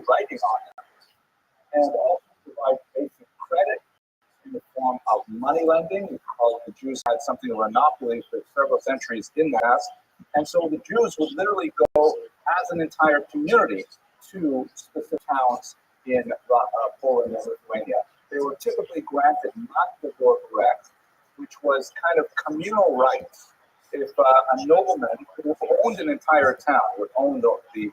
writing on them, and also provide basic credit in the form of money lending, because the Jews had something of a monopoly for several centuries in the past. And so the Jews would literally go as an entire community to specific towns in Poland and Lithuania. They were typically granted magdeburg recht, which was kind of communal rights. If a nobleman who owned an entire town would own the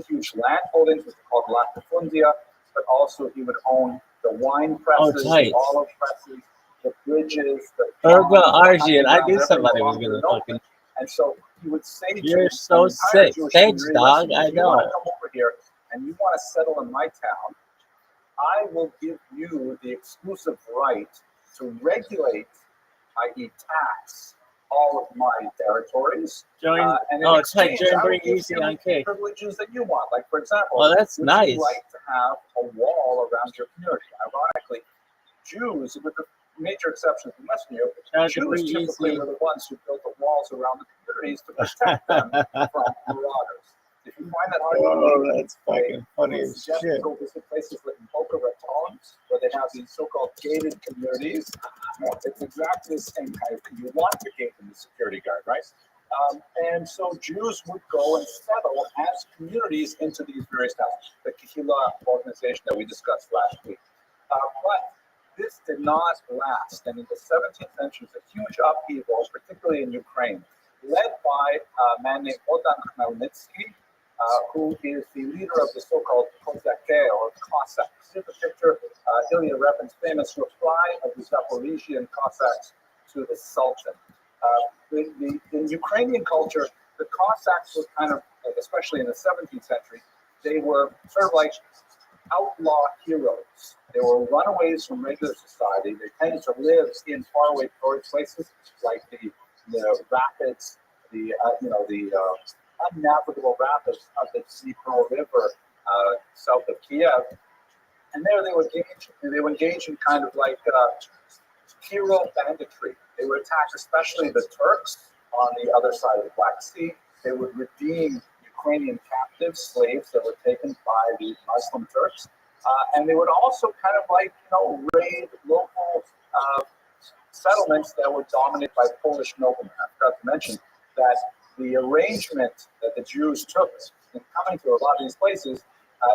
huge land holdings, which are called latifundia, but also he would own the wine presses, the olive presses, the bridges, the Arjun, I knew somebody was going to fucking. And so he would say, "You're so sick. Thanks, dog. I know. If you want to come over here and you want to settle in my town, I will give you the exclusive right to regulate, i.e., tax all of my territories. Join. It's like join Bring Easy on K. Privileges that you want, like for example, that's nice. You like to have a wall around your community. Ironically, Jews, with the major exceptions in Western Europe, Jews typically were the ones who built the walls around the communities to protect them from marauders. If you find that hard, that's fucking funny as shit. To go visit places like Boca Raton, where they have these so-called gated communities. It's exactly the same kind of thing. You want the gate and the security guard, right? And so Jews would go and settle as communities into these various towns. The Kehillah organization that we discussed last week. But this did not last, and in the 17th century, was a huge upheaval, particularly in Ukraine, led by a man named Bogdan Khmelnytsky, who is the leader of the so-called Kozake, or Cossacks. Here's a picture, Ilya Repin's famous reply of the Zaporizhian Cossacks to the Sultan. In Ukrainian culture, the Cossacks were kind of, especially in the 17th century, they were sort of like outlaw heroes. They were runaways from regular society. They tended to live in faraway places like the rapids, the unnavigable rapids of the Dnipro River south of Kiev. And there they would engage in kind of like hero banditry. They would attack especially the Turks on the other side of the Black Sea. They would redeem Ukrainian captive slaves that were taken by the Muslim Turks. And they would also kind of like, raid local settlements that were dominated by Polish noblemen. I forgot to mention that the arrangement that the Jews took in coming to a lot of these places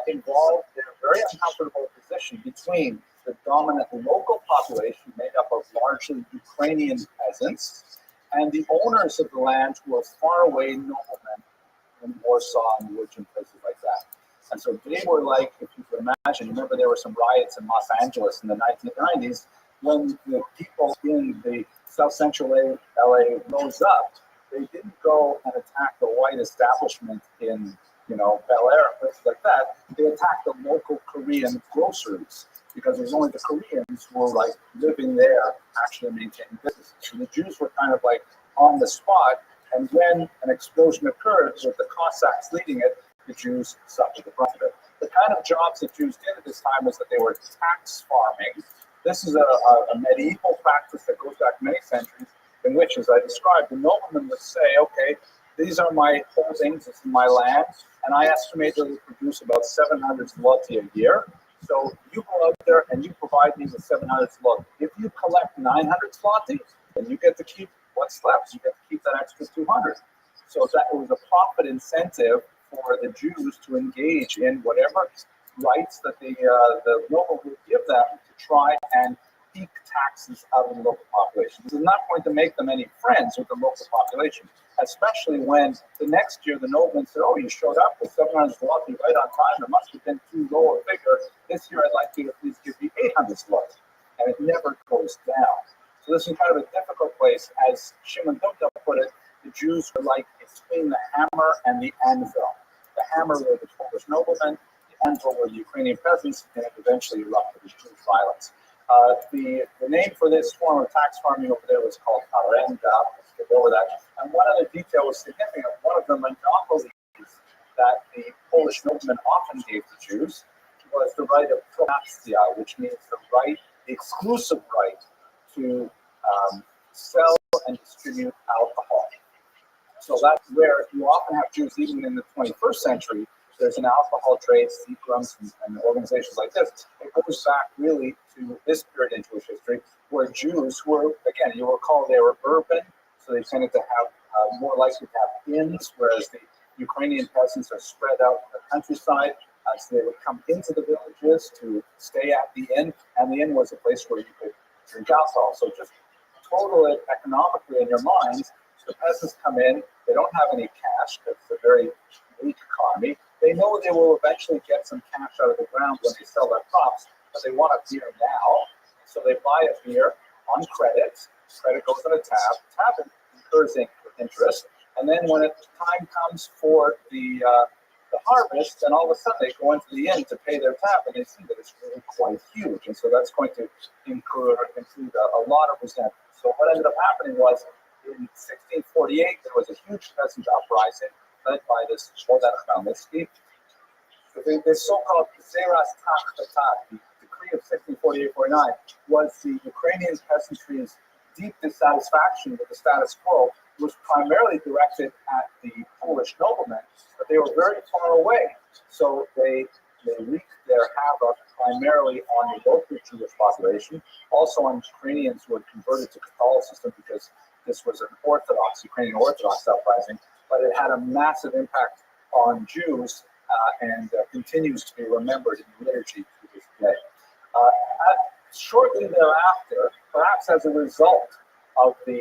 involved a very uncomfortable position between the dominant local population made up of largely Ukrainian peasants and the owners of the land who were faraway noblemen in Warsaw and Łódź and places like that. And so they were like, if you can imagine, remember there were some riots in Los Angeles in the 1990s when the people in the South Central LA rose up. They didn't go and attack the white establishment in, Bel Air and places like that. They attacked the local Korean groceries because it was only the Koreans who were like living there, actually maintaining businesses. So the Jews were kind of like on the spot. And when an explosion occurred with the Cossacks leading it, the Jews suffered the brunt of it. The kind of jobs that Jews did at this time was that they were tax farming. This is a medieval practice that goes back many centuries, in which, as I described, the nobleman would say, okay, these are my holdings, this is my land, and I estimate that it will produce about 700 zloty a year. So you go out there and you provide me with 700 zloty. If you collect 900 zloty, then you get to keep what's left. You get to keep that extra 200. So that it was a profit incentive for the Jews to engage in whatever rights that the noble would give them to try and eke taxes out of the local population. This is not going to make them any friends with the local population, especially when the next year the nobleman said, oh, you showed up with 700 zloty right on time. It must have been too low a figure. This year I'd like you to please give me 800 zloty. And it never goes down. So this is kind of a difficult place. As Shimon Dumta put it, the Jews were like between the hammer and the anvil. The hammer were the Polish noblemen, the anvil were the Ukrainian peasants, and it eventually erupted as Jewish violence. The name for this form of tax farming over there was called arenda. Let's get over that. And one other detail was significant. One of the monopolies that the Polish noblemen often gave to Jews was the right of pronacja, which means the exclusive right to sell and distribute alcohol. So that's where you often have Jews, even in the 21st century, there's an alcohol trade, Seagram's, and organizations like this. It goes back really to this period in Jewish history, where Jews were, again, you recall they were urban, so they tended to have more likely to have inns, whereas the Ukrainian peasants are spread out in the countryside. So they would come into the villages to stay at the inn, and the inn was a place where you could drink alcohol. So just total it economically in your minds. The peasants come in, they don't have any cash because it's a very weak economy. They know they will eventually get some cash out of the ground when they sell their crops, but they want a beer now. So they buy a beer on credit. Credit goes on a tab. Tab incurs interest. And then when time comes for the harvest, then all of a sudden they go into the inn to pay their tab, and they see that it's really quite huge. And so that's going to include a lot of resentment. So what ended up happening was in 1648, there was a huge peasant uprising led by this Odette Chmelnytsky. The so-called Zeras Tachtatat, the decree of 1648-49, was the Ukrainian peasantry's deep dissatisfaction with the status quo. It was primarily directed at the Polish noblemen, but they were very far away. So they wreaked their havoc primarily on the local Jewish population, also on Ukrainians who had converted to Catholicism, because this was an Ukrainian Orthodox uprising, but it had a massive impact on Jews and continues to be remembered in the liturgy to this day. Shortly thereafter, perhaps as a result of the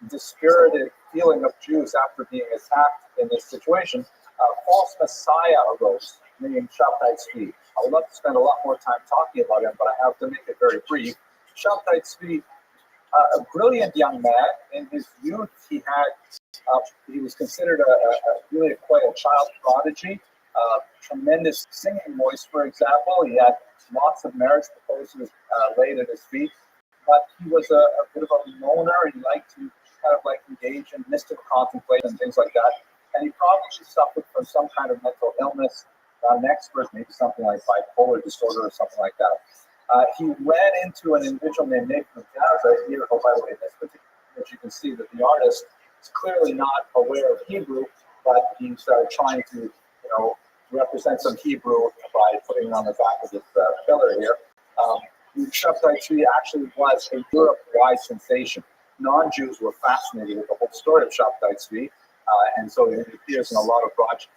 dispirited feeling of Jews after being attacked in this situation, a false messiah arose named Shabtai Tzvi. I would love to spend a lot more time talking about him, but I have to make it very brief. Shabtai Tzvi, a brilliant young man. In his youth, he was considered really quite a child prodigy. Tremendous singing voice, for example. He had lots of marriage proposals laid at his feet, but he was a bit of a loner. He liked to kind of like engage in mystical contemplation and things like that. And he probably suffered from some kind of mental illness. Not an expert, maybe something like bipolar disorder or something like that. He ran into an individual named Nathan of Gaza here. Oh, by the way, in this particular image, you can see that the artist is clearly not aware of Hebrew, but he's trying to, represent some Hebrew by putting it on the back of this pillar here. Shabtai Tzvi actually was a Europe-wide sensation. Non-Jews were fascinated with the whole story of Shabtai Tzvi, and so it appears in a lot of projects.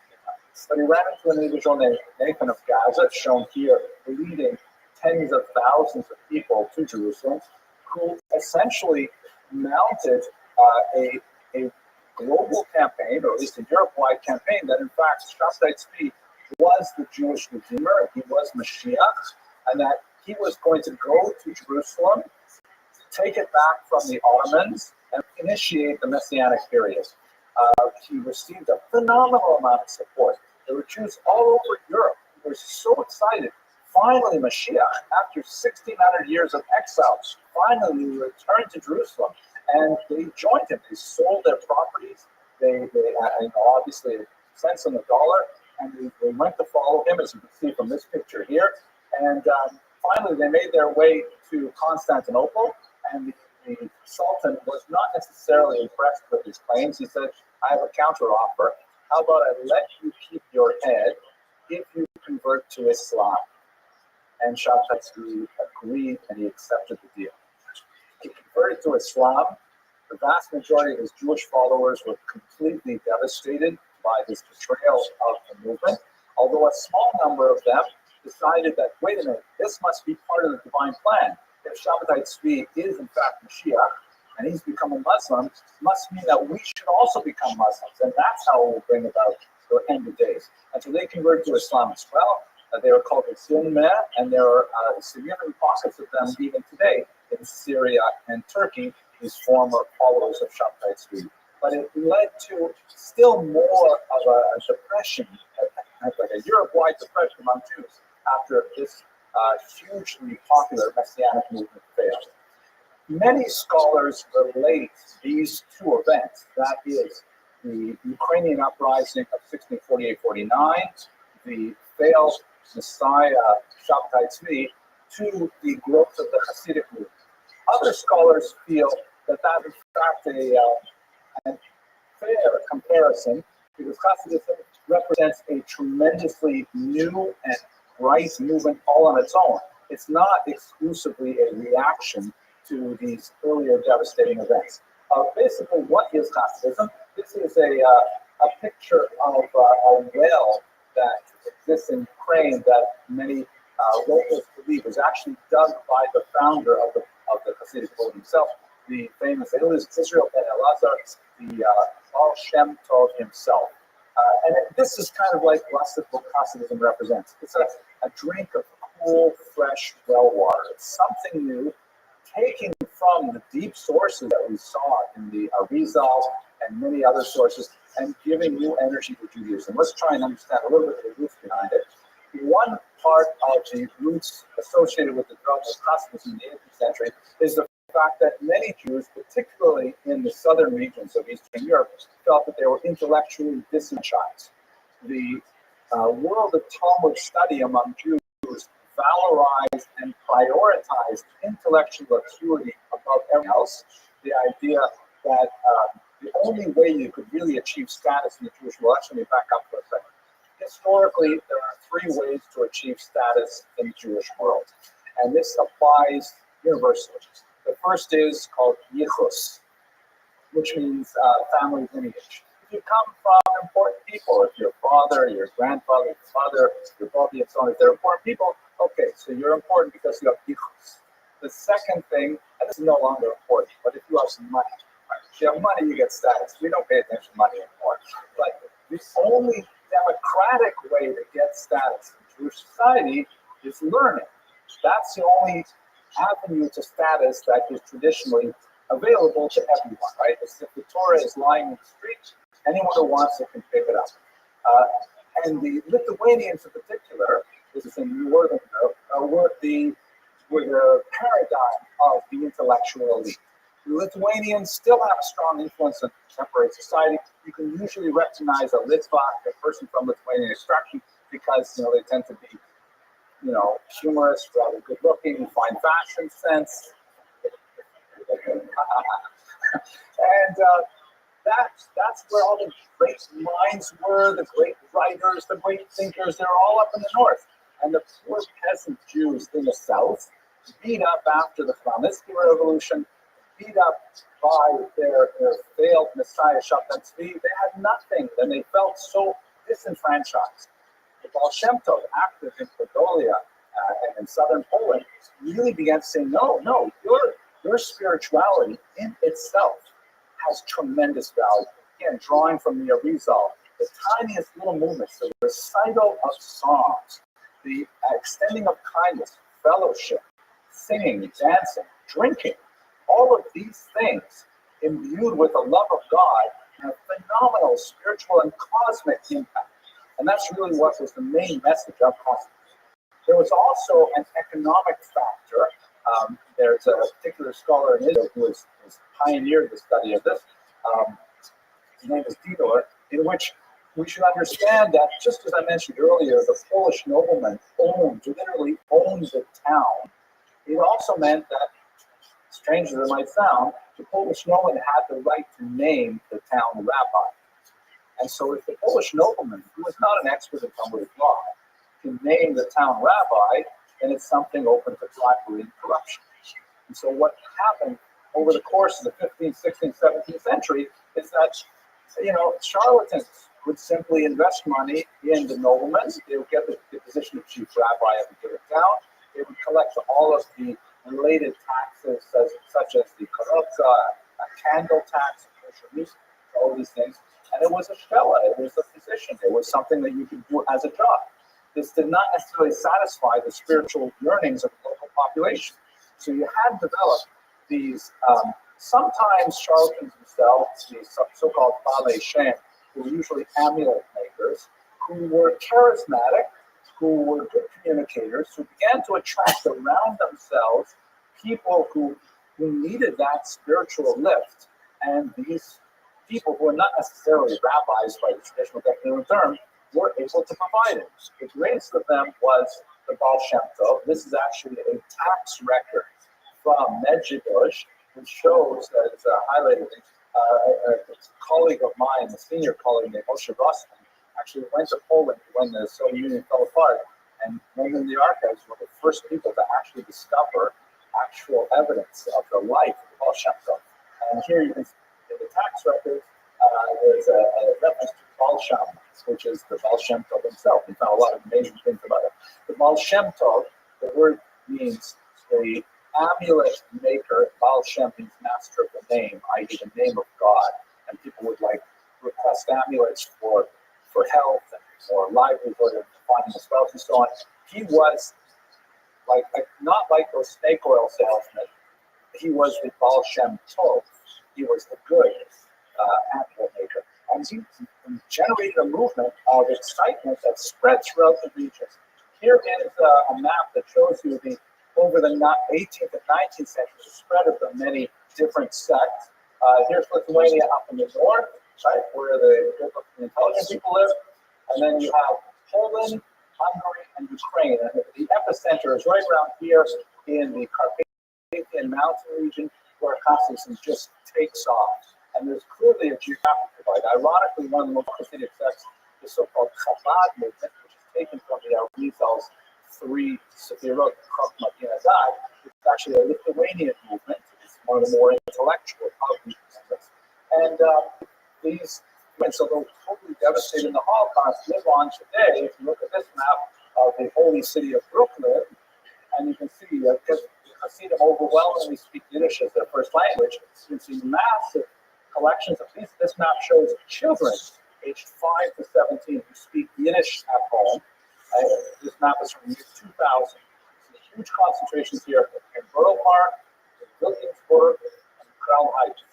But he ran into an individual named Nathan of Gaza, shown here, leading tens of thousands of people to Jerusalem, who essentially mounted a global campaign, or at least a Europe-wide campaign, that in fact Shabtai Tzvi was the Jewish Redeemer, he was Mashiach, and that he was going to go to Jerusalem, take it back from the Ottomans, and initiate the Messianic period. He received a phenomenal amount of support. There were Jews all over Europe who were so excited. Finally, Mashiach, after 1,600 years of exile, finally returned to Jerusalem, and they joined him. They sold their properties. They obviously cents on the dollar, and they went to follow him, as you can see from this picture here. And finally, they made their way to Constantinople, and the Sultan was not necessarily impressed with his claims. He said, I have a counteroffer. How about I let you keep your head if you convert to Islam? And Shabtai Tzvi agreed, and he accepted the deal. He converted to Islam. The vast majority of his Jewish followers were completely devastated by this betrayal of the movement, although a small number of them decided that, wait a minute, this must be part of the divine plan. If Shabtai Tzvi is in fact Mashiach, and he's become a Muslim, it must mean that we should also become Muslims, and that's how we'll bring about the end of days. And so they converted to Islam as well. They were called the Sunnah, and there are significant pockets of them even today in Syria and Turkey, these former followers of Shabtai Tzvi. But it led to still more of a depression, like a Europe-wide depression among Jews after this hugely popular Messianic movement failed. Many scholars relate these two events, that is, the Ukrainian uprising of 1648-49, the failed Messiah Shabtai Tzvi, to the growth of the Hasidic movement. Other scholars feel that is in fact a fair comparison, because Hasidism represents a tremendously new and bright movement all on its own. It's not exclusively a reaction to these earlier devastating events. Basically, what is Hasidism? This is a picture of a well that exists in Ukraine that many locals believe was actually dug by the founder of the Hasidic movement himself, the famous Israel Ben Elazar, the Baal Shem Tov himself. And this is kind of like what Hasidism represents. It's a drink of cool, fresh well water. It's something new, taking from the deep sources that we saw in the Arizal and many other sources, and giving new energy to Judaism. Let's try and understand a little bit of the roots behind it. One part of the roots associated with the development of Hasidism in the 18th century is the fact that many Jews, particularly in the southern regions of Eastern Europe, felt that they were intellectually disenfranchised. The world of Talmud study among Jews valorized and prioritized intellectual acuity above everything else. The idea that the only way you could really achieve status in the Jewish world, let me back up for a second. Historically, there are three ways to achieve status in the Jewish world, and this applies universally. The first is called yichus, which means family lineage. If you come from important people, if your father, your grandfather, your mother, your buddy, and so on, if they're important people, okay, so you're important because you have yichus. The second thing, and this is no longer important, but if you have some money, right? If you have money, you get status. We don't pay attention to money anymore. But the only democratic way to get status in Jewish society is learning. That's the only avenue to status that is traditionally available to everyone, right? If the Torah is lying in the street, anyone who wants it can pick it up. And the Lithuanians in particular, this is in Northern Europe, were the paradigm of the intellectual elite. The Lithuanians still have a strong influence in contemporary society. You can usually recognize a Litvak, a person from Lithuanian extraction, because they tend to be humorous, rather good looking, fine fashion sense. And that's where all the great minds were, the great writers, the great thinkers. They're all up in the north. And the poor peasant Jews in the south, beat up after the Chmielnicki Revolution, beat up by their failed Messiah Shabtai Tzvi, they had nothing, and they felt so disenfranchised. The Baal Shem Tov, active in Podolia and in southern Poland, really began to say, no, your spirituality in itself has tremendous value. Again, drawing from the Arizal, the tiniest little movements, the recital of songs, the extending of kindness, fellowship, singing, dancing, drinking, all of these things imbued with a love of God and a phenomenal spiritual and cosmic impact. And that's really what was the main message of Hasidism. There was also an economic factor. There's a particular scholar in Israel who has pioneered the study of this. His name is Didor, in which we should understand that, just as I mentioned earlier, the Polish nobleman literally owned the town. It also meant that, strange as it might sound, the Polish nobleman had the right to name the town rabbi. And so if the Polish nobleman, who was not an expert in Talmudic law, can name the town rabbi, then it's something open to bribery and corruption. And so what happened over the course of the 15th, 16th, 17th century is that, charlatans would simply invest money in the noblemen. They would get the position of chief rabbi of a given town. They would collect all of the related taxes, such as the korotza, a candle tax, all these things. And it was a shela, it was a position, it was something that you could do as a job. This did not necessarily satisfy the spiritual yearnings of the local population. So you had developed these, sometimes charlatans themselves, these so-called balei shem, who were usually amulet makers, who were charismatic, who were good communicators, who began to attract around themselves people who needed that spiritual lift. And these people who are not necessarily rabbis by the traditional definition of the term were able to provide it. The greatest of them was the Baal Shem Tov. This is actually a tax record from Medjugorje, which shows that it's highlighted. A colleague of mine, a senior colleague named Moshe Rothschild, actually went to Poland when the Soviet Union fell apart, and went in the archives were the first people to actually discover actual evidence of the life of Baal Shem Tov. And here you can see in the tax records, there's a reference to Baal Shem, which is the Baal Shem Tov himself. We found a lot of amazing things about it. The Baal Shem Tov, the word means the amulet maker. Baal Shem means master of the name, i.e. the name of God. And people would like request amulets for health and for livelihood and finding a spouse and so on. He was like not like those snake oil salesmen. He was the Baal Shem Tov. He was the good amulet maker. And he generated a movement of excitement that spread throughout the region. Here is a map that shows you over the 18th and 19th century, the spread of the many different sects. Here's Lithuania up in the north, right, where the intelligent people live. And then you have Poland, Hungary, and Ukraine. And the epicenter is right around here in the Carpathian mountain region, where Hasidism just takes off. And there's clearly a geographic divide. Ironically, one of the most Hasidic sects, the so-called Chabad movement, which is taken from the Arizal's three Sefirot, Chachma, Bina, Dad. It's actually a Lithuanian movement. It's one of the more intellectual of these movements. And these movements, although totally devastated in the Holocaust, live on today. If you look at this map of the holy city of Brooklyn, and you can see that because Hasidim overwhelmingly speak Yiddish as their first language, you can see massive collections of these. This map shows children aged 5 to 17 who speak Yiddish at home. This map is from the year 2000. There's huge concentrations here in Borough Park, in Williamsburg, and Crown Heights.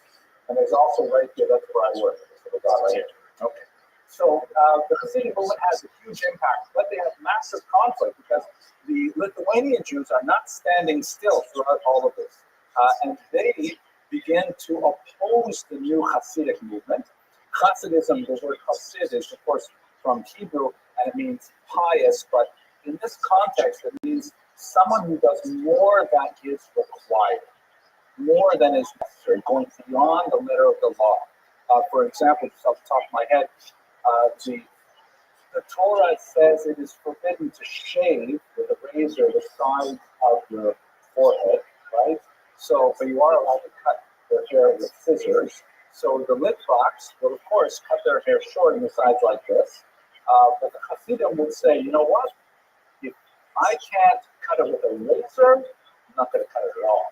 And there's also right here, that's where I work. So we got right here. Okay. So the Hasidic movement has a huge impact, but they have massive conflict because the Lithuanian Jews are not standing still throughout all of this. And they begin to oppose the new Hasidic movement. Hasidism, the word Hasid is, of course, from Hebrew, and it means pious, but in this context, it means someone who does more than is required, more than is necessary, going beyond the letter of the law. For example, just off the top of my head, the Torah says it is forbidden to shave with a razor the size of your forehead, right? So, but you are allowed to cut their hair with scissors. So the Litvaks will, of course, cut their hair short on the sides like this. But the Hasidim would say, you know what? If I can't cut it with a razor, I'm not going to cut it at all.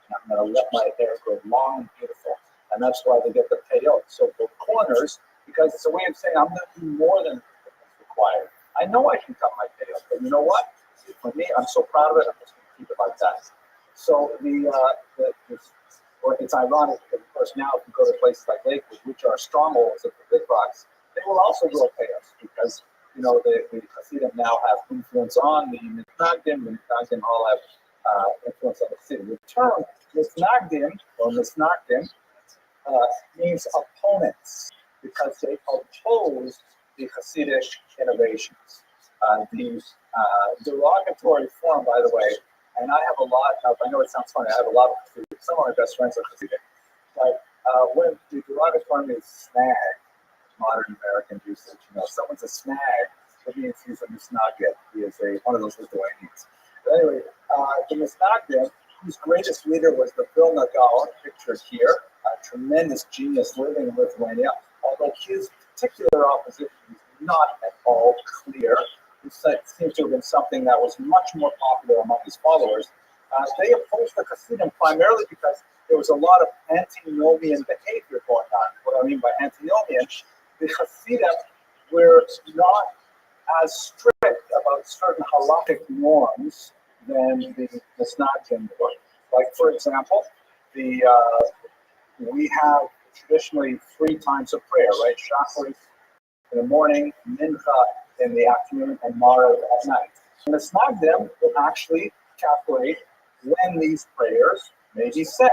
And I'm going to let my hair grow long and beautiful. And that's why they get the payot. So the corners, because it's a way of saying I'm going to do more than what's required. I know I can cut my payot, but you know what? For me, I'm so proud of it, I'm just going to keep it like that. So it's ironic because, of course, now if you go to places like Lakewood, which are strongholds of the Litvaks, they will also grow payos because, you know, the Hasidim now have influence on the Mitnagdim. The Mitnagdim all have influence on the city. The term Mitnagdim or Misnagdim means opponents because they oppose the Hasidic innovations. The derogatory form, by the way, and I have a lot of, I know it sounds funny, I have a lot of Hasidic, some of my best friends are Hasidic, but when the derogatory is snag, modern American usage, you know, someone's a snag, it means he's a misnagdim. He is one of those Lithuanians. But anyway, the misnagdim, whose greatest leader was the Vilna Gaon, pictured here, a tremendous genius living in Lithuania, although his particular opposition is not at all clear. It seems to have been something that was much more popular among his followers. They opposed the Hasidim primarily because there was a lot of antinomian behavior going on. What I mean by antinomian, the Hasidim were not as strict about certain halakhic norms than the Misnagdim were. Like, for example, we have traditionally 3 times of prayer, right? Shacharit in the morning, Mincha in the afternoon, and Marav at night. And the Misnagdim will actually calculate when these prayers may be said,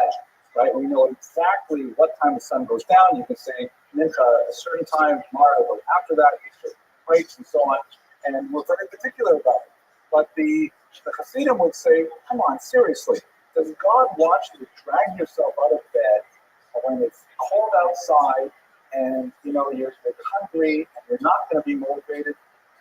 right? We know exactly what time the sun goes down. You can say Mincha at a certain time, Marav after that, certain breaks and so on, and we're very particular about it. But the Hasidim would say, come on, seriously, does God want you to drag yourself out of bed when it's cold outside and you're hungry and you're not going to be motivated.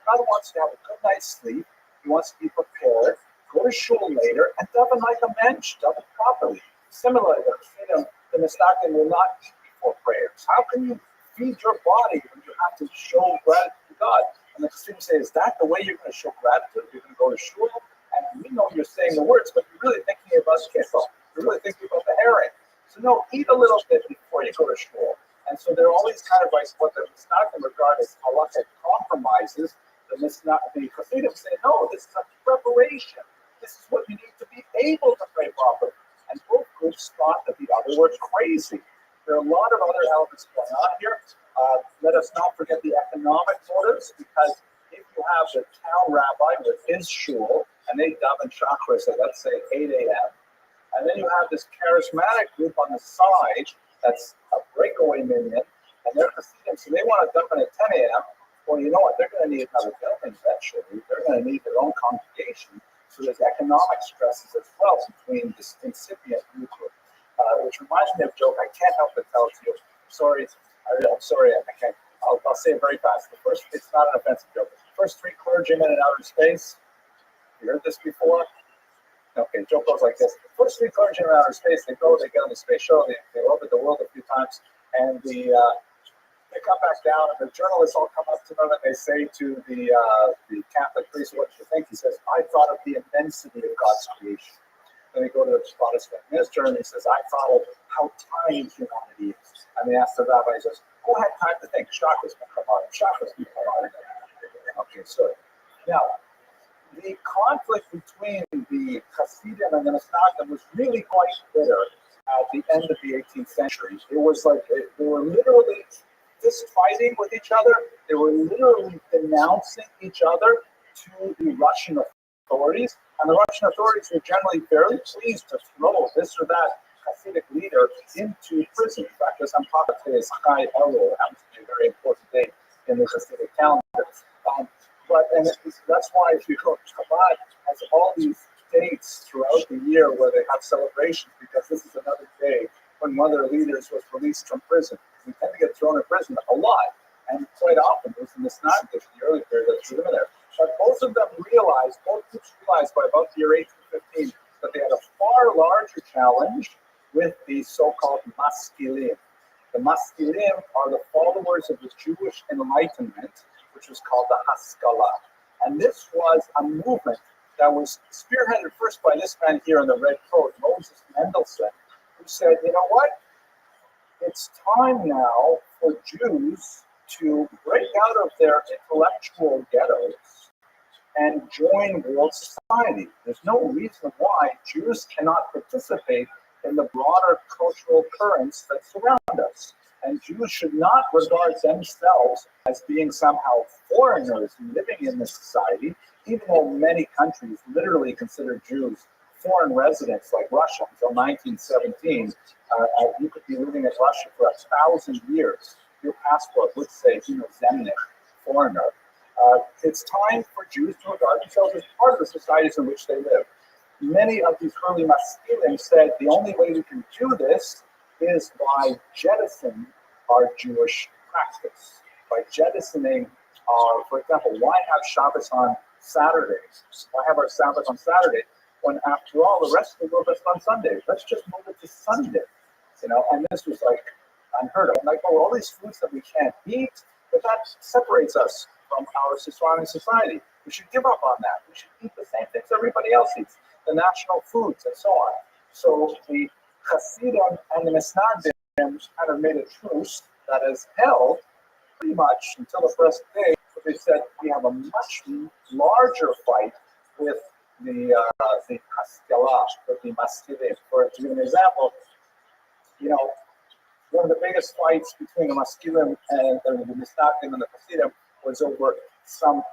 God wants you to have a good night's sleep. He wants to be prepared, go to shul later, and daven like a mensch, daven properly. Similarly, the Mistakim will not eat before prayers. How can you feed your body when you have to show gratitude to God? And the students say, is that the way you're going to show gratitude? You're going to go to shul, and we know you're saying the words, but you're really thinking about kefir. You're really thinking about the herring. So no, eat a little bit before you go to shul. And so there are all these kind of like what the Mistakim regard as halachic compromises. The Hasidim say, no, this is a preparation. This is what you need to be able to pray properly. And both groups thought that the other were crazy. There are a lot of other elements going on here. Let us not forget the economic motives, because if you have the town rabbi with his shul, and they daven chakras at, let's say, 8 a.m., and then you have this charismatic group on the side that's a breakaway minion, and they're Hasidim, so they want to daven at 10 a.m., well, you know what? They're going to need another building eventually. They're going to need their own congregation. So there's economic stresses as well between this incipient youth group, which reminds me of a joke. I can't help but tell it to you. I'm sorry, I can't. I'll say it very fast. It's not an offensive joke. The first three clergymen in outer space. You heard this before? Okay, joke goes like this. The first three clergymen in outer space, they get on the space shuttle, they orbit the world a few times, and they come back down, and the journalists all come up to them, and they say to the Catholic priest, what do you think? He says, I thought of the immensity of God's creation. Then they go to the Protestant minister, and he says, I thought of how tiny humanity is. And they ask the rabbi, he says, who had time to think? Chakras can come out. Chakras can come out. Okay, so now, the conflict between the Hasidim and the Mistakim was really quite bitter at the end of the 18th century. It was like they were literally fist fighting with each other. They were literally denouncing each other to the Russian authorities, and the Russian authorities were generally fairly pleased to throw this or that Hasidic leader into prison. In fact, as I'm talking today, is Chai Elul, happens to be a very important date in the Hasidic calendar. That's why if you go, Chabad has all these dates throughout the year where they have celebrations, because this is another day when one of their leaders was released from prison. We tend to get thrown in prison a lot, and quite often it was in the Snag in the early period that threw them in there. But both groups realized by about the year 1815 that they had a far larger challenge with the so-called Maskilim. The Maskilim are the followers of the Jewish Enlightenment, which was called the Haskalah. And this was a movement that was spearheaded first by this man here in the red coat, Moses Mendelssohn, who said, you know what? It's time now for Jews to break out of their intellectual ghettos and join world society. There's no reason why Jews cannot participate in the broader cultural currents that surround us. And Jews should not regard themselves as being somehow foreigners living in this society, even though many countries literally consider Jews foreign residents, like Russia until 1917. You could be living in Russia for 1,000 years. Your passport would say, Zemnik, foreigner. It's time for Jews to regard themselves as part of the societies in which they live. Many of these early Maskilim said the only way we can do this is by jettisoning our Jewish practice. By jettisoning our, for example, why have Shabbos on Saturdays? Why have our Sabbath on Saturday when, after all, the rest of the world is on Sunday? Let's just move it to Sunday. And this was like unheard of. Like, all these foods that we can't eat, but that separates us from our surrounding society. We should give up on that. We should eat the same things everybody else eats, the national foods and so on. So the Hasidim and the Misnagdim kind of made a truce that is held pretty much until the present day. But they said we have a much larger fight with the Haskalah, with the Maskilim. To give an example, one of the biggest fights between the Maskilim and the Misnagdim and the Hasidim was over some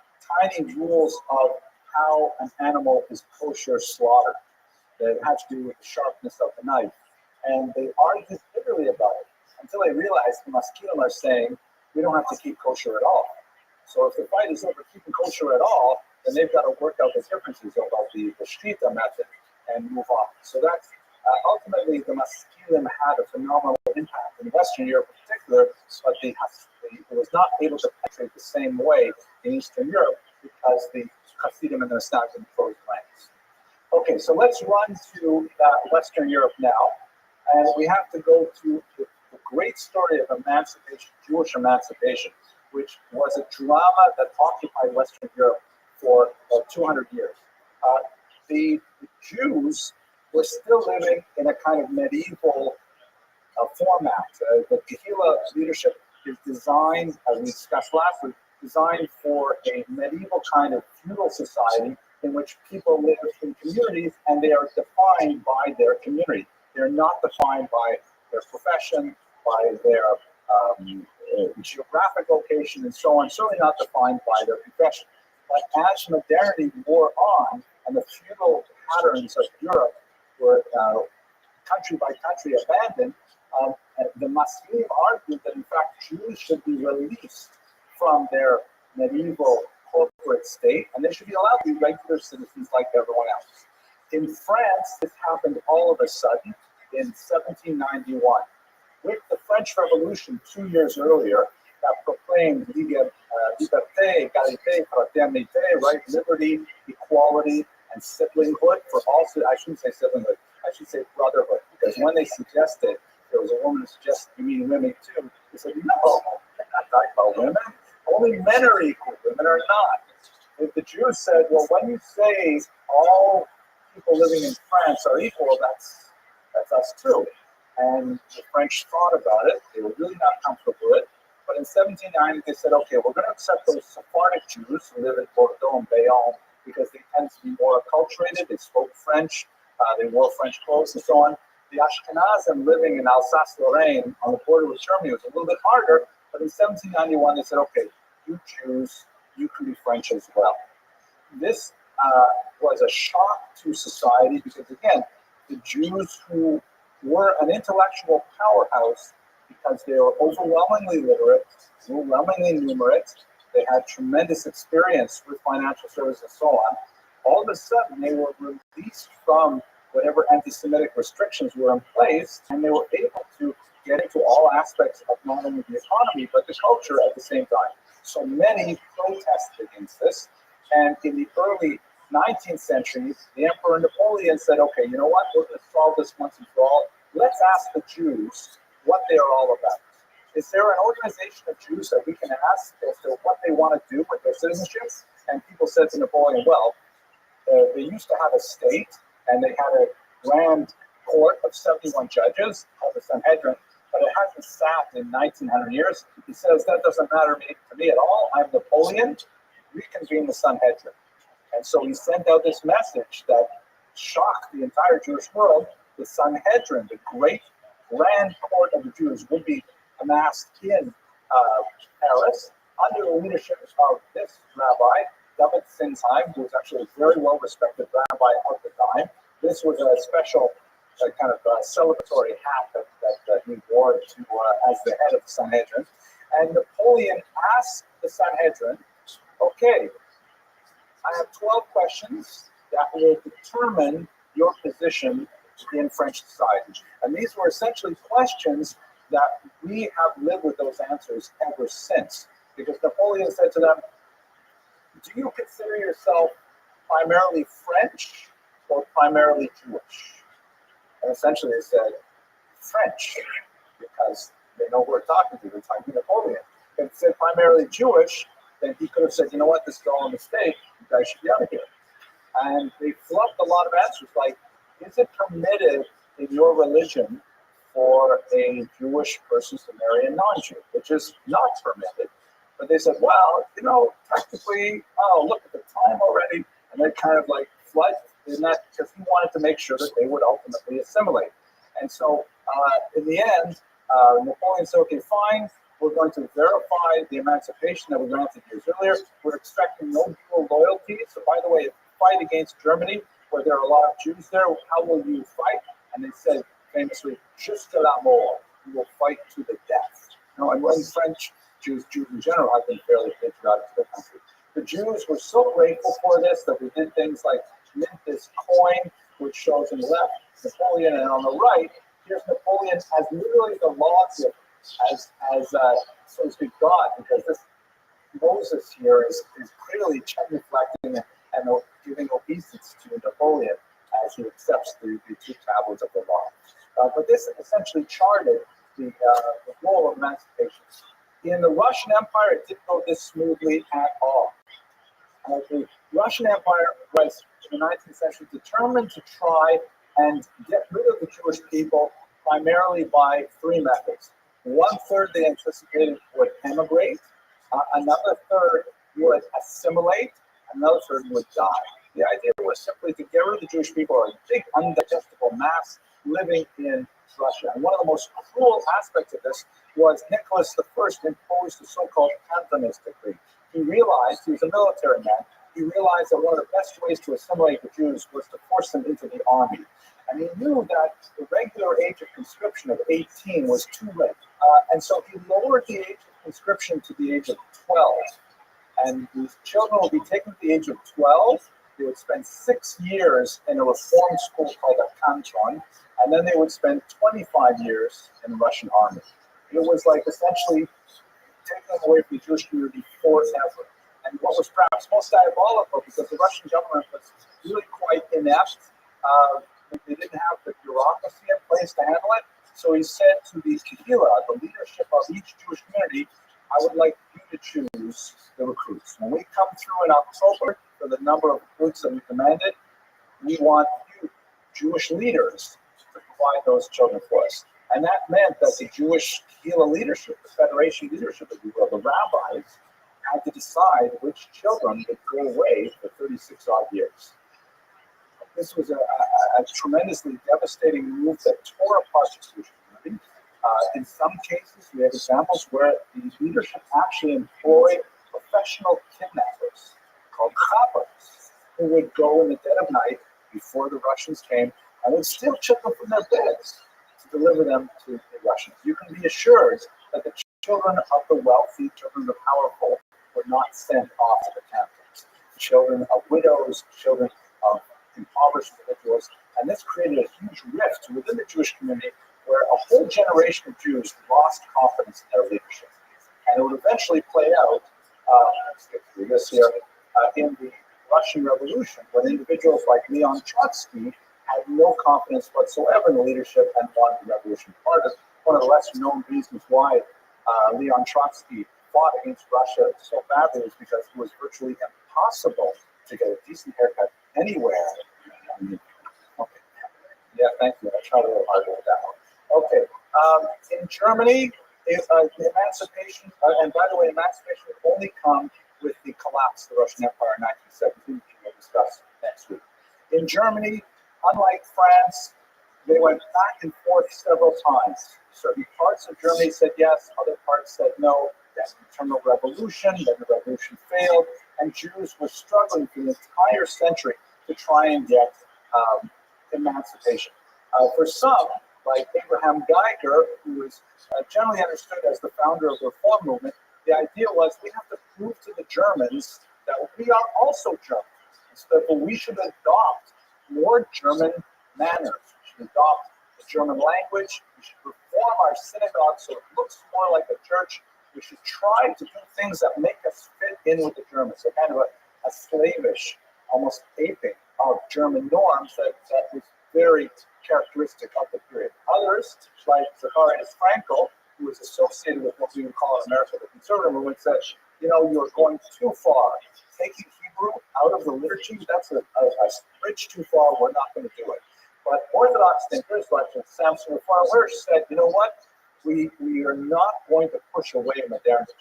tiny rules of how an animal is kosher slaughtered. That had to do with the sharpness of the knife. And they argued bitterly about it until they realized the Maskilim are saying, we don't have to keep kosher at all. So if the fight is over keeping kosher at all, then they've got to work out the differences about the Shrita method and move on. So that's ultimately, the Maskilim had a phenomenal impact in Western Europe in particular, but it was not able to penetrate the same way in Eastern Europe because the Hasidim and the Snagim closed ranks. Okay, so let's run to Western Europe now, and we have to go to the great story of emancipation, Jewish emancipation, which was a drama that occupied Western Europe for 200 years. The Jews were still living in a kind of medieval format. The Kehillah leadership is designed, as we discussed last week, designed for a medieval kind of feudal society in which people live in communities and they are defined by their community. They're not defined by their profession, by their geographic location, and so on. Certainly not defined by their profession. But as modernity wore on and the feudal patterns of Europe were country by country abandoned, the Maskilim argued that in fact Jews should be released from their medieval corporate state and they should be allowed to be regular citizens like everyone else. In France, this happened all of a sudden in 1791. With the French Revolution 2 years earlier, that proclaimed liberté, égalité, fraternité, right, liberty, equality, and siblinghood for all. I shouldn't say siblinghood. I should say brotherhood, because when they suggested there was a woman who suggested you mean women too, they said no, they're not talking about women. Only men are equal. Women are not. If the Jews said, well, when you say all people living in France are equal, that's us too. And the French thought about it. They were really not comfortable with it. But in 1790, they said, okay, we're going to accept those Sephardic Jews who live in Bordeaux and Bayonne because they tend to be more acculturated. They spoke French. They wore French clothes and so on. The Ashkenazim living in Alsace-Lorraine on the border with Germany was a little bit harder. But in 1791, they said, okay, you Jews, you can be French as well. This was a shock to society because, again, the Jews who were an intellectual powerhouse because they were overwhelmingly literate, overwhelmingly numerate, they had tremendous experience with financial services and so on. All of a sudden, they were released from whatever anti-Semitic restrictions were in place, and they were able to get into all aspects of not only the economy, but the culture at the same time. So many protested against this, and in the early 19th century, the Emperor Napoleon said, okay, you know what, we're going to solve this once and for all. Let's ask the Jews what they are all about. Is there an organization of Jews that we can ask as to what they want to do with their citizenship? And people said to Napoleon, well, they used to have a state, and they had a grand court of 71 judges called the Sanhedrin, but it hasn't sat in 1900 years. He says, that doesn't matter to me at all. I'm Napoleon. Reconvene the Sanhedrin. And so he sent out this message that shocked the entire Jewish world. The Sanhedrin, the great grand court of the Jews, would be amassed in Paris under the leadership of this rabbi, David Sinsheim, who was actually a very well-respected rabbi of the time. This was a special kind of celebratory hat that he wore to, as the head of the Sanhedrin. And Napoleon asked the Sanhedrin, okay, I have 12 questions that will determine your position in French society. And these were essentially questions that we have lived with those answers ever since. Because Napoleon said to them, do you consider yourself primarily French or primarily Jewish? And essentially they said, French, because they know who we're talking to. They're talking to Napoleon. If they said primarily Jewish, then he could have said, you know what, this is all a mistake. You guys should be out of here. And they flubbed a lot of answers like, is it permitted in your religion for a Jewish person to marry a non-Jew, which is not permitted? But they said, well, you know, technically, oh, look at the time already. And they kind of like flooded in that because he wanted to make sure that they would ultimately assimilate. And so in the end, Napoleon said, okay, fine. We're going to verify the emancipation that was granted years earlier. We're expecting no dual loyalty. So by the way, if you fight against Germany, where there are a lot of Jews there, how will you fight? And they said famously, jusqu'à la mort. We will fight to the death. You know, and when French Jews in general have been fairly patriotic to the country. The Jews were so grateful for this that they did things like mint this coin which shows on the left Napoleon, and on the right, here's Napoleon as literally the lawgiver, as so to speak, God, because this Moses here is clearly genuflecting and giving obeisance to Napoleon as he accepts the two tablets of the law. But this essentially charted the role of emancipation. In the Russian Empire, it didn't go this smoothly at all. The Russian Empire was, in the 19th century, determined to try and get rid of the Jewish people primarily by three methods. One third they anticipated would emigrate, another third would assimilate, another third would die. The idea was simply to get rid of the Jewish people, or a big undigestible mass living in Russia. And one of the most cruel aspects of this was Nicholas I imposed the so-called cantonist decree. He realized, he was a military man, he realized that one of the best ways to assimilate the Jews was to force them into the army. And he knew that the regular age of conscription of 18 was too late. And so he lowered the age of conscription to the age of 12. And these children would be taken at the age of 12. They would spend 6 years in a reform school called a canton, and then they would spend 25 years in the Russian army. It was like essentially taking them away from the Jewish community forever. And what was perhaps most diabolical, because the Russian government was really quite inept, they didn't have the bureaucracy in place to handle it. So he said to the Kahila, the leadership of each Jewish community, I would like you to choose the recruits. When we come through in October for the number of recruits that we demanded, we want you, Jewish leaders, to provide those children for us. And that meant that the Jewish Kahila leadership, the Federation leadership, if you will, the rabbis, had to decide which children would go away for 36 odd years. This was a tremendously devastating move that tore apart the Jewish community. In some cases, we have examples where the leadership actually employed professional kidnappers called chappers, who would go in the dead of night before the Russians came and would steal children from their beds to deliver them to the Russians. You can be assured that the children of the wealthy, children of the powerful, were not sent off to the cantons. Children of widows, children of impoverished individuals, and this created a huge rift within the Jewish community where a whole generation of Jews lost confidence in their leadership. And it would eventually play out, let's get through this here, in the Russian Revolution, when individuals like Leon Trotsky had no confidence whatsoever in the leadership and wanted the revolution. One of the lesser known reasons why Leon Trotsky fought against Russia so badly was because it was virtually impossible to get a decent haircut anywhere. Okay. Yeah, thank you. I tried a little harder with that one. Okay. In Germany, the emancipation, and by the way, emancipation would only come with the collapse of the Russian Empire in 1917, which we'll discuss next week. In Germany, unlike France, they went back and forth several times. Certain parts of Germany said yes, other parts said no. There's an internal revolution, then the revolution failed, and Jews were struggling for the entire century to try and get emancipation. For some, like Abraham Geiger, who was generally understood as the founder of the Reform movement, the idea was we have to prove to the Germans that we are also German. So that we should adopt more German manners. We should adopt the German language. We should reform our synagogue so it looks more like a church. We should try to do things that make us fit in with the Germans. So kind of a slavish, almost aping of German norms that was very characteristic of the period. Others, like Zacharias Frankel, who was associated with what we would call in America the conservative movement, said, you're going too far. Taking Hebrew out of the liturgy, that's a bridge too far. We're not going to do it. But Orthodox thinkers like Samson Raphael said, you know what? We are not going to push away modernity.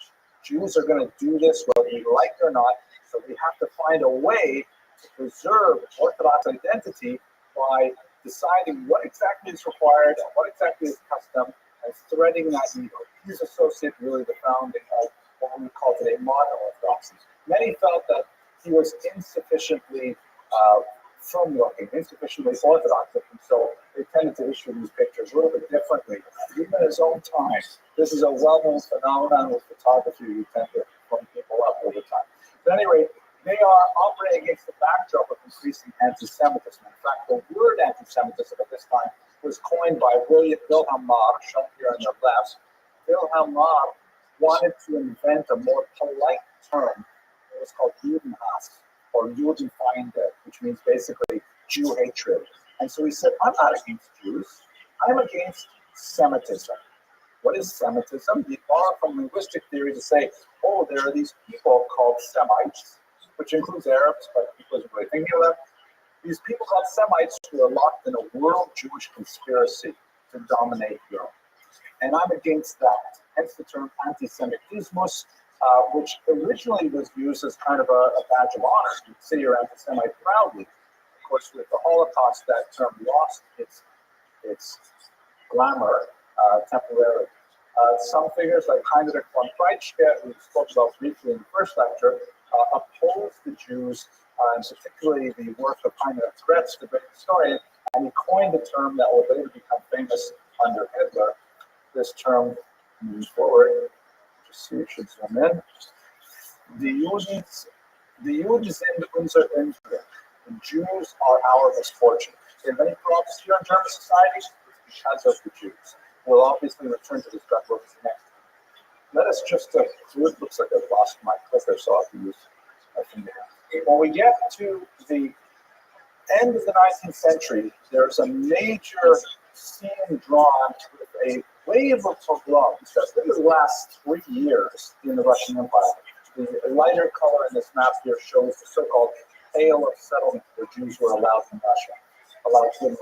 Jews are going to do this whether we like it or not. So we have to find a way to preserve Orthodox identity by deciding what exactly is required and what exactly is custom and threading that needle. He's associated really the founding of what we call today modern Orthodoxy. Many felt that he was insufficiently firm-looking, insufficiently orthodox, and so they tended to issue these pictures a little bit differently. Even in his own time, this is a well-known phenomenon with photography. We tend to phone people up over time. At any rate, they are operating against the backdrop of increasing anti-Semitism. In fact, the word anti-Semitism at this time was coined by Wilhelm Marr, shown here on the left. Wilhelm Marr wanted to invent a more polite term. It was called Judenhass, or Judenfeinde, which means basically Jew hatred. And so he said, I'm not against Jews, I'm against Semitism. What is Semitism? He borrowed from linguistic theory to say, oh, there are these people called Semites, which includes Arabs, but he wasn't really thinking of them. These people called Semites who are locked in a world Jewish conspiracy to dominate Europe. And I'm against that. Hence the term anti-Semitismus, which originally was used as kind of a badge of honor. You say you're anti-Semite proudly. Of course, with the Holocaust, that term lost its glamour temporarily. Some figures like Heinrich von Kreitschke, who we spoke about briefly in the first lecture, opposed the Jews, and particularly the work of Heinrich Kretz, the great historian, and he coined a term that would later become famous under Hitler. This term, moving forward, just see it should zoom in. The Juden sind unser Unglück. The Jews are our misfortune. There are many problems here in German society. It's because of the Jews. We'll obviously return to this reference next. Let us just, it looks like I've lost my clicker, so I'll have to use my finger. When we get to the end of the 19th century, there's a major scene drawn with a wave of pogroms that really lasts 3 years in the Russian Empire. The lighter color in this map here shows the so-called Pale of Settlement where Jews were allowed in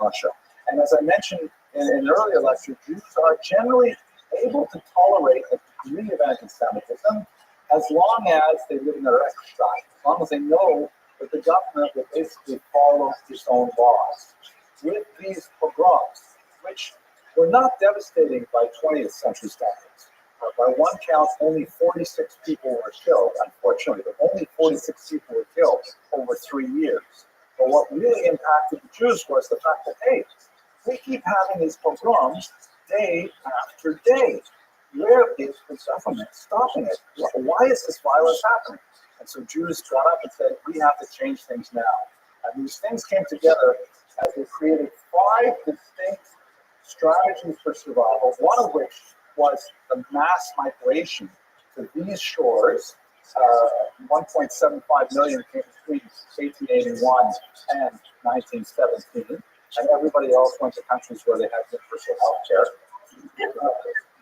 Russia. And as I mentioned in an earlier lecture, Jews are generally able to tolerate a degree of anti-Semitism as long as they live in their exile, as long as they know that the government will basically follow its own laws. With these pogroms, which were not devastating by 20th century standards, by one count, only 46 people were killed, unfortunately, but only 46 people were killed over 3 years. But what really impacted the Jews was the fact that, hey, we keep having these pogroms day after day. Where is the government stopping it? Why is this violence happening? And so Jews got up and said, we have to change things now. And these things came together as they created 5 distinct strategies for survival, one of which was the mass migration to these shores. 1.75 million came between 1881 and 1917, and everybody else went to countries where they had universal health care.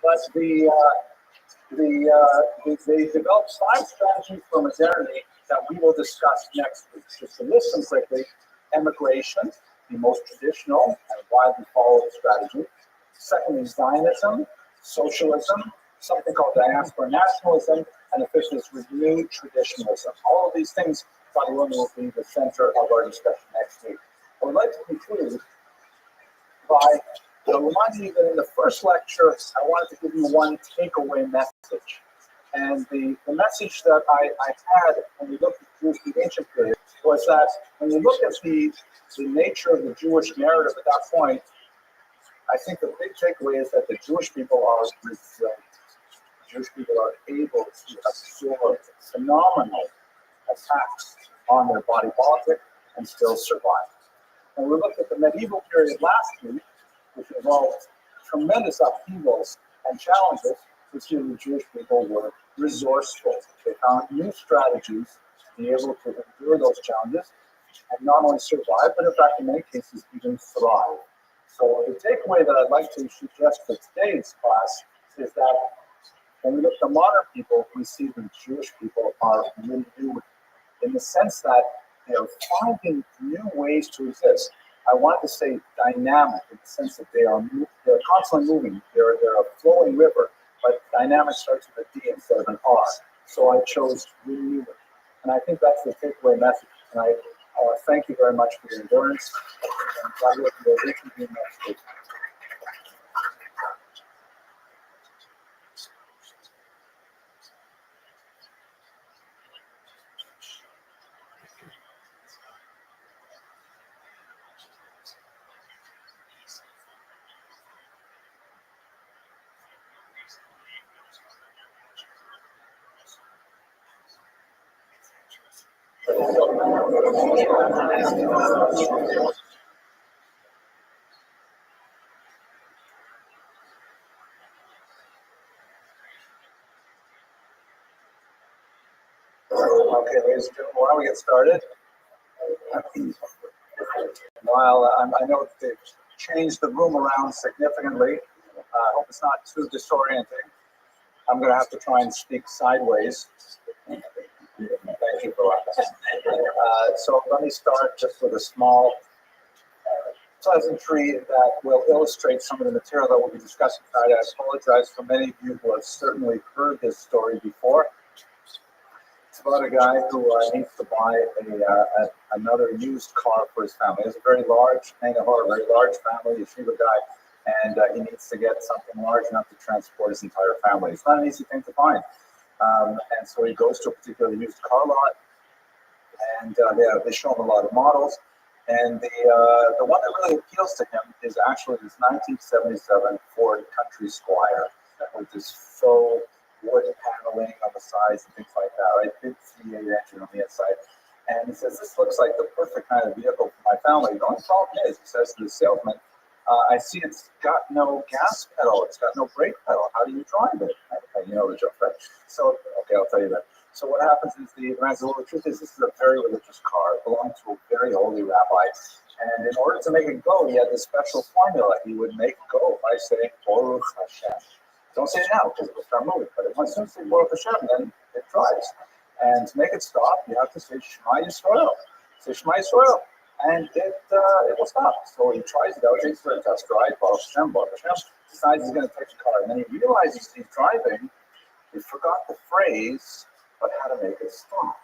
But they developed 5 strategies for modernity that we will discuss next week. Just to list them quickly: emigration, the most traditional and widely followed strategy. Secondly, Zionism, socialism, something called diaspora nationalism, and the fifth is renewed traditionalism. All of these things, Father William, will be the center of our discussion next week. I would like to conclude by reminding you that in the first lecture, I wanted to give you one takeaway message. And the message that I had when we looked at the ancient period was that when you look at the nature of the Jewish narrative at that point, I think the big takeaway is that the Jewish people are resilient. Jewish people are able to absorb phenomenal attacks on their body politic and still survive. And we looked at the medieval period last week, which involved tremendous upheavals and challenges. We see the Jewish people were resourceful. They found new strategies to be able to endure those challenges and not only survive, but in fact, in many cases, even thrive. So the takeaway that I'd like to suggest for today's class is that when we look at the modern people, we see the Jewish people are renewed in the sense that they're finding new ways to exist. I want to say dynamic in the sense that they're constantly moving. They're a flowing river, but dynamic starts with a D instead of an R. So I chose renewed. And I think that's the takeaway message tonight. I want to thank you very much for your endurance. And God willing, we'll reconvene next week. Okay, ladies and gentlemen, why don't we get started? While I know that they've changed the room around significantly, I hope it's not too disorienting. I'm going to have to try and speak sideways. Thank you for that. So let me start just with a small pleasantry that will illustrate some of the material that we'll be discussing tonight. I apologize for many of you who have certainly heard this story before. It's about a guy who needs to buy another used car for his family. He has a very large family, a yeshiva guy, and he needs to get something large enough to transport his entire family. It's not an easy thing to find. And so he goes to a particular used car lot, and they show him a lot of models. And the one that really appeals to him is actually this 1977 Ford Country Squire with this faux wood paneling on the sides and things like that, right? Big V8 engine on the inside. And he says, this looks like the perfect kind of vehicle for my family. The only problem is, he says to the salesman, I see it's got no gas pedal. It's got no brake pedal. How do you drive it? Okay, you know the joke, right? So, okay, I'll tell you that. So what happens is the truth is this is a very religious car. It belonged to a very holy rabbi. And in order to make it go, he had this special formula. He would make it go by saying, Baruch Hashem. Don't say it now because it will start moving. But as soon as you say Baruch Hashem, then it drives. And to make it stop, you have to say Shema Yisrael. Say Shema Yisrael. And it will stop. So he tries it out, takes it for a test drive, Baruch Hashem, decides he's going to take the car. And then he realizes he's driving, he forgot the phrase, but how to make it stop.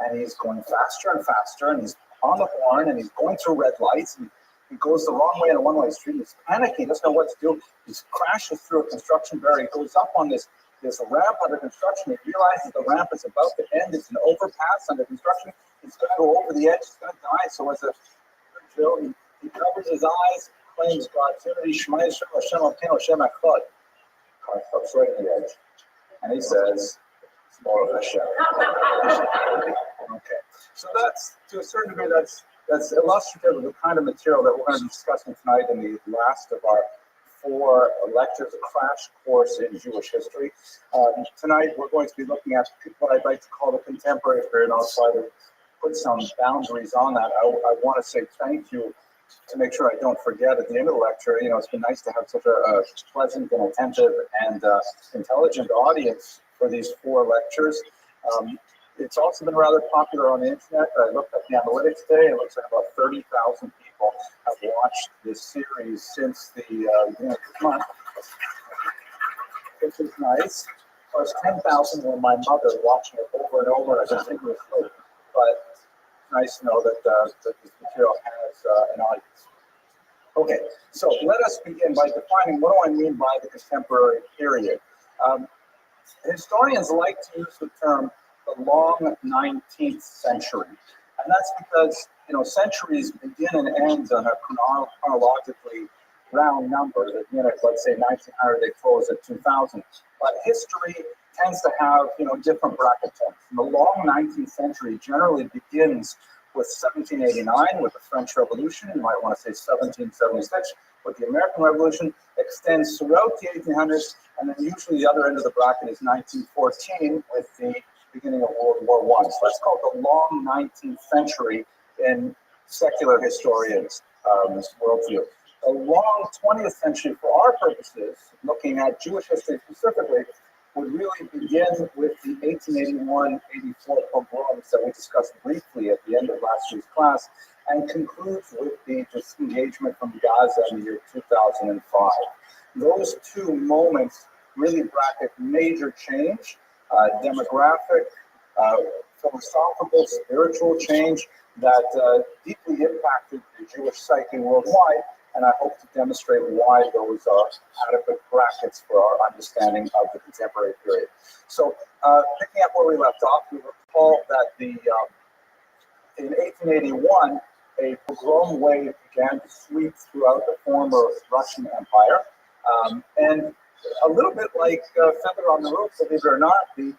And he's going faster and faster, and he's on the horn, and he's going through red lights, and he goes the wrong way on a one-way street. He's panicking, he doesn't know what to do. He crashes through a construction barrier. He goes up on this ramp under construction. He realizes the ramp is about to end. It's an overpass under construction. He's going to go over the edge. He's going to die. So as a drill, he covers his eyes, claims God's unity. Shema Yisrael, Hashem Elokeinu, Hashem Echad. Car stops right at the edge. And he says, it's more of Hashem. Okay. So that's, to a certain degree, that's illustrative of the kind of material that we're going to be discussing tonight in the last of our 4 lectures, a crash course in Jewish history. Tonight, we're going to be looking at what I'd like to call the contemporary period. I'll try to put some boundaries on that. I want to say thank you to make sure I don't forget at the end of the lecture. You know, it's been nice to have such a pleasant and attentive and intelligent audience for these 4 lectures. It's also been rather popular on the internet. I looked at the analytics today. It looks like about 30,000 people have watched this series since the beginning of the month, which is nice. Of course, 10,000 were my mother watching it over and over. I just think it was good. But it's nice to know that this material has an audience. Okay, so let us begin by defining what do I mean by the contemporary period. Historians like to use the term the long 19th century. And that's because, you know, centuries begin and end on a chronologically round number. That, you know, let's say 1900, they close at 2000. But history tends to have, you know, different bracket points. And the long 19th century generally begins with 1789 with the French Revolution. You might want to say 1776 with the American Revolution, extends throughout the 1800s, and then usually the other end of the bracket is 1914 with the beginning of World War I. So that's called the long 19th century in secular historians' worldview. The long 20th century, for our purposes, looking at Jewish history specifically, would really begin with the 1881-84 pogroms that we discussed briefly at the end of last year's class, and concludes with the disengagement from Gaza in the year 2005. Those 2 moments really bracket major change, demographic, philosophical, spiritual change that deeply impacted the Jewish psyche worldwide, and I hope to demonstrate why those are adequate brackets for our understanding of the contemporary period. So, picking up where we left off, we recall that in 1881, a pogrom wave began to sweep throughout the former Russian Empire, and a little bit like Feather on the Roof, believe it or not, the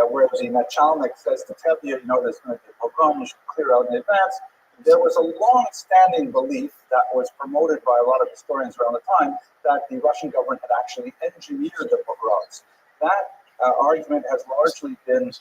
where the Nachalnik says to Tevye, there's going to be a pogrom, you should clear out in advance. There was a long-standing belief that was promoted by a lot of historians around the time that the Russian government had actually engineered the pogroms. That argument has largely been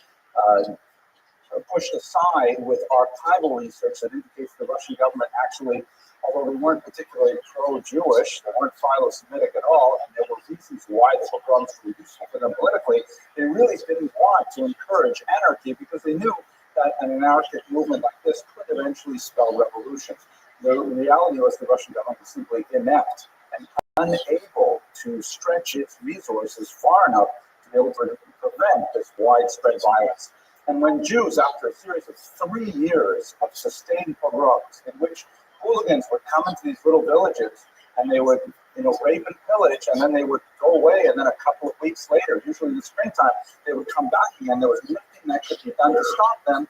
pushed aside with archival research that indicates the Russian government actually, although they weren't particularly pro-Jewish, they weren't philo-Semitic at all, and there were reasons why the pogroms were useful for them politically, they really didn't want to encourage anarchy because they knew that an anarchic movement like this could eventually spell revolution. The reality was the Russian government was simply inept and unable to stretch its resources far enough to be able to prevent this widespread violence. And when Jews, after a series of 3 years of sustained pogroms, in which hooligans would come into these little villages and they would, rape and pillage, and then they would go away, and then a couple of weeks later, usually in the springtime, they would come back again. There was nothing that could be done to stop them.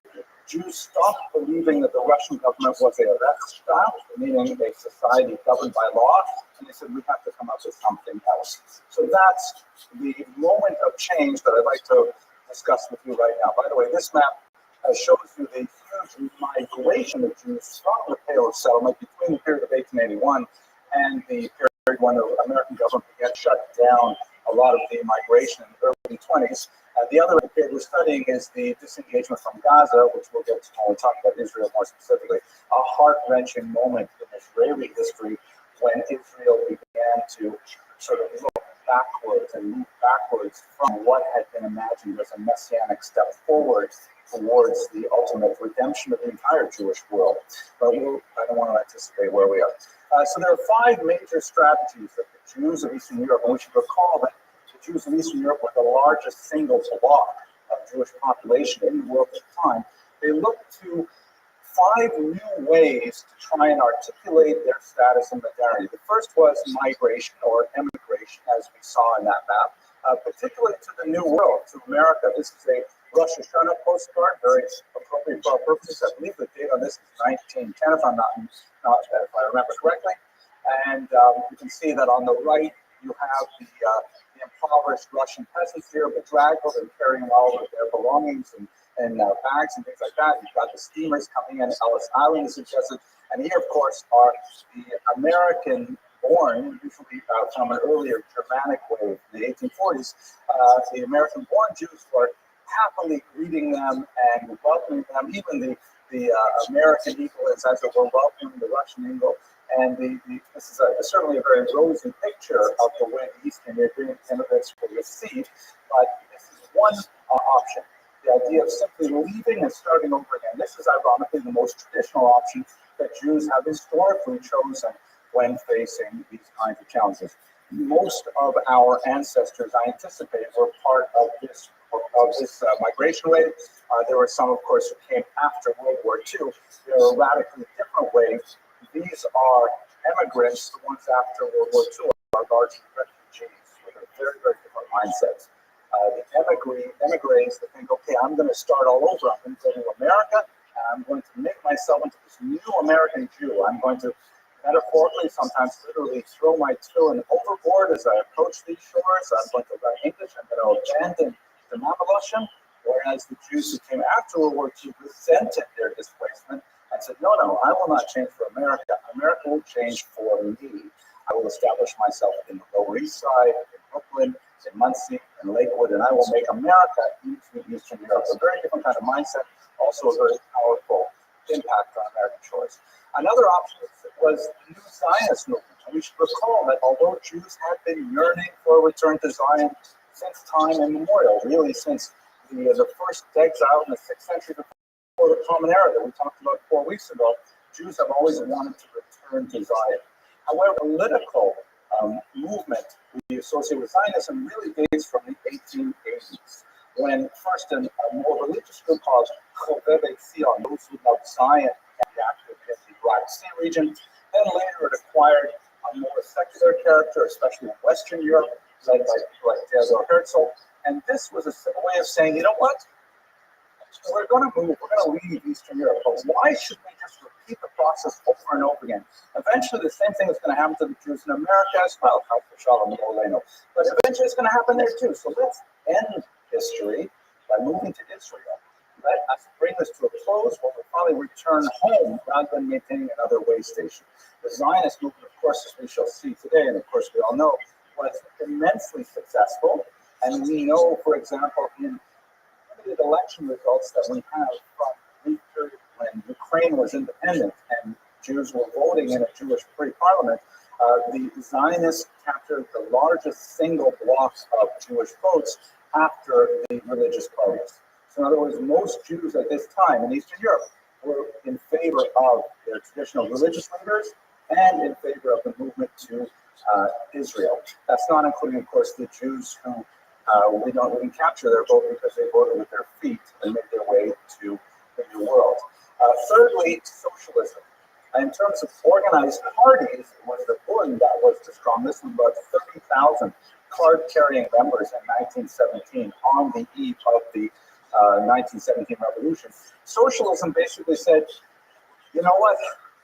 Jews stopped believing that the Russian government was a Rechtsstaat, meaning a society governed by law, and they said, we have to come up with something else. So that's the moment of change that I'd like to discuss with you right now. By the way, this map shows you the huge migration of Jews from the Pale of Settlement between the period of 1881 and the period when the American government began to shut down a lot of the migration in the early 20s. The other period we're studying is the disengagement from Gaza, which we'll get to when we talk about Israel more specifically, a heart-wrenching moment in Israeli history when Israel began to sort of look backwards and move backwards from what had been imagined as a messianic step forward towards the ultimate redemption of the entire Jewish world. But I don't want to anticipate where we are. So there are 5 major strategies that the Jews of Eastern Europe, and we should recall that the Jews of Eastern Europe were the largest single block of Jewish population in the world at the time. They looked to 5 new ways to try and articulate their status and modernity. The first was migration or emigration, as we saw in that map, particularly to the New World, to America. This is a Rosh Hashanah postcard, very appropriate for our purposes. I believe the date on this is 1910, if I remember correctly. And you can see that on the right, you have the impoverished Russian peasants here, bedraggled and carrying all of their belongings and bags and things like that. You've got the steamers coming in, Ellis Island is suggested. And here, of course, are the American-born, usually from an earlier Germanic wave in the 1840s, the American-born Jews were happily greeting them and welcoming them. Even the American eagles, as it were, welcoming the Russian eagle. And this is certainly a very rosy picture of the way the Eastern European immigrants were received. But this is one option. The idea of simply leaving and starting over again. This is ironically the most traditional option that Jews have historically chosen when facing these kinds of challenges. Most of our ancestors, I anticipate, were part of this migration wave. There were some, of course, who came after World War II. There are radically different waves. These are immigrants. The ones after World War II are largely refugees with a very, very different mindsets. The emigres that think, okay, I'm going to start all over. I'm going to go to America, and I'm going to make myself into this new American Jew. I'm going to metaphorically, sometimes literally, throw my tefillin overboard as I approach these shores. I'm going to learn English. I'm going to abandon the Mamalashim. Whereas the Jews who came after World War II resented their displacement and said, no, I will not change for America. America will change for me. I will establish myself in the Lower East Side, in Brooklyn, in Muncie, in Lakewood, and I will make America into Eastern Europe. A very different kind of mindset, also a very powerful impact on American choice. Another option was the new Zionist movement. And we should recall that although Jews had been yearning for a return to Zion since time immemorial, really since the first exile in the 6th century before the Common Era that we talked about 4 weeks ago, Jews have always wanted to return to Zion. However, political movement we associate with Zionism really dates from the 1880s, when first a more religious group called Chovevei Zion, those who love Zion, and the active in the Black Sea region. Then later it acquired a more secular character, especially in Western Europe, led by people like Theodor Herzl. And this was a way of saying, you know what? We're going to move, we're going to leave Eastern Europe, but why should we just repeat the process over and over again? Eventually, the same thing is going to happen to the Jews in America as well, but eventually it's going to happen there too. So let's end history by moving to Israel. Let us bring this to a close where we'll probably return home rather than maintaining another way station. The Zionist movement, of course, as we shall see today, and of course we all know, was immensely successful. And we know, for example, in limited election results that we have from the period when Ukraine was independent and Jews were voting in a Jewish free parliament, the Zionists captured the largest single block of Jewish votes after the religious parties. So in other words, most Jews at this time in Eastern Europe were in favor of their traditional religious leaders and in favor of the movement to Israel. That's not including, of course, the Jews who we didn't capture their vote because they voted with their feet and made their way to the New World. Thirdly, socialism. In terms of organized parties, it was the one that was the strongest, with about 30,000 card-carrying members in 1917 on the eve of the 1917 revolution. Socialism basically said, you know what,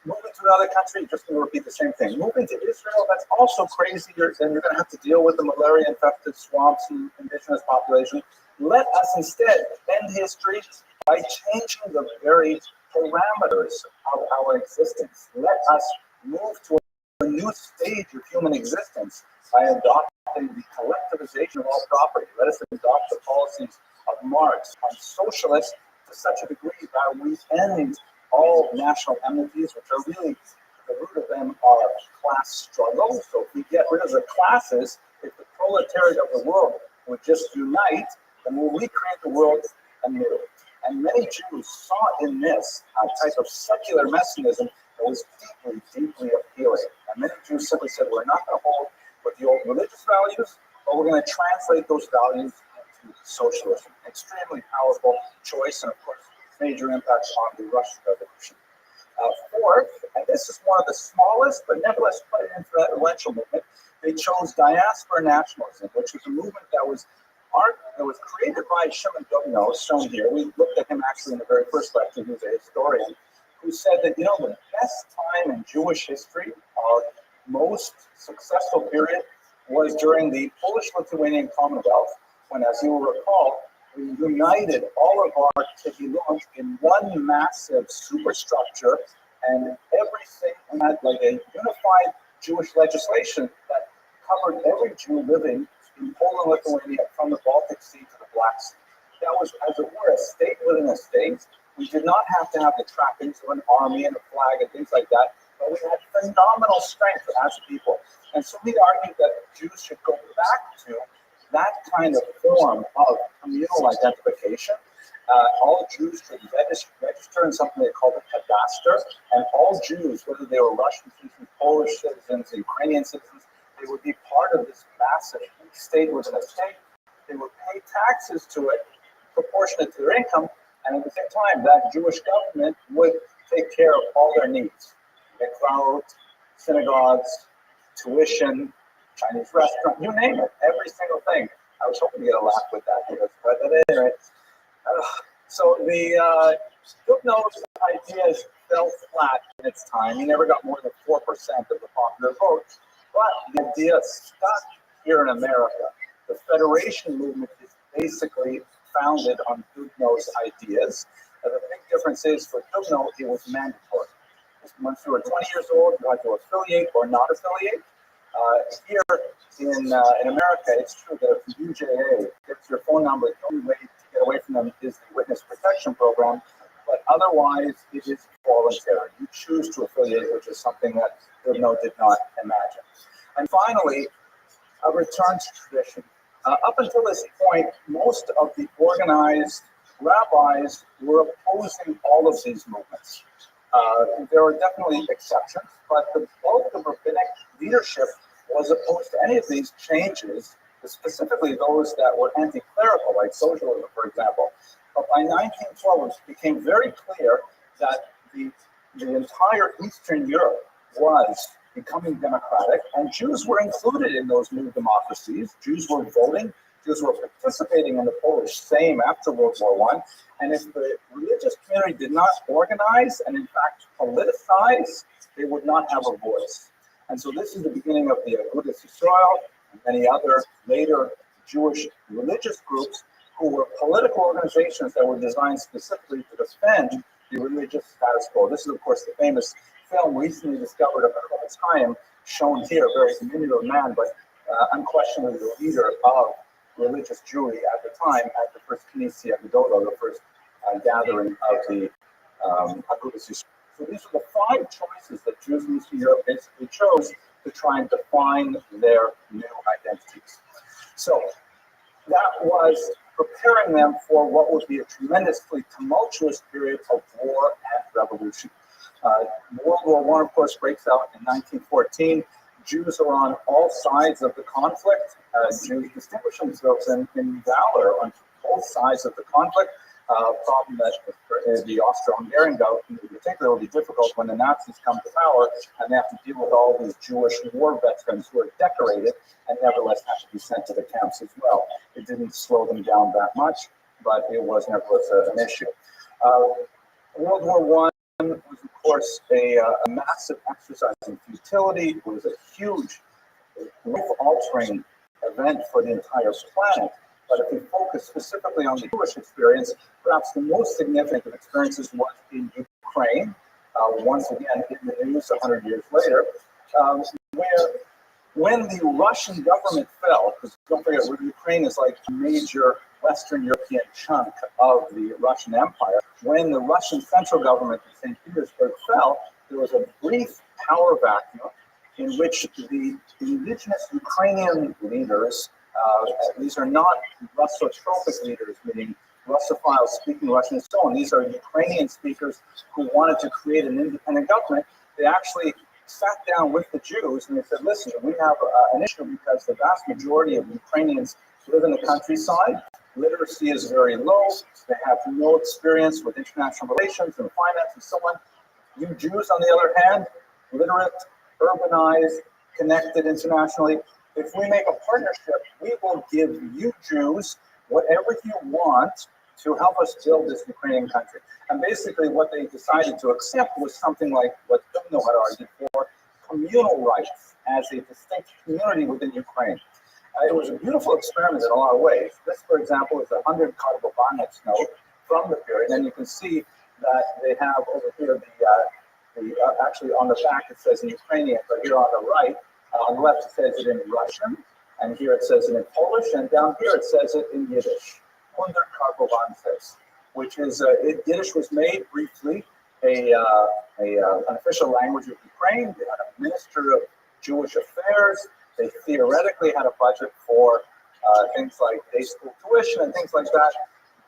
moving to another country, you're just going to repeat the same thing. Moving to Israel, that's also crazy. Then you're going to have to deal with the malaria-infected swamps and indigenous population. Let us instead end history by changing the very parameters of our existence. Let us move to a new stage of human existence by adopting the collectivization of all property. Let us adopt the policies of Marx on socialists to such a degree that we end all national enmities, which are really, the root of them are class struggles. So if we get rid of the classes, if the proletariat of the world would just unite, then we'll recreate the world anew. And many Jews saw in this a type of secular messianism that was deeply, deeply appealing. And many Jews simply said, we're not going to hold with the old religious values, but we're going to translate those values into socialism. Extremely powerful choice, and of course, major impact on the Russian Revolution. Fourth, and this is one of the smallest, but nevertheless quite an influential movement, they chose diaspora nationalism, which was a movement that was created by Shimon Dubno, shown here. We looked at him actually in the very first lecture. He was a historian who said that, you know, the best time in Jewish history, our most successful period, was during the Polish-Lithuanian Commonwealth, when, as you will recall, we united all of our Tehilot in one massive superstructure, and everything had like a unified Jewish legislation that covered every Jew living in Poland, Lithuania, from the Baltic Sea to the Black Sea. That was, as it were, a state within a state. We did not have to have the trappings of an army and a flag and things like that, but we had phenomenal strength as a people. And so we argued that Jews should go back to that kind of form of communal identification. All Jews should register in something they call the cadastre, and all Jews, whether they were Russian citizens, Polish citizens, Ukrainian citizens, they would be part of this massive state within a state. They would pay taxes to it proportionate to their income, and at the same time, that Jewish government would take care of all their needs. Mikvahot, synagogues, tuition, Chinese restaurant, you name it, every single thing. I was hoping to get a laugh with that, but at any rate. So the Dubno's ideas fell flat in its time. He never got more than 4% of the popular vote. But the idea stuck here in America. The Federation movement is basically founded on Dubno's ideas. The big difference is for Dubno, it was mandatory. Once you were 20 years old, you had to affiliate or not affiliate. Here in America, it's true that if the UJA gets your phone number, the only way to get away from them is the Witness Protection Program, but otherwise it is voluntary. You choose to affiliate, which is something that Dubno did not imagine. And finally, a return to tradition. Up until this point, most of the organized rabbis were opposing all of these movements. There were definitely exceptions, but the bulk of rabbinic leadership was opposed to any of these changes, specifically those that were anti-clerical, like socialism, for example. But by 1912, it became very clear that the entire Eastern Europe was becoming democratic, and Jews were included in those new democracies. Jews were voting, Jews were participating in the Polish Sejm after World War I, and if the religious community did not organize and in fact politicize, they would not have a voice. And so this is the beginning of the Agudas Yisrael and many other later Jewish religious groups who were political organizations that were designed specifically to defend the religious status quo. This is, of course, the famous film recently discovered of time, shown here, a very diminutive man, but unquestionably the leader of religious Jewry at the time, at the first Knesset Gedolah, the first gathering of the Agudas Yisrael. So these are the 5 choices that Jews in Eastern Europe basically chose to try and define their new identities. So that was preparing them for what would be a tremendously tumultuous period of war and revolution. World War I, of course, breaks out in 1914. Jews are on all sides of the conflict. Jews distinguish themselves in valor on both sides of the conflict. Problem that the Austro-Hungarian government in particular will be difficult when the Nazis come to power and they have to deal with all these Jewish war veterans who are decorated and nevertheless have to be sent to the camps as well. It didn't slow them down that much, but it was nevertheless an issue. World War I was, of course, a massive exercise in futility. It was a huge, life-altering event for the entire planet. But if we focus specifically on the Jewish experience, perhaps the most significant of experiences was in Ukraine, once again in the news 100 years later, where when the Russian government fell, because don't forget, Ukraine is like a major Western European chunk of the Russian Empire. When the Russian central government in St. Petersburg fell, there was a brief power vacuum in which the indigenous Ukrainian leaders, these are not Russotropic leaders, meaning Russophiles speaking Russian and so on. These are Ukrainian speakers who wanted to create an independent government. They actually sat down with the Jews and they said, listen, we have an issue because the vast majority of Ukrainians live in the countryside. Literacy is very low. They have no experience with international relations and finance and so on. You Jews, on the other hand, literate, urbanized, connected internationally. If we make a partnership, we will give you Jews whatever you want to help us build this Ukrainian country. And basically what they decided to accept was something like what Dumno had argued for, communal rights as a distinct community within Ukraine. It was a beautiful experiment in a lot of ways. This, for example, is a 100-card note from the period, and you can see that they have over here actually on the back it says in Ukrainian, but here on the right, on the left it says it in Russian, and here it says it in Polish, and down here it says it in Yiddish. 100 Karpovances, which is Yiddish was made briefly an official language of Ukraine. They had a minister of Jewish affairs. They theoretically had a budget for things like day school tuition and things like that,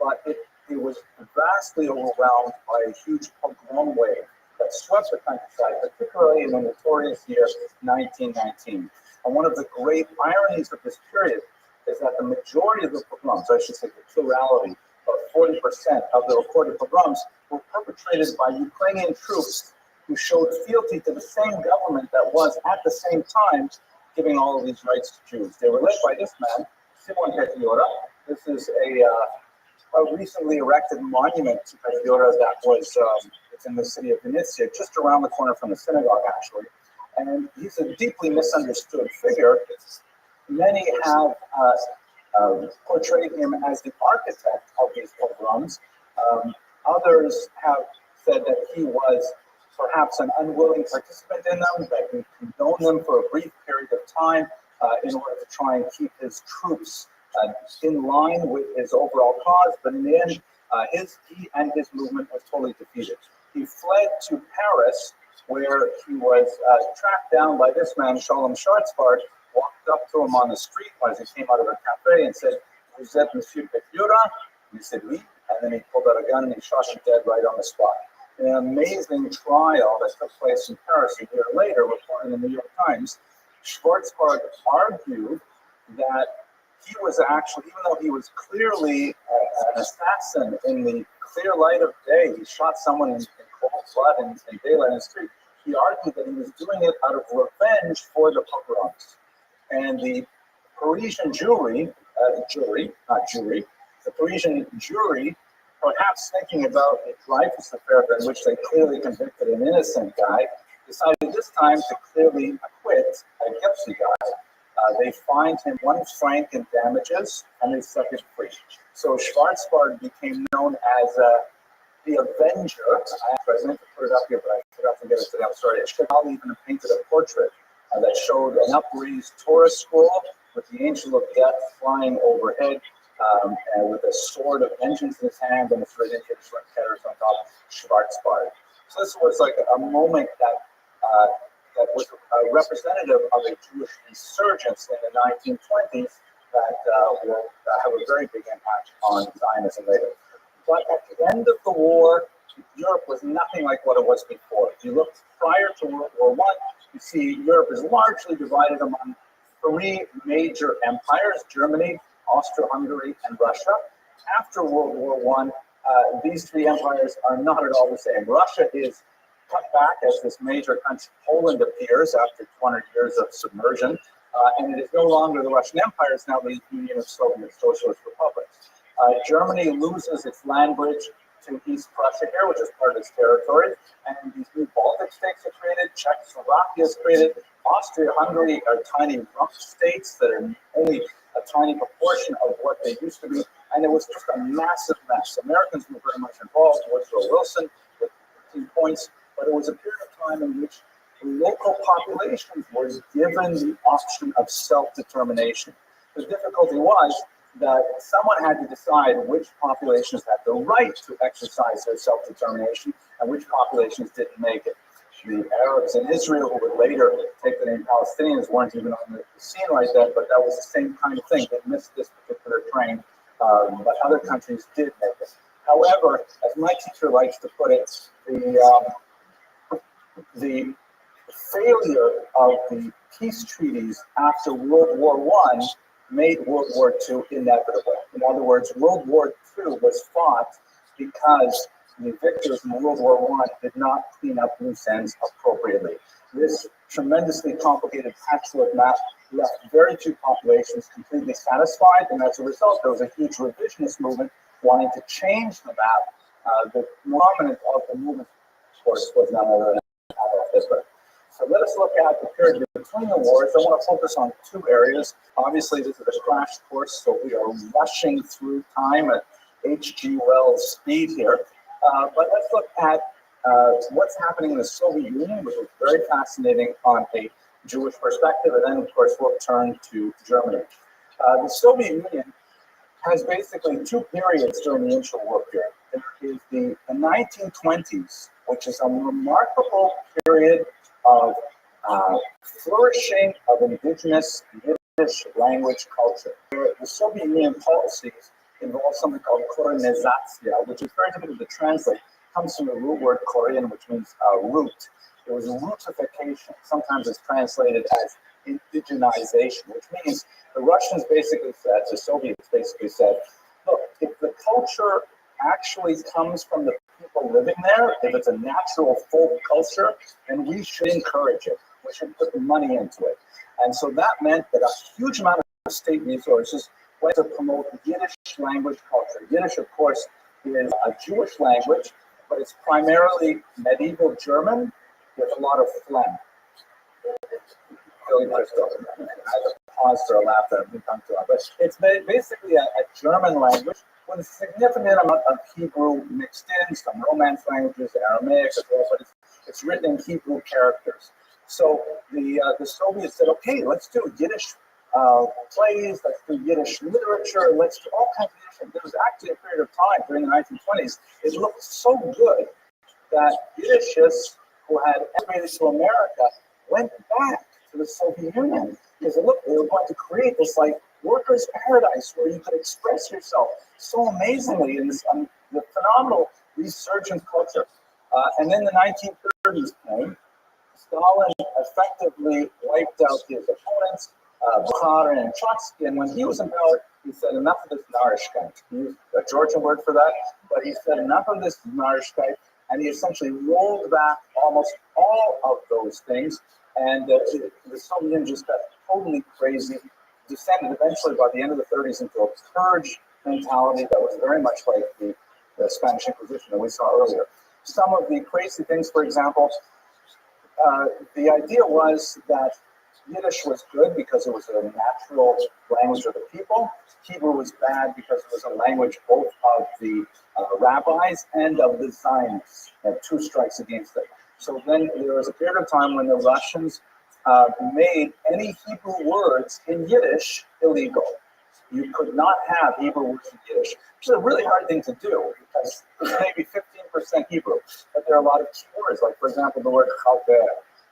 but it was vastly overwhelmed by a huge pogrom wave that swept the countryside, particularly in the notorious year 1919. And one of the great ironies of this period is that the majority of the pogroms, I should say the plurality, about 40% of the recorded pogroms, were perpetrated by Ukrainian troops who showed fealty to the same government that was at the same time giving all of these rights to Jews. They were led by this man, Simon Petliura. This is a recently erected monument to Petliura that was it's in the city of Vinnytsia, just around the corner from the synagogue, actually. And he's a deeply misunderstood figure. Many have portrayed him as the architect of these pogroms. Others have said that he was perhaps an unwilling participant in them, that he condoned them for a brief period of time in order to try and keep his troops in line with his overall cause. But in the end, he and his movement was totally defeated. He fled to Paris, where he was tracked down by this man, Shalom Schwarzbart, walked up to him on the street as he came out of a cafe and said, "Vous êtes Monsieur Petliura?" He said, "Oui." And then he pulled out a gun and he shot him dead right on the spot. In an amazing trial that took place in Paris a year later, reported in the New York Times, Schwarzbart argued that he was actually, even though he was clearly an assassin in the clear light of day, he shot someone in cold blood and daylight in the street. He argued that he was doing it out of revenge for the pogroms. And the Parisian jury, the Parisian jury, perhaps thinking about the Dreyfus affair in which they clearly convicted an innocent guy, decided this time to clearly acquit a guilty guy. They fined him 1 franc in damages, and they set him free. So Schwarzbard became known as the Avenger. I meant to put it up here, but I forgot to get it today. I'm sorry. Chagall even painted a portrait that showed an upraised Torah scroll with the angel of death flying overhead, and with a sword of vengeance in his hand, and it's written in letters on top, Schwarzbard. So this was like a moment that was representative of a Jewish resurgence in the 1920s that will have a very big impact on Zionism later. But at the end of the war, Europe was nothing like what it was before. If you look prior to World War I, you see Europe is largely divided among 3 major empires: Germany, Austria-Hungary, and Russia. After World War I, these 3 empires are not at all the same. Russia is cut back as this major country. Poland appears after 200 years of submersion, and it is no longer the Russian Empire, it's now the Union of Soviet Socialist Republics. Germany loses its land bridge to East Prussia here, which is part of its territory, and these new Baltic states are created. Czechoslovakia is created. Austria-Hungary are tiny rump states that are only a tiny proportion of what they used to be, and it was just a massive mess. Americans were very much involved. Woodrow Wilson with 15 points, but it was a period of time in which local populations were given the option of self-determination. The difficulty was that someone had to decide which populations had the right to exercise their self-determination and which populations didn't make it. The Arabs in Israel, who would later take the name Palestinians, weren't even on the scene right then, but that was the same kind of thing. They missed this particular train, but other countries did make it. However, as my teacher likes to put it, the failure of the peace treaties after World War I made World War II inevitable. In other words, World War II was fought because the victors in World War I did not clean up loose ends appropriately. This tremendously complicated patchwork map left very few populations completely satisfied, and as a result, there was a huge revisionist movement wanting to change the map. The prominent of the movement, of course, was none other than Adolf Hitler. So let us look at the period between the wars. I want to focus on 2 areas. Obviously, this is a crash course, so we are rushing through time at H.G. Wells' speed here. But let's look at what's happening in the Soviet Union, which is very fascinating on a Jewish perspective, and then, of course, we'll turn to Germany. The Soviet Union has basically 2 periods during the interwar period. There is the 1920s, which is a remarkable period of flourishing of indigenous Yiddish language culture. The Soviet Union policies involve something called Korenizatsiya, which is very difficult to translate. It comes from the root word Korean, which means root. It was rootification. Sometimes it's translated as indigenization, which means the Russians basically said, the Soviets basically said, look, if the culture actually comes from the people living there, if it's a natural folk culture, then we should encourage it. We should put the money into it. And so that meant that a huge amount of state resources went to promote Yiddish language culture. Yiddish, of course, is a Jewish language, but it's primarily medieval German with a lot of phlegm. Billy Crystal. I had to pause for a laugh that I've been coming to, but it's basically a German language with a significant amount of Hebrew mixed in, some Romance languages, Aramaic as well, but it's written in Hebrew characters. So the Soviets said, okay, let's do Yiddish plays, let's do Yiddish literature, let's do all kinds of Yiddish. There was actually a period of time during the 1920s, it looked so good that Yiddishists who had emigrated to America went back to the Soviet Union because they were going to create this like workers' paradise where you could express yourself so amazingly in this the phenomenal resurgent culture. And then the 1930s came. Stalin effectively wiped out his opponents, Bukharin and Trotsky, and when he was in power, he said enough of this Narishkeit. He used a Georgian word for that, but he said enough of this Narishkeit, and he essentially rolled back almost all of those things, and the Soviet Union just got totally crazy, descended eventually by the end of the 30s into a purge mentality that was very much like the Spanish Inquisition that we saw earlier. Some of the crazy things, for example, the idea was that Yiddish was good because it was a natural language of the people. Hebrew was bad because it was a language both of the rabbis and of the Zionists. They had two strikes against it. So then there was a period of time when the Russians made any Hebrew words in Yiddish illegal. You could not have Hebrew words in Yiddish, which is a really hard thing to do because there's maybe 15% Hebrew, but there are a lot of key words, like, for example, the word chaver,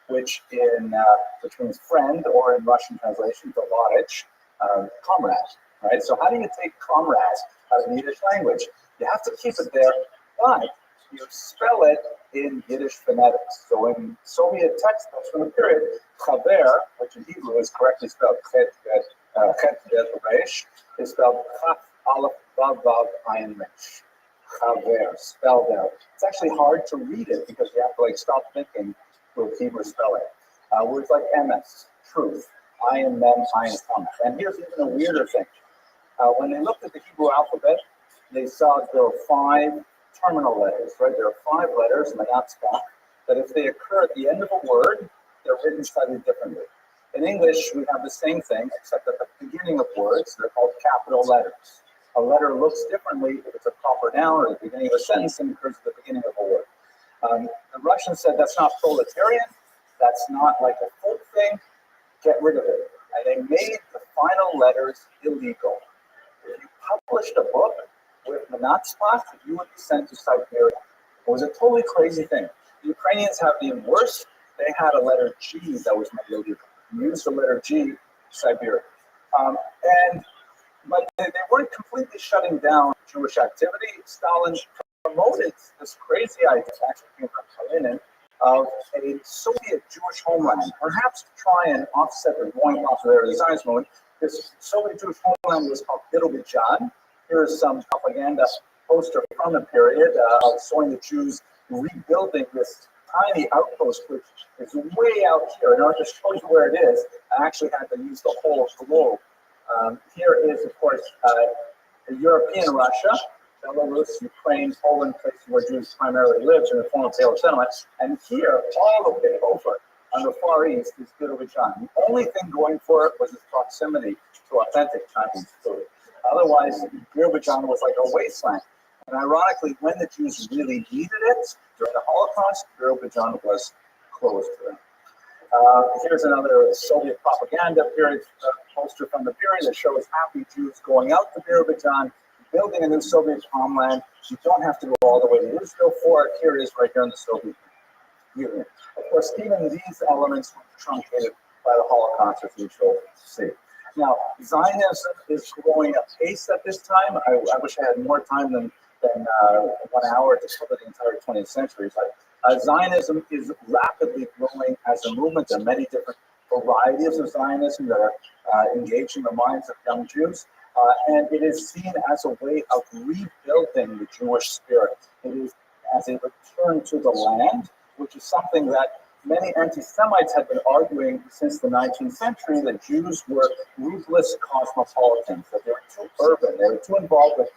which means friend, or in Russian translation, tovarich, comrade, right? So how do you take comrade out of the Yiddish language? You have to keep it there, but you spell it in Yiddish phonetics. So in Soviet textbooks from the period, chaver, which in Hebrew is correctly spelled chet resh, is spelled chaf aleph vav vav ayin resh. Chaver, spelled out. It's actually hard to read it because you have to stop thinking with Hebrew spelling. Words like emes, truth, ayin mem, ayin tamach. And here's even a weirder thing. When they looked at the Hebrew alphabet, they saw there were 5 terminal letters, right? There are 5 letters, Manatzbach, that if they occur at the end of a word, they're written slightly differently. In English, we have the same thing, except at the beginning of words, they're called capital letters. A letter looks differently if it's a proper noun or the beginning of a sentence than it occurs at the beginning of a word. The Russians said that's not proletarian, that's not like a folk thing, get rid of it. And they made the final letters illegal. If you published a book with Manatzbach, you would be sent to Siberia. It was a totally crazy thing. The Ukrainians have the even worse. They had a letter G that was made illegal. You used the letter G, Siberia. But they weren't completely shutting down Jewish activity. Stalin promoted this crazy idea, actually came from Kalinin, of a Soviet Jewish homeland, perhaps to try and offset the growing popularity of the Zionist movement. This Soviet Jewish homeland was called Birobidzhan. Here is some propaganda poster from the period showing the Jews rebuilding this tiny outpost, which is way out here. In order to show you where it is, I actually had to use the whole globe. Here is, of course, European Russia, Belarus, Ukraine, Poland, places where Jews primarily lived in the former Pale settlement. And here, all the way over on the Far East, is Birobidzhan. The only thing going for it was its proximity to authentic Chinese food. Otherwise, Birobidzhan was like a wasteland. And ironically, when the Jews really needed it during the Holocaust, Birobidzhan was closed to them. Here's another Soviet propaganda period poster from the period that shows happy Jews going out to Birobidzhan, building a new Soviet homeland. You don't have to go all the way to Israel for it. Here it is right here in the Soviet Union. Of course, even these elements were truncated by the Holocaust, as we shall see. Now, Zionism is growing apace at this time. I wish I had more time than 1 hour to cover the entire 20th century, but Zionism is rapidly growing as a movement. There are many different varieties of Zionism that are engaging the minds of young Jews, and it is seen as a way of rebuilding the Jewish spirit. It is as a return to the land, which is something that many anti-Semites had been arguing since the 19th century, that Jews were ruthless cosmopolitans, that they were too urban, they were too involved with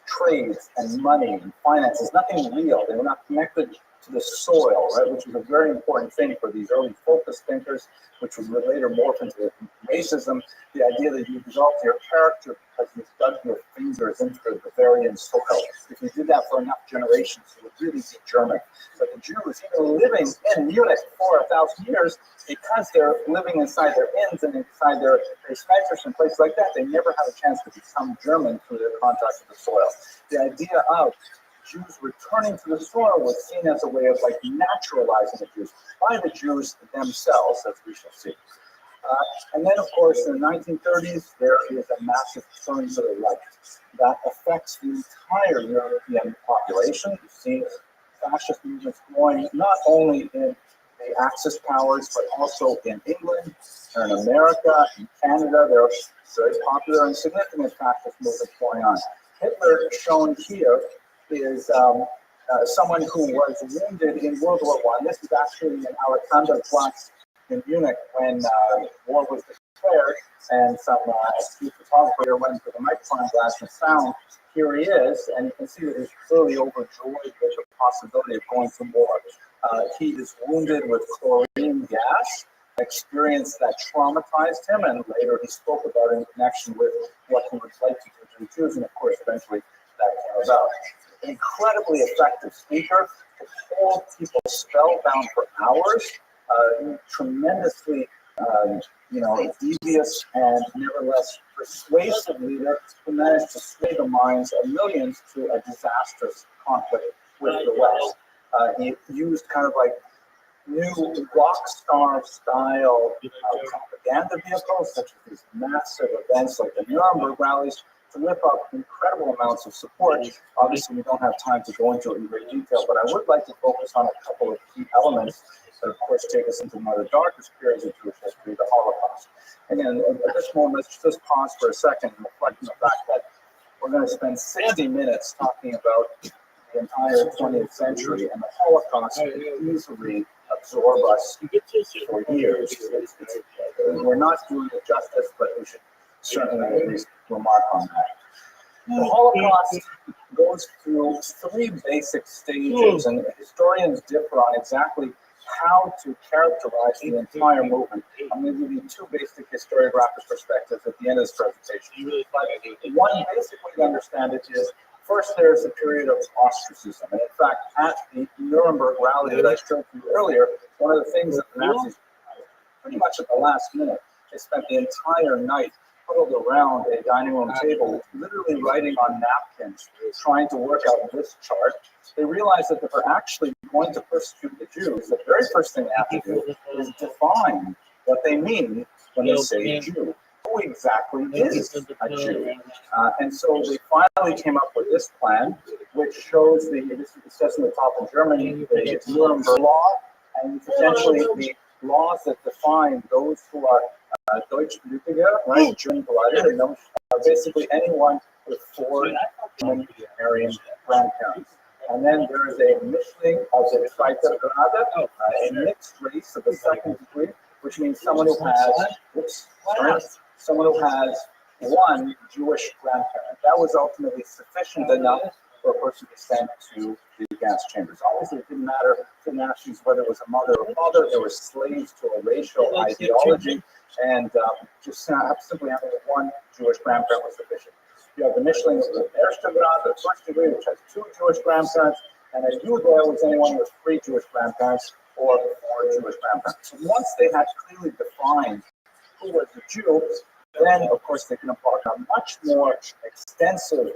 trades and money and finances, nothing real. They were not connected to the soil, right, which is a very important thing for these early focus thinkers, which would later morph into racism. The idea that you develop your character because you've dug your fingers into the Bavarian soil. If you did that for enough generations, you would really be German. But the Jews, even living in Munich for 1,000 years, because they're living inside their inns and inside their centers and places like that, they never had a chance to become German through their contact with the soil. The idea of Jews returning to the soil was seen as a way of naturalizing the Jews by the Jews themselves, as we shall see. And then, of course, in the 1930s, there is a massive turn to the right that affects the entire European population. You see fascist movements growing not only in the Axis powers, but also in England, or in America, in Canada. There are very popular and significant fascist movements going on. Hitler, shown here, is someone who was wounded in World War I. This is actually in Alexanderplatz in Munich when war was declared, and some astute photographer went to the magnifying glass and found, here he is, and you can see that he's clearly overjoyed with the possibility of going to war. He is wounded with chlorine gas, experience that traumatized him, and later he spoke about it in connection with what he would like to do to the Jews, and of course, eventually that came about. An incredibly effective speaker, could hold people spellbound for hours, tremendously, devious and nevertheless persuasive leader who managed to sway the minds of millions to a disastrous conflict with the West. He used kind of like new rock star style propaganda vehicles, such as these massive events like the Nuremberg rallies, to whip up incredible amounts of support. Obviously, we don't have time to go into it in great detail, but I would like to focus on a couple of key elements that, of course, take us into one of the darkest periods of Jewish history, the Holocaust. Again, at this moment, let's just pause for a second and reflect on the fact that we're going to spend 60 minutes talking about the entire 20th century, and the Holocaust can easily absorb us for years. We're not doing it justice, but we should certainly at least remark on that. The Holocaust goes through three basic stages, and historians differ on exactly how to characterize the entire movement. I'm going to give you two basic historiographic perspectives at the end of this presentation. But one basic way to understand it is, first, there's a period of ostracism. And in fact, at the Nuremberg rally that I showed you earlier, one of the things that the Nazis, pretty much at the last minute, they spent the entire night huddled around a dining room table, literally writing on napkins, trying to work out this chart. They realized that if they're actually going to persecute the Jews, the very first thing they have to do is define what they mean when they say Jew. Who exactly is a Jew? And so they finally came up with this plan, which shows it says in the top in German, the Nuremberg Law, and essentially the laws that define those who are Deutschblütige, right, German blooded, and basically anyone with four German Aryan grandparents. And then there is a Mischling of the Zweite Grade, a mixed race of the second degree, which means someone who has, someone who has one Jewish grandparent. That was ultimately sufficient enough for a person to be sent to the gas chambers. Obviously, it didn't matter to the Nazis whether it was a mother or father. They were slaves to a racial ideology, and just simply having one Jewish grandparent was sufficient. You have the Mischling of the Erste Grade, the first degree, which has two Jewish grandparents, and a Jude was anyone with three Jewish grandparents or four Jewish grandparents. So once they had clearly defined who was a Jew, then, of course, they can embark on much more extensive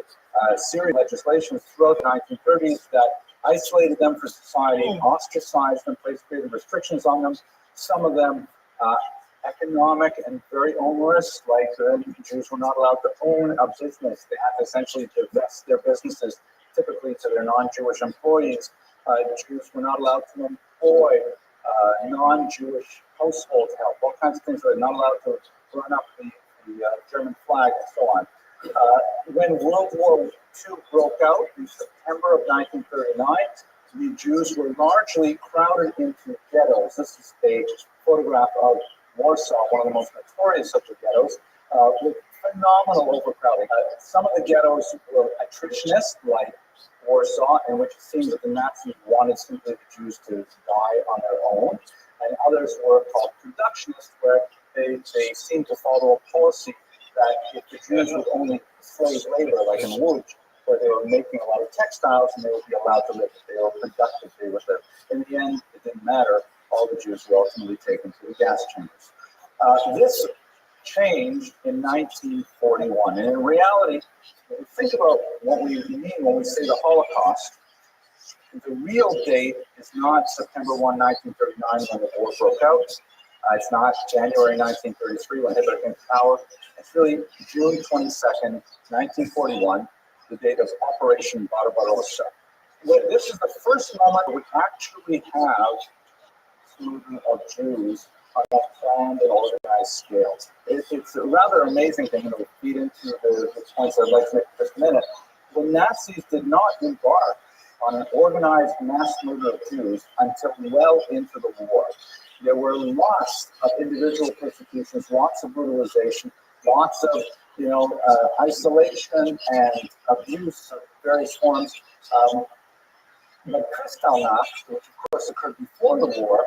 series of legislation throughout the 1930s that isolated them from society, ostracized them, placed creative restrictions on them. Some of them economic and very onerous, like Jews were not allowed to own a business. They had to essentially divest their businesses, typically to their non-Jewish employees. Jews were not allowed to employ non-Jewish household help. All kinds of things. They're not allowed to run up the German flag and so on. When World War II broke out in September of 1939, the Jews were largely crowded into ghettos. This is a photograph of Warsaw, one of the most notorious of the ghettos, with phenomenal overcrowding. Some of the ghettos were attritionist, like Warsaw, in which it seemed that the Nazis wanted simply the Jews to die on their own, and others were called productionist, where they seemed to follow a policy that if the Jews would only slave labor, like in Łódź, where they were making a lot of textiles and they would be allowed to live, they were productive, they were there. In the end, it didn't matter. All the Jews were ultimately taken to the gas chambers. This changed in 1941. And in reality, when we think about what we mean when we say the Holocaust, the real date is not September 1, 1939, when the war broke out. It's not January 1933, when Hitler came to power. It's really June 22nd, 1941, the date of Operation Barbarossa. This is the first moment we actually have exclusion of Jews on a planned and organized scale. It's a rather amazing thing, and it will feed into the points I'd like to make in just a minute. The Nazis did not embark on an organized mass murder of Jews until well into the war. There were lots of individual persecutions, lots of brutalization, lots of isolation and abuse of various forms. But Kristallnacht, which of course occurred before the war,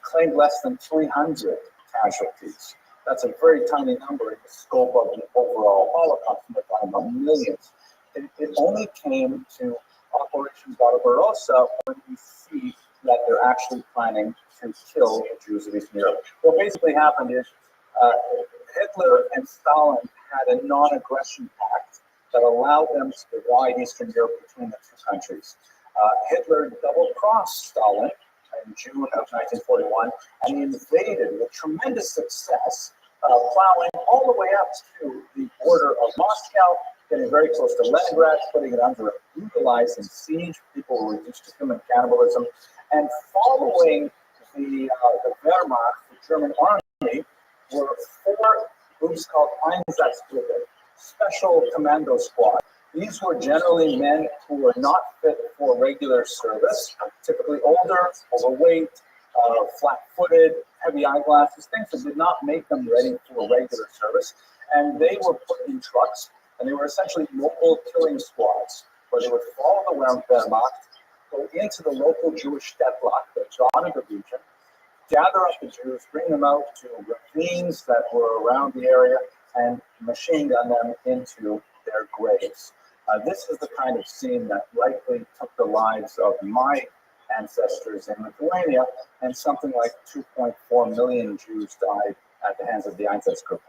claimed less than 300 casualties. That's a very tiny number in the scope of the overall Holocaust. We're talking about millions. It only came to Operation Barbarossa when we see that they're actually planning to kill the Jews of Eastern Europe. What basically happened is Hitler and Stalin had a non-aggression pact that allowed them to divide Eastern Europe between the two countries. Hitler double-crossed Stalin in June of 1941, and he invaded with tremendous success, plowing all the way up to the border of Moscow, getting very close to Leningrad, putting it under a brutalizing siege. People were reduced to human cannibalism. And following the Wehrmacht, the German army, were four groups called Einsatzgruppen, Special Commando Squad. These were generally men who were not fit for regular service, typically older, overweight, flat-footed, heavy eyeglasses, things that did not make them ready for regular service. And they were put in trucks, and they were essentially mobile killing squads, where they would follow the Wehrmacht, go into the local Jewish Stadtblock that dotted the region, gather up the Jews, bring them out to ravines that were around the area, and machine gun them into their graves. This is the kind of scene that likely took the lives of my ancestors in Lithuania, and something like 2.4 million Jews died at the hands of the Einsatzgruppen.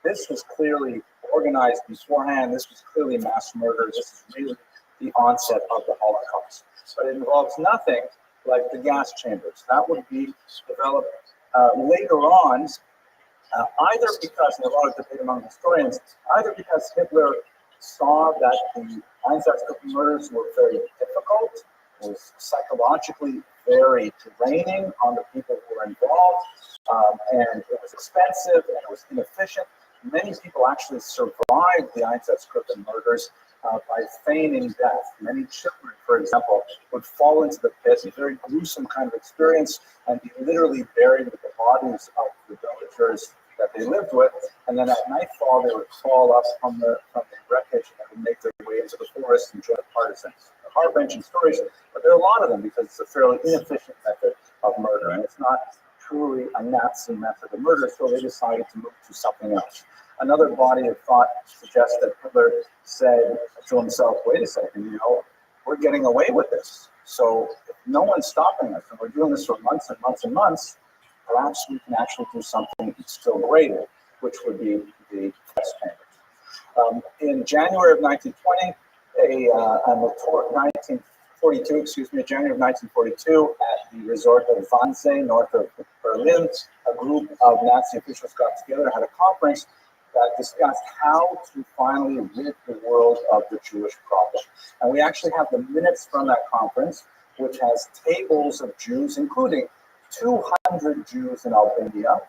This was clearly organized beforehand. This was clearly mass murder. This is really the onset of the Holocaust. But it involves nothing like the gas chambers. That would be developed later on, either because, and a lot of debate among historians, either because Hitler saw that the Einsatzgruppen murders were very difficult, was psychologically very draining on the people who were involved, and it was expensive and it was inefficient. Many people actually survived the Einsatzgruppen murders by feigning death. Many children, for example, would fall into the pit, a very gruesome kind of experience, and be literally buried with the bodies of the villagers that they lived with, and then at nightfall they would crawl up from the wreckage and would make their way into the forest and join the partisans. They're heart-wrenching stories, but there are a lot of them because it's a fairly inefficient method of murder, and it's not truly a Nazi method of murder, so they decided to move to something else. Another body of thought suggests that Hitler said to himself, wait a second, we're getting away with this. So if no one's stopping us, and we're doing this for months and months and months, perhaps we can actually do something still greater, which would be the gas chambers. In January of 1920, January of 1942, at the resort of Wannsee, north of Berlin, a group of Nazi officials got together, had a conference that discussed how to finally rid the world of the Jewish problem. And we actually have the minutes from that conference, which has tables of Jews, including 200 Jews in Albania,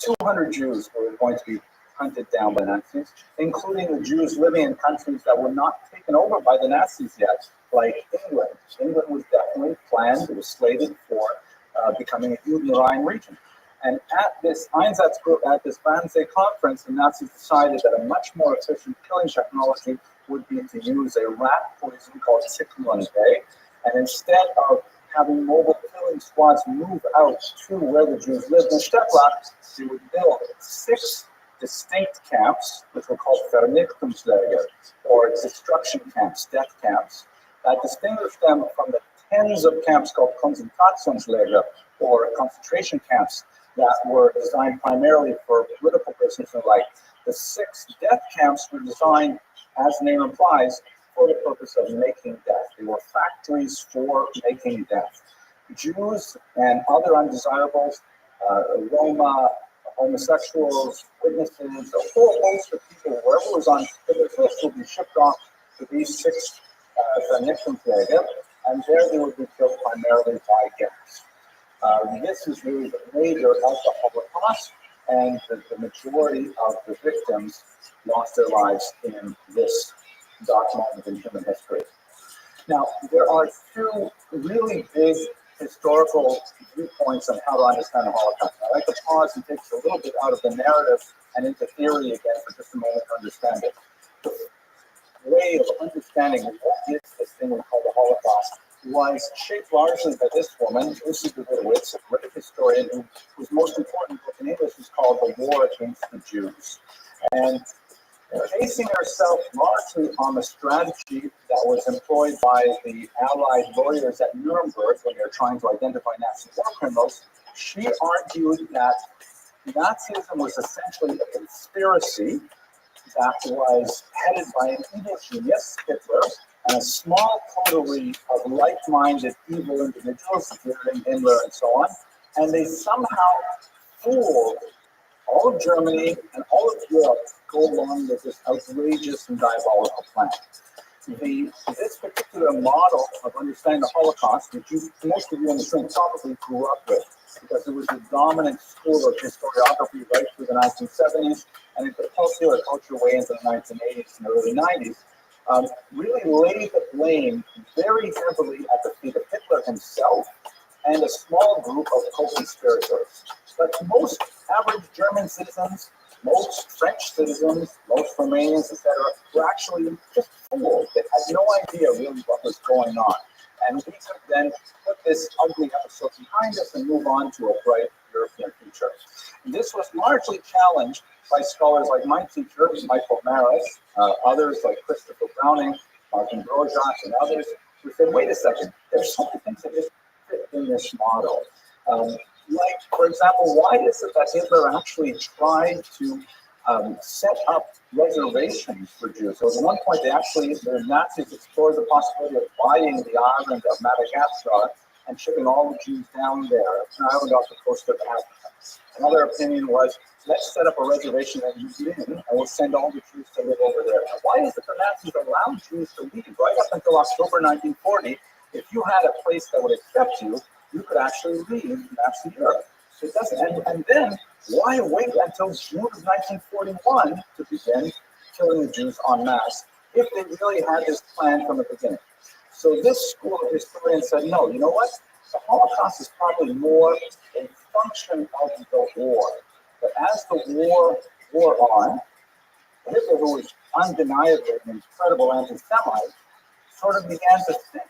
200 Jews who were going to be hunted down by Nazis, including the Jews living in countries that were not taken over by the Nazis yet, like England. England was definitely planned, it was slated for becoming a Judenrein region. And at this Einsatzgruppe, at this Wannsee conference, the Nazis decided that a much more efficient killing technology would be to use a rat poison called Cyclone A. And instead of having mobile killing squads move out to where the Jews lived in Stadtblock, they would build 6 distinct camps, which were called Vernichtungslager, or destruction camps, death camps, that distinguished them from the tens of camps called Konzentrationslager, or concentration camps, that were designed primarily for political prisoners and like. The 6 death camps were designed, as the name implies, for the purpose of making death. They were factories for making death. Jews and other undesirables, Roma, homosexuals, witnesses, a whole host of people, whoever was on Hitler's list, would be shipped off to these 6 Vernichtungslager, and there they would be killed primarily by gas. This is really the major of the Holocaust, and the majority of the victims lost their lives in this dark moment in human history. Now, there are 2 really big historical viewpoints on how to understand the Holocaust. I'd like to pause and take us a little bit out of the narrative and into theory again for just a moment to understand it. The way of understanding what is this thing we call the Holocaust was shaped largely by this woman, Lucy Davidowitz, a British historian whose most important book in English is called The War Against the Jews. And basing herself largely on the strategy that was employed by the Allied lawyers at Nuremberg when they're trying to identify Nazi war criminals, she argued that Nazism was essentially a conspiracy that was headed by an evil genius, Hitler, and a small coterie of like-minded evil individuals, including Himmler and so on, and they somehow fooled all of Germany and all of Europe to go along with this outrageous and diabolical plan. This particular model of understanding the Holocaust, which most of you in this room probably grew up with, because it was the dominant school of historiography right through the 1970s, and it cultured culture way into the 1980s and early 90s, really laid the blame very heavily at the feet of Hitler himself and a small group of co-conspirators. But most average German citizens, most French citizens, most Romanians, etc., were actually just fooled. They had no idea really what was going on. And we could then put this ugly episode behind us and move on to a bright European future. And this was largely challenged by scholars like my teacher, Michael Maris, others like Christopher Browning, Martin Brojac, and others, who said, wait a second, there's so many things that just fit in this model. Like, for example, why is it that Hitler actually tried to set up reservations for Jews? So at one point, the Nazis explored the possibility of buying the island of Madagascar and shipping all the Jews down there, an island off the coast of Africa. Another opinion was, let's set up a reservation in New Zealand and we'll send all the Jews to live over there. Now, why is it the Nazis allowed Jews to leave? Right up until October 1940, if you had a place that would accept you, you could actually leave Nazi Europe. So it doesn't, and then why wait until June of 1941 to begin killing the Jews en masse if they really had this plan from the beginning? So this school of historians said, no, you know what? The Holocaust is probably more a function of the war. But as the war wore on, Hitler, who was undeniably an incredible anti-Semite, sort of began to think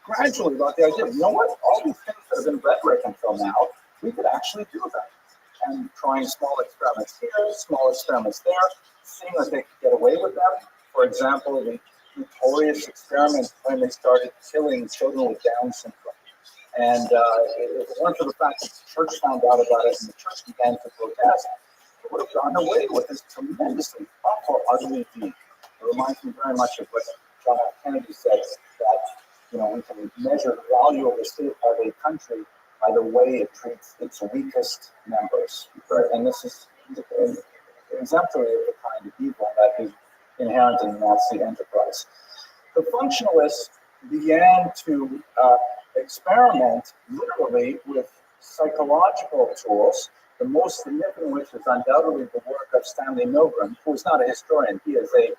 gradually about the idea of, you know what, all these things that have been rhetoric until now, we could actually do them. And trying small experiments here, small experiments there, seeing that they could get away with them. For example, the notorious experiment when they started killing children with Down syndrome. And it weren't for the fact that the church found out about it and the church began to protest, it would have gotten away with this tremendously awful, ugly deed. It reminds me very much of what John F. Kennedy said, that we can measure the value of a country by the way it treats its weakest members. Right? And this is exemplary of the kind of evil that is inherent in the Nazi enterprise. The functionalists began to experiment literally with psychological tools, the most significant of which is undoubtedly the work of Stanley Milgram, who is not a historian. He is a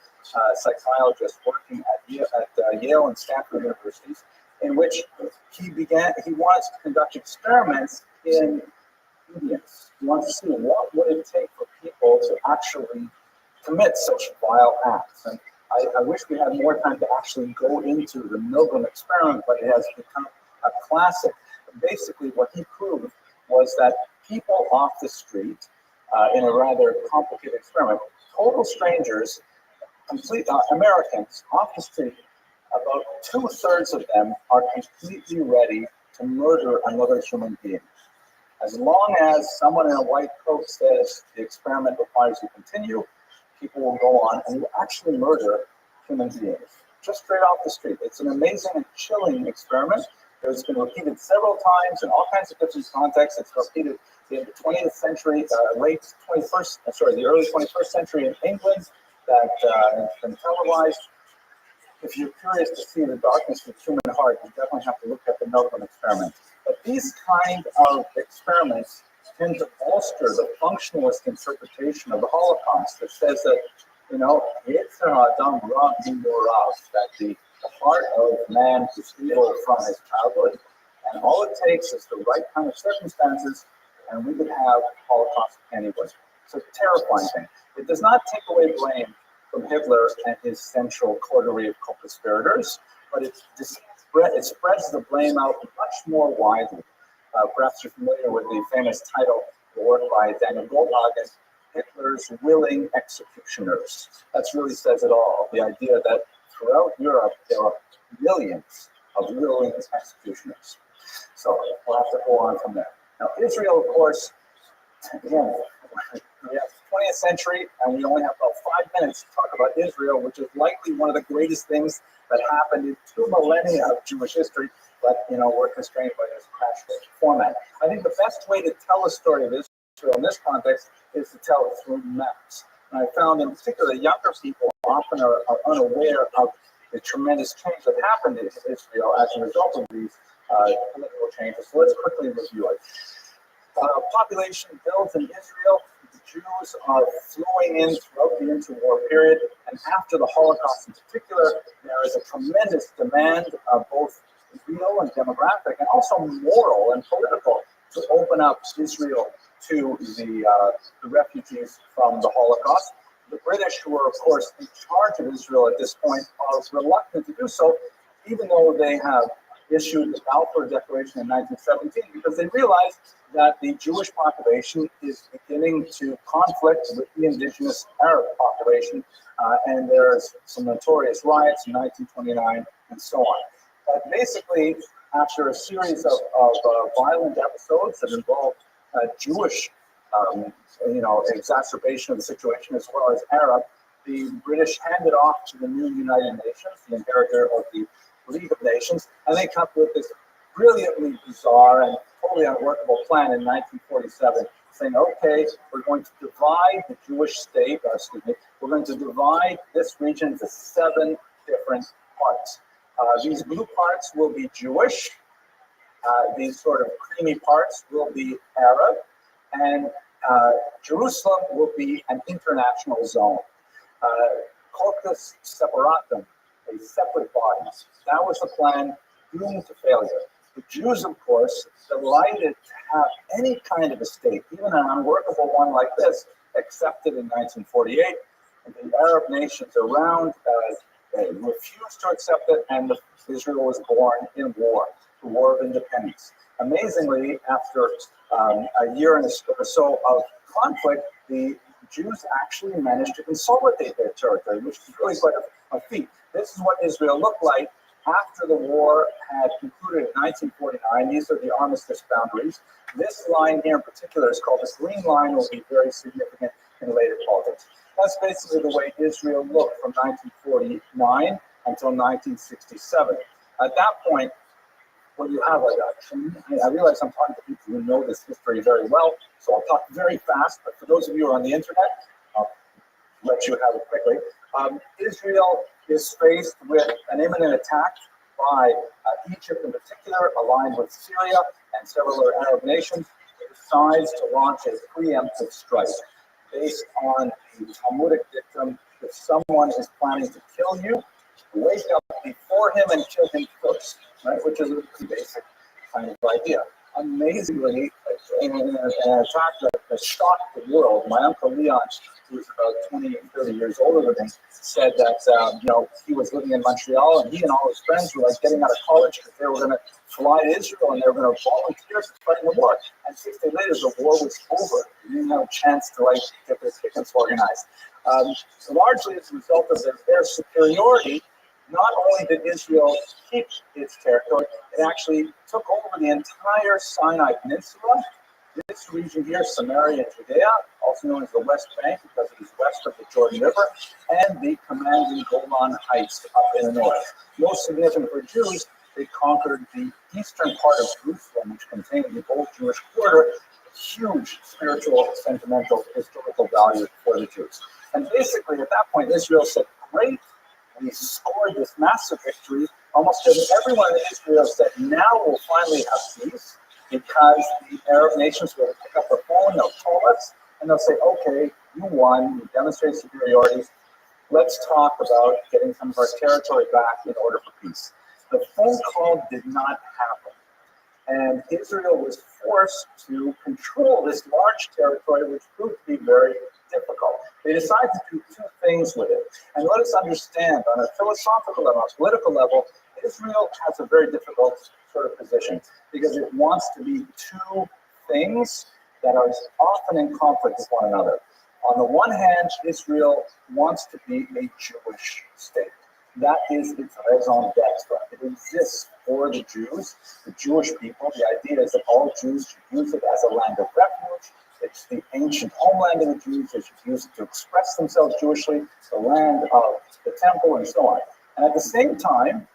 psychologist working at Yale and Stanford universities, in which he wanted to conduct experiments in obedience. He wanted to see what would it take for people to actually commit such vile acts. And I wish we had more time to actually go into the Milgram experiment, but it has become a classic. Basically, what he proved was that people off the street, in a rather complicated experiment, total strangers, complete Americans off the street, about 2/3 of them are completely ready to murder another human being. As long as someone in a white coat says the experiment requires you to continue, people will go on and will actually murder human beings, just straight off the street. It's an amazing and chilling experiment. It's been repeated several times in all kinds of different contexts. It's repeated in the 20th century, the early 21st century in England, that has been televised. If you're curious to see the darkness of the human heart, you definitely have to look at the Milgram experiment. But these kind of experiments tend to bolster the functionalist interpretation of the Holocaust that says that, that the heart of man is evil from his childhood, and all it takes is the right kind of circumstances, and we could have Holocaust anyway. It's a terrifying thing. It does not take away blame from Hitler and his central coterie of co-conspirators, but it it spreads the blame out much more widely. Perhaps you're familiar with the famous title, the work by Daniel Goldhagen, Hitler's Willing Executioners. That really says it all. The idea that throughout Europe, there are millions of willing executioners. So we'll have to go on from there. Now, Israel, of course, again, we have the 20th century, and we only have about 5 minutes to talk about Israel, which is likely one of the greatest things that happened in 2 millennia of Jewish history, but, we're constrained by this crash course format. I think the best way to tell the story of Israel in this context is to tell it through maps. And I found in particular that younger people often are unaware of the tremendous change that happened in Israel as a result of these political changes. So let's quickly review it. Population builds in Israel. The Jews are flowing in throughout the interwar period, and after the Holocaust in particular, there is a tremendous demand, both real and demographic, and also moral and political, to open up Israel to the refugees from the Holocaust. The British, who are, of course, in charge of Israel at this point, are reluctant to do so, even though they have issued the Balfour Declaration in 1917, because they realized that the Jewish population is beginning to conflict with the indigenous Arab population, and there's some notorious riots in 1929 and so on. But basically, after a series of violent episodes that involved Jewish exacerbation of the situation as well as Arab, the British handed off to the new United Nations, the inheritor of the League of Nations, and they come up with this brilliantly bizarre and totally unworkable plan in 1947, saying, okay, we're going to divide the Jewish state, we're going to divide this region into 7 different parts. These blue parts will be Jewish, these sort of creamy parts will be Arab, and Jerusalem will be an international zone. Corpus separatum, a separate body. That was the plan, doomed to failure. The Jews, of course, delighted to have any kind of a state, even an unworkable one like this, accepted in 1948. And the Arab nations around refused to accept it, and Israel was born in war, the War of Independence. Amazingly, after a year and or so of conflict, the Jews actually managed to consolidate their territory, which is really quite a feat. This is what Israel looked like after the war had concluded in 1949. These are the armistice boundaries. This line here in particular is called the Green Line, will be very significant in later politics. That's basically the way Israel looked from 1949 until 1967. At that point, when you have I realize I'm talking to people who know this history very well, so I'll talk very fast, but for those of you who are on the internet, I'll let you have it quickly. Israel is faced with an imminent attack by Egypt in particular, aligned with Syria and several other Arab nations. It decides to launch a preemptive strike based on the Talmudic dictum: if someone is planning to kill you, wake up before him and kill him first, right? Which is a basic kind of idea. Amazingly, in an attack that shocked the world, my uncle Leon, who was about 20 and 30 years older than me, said that he was living in Montreal, and he and all his friends were like getting out of college because they were going to fly to Israel and they were going to volunteer to fight in the war. And 6 days later, the war was over. They didn't have a chance to get their tickets organized. So largely as a result of their superiority, not only did Israel keep its territory, it actually took over the entire Sinai Peninsula. This region here, Samaria and Judea, also known as the West Bank because it is west of the Jordan River, and the commanding Golan Heights up in the north. Most significant for Jews, they conquered the eastern part of Jerusalem, which contained the old Jewish quarter, huge spiritual, sentimental, historical value for the Jews. And basically, at that point, Israel said, great, we scored this massive victory. Almost everyone in Israel said, now we'll finally have peace, because the Arab nations will pick up the phone, they'll call us, and they'll say, okay, you won, you demonstrated superiority, let's talk about getting some of our territory back in order for peace. The phone call did not happen, and Israel was forced to control this large territory, which proved to be very difficult. They decided to do 2 things with it. And let us understand, on a philosophical level, on a political level, Israel has a very difficult sort of position because it wants to be two things that are often in conflict with one another. On the one hand, Israel wants to be a Jewish state. That is its raison d'etre. It exists for the Jews, the Jewish people. The idea is that all Jews should use it as a land of refuge. It's the ancient homeland of the Jews. They should use it to express themselves Jewishly, the land of the temple, and so on. And at the same time,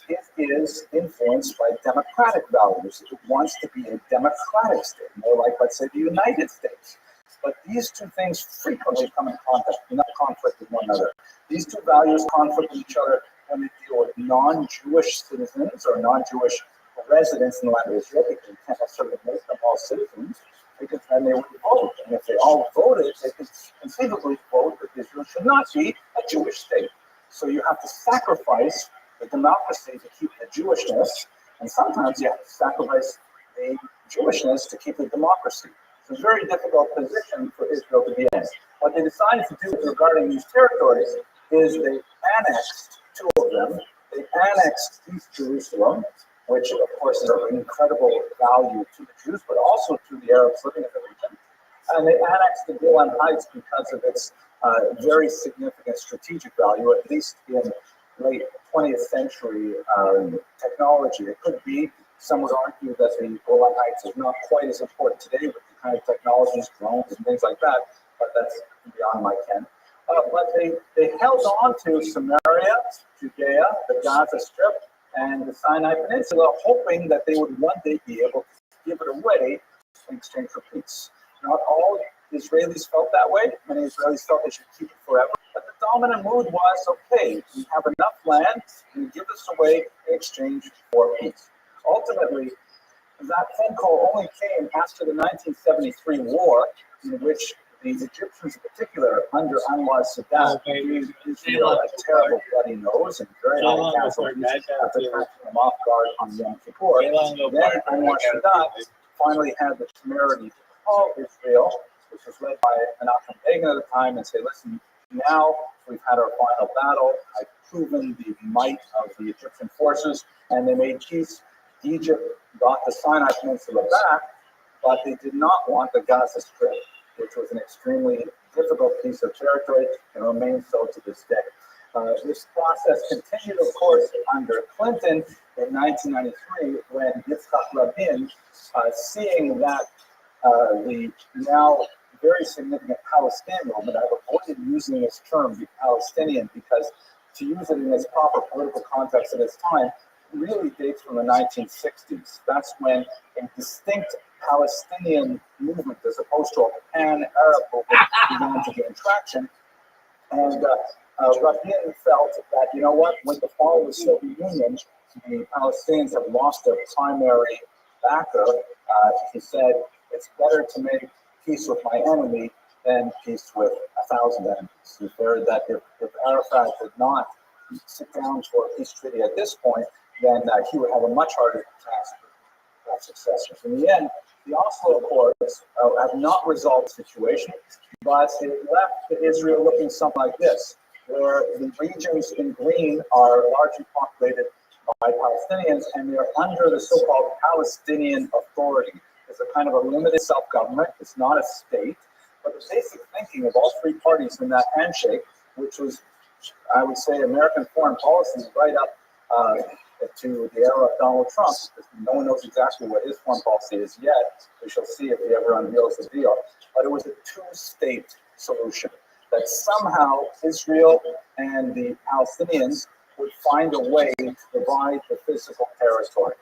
it is influenced by democratic values. It wants to be a democratic state, more like, let's say, the United States. But these two things frequently come in conflict with one another. These two values conflict with each other when they deal with non-Jewish citizens or non-Jewish residents in the land of Israel, because you can't necessarily make them all citizens, because then they would vote. And if they all voted, they could conceivably vote that Israel should not be a Jewish state. So you have to sacrifice the democracy to keep the Jewishness, and sometimes you have to sacrifice the Jewishness to keep the democracy. It's a very difficult position for Israel to be in. What they decided to do regarding these territories is they annexed two of them. They annexed East Jerusalem, which of course is of incredible value to the Jews, but also to the Arabs living in the region. And they annexed the Golan Heights because of its very significant strategic value, at least in late 20th century technology. It could be, some would argue that the Golan Heights is not quite as important today with the kind of technologies, drones and things like that, but that's beyond my ken. But they held on to Samaria, Judea, the Gaza Strip, and the Sinai Peninsula, hoping that they would one day be able to give it away in exchange for peace. Not all Israelis felt that way. Many Israelis felt they should keep it forever. But the dominant mood was, okay, we have enough land, and give this away in exchange for peace. Ultimately, that phone call only came after the 1973 war, in which the Egyptians in particular, under Anwar Sadat, gave Israel a terrible bloody nose and very high casualties after catching them off guard on Yom Kippur. Then Anwar Sadat finally had the temerity to call Israel, which was led by Menachem Begin at the time, and say, listen, now we've had our final battle. I've proven the might of the Egyptian forces, and they made peace. Egypt got the Sinai Peninsula back, but they did not want the Gaza Strip, which was an extremely difficult piece of territory and remains so to this day. This process continued, of course, under Clinton in 1993, when Yitzhak Rabin, seeing that the now very significant Palestinian movement, I've avoided using this term, the Palestinian, because to use it in its proper political context at its time really dates from the 1960s. That's when a distinct Palestinian movement, as opposed to a pan-Arab movement, began to gain traction. And Rabin felt that, you know what, with the fall of the Soviet Union, the Palestinians have lost their primary backer. He said, it's better to make peace with my enemy than peace with 1,000 enemies. He feared that if Arafat did not sit down for a peace treaty at this point, then he would have a much harder task with successors. In the end, the Oslo Accords have not resolved the situation, but it left Israel looking something like this, where the regions in green are largely populated by Palestinians, and they're under the so-called Palestinian Authority. It's a kind of a limited self-government. It's not a state, but the basic thinking of all three parties in that handshake, which was, I would say, American foreign policy right up to the era of Donald Trump, because no one knows exactly what his foreign policy is yet. We shall see if he ever unveils the deal. But it was a two-state solution, that somehow Israel and the Palestinians would find a way to divide the physical territory.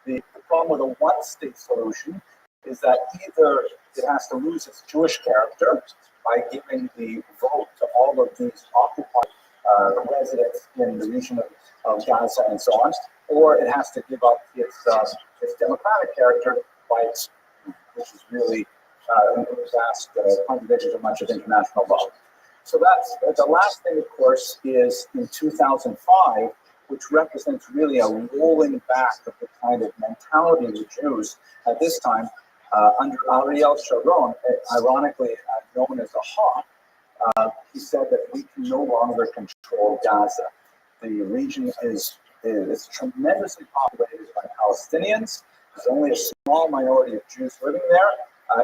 The problem with a one-state solution is that either it has to lose its Jewish character by giving the vote to all of these occupied residents in the region of Gaza and so on, or it has to give up its democratic character by its, which is really vast contradictions of much of international law. So that's the last thing, of course, is in 2005, which represents really a rolling back of the kind of mentality of the Jews at this time under Ariel Sharon, ironically known as a hawk. He said that we can no longer control Gaza. The region is is tremendously populated by Palestinians. There's only a small minority of Jews living there.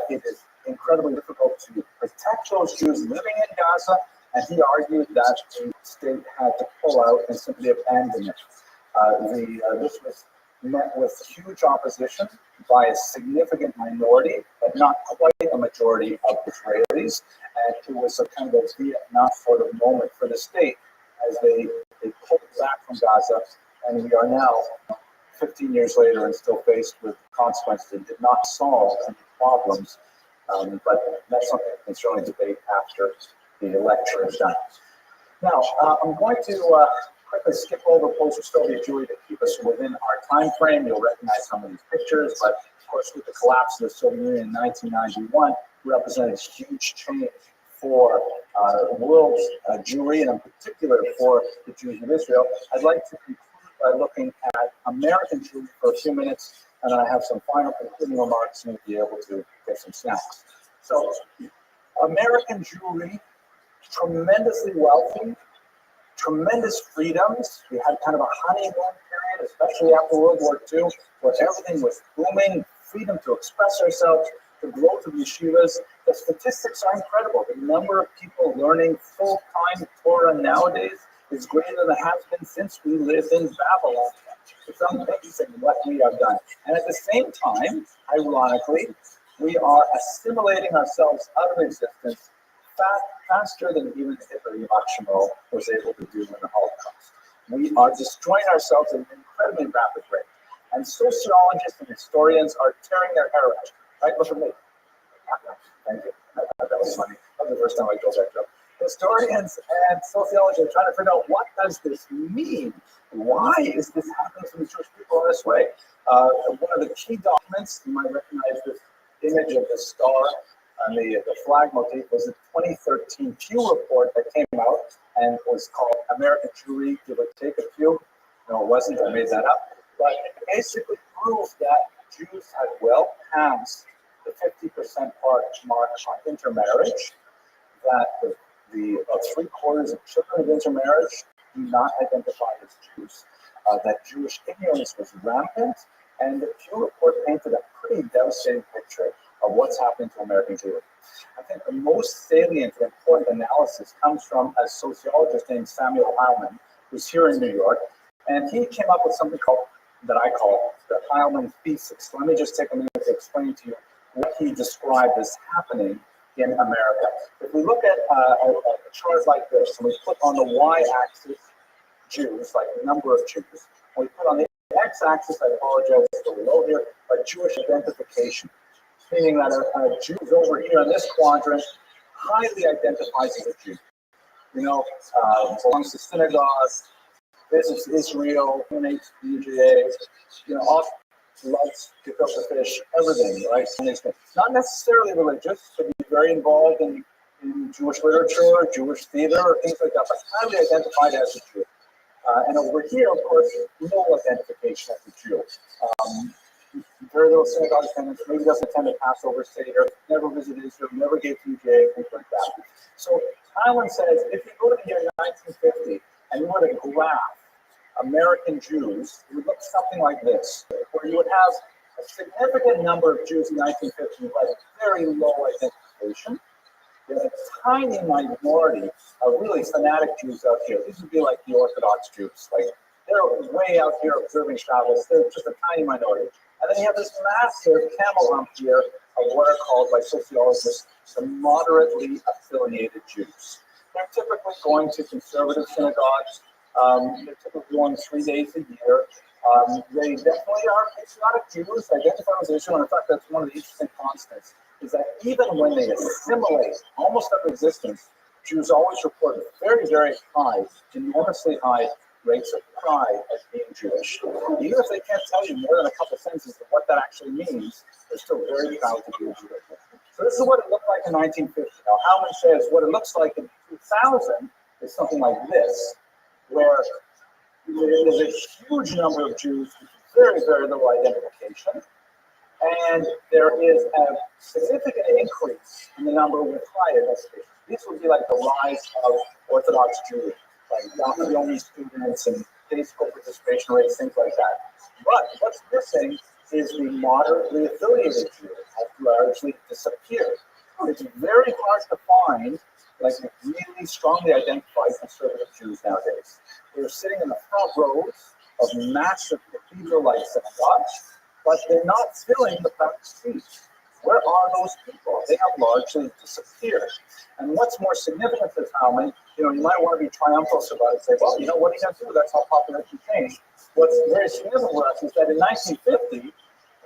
It is incredibly difficult to protect those Jews living in Gaza, and he argued that the state had to pull out and simply abandon it. This was met with huge opposition by a significant minority, but not quite a majority of Israelis, and it was a kind of a Vietnam sort of moment for the state as they pulled back from Gaza, and we are now 15 years later and still faced with consequences that did not solve any problems. But that's something we can certainly debate after the lecture is done. Now, I'm going to quickly skip over post-Soviet Jewry to keep us within our time frame. You'll recognize some of these pictures, but of course, with the collapse of the Soviet Union in 1991, represented a huge change for world Jewry, and in particular for the Jews of Israel. I'd like to conclude by looking at American Jewry for a few minutes, and then I have some final concluding remarks, and we'll be able to get some snacks. So, American Jewry, tremendously wealthy, tremendous freedoms. We had kind of a honeymoon period, especially after World War II, where everything was booming, freedom to express ourselves, the growth of yeshivas. The statistics are incredible. The number of people learning full-time Torah nowadays is greater than it has been since we lived in Babylon. It's amazing what we have done. And at the same time, ironically, we are assimilating ourselves out of existence faster than even Hitler Yamashimo was able to do in the Holocaust. We are destroying ourselves at an incredibly rapid rate. And sociologists and historians are tearing their hair out. Right? Look at me. Thank you. That was funny. That was the first time I told that joke. Historians and sociologists are trying to figure out, what does this mean? Why is this happening to the Jewish people in this way? One of the key documents, you might recognize this image of the star and the flag motif, was a 2013 Pew report that came out and was called American Jewry, Give or Take a Few. No, it wasn't. I made that up. But it basically proves that Jews have well past the 50% mark on intermarriage, that the about 3/4 of children of intermarriage do not identify as Jews, that Jewish ignorance was rampant, and the Pew report painted a pretty devastating picture of what's happening to American Jewry. I think the most salient and important analysis comes from a sociologist named Samuel Heilman, who's here in New York, and he came up with something that I call the Heilman thesis. Let me just take a minute to explain to you what he described as happening in America. If we look at a chart like this, and we put on the y-axis Jews, like the number of Jews, and we put on the x-axis, I apologize, it's below here, but Jewish identification, meaning that a Jew over here in this quadrant highly identifies as a Jew. You know, belongs to synagogues, visits Israel, donates to UJA, you know, often loves to cook the fish, everything, right? Not necessarily religious, but be very involved in Jewish literature, Jewish theater, or things like that, but highly identified as a Jew. And over here, of course, no identification as a Jew. Very little synagogue attendance, maybe doesn't attend a Passover Seder, never visited Israel, never gave to UJA, things like that. So Heilman says, if you go to the year 1950 and you were to graph American Jews, it would look something like this, where you would have a significant number of Jews in 1950 who had a very low identification. There's a tiny minority of really fanatic Jews out here. These would be like the Orthodox Jews. Like, they're way out here observing Shabbos. They're just a tiny minority. And then you have this massive camel hump here of what are called by sociologists the moderately affiliated Jews. They're typically going to conservative synagogues. They're typically going 3 days a year. They definitely are patriotic Jews, identify as Israel. In fact, that's one of the interesting constants, is that even when they assimilate almost out of existence, Jews always report very, very high, enormously high rates of pride as being Jewish. Even if they can't tell you more than a couple sentences of what that actually means, they're still very proud to be Jewish. So this is what it looked like in 1950. Now, Heilman says what it looks like in 2000 is something like this, where there's a huge number of Jews with very, very little identification, and there is a significant increase in the number with high identification. These would be like the rise of Orthodox Jewry, like Yomi students and day school participation rates, things like that. But what's missing is the moderately affiliated Jews have largely disappeared. It's very hard to find like really strongly identified conservative Jews nowadays. They're sitting in the front rows of massive cathedral-like synagogues, but they're not filling the front seats. Where are those people? They have largely disappeared. And what's more significant for Talmud, you might want to be triumphant about it and say, well, what are you going to do? That's how popular it became. What's very significant for us is that in 1950,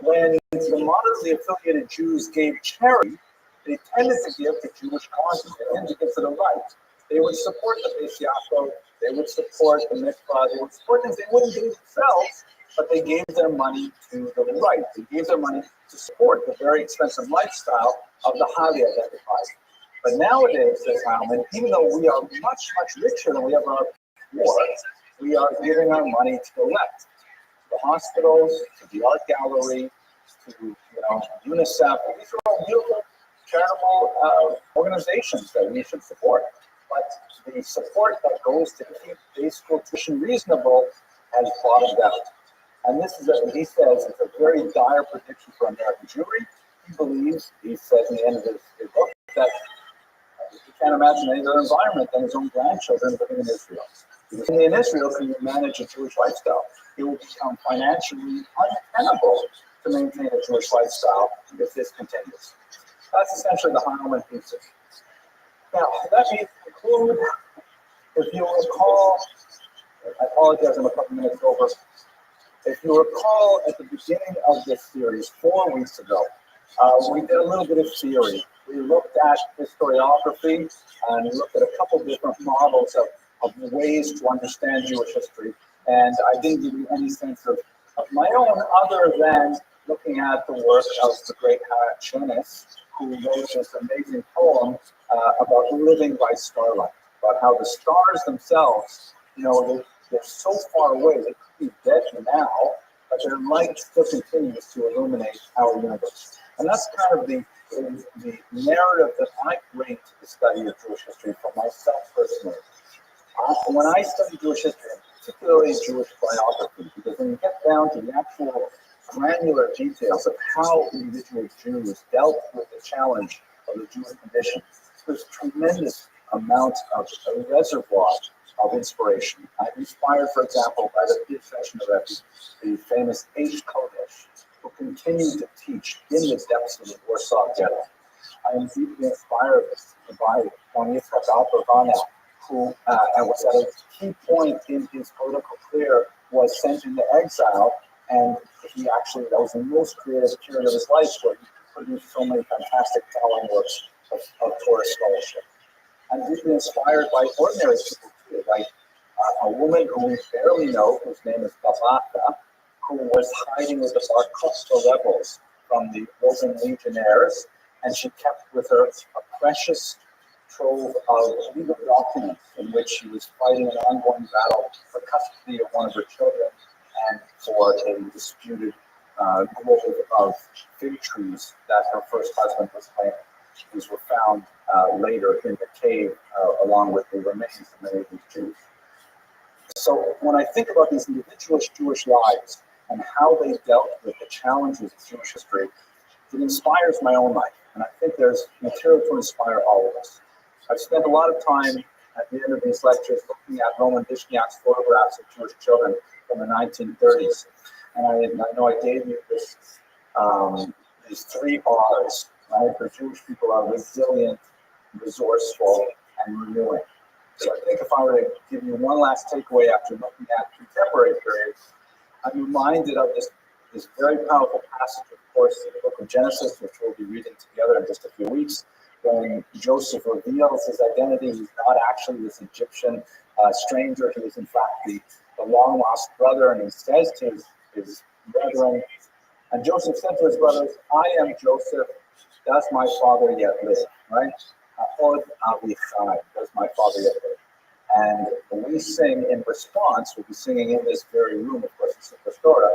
when the moderately affiliated Jews gave charity, they tended to give to Jewish causes. They tended to give to the right. They would support the Beis Yaakov. They would support the mikvah. They would support things they wouldn't do themselves, but they gave their money to the right. They gave their money to support the very expensive lifestyle of the highly identified. But nowadays, says Howman, even though we are much, much richer than we ever are before, we are giving our money to the left, to the hospitals, to the art gallery, to UNICEF. These are all beautiful charitable organizations that we should support. But the support that goes to keep day school tuition reasonable has bottomed out. And this is, he says, it's a very dire prediction for American Jewry. He believes, he says in the end of his book, that he can't imagine any other environment than his own grandchildren living in Israel. Because only in Israel can you manage a Jewish lifestyle. It will become financially untenable to maintain a Jewish lifestyle if this continues. That's essentially the Heinemann thesis. Now, let me conclude. If you recall, I apologize, I'm a couple minutes over. If you recall, at the beginning of this series, 4 weeks ago, we did a little bit of theory. We looked at historiography and we looked at a couple different models of ways to understand Jewish history. And I didn't give you any sense of my own other than looking at the work of the great Hannah Chenis, who wrote this amazing poem about living by starlight, about how the stars themselves, they're so far away, they could be dead now, but their light still continues to illuminate our universe. And that's kind of the narrative that I bring to the study of Jewish history for myself personally. When I study Jewish history, particularly Jewish biography, because when you get down to the actual granular details of how individual Jews dealt with the challenge of the Jewish condition, there's tremendous amount of a reservoir of inspiration. I'm inspired, for example, by the intercession of Rabbi, the famous H. Kodesh, who continued to teach in the depths of the Warsaw Ghetto. I am deeply inspired by Yitzhak Alper, who was at a key point in his political career, was sent into exile, and he actually, that was the most creative period of his life, where he produced so many fantastic telling works of Torah scholarship. I'm deeply inspired by ordinary people too, like a woman who we barely know, whose name is Babata, who was hiding with the Bar Kokhba rebels from the Roman legionnaires, and she kept with her a precious trove of legal documents in which she was fighting an ongoing battle for custody of one of her children and for a disputed grove of fig trees that her first husband was claiming. These were found later in the cave along with the remains of many of these Jews. So when I think about these individual Jewish lives and how they dealt with the challenges of Jewish history, it inspires my own life. And I think there's material to inspire all of us. I've spent a lot of time at the end of these lectures looking at Roman Vishniak's photographs of Jewish children from the 1930s. And I know I gave you this, these 3 R's, right? The Jewish people are resilient, resourceful, and renewing. So I think if I were to give you one last takeaway after looking at contemporary periods, I'm reminded of this very powerful passage, of course, in the book of Genesis, which we'll be reading together in just a few weeks, when Joseph reveals his identity. He's not actually this Egyptian stranger. He is, in fact, the long-lost brother, and he says to his brethren, and Joseph said to his brothers, I am Joseph, does my father yet live? Right? Does my father yet live? And when we sing in response, we'll be singing in this very room, of course, it's the Torah,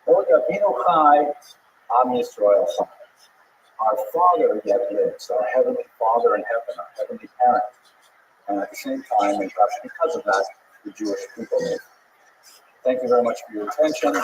Od Avinu Chai, Am Yisrael Chai. Our Father yet lives, our Heavenly Father in heaven, our Heavenly Parent. And at the same time, and perhaps because of that, the Jewish people live. Thank you very much for your attention.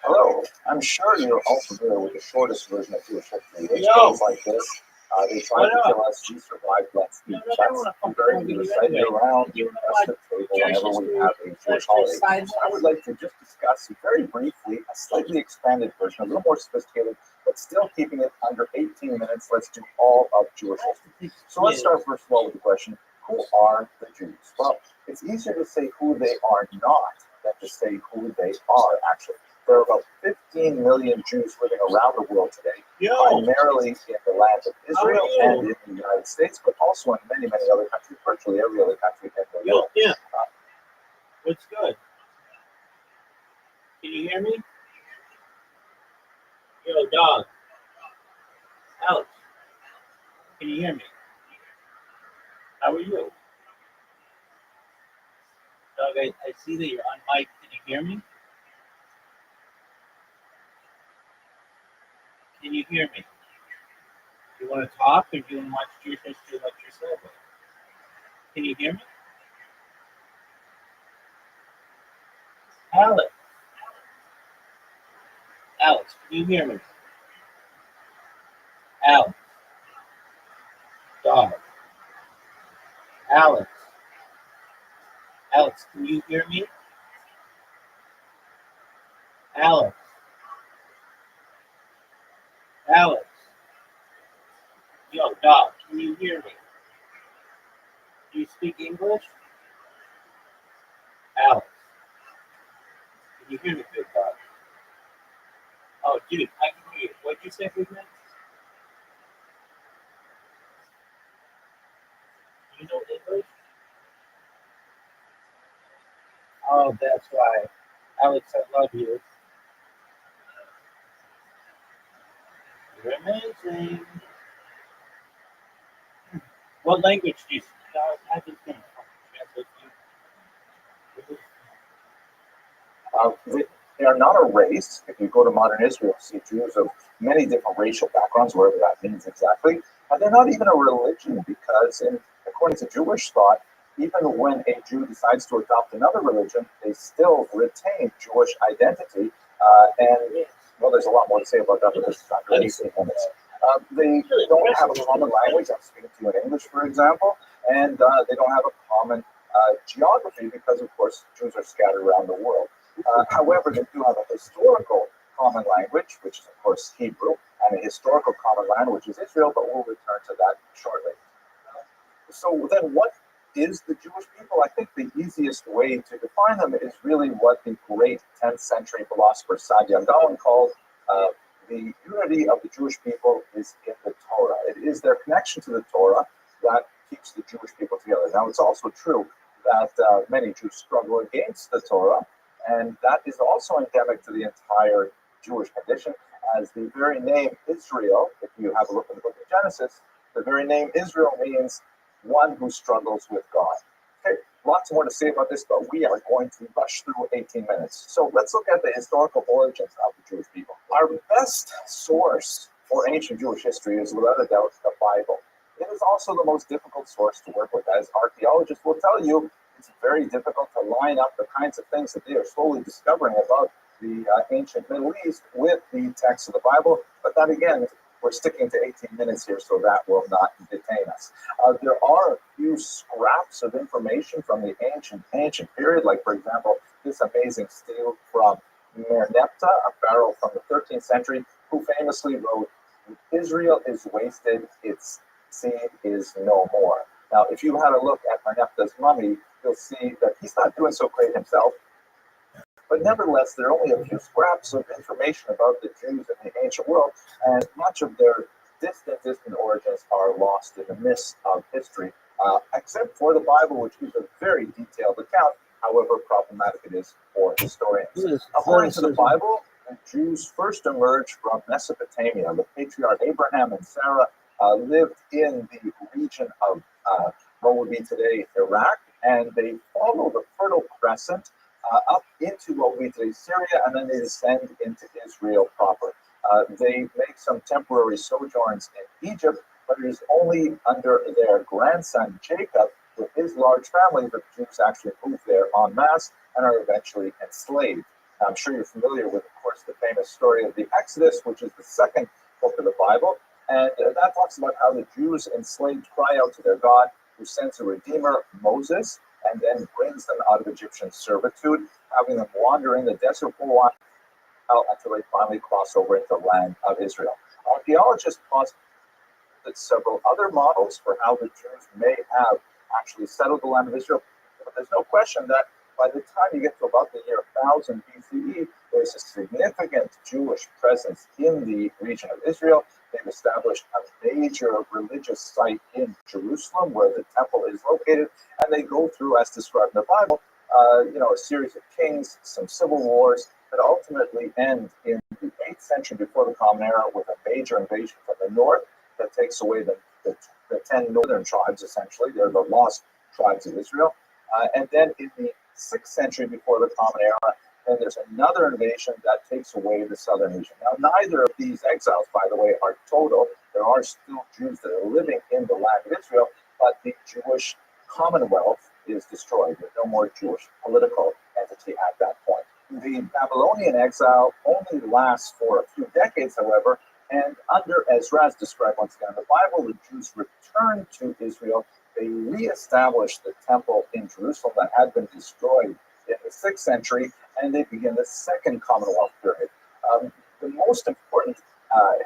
Hello. I'm sure you're all familiar with the shortest version of Jewish history, which goes like this. They tried to kill us, we survived, let's eat. That's very recited around the festive table whenever we have a Jewish holiday. I would like to just discuss very briefly a slightly expanded version, a little more sophisticated, but still keeping it under 18 minutes. Let's do all of Jewish history. So let's start first of all with the question, who are the Jews? Well, it's easier to say who they are not than to say who they are, actually. There are about 15 million Jews living around the world today, primarily in the land of Israel and in the United States, but also in many, many other countries, virtually every other country in the world. Yeah. What's good? Can you hear me? Yo, dog. Alex, can you hear me? How are you? Dog, I see that you're on mic. Can you hear me? Can you hear me? Do you want to talk or do you want to watch Jewish history like yourself? Can you hear me? Alex. Alex, can you hear me? Alex. Dog. Alex. Alex, can you hear me? Alex. Alex. Yo, dog, can you hear me? Do you speak English? Alex. Can you hear me, big dog? Oh, dude, I can hear you. What'd you say, big man? You know English? Oh, that's why. Alex, I love you. You're amazing. What language do you speak? I just can't translate you. They are not a race. If you go to modern Israel, you see Jews of many different racial backgrounds, whatever that means exactly. And they're not even a religion because, according to Jewish thought, even when a Jew decides to adopt another religion, they still retain Jewish identity. Well, there's a lot more to say about that, but this is not really 18 minutes. They don't have a common language. I'm speaking to you in English, for example, and they don't have a common geography because, of course, Jews are scattered around the world. However, they do have a historical common language, which is, of course, Hebrew, and a historical common land, which is Israel, but we'll return to that shortly. So then what is the Jewish people? I think the easiest way to define them is really what the great 10th century philosopher Saadia Gaon called the unity of the Jewish people is in the Torah. It is their connection to the Torah that keeps the Jewish people together. Now, it's also true that many Jews struggle against the Torah, and that is also endemic to the entire Jewish condition, as the very name Israel, if you have a look in the book of Genesis, the very name Israel means one who struggles with God. Okay, lots more to say about this, but we are going to rush through 18 minutes. So let's look at the historical origins of the Jewish people. Our best source for ancient Jewish history is, without a doubt, the Bible. It is also the most difficult source to work with, as archaeologists will tell you. It's very difficult to line up the kinds of things that they are slowly discovering about the ancient Middle East with the text of the Bible. But then again, we're sticking to 18 minutes here, so that will not detain us. There are a few scraps of information from the ancient period, like, for example, this amazing stele from Merneptah, a pharaoh from the 13th century, who famously wrote, "Israel is wasted, its seed is no more." Now, if you had a look at Merneptah's mummy, you'll see that he's not doing so great himself. But nevertheless, there are only a few scraps of information about the Jews in the ancient world, and much of their distant origins are lost in the mist of history, except for the Bible, which gives a very detailed account, however problematic it is for historians. According to the Bible, the Jews first emerged from Mesopotamia. The patriarch Abraham and Sarah lived in the region of what would be today Iraq, and they follow the Fertile Crescent up into what would be today Syria, and then they descend into Israel proper. They make some temporary sojourns in Egypt, but it is only under their grandson Jacob, with his large family, that the Jews actually move there en masse and are eventually enslaved. I'm sure you're familiar with, of course, the famous story of the Exodus, which is the second book of the Bible, and that talks about how the Jews enslaved cry out to their God, who sends a redeemer, Moses, and then brings them out of Egyptian servitude, having them wander in the desert for a while until they finally cross over into the land of Israel. Archaeologists posit several other models for how the Jews may have actually settled the land of Israel, but there's no question that by the time you get to about the year 1000 BCE, there's a significant Jewish presence in the region of Israel. They've established a major religious site in Jerusalem where the temple is located, and they go through, as described in the Bible, a series of kings, some civil wars that ultimately end in the 8th century before the Common Era with a major invasion from the north that takes away the 10 northern tribes, essentially. They're the lost tribes of Israel. And then in the 6th century before the Common Era, then there's another invasion that takes away the southern region. Now, neither of these exiles, by the way, are total. There are still Jews that are living in the land of Israel, but the Jewish Commonwealth is destroyed. There's no more Jewish political entity at that point. The Babylonian exile only lasts for a few decades, however, and under Ezra, as described once again in the Bible, the Jews return to Israel. They reestablished the temple in Jerusalem that had been destroyed in the 6th century, and they begin the second Commonwealth period. The most important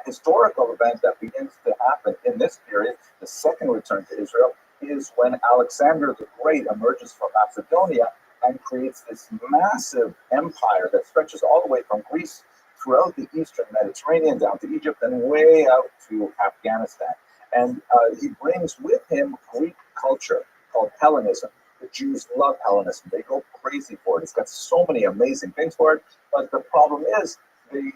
historical event that begins to happen in this period, the second return to Israel, is when Alexander the Great emerges from Macedonia and creates this massive empire that stretches all the way from Greece throughout the eastern Mediterranean down to Egypt and way out to Afghanistan. And he brings with him Greek culture called Hellenism. The Jews love Hellenism. They go crazy for it. It's got so many amazing things for it. But the problem is they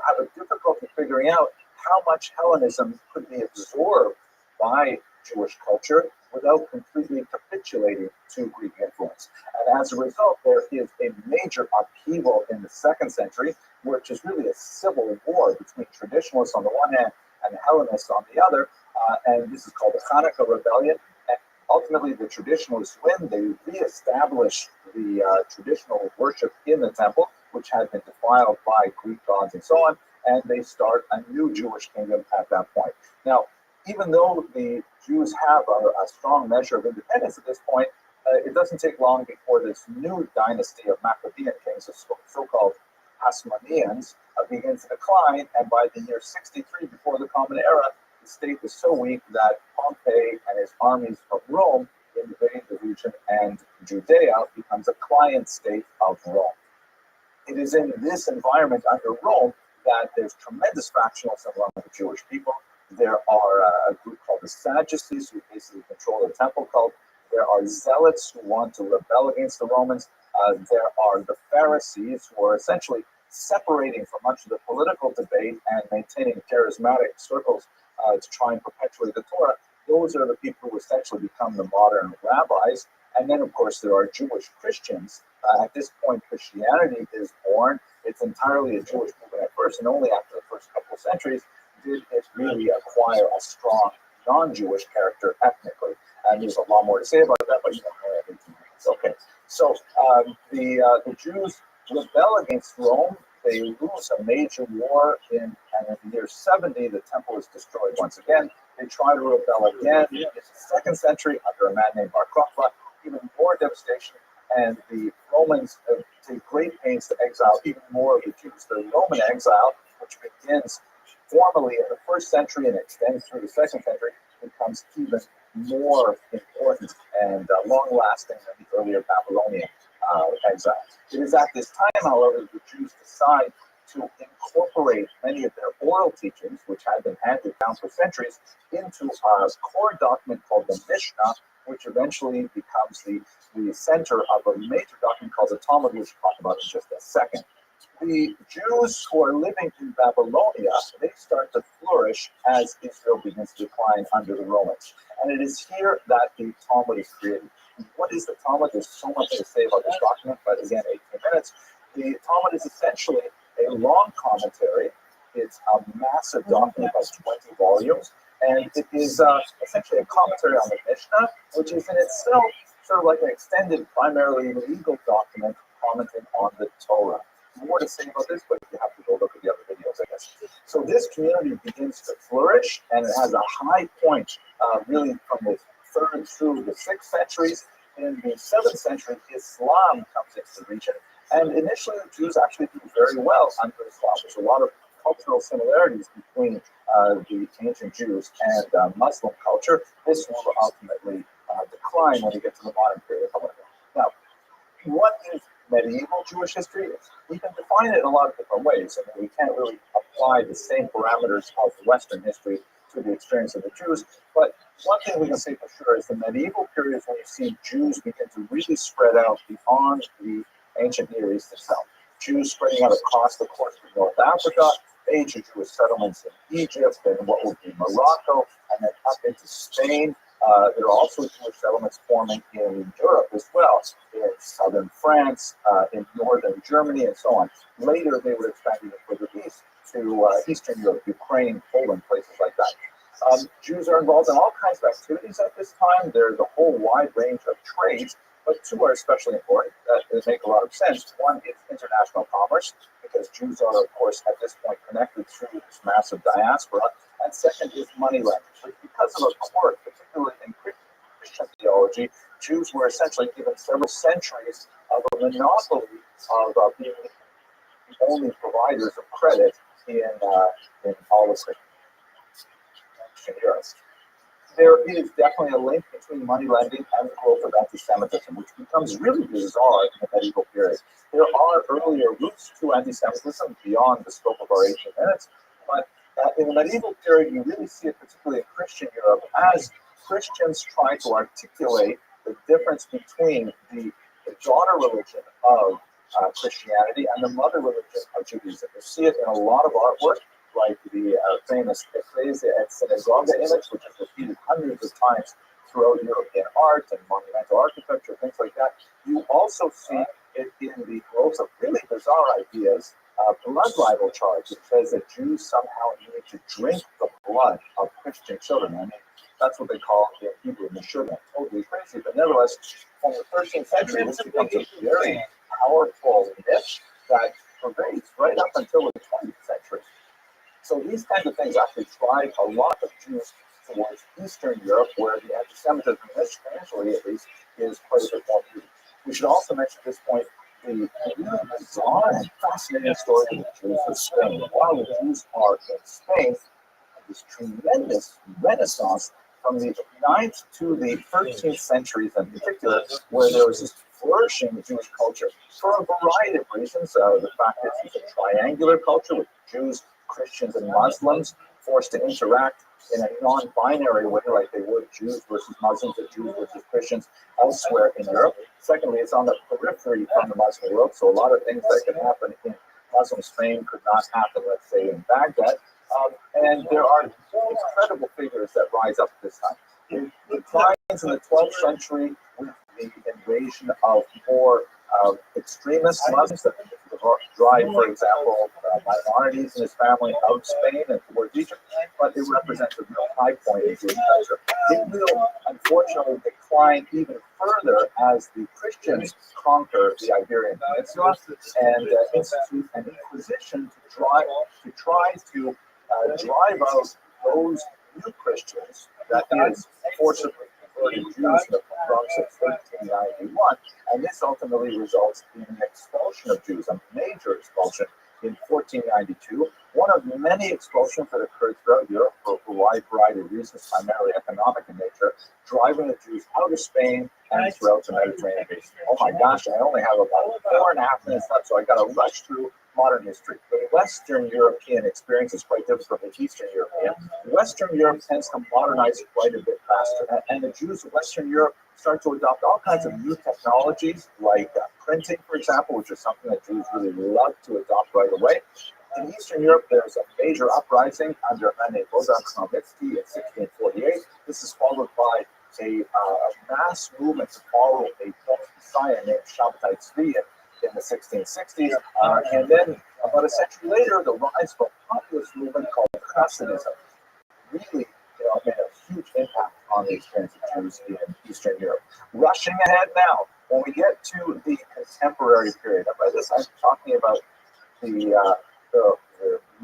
have a difficulty figuring out how much Hellenism could be absorbed by Jewish culture without completely capitulating to Greek influence. And as a result, there is a major upheaval in the 2nd century, which is really a civil war between traditionalists on the one hand and Hellenists on the other. And this is called the Hanukkah Rebellion. And ultimately, the traditionalists win. They reestablish the traditional worship in the temple, which had been defiled by Greek gods and so on. And they start a new Jewish kingdom at that point. Now, even though the Jews have a strong measure of independence at this point, it doesn't take long before this new dynasty of Maccabean kings, the so-called Hasmoneans, begins to decline. And by the year 63 before the Common Era, the state is so weak that Pompey and his armies from Rome invade the region, and Judea becomes a client state of Rome. It is in this environment under Rome that there's tremendous factionalism among the Jewish people. There are a group called the Sadducees, who basically control the temple cult. There are zealots who want to rebel against the Romans. There are the Pharisees, who are essentially separating from much of the political debate and maintaining charismatic circles to try and perpetuate the Torah. Those are the people who essentially become the modern rabbis. And then, of course, there are Jewish Christians. At this point, Christianity is born. It's entirely a Jewish movement at first, and only after the first couple of centuries did it really acquire a strong non-Jewish character ethnically. And there's a lot more to say about that, but you don't know everything. It's okay. So the Jews rebel against Rome. They lose a major war and in the year 70, the temple is destroyed once again. They try to rebel again in the 2nd century under a man named Bar Kokhba, even more devastation. And the Romans take great pains to exile even more of the Jews. The Roman exile, which begins formally in the 1st century and extends through the 2nd century, becomes even more important and long-lasting than the earlier Babylonian exile. It is at this time, however, that the Jews decide to incorporate many of their oral teachings, which had been handed down for centuries, into a core document called the Mishnah, which eventually becomes the center of a major document called the Talmud, which we'll talk about in just a second. The Jews who are living in Babylonia, they start to flourish as Israel begins to decline under the Romans. And it is here that the Talmud is created. What is the Talmud? There's so much to say about this document, but again, 18 minutes. The Talmud is essentially a long commentary. It's a massive document of 20 volumes, and it is essentially a commentary on the Mishnah, which is in itself sort of like an extended, primarily legal document commenting on the Torah. More to say about this, but you have to go look at the other videos, I guess. So this community begins to flourish, and it has a high point, really from the 3rd through the 6th centuries. In the 7th century, Islam comes into the region, and initially the Jews actually do very well under Islam. There's a lot of cultural similarities between the ancient Jews and Muslim culture. This will ultimately decline when we get to the modern period, however. Now, what is medieval Jewish history? We can define it in a lot of different ways. I mean, we can't really apply the same parameters of Western history to the experience of the Jews, but one thing we can say for sure is the medieval period is when you see Jews begin to really spread out beyond the ancient Near East itself. Jews spreading out across the coast of North Africa, major Jewish settlements in Egypt and what would be Morocco, and then up into Spain. There are also Jewish settlements forming in Europe as well, in southern France, in northern Germany, and so on. Later, they would expand even further east to Eastern Europe, Ukraine, Poland, places like that. Jews are involved in all kinds of activities at this time. There's a whole wide range of trades, but two are especially important that make a lot of sense. One is international commerce, because Jews are, of course, at this point connected through this massive diaspora. And second is money lending. Because of a quirk, particularly in Christian theology, Jews were essentially given several centuries of a monopoly of being the only providers of credit in all of Christian Europe. There is definitely a link between money lending and the growth of anti-Semitism, which becomes really bizarre in the medieval period. There are earlier roots to anti-Semitism beyond the scope of our 18 minutes, but in the medieval period, you really see it particularly in Christian Europe as Christians try to articulate the difference between the daughter religion of Christianity and the mother religion of Judaism. You see it in a lot of artwork, like the famous Ecclesia et Synagoga image, which is repeated hundreds of times throughout European art and monumental architecture, things like that. You also see it in the growth of really bizarre ideas. Blood libel charge. It says that Jews somehow need to drink the blood of Christian children. I mean, that's what they call in Hebrew Meshuggah. Totally crazy, but nevertheless, from the 13th century, this becomes a very powerful myth that pervades right up until the 20th century. So these kinds of things actually drive a lot of Jews towards Eastern Europe, where the anti-Semitism, initially at least, is quite a bit more muted. We should also mention at this point the really bizarre and fascinating story of the Jews of Spain. While the Jews are in Spain, this tremendous renaissance from the 9th to the 13th centuries in particular, where there was this flourishing Jewish culture for a variety of reasons. The fact that it's a triangular culture with Jews, Christians, and Muslims forced to interact in a non-binary way, like they would Jews versus Muslims or Jews versus Christians elsewhere in Europe. Secondly, it's on the periphery from the Muslim world, so a lot of things that can happen in Muslim Spain could not happen, let's say, in Baghdad. And there are incredible figures that rise up at this time. It declines in the 12th century with the invasion of more extremist Muslims that drive, for example, minorities in his family out of Spain and towards Egypt, but it represents a real high point in Jewish culture. It will unfortunately decline even further as the Christians conquer the Iberian Peninsula and institute an inquisition to try to drive out those new Christians, that is, forcibly converted Jews in the Bronx of 1391, and this ultimately results in an expulsion of Jews, a major expulsion in 1492, one of many expulsions that occurred throughout Europe for a variety wide variety of reasons, primarily economic in nature, driving the Jews out of Spain and throughout the Mediterranean basin. Oh my gosh, I only have about 4.5 minutes left, so I got to rush through modern history. The Western European experience is quite different from the Eastern European. Western Europe tends to modernize quite a bit faster, and the Jews of Western Europe start to adopt all kinds of new technologies, like printing, for example, which is something that Jews really love to adopt right away. In Eastern Europe, there's a major uprising under Bogdan Khmelnytsky in 1648. This is followed by a mass movement to follow a false messiah named Shabbatai Tzvi in the 1660s. And then about a century later, the rise of a populist movement called Hasidism really made a huge impact on the experience of Jews in Eastern Europe. Rushing ahead now, when we get to the contemporary period, by this I'm talking about the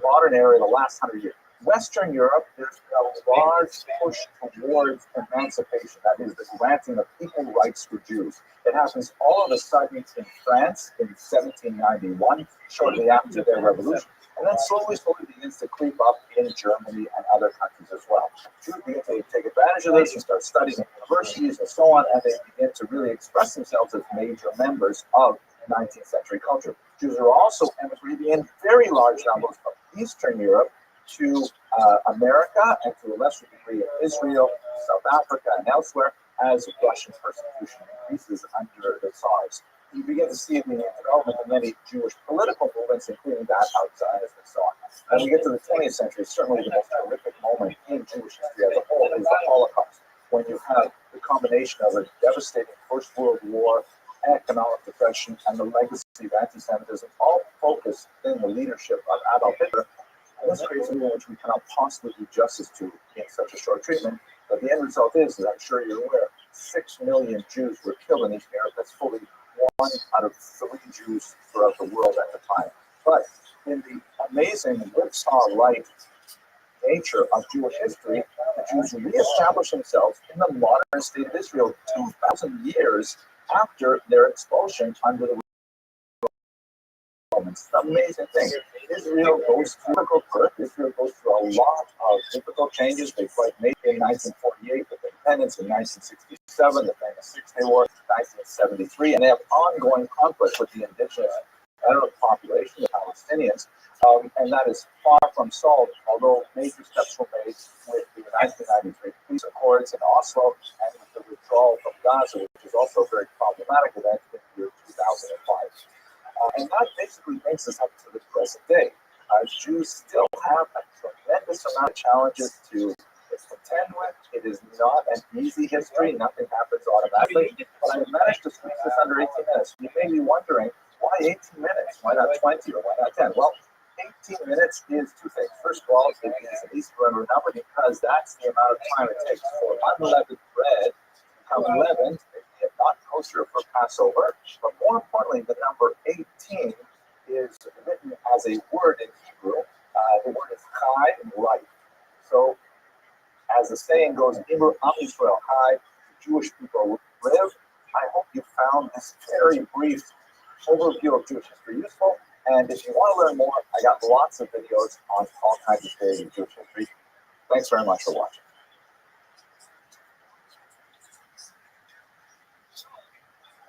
modern era, the last 100 years. Western Europe, there's a large push towards emancipation, that is, the granting of equal rights for Jews. It happens all of a sudden in France in 1791, shortly after their revolution, and then slowly begins to creep up in Germany and other countries as well. Jews begin to take advantage of this and start studying in universities and so on, and they begin to really express themselves as major members of 19th century culture. Jews are also emigrating in very large numbers from Eastern Europe to America and to a lesser degree in Israel, South Africa, and elsewhere as Russian persecution increases under the Tsars. You begin to see the development of many Jewish political movements, including that of Zionism and so on. As we get to the 20th century, certainly the most horrific moment in Jewish history as a whole is the Holocaust, when you have the combination of a devastating First World War, economic depression, and the legacy of anti-Semitism, all focused in the leadership of Adolf Hitler. And this creates a war which we cannot possibly do justice to in such a short treatment. But the end result is, as I'm sure you're aware, 6 million Jews were killed in Eastern Europe. That's fully 1 out of 3 Jews throughout the world at the time. But in the amazing whipsaw-like nature of Jewish history, the Jews reestablished themselves in the modern state of Israel 2,000 years after their expulsion under the Romans. It's an amazing thing. Israel goes through difficult birth. Israel goes through a lot of difficult changes. They fight in 1948 with independence, in 1967 the famous Six-Day War, 1973, and they have ongoing conflict with the indigenous Arab population, the Palestinians, and that is far from solved, although major steps were made with the 1993 peace accords in Oslo and with the withdrawal from Gaza, which is also a very problematic event in the year 2005. And that basically brings us up to the present day. Jews still have a tremendous amount of challenges to contend with. It is not an easy history. Nothing happens automatically. But I managed to squeeze this under 18 minutes. You may be wondering, why 18 minutes? Why not 20 or why not 10? Well, 18 minutes is two things. First of all, it is an Easter number because that's the amount of time it takes for unleavened bread to become leavened, not kosher for Passover. But more importantly, the number 18 is written as a word in Hebrew. The word is chai, life. So, as the saying goes, Am Yisrael Chai, the Jewish people live. I hope you found this very brief overview of Jewish history useful. And if you want to learn more, I got lots of videos on all kinds of theories of Jewish history. Thanks very much for watching.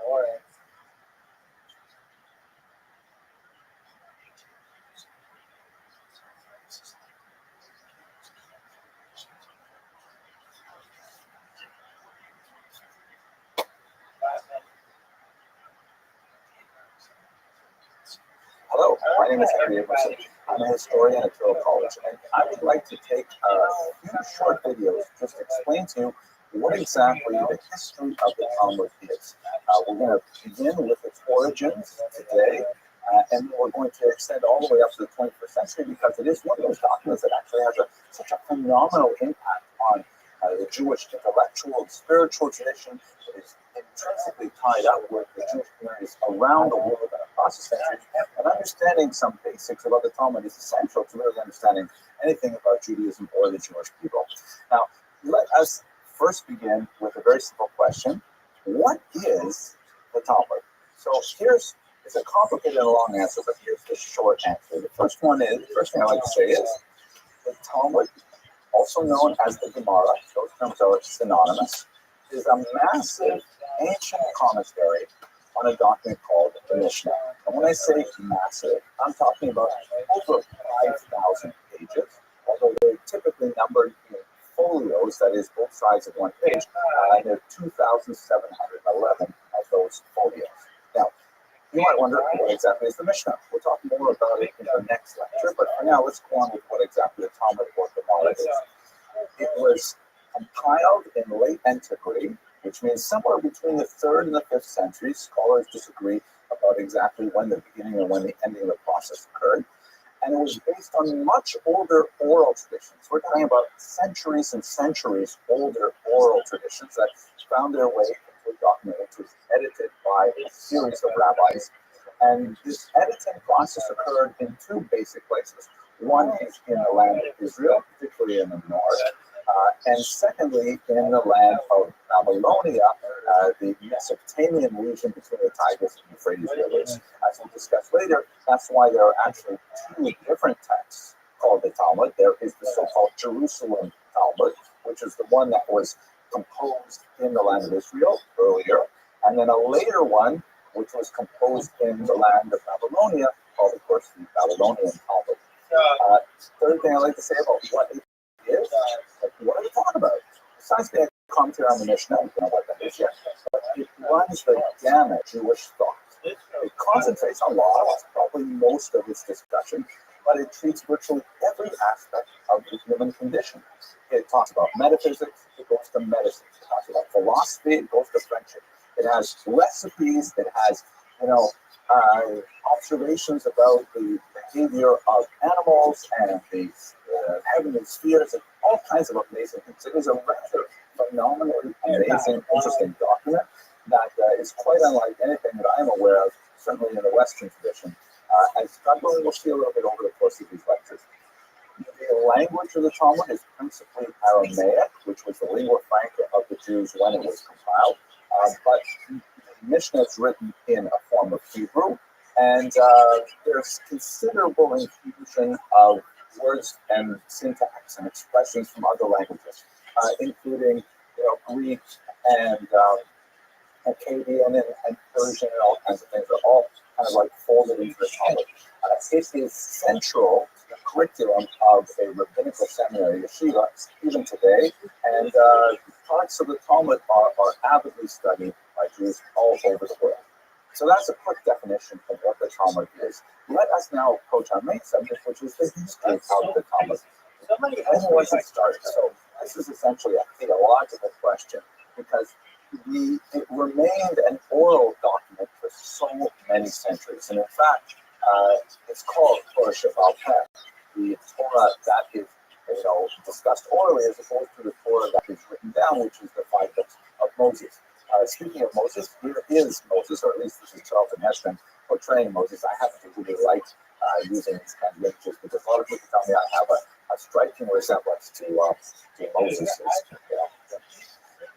All right. Hello, my name is Rabbi. I'm a historian at Rothschild College, and I would like to take a few short videos just to explain to you what exactly the history of the Talmud is. We're going to begin with its origins today, and we're going to extend all the way up to the 21st century because it is one of those documents that actually has such a phenomenal impact on the Jewish intellectual and spiritual tradition. It is intrinsically tied up with the Jewish communities around the world and across the centuries. And understanding some basics about the Talmud is essential to really understanding anything about Judaism or the Jewish people. Now, let us first begin with a very simple question. What is the Talmud? So it's a complicated and long answer, but here's the short answer. The first thing I like to say is the Talmud, also known as the Gemara, those terms are synonymous, is a massive ancient commentary on a document called the Mishnah. And when I say massive, I'm talking about over 5,000 pages, although they're typically numbered in folios, that is, both sides of one page, and there are 2,711 of those folios. Now, you might wonder what exactly is the Mishnah. We'll talk more about it in the next lecture, but for now, let's go on with what exactly the Talmud or Gemara is. It was compiled in late antiquity, which means somewhere between the 3rd and the 5th century. Scholars disagree about exactly when the beginning and when the ending of the process occurred. And it was based on much older oral traditions. We're talking about centuries and centuries older oral traditions that found their way into a document which was edited by a series of rabbis. And this editing process occurred in two basic places. One is in the land of Israel, particularly in the north, and secondly in the land of Babylonia, the Mesopotamian region between the Tigris and Euphrates rivers. As we'll discuss later, that's why there are actually two different texts called the Talmud. There is the so-called Jerusalem Talmud, which is the one that was composed in the land of Israel earlier, and then a later one, which was composed in the land of Babylonia, called, of course, the Babylonian Talmud. Third thing I'd like to say about what it is, what are we talking about? Besides being a commentary on the Mishnah, we don't know what that is yet, but it runs the gamut of Jewish thought. It concentrates on law, that's probably most of its discussion, but it treats virtually every aspect of the human condition. It talks about metaphysics, it goes to medicine. It talks about philosophy, it goes to friendship. It has recipes, it has, observations about the behavior of animals and the heavenly spheres and all kinds of amazing things. It is a rather phenomenally amazing, interesting document that is quite unlike anything that I'm aware of, certainly in the Western tradition. As God willing, we'll see a little bit over the course of these lectures. The language of the Talmud is principally Aramaic, which was the lingua franca of the Jews when it was compiled. But the Mishnah is written in a form of Hebrew, and there's considerable infusion of words and syntax and expressions from other languages, including Greek and Akkadian and Persian and all kinds of things. They're all kind of like folded into the Talmud. It is central to the curriculum of a rabbinical seminary, yeshiva, even today, and parts of the Talmud are avidly studied by Jews all over the world. So that's a quick definition of what the Talmud is. Let us now approach our main subject, which is the history of the Talmud. When was it started? So this is essentially a theological question because it remained an oral document for so many centuries. And in fact, it's called Torah Shebaal Peh, the Torah that is discussed orally as opposed to the Torah that is written down, which is the 5 books of Moses. Speaking of Moses, here is Moses, or at least this is Charlton Heston portraying Moses. I happen to really like using these kinds of images because a lot of people tell me I have a striking resemblance to Moses.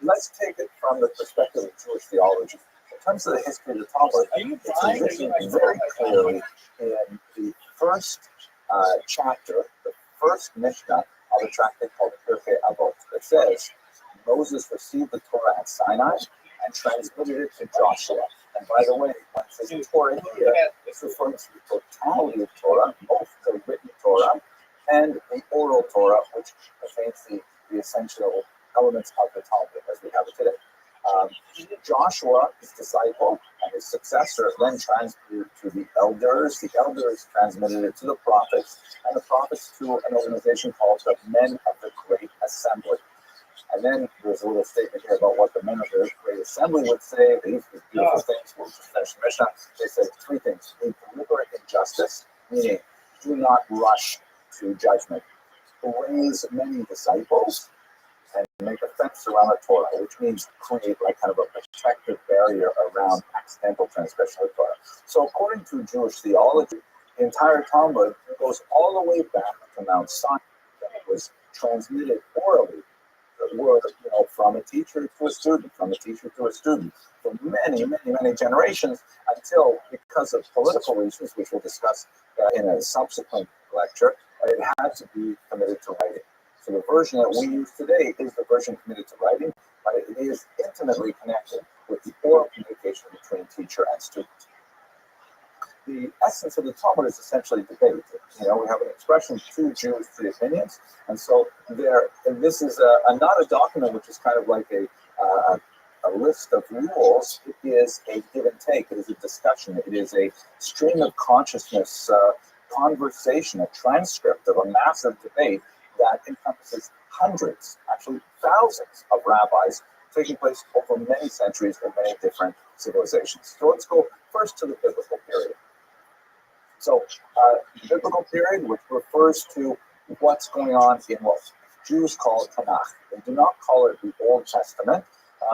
Let's take it from the perspective of Jewish theology. In terms of the history of the Talmud, it's written very clearly in the first chapter, the first Mishnah of a tractate called Pirkei Avot. It says, Moses received the Torah at Sinai and transmitted it to Joshua. And by the way, when it says Torah here, it's referring to the totality of Torah, both the written Torah and the oral Torah, which contains the essential elements of the Talmud as we have it today. Joshua, his disciple, and his successor then transmitted to the elders. The elders transmitted it to the prophets, and the prophets to an organization called the Men of the Great Assembly. And then there's a little statement here about what the Men of the Great Assembly would say. These beautiful things. We'll just finish the Mishnah. They said 3 things. A deliberate injustice, meaning do not rush to judgment. Raise many disciples, and make a fence around the Torah, which means create like kind of a protective barrier around accidental transgression of the Torah. So according to Jewish theology, the entire Talmud goes all the way back to Mount Sinai. It was transmitted orally, the word, from a teacher to a student, from a teacher to a student, for many, many, many generations, until, because of political reasons, which we'll discuss in a subsequent lecture, it had to be committed to writing. So the version that we use today is the version committed to writing, but it is intimately connected with the oral communication between teacher and student. The essence of the Talmud is essentially debate. You know, we have an expression, two Jews, three opinions, and so this is not a document which is kind of like a list of rules. It is a give and take. It is a discussion. It is a stream of consciousness conversation, a transcript of a massive debate that encompasses hundreds, actually thousands of rabbis taking place over many centuries in many different civilizations. So let's go first to the biblical period. So the biblical period, which refers to what's going on in what Jews call Tanakh. They do not call it the Old Testament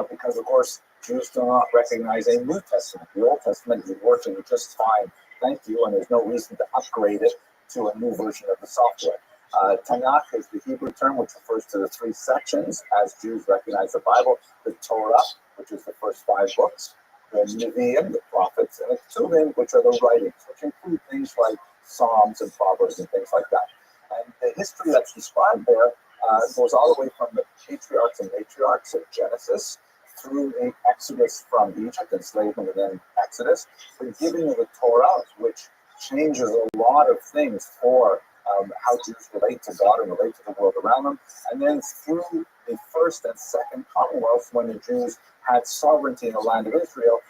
because, of course, Jews do not recognize a New Testament. The Old Testament is working just fine, thank you, and there's no reason to upgrade it to a new version of the software. Tanakh is the Hebrew term which refers to the three sections as Jews recognize the Bible: the Torah, which is the first 5 books, the Nevi'im, the prophets, and the Ketuvim, which are the writings, which include things like Psalms and Proverbs and things like that. And the history that's described there goes all the way from the patriarchs and matriarchs of Genesis through the Exodus from Egypt, enslavement, and then Exodus, the giving of the Torah, which changes a lot of things for how Jews relate to God and relate to the world around them, and then through the first and second Commonwealth, when the Jews had sovereignty in the land of Israel,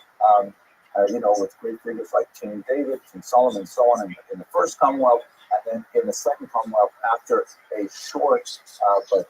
with great figures like King David, King Solomon, and so on in the first Commonwealth, and then in the second Commonwealth, after a short but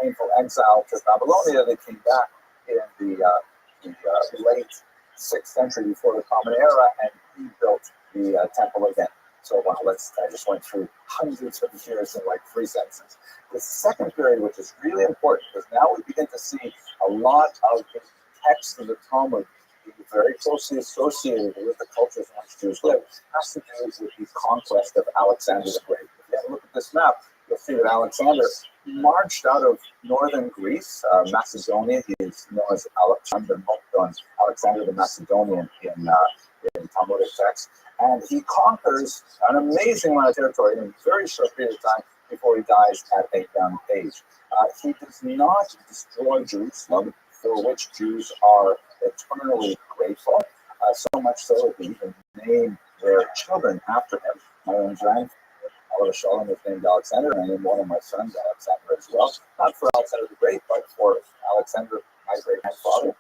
painful exile to Babylonia, they came back in the late 6th century before the Common Era and rebuilt the temple again. So I just went through hundreds of years in like 3 sentences. The second period, which is really important, because now we begin to see a lot of the text of the Talmud being very closely associated with the cultures in which Jews live, has to do with the conquest of Alexander the Great. If you have a look at this map, you'll see that Alexander marched out of northern Greece, Macedonia. He is known as Alexander the Macedonian in Talmudic texts. And he conquers an amazing amount of territory in a very short period of time before he dies at a young age. He does not destroy Jerusalem, for which Jews are eternally grateful, so much so that they even name their children after him. My own grandfather, Shalom, is named Alexander, and I named one of my sons Alexander as well. Not for Alexander the Great, but for Alexander, my great-grandfather.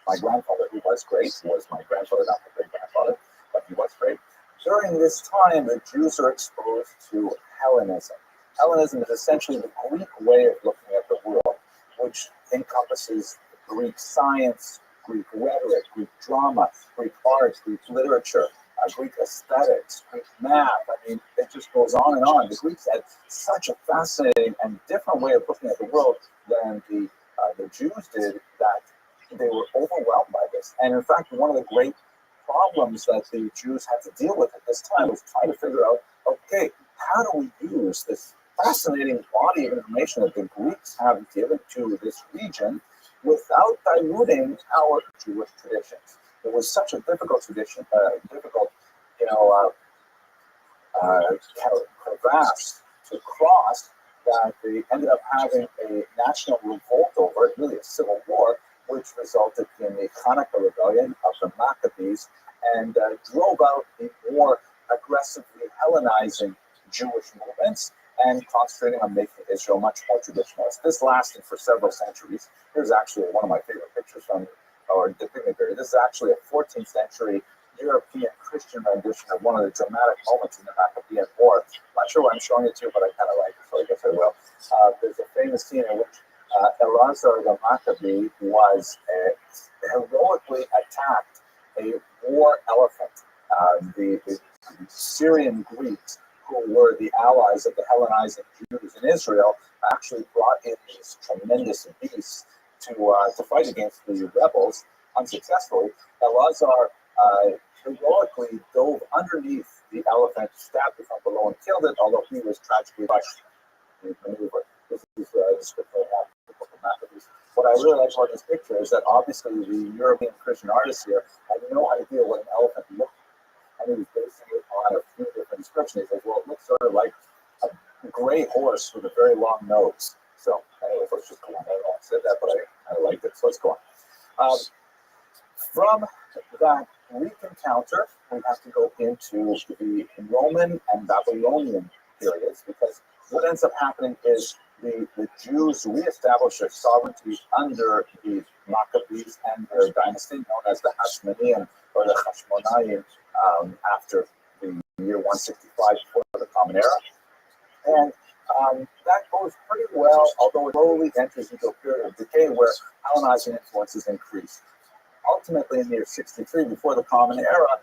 My grandfather, who was great, was my grandfather, not my great-grandfather, but he was great. During this time, the Jews are exposed to Hellenism. Hellenism is essentially the Greek way of looking at the world, which encompasses Greek science, Greek rhetoric, Greek drama, Greek art, Greek literature, Greek aesthetics, Greek math. I mean, it just goes on and on. The Greeks had such a fascinating and different way of looking at the world than the Jews did, that they were overwhelmed by this. And in fact, one of the great problems that the Jews had to deal with at this time was trying to figure out, okay, how do we use this fascinating body of information that the Greeks have given to this region without diluting our Jewish traditions? It was such a difficult crevasse to cross that they ended up having a national revolt over it, really a civil war, which resulted in the Hanukkah rebellion of the Maccabees and drove out the more aggressively Hellenizing Jewish movements and concentrating on making Israel much more traditionalist. This lasted for several centuries. Here's actually one of my favorite pictures from our depicting period. This is actually a 14th century European Christian rendition of one of the dramatic moments in the Maccabean War. I'm not sure why I'm showing it to you, but I kind of like it, so I guess I will. There's a famous scene in which Elazar the Maccabee was heroically attacked a war elephant. The Syrian Greeks, who were the allies of the Hellenizing Jews in Israel, actually brought in these tremendous beasts to fight against the rebels unsuccessfully. Elazar heroically dove underneath the elephant, stabbed it from below, and killed it, although he was tragically crushed in the maneuver. This is a description of the book of Maccabees. What I really like about this picture is that obviously the European Christian artist here had no idea what an elephant looked like, and he was basing it on a few different descriptions. He says, well, it looks sort of like a gray horse with a very long nose. So, anyways, let's just go on. I don't know I said that, but I liked it. So let's go on. From that Greek encounter, we have to go into the Roman and Babylonian periods, because what ends up happening is the Jews reestablish their sovereignty under the Maccabees and their dynasty, known as the Hashmonean or the Hashmonaim, after the year 165 before the Common Era. And that goes pretty well, although it slowly enters into a period of decay where Hellenizing influences increase. Ultimately, in the year 63, before the Common Era,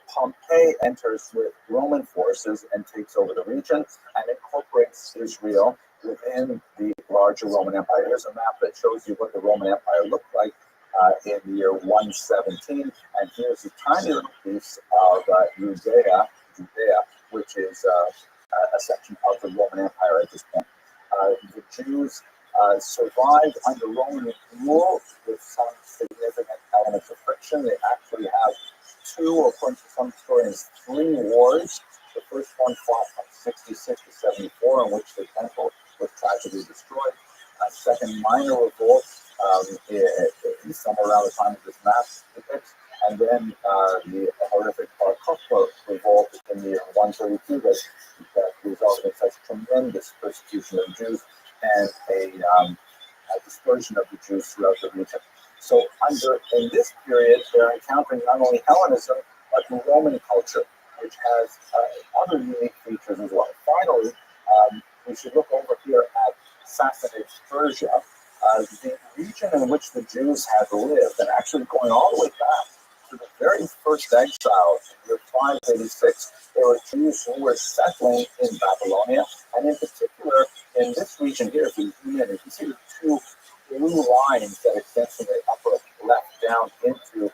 Pompey enters with Roman forces and takes over the region and incorporates Israel within the larger Roman Empire. Here's a map that shows you what the Roman Empire looked like in the year 117, and here's a tiny little piece of Judea, which is a section of the Roman Empire at this point. The Jews survived under Roman rule with some significant elements of friction. They actually have two, according to some historians, 3 wars. The first one fought from 66 to 74, in which the temple was tragically destroyed. A second minor revolt, somewhere around the time of this map depicts, and then the horrific Bar Kokhba revolt in the year 132 that resulted in such tremendous persecution of Jews and a dispersion of the Jews throughout the region. So in this period, they're encountering not only Hellenism, but Roman culture, which has other unique features as well. Finally, we should look over here at Sassanid Persia, the region in which the Jews had lived, and actually going all the way back to the very first exile in year 586, there were Jews who were settling in Babylonia, and in particular in this region here, if you zoom in, you can see the 2 blue lines that extend from the upper left down into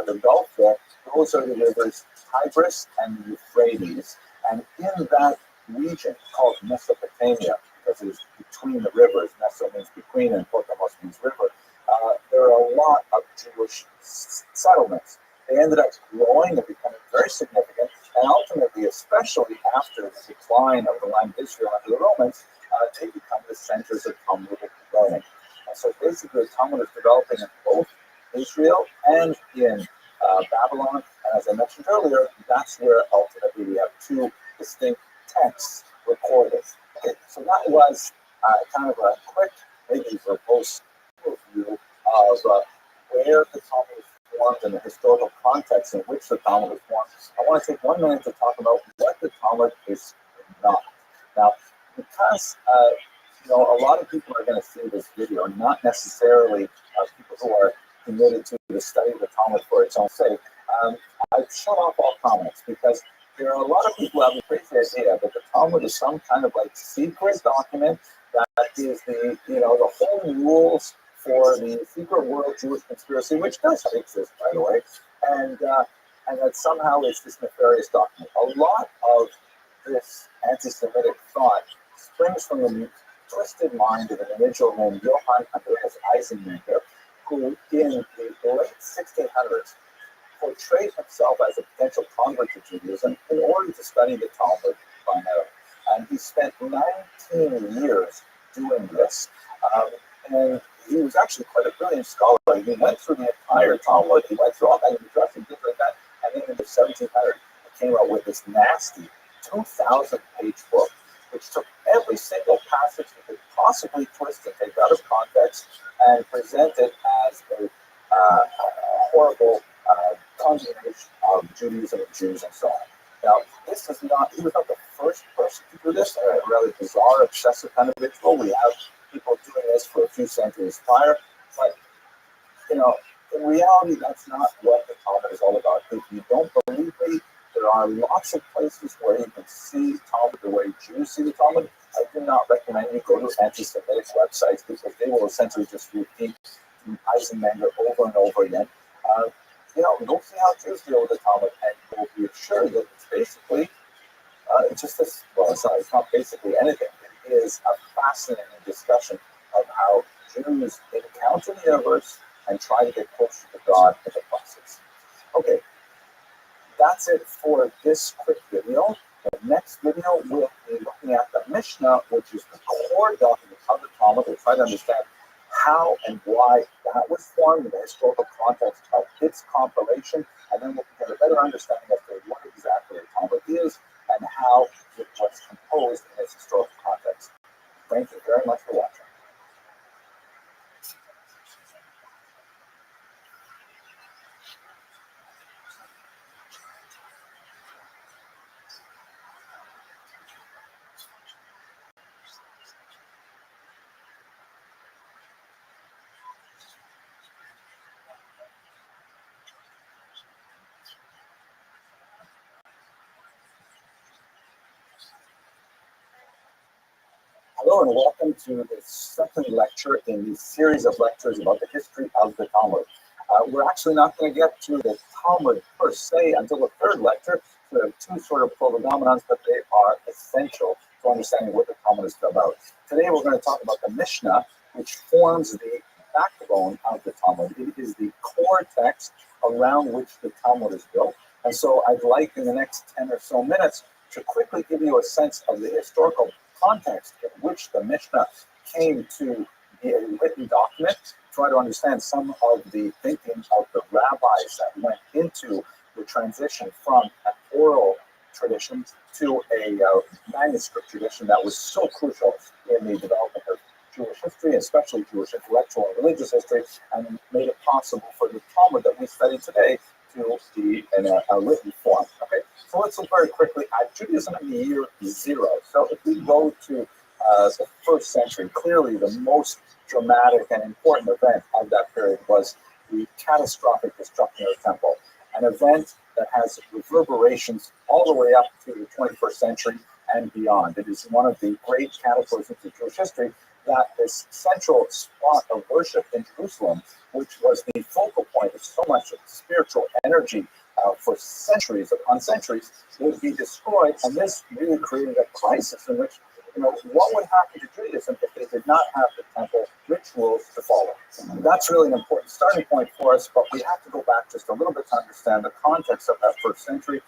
the Gulf there. Those are the rivers Tigris and Euphrates, and in that region called Mesopotamia, because it is between the rivers, Meso means between and Potamos means river, there are a lot of Jewish settlements. They ended up growing and becoming very significant, and ultimately, especially after the decline of the land of Israel under the Romans, they become the centers of Talmudic learning. And so basically, the Talmud is developing in both Israel and in Babylon. And as I mentioned earlier, that's where ultimately we have 2 distinct texts recorded. Okay, so that was kind of a quick, maybe verbose overview of where the Talmud is formed and the historical context in which the Talmud is formed. I want to take 1 minute to talk about what the Talmud is not. Now, because a lot of people are going to see this video, not necessarily people who are committed to the study of the Talmud for its own sake. I've shut off all comments because there are a lot of people who have a crazy idea that the Talmud is some kind of like secret document that is the whole rules for the secret world Jewish conspiracy, which does exist, by the way, and that somehow it's this nefarious document. A lot of this anti-Semitic thought springs from the twisted mind of an individual named Johann Andreas Eisenmenger, who in the late 1600s portrayed himself as a potential convert to Judaism in order to study the Talmud primarily. And he spent 19 years doing this. And he was actually quite a brilliant scholar. He went through the entire Talmud, he went through all kinds of addresses and things like that. And then in the 1700s, he came out with this nasty 2,000-page book, which took every single passage he could possibly twist and take out of context and present it as a horrible condemnation of Judaism and Jews and so on. Now, he was not the first person to do this. They're a really bizarre, obsessive kind of ritual. We have people doing this for a few centuries prior, but in reality, that's not what the Talmud is all about. If you don't believe me, there are lots of places where you can see Talmud the way Jews see the Talmud. I do not recommend you go to anti-Semitic websites because they will essentially just repeat Eisenmenger over and over again. Go see how Jews deal with the Talmud, and you'll be assured that it's basically just this. Well, it's not basically anything. It is a fascinating discussion of how Jews encounter the universe and try to get closer to God in the process. Okay, that's it for this quick video. The next video we'll be looking at the Mishnah, which is the core document of the Talmud. We'll try to understand how and why that was formed in the historical context of its compilation, and then we'll get a better understanding of what exactly a Talmud is and how it was composed in its historical context. Thank you very much for watching. Hello and welcome to the second lecture in the series of lectures about the history of the Talmud. We're actually not going to get to the Talmud per se until the third lecture. So we have two sort of prolegomena, but they are essential to understanding what the Talmud is about. Today we're going to talk about the Mishnah, which forms the backbone of the Talmud. It is the core text around which the Talmud is built. And so I'd like in the next 10 or so minutes to quickly give you a sense of the historical context in which the Mishnah came to be a written document, try to understand some of the thinking of the rabbis that went into the transition from an oral tradition to a manuscript tradition that was so crucial in the development of Jewish history, especially Jewish intellectual and religious history, and made it possible for the Talmud that we study today to be in a written form. Okay, so let's look very quickly at Judaism in the year 0. So if we go to the first century, clearly the most dramatic and important event of that period was the catastrophic destruction of the temple, an event that has reverberations all the way up to the 21st century and beyond. It is one of the great cataclysms of Jewish history that this central spot of worship in Jerusalem, which was the focal point of so much spiritual energy for centuries upon centuries, would be destroyed. And this really created a crisis in which, what would happen to Judaism if they did not have the temple rituals to follow? That's really an important starting point for us, but we have to go back just a little bit to understand the context of that first century,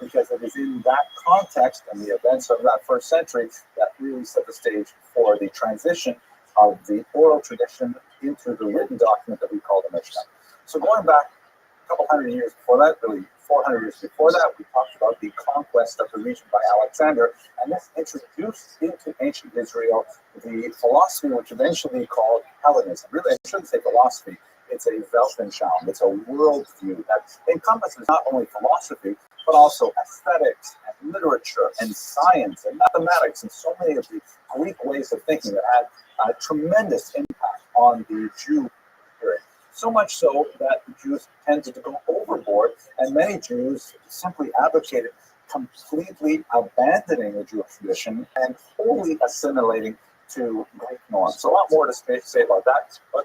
because it is in that context and the events of that first century that really set the stage for the transition of the oral tradition into the written document that we call the Mishnah. So going back a couple hundred years before that, really 400 years before that, we talked about the conquest of the region by Alexander, and this introduced into ancient Israel the philosophy which eventually called Hellenism. Really, I shouldn't say philosophy, it's a Weltanschauung, it's a worldview that encompasses not only philosophy, but also aesthetics and literature and science and mathematics and so many of the Greek ways of thinking that had a tremendous impact on the Jew period. So much so that the Jews tended to go overboard, and many Jews simply advocated completely abandoning the Jewish tradition and wholly assimilating to Greek norms. So a lot more to say about that, but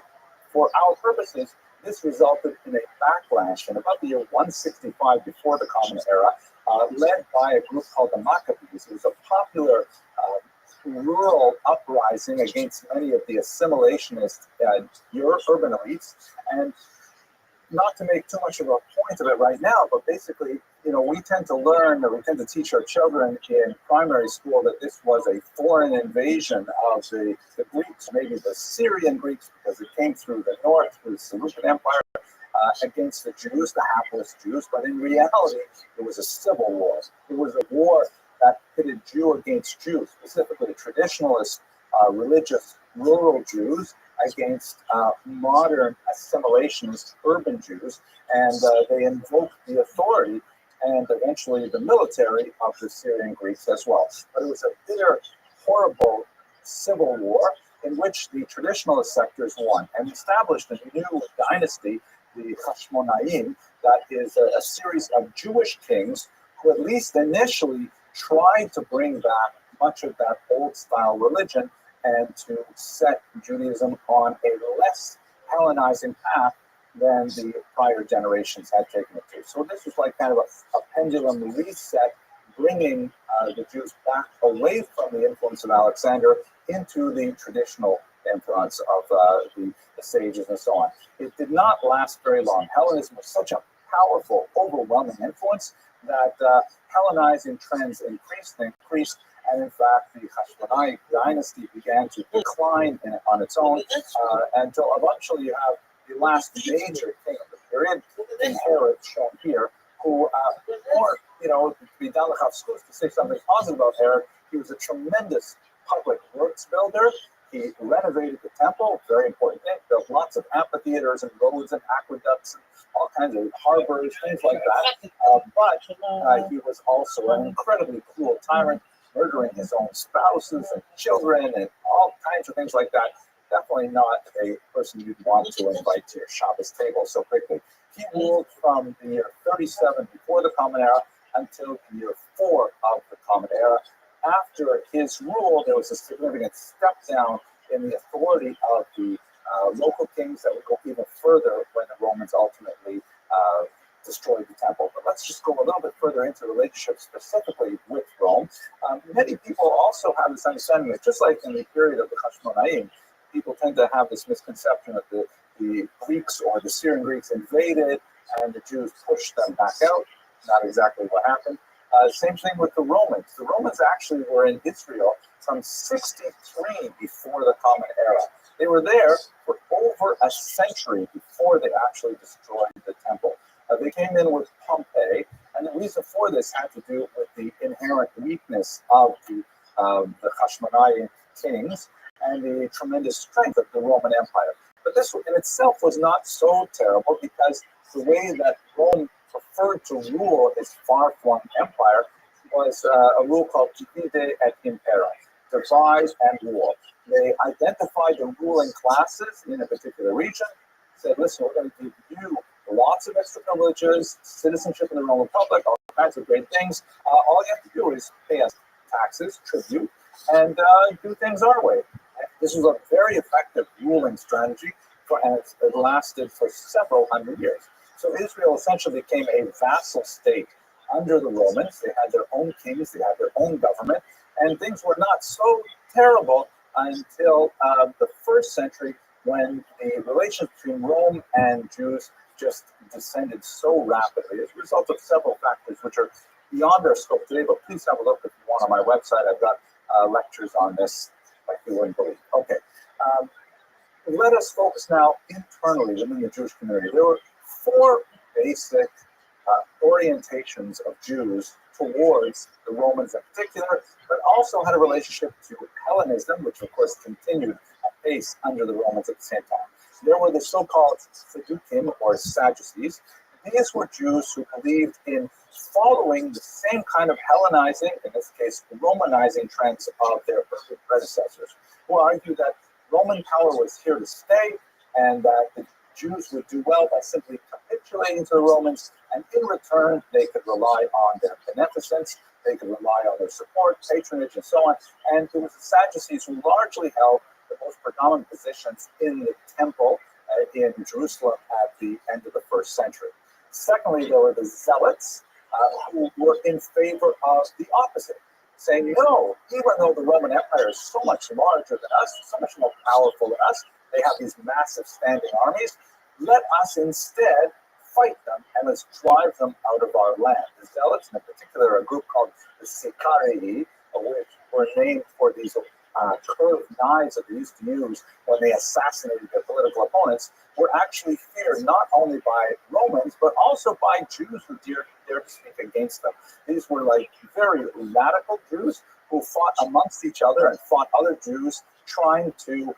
for our purposes, this resulted in a backlash in about the year 165 before the Common Era, led by a group called the Maccabees. It was a popular rural uprising against many of the assimilationist urban elites. And not to make too much of a point of it right now, but basically, we tend to teach our children in primary school that this was a foreign invasion of the Greeks, maybe the Syrian Greeks, because it came through the north, through the Seleucid Empire, against the Jews, the hapless Jews. But in reality, it was a civil war. It was a war that pitted Jew against Jew, specifically traditionalist, religious, rural Jews against modern assimilationist urban Jews, and they invoked the authority and eventually the military of the Syrian Greeks as well. But it was a bitter, horrible civil war in which the traditionalist sectors won and established a new dynasty, the Hashmonaim, that is a series of Jewish kings who at least initially tried to bring back much of that old-style religion and to set Judaism on a less Hellenizing path than the prior generations had taken it to. So this was like kind of a pendulum reset, bringing the Jews back away from the influence of Alexander into the traditional influence of the sages and so on. It did not last very long. Hellenism was such a powerful, overwhelming influence that Hellenizing trends increased, And in fact, the Hashmonite dynasty began to decline on its own until eventually you have the last major king of the period, King Herod, shown here, who, or, to be to say something positive about Herod, he was a tremendous public works builder. He renovated the temple, very important thing, built lots of amphitheaters and roads and aqueducts and all kinds of harbors, things like that. But he was also an incredibly cruel tyrant, murdering his own spouses and children and all kinds of things like that. Definitely not a person you'd want to invite to your Shabbos table so quickly. He ruled from the year 37 before the Common Era until the year 4 of the Common Era. After his rule, there was a significant step down in the authority of the local kings that would go even further when the Romans ultimately destroyed the temple. But let's just go a little bit further into the relationship specifically with Rome. Many people also have this understanding that just like in the period of the Hashmonaim, people tend to have this misconception that the Greeks or the Syrian Greeks invaded and the Jews pushed them back out. Not exactly what happened. Same thing with the Romans. The Romans actually were in Israel from 63 before the Common Era. They were there for over a century before they actually destroyed the temple. They came in with Pompey, and the reason for this had to do with the inherent weakness of the Hashmonaim kings and the tremendous strength of the Roman Empire. But this in itself was not so terrible because the way that Rome preferred to rule its far-flung empire was a rule called divide et impera, divide and rule. They identified the ruling classes in a particular region, said, listen, we're going to give you lots of extra privileges, citizenship in the Roman Republic, all kinds of great things. All you have to do is pay us taxes, tribute, and do things our way. This was a very effective ruling strategy, and it lasted for several hundred years. So Israel essentially became a vassal state under the Romans. They had their own kings, they had their own government, and things were not so terrible until the first century, when the relations between Rome and Jews just descended so rapidly as a result of several factors which are beyond our scope today. But please have a look if you want on my website. I've got lectures on this, like you wouldn't believe. Okay. Let us focus now internally within the Jewish community. There were four basic orientations of Jews towards the Romans in particular, but also had a relationship to Hellenism, which of course continued apace under the Romans at the same time. There were the so-called Sadducees or Sadducees. These were Jews who believed in following the same kind of Hellenizing, in this case Romanizing trends of their early predecessors, who argued that Roman power was here to stay and that the Jews would do well by simply capitulating to the Romans, and in return they could rely on their beneficence, they could rely on their support, patronage, and so on. And it was the Sadducees who largely held the most predominant positions in the temple in Jerusalem at the end of the first century. Secondly, there were the Zealots, who were in favor of the opposite, saying, no, even though the Roman Empire is so much larger than us, so much more powerful than us, they have these massive standing armies, let us instead fight them and let's drive them out of our land. The Zealots, in particular, a group called the Sicarii, which were named for these curved knives that they used to use when they assassinated their political opponents, were actually feared not only by Romans, but also by Jews who dared to speak against them. These were like very radical Jews who fought amongst each other and fought other Jews trying to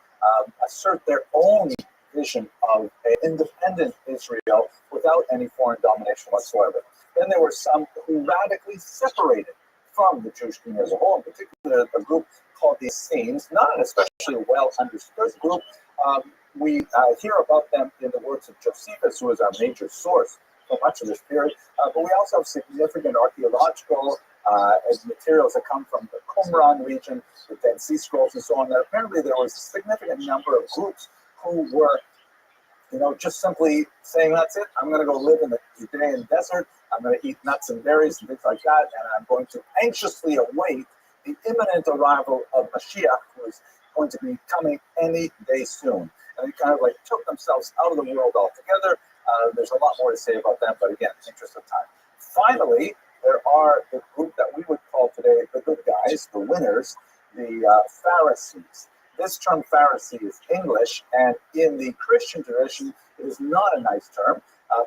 assert their own vision of an independent Israel without any foreign domination whatsoever. Then there were some who radically separated from the Jewish community as a whole, in particular a group called the Essenes, not an especially well understood group. We hear about them in the works of Josephus, who is our major source for much of this period, but we also have significant archaeological materials that come from the Qumran region, the Dead Sea Scrolls and so on, that apparently there was a significant number of groups who were just simply saying, that's it, I'm going to go live in the Judean desert, I'm going to eat nuts and berries and things like that, and I'm going to anxiously await the imminent arrival of Mashiach, who is going to be coming any day soon. And they kind of like took themselves out of the world altogether. There's a lot more to say about that, but again, in the interest of time. Finally, there are the group that we would call today the good guys, the winners, the Pharisees. This term Pharisee is English, and in the Christian tradition, it is not a nice term,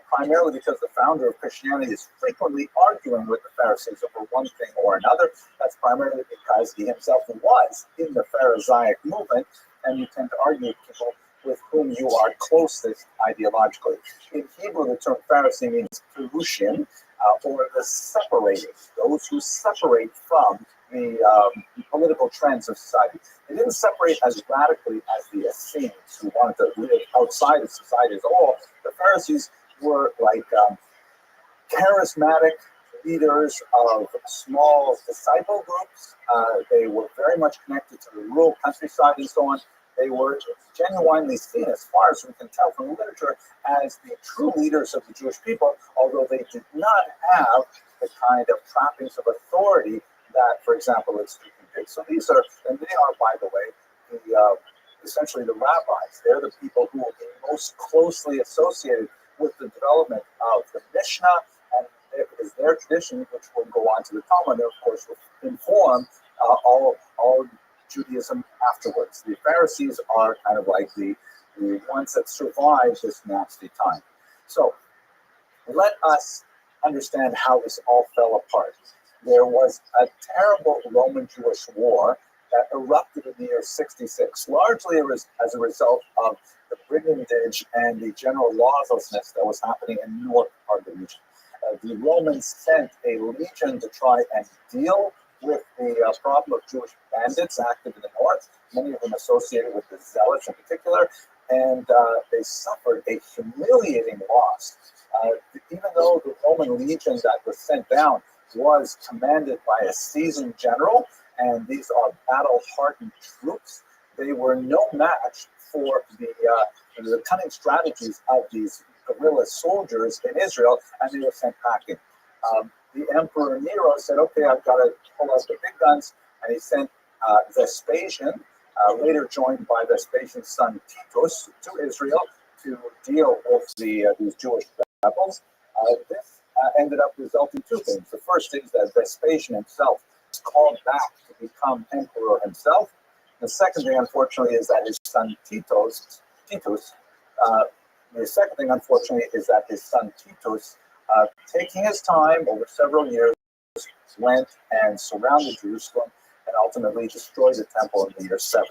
primarily because the founder of Christianity is frequently arguing with the Pharisees over one thing or another. That's primarily because he himself was in the Pharisaic movement, and you tend to argue with people with whom you are closest ideologically. In Hebrew, the term Pharisee means Perushim, or the separated, those who separate from the political trends of society. They didn't separate as radically as the Essenes, who wanted to live outside of society as a whole. The Pharisees were like charismatic leaders of small disciple groups. They were very much connected to the rural countryside and so on. They were genuinely seen, as far as we can tell from the literature, as the true leaders of the Jewish people, although they did not have the kind of trappings of authority that, for example, it's did. So these are, and they are, by the way, the essentially the rabbis. They're the people who will be most closely associated with the development of the Mishnah, and it is their tradition, which will go on to the Talmud, and of course will inform all Judaism afterwards. The Pharisees are kind of like the ones that survived this nasty time. So let us understand how this all fell apart. There was a terrible Roman-Jewish war that erupted in the year 66, largely as a result of the brigandage and the general lawlessness that was happening in the north part of the region. The Romans sent a legion to try and deal with the problem of Jewish bandits active in the north, many of them associated with the Zealots in particular, and they suffered a humiliating loss. Even though the Roman legion that was sent down was commanded by a seasoned general, and these are battle-hardened troops, they were no match for the cunning strategies of these guerrilla soldiers in Israel, and they were sent packing. The Emperor Nero said, okay, I've got to pull out the big guns, and he sent Vespasian, later joined by Vespasian's son Titus, to Israel to deal with these Jewish rebels. This ended up resulting in two things. The first is that Vespasian himself was called back to become emperor himself. The second thing, unfortunately, is that his son Titus, taking his time over several years, went and surrounded Jerusalem and ultimately destroyed the temple in the year 7.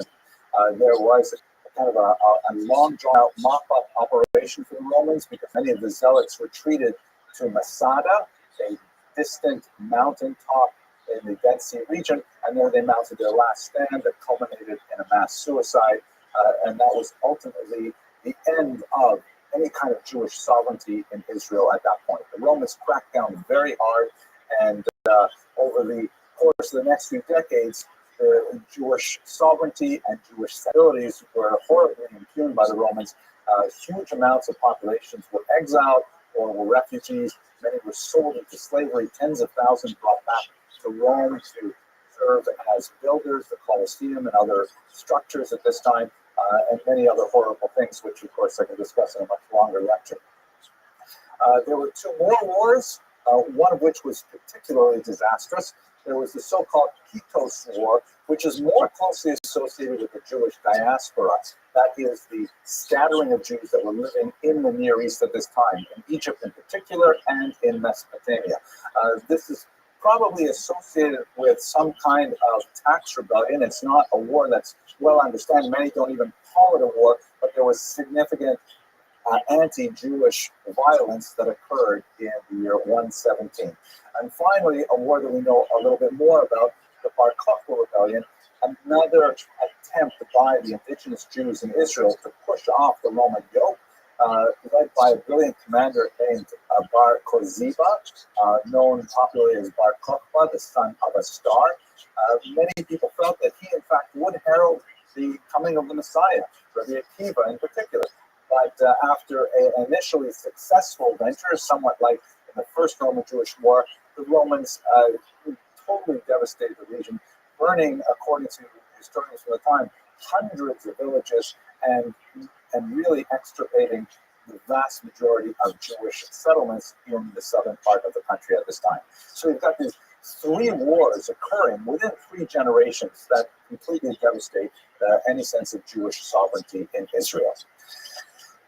There was kind of a long drawn-out mop-up operation for the Romans because many of the zealots retreated to Masada, a distant mountaintop in the Dead Sea region, and there they mounted their last stand that culminated in a mass suicide, and that was ultimately the end of any kind of Jewish sovereignty in Israel at that point. The Romans cracked down very hard, and over the course of the next few decades, the Jewish sovereignty and Jewish abilities were horribly impugned by the Romans. Huge amounts of populations were exiled or were refugees. Many were sold into slavery. Tens of thousands brought back to Rome to serve as builders, the Colosseum and other structures at this time, and many other horrible things, which of course I can discuss in a much longer lecture. There were two more wars, one of which was particularly disastrous. There was the so-called Kitos War, which is more closely associated with the Jewish diaspora. That is the scattering of Jews that were living in the Near East at this time, in Egypt in particular, and in Mesopotamia. This is probably associated with some kind of tax rebellion. It's not a war that's well understood. Many don't even call it a war, but there was significant anti-Jewish violence that occurred in the year 117. And finally, a war that we know a little bit more about, the Bar Kokhba Rebellion, another attempt by the indigenous Jews in Israel to push off the Roman yoke, led by a brilliant commander named Bar Koziba, known popularly as Bar Kokhba, the son of a star. Many people felt that he, in fact, would herald the coming of the Messiah, Rabbi Akiva in particular. But after an initially successful venture, somewhat like in the First Roman-Jewish War, the Romans totally devastated the region, burning, according to historians from the time, hundreds of villages and really extirpating the vast majority of Jewish settlements in the southern part of the country at this time. So you've got these 3 wars occurring within 3 generations that completely devastate any sense of Jewish sovereignty in Israel.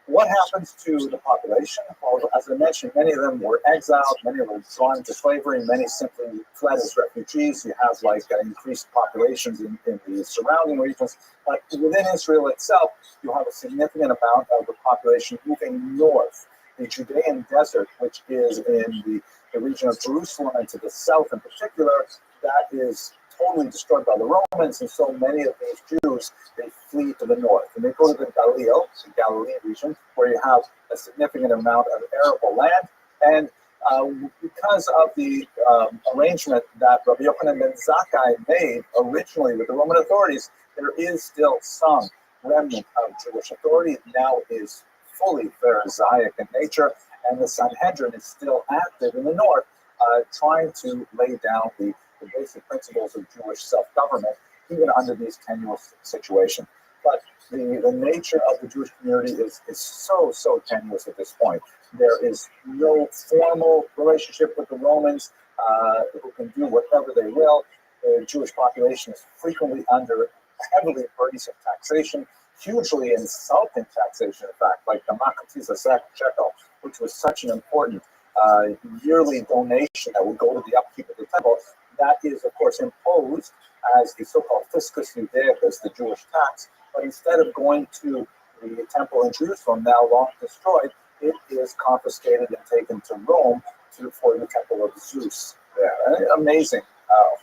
What happens to the population? Well, as I mentioned, many of them were exiled, many of them were drawn into slavery, many simply fled as refugees. You have like increased populations in the surrounding regions. But within Israel itself, you have a significant amount of the population moving north. The Judean desert, which is in the region of Jerusalem and to the south in particular, that is totally destroyed by the Romans, and so many of these Jews, they flee to the north. And they go to the Galilee region, where you have a significant amount of arable land. And because of the arrangement that Rabbi Yochanan ben Zakkai made originally with the Roman authorities, there is still some remnant of Jewish authority. It now is fully Pharisaic in nature, and the Sanhedrin is still active in the north, trying to lay down the basic principles of Jewish self-government, even under these tenuous situations. But the nature of the Jewish community is so tenuous at this point. There is no formal relationship with the Romans who can do whatever they will. The Jewish population is frequently under heavily burdensome taxation, hugely insulting taxation, in fact, like the Makatiza shekel, which was such an important yearly donation that would go to the upkeep of the temple. That is, of course, imposed as the so-called fiscus judaicus, the Jewish tax. But instead of going to the temple in Jerusalem, now long destroyed, it is confiscated and taken to Rome for the temple of Zeus there. Amazing,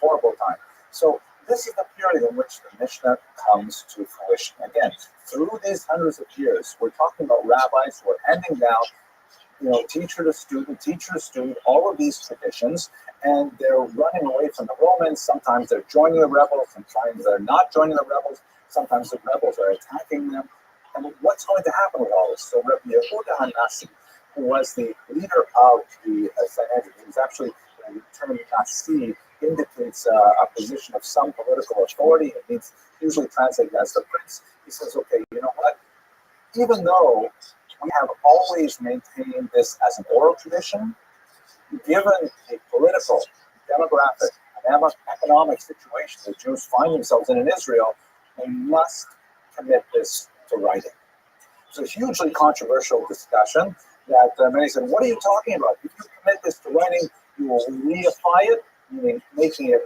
horrible time. So this is the period in which the Mishnah comes to fruition. Again, through these hundreds of years, we're talking about rabbis who are handing down, teacher to student, all of these traditions, and they're running away from the Romans. Sometimes they're joining the rebels, sometimes they're not joining the rebels, sometimes the rebels are attacking them. And what's going to happen with all this? So Rabbi Yehuda HaNasi, who was the leader of the Sanhedrin, he was actually, the term Nasi indicates a position of some political authority. It means usually translated as the prince. He says, okay, you know what? Even though we have always maintained this as an oral tradition, given the political, demographic, and economic situation the Jews find themselves in Israel, we must commit this to writing. It's a hugely controversial discussion that many said, what are you talking about? If you commit this to writing, you will reify it, meaning making it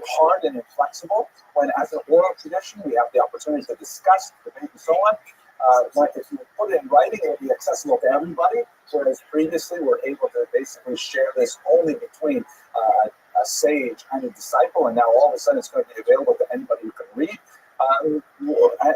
hard and inflexible, when as an oral tradition, we have the opportunity to discuss, debate, and so on. If you put it in writing, it will be accessible to everybody, whereas previously we're able to basically share this only between a sage and a disciple, and now all of a sudden it's going to be available to anybody who can read.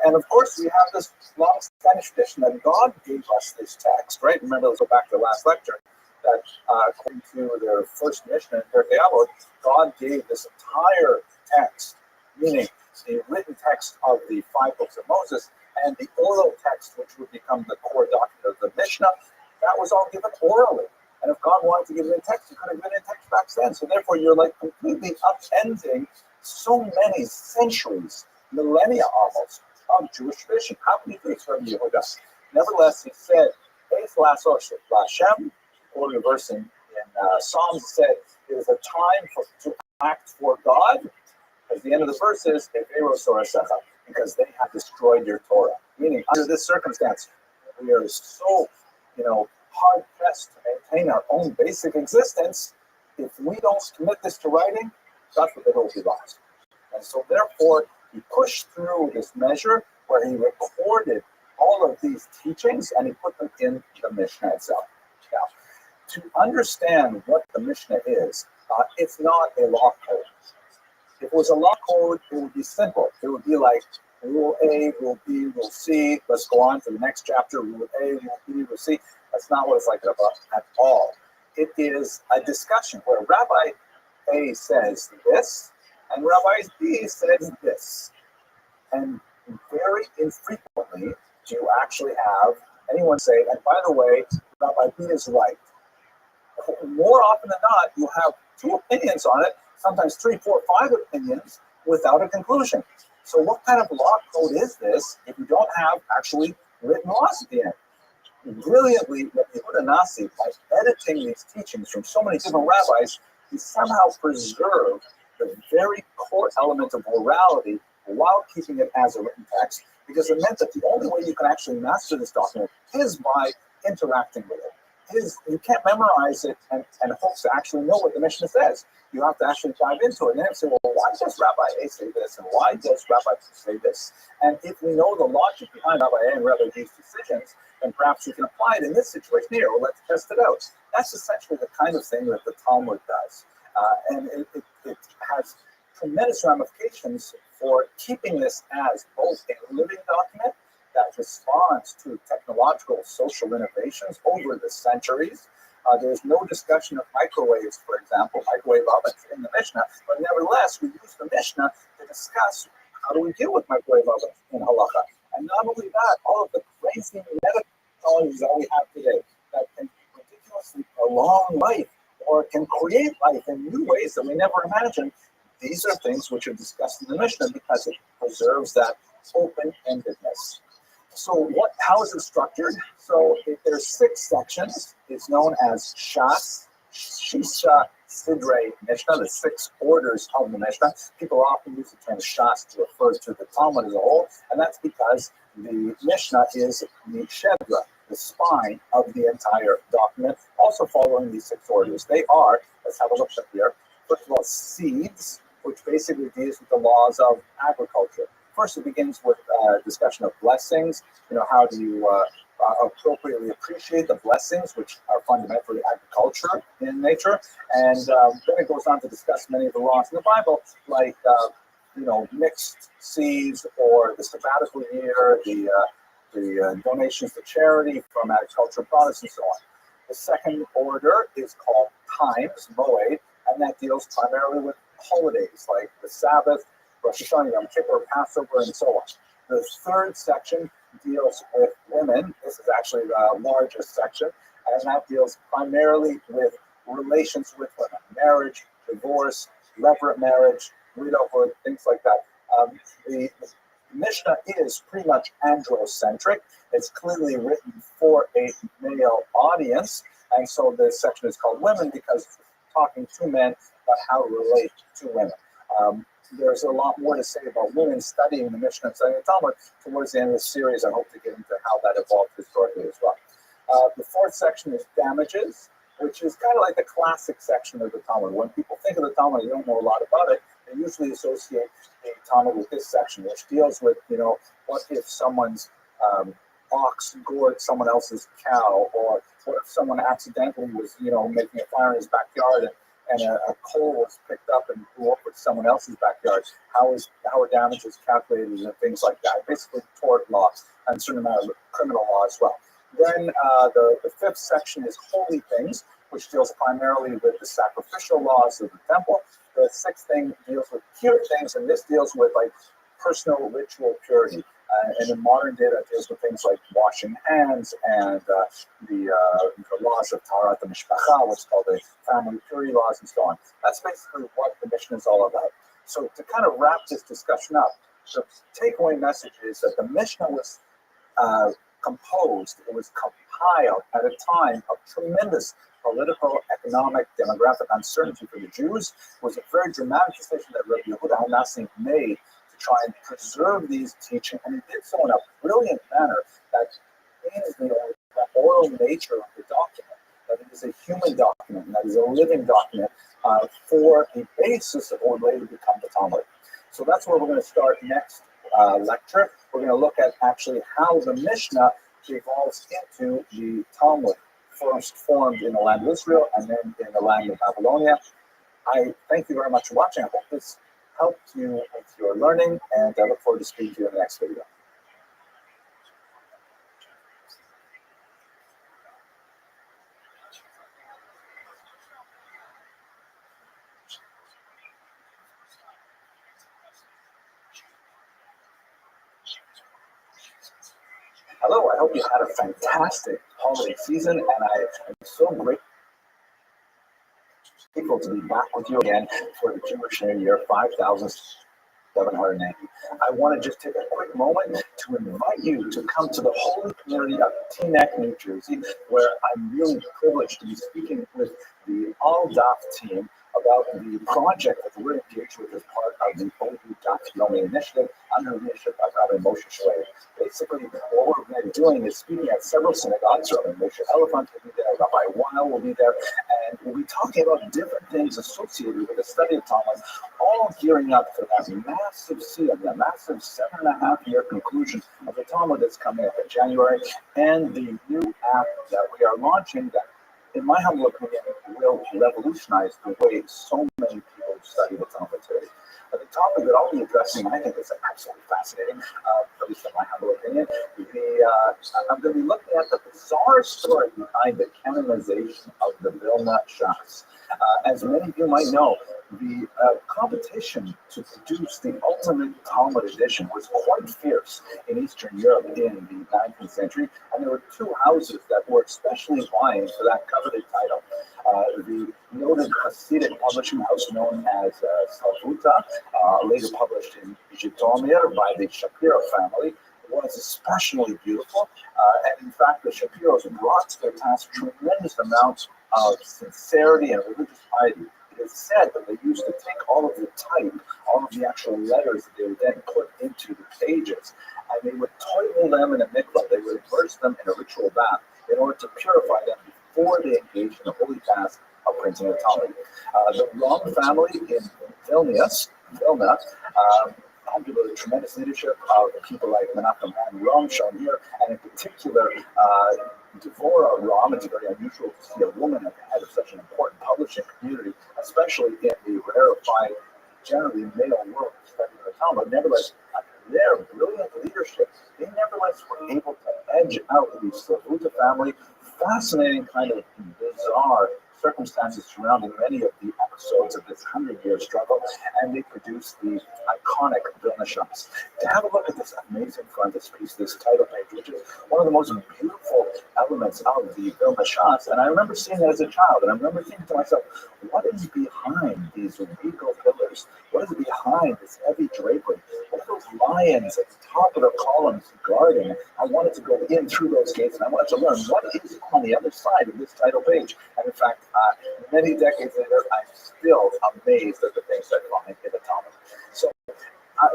And of course, we have this long-standing tradition that God gave us this text, right? Remember, let's go back to the last lecture, that according to their first mission in Pirkei Avot, God gave this entire text, meaning the written text of the 5 books of Moses, and the oral text, which would become the core document of the Mishnah, that was all given orally. And if God wanted to give it in text, he could have given it in text back then. So therefore, you're like completely upending so many centuries, millennia almost, of Jewish tradition. How can you do this from Yehuda? Nevertheless, he said, Eis lasos Lashem, or the verse in Psalms said, it is a time to act for God. As the end of the verse is, because they have destroyed your Torah. Meaning, under this circumstance, we are so, hard pressed to maintain our own basic existence. If we don't commit this to writing, God forbid it will be lost. And so, therefore, he pushed through this measure where he recorded all of these teachings and he put them in the Mishnah itself. Now, to understand what the Mishnah is, it's not a law code. If it was a law code, it would be simple. It would be like rule A, rule B, rule C. Let's go on to the next chapter. Rule A, rule B, rule C. That's not what it's like at all. It is a discussion where Rabbi A says this, and Rabbi B says this. And very infrequently do you actually have anyone say, and by the way, Rabbi B is right. More often than not, you have 2 opinions on it, sometimes 3, 4, 5 opinions without a conclusion. So what kind of law code is this if you don't have actually written laws at the end? brilliantly, Rabbi Yehuda Nasi, by editing these teachings from so many different rabbis, he somehow preserved the very core element of morality while keeping it as a written text, because it meant that the only way you can actually master this document is by interacting with it. You can't memorize it and hope to actually know what the Mishnah says. You have to actually dive into it and then say, well, why does Rabbi A say this? And why does Rabbi B say this? And if we know the logic behind Rabbi A and Rabbi B's decisions, then perhaps we can apply it in this situation here. Well, let's test it out. That's essentially the kind of thing that the Talmud does. And it has tremendous ramifications for keeping this as both a living document that responds to technological social innovations over the centuries. There's no discussion of microwaves, for example, microwave ovens in the Mishnah, but nevertheless, we use the Mishnah to discuss how do we deal with microwave ovens in halacha. And not only that, all of the crazy medical technologies that we have today that can ridiculously prolong life or can create life in new ways that we never imagined. These are things which are discussed in the Mishnah because it preserves that open-endedness. So how is it structured? So there's 6 sections. It's known as Shas, Shisha, Sidrei, Mishnah, the 6 orders of the Mishnah. People often use the term Shas to refer to the Talmud as a whole, and that's because the Mishnah is the Shedra, the spine of the entire document, also following these 6 orders. They are, let's have a look up here, first of all, seeds, which basically deals with the laws of agriculture. First, it begins with a discussion of blessings. How do you appropriately appreciate the blessings, which are fundamentally agriculture in nature? And then it goes on to discuss many of the laws in the Bible, like mixed seeds, or the sabbatical year, the donations to charity from agricultural products, and so on. The second order is called times, moed, and that deals primarily with holidays like the Sabbath, Rosh Hashanah, Yom Kippur, Passover, and so on. The third section deals with women. This is actually the largest section, and that deals primarily with relations with women, marriage, divorce, levirate marriage, widowhood, things like that. The Mishnah is pretty much androcentric. It's clearly written for a male audience, and so this section is called Women because it's talking to men about how to relate to women. There's a lot more to say about women studying the Mishnah and studying the Talmud. Towards the end of the series, I hope to get into how that evolved historically as well. The fourth section is damages, which is kind of like the classic section of the Talmud. When people think of the Talmud, they don't know a lot about it. They usually associate the Talmud with this section, which deals with, what if someone's ox gored someone else's cow, or what if someone accidentally was, making a fire in his backyard and a coal was picked up and blew up with someone else's backyard. How are damages calculated and things like that? Basically, tort law and a certain amount of criminal law as well. Then the fifth section is holy things, which deals primarily with the sacrificial laws of the temple. The sixth thing deals with pure things, and this deals with like personal ritual purity. And in modern day, that deals with things like washing hands and the laws of Taharat Mishpacha, what's called the family purity laws, and so on. That's basically what the Mishnah is all about. So to kind of wrap this discussion up, the takeaway message is that the Mishnah was composed, it was compiled at a time of tremendous political, economic, demographic uncertainty for the Jews. It was a very dramatic decision that Rabbi Yehuda Nasi made to try and preserve these teachings, and he did so in a brilliant manner that means the oral nature of the document, that it is a human document, and that is a living document for the basis of what would later become the Talmud. So that's where we're going to start next lecture. We're going to look at actually how the Mishnah evolves into the Talmud, first formed in the land of Israel and then in the land of Babylonia. I thank you very much for watching. I hope this helped you with your learning, and I look forward to speaking to you in the next video. Hello, I hope you had a fantastic holiday season, and I am so grateful to be back with you again for the Jewish New Year 5000. 790. I want to just take a quick moment to invite you to come to the holy community of Teaneck, New Jersey, where I'm really privileged to be speaking with the All DAF team about the project that we're engaged with as part of the OU DAF Yomi initiative under the leadership of Rabbi Moshe Shway. Basically, what we're going to be doing is speaking at several synagogues. Rabbi Moshe Elephant will be there, Rabbi Weil will be there, and we'll be talking about different things associated with the study of Talmud, all gearing up for that massive siyum, that massive 7.5-year conclusion of the Talmud that's coming up in January, and the new app that we are launching that, in my humble opinion, will revolutionize the way so many people study the Talmud today. The topic that I'll be addressing, I think, is absolutely fascinating, at least in my humble opinion. I'm going to be looking at the bizarre story behind the canonization of the Vilna Shas. As many of you might know, the competition to produce the ultimate Talmud edition was quite fierce in Eastern Europe in the 19th century, and there were two houses that were especially vying for that coveted title. The noted Hasidic publishing house known as Salvuta, later published in Zhitomir by the Shapiro family, was especially beautiful, and in fact the Shapiros brought to their task tremendous amounts of sincerity and religious piety. It is said that they used to take all of the type, all of the actual letters that they would then put into the pages, and they would toitle them in a mikvah. They would immerse them in a ritual bath in order to purify them before they engaged in the holy task of printing a Talmud. The Rom family in Vilna, under the tremendous leadership of people like Menachem and Rom shown here, and in particular, Devorah Rom. It's very unusual to see a woman at the head of such an important publishing community, especially in the rarefied, generally male world studying the Talmud. Nevertheless, under their brilliant leadership, they nevertheless were able to edge out the Slavuta family. Fascinating, kind of bizarre circumstances surrounding many of the episodes of this 100-year struggle, and they produced the iconic Vilna Shas. To have a look at this amazing frontispiece, this title page, which is one of the most beautiful elements of the Vilna Shas, and I remember seeing it as a child, and I remember thinking to myself, what is behind these regal pillars? What is behind this heavy drapery? What are those lions at the top of the columns guarding? I wanted to go in through those gates, and I wanted to learn what is on the other side of this title page. And in fact, many decades later, I'm still amazed at the things I find in the Talmud. So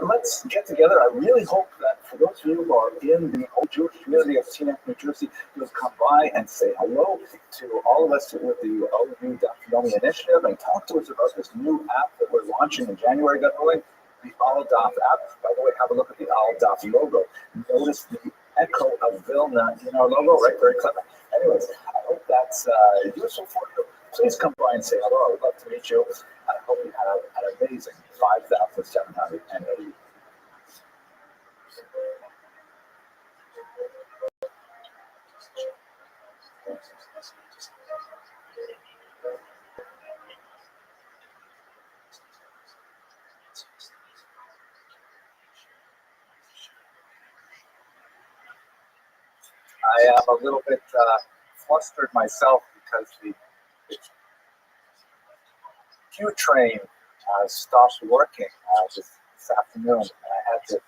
let's get together. I really hope that for those of you who are in the Jewish community of Teaneck, New Jersey, you'll come by and say hello to all of us with the OU DAF Yomi initiative and talk to us about this new app that we're launching in January, God willing, the All DAF app. By the way, have a look at the All DAF logo. Notice the echo of Vilna in our logo, right? Very clever. Anyways, I hope that's useful for you. Please come by and say hello. I would love to meet you. I hope you have an amazing 5,780. I am a little bit flustered myself because the Q train stopped working this afternoon, and I had to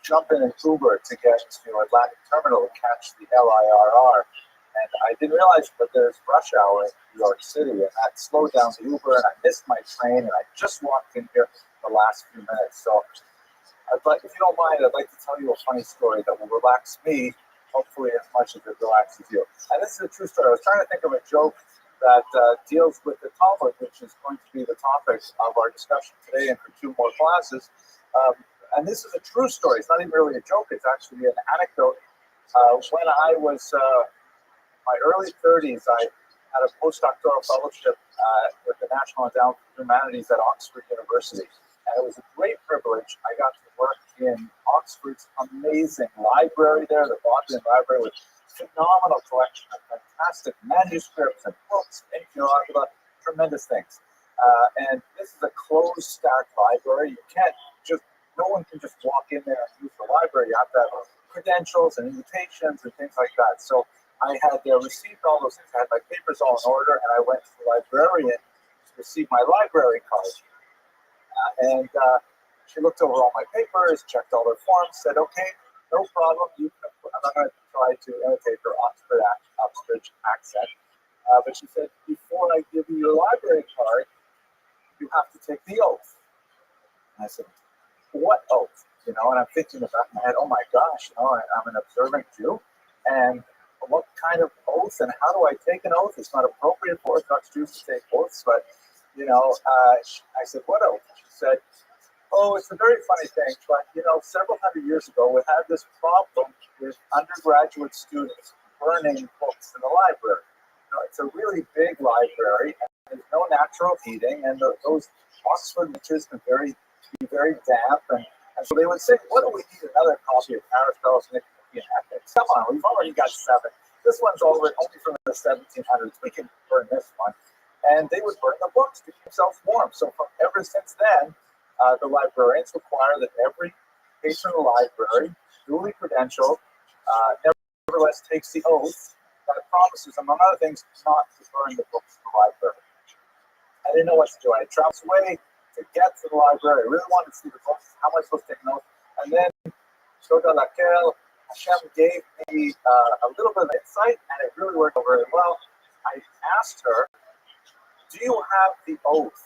jump in an Uber to get to Atlantic Terminal to catch the LIRR. And I didn't realize that there's rush hour in New York City, and that slowed down the Uber, and I missed my train, and I just walked in here the last few minutes. So if you don't mind, I'd like to tell you a funny story that will relax me, hopefully as much as it relaxes you. And this is a true story. I was trying to think of a joke that deals with the Talmud, which is going to be the topic of our discussion today and for 2 more classes. And this is a true story. It's not even really a joke. It's actually an anecdote. When I was my early 30s, I had a postdoctoral fellowship with the National Endowment for Humanities at Oxford University. And it was a great privilege. I got to work in Oxford's amazing library there, the Bodleian Library, with phenomenal collection of fantastic manuscripts and books, incunabula, tremendous things. And this is a closed, stacked library. You can't just, no one can just walk in there and use the library. You have to have credentials and invitations and things like that. So I had received all those things. I had my papers all in order, and I went to the librarian to receive my library card. And She looked over all my papers, checked all their forms, said, okay, no problem. I'm not going to try to imitate her Oxford accent. But she said, before I give you your library card, you have to take the oath. And I said, what oath? And I'm thinking about in my head, oh my gosh, I'm an observant Jew. And what kind of oath and how do I take an oath? It's not appropriate for Orthodox Jews to take oaths, but, I said, what oath? She said, oh, it's a very funny thing, but, several hundred years ago, we had this problem with undergraduate students burning books in the library. It's a really big library, and there's no natural heating, and those Oxford benches can be very damp, and so they would say, what do we need another copy of Aristotle's Nicomachean Ethics? Come on, we've already got 7. This one's only from the 1700s. We can burn this one. And they would burn the books to keep themselves warm. So ever since then, the librarians require that every patron of the library, duly credentialed, nevertheless takes the oath that promises, among other things, not to burn the books in the library. I didn't know what to do. I traveled away to get to the library. I really wanted to see the books. How am I supposed to take notes? And then, Shoda Lakel, Hashem gave me a little bit of insight, and it really worked out very well. I asked her, do you have the oath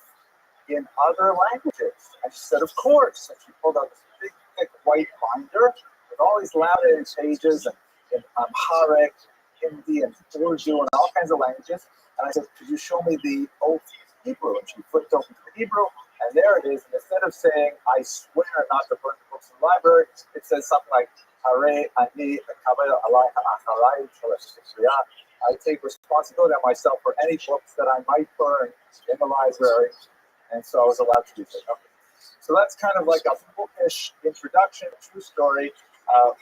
in other languages? And she said, of course. And she pulled out this big, thick white binder with all these laminated pages in Amharic, Hindi, and Urdu, and all kinds of languages. And I said, could you show me the oath in Hebrew? And she flipped open to the Hebrew, and there it is. And instead of saying, I swear not to burn the books in the library, it says something like, Hare ani kabel alai ha'acharai shalashikriya. I take responsibility on myself for any books that I might burn in the library. And so I was allowed to do so. Okay. So that's kind of like a bookish introduction, true story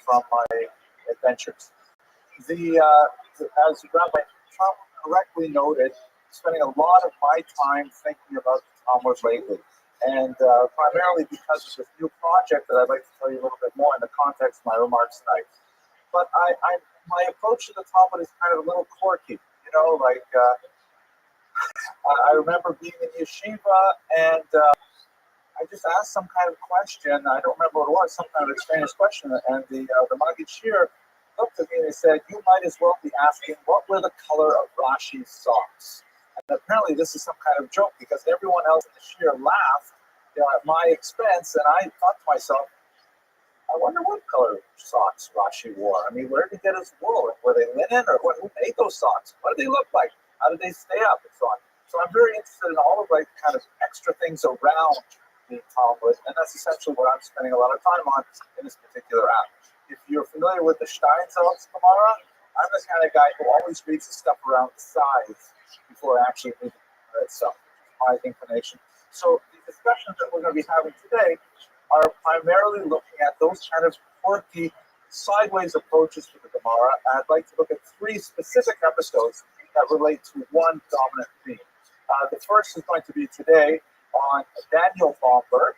from my adventures. As Rabbi Trump correctly noted, spending a lot of my time thinking about the Talmud lately. And primarily because of this new project that I'd like to tell you a little bit more in the context of my remarks tonight. But my approach to the Talmud is kind of a little quirky. I remember being in yeshiva and I just asked some kind of question. I don't remember what it was, some kind of extraneous question. And the Maggid Shir looked at me and he said, you might as well be asking what were the color of Rashi's socks. And apparently this is some kind of joke because everyone else in the Shir laughed at my expense. And I thought to myself, I wonder what color socks Rashi wore. I mean, where did he get his wool? Were they linen or what? Who made those socks? What did they look like? How did they stay up and so on? So I'm very interested in all of kind of extra things around the Talmud, and that's essentially what I'm spending a lot of time on in this particular app. If you're familiar with the Steinsaltz Gemara, I'm the kind of guy who always reads the stuff around the sides before actually reading it itself. My inclination. So the discussions that we're going to be having today are primarily looking at those kind of quirky, sideways approaches to the Gemara. And I'd like to look at 3 specific episodes that relate to one dominant theme. The first is going to be today on Daniel Baumberg,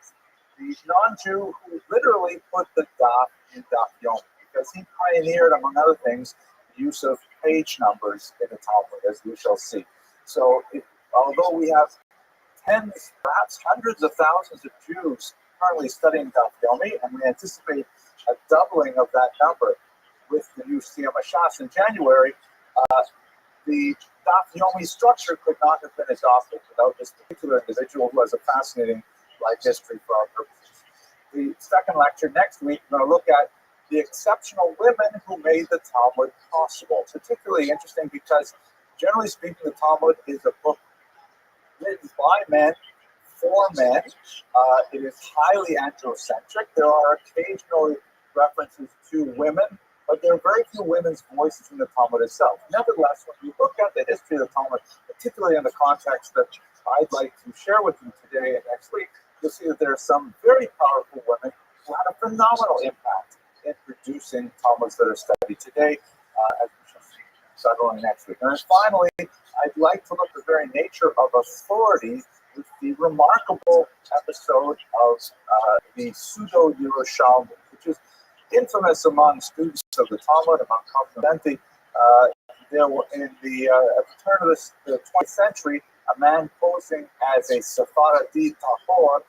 the non-Jew who literally put the daf in Daf Yomi, because he pioneered, among other things, the use of page numbers in the Talmud, as we shall see. So although we have tens, perhaps hundreds of thousands of Jews currently studying Daf Yomi, and we anticipate a doubling of that number with the new Siyam Hashas in January, the Daf Yomi structure could not have been adopted without this particular individual who has a fascinating life history for our purposes. The second lecture next week, we're going to look at the exceptional women who made the Talmud possible. Particularly interesting because, generally speaking, the Talmud is a book written by men, for men. It is highly androcentric. There are occasional references to women, but there are very few women's voices in the Talmud itself. Nevertheless, when you look at the history of the Talmud, particularly in the context that I'd like to share with you today and next week, you'll see that there are some very powerful women who had a phenomenal impact in producing Talmuds that are studied today, as we shall see several next week. And then finally, I'd like to look at the very nature of authority with the remarkable episode of the pseudo-Yerushalmi, which is infamous among students of the Talmud, among cognoscenti. There were at the turn of the 20th century, a man posing as a Sephardi Tahor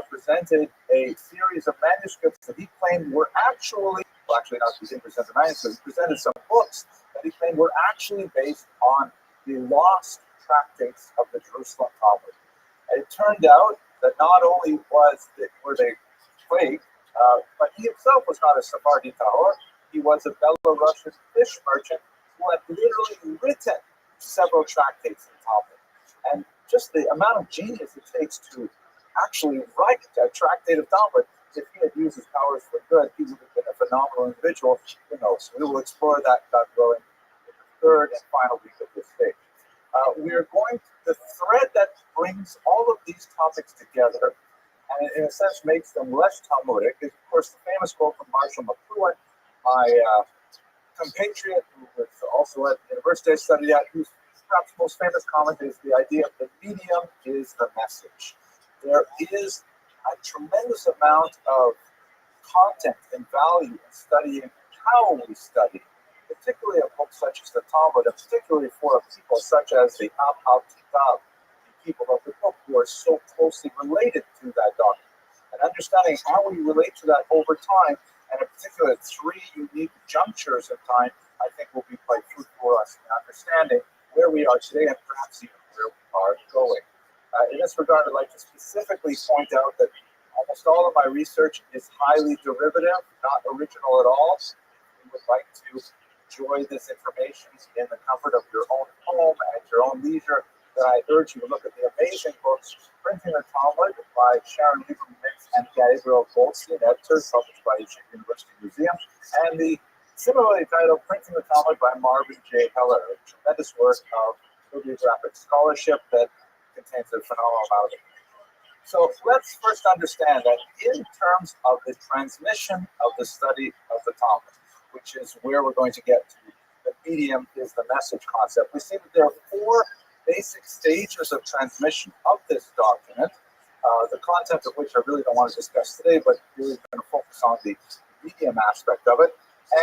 presented a series of manuscripts that he claimed were actually, well, actually not, he didn't present the manuscripts, he presented some books that he claimed were actually based on the lost tractates of the Jerusalem Talmud. And it turned out that not only were they fake, but he himself was not a Sephardi Tahor. He was a Belarusian fish merchant who had literally written several tractates in Talmud. And just the amount of genius it takes to actually write a tractate of Talmud, if he had used his powers for good, he would have been a phenomenal individual. Who knows? We will explore that going in the third and final week of this stage. We are going to, the thread that brings all of these topics together, and in a sense makes them less Talmudic, is of course the famous quote from Marshall McLuhan, my compatriot who was also at the university I studied at, whose perhaps most famous comment is the idea of the medium is the message. There is a tremendous amount of content and value in studying how we study, particularly a book such as the Talmud, and particularly for a people such as the Kitab, the people of the book who are so closely related to that document. And understanding how we relate to that over time, and in particular three unique junctures of time, I think will be quite fruitful for us in understanding where we are today and perhaps even where we are going. In this regard, I'd like to specifically point out that almost all of my research is highly derivative, not original at all. If you would like to enjoy this information in the comfort of your own home at your own leisure, then I urge you to look at the amazing books Printing the Talmud by Sharon Lieberman and Gabriel Goldstein, editors, published by Yeshiva University Museum, and the similarly titled Printing the Talmud by Marvin J. Heller, a tremendous work of bibliographic scholarship that contains a phenomenal amount of it. So let's first understand that in terms of the transmission of the study of the Talmud, which is where we're going to get to, the medium is the message concept. We see that there are four basic stages of transmission of this document, the content of which I really don't want to discuss today, but really going to focus on the medium aspect of it.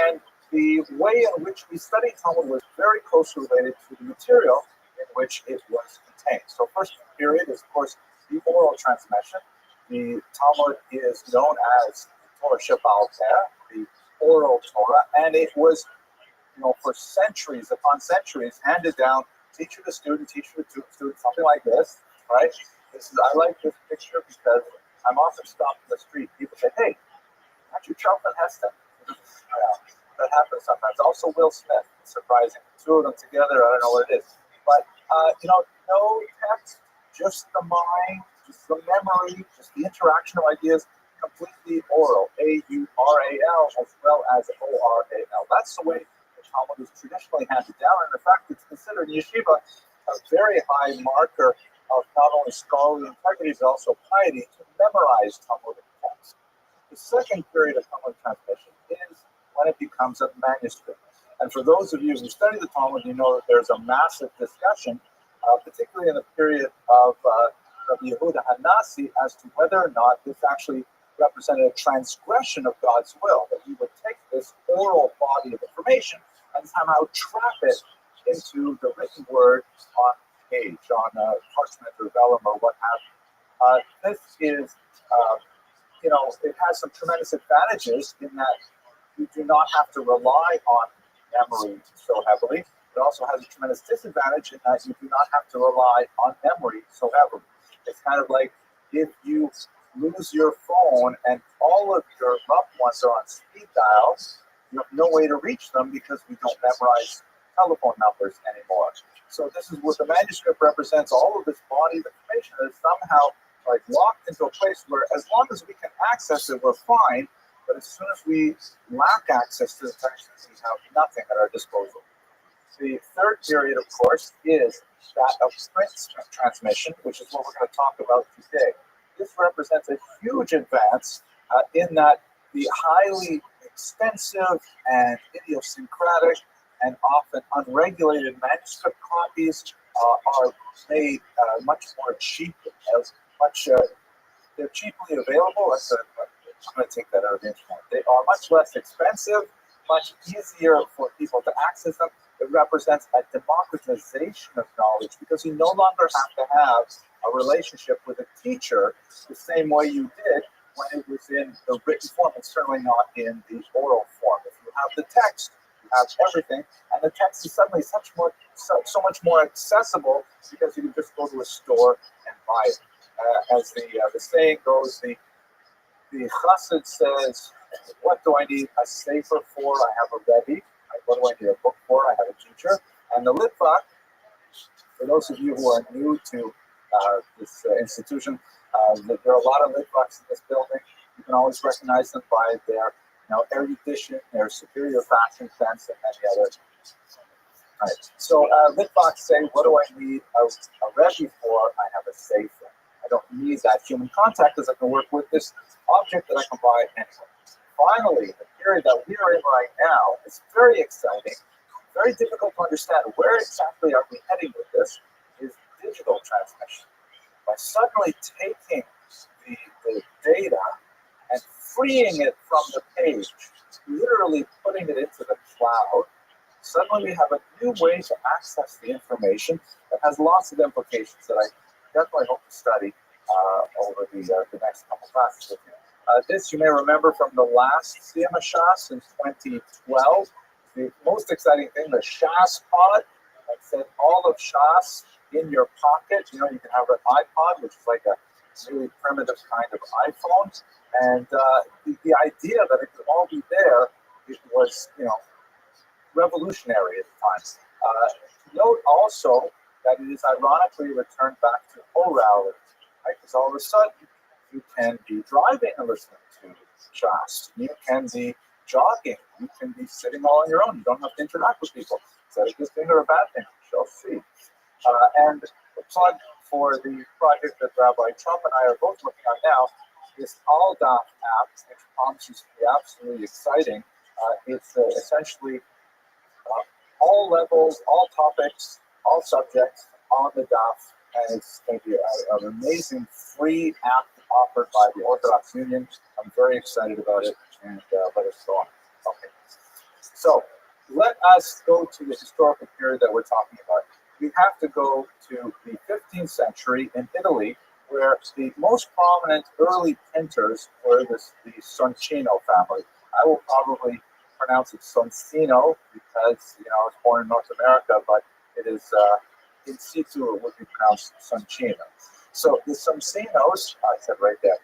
And the way in which we study Talmud was very closely related to the material in which it was contained. So first period is, of course, the oral transmission. The Talmud is known as Torah Shebaal Peh, the oral Torah, and it was, for centuries upon centuries handed down, teacher to student, teacher to student, something like this, right? I like this picture because I'm often stopped in the street. People say, "Hey, aren't you Charlton Heston?" That happens sometimes. Also, Will Smith. It's surprising. Two of them together, I don't know what it is. But, no text, just the mind, just the memory, just the interaction of ideas, completely oral. A-U-R-A-L as well as O-R-A-L. That's the way the Talmud is traditionally handed down. And in fact, it's considered in yeshiva a very high marker of not only scholarly integrity, but also piety to memorize Talmudic text. The second period of Talmud transmission is when it becomes a manuscript. And for those of you who study the Talmud, you know that there's a massive discussion, particularly in the period of Rabbi Yehuda Hanasi, as to whether or not this actually represented a transgression of God's will, that he would take this oral body of information and somehow trap it into the written word on page, on parchment or vellum or what have you. This is, it has some tremendous advantages in that you do not have to rely on memory so heavily. It also has a tremendous disadvantage in that you do not have to rely on memory so heavily. It's kind of like if you lose your phone and all of your loved ones are on speed dial, you have no way to reach them because we don't memorize telephone numbers anymore. So this is what the manuscript represents, all of this body of information that is somehow like locked into a place where as long as we can access it, we're fine. But as soon as we lack access to the text, we have nothing at our disposal. The third period, of course, is that of print transmission, which is what we're going to talk about today. This represents a huge advance in that the highly expensive and idiosyncratic and often unregulated manuscript copies are made much more cheap, they're cheaply available. I'm going to take that out of the internet. They are much less expensive, much easier for people to access them, It represents a democratization of knowledge because you no longer have to have a relationship with a teacher the same way you did when it was in the written form, and certainly not in the oral form. If you have the text, you have everything, and the text is suddenly so much more accessible because you can just go to a store and buy it. As the saying goes, the chassid says, "What do I need a sefer for? I have a Rabbi. What do I need a book for? I have a teacher." And the litvak, for those of you who are new to this institution, there are a lot of litvaks in this building. You can always recognize them by their erudition, their superior fashion sense, and many other. Right. So litvaks say, "What do I need a Rabbi for? I have a sefer. I don't need that human contact because I can work with this object that I can buy anyway." Finally, the period that we are in right now is very exciting, very difficult to understand. Where exactly are we heading with this? Is digital transmission. By suddenly taking the data and freeing it from the page, literally putting it into the cloud, suddenly we have a new way to access the information that has lots of implications that I definitely hope to study over the next couple classes with you. This you may remember from the last Siyama Shas in 2012. The most exciting thing, the Shas pod, that said all of Shas in your pocket. You can have an iPod, which is like a really primitive kind of iPhone. And the idea that it could all be there, it was, revolutionary at the time. Note also that it is ironically returned back to orality, right? Because all of a sudden, you can be driving and listening to Shas. You can be jogging. You can be sitting all on your own. You don't have to interact with people. Is that a good thing or a bad thing? We shall see. And the plug for the project that Rabbi Trump and I are both working on now is Aldaf app, which promises to be absolutely exciting. It's essentially all levels, all topics, all subjects on the DAF, and it's going to be an amazing free app offered by the Orthodox Union. I'm very excited about it, and let us go on. Okay, so let us go to the historical period that we're talking about. We have to go to the 15th century in Italy, where the most prominent early printers were the Soncino family. I will probably pronounce it Soncino because I was born in North America, but it is in situ it would be pronounced Soncino. So the Soncinos, I said right there,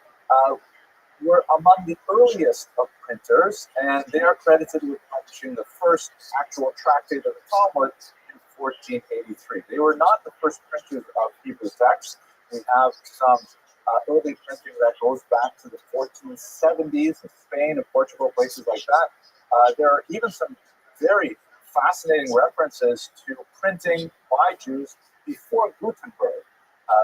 were among the earliest of printers, and they are credited with publishing the first actual tractate of the Talmud in 1483. They were not the first printers of Hebrew texts. We have some early printing that goes back to the 1470s in Spain and Portugal, places like that. There are even some very fascinating references to printing by Jews before Gutenberg.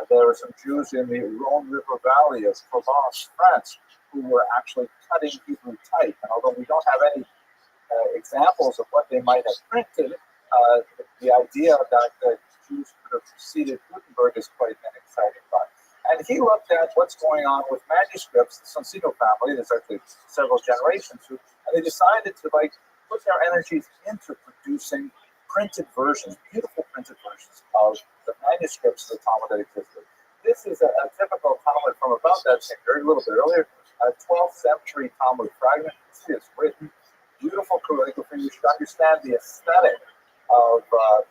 There were some Jews in the Rhone River Valley of Provence, France, who were actually cutting Hebrew type. And although we don't have any examples of what they might have printed, the idea that the Jews could have preceded Gutenberg is quite an exciting thought. And he looked at what's going on with manuscripts. The Soncino family, there's actually several generations, and they decided to put their energies into producing printed versions, beautiful printed versions of the manuscripts of the Talmud that existed. This is a typical Talmud from about that same period, a little bit earlier, a 12th century Talmud fragment. You see it's written, beautiful calligraphy. You should understand the aesthetic of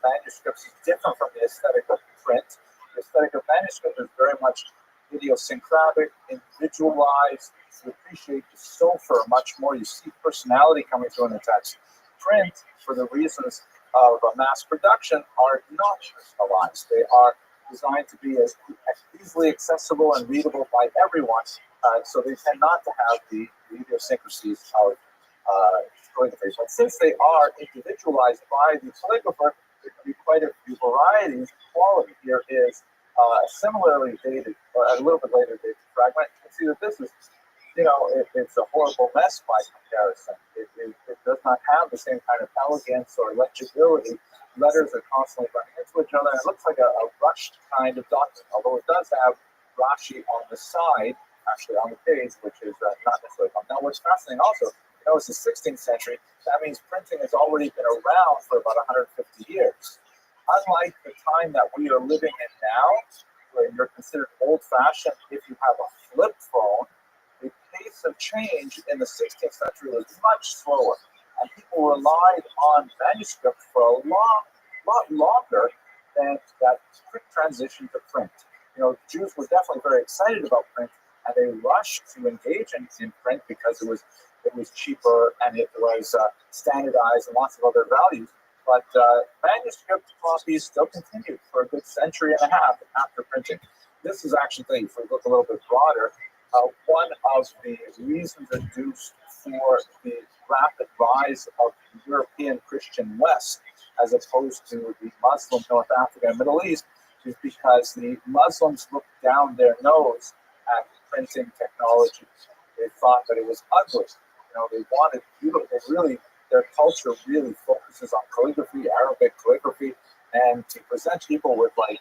manuscripts is different from the aesthetic of print. The aesthetic of manuscript is very much idiosyncratic, individualized. You appreciate the sofer much more. You see personality coming through in the text. Print, for the reasons of mass production, are not personalized. They are designed to be as easily accessible and readable by everyone, so they tend not to have the idiosyncrasies of calligraphy. But since they are individualized by the calligrapher, there can be quite a few varieties of quality. Here is a similarly dated, or a little bit later dated fragment. You can see that this is, it's a horrible mess by comparison. It does not have the same kind of elegance or legibility. Letters are constantly running into each other. It looks like a rushed kind of document, although it does have Rashi on the side, actually on the page, which is not necessarily common. Now, what's fascinating also, it That was the 16th century. That means printing has already been around for about 150 years. Unlike the time that we are living in now, where you're considered old-fashioned if you have a flip phone, the pace of change in the 16th century was much slower, and people relied on manuscript for a lot longer than that quick transition to print. Jews were definitely very excited about print, and they rushed to engage in print because it was cheaper and it was standardized and lots of other values. But manuscript copies still continued for a good century and a half after printing. This is actually, if we look a little bit broader, one of the reasons adduced for the rapid rise of the European Christian West as opposed to the Muslim North Africa and Middle East is because the Muslims looked down their nose at printing technology. They thought that it was ugly. They wanted their culture really focuses on calligraphy, Arabic calligraphy, and to present people with a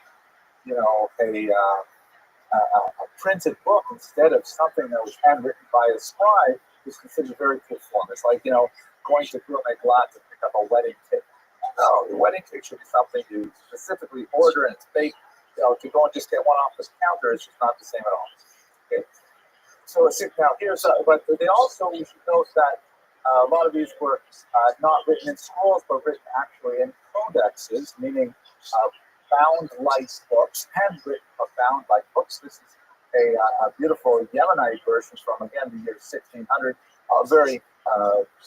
printed book instead of something that was handwritten by a scribe was considered a very cool form. It's like, going to Gourmet Glatt to pick up a wedding cake. No, the wedding cake should be something you specifically order and it's baked. To go and just get one off the counter is just not the same at all. Okay. So now but they also, you should note that a lot of these were not written in scrolls, but written actually in codexes, meaning bound-like books, handwritten but bound-like books. This is a beautiful Yemenite version from, again, the year 1600, a very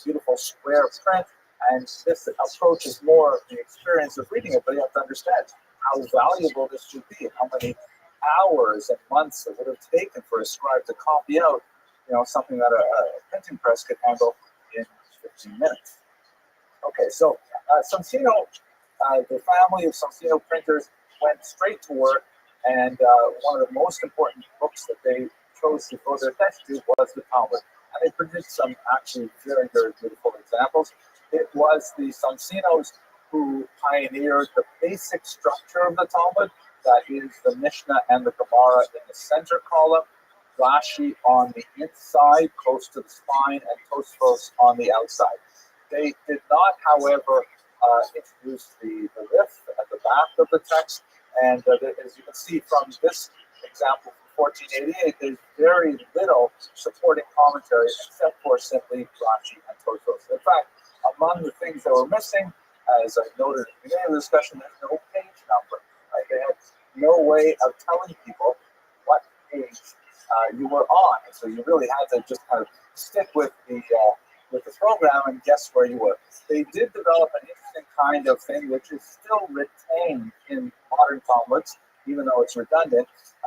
beautiful square print. And this approach is more of the experience of reading it, but you have to understand how valuable this should be, how many hours and months it would have taken for a scribe to copy out, something that a printing press could handle in 15 minutes. Okay, so Soncino, the family of Soncino printers went straight to work, and one of the most important books that they chose to devote their attention to was the Talmud. And they produced some actually very, very beautiful examples. It was the Soncinos who pioneered the basic structure of the Talmud, that is the Mishnah and the Gemara in the center column, Rashi on the inside, close to the spine, and Tosfos on the outside. They did not, however, introduce the rif at the back of the text, and as you can see from this example from 1488, there's very little supporting commentary except for simply Rashi and Tosfos. In fact, among the things that were missing, as I noted at the beginning of the discussion, there's no page number. Right? They had no way of telling people what page you were on, and so you really had to just kind of stick with the program and guess where you were. They did develop an interesting kind of thing, which is still retained in modern Talmuds, even though it's redundant,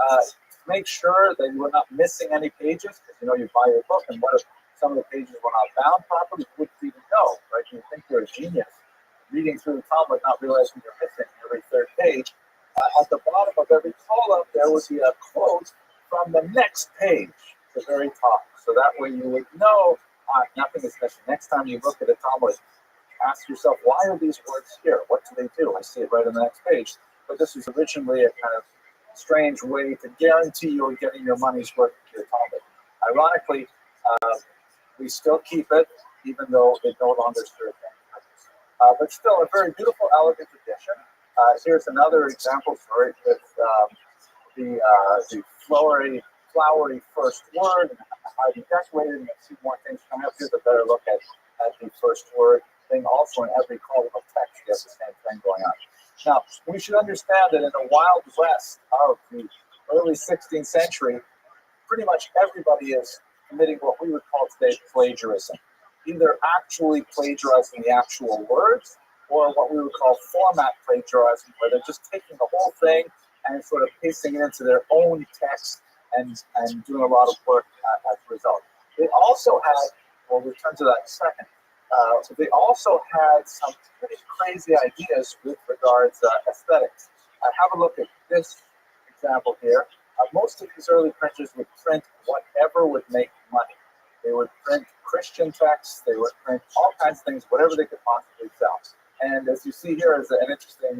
to make sure that you were not missing any pages, because you buy your book, and what if some of the pages were not bound properly? You wouldn't even know, right? You think you're a genius reading through the Talmud, not realizing you're missing every third page. At the bottom of every column, there would be a quote from the next page, the very top. So that way you would know nothing is missing. Next time you look at a Talmud, ask yourself, why are these words here? What do they do? I see it right on the next page. But this was originally a kind of strange way to guarantee you're getting your money's worth of your Talmud. Ironically, we still keep it, even though it no longer serves any purpose. But still, a very beautiful, elegant edition. Here's another example for it with the flowery first word, and highly decorated, and you'll see more things coming up. Here's a better look at the first word thing. Also, in every column of text, you have the same thing going on. Now, we should understand that in the Wild West of the early 16th century, pretty much everybody is committing what we would call today plagiarism. Either actually plagiarizing the actual words, or what we would call format plagiarizing, where they're just taking the whole thing and sort of pasting it into their own text and doing a lot of work as a result. They also had, we'll return to that in a second, so they also had some pretty crazy ideas with regards to aesthetics. Have a look at this example here. Most of these early printers would print whatever would make money. They would print Christian texts, they would print all kinds of things, whatever they could possibly sell. And as you see here is an interesting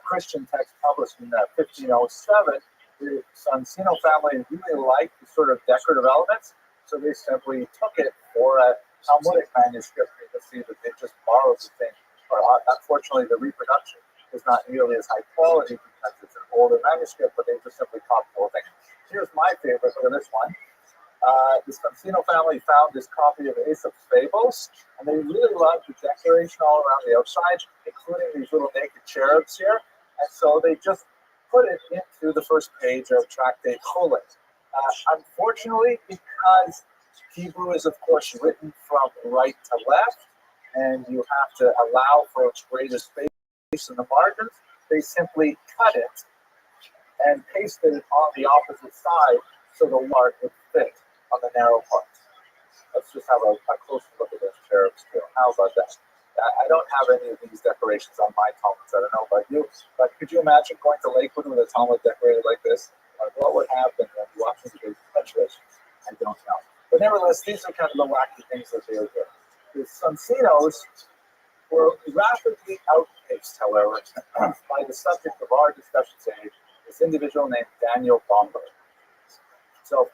Christian text published in 1507. The Soncino family really liked the sort of decorative elements, so they simply took it for a Talmudic manuscript, you can see that they just borrowed the thing. But unfortunately, the reproduction is not nearly as high quality because it's an older manuscript, but they just simply copied the whole thing. Here's my favorite. Look at this one. The Scansino family found this copy of Aesop's Fables, and they really loved the decoration all around the outside, including these little naked cherubs here. And so they just put it into the first page of Tractate Cholent. Unfortunately, because Hebrew is, of course, written from right to left, and you have to allow for greater space in the margins, they simply cut it and pasted it on the opposite side so the mark would fit on the narrow part. Let's just have a closer look at those cherubs too. How about that? I don't have any of these decorations on my Talmuds. I don't know about you, but could you imagine going to Lakewood with a Talmud decorated like this? What would happen when you watch this decoration? I don't know. But nevertheless, these are kind of the wacky things that they were doing. The Scancinos were rapidly outpaced, however, by the subject of our discussion today, this individual named Daniel Bomberg. So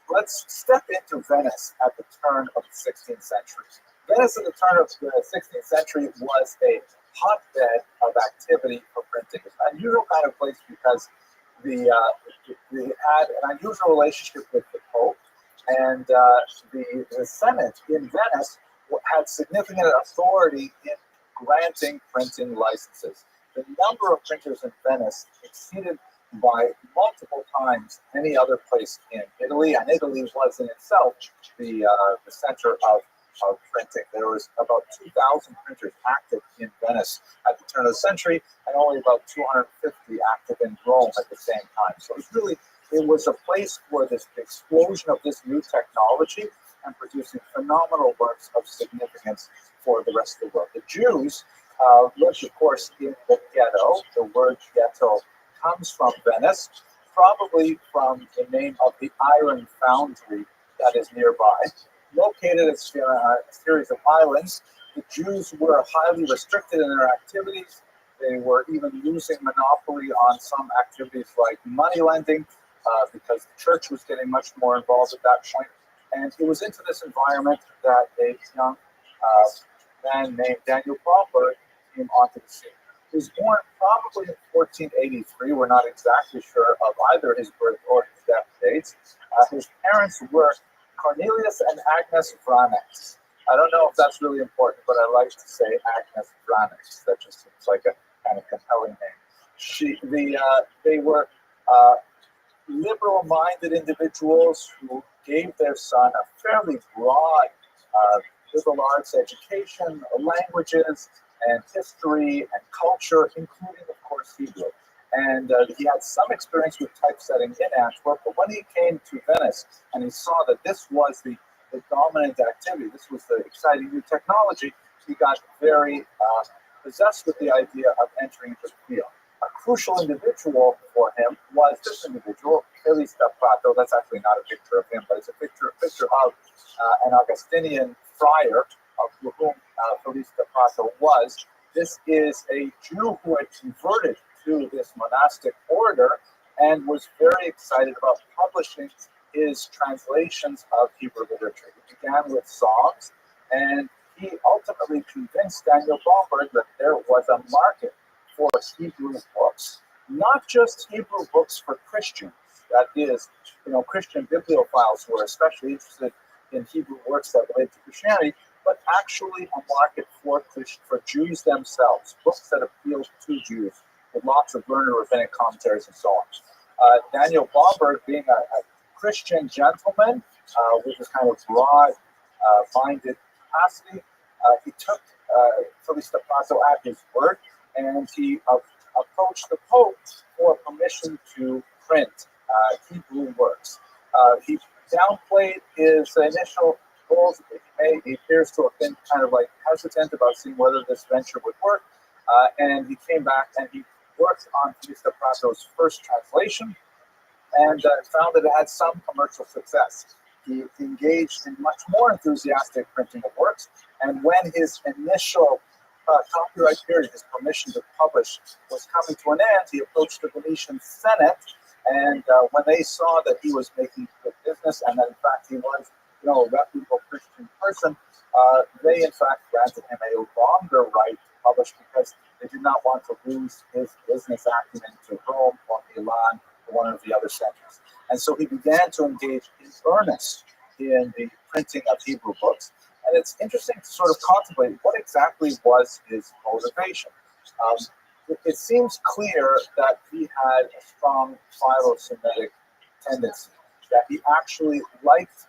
let's step into Venice at the turn of the 16th century. Venice at the turn of the 16th century was a hotbed of activity for printing. It's an unusual kind of place because they had an unusual relationship with the Pope, and the Senate in Venice had significant authority in granting printing licenses. The number of printers in Venice exceeded by multiple times any other place in Italy, and Italy was in itself the center of printing. There was about 2,000 printers active in Venice at the turn of the century, and only about 250 active in Rome at the same time. So it was a place where this explosion of this new technology and producing phenomenal works of significance for the rest of the world. The Jews lived, of course, in the ghetto. The word ghetto comes from Venice, probably from the name of the iron foundry that is nearby. Located at a series of islands, the Jews were highly restricted in their activities. They were even losing monopoly on some activities like money lending because the church was getting much more involved at that point. And it was into this environment that a young man named Daniel Bomberg came onto the scene. He was born probably in 1483. We're not exactly sure of either his birth or his death dates. His parents were Cornelius and Agnes Vranex. I don't know if that's really important, but I like to say Agnes Vranex. That just seems like a kind of compelling name. They were liberal-minded individuals who gave their son a fairly broad liberal arts education, languages, and history and culture, including, of course, Hebrew. And he had some experience with typesetting in Antwerp, but when he came to Venice and he saw that this was the dominant activity, this was the exciting new technology, he got very possessed with the idea of entering into the field. A crucial individual for him was this individual, Felice da Prato. That's actually not a picture of him, but it's a picture of an Augustinian friar, of whom Felice da Prato was. This is a Jew who had converted to this monastic order and was very excited about publishing his translations of Hebrew literature. He began with songs, and he ultimately convinced Daniel Bomberg that there was a market for Hebrew books, not just Hebrew books for Christians. That is, Christian bibliophiles who are especially interested in Hebrew works that relate to Christianity, but actually a market for Jews themselves, books that appeal to Jews, with lots of learned rabbinic commentaries and so on. Daniel Bomberg, being a Christian gentleman with this kind of broad-minded capacity, he took Felice da Prato at his word, and he approached the Pope for permission to print Hebrew works. He downplayed his initial goals. He appears to have been kind of like hesitant about seeing whether this venture would work, and he came back and he worked on Felice da Prato's first translation and found that it had some commercial success. He engaged in much more enthusiastic printing of works, and when his initial copyright period, his permission to publish, was coming to an end, he approached the Venetian Senate, and when they saw that he was making good business and that in fact he was a reputable Christian person, they in fact granted him a longer right to publish because they did not want to lose his business acumen to Rome or Milan or one of the other centers. And so he began to engage in earnest in the printing of Hebrew books. And it's interesting to sort of contemplate what exactly was his motivation. It seems clear that he had a strong philo-Semitic tendency, that he actually liked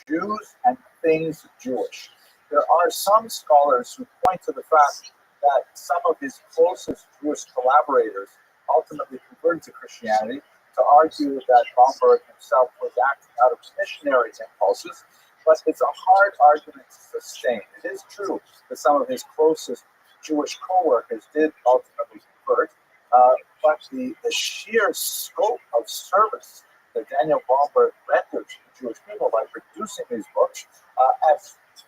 Jews and things Jewish. There are some scholars who point to the fact that some of his closest Jewish collaborators ultimately converted to Christianity, to argue that Bomberg himself was acting out of missionary impulses, but it's a hard argument to sustain. It is true that some of his closest Jewish co-workers did ultimately convert, but the sheer scope of service that Daniel Bomberg rendered to the Jewish people by producing these books at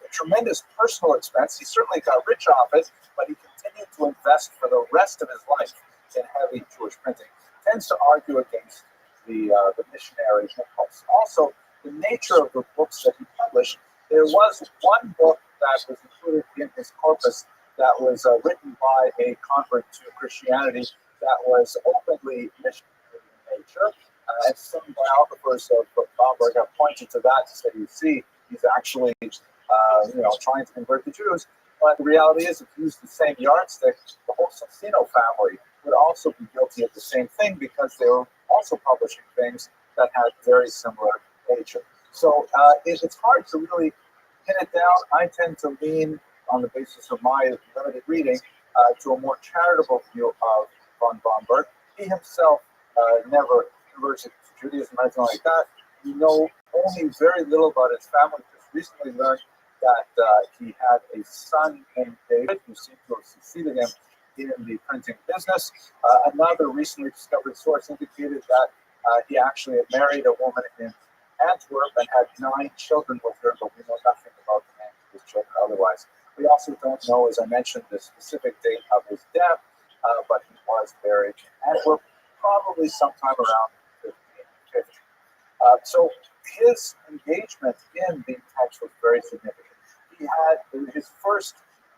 a tremendous personal expense. He certainly got rich off it, but he continued to invest for the rest of his life in heavy Jewish printing. Tends to argue against the missionary impulse. Also, the nature of the books that he published, there was one book that was included in his corpus that was written by a convert to Christianity that was openly missionary in nature. And some biographers of Bomberg have pointed to that to say, you see, he's actually trying to convert the Jews. But the reality is, if you use the same yardstick, the whole Sonsino family would also be guilty of the same thing because they were also publishing things that had very similar nature. So it's hard to really pin it down. I tend to lean, on the basis of my limited reading, to a more charitable view of von Bomberg. He himself never converted to Judaism or anything like that. We know only very little about his family. Just recently learned that he had a son named David who seemed to have succeeded him in the printing business. Another recently discovered source indicated that he actually had married a woman in Antwerp and had 9 children with her, but we know nothing about the names of his children otherwise. We also don't know, as I mentioned, the specific date of his death, but he was buried in Antwerp, probably sometime around 1550. So his engagement in the text was very significant. He had his first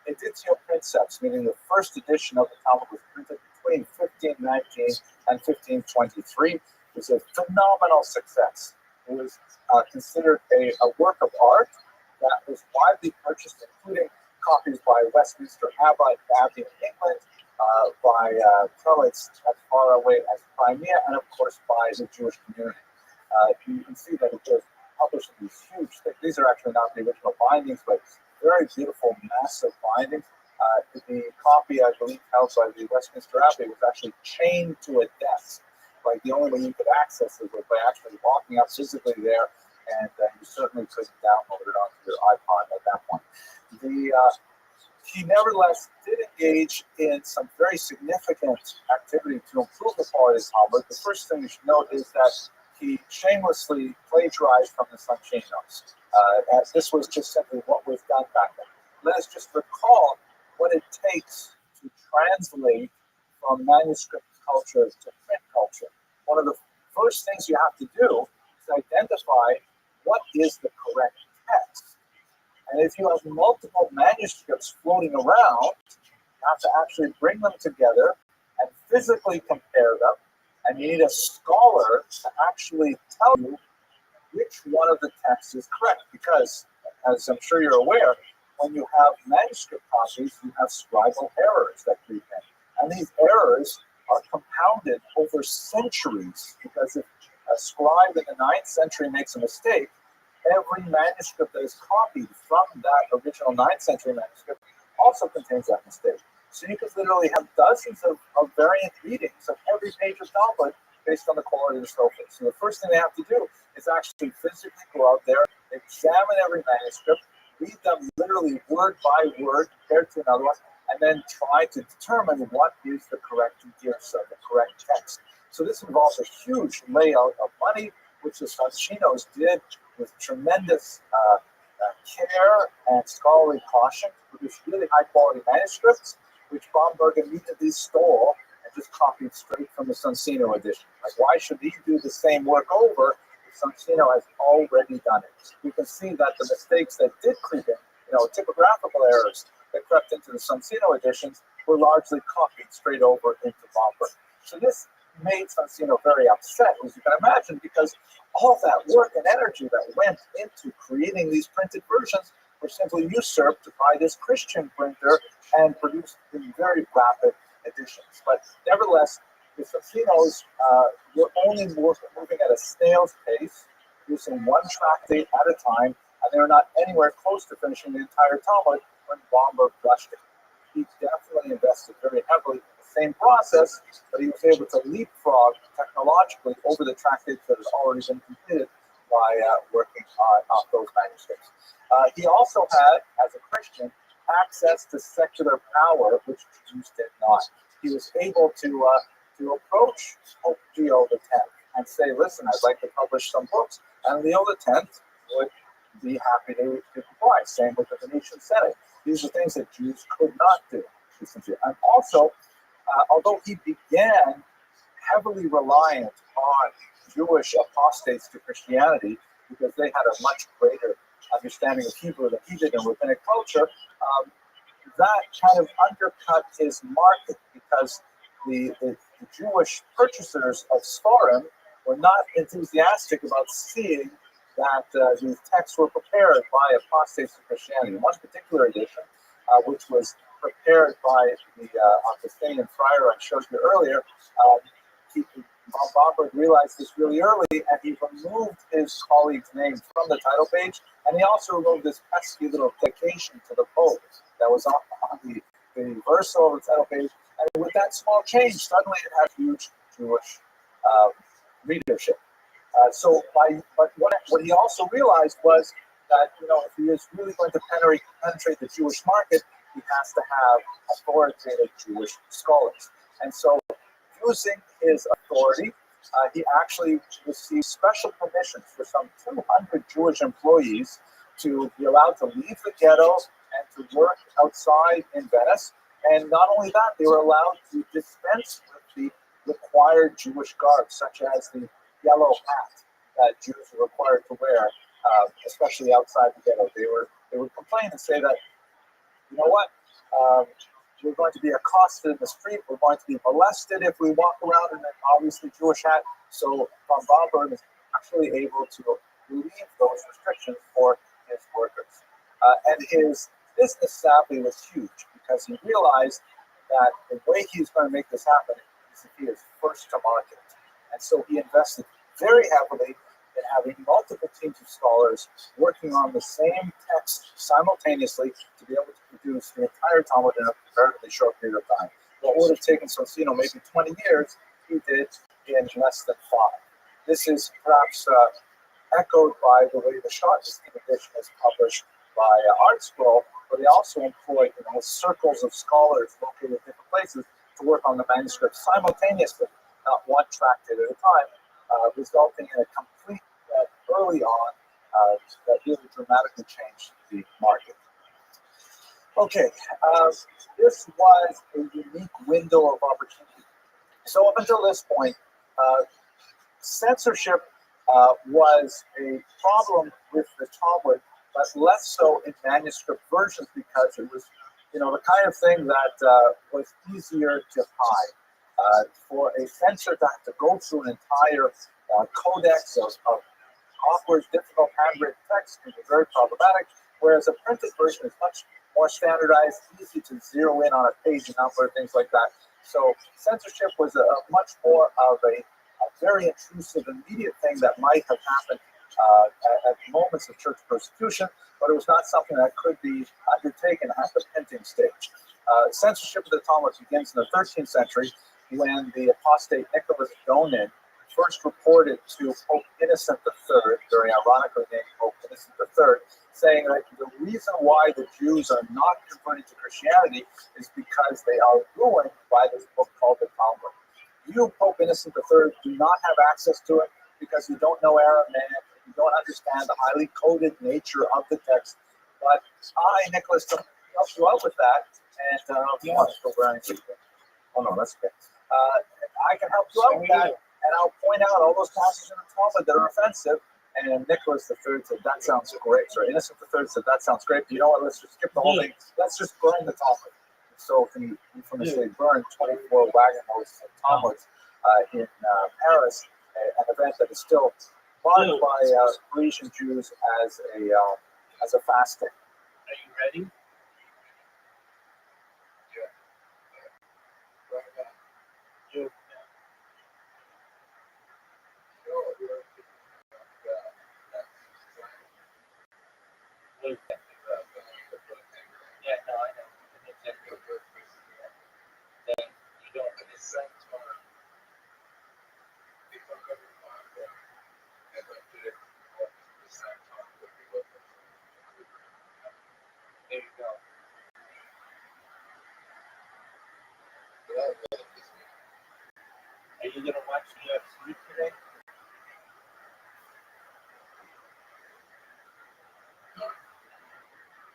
editio princeps, meaning the first edition of the Talmud, was printed between 1519 and 1523. It was a phenomenal success. It was considered a work of art that was widely purchased, including copies by Westminster Abbey in England, by prelates as far away as Crimea, and of course by the Jewish community. You can see that it was published in these huge things. These are actually not the original bindings, but very beautiful, massive bindings. The copy, I believe, held by the Westminster Abbey was actually chained to a desk. Like the only way you could access it was by actually walking up physically there, and you certainly couldn't download it onto your iPod at that point. He nevertheless did engage in some very significant activity to improve the quality of the Talmud. The first thing you should note is that he shamelessly plagiarized from the Sanchinos, as this was just simply what was done back then. Let us just recall what it takes to translate from manuscript culture to print culture. One of the first things you have to do is identify what is the correct text. And if you have multiple manuscripts floating around, you have to actually bring them together and physically compare them. And you need a scholar to actually tell you which one of the texts is correct. Because, as I'm sure you're aware, when you have manuscript copies, you have scribal errors that creep in. And these errors are compounded over centuries. Because if a scribe in the 9th century makes a mistake, every manuscript that is copied from that original 9th century manuscript also contains that mistake. So you could literally have dozens of variant readings of every page of Talmud based on the quality of the sophist. So the first thing they have to do is actually physically go out there, examine every manuscript, read them literally word by word compared to another one, and then try to determine what is the correct gifts of the correct text. So this involves a huge layout of money, which the Sanchinos did with tremendous care and scholarly caution to produce really high-quality manuscripts, which Bomberg immediately stole and just copied straight from the Soncino edition. Like, why should he do the same work over if Sonsino has already done it. You can see that the mistakes that did creep in, typographical errors that crept into the Sonsino editions were largely copied straight over into Bomber. So this made Sonsino very upset, as you can imagine, because all that work and energy that went into creating these printed versions were simply usurped by this Christian printer and produced in very rapid editions. But nevertheless, the Sonsinos were only moving at a snail's pace, producing one tractate at a time, and they were not anywhere close to finishing the entire Talmud when Bomber rushed it. He definitely invested very heavily in the same process, but he was able to leapfrog technologically over the tractates that had already been completed by working on those manuscripts. He also had, as a Christian, access to secular power, which Jews did not. He was able to approach Pope Leo X and say, listen, I'd like to publish some books. And Leo X would be happy to comply. Same with the Venetian Senate. These are things that Jews could not do. And also, although he began heavily reliant on Jewish apostates to Christianity, because they had a much greater understanding of Hebrew than he did in rabbinic culture, that kind of undercut his market, because the Jewish purchasers of Sfarim were not enthusiastic about seeing that these texts were prepared by apostates to Christianity. In one particular edition, which was prepared by the Augustinian friar I showed you earlier, von Bomberg realized this really early, and he removed his colleague's name from the title page, and he also removed this pesky little dedication to the Pope that was on the verso of the title page. And with that small change, suddenly it had huge Jewish readership. But what he also realized was that if he is really going to penetrate the Jewish market, he has to have authoritative Jewish scholars. And so, using his authority, he actually received special permissions for some 200 Jewish employees to be allowed to leave the ghetto and to work outside in Venice. And not only that, they were allowed to dispense with the required Jewish garb, such as the yellow hat that Jews were required to wear, especially outside the ghetto. They would complain and say that, you know what, we're going to be accosted in the street, we're going to be molested if we walk around in an obviously Jewish hat. So von Bomberg is actually able to relieve those restrictions for his workers. And his business savvy was huge, because he realized that the way he's going to make this happen is if he is first to market. And so he invested very heavily in having multiple teams of scholars working on the same text simultaneously to be able to produce the entire Talmud in a comparatively short period of time. What would have taken Sonsino maybe 20 years, he did in less than 5. This is perhaps echoed by the way the shortest edition is published by ArtScroll, where they also employed circles of scholars located in different places to work on the manuscript simultaneously, not one tractate at a time, resulting in a complete early on that really dramatically changed the market. Okay, this was a unique window of opportunity. So up until this point, censorship was a problem with the Talmud, but less so in manuscript versions, because it was, the kind of thing that was easier to hide. For a censor to have to go through an entire codex of awkward, difficult handwritten text can be very problematic, whereas a printed version is much more standardized, easy to zero in on a page number, things like that. So censorship was a much more of a very intrusive, immediate thing that might have happened at moments of church persecution, but it was not something that could be undertaken at the printing stage. Censorship of the Talmud begins in the 13th century, when the apostate Nicholas Donin first reported to Pope Innocent III, very ironically named Pope Innocent III, saying that the reason why the Jews are not converting to Christianity is because they are ruined by this book called the Talmud. You, Pope Innocent III, do not have access to it because you don't know Aramaic, you don't understand the highly coded nature of the text. But I, Nicholas, can help you out with that. And if you want to go wearing it. Oh no, that's okay. I can help you out with that. and I'll point out all those passages in the Talmud that are offensive. And Nicholas III said, that sounds great. Or Innocent III said, that sounds great. But you know what? Let's just skip the whole thing. Let's just burn the Talmud. So he infamously burned 24 wagon loads of Talmuds in Paris, an event that is still marked by Parisian Jews as a fasting. Are you ready? You. Yeah, no, I know. Then you don't. There you go. Are you gonna watch UFC today?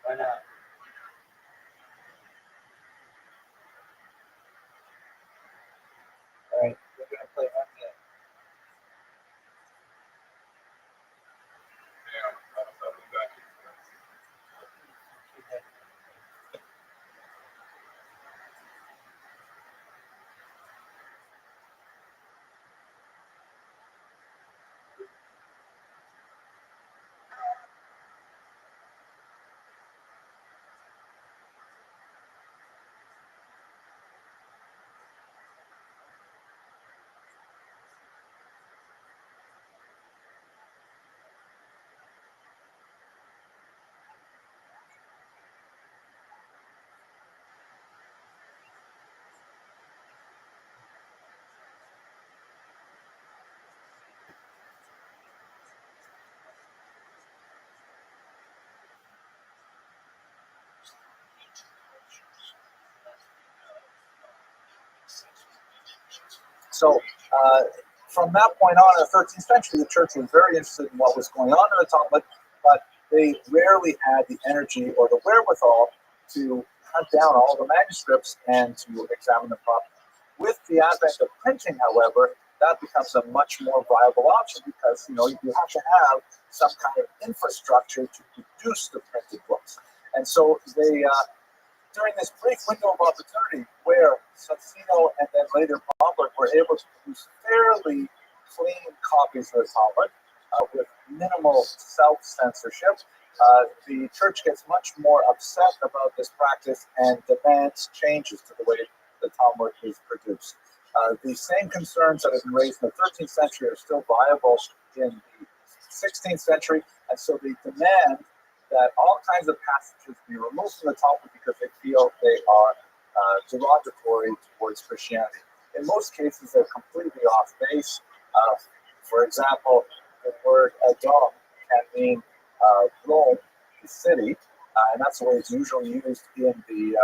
Why not? All right, we're gonna play one game. So from that point on in the 13th century, the church was very interested in what was going on in the Talmud, but they rarely had the energy or the wherewithal to hunt down all the manuscripts and to examine them properly. With the advent of printing, however, that becomes a much more viable option because you have to have some kind of infrastructure to produce the printed books. And so they during this brief window of opportunity where Socino and then later Bomberg were able to produce fairly clean copies of the Talmud with minimal self-censorship, the church gets much more upset about this practice and demands changes to the way the Talmud is produced. The same concerns that have been raised in the 13th century are still viable in the 16th century, and so they demand that all kinds of passages be removed from the Talmud because they feel they are derogatory towards Christianity. In most cases, they're completely off base. For example, the word Edom can mean Rome, the city, and that's the way it's usually used in the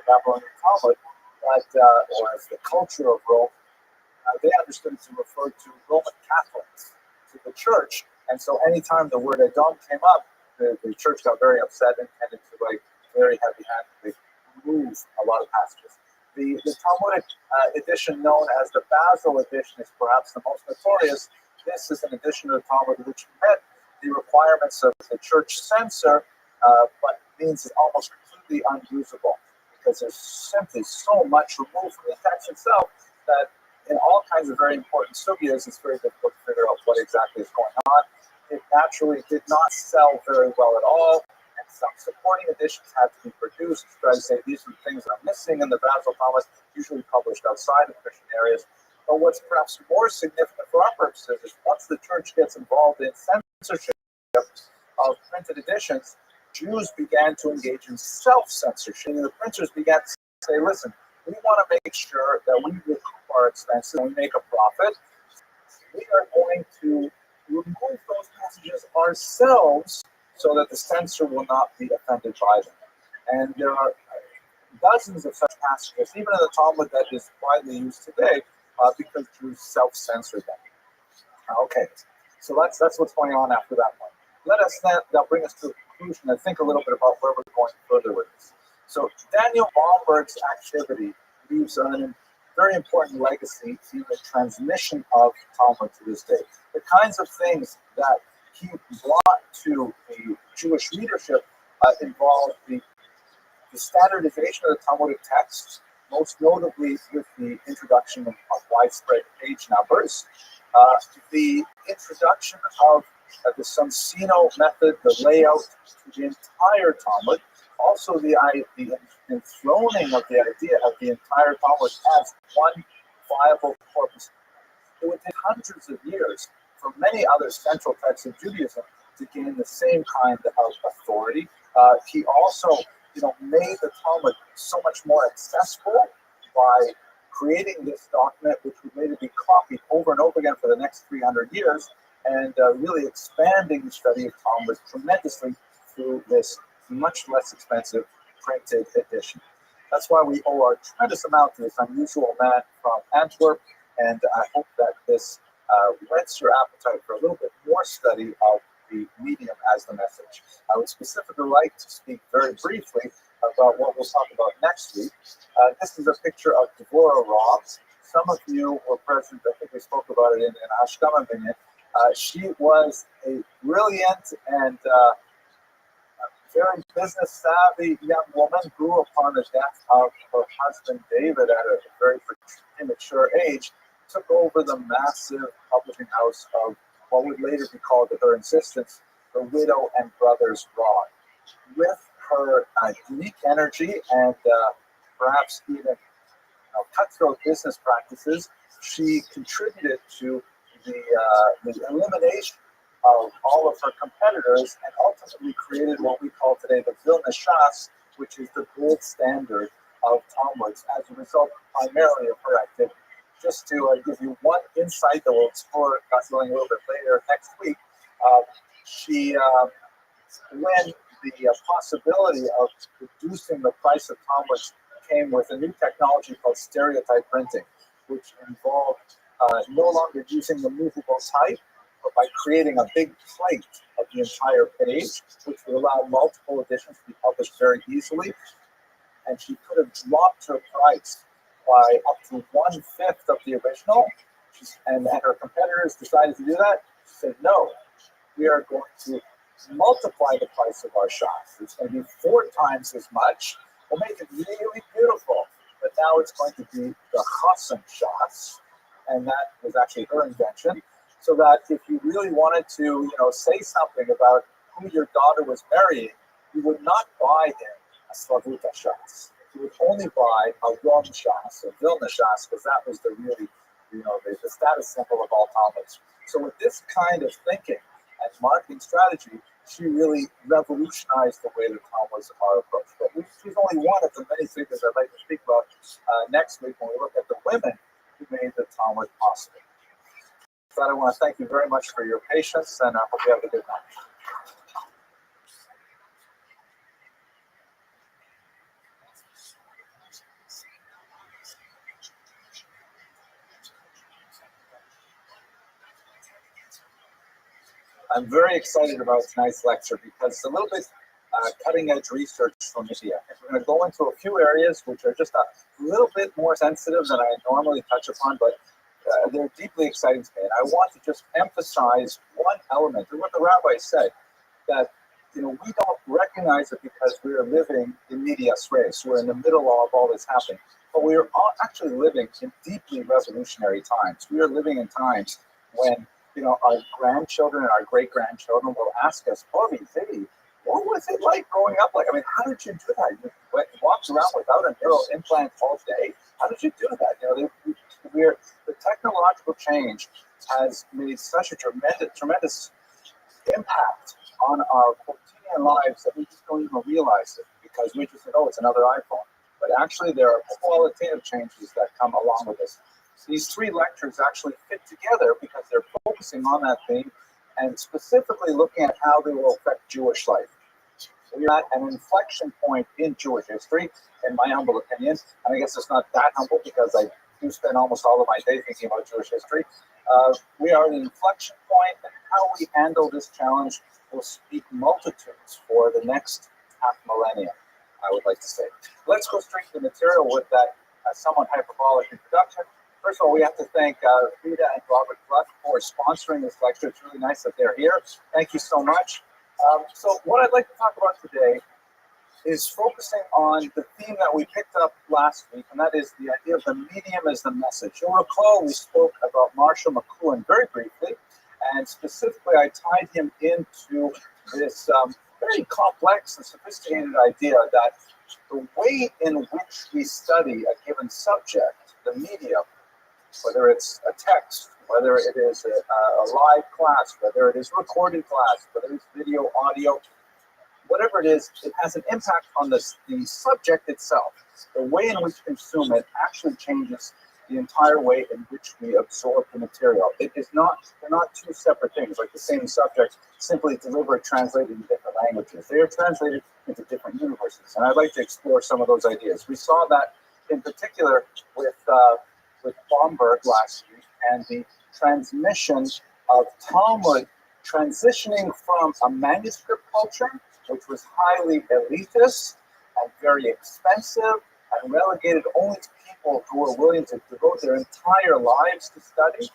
Babylonian Talmud, or as the culture of Rome. They understood it to refer to Roman Catholics, to the church, and so anytime the word Edom came up, the church got very upset and tended to very heavy-handedly remove a lot of passages. The Talmudic edition known as the Basel edition is perhaps the most notorious. This is an edition of the Talmud which met the requirements of the church censor, but means it's almost completely unusable because there's simply so much removed from the text itself that in all kinds of very important sugyas, it's very difficult to figure out what exactly is going on. It naturally did not sell very well at all, and some supporting editions had to be produced to try to say these are the things that are missing in the Basel Talmud, usually published outside of Christian areas. But what's perhaps more significant for our purposes is once the church gets involved in censorship of printed editions, Jews began to engage in self-censorship. And the printers began to say, listen, we want to make sure that we recoup our expenses and we make a profit. We are going to remove those passages ourselves so that the censor will not be offended by them. And there are dozens of such passages, even in the Talmud that is widely used today, because Jews self-censor them. Okay, so that's what's going on after that point. Let us then, that'll bring us to a conclusion and think a little bit about where we're going further with this. So Daniel Bomberg's activity leaves an very important legacy in the transmission of Talmud to this day. The kinds of things that he brought to the Jewish leadership involved the standardization of the Talmudic texts, most notably with the introduction of widespread page numbers, the introduction of the Sonsino method, the layout to the entire Talmud, also the enthroning of the idea of the entire Talmud as one viable corpus. It would take hundreds of years for many other central texts of Judaism to gain the same kind of authority. He also, made the Talmud so much more accessible by creating this document, which would later be copied over and over again for the next 300 years, and really expanding the study of Talmud tremendously through this much less expensive printed edition. That's why we owe our tremendous amount to this unusual man from Antwerp, and I hope that this whets your appetite for a little bit more study of the medium as the message. I would specifically like to speak very briefly about what we'll talk about next week. This is a picture of Devorah Robbs. Some of you were present, I think we spoke about it in Ashkama Minyan. She was a brilliant and very business savvy young woman, grew upon the death of her husband David at a very immature age, took over the massive publishing house of what would later be called, at her insistence, the Widow and Brothers Rod. With her unique energy and perhaps even cutthroat business practices, she contributed to the elimination of all of her competitors and ultimately created what we call today the Vilna Shas, which is the gold standard of Talmuds as a result primarily of her activity. Just to give you one insight that we'll explore going a little bit later next week, when the possibility of reducing the price of Talmuds came with a new technology called stereotype printing, which involved no longer using the movable type, but by creating a big plate of the entire page, which would allow multiple editions to be published very easily. And she could have dropped her price by up to 1/5 of the original. And her competitors decided to do that. She said, no, we are going to multiply the price of our shots. It's going to be 4 times as much. We'll make it really beautiful. But now it's going to be the Chassan shots. And that was actually her invention. So that if you really wanted to, say something about who your daughter was marrying, you would not buy him a Slavuta Shas. You would only buy a Ron Shas, a Vilna Shas, because that was the really, the status symbol of all Talmuds. So with this kind of thinking and marketing strategy, she really revolutionized the way the Talmuds are approached. But she's only one of the many figures I'd like to speak about next week when we look at the women who made the Talmud possible. So I want to thank you very much for your patience, and I hope you have a good night. I'm very excited about tonight's lecture because it's a little bit cutting-edge research from India. We're going to go into a few areas which are just a little bit more sensitive than I normally touch upon, but they're deeply exciting to me. And I want to just emphasize one element, and what the rabbi said, that we don't recognize it because we are living in medias res. We're in the middle of all this happening. But we are all actually living in deeply revolutionary times. We are living in times when our grandchildren and our great-grandchildren will ask us, Bobby, Ziggy, what was it like growing up? How did you do that? You walked around without a neural implant all day? How did you do that? The technological change has made such a tremendous impact on our quotidian lives that we just don't even realize it because we just think, oh, it's another iPhone. But actually, there are qualitative changes that come along with this. These 3 lectures actually fit together because they're focusing on that theme and specifically looking at how they will affect Jewish life. We're at an inflection point in Jewish history, in my humble opinion, and I guess it's not that humble because I do spend almost all of my day thinking about Jewish history. We are at an inflection point, and how we handle this challenge will speak multitudes for the next half millennium, I would like to say. Let's go straight to the material with that a somewhat hyperbolic introduction. First of all, we have to thank Rita and Robert Gluck for sponsoring this lecture. It's really nice that they're here. Thank you so much. So what I'd like to talk about today is focusing on the theme that we picked up last week, and that is the idea of the medium as the message. You'll recall we spoke about Marshall McLuhan very briefly, and specifically I tied him into this very complex and sophisticated idea that the way in which we study a given subject, the medium, whether it's a text, whether it is a live class, whether it is recorded class, whether it's video, audio, whatever it is, it has an impact on the subject itself. The way in which we consume it actually changes the entire way in which we absorb the material. It is not, they're not two separate things, like the same subject, simply delivered, translated in different languages. They are translated into different universes, and I'd like to explore some of those ideas. We saw that in particular with Bomberg last week, and the transmission of Talmud transitioning from a manuscript culture, which was highly elitist and very expensive and relegated only to people who were willing to devote their entire lives to study.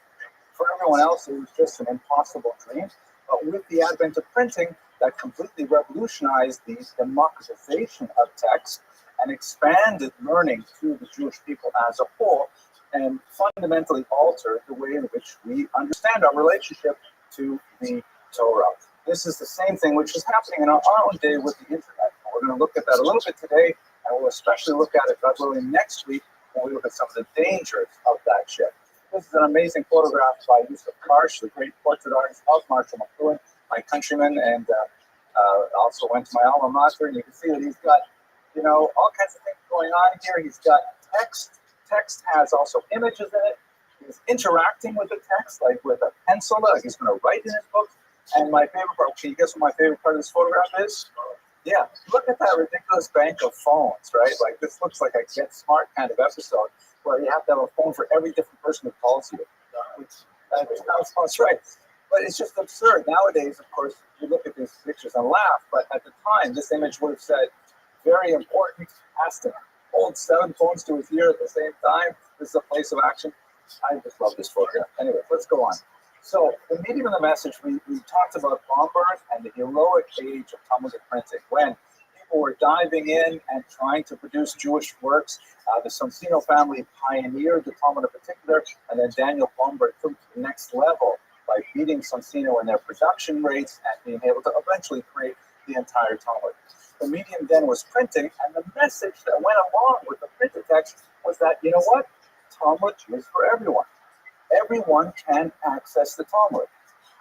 For everyone else, it was just an impossible dream. But with the advent of printing, that completely revolutionized the democratization of text and expanded learning to the Jewish people as a whole, and fundamentally altered the way in which we understand our relationship to the Torah. This is the same thing which is happening in our own day with the internet. We're going to look at that a little bit today, and we'll especially look at it, God willing, next week when we look at some of the dangers of that shift. This is an amazing photograph by Yusuf Karsh, the great portrait artist of Marshall McLuhan, my countryman, and also went to my alma mater. And you can see that he's got, all kinds of things going on here. He's got text. Text has also images in it. He's interacting with the text, like with a pencil. Like he's going to write in his book. And my favorite part, can you guess what my favorite part of this photograph is? Yeah, look at that ridiculous bank of phones, right? Like this looks like a Get Smart kind of episode where you have to have a phone for every different person who calls you. That sounds right. But it's just absurd. Nowadays, of course, you look at these pictures and laugh, but at the time, this image would have said, very important, has to hold 7 phones to his ear at the same time. This is a place of action. I just love this photograph. Anyway, let's go on. So the medium of the message, we talked about Bomberg and the heroic age of Talmudic printing, when people were diving in and trying to produce Jewish works. The Somsino family pioneered the Talmud in particular, and then Daniel Bomberg took to the next level by beating Somsino in their production rates and being able to eventually create the entire Talmud. The medium then was printing, and the message that went along with the printed text was that, you know what? Talmud is for everyone. Everyone can access the Talmud.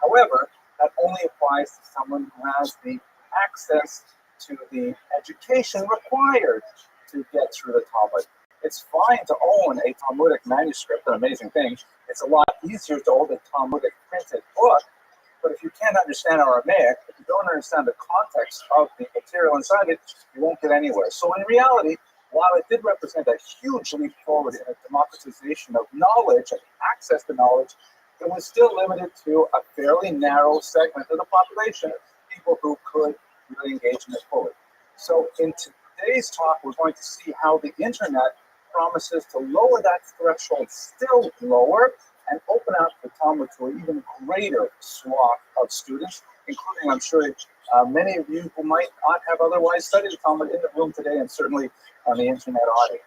However, that only applies to someone who has the access to the education required to get through the Talmud. It's fine to own a Talmudic manuscript, an amazing thing. It's a lot easier to own a Talmudic printed book, but if you can't understand Aramaic, if you don't understand the context of the material inside it, you won't get anywhere. So in reality, while it did represent a huge leap forward in the democratization of knowledge and access to knowledge, it was still limited to a fairly narrow segment of the population, people who could really engage in it fully. So in today's talk, we're going to see how the internet promises to lower that threshold still lower and open up the Talmud to an even greater swath of students, including, I'm sure, many of you who might not have otherwise studied the Talmud in the room today, and certainly on the internet audience.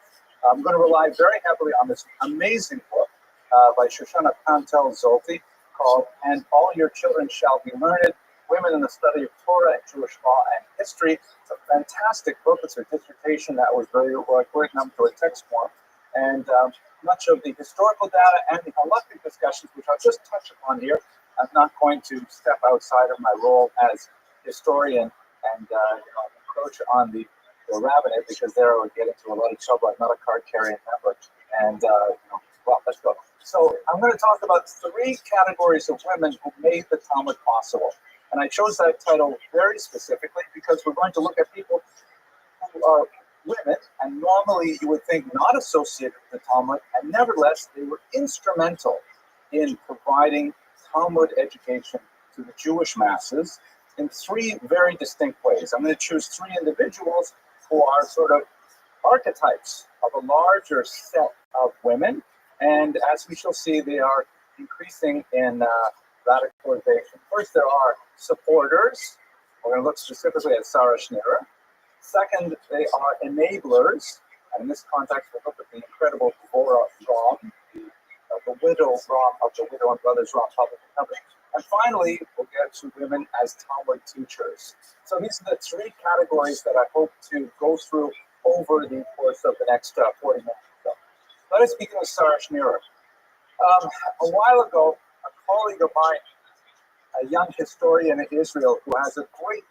I'm going to rely very heavily on this amazing book by Shoshana Pantel Zolti called "And All Your Children Shall Be Learned: Women in the Study of Torah and Jewish Law and History." It's a fantastic book. It's a dissertation that was very written up to a text form, and much of the historical data and the halachic discussions, which I'll just touch upon here. I'm not going to step outside of my role as historian and encroach on the rabbinate, because there I would get into a lot of trouble. I'm not a card-carrying member. And, well, let's go. So I'm going to talk about 3 categories of women who made the Talmud possible. And I chose that title very specifically because we're going to look at people who are women, and normally you would think not associated with the Talmud, and nevertheless, they were instrumental in providing Talmud education to the Jewish masses in 3 very distinct ways. I'm going to choose 3 individuals who are sort of archetypes of a larger set of women. And as we shall see, they are increasing in radicalization. First, there are supporters. We're going to look specifically at Sarah Schneer. Second, they are enablers. And in this context, we'll look at the incredible Devorah Rom, the widow Rom of the Widow and Brothers Rom Public Company. And finally, we'll get to women as Talmud teachers. So these are the three categories that I hope to go through over the course of the next 40 minutes. So let us begin with Sarah Schneer. A while ago, a colleague of mine, a young historian in Israel who has a great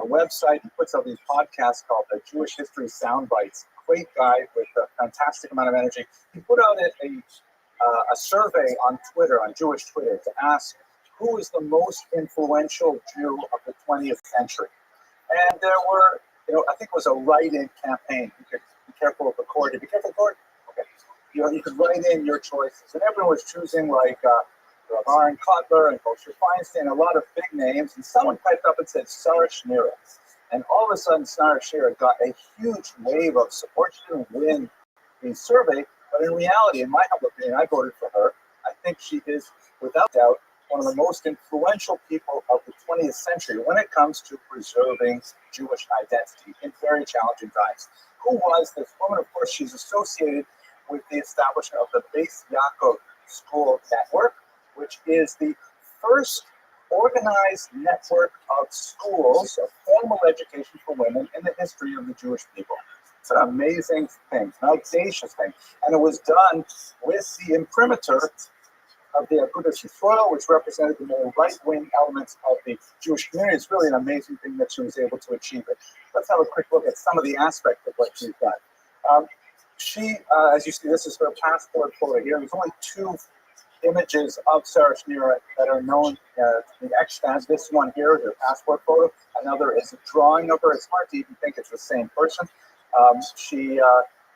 website and puts out these podcasts called the Jewish History Soundbites. Great guy with a fantastic amount of energy. He put out a survey on Twitter, on Jewish Twitter, to ask who is the most influential Jew of the 20th century. And there were, I think it was a write-in campaign. You could be careful of the cord. Be careful of the cord? Okay. You could write in your choices. And everyone was choosing like Aaron Kotler and Moshe Feinstein, a lot of big names. And someone typed up and said Sarah Schneer. And all of a sudden, Sarah Schneer got a huge wave of support. She didn't win the survey, but in reality, in my humble opinion, I voted for her. I think she is, without doubt, one of the most influential people of the 20th century when it comes to preserving Jewish identity in very challenging times. Who was this woman? Of course, she's associated with the establishment of the Beis Yaakov School Network, which is the first organized network of schools of formal education for women in the history of the Jewish people. It's an amazing thing, an audacious thing. And it was done with the imprimatur of the Agudas Yisrael, which represented the more right-wing elements of the Jewish community. It's really an amazing thing that she was able to achieve it. Let's have a quick look at some of the aspects of what she's done. She, as you see, this is her passport photo here. There's only two images of Sarah Schneer that are known to be extant. This one here is her passport photo. Another is a drawing of her. It's hard to even think it's the same person. She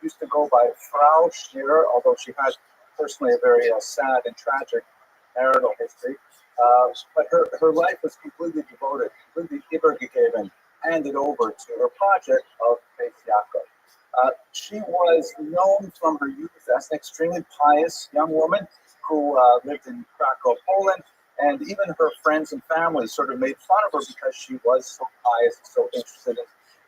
used to go by Frau Schneer, although she had personally a very sad and tragic marital history. But her life was completely devoted, completely übergegeben, handed over to her project of Beis Yaakov. She was known from her youth as an extremely pious young woman who lived in Krakow, Poland, and even her friends and family sort of made fun of her because she was so pious, so interested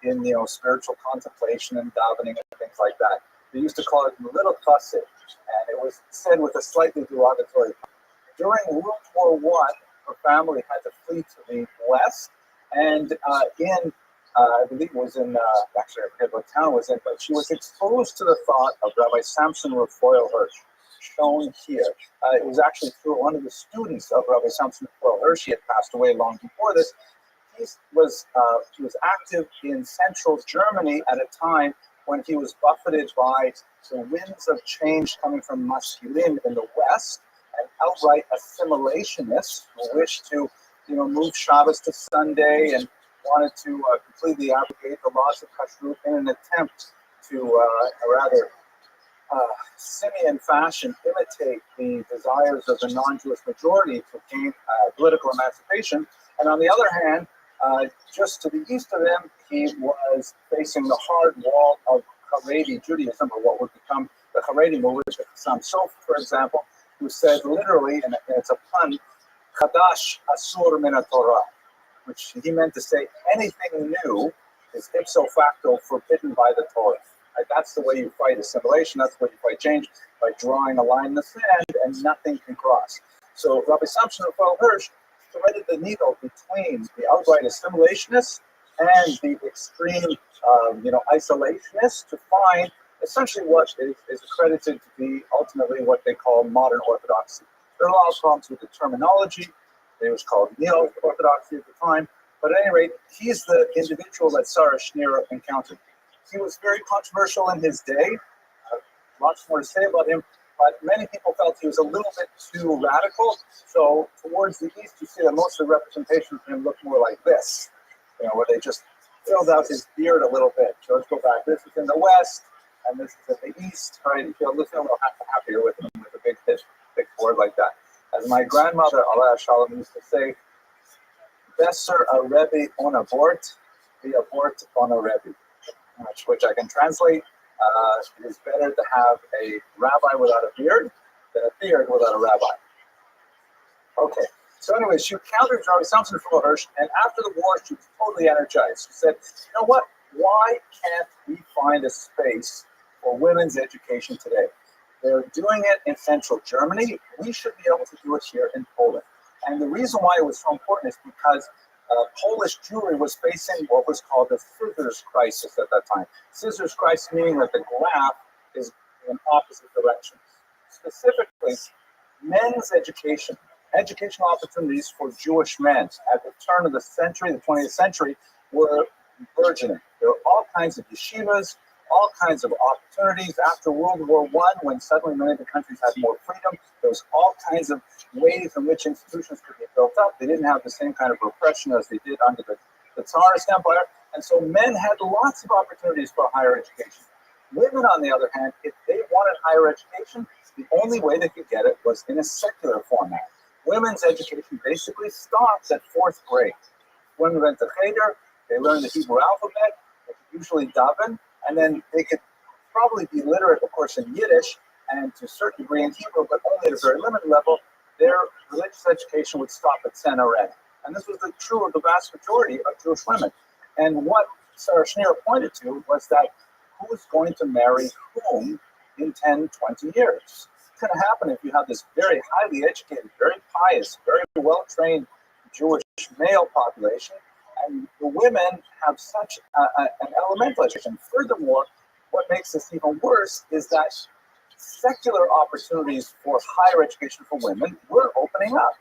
in spiritual contemplation and davening and things like that. They used to call it little chassid, and it was said with a slightly derogatory tone. During World War I, her family had to flee to the west, and I believe it was in, actually I forget what town it was in, but she was exposed to the thought of Rabbi Samson Raphael Hirsch, shown here. It was actually through one of the students of Rabbi Samson Raphael Hirsch. He had passed away long before this. He was active in central Germany at a time when he was buffeted by the winds of change coming from masculine in the West and outright assimilationists who wished to, move Shabbos to Sunday and wanted to completely abrogate the laws of Kashrut in an attempt to rather simian fashion imitate the desires of the non-Jewish majority to gain political emancipation. And on the other hand, just to the east of him, he was facing the hard wall of Haredi Judaism, or what would become the Haredi movement. Sam Sof, for example, who said literally, and it's a pun, Chadash Asur Min Torah, which he meant to say anything new is ipso facto forbidden by the Torah. Right? That's the way you fight assimilation. That's the way you fight change, by drawing a line in the sand and nothing can cross. So Rabbi Samson Raphael Hirsch threaded the needle between the outright assimilationists and the extreme, isolationists to find essentially what is accredited to be ultimately what they call modern orthodoxy. There are a lot of problems with the terminology. It was called neo-orthodoxy at the time. But at any rate, he's the individual that Sarah Schneer encountered. He was very controversial in his day. Lots more to say about him. But many people felt he was a little bit too radical. So towards the east, you see that most of the representation of him looked more like this, where they just filled out his beard a little bit. So let's go back. This is in the west, and this is at the east. Right? You feel a little happier with him with a big board like that. As my grandmother, Allah Shalom, used to say, "Besser a Rebbe on a board, the abort on a Rebbe." which I can translate. It is better to have a rabbi without a beard than a beard without a rabbi. Okay. So anyway, she countered Rabbi Samson from Hirsch, and after the war, she was totally energized. She said, you know what? Why can't we find a space for women's education today? They're doing it in central Germany. We should be able to do it here in Poland. And the reason why it was so important is because Polish Jewry was facing what was called the scissors crisis at that time. Scissors crisis meaning that the graph is in opposite directions. Specifically, men's educational opportunities for Jewish men at the turn of the century, the 20th century, were burgeoning. There were all kinds of yeshivas, all kinds of opportunities. After World War I, when suddenly many of the countries had more freedom, there was all kinds of ways in which institutions could be built up. They didn't have the same kind of repression as they did under the Tsarist Empire. And so men had lots of opportunities for higher education. Women, on the other hand, if they wanted higher education, the only way they could get it was in a secular format. Women's education basically stopped at 4th grade. Women went to Cheder, they learned the Hebrew alphabet, they could usually daven, and then they could probably be literate, of course, in Yiddish and to a certain degree in Hebrew, but only at a very limited level. Their religious education would stop at Senared. And this was true of the vast majority of Jewish women. And what Sarah Schneer pointed to was that who's going to marry whom in 10, 20 years? It's going to happen if you have this very highly educated, very pious, very well-trained Jewish male population, and the women have such an elemental education. Furthermore, what makes this even worse is that secular opportunities for higher education for women were opening up.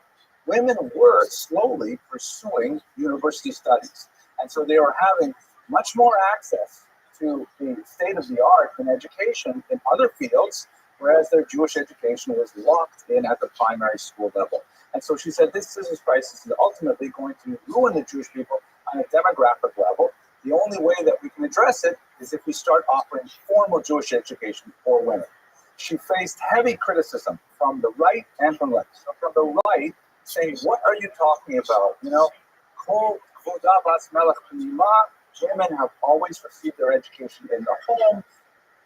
Women were slowly pursuing university studies, and so they were having much more access to the state of the art in education in other fields, whereas their Jewish education was locked in at the primary school level. And so she said this scissors crisis is ultimately going to ruin the Jewish people on a demographic level. The only way that we can address it is if we start offering formal Jewish education for women. She faced heavy criticism from the right and from the left. So from the right, saying, what are you talking about? You know, women have always received their education in the home.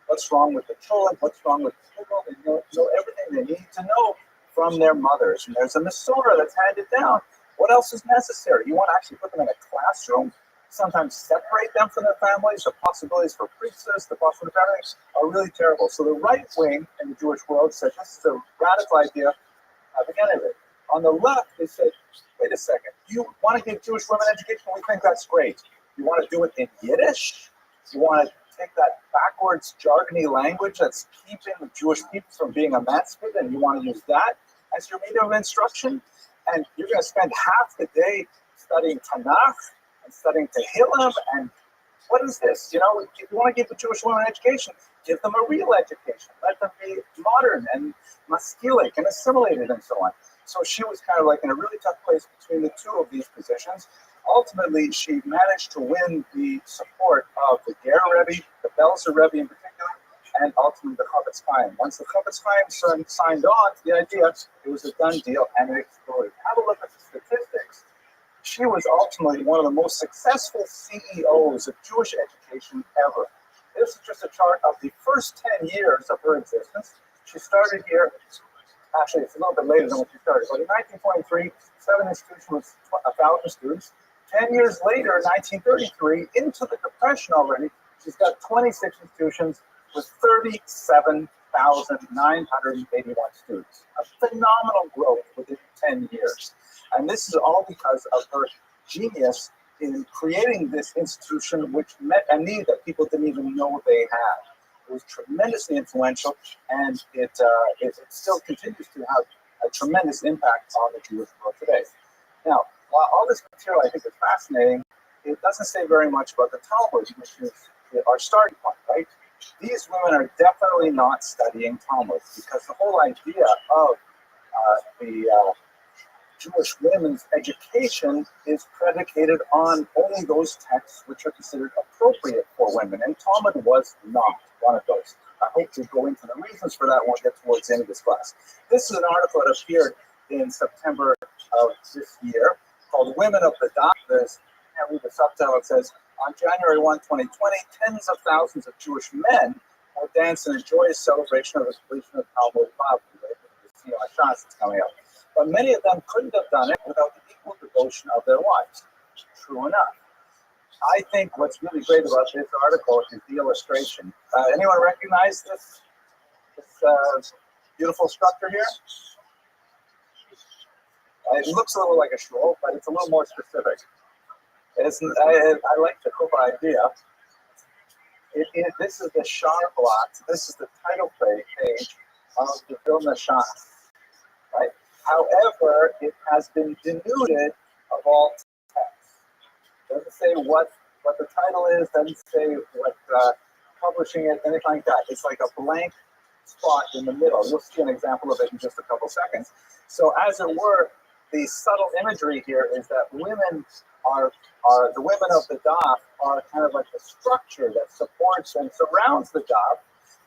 What's wrong with the children? What's wrong with the people? They know everything they need to know from their mothers. And there's a Masorah that's handed down. What else is necessary? You want to actually put them in a classroom, sometimes separate them from their families. The possibilities for priestess, the possibilities for families are really terrible. So the right wing in the Jewish world said this is a radical idea. Again, on the left, they said, wait a second, you want to give Jewish women education? We think that's great. You want to do it in Yiddish? You want to take that backwards, jargony language that's keeping the Jewish people from being emancipated, and you want to use that as your medium of instruction? And you're going to spend half the day studying Tanakh and studying Tehillim, and what is this? You know, if you want to give the Jewish women education, give them a real education. Let them be modern and maskilic and assimilated and so on. So she was kind of like in a really tough place between the two of these positions. Ultimately, she managed to win the support of the Ger Rebbe, the Belzer Rebbe in particular, and ultimately the Chavetz Chaim. Once the Chavetz Chaim signed on to the idea, it was a done deal and it exploded. Have a look at the statistics. She was ultimately one of the most successful CEOs of Jewish education ever. This is just a chart of the first 10 years of her existence. She started here, actually it's a little bit later than when she started, but in 1923, 7 institutions with 1,000 students. 10 years later, 1933, into the Depression already, she's got 26 institutions with 37,981 students. A phenomenal growth within 10 years. And this is all because of her genius in creating this institution, which met a need that people didn't even know they had. It was tremendously influential, and it still continues to have a tremendous impact on the Jewish world today. Now, while all this material I think is fascinating, it doesn't say very much about the Talmud, which is our starting point, right? These women are definitely not studying Talmud, because the whole idea of the Jewish women's education is predicated on only those texts which are considered appropriate for women, and Talmud was not one of those. I hope to go into the reasons for that when we get towards the end of this class. This is an article that appeared in September of this year called Women of the Dot. I can't read the subtitle. It says, On January 1, 2020, tens of thousands of Jewish men will dance in a joyous celebration of the completion of Talmud Bavli. You know, Shas is coming up. But many of them couldn't have done it without the equal devotion of their wives. True enough. I think what's really great about this article is the illustration. Anyone recognize this beautiful structure here? It looks a little like a shul, but it's a little more specific. I like the whole idea. This is the Shar blot. This is the title page of the Vilna Shas. Right? However, it has been denuded of all text. Doesn't say what the title is. Doesn't say what publishing it, anything like that. It's like a blank spot in the middle. You'll see an example of it in just a couple seconds. So, as it were, the subtle imagery here is that women are the women of the daf are kind of like the structure that supports and surrounds the daf,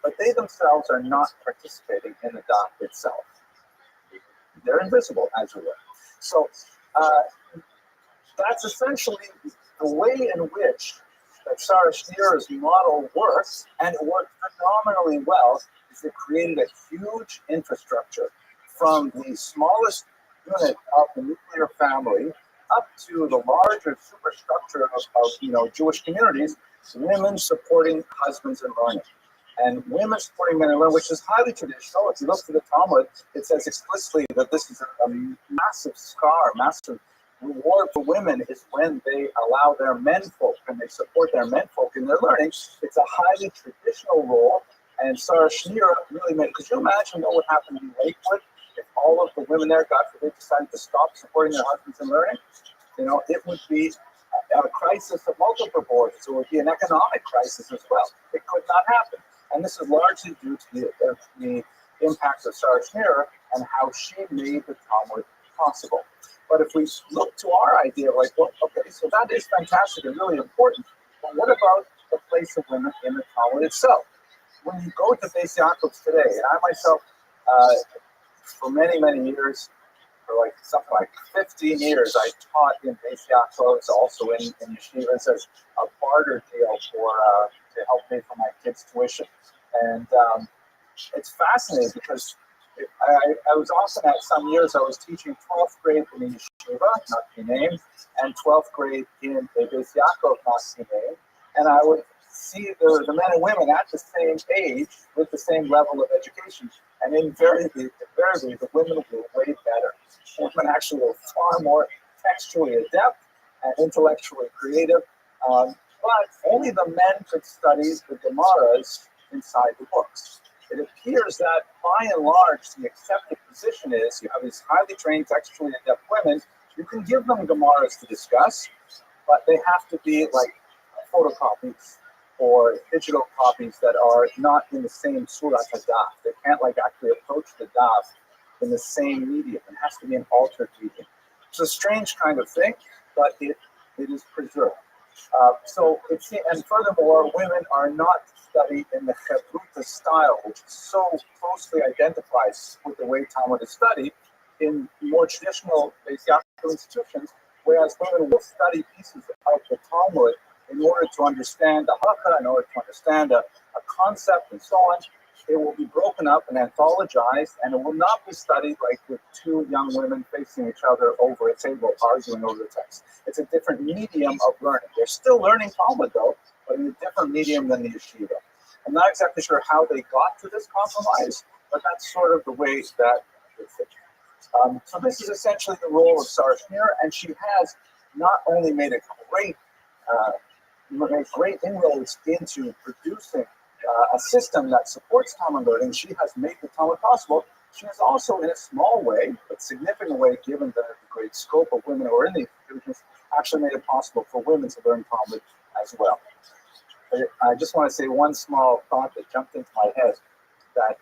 but they themselves are not participating in the daf itself. They're invisible, as it were. So that's essentially the way in which that Sarah Schneer's model works, and it worked phenomenally well. Is it created a huge infrastructure from the smallest unit of the nuclear family up to the larger superstructure of Jewish communities, women supporting husbands in learning. And women supporting men in learning, which is highly traditional. If you look to the Talmud, it says explicitly that this is a massive massive reward for women is when they allow their menfolk and they support their menfolk in their learning. It's a highly traditional role. And Sarah Schneer really made, could you imagine what would happen in Lakewood if all of the women there, God forbid, decided to stop supporting their husbands in learning? You know, it would be a crisis of multiple proportions. It would be an economic crisis as well. It could not happen. And this is largely due to the impact of Sarah Schneer and how she made the Talmud possible. But if we look to our idea of like, well, okay, so that is fantastic and really important, but what about the place of women in the Talmud itself? When you go to Beis Yaakov's today, and I myself, for many, many years, for like something like 15 years, I taught in Beis Yaakov's, also in yeshivas as a barter deal to help pay for my kids' tuition. And it's fascinating because I was often at some years I was teaching 12th grade in a yeshiva, not to be named, and 12th grade in a Beis Yaakov, not to be named, and I would see the men and women at the same age with the same level of education, and invariably the women were way better. Women actually were far more textually adept and intellectually creative, but only the men could study the Gemaras inside the books. It appears that, by and large, the accepted position is you have these highly trained, textually adept women. You can give them Gemaras to discuss, but they have to be like photocopies or digital copies that are not in the same Surat HaDaf. They can't actually approach the Daf in the same medium. It has to be an altered medium. It's a strange kind of thing, but it is preserved. And furthermore, women are not studied in the Chevruta style, which so closely identifies with the way Talmud is studied in more traditional Beis Yaakov institutions, whereas women will study pieces of the Talmud in order to understand the halakha, in order to understand a concept and so on. It will be broken up and anthologized, and it will not be studied like with two young women facing each other over a table arguing over the text. It's a different medium of learning. They're still learning Talmud, though, but in a different medium than the yeshiva. I'm not exactly sure how they got to this compromise, but that's sort of the way that it fits. So this is essentially the role of Sarah Schneer, and she has not only made a great inroads into producing a system that supports Talmud learning. She has made the Talmud possible. She has also, in a small way, but significant way, given the great scope of women who are in the institutions, actually made it possible for women to learn Talmud as well. I just want to say one small thought that jumped into my head that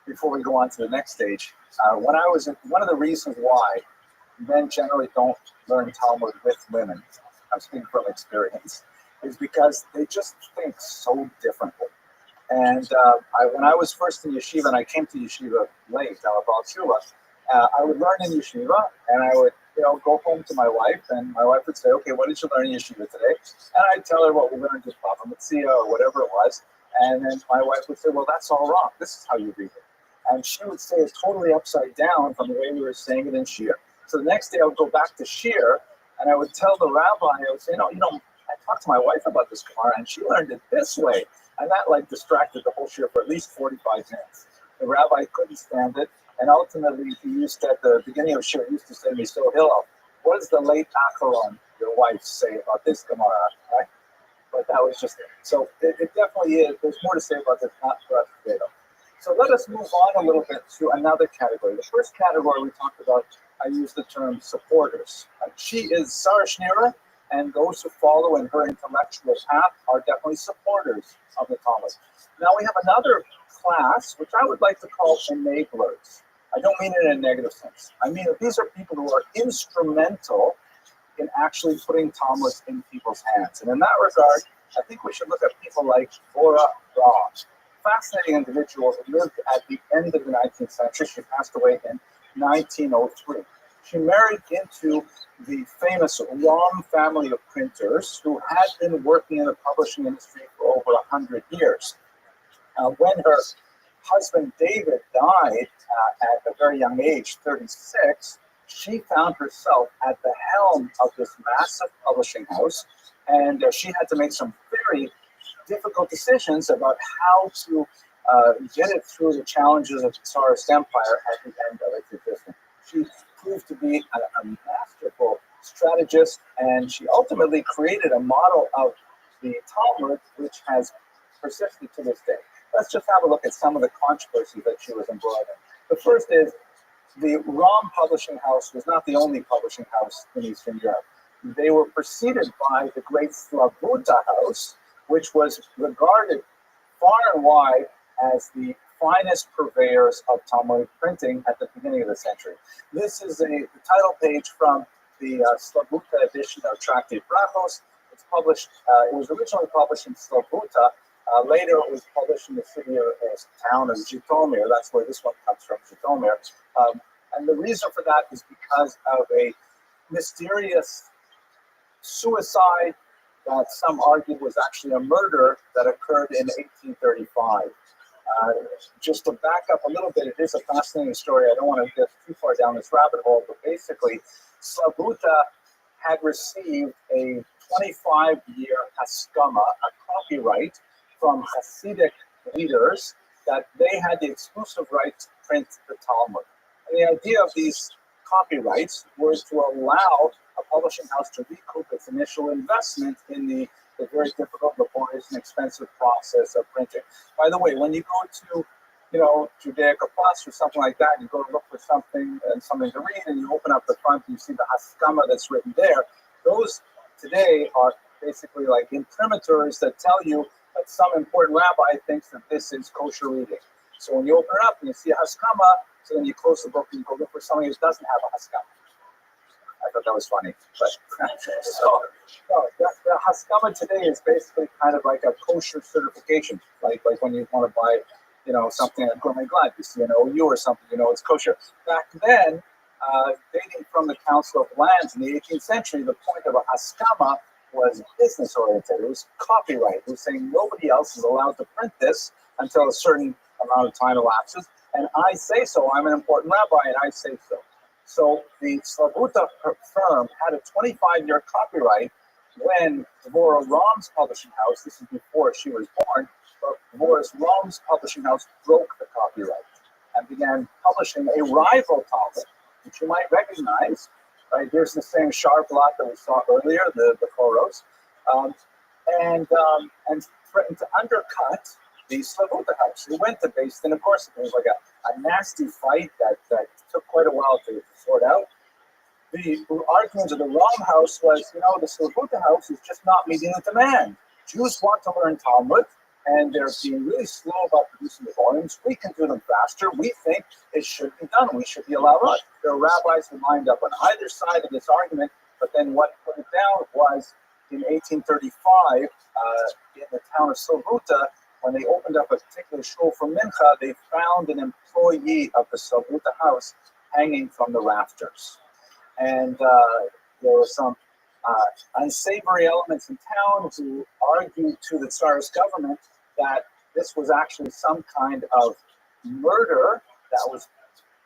before we go on to the next stage. When I was one of the reasons why men generally don't learn Talmud with women, I'm speaking from experience, is because they just think so differently. And when I was first in yeshiva, and I came to yeshiva late, I would learn in yeshiva, and I would go home to my wife, and my wife would say, okay, what did you learn in yeshiva today? And I'd tell her what we learned in Bava Metzia or whatever it was. And then my wife would say, well, that's all wrong. This is how you read it. And she would say it totally upside down from the way we were saying it in Shir. So the next day I would go back to Shir, and I would tell the rabbi, I would say, I talked to my wife about this Gemara, and she learned it this way. And that distracted the whole Shir for at least 45 minutes. The rabbi couldn't stand it. And ultimately, he used to, at the beginning of Shir, he used to say to me, so Hillel, what does the late Acharon, your wife, say about this Gemara, right? But that was just it. So it definitely is. There's more to say about this, not for us today, though. So let us move on a little bit to another category. The first category we talked about, I used the term supporters. She is Sarah Schneer, and those who follow in her intellectual path are definitely supporters of the Talmud. Now we have another class, which I would like to call enablers. I don't mean it in a negative sense. I mean that these are people who are instrumental in actually putting Talmud in people's hands. And in that regard, I think we should look at people like Bora Raw, fascinating individual who lived at the end of the 19th century. She passed away in 1903. She married into the famous Rom family of printers who had been working in the publishing industry for over 100 years. When her husband David died at a very young age, 36, she found herself at the helm of this massive publishing house, and she had to make some very difficult decisions about how to get it through the challenges of the Tsarist Empire at the end of its existence. She proved to be a masterful strategist, and she ultimately created a model of the Talmud which has persisted to this day. Let's just have a look at some of the controversies that she was embroiled in. The first is the Rom publishing house was not the only publishing house in Eastern Europe. They were preceded by the great Slavuta house, which was regarded far and wide as the finest purveyors of Talmudic printing at the beginning of the century. This is the title page from the Slavuta edition of Tractate Brachos. It's published. It was originally published in Slavuta. Later, it was published in the city or town of Zhytomyr. That's where this one comes from, Zhytomyr. And the reason for that is because of a mysterious suicide that some argued was actually a murder that occurred in 1835. Just to back up a little bit, it is a fascinating story. I don't want to get too far down this rabbit hole, but basically, Slavuta had received a 25-year haskama, a copyright from Hasidic leaders that they had the exclusive right to print the Talmud. And the idea of these copyrights was to allow a publishing house to recoup its initial investment in the very difficult, laborious, and expensive process of printing. By the way, when you go to, Judaica Plus or something like that, you go to look for something to read, and you open up the front and you see the haskama that's written there. Those today are basically like imprimaturs that tell you that some important rabbi thinks that this is kosher reading. So when you open it up and you see a haskama, so then you close the book and you go look for something that doesn't have a haskama. I thought that was funny. But the haskama today is basically kind of like a kosher certification, like when you want to buy, something at Gourmet Glad, you see an OU or something, it's kosher. Back then, dating from the Council of Lands in the 18th century, the point of a haskama was business oriented. It was copyright. It was saying nobody else is allowed to print this until a certain amount of time elapses. And I say so. I'm an important rabbi, and I say so. So the Slavuta firm had a 25-year copyright when Dvorah Rom's publishing house, this is before she was born, but Dvorah Rom's publishing house broke the copyright and began publishing a rival Talmud, which you might recognize. Right, here's the same sharp lot that we saw earlier, the Choros, and threatened to undercut the Slavuta house. It went to Beis Din. Of course, it was like a nasty fight that took quite a while to sort out. The argument of the Rom house was, the Slavuta house is just not meeting the demand. Jews want to learn Talmud, and they're being really slow about producing the volumes. We can do them faster. We think it should be done. We should be allowed on. There are rabbis who lined up on either side of this argument, but then what put it down was in 1835, in the town of Slavuta, when they opened up a particular shul for mincha, they found an employee of the Slavuta house hanging from the rafters. and there were some unsavory elements in town who argued to the Tsarist government that this was actually some kind of murder that was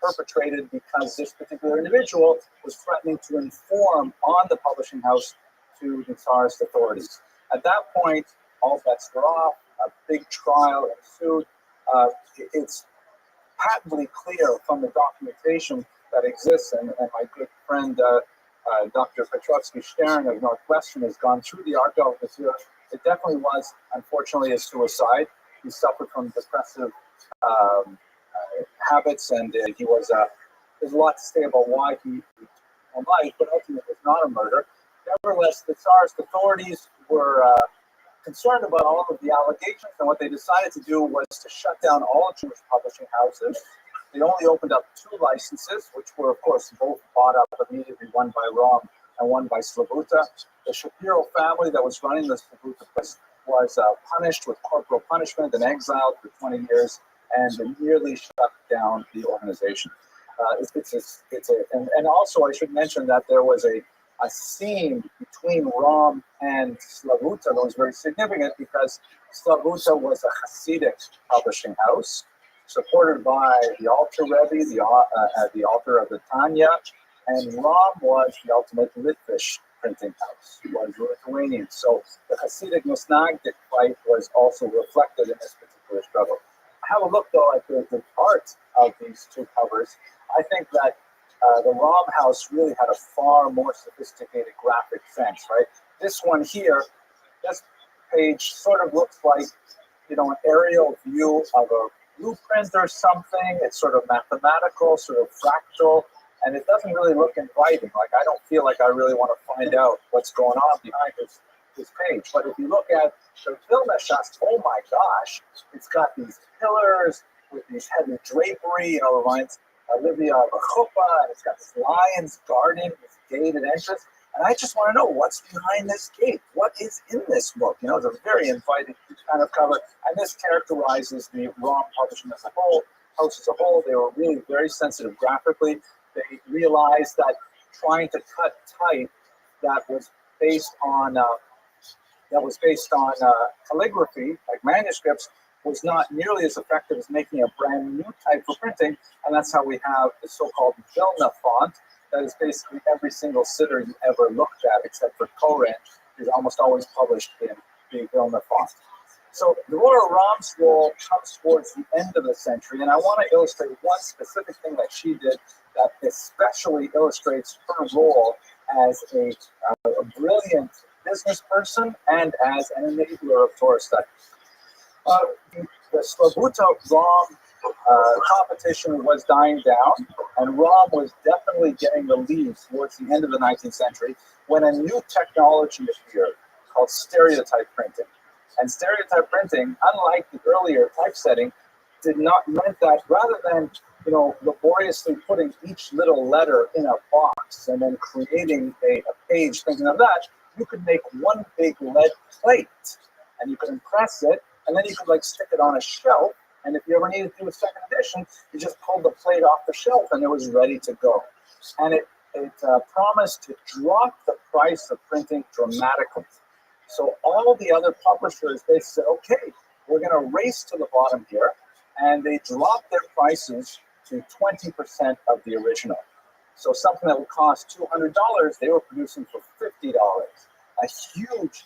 perpetrated because this particular individual was threatening to inform on the publishing house to the Tsarist authorities. At that point, all bets were off. A big trial ensued. It's patently clear from the documentation that exists, and my good friend Dr. Petrovsky Stern of Northwestern has gone through the archival material. It definitely was, unfortunately, a suicide. He suffered from depressive habits, and he was. There's a lot to say about why he life, but ultimately it was not a murder. Nevertheless, the Tsarist authorities were concerned about all of the allegations, and what they decided to do was to shut down all Jewish publishing houses. They only opened up 2 licenses, which were, of course, both bought up immediately, one by Rom and one by Slavuta. The Shapiro family that was running the Slavuta place was punished with corporal punishment and exiled for 20 years, and nearly shut down the organization. And also I should mention that there was a scene between Rom and Slavuta that was very significant because Slavuta was a Hasidic publishing house supported by the Alter Rebbe, the author of the Tanya, and Rom was the ultimate Litvish printing house. He was Lithuanian. So the Hasidic Misnagdic fight was also reflected in this particular struggle. Have a look, though, at the art of these 2 covers. I think that the Rom house really had a far more sophisticated graphic sense, right? This one here, this page sort of looks like, an aerial view of a blueprint or something. It's sort of mathematical, sort of fractal, and it doesn't really look inviting. Like, I don't feel like I really want to find out what's going on behind this page. But if you look at the Vilna shots, oh my gosh, it's got these pillars with these heavy drapery, reminds Olivia of a chuppah, and it's got this lions guarding this gated entrance. And I just want to know what's behind this gate. What is in this book? It's a very inviting kind of cover. And this characterizes the Rom publishing as a whole, house as a whole. They were really very sensitive graphically. They realized that trying to cut type that was based on calligraphy, like manuscripts, was not nearly as effective as making a brand new type for printing, and that's how we have the so-called Vilna font. That is basically every single sitter you ever looked at, except for Koren, is almost always published in the Vilna font. So Devorah Rom's role comes towards the end of the century, and I want to illustrate one specific thing that she did that especially illustrates her role as a brilliant business person and as an enabler of Torah study. The Slavuta Rom competition was dying down, and Rom was definitely getting the lead towards the end of the 19th century when a new technology appeared called stereotype printing. And stereotype printing, unlike the earlier typesetting, meant that rather than laboriously putting each little letter in a box and then creating a page thinking of that, you could make one big lead plate and you could impress it, and then you could stick it on a shelf, and if you ever needed to do a second edition, you just pulled the plate off the shelf and it was ready to go. And it promised to drop the price of printing dramatically. So all the other publishers, they said, okay, we're going to race to the bottom here, and they dropped their prices to 20% of the original. So something that would cost $200, they were producing for $50. A huge,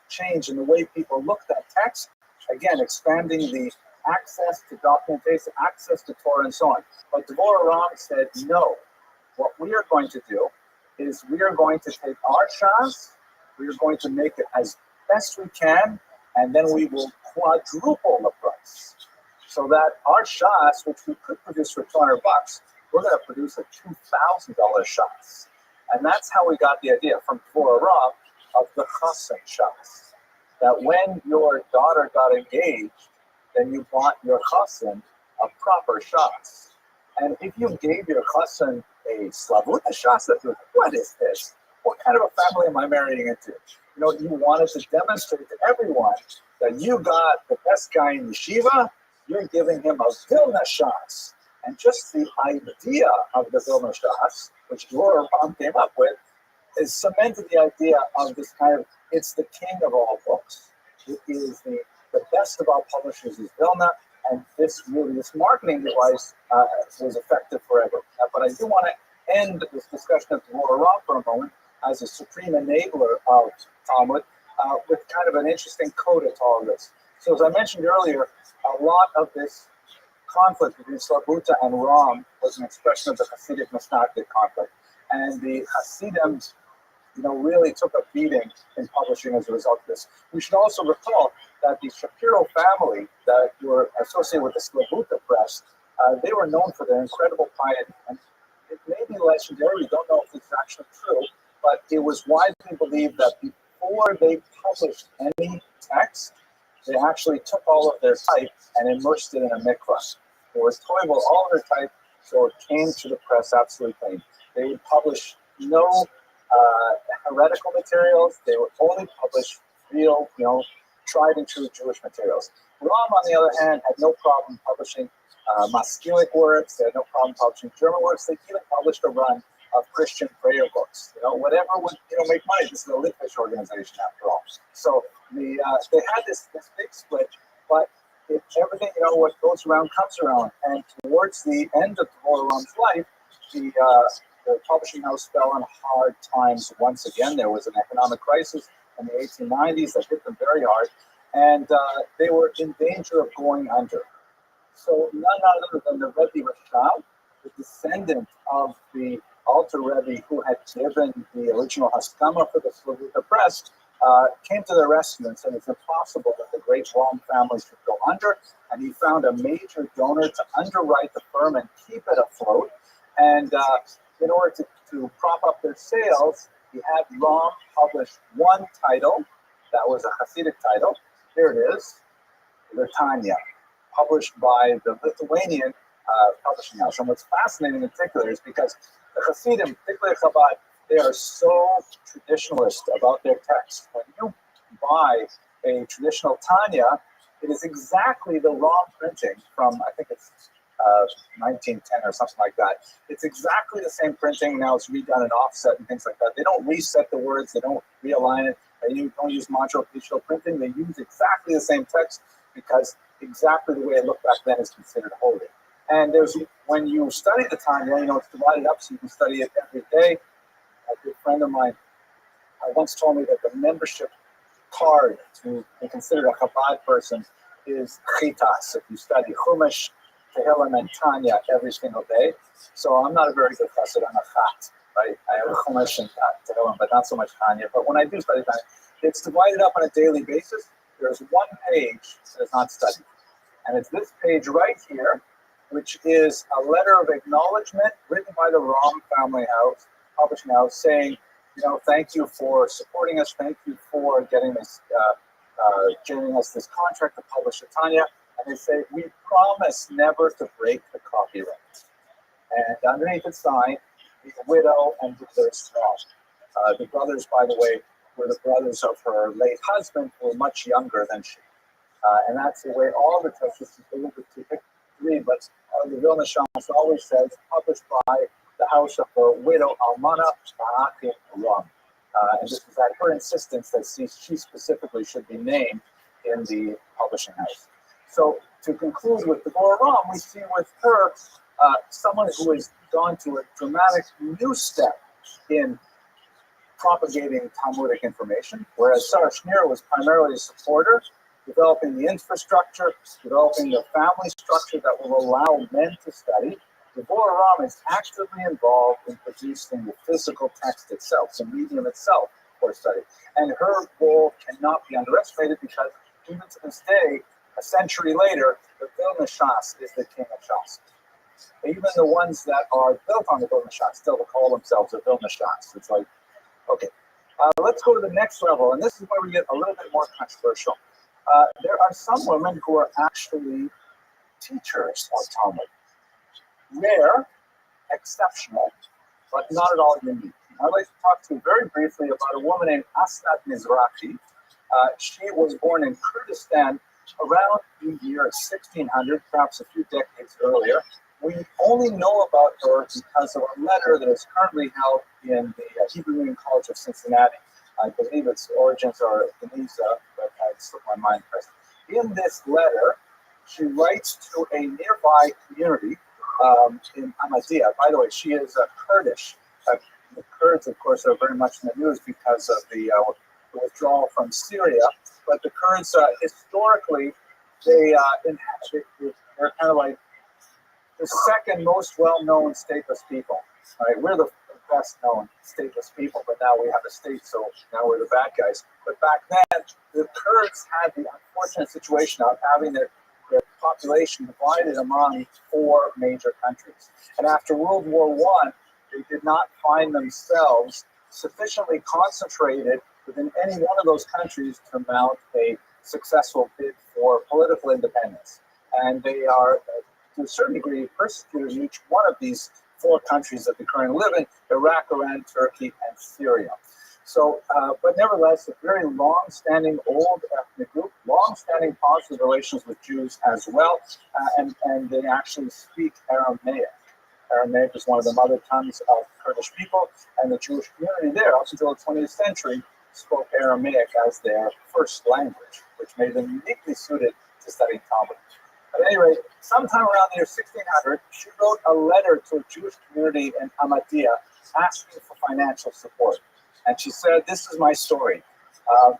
change in the way people looked at text. Again, expanding the access to documentation, access to Torah, and so on. But Devorah Rom said, no. What we are going to do is we are going to take our Shas, we are going to make it as best we can, and then we will quadruple the price. So that our Shas, which we could produce for $200, we're going to produce a $2,000 Shas. And that's how we got the idea from Devorah Rom of the Chassan Shas. That when your daughter got engaged, then you bought your Chassan a proper Shas. And if you gave your Chassan a Slavuta Shas, what is this? What kind of a family am I marrying into? You wanted to demonstrate to everyone that you got the best guy in yeshiva, you're giving him a Vilna Shas. And just the idea of the Vilna Shas, which Dvorah Ram came up with, is cemented the idea of this kind of, it's the king of all books. It is the best of all publishers is Vilna, and this marketing device was effective forever. But I do want to end this discussion of Dvorah Ram for a moment as a supreme enabler of Talmud with kind of an interesting coda to all of this. So as I mentioned earlier, a lot of this conflict between Slavuta and Ram was an expression of the Hasidic Misnagdic conflict. And the Hasidim, really took a beating in publishing as a result of this. We should also recall that the Shapiro family that were associated with the Slavuta press, they were known for their incredible piety. And it may be legendary, we don't know if it's actually true, but it was widely believed that before they published any text, they actually took all of their type and immersed it in a mikvah. They were toivel all of their type, so it came to the press absolutely clean. They would publish no heretical materials. They would only publish real, tried and true Jewish materials. Ram, on the other hand, had no problem publishing Maskilic works. They had no problem publishing German works. They even published a run of Christian prayer books. Whatever would make money. This is a Litvish organization after all. So they had this big split, but everything, what goes around comes around. And towards the end of Dvorah Ram's life, the publishing house fell on hard times once again. There was an economic crisis in the 1890s that hit them very hard, and they were in danger of going under. So none other than the Rebbe Rothschild, the descendant of the Alter Rebbe who had given the original Haskama for the Slavuta press, came to their rescue and said it's impossible that the great Ram family should go under, and he found a major donor to underwrite the firm and keep it afloat. And in order to prop up their sales, he had Ram publish one title that was a Hasidic title. Here it is, the Tanya, published by the Lithuanian publishing house. And what's fascinating in particular is because the Hasidim, particularly Chabad, they are so traditionalist about their text. When you buy a traditional Tanya, it is exactly the Ram printing from, I think it's 1910 or something like that. It's exactly the same printing. Now it's redone in offset and things like that. They don't reset the words. They don't realign it. They don't use Montreal digital printing. They use exactly the same text because exactly the way it looked back then is considered holy. And when you study the Tanya, it's divided up so you can study it every day. A good friend of mine once told me that the membership card to be considered a Chabad person is chitas. If you study Chumash, Tehillim, and Tanya every single day. So I'm not a very good chassid. I'm a chat, right? I have Chumash and Tehillim, but not so much Tanya. But when I do study Tanya, it's divided up on a daily basis. There's one page that is not studied. And it's this page right here, which is a letter of acknowledgement written by the Ram family house, publishing house, saying, thank you for supporting us. Thank you for getting us this contract to publish the Tanya. And they say, we promise never to break the copyright. And underneath it's signed, the widow and their strong. The brothers, by the way, were the brothers of her late husband, who were much younger than she. And that's the way all the texts, is a little bit too thick to read, but the Vilna Shams always says, published by the house of the widow Almana Ba'akim Ram. And this is at her insistence that she specifically should be named in the publishing house. So to conclude with the Dvorah Ram, we see with her someone who has gone to a dramatic new step in propagating Talmudic information, whereas Sarah Schneer was primarily a supporter, developing the infrastructure, developing the family structure that will allow men to study. Dvorah Ram is actively involved in producing the physical text itself, the medium itself for study. And her role cannot be underestimated because even to this day, a century later, the Vilna Shas is the king of Shas. Even the ones that are built on the Vilna Shas still call themselves a Vilna Shas. It's like, okay, let's go to the next level. And this is where we get a little bit more controversial. There are some women who are actually teachers of Talmud. Rare, exceptional, but not at all unique. I'd like to talk to you very briefly about a woman named Asnat Mizrahi. She was born in Kurdistan around the year 1600, perhaps a few decades earlier. We only know about her because of a letter that is currently held in the Hebrew Union College of Cincinnati. I believe its origins are Geniza, but I slipped my mind present. In this letter, she writes to a nearby community in Ahmadiyya. By the way, she is Kurdish. The Kurds, of course, are very much in the news because of the withdrawal from Syria. But the Kurds, historically, they're kind of like the second most well-known stateless people. Right? We're the best-known stateless people, but now we have a state, so now we're the bad guys. But back then, the Kurds had the unfortunate situation of having their population divided among 4 major countries. And after World War I, they did not find themselves sufficiently concentrated within any one of those countries to mount a successful bid for political independence. And they are, to a certain degree, persecuted in each one of these 4 countries that they currently live in: Iraq, Iran, Turkey, and Syria. So, but nevertheless, a very long-standing old ethnic group, long-standing positive relations with Jews as well, and they actually speak Aramaic. Aramaic is one of the mother tongues of Kurdish people, and the Jewish community there, up until the 20th century, spoke Aramaic as their first language, which made them uniquely suited to studying Talmud. At any rate, sometime around the year 1600, she wrote a letter to a Jewish community in Ahmadiyya asking for financial support. And she said, "This is my story.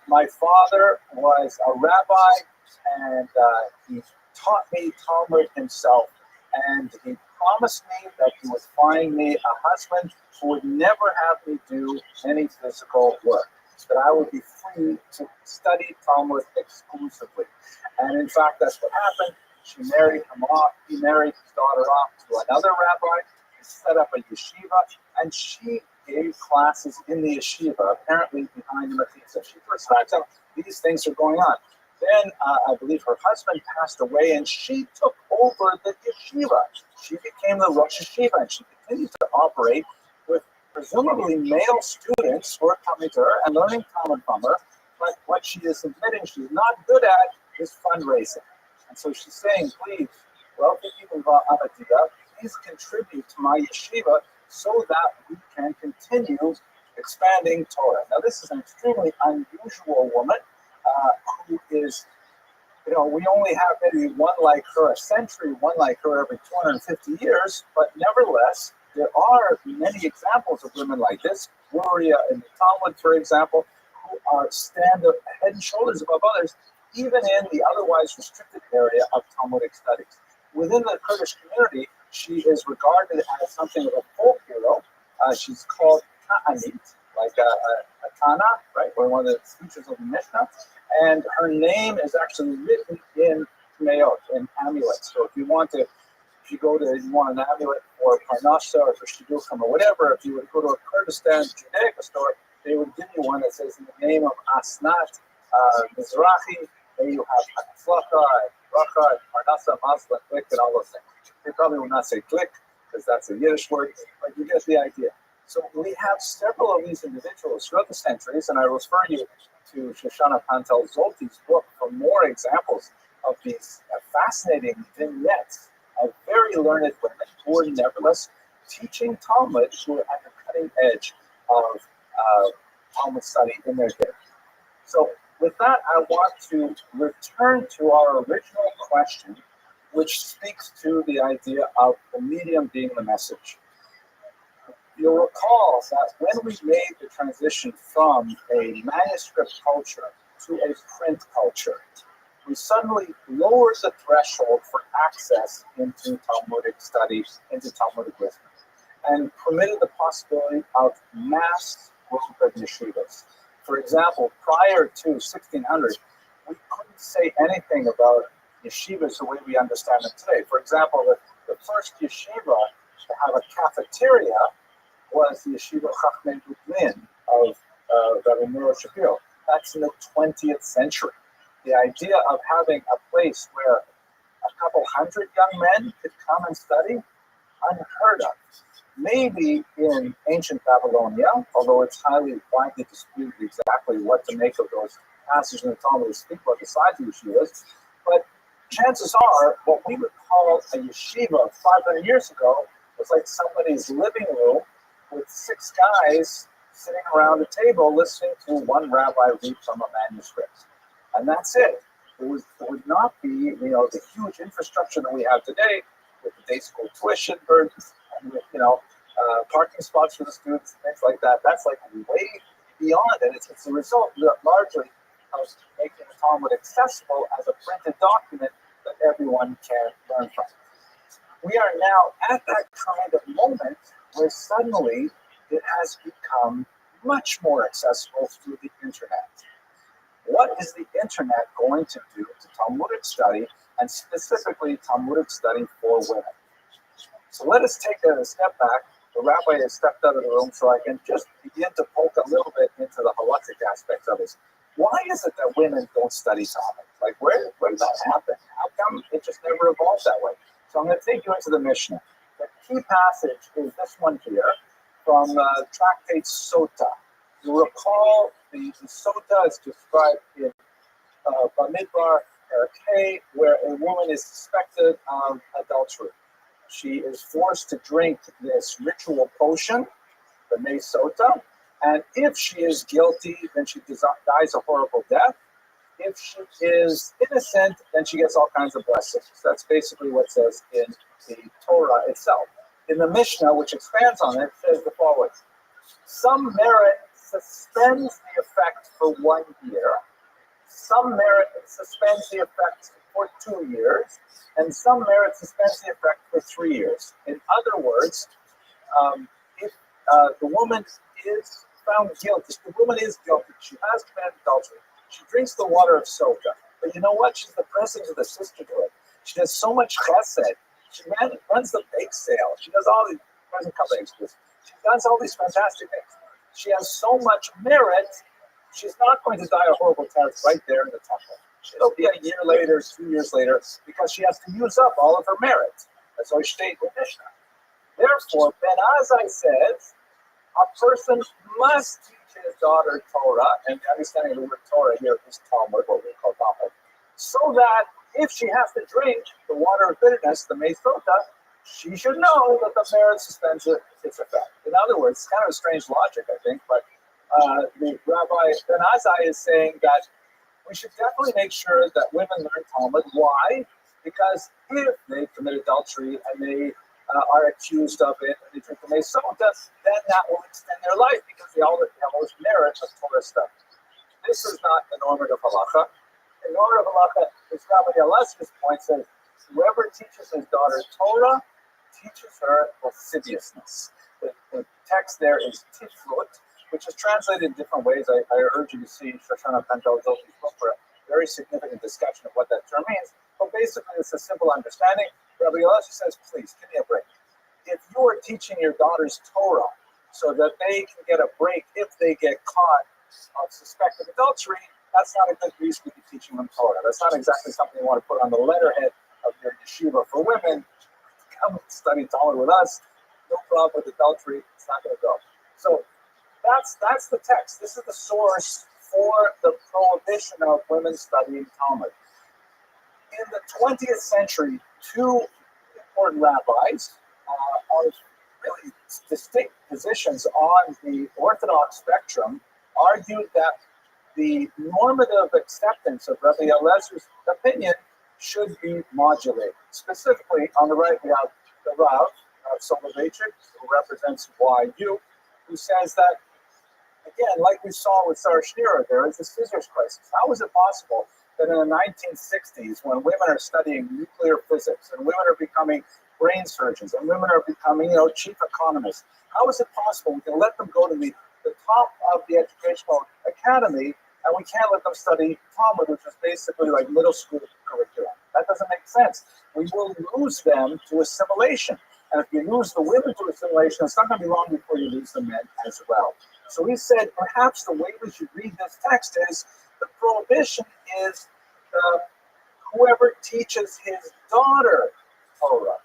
My father was a rabbi, and he taught me Talmud himself. And he promised me that he would find me a husband who would never have me do any physical work, that I would be free to study Talmud exclusively." And in fact, that's what happened. She married him off. He married his daughter off to another rabbi. He set up a yeshiva, and she gave classes in the yeshiva, apparently behind the Mechitza. She first finds out these things are going on. Then I believe her husband passed away, and she took over the yeshiva. She became the Rosh Yeshiva, and she continued to operate with presumably male students who are coming to her and learning Talmud from her. But what she is admitting she's not good at is fundraising. And so she's saying, "Please, wealthy people of Ahmadiyya, please contribute to my yeshiva so that we can continue expanding Torah." Now, this is an extremely unusual woman who is, we only have maybe one like her a century, one like her every 250 years, but nevertheless, there are many examples of women like this. Gloria in the Talmud, for example, who stand head and shoulders above others, even in the otherwise restricted area of Talmudic studies. Within the Kurdish community, she is regarded as something of a folk hero. She's called Ta'anit, like a Tana, right? Or one of the features of the Mishnah. And her name is actually written in Tmeot, in amulets. So if you want an amulet for Parnasa or for Shidduchim or whatever, if you would go to a Kurdistan Judaica store, they would give you one that says in the name of Asnat Mizrahi, then you have Hatzlacha, Bracha, Parnasa, Mazla, Klik, and all those things. They probably will not say Klik, because that's a Yiddish word, but you get the idea. So we have several of these individuals throughout the centuries, and I refer you to Shoshana Pantel Zolti's book for more examples of these fascinating vignettes of very learned women who are nevertheless teaching Talmud, who are at the cutting edge of Talmud study in their day. So with that, I want to return to our original question, which speaks to the idea of the medium being the message. You'll recall that when we made the transition from a manuscript culture to a print culture, we suddenly lowered the threshold for access into Talmudic studies, into Talmudic wisdom, and permitted the possibility of mass work of yeshivas. For example, prior to 1600, we couldn't say anything about yeshivas the way we understand them today. For example, the first yeshiva to have a cafeteria was the Yeshiva Chachmei Lublin of Rabbi Miro Shapiro. That's in the 20th century. The idea of having a place where a couple hundred young men could come and study, unheard of. Maybe in ancient Babylonia, although it's highly widely disputed exactly what to make of those passages in the Talmud that speak about the size of yeshivas, but chances are what we would call a yeshiva 500 years ago was like somebody's living room with 6 guys sitting around a table listening to one rabbi read from a manuscript. And that's it. It would not be, the huge infrastructure that we have today with the day school tuition burdens and with, parking spots for the students and things like that. That's like way beyond it. It's a result largely of making the Talmud accessible as a printed document that everyone can learn from. We are now at that kind of moment where suddenly it has become much more accessible through the internet. What is the internet going to do to Talmudic study, and specifically Talmudic study for women? So let us take a step back. The rabbi has stepped out of the room so I can just begin to poke a little bit into the halakhic aspects of this. Why is it that women don't study Talmud? Like, where did that happen? How come it just never evolved that way? So I'm going to take you into the Mishnah. The key passage is this one here from Tractate Sota. You recall the Sota is described in Bamidbar K, where a woman is suspected of adultery. She is forced to drink this ritual potion, the Mei Sota, and if she is guilty, then she dies a horrible death. If she is innocent, then she gets all kinds of blessings. That's basically what it says in the Torah itself. In the Mishnah, which expands on it, says the following. Some merit suspends the effect for 1 year. Some merit suspends the effect for 2 years. And some merit suspends the effect for 3 years. In other words, if the woman is found guilty, if the woman is guilty, she has committed adultery, she drinks the water of soda. But you know what? She's the president of the sisterhood. She does so much chesed. She runs the bake sale. She does all these, doesn't cover extras. She does all these fantastic things. She has so much merit, she's not going to die a horrible death right there in the temple. It'll be a year later, 2 years later, because she has to use up all of her merit. That's why she stayed with Mishnah. Therefore, Ben Azai says, a person must teach his daughter Torah, and the understanding of the word Torah here is Talmud, what we call Talmud, so that if she has to drink the water of bitterness, the Mei Sota, she should know that the merit suspends its effect. In other words, it's kind of a strange logic, I think, but the Rabbi Ben Azai is saying that we should definitely make sure that women learn Talmud. Why? Because if they commit adultery and they are accused of it and they drink the Mei Sota, then that will extend their life because they already have all this merit of Torah stuff. This is not the normative halacha. The normative halacha is Rabbi Elazar's point says, whoever teaches his daughter Torah teaches her lasciviousness. The text there is tiflut, which is translated in different ways. I urge you to see Shoshana Pentel-Zolfi's book for a very significant discussion of what that term means. But basically, it's a simple understanding. Rabbi Elazar says, please, give me a break. If you are teaching your daughters Torah so that they can get a break if they get caught of suspected adultery, that's not a good reason to be teaching them Torah. That's not exactly something you want to put on the letterhead of your yeshiva for women. Come study Talmud with us. No problem with adultery. It's not going to go. So that's the text. This is the source for the prohibition of women studying Talmud. In the 20th century, 2 important rabbis of really distinct positions on the Orthodox spectrum argued that the normative acceptance of Rabbi Elazar's opinion should be modulated. Specifically, on the right, we have the Rav Soloveitchik, who represents YU, who says that, again, like we saw with Sarah Schneer, there is a scissors crisis. How is it possible that in the 1960s, when women are studying nuclear physics and women are becoming brain surgeons and women are becoming, chief economists, how is it possible we can let them go to the top of the educational academy and we can't let them study Talmud, which is basically like middle school curriculum? That doesn't make sense. We will lose them to assimilation. And if you lose the women to assimilation, it's not going to be long before you lose the men as well. So he said, perhaps the way we should read this text is the prohibition is whoever teaches his daughter Torah.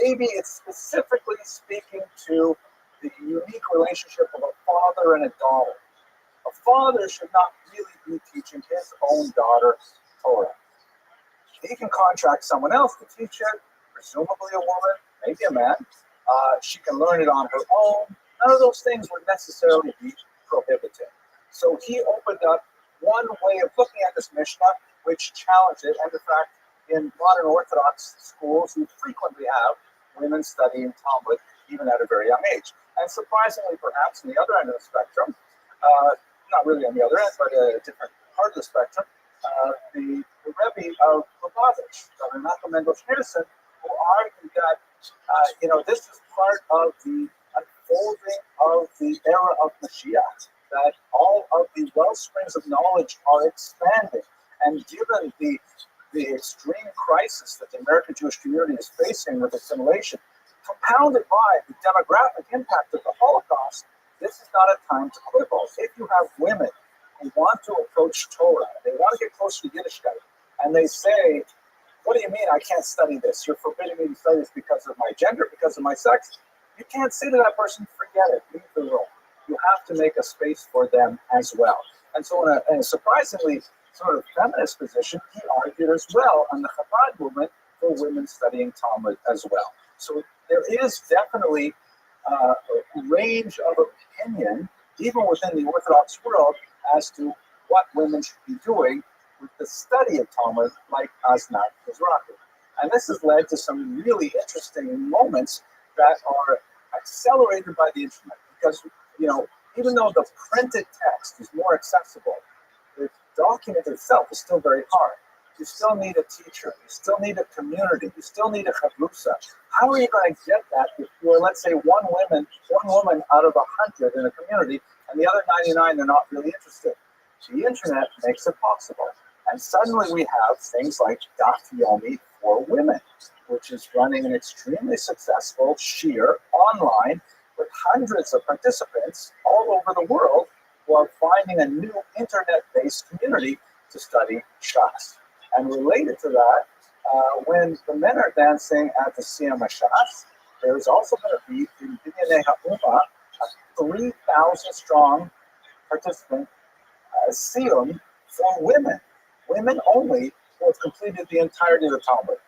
Maybe it's specifically speaking to the unique relationship of a father and a daughter. A father should not really be teaching his own daughter Torah. he can contract someone else to teach it, presumably a woman, maybe a man. She can learn it on her own. None of those things would necessarily be prohibited. So he opened up one way of looking at this Mishnah, which challenged it. And in fact, in modern Orthodox schools, you frequently have women studying Talmud, even at a very young age. And surprisingly, perhaps, on the other end of the spectrum, not really on the other end, but a different part of the spectrum, the Rabbi of Lubavitch, Dr. Nachum Mendel Schneerson, who argued that, this is part of the unfolding of the era of Mashiach, that all of the well springs of knowledge are expanding. And given the extreme crisis that the American Jewish community is facing with assimilation, compounded by the demographic impact of the Holocaust, this is not a time to quibble. If you have women who want to approach Torah, they want to get closer to Yiddishkeit, and they say, what do you mean I can't study this? You're forbidding me to study this because of my gender, because of my sex? You can't say to that person, forget it, leave the room. You have to make a space for them as well. And so in a surprisingly sort of feminist position, he argued as well on the Chabad movement for women studying Talmud as well. So there is definitely a range of opinion, even within the Orthodox world, as to what women should be doing with the study of Talmud, like Aznat Mizrahi. And this has led to some really interesting moments that are accelerated by the internet, because, even though the printed text is more accessible, the document itself is still very hard. You still need a teacher. You still need a community. You still need a chavrusa. How are you going to get that if you're, let's say, one woman out of 100 in a community, and the other 99 are not really interested? The internet makes it possible. And suddenly we have things like Daf Yomi for women, which is running an extremely successful shiur online with hundreds of participants all over the world who are finding a new internet-based community to study Shas. And related to that, when the men are dancing at the Siyam HaShas, there is also going to be in Binyanei HaUmah a 3,000 strong participant Siyum for women. Women only who have completed the entirety of the Talmud.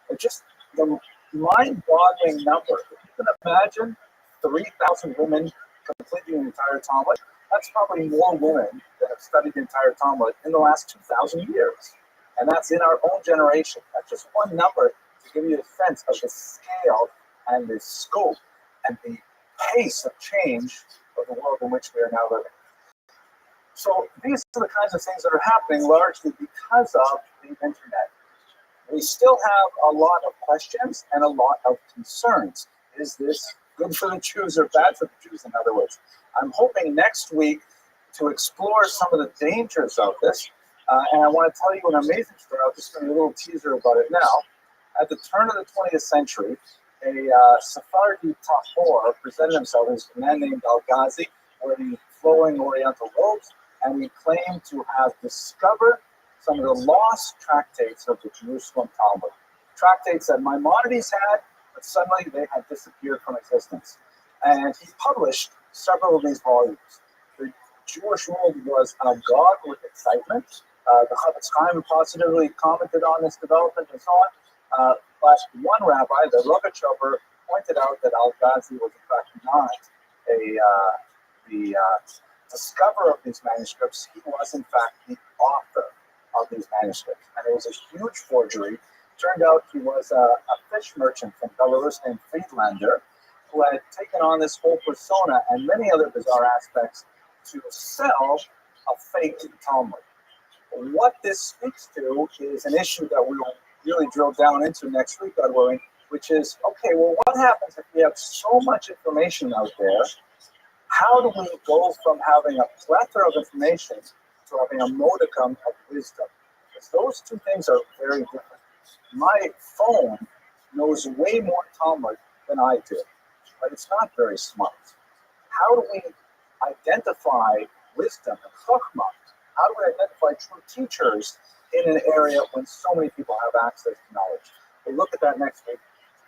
It's just the mind-boggling number. If you can imagine 3,000 women completing the entire Talmud, that's probably more women that have studied the entire Talmud in the last 2,000 years. And that's in our own generation. That's just one number to give you a sense of the scale and the scope and the pace of change of the world in which we are now living. So these are the kinds of things that are happening largely because of the internet. We still have a lot of questions and a lot of concerns. Is this good for the Jews or bad for the Jews, in other words? I'm hoping next week to explore some of the dangers of this. And I want to tell you an amazing story. I'll just give you a little teaser about it now. At the turn of the 20th century, a Sephardi Tahor presented himself as a man named Al-Ghazi, wearing flowing Oriental robes, and he claimed to have discovered some of the lost tractates of the Jerusalem Talmud. Tractates that Maimonides had, but suddenly they had disappeared from existence. And he published several of these volumes. The Jewish world was agog with excitement. The Chavetz Chaim positively commented on this development and so on. But one rabbi, the Rothschild, pointed out that Al-Ghazi was in fact not the discoverer of these manuscripts. He was in fact the author of these manuscripts. And it was a huge forgery. Turned out he was a fish merchant from Belarus named Friedlander, who had taken on this whole persona and many other bizarre aspects to sell a fake Talmud. What this speaks to is an issue that we will really drill down into next week, God willing, which is, okay, well, what happens if we have so much information out there? How do we go from having a plethora of information to having a modicum of wisdom? Because those two things are very different. My phone knows way more Talmud than I do, but it's not very smart. How do we identify wisdom and chokhmah? How do we identify true teachers in an area when so many people have access to knowledge? We'll look at that next week.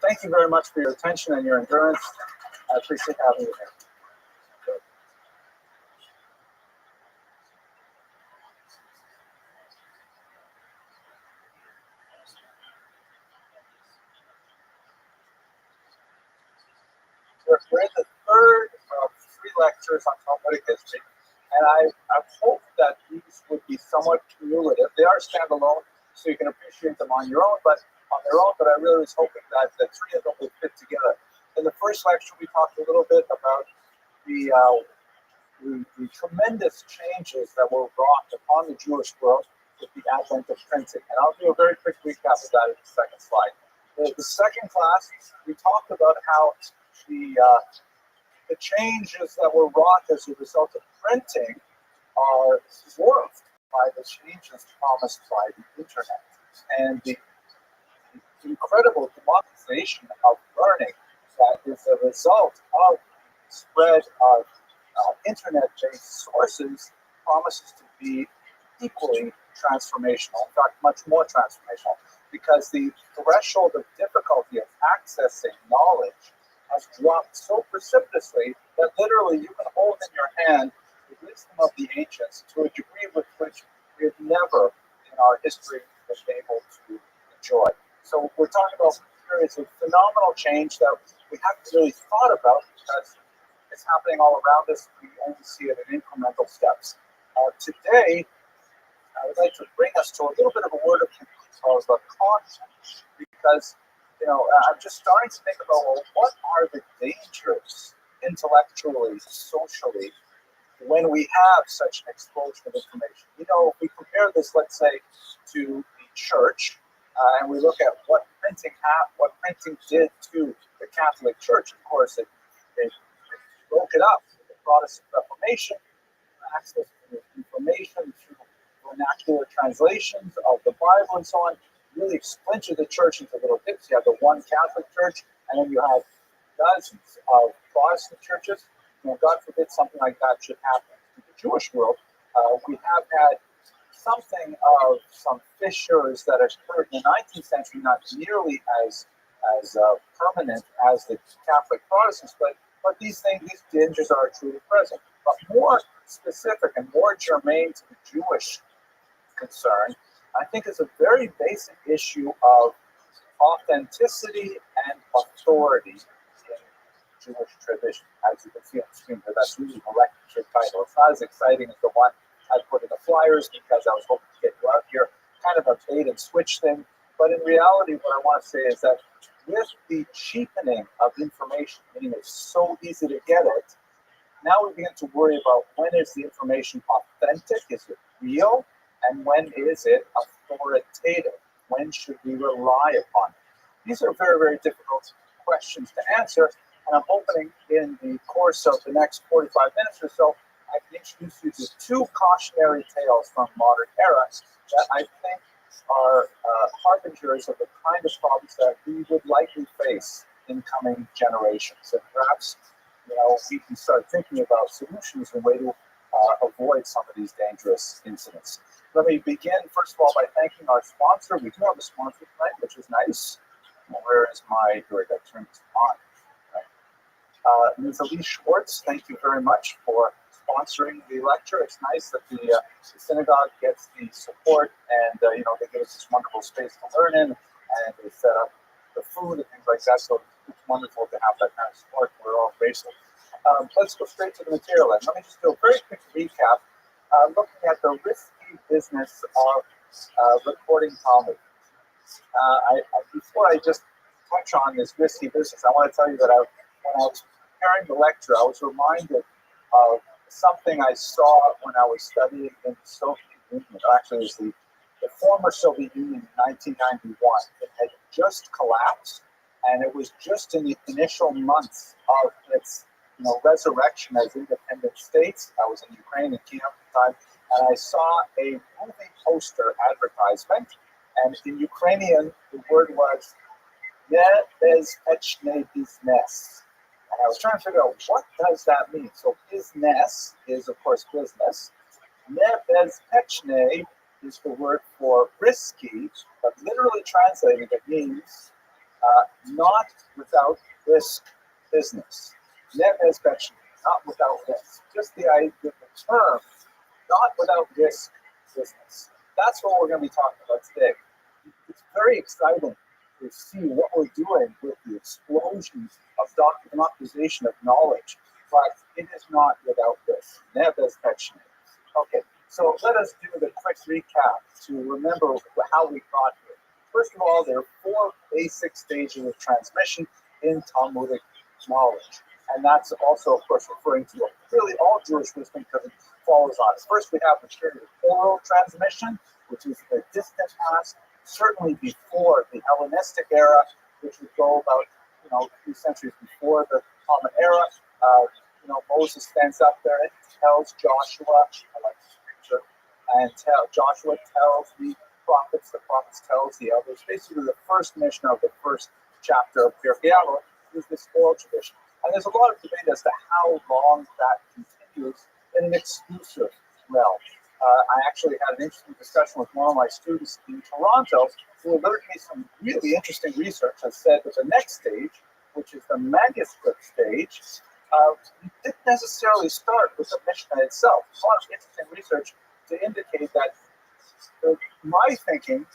Thank you very much for your attention and your endurance. I appreciate having you here. we're in the third of three lectures on Talmudic history, and I hope that these would be somewhat cumulative. They are standalone, so you can appreciate them on your own, but on their own. But I really was hoping that the three of them would fit together. In the first lecture, we talked a little bit about the tremendous changes that were wrought upon the Jewish world with the advent of printing. And I'll do a very quick recap of that in the second slide. The second class, we talked about how the changes that were wrought as a result of printing are dwarfed by the changes promised by the internet and the incredible democratization of learning that is a result of spread of internet-based sources promises to be equally transformational, in fact, much more transformational, because the threshold of difficulty of accessing knowledge has dropped so precipitously that literally you can hold in your hand the wisdom of the ancients to a degree with which we have never in our history been able to enjoy. So we're talking about periods of phenomenal change that we haven't really thought about because it's happening all around us. We only see it in incremental steps. Today, I would like to bring us to a little bit of a word of caution, because I'm just starting to think about, well, what are the dangers intellectually, socially, when we have such an explosion of information? If we compare this, let's say, to the church, and we look at what printing did to the Catholic Church. Of course, it broke it up. The Protestant Reformation, access to information through vernacular translations of the Bible and so on, really splintered the church into little bits. You have the one Catholic Church, and then you have dozens of Protestant churches. God forbid something like that should happen to the Jewish world. We have had something of some fissures that occurred in the 19th century, not nearly as permanent as the Catholic Protestants, but these dangers are truly present. But more specific and more germane to the Jewish concern, I think, is a very basic issue of authenticity and authority in Jewish tradition. As you can see on the screen here, that's really the lecture title. It's not as exciting as the one I put in the flyers because I was hoping to get you out here, kind of a bait and switch thing. But in reality, what I want to say is that with the cheapening of information, meaning it's so easy to get it, now we begin to worry about when is the information authentic, is it real, and when is it authoritative? When should we rely upon it? These are very, very difficult questions to answer, and I'm hoping in the course of the next 45 minutes or so, I can introduce you to two cautionary tales from modern era that I think are harbingers of the kind of problems that we would likely face in coming generations. And perhaps, we can start thinking about solutions and a way to avoid some of these dangerous incidents. Let me begin, first of all, by thanking our sponsor. We do have a sponsor tonight, which is nice. Where is my, here I got turned on. Right. Ms. Elise Schwartz, thank you very much for sponsoring the lecture. It's nice that the synagogue gets the support, and they give us this wonderful space to learn in, and they set up the food and things like that. So it's wonderful to have that kind of support. We're all grateful. Let's go straight to the material. And let me just do a very quick recap, looking at the risky business of recording Talmud. Before I just touch on this risky business, I want to tell you that when I was preparing the lecture, I was reminded of something I saw when I was studying in the Soviet Union. Actually, it was the former Soviet Union in 1991. It had just collapsed, and it was just in the initial months of its resurrection as independent states. I was in Ukraine and Kiev at the time, and I saw a movie poster advertisement, and in Ukrainian, the word was "Ne bezpečne biznes." And I was trying to figure out, what does that mean? So business is, of course, business. Ne bezpečne is the word for risky, but literally translated, it means not without risk business. Ne bezpečne, not without risk. Just the idea, the term, not without risk business. That's what we're going to be talking about today. It's very exciting to see what we're doing with the explosion of democratization of knowledge, but it is not without risk. Okay, so let us do the quick recap to remember how we got here. First of all, there are four basic stages of transmission in Talmudic knowledge. And that's also, of course, referring to really all Jewish wisdom because it follows on it. First, we have the period of oral transmission, which is the distant past, certainly before the Hellenistic era, which would go about, a few centuries before the Common Era. Moses stands up there and tells Joshua, I like this picture, and Joshua tells the prophets tells the elders. Basically, the first mission of the first chapter of Pirkei Avot is this oral tradition. And there's a lot of debate as to how long that continues in an exclusive realm. I actually had an interesting discussion with one of my students in Toronto who alerted me some really interesting research that said that the next stage, which is the manuscript stage, didn't necessarily start with the Mishnah itself. A lot of interesting research to indicate that my thinking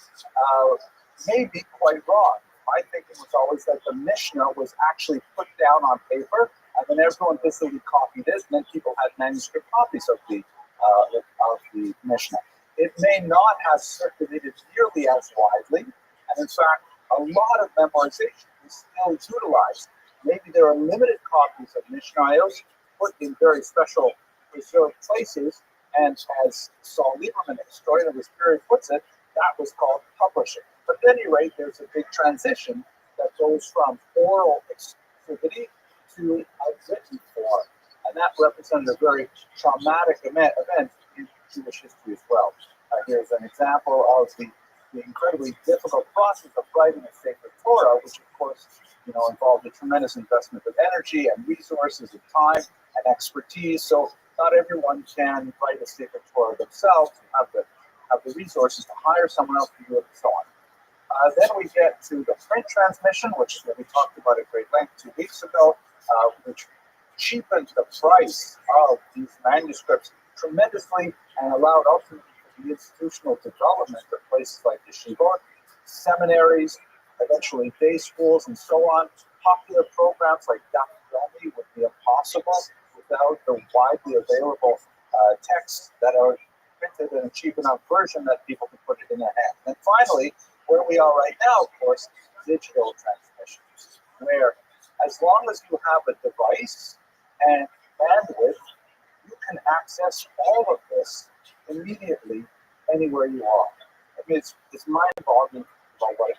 may be quite wrong. My thinking was always that the Mishnah was actually put down on paper, and then everyone busily copied it, and then people had manuscript copies of the Mishnah. It may not have circulated nearly as widely, and in fact, a lot of memorization is still utilized. Maybe there are limited copies of Mishnayos put in very special preserved places, and as Saul Lieberman, historian of this period, puts it, that was called publishing. But at any rate, there's a big transition that goes from oral exclusivity to a written form. And that represented a very traumatic event in Jewish history as well. Here's an example of the incredibly difficult process of writing a sacred Torah, which of course, involved a tremendous investment of energy and resources and time and expertise. So not everyone can write a sacred Torah themselves and have the resources to hire someone else to do it and so on. Then we get to the print transmission, which is what we talked about at great length 2 weeks ago, which cheapened the price of these manuscripts tremendously and allowed ultimately the institutional development of places like yeshivot, seminaries, eventually day schools, and so on. Popular programs like Daf Yomi would be impossible without the widely available texts that are printed in a cheap enough version that people can put it in their hand. And finally, where we are right now, of course, digital transmission, where as long as you have a device and bandwidth, you can access all of this immediately anywhere you are. I mean, it's mind-boggling about what it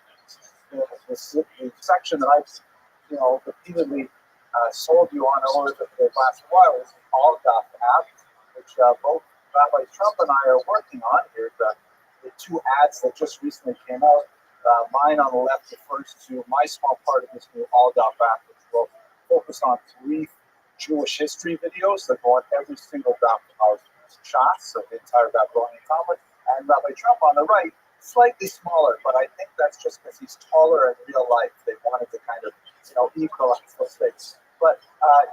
means. The section that I've repeatedly sold you on over the last while is the All Daf app, which both Rabbi Trump and I are working on. Here's the 2 ads that just recently came out. Mine on the left refers to my small part of this new All Daf app, which will focus on 3 Jewish history videos that go on every single Daf of shots of the entire Babylonian Talmud. And Rabbi Trump on the right, slightly smaller, but I think that's just because he's taller in real life. They wanted to kind of, equalize those things. But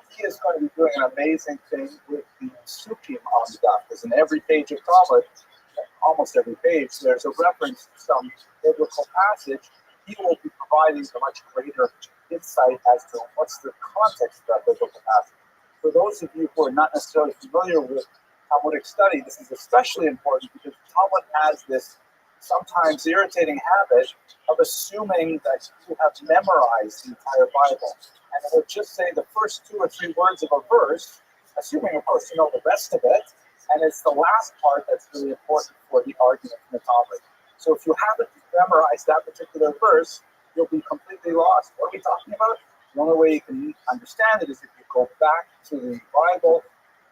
he is going to be doing an amazing thing with the Sukkim on the Daf, because in every page of Talmud, almost every page, there's a reference to some biblical passage. He will be providing a much greater insight as to what's the context of that biblical passage. For those of you who are not necessarily familiar with Talmudic study, this is especially important because Talmud has this sometimes irritating habit of assuming that you have memorized the entire Bible. And it will just say the first 2 or 3 words of a verse, assuming, of course, you know the rest of it, and it's the last part that's really important for the argument in the Talmud. So if you haven't memorized that particular verse, you'll be completely lost. What are we talking about? The only way you can understand it is if you go back to the Bible,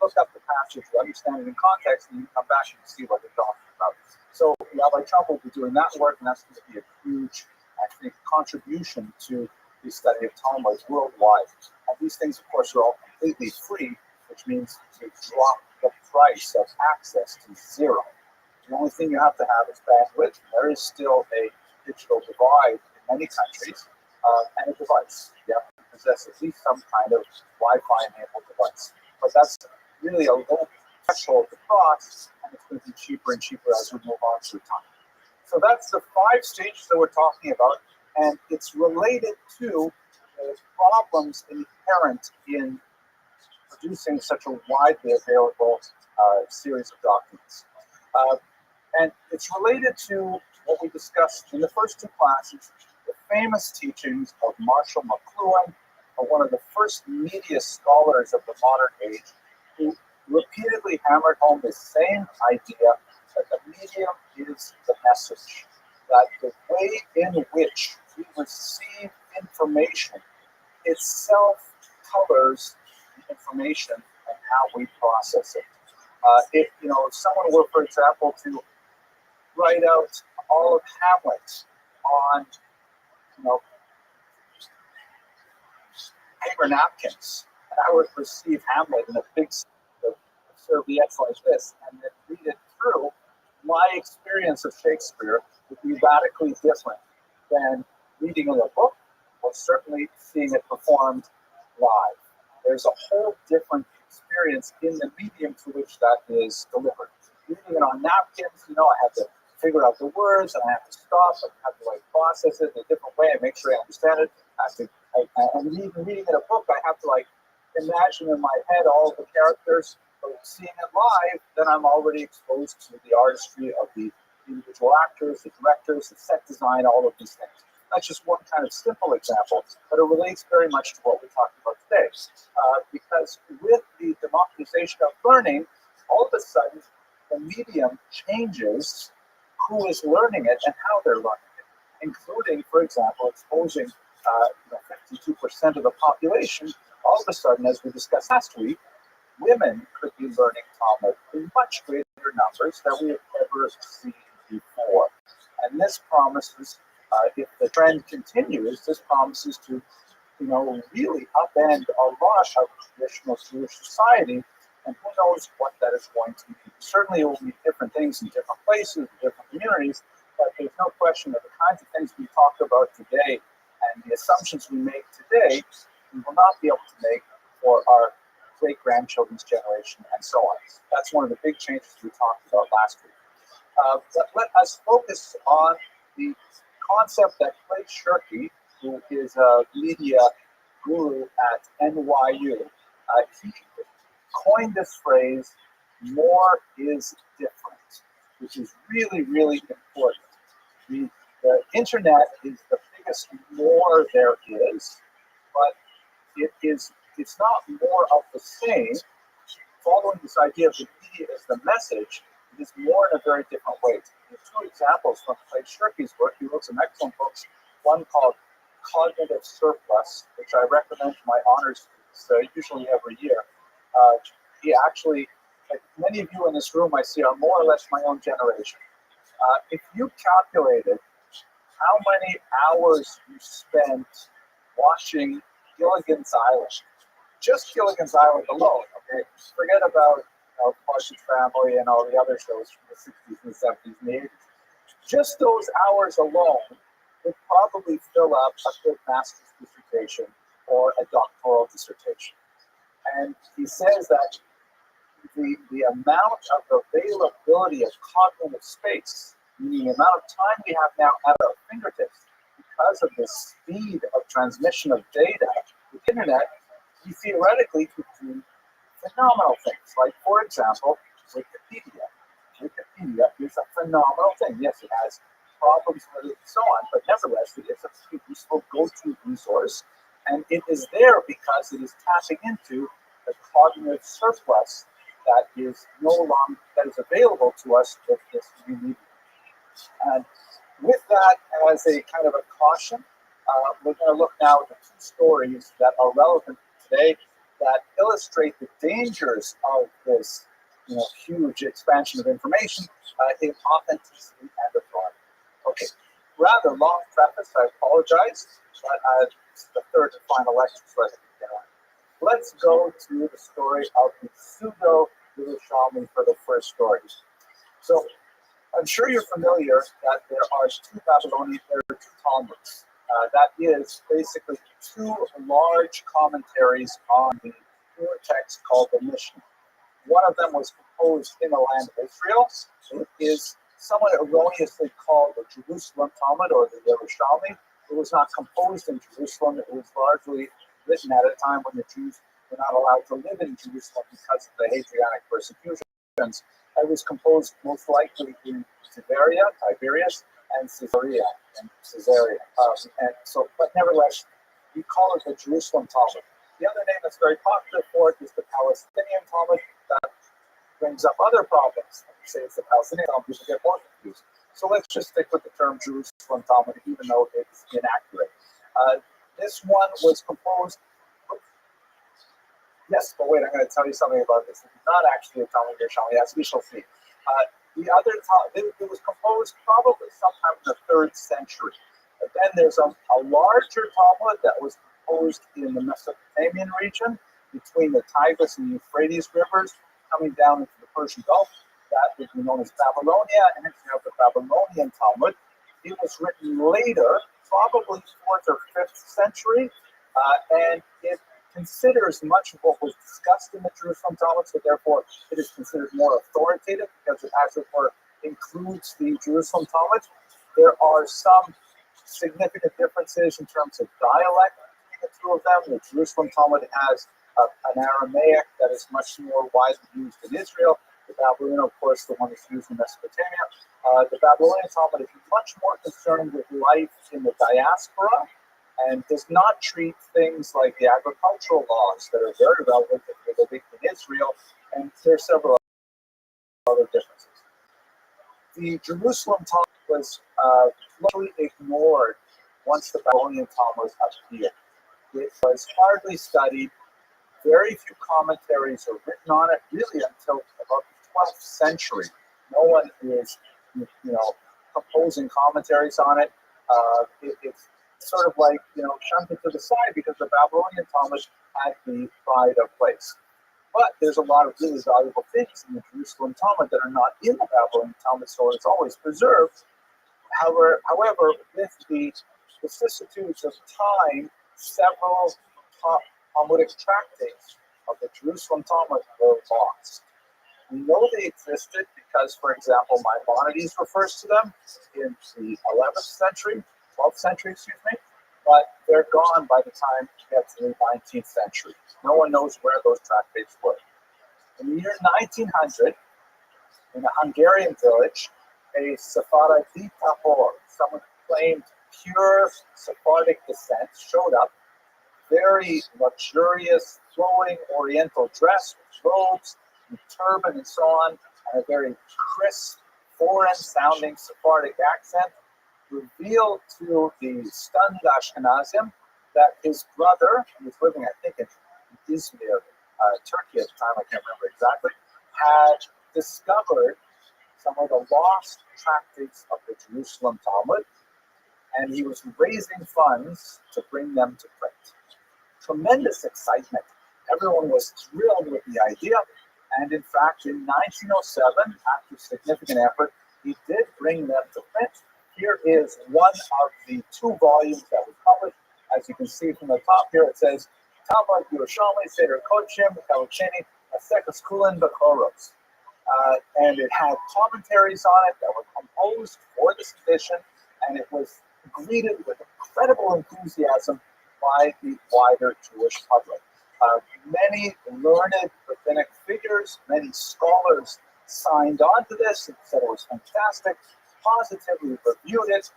look up the passage, understand it in context, and you come back and see what they're talking about. So Rabbi Trump will be doing that work, and that's going to be a huge, I think, contribution to the study of Talmud worldwide. And these things, of course, are all completely free, which means to drop the price of access to 0. The only thing you have to have is bandwidth. There is still a digital divide in many countries, and a device. You have to possess at least some kind of Wi-Fi enabled device. But that's really a low threshold to cross, and it's going to be cheaper and cheaper as we move on through time. So that's the 5 stages that we're talking about, and it's related to there's problems inherent in producing such a widely available series of documents. And it's related to what we discussed in the first two classes, the famous teachings of Marshall McLuhan, one of the first media scholars of the modern age, who repeatedly hammered home the same idea that the medium is the message, that the way in which we receive information itself colors the information and how we process it. If someone were, for example, to write out all of Hamlet on, paper napkins, and I would receive Hamlet in a big serviette like this, and then read it through, my experience of Shakespeare would be radically different than reading in a book or certainly seeing it performed live. There's a whole different experience in the medium to which that is delivered. Reading it on napkins, I have to figure out the words, and I have to stop, and I have to process it in a different way and make sure I understand it. And even reading in a book, I have to imagine in my head all of the characters. But seeing it live, then I'm already exposed to the artistry of the individual actors, the directors, the set design, all of these things. That's just one kind of simple example, but it relates very much to what we talked about today. Because with the democratization of learning, all of a sudden, the medium changes who is learning it and how they're learning it, including, for example, exposing 52% of the population. All of a sudden, as we discussed last week, women could be learning Talmud in much greater numbers than we have ever seen before. And this promises, if the trend continues, this promises to, really upend a lot of traditional Jewish society. And who knows what that is going to be. Certainly, it will be different things in different places, in different communities, but there's no question that the kinds of things we talk about today and the assumptions we make today, we will not be able to make for our great-grandchildren's generation, and so on. That's one of the big changes we talked about last week. But let us focus on the concept that Clay Shirky, who is a media guru at NYU, he coined this phrase, more is different, which is really, really important. The internet is the biggest more there is, but it's not more of the same. Following this idea of the media as the message, it is more in a very different way. Two examples from Clay Shirky's work. He wrote some excellent books, one called Cognitive Surplus, which I recommend to my honors students, usually every year. He actually, like many of you in this room I see, are more or less my own generation. If you calculated how many hours you spent watching Gilligan's Island, just Gilligan's Island alone, okay? Forget about Partridge Family and all the other shows from the 60s and the 70s and the 80s. Just those hours alone would probably fill up a good master's dissertation or a doctoral dissertation. And he says that the amount of availability of cognitive space, meaning the amount of time we have now at our fingertips, because of the speed of transmission of data with the internet, we theoretically could do phenomenal things. Like, for example, Wikipedia. Wikipedia is a phenomenal thing. Yes, it has problems with it and so on, but nevertheless, it is a pretty useful go-to resource, and it is there because it is tapping into the cognitive surplus that is available to us with this new medium. And with that as a kind of a caution, we're going to look now at the two stories that are relevant today that illustrate the dangers of this huge expansion of information in authenticity and authority. Okay, rather long preface, I apologize, but it's the third and final lecture, so I think we get on. Let's go to the story of the pseudo-Yerushalmi for the first story. So, I'm sure you're familiar that there are two Talmuds. That is basically two large commentaries on the pure text called the Mishnah. One of them was composed in the land of Israel. It is somewhat erroneously called the Jerusalem Talmud or the Yerushalmi, it was not composed in Jerusalem. It was largely written at a time when the Jews were not allowed to live in Jerusalem because of the Hadrianic persecutions. It was composed most likely in Tiberias, and Caesarea. But nevertheless, we call it the Jerusalem Talmud. The other name that's very popular for it is the Palestinian Talmud. That brings up other problems. When you say it's the Palestinian Talmud, people get more confused. So let's just stick with the term Jerusalem Talmud, even though it's inaccurate. This one was composed. Yes, but wait, I'm going to tell you something about this. It's not actually a Talmud Yerushalmi, as we shall see. The other Talmud, it was composed probably sometime in the 3rd century. But then there's a larger Talmud that was composed in the Mesopotamian region between the Tigris and Euphrates rivers, coming down into the Persian Gulf. That would be known as Babylonia, and then you have the Babylonian Talmud. It was written later, probably 4th or 5th century, and it considers much of what was discussed in the Jerusalem Talmud, so therefore it is considered more authoritative because it, as it were, includes the Jerusalem Talmud. There are some significant differences in terms of dialect between the two of them. The Jerusalem Talmud has an Aramaic that is much more widely used in Israel. The Babylonian, of course, the one that's used in Mesopotamia. The Babylonian Talmud is much more concerned with life in the diaspora and does not treat things like the agricultural laws that are very relevant if you're living in Israel, and there are several other differences. The Jerusalem Talmud was largely ignored once the Babylonian Talmud appeared. It was hardly studied. Very few commentaries are written on it, really until about the 12th century. No one is, composing commentaries on it. It's sort of like, shunted to the side because the Babylonian Talmud had the pride of place. But there's a lot of really valuable things in the Jerusalem Talmud that are not in the Babylonian Talmud, so it's always preserved. However, with the vicissitudes of time, several Talmudic tractates of the Jerusalem Talmud were lost. We know they existed because, for example, Maimonides refers to them in the 11th century, 12th century, but they're gone by the time we get to the 19th century. No one knows where those tractates were. In the year 1900, in a Hungarian village, a Sephardi Tahor, someone who claimed pure Sephardic descent, showed up, very luxurious, flowing oriental dress with robes and turban and so on, and a very crisp, foreign-sounding Sephardic accent, revealed to the stunned Ashkenazim that his brother, who was living, I think, in Izmir, Turkey at the time, I can't remember exactly, had discovered some of the lost tractates of the Jerusalem Talmud, and he was raising funds to bring them to print. Tremendous excitement. Everyone was thrilled with the idea, and in fact, in 1907, after significant effort, he did bring them to print. Here is one of the 2 volumes that was published. As you can see from the top here, it says, Talmud Yerushalmi Seder Kodshim Kalucheni Asekas Kulin Bakoros. And it had commentaries on it that were composed for this edition, and it was greeted with incredible enthusiasm by the wider Jewish public. Many learned rabbinic figures, many scholars signed on to this and said it was fantastic, positively reviewed it.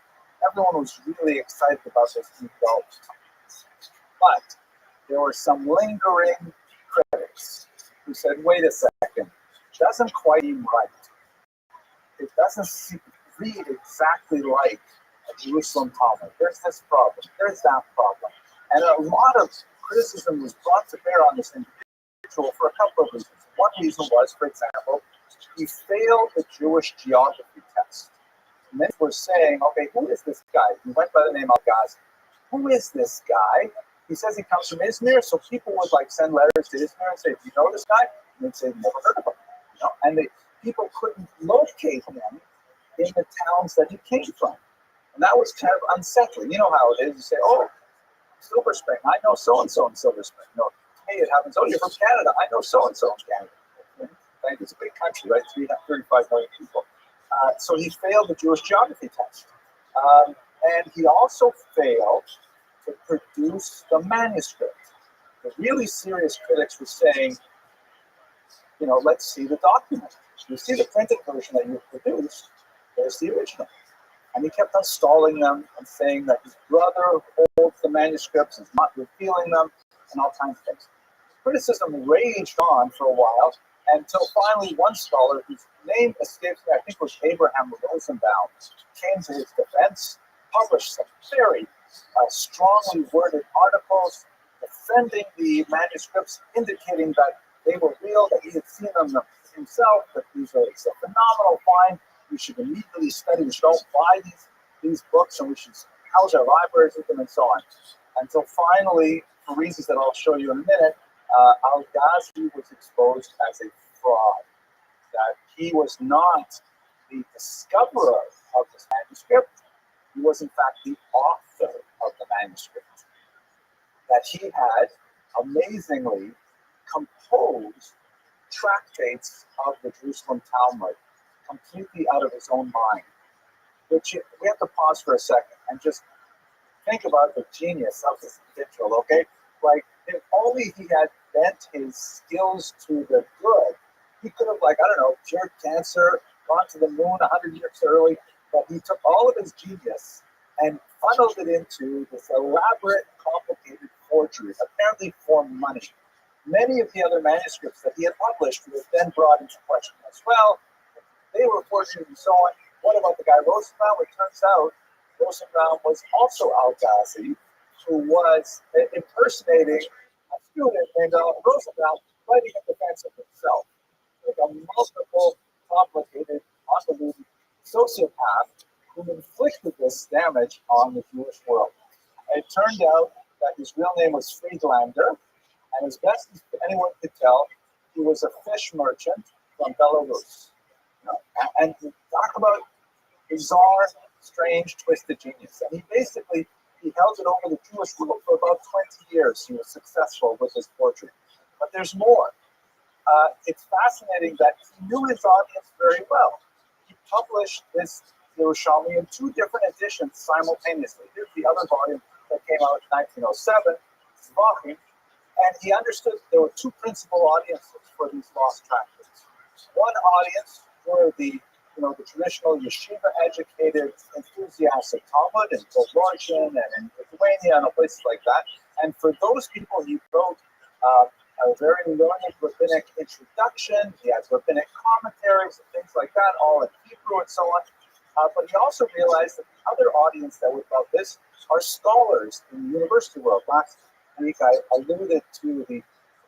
Everyone was really excited about this new development. But there were some lingering critics who said, wait a second, it doesn't quite seem right. It doesn't read exactly like a Jerusalem Talmud. There's this problem, there's that problem. And a lot of criticism was brought to bear on this individual for a couple of reasons. One reason was, for example, he failed the Jewish geography test. Many were saying, okay, who is this guy? He went by the name of Ghazi. Who is this guy? He says he comes from Izmir, so people would send letters to Izmir and say, do you know this guy? And they'd say, never heard of him. And people couldn't locate him in the towns that he came from. And that was kind of unsettling. You know how it is. You say, oh, Silver Spring, I know so-and-so in Silver Spring. To me it happens, oh, you're from Canada, I know so-and-so in Canada. It's a big country, right? 335 million people. So he failed the Jewish geography test. And he also failed to produce the manuscript. The really serious critics were saying, let's see the document. You see the printed version that you produced, there's the original. And he kept on stalling them and saying that his brother holds the manuscripts, is not revealing them, and all kinds of things. Criticism raged on for a while until finally one scholar, whose name escapes me, I think was Abraham Rosenbaum, came to his defense, published some very strongly worded articles defending the manuscripts, indicating that they were real, that he had seen them himself, that it's a phenomenal find. We should immediately study, we should all buy these books, and we should house our libraries with them, and so on. Until finally, for reasons that I'll show you in a minute, Al-Ghazi was exposed as a fraud, that he was not the discoverer of this manuscript, he was in fact the author of the manuscript, that he had amazingly composed tractates of the Jerusalem Talmud completely out of his own mind. Which we have to pause for a second and just think about the genius of this individual, okay? Like, if only he had bent his skills to the good, he could have, cured cancer, gone to the moon 100 years early, but he took all of his genius and funneled it into this elaborate, complicated forgery, apparently for money. Many of the other manuscripts that he had published were then brought into question as well. They were forgeries and so on. What about the guy Rosenbaum? It turns out Rosenbaum was also Al-Ghazi, who was impersonating a student named Rosenbaum, writing in defense of himself. Like a multiple, complicated, convoluted sociopath who inflicted this damage on the Jewish world. It turned out that his real name was Friedlander, and as best as anyone could tell, he was a fish merchant from Belarus. And talk about bizarre, strange, twisted genius. And he held it over the Jewish world for about 20 years. He was successful with his portrait. But there's more. It's fascinating that he knew his audience very well. He published this Yerushalmi in 2 different editions simultaneously. Here's the other volume that came out in 1907, Zvachim, and he understood there were 2 principal audiences for these lost tractates. One audience were the traditional yeshiva-educated enthusiasts of Talmud in Georgian and in Lithuania and places like that. And for those people, he wrote a very learned rabbinic introduction. He has rabbinic commentaries and things like that, all in Hebrew and so on. But he also realized that the other audience that would love this are scholars in the university world. Last week, I alluded to the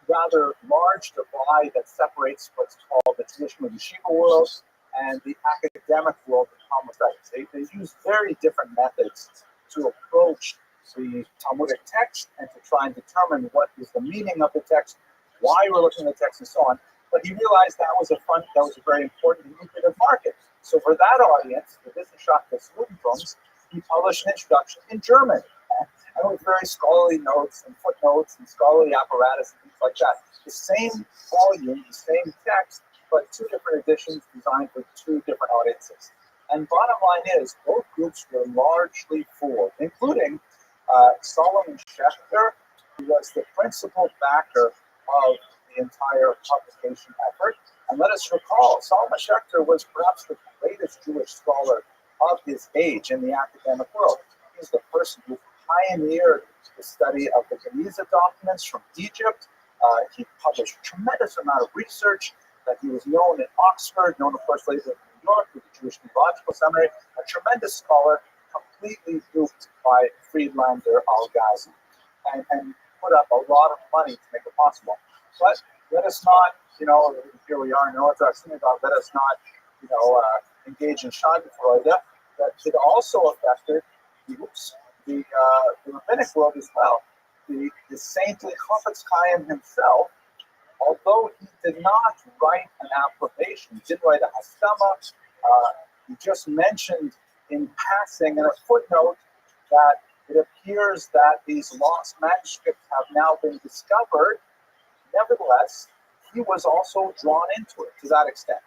rather large divide that separates what's called the traditional yeshiva world and the academic world of Talmud studies. They use very different methods to approach the Talmudic text and to try and determine what is the meaning of the text, why we're looking at the text, and so on. But he realized that was a very important and lucrative market. So for that audience, the Wissenschaft des Judentums, he published an introduction in German, and with very scholarly notes and footnotes and scholarly apparatus and things like that. The same volume, the same text, but 2 different editions designed for 2 different audiences. And bottom line is, both groups were largely fooled, including Solomon Schechter, who was the principal backer of the entire publication effort. And let us recall, Solomon Schechter was perhaps the greatest Jewish scholar of his age in the academic world. He's the person who pioneered the study of the Geniza documents from Egypt. He published a tremendous amount of research. That he was known in Oxford, known of course later in New York with the Jewish Theological Seminary, a tremendous scholar, completely duped by Friedlander Al-Ghazi, and put up a lot of money to make it possible. But let us not, here we are in Orthodox synagogue, let us not, engage in Schadenfreude. That it also affected the rabbinic world as well. The saintly Chofetz Chaim himself, although he did not write an approbation, he didn't write a hastama, he just mentioned in passing in a footnote that it appears that these lost manuscripts have now been discovered. Nevertheless, he was also drawn into it to that extent.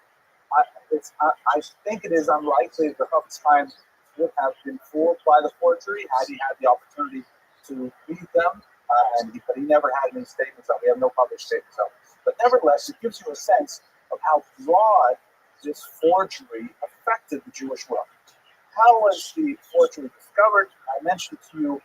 I think it is unlikely that Chofetz Chaim would have been fooled by the forgery had he had the opportunity to read them, but he never had any statements of. We have no published statements of. But nevertheless, it gives you a sense of how broad this forgery affected the Jewish world. How was the forgery discovered? I mentioned to you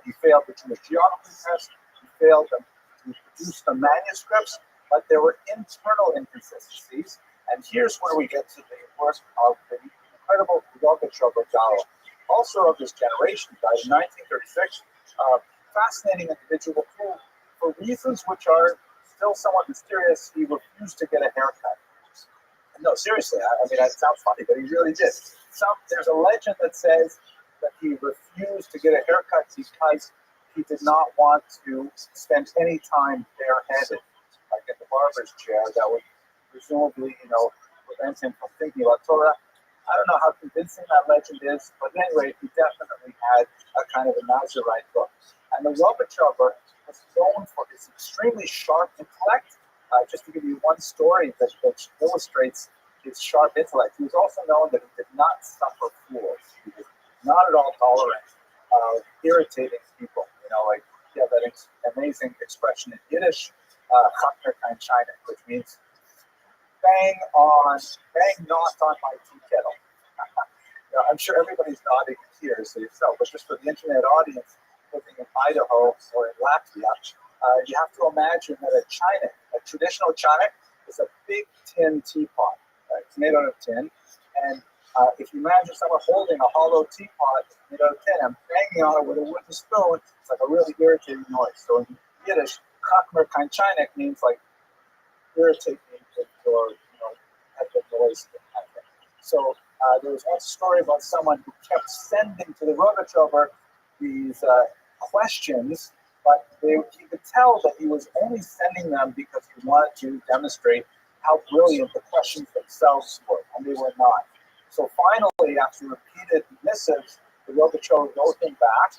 he failed the Jewish geography test. He failed to produce the manuscripts, but there were internal inconsistencies. And here's where we get to the work of the incredible Rothschild, also of this generation, died in 1936. Fascinating individual who, for reasons which are still somewhat mysterious, he refused to get a haircut. No, seriously, I mean, it sounds funny, but he really did. There's a legend that says that he refused to get a haircut because he did not want to spend any time bareheaded, like in the barber's chair. That would presumably, prevent him from thinking about Torah. I don't know how convincing that legend is, but anyway, he definitely had a kind of a Nazarite look. And the Rothschild was known for his extremely sharp intellect. Just to give you one story that illustrates his sharp intellect, he was also known that he did not suffer fools. He was not at all tolerant of irritating people. Like he had that amazing expression in Yiddish, "Chakner kein China," which means bang not on my tea kettle. I'm sure everybody's nodding here, so yourself, but just for the internet audience living in Idaho or in Latvia, you have to imagine that a traditional china, is a big tin teapot. It's made out of tin, and if you imagine someone holding a hollow teapot made out of tin and banging on it with a wooden spoon, it's like a really irritating noise. So in Yiddish, "Chakmer kein Chinik" means like irritate me or have the noise. So there was one story about someone who kept sending to the Rothschild these questions, but he could tell that he was only sending them because he wanted to demonstrate how brilliant the questions themselves were, and they were not. So finally, after repeated missives, the Rothschild wrote him back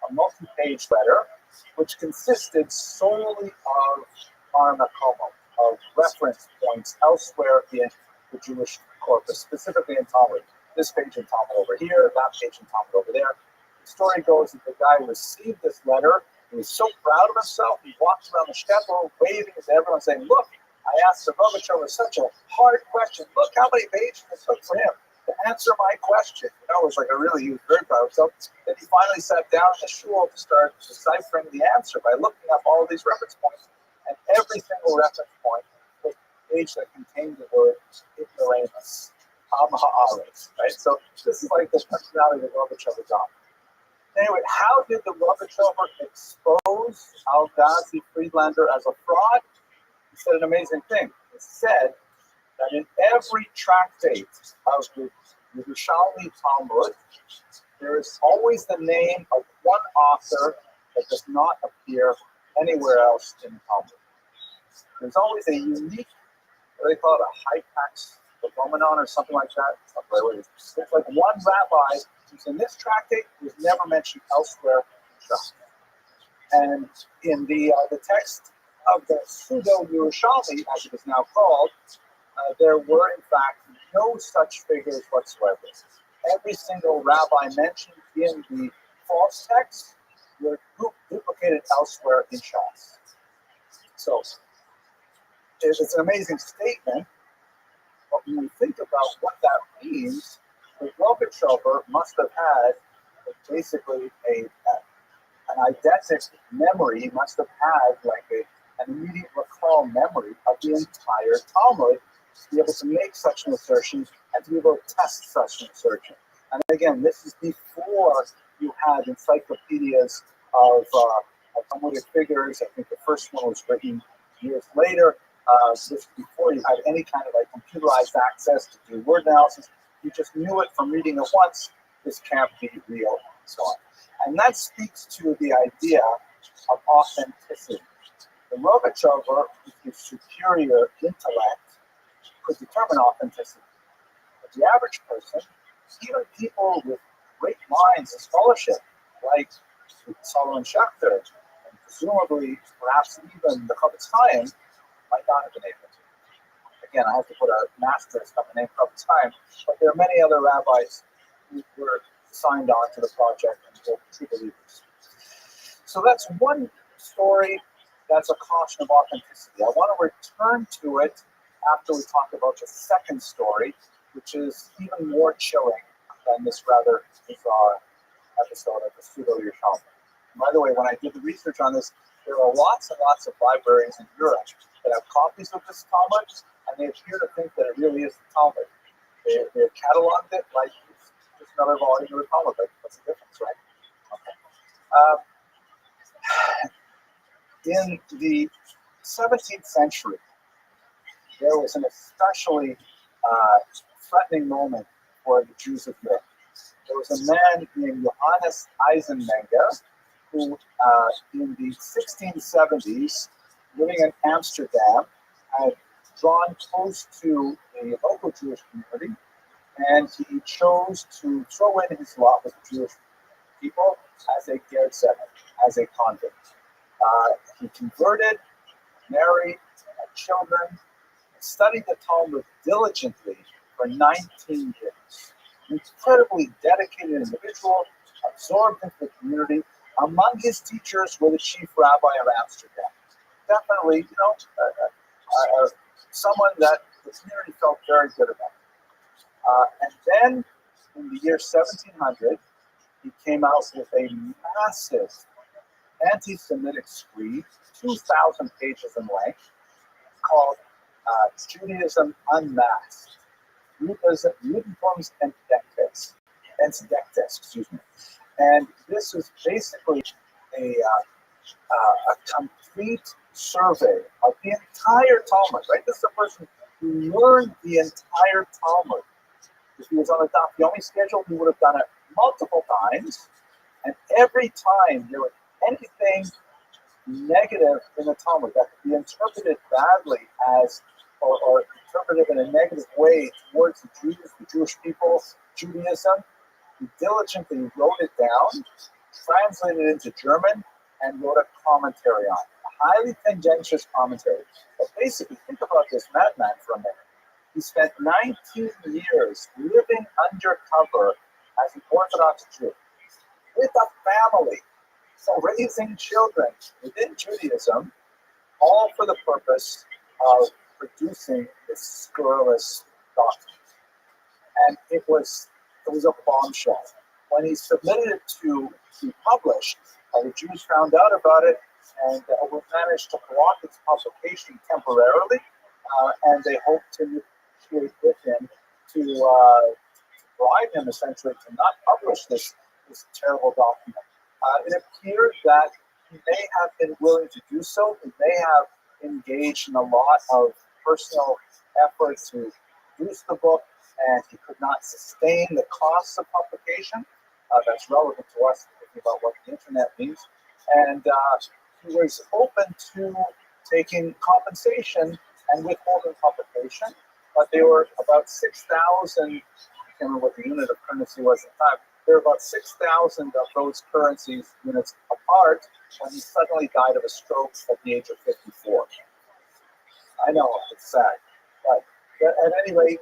a multi-page letter, which consisted solely of Armacomo, of reference points elsewhere in the Jewish corpus, specifically in Talmud. This page in Talmud over here, that page in Talmud over there. The story goes that the guy received this letter. He was so proud of himself. He walked around the shtetl waving to everyone, saying, "Look, I asked the Rothschild was such a hard question. Look how many pages it took for him to answer my question." It was like he was very proud of himself. Then he finally sat down in the shul to start deciphering the answer by looking up all these reference points. And every single reference point was a page that contained the word ignoramus, Am Haaretz, right? So this is like the personality that Rothschild is on. Anyway, how did the Rothschild expose Al-Ghazi Friedlander as a fraud? He said an amazing thing. He said that in every tractate of the Yerushalmi Talmud, there is always the name of one author that does not appear anywhere else in the Talmud. There's always a unique, what do they call it, a hypax legomenon or something like that. It's like one rabbi who's in this tractate who's never mentioned elsewhere in Shas. And in the text of the pseudo-Yerushalmi, as it is now called, there were in fact no such figures whatsoever. Every single rabbi mentioned in the false text were duplicated elsewhere in Shas. So it's an amazing statement, but when you think about what that means, the Rothschild must have had basically an eidetic memory. He must have had like an immediate recall memory of the entire Talmud to be able to make such an assertion and to be able to test such an assertion. And again, this is before you had encyclopedias of Talmudic figures. I think the first one was written years later. This before you had any kind of computerized access to do word analysis. You just knew it from reading it once. This can't be real, and so on. And that speaks to the idea of authenticity. The Rothschild, with his superior intellect, could determine authenticity. But the average person, even people with great minds and scholarship, like Solomon Schechter, and presumably perhaps even the Chofetz Chaim, might not have been able to. Again, I have to put a asterisk on the name Chofetz Chaim, but there are many other rabbis who were signed on to the project and were true believers. So that's one story that's a caution of authenticity. I want to return to it after we talk about the second story, which is even more chilling than this rather bizarre episode of the pseudo-Yerushalmi. By the way, when I did the research on this, there are lots and lots of libraries in Europe that have copies of this Talmud, and they appear to think that it really is the Talmud. They've cataloged it like it's just another volume of the Talmud. Like, what's the difference, right? Okay. In the 17th century, there was an especially threatening moment for the Jews of Europe. There was a man named Johannes Eisenmenger who, in the 1670s, living in Amsterdam, had drawn close to a local Jewish community, and he chose to throw in his lot with the Jewish people as a ger tzedek, as a convert. He converted, married, had children, studied the Talmud diligently for 19 years. An incredibly dedicated individual, absorbed into the community. Among his teachers were the chief rabbi of Amsterdam. Definitely, someone that the community felt very good about. And then, in the year 1700, he came out with a massive anti-Semitic screed, 2,000 pages in length, called Judaism Unmasked. Judentum's Entdecktes, excuse me. And this is basically a complete survey of the entire Talmud, right? This is a person who learned the entire Talmud. If he was on a Daf Yomi schedule, he would have done it multiple times. And every time there was anything negative in the Talmud that could be interpreted badly as, or interpreted in a negative way towards the Jews, the Jewish people, Judaism, he diligently wrote it down, translated it into German, and wrote a commentary on it. A highly tendentious commentary. But basically, think about this madman for a minute. He spent 19 years living undercover as an Orthodox Jew, with a family, so raising children within Judaism, all for the purpose of producing this scurrilous document. And it was a bombshell. When he submitted it to be published, the Jews found out about it and managed to block its publication temporarily, and they hoped to negotiate with him to bribe him essentially to not publish this terrible document. It appeared that he may have been willing to do so. He may have engaged in a lot of personal effort to produce the book, and he could not sustain the costs of publication. That's relevant to us thinking about what the internet means. And he was open to taking compensation and withholding publication, but they were about 6,000, I can't remember what the unit of currency was at the time, there were about 6,000 of those currencies units apart when he suddenly died of a stroke at the age of 54. I know, it's sad. But at any rate,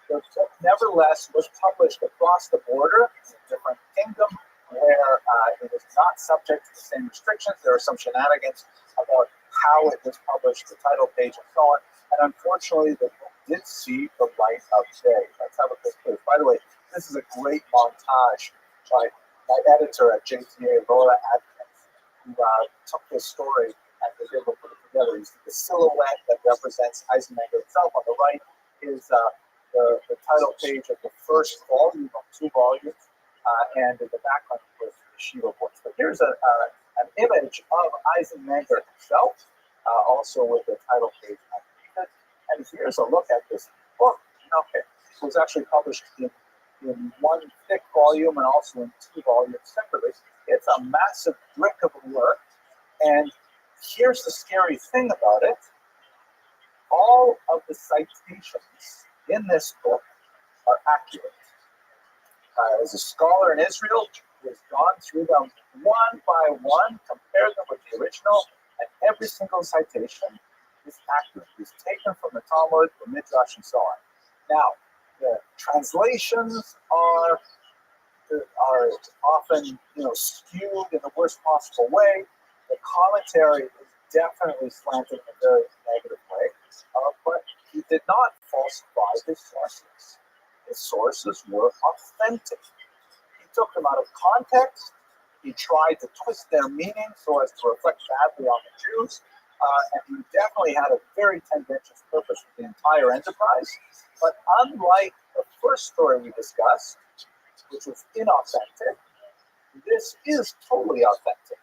the book nevertheless was published across the border in a different kingdom where it was not subject to the same restrictions. There were some shenanigans about how it was published, the title page, and so on. And unfortunately, the book did see the light of day. Let's have a quick look. By the way, this is a great montage by my editor at JTA, Laura Adkins, who took this story and was able to put it together. You see the silhouette that represents Eisenmenger itself. On the right is the title page of the first volume of 2 volumes, and in the background was the Shiva books. But here's an image of Eisenmenger himself, also with the title page underneath it. And here's a look at this book. Okay, it was actually published in 1 thick volume and also in 2 volumes separately. It's a massive brick of a work. And here's the scary thing about it. All of the citations in this book are accurate. As a scholar in Israel, he has gone through them one by one, compared them with the original, and every single citation is accurate. It's taken from the Talmud, the Midrash, and so on. Now, the translations are are often, skewed in the worst possible way. The commentary is definitely slanted in a very negative way, but he did not falsify his sources. His sources were authentic. He took them out of context. He tried to twist their meaning so as to reflect badly on the Jews. And he definitely had a very tendentious purpose for the entire enterprise. But unlike the first story we discussed, which was inauthentic, this is totally authentic.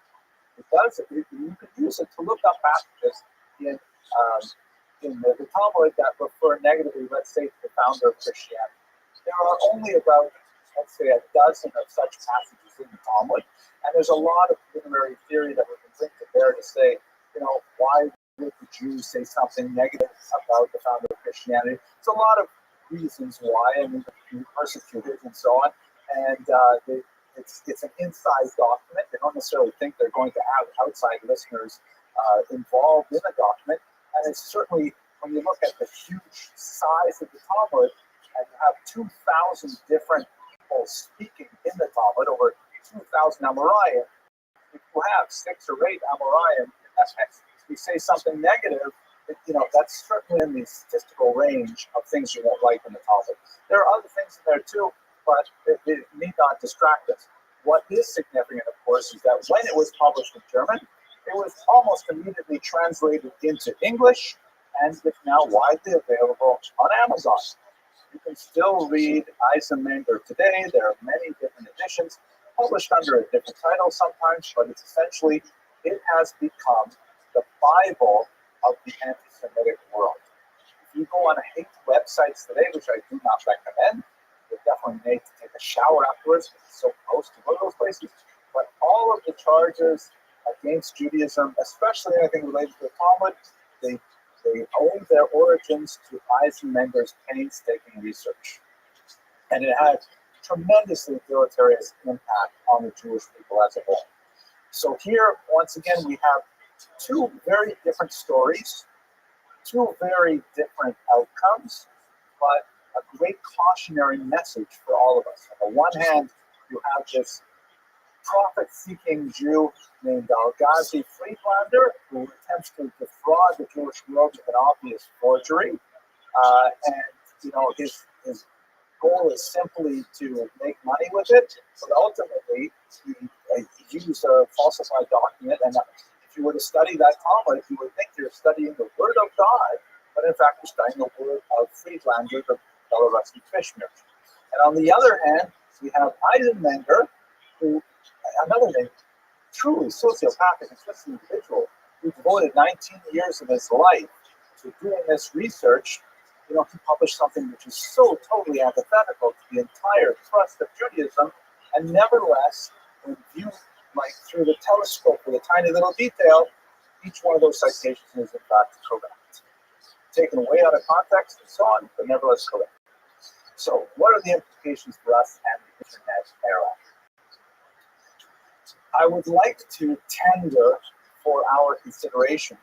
Because you can use it to look up passages in the Talmud that refer negatively, let's say, to the founder of Christianity. There are only about, let's say, a dozen of such passages in the Talmud, and there's a lot of literary theory that we can bring to bear to say, why would the Jews say something negative about the founder of Christianity? There's a lot of reasons why, and we persecuted and so on, and it's an inside document. They don't necessarily think they're going to have outside listeners involved in the document, and it's certainly, when you look at the huge size of the Talmud, and you have 2,000 different people speaking in the Talmud, over 2,000 Amoraim. If you have 6 or 8 Amoraim, we say something negative, that's certainly in the statistical range of things you won't like in the Talmud. There are other things in there too, but it need not distract us. What is significant, of course, is that when it was published in German, it was almost immediately translated into English, and it's now widely available on Amazon. You can still read Eisenmenger today. There are many different editions, published under a different title sometimes, but it's essentially, it has become the Bible of the anti-Semitic world. If you go on hate websites today, which I do not recommend, you're definitely made to take a shower afterwards because it's so gross to go to those places. But all of the charges against Judaism, especially anything related to the Talmud, they owe their origins to Eisenmenger's painstaking research. And it had tremendously deleterious impact on the Jewish people as a whole. So here, once again, we have 2 very different stories, 2 very different outcomes, but a great cautionary message for all of us. On the one hand, you have this profit-seeking Jew named Al-Ghazi Friedlander, who attempts to defraud the Jewish world with an obvious forgery. His goal is simply to make money with it, but ultimately he used a falsified document. And if you were to study that Talmud, you would think you're studying the Word of God, but in fact you're studying the Word of Friedlander, the Belarusian fish merchant. And on the other hand, we have Eisenmenger, who, another name, truly sociopathic and twisted individual, who devoted 19 years of his life to doing this research. He published something which is so totally antithetical to the entire thrust of Judaism, and nevertheless, when viewed like through the telescope with a tiny little detail, each one of those citations is in fact correct. Taken way out of context and so on, but nevertheless correct. So, what are the implications for us and the internet era? I would like to tender for our consideration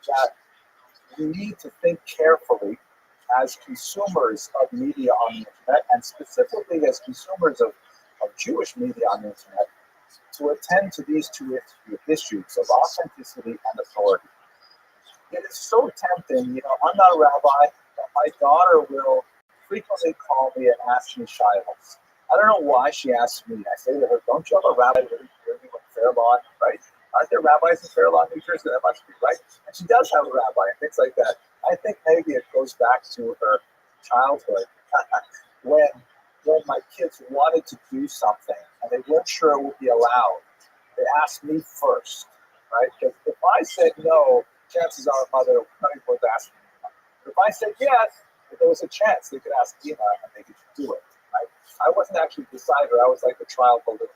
that we need to think carefully as consumers of media on the internet, and specifically as consumers of Jewish media on the internet, to attend to these 2 issues of authenticity and authority. It is so tempting, I'm not a rabbi, but my daughter will frequently call me and ask me shilas. I don't know why she asks me. I say to her, don't you have a rabbi living with Fair Lawn, right? Aren't there rabbis in Fair Lawn, New Jersey? That must be right. And she does have a rabbi and things like that. I think maybe it goes back to her childhood when my kids wanted to do something and they weren't sure it would be allowed. They asked me first, right? Because if I said no, chances are mother would ask me. But if I said yes, if there was a chance they could ask Dina and they could do it. Right? I wasn't actually the decider. I was like the trial balloon.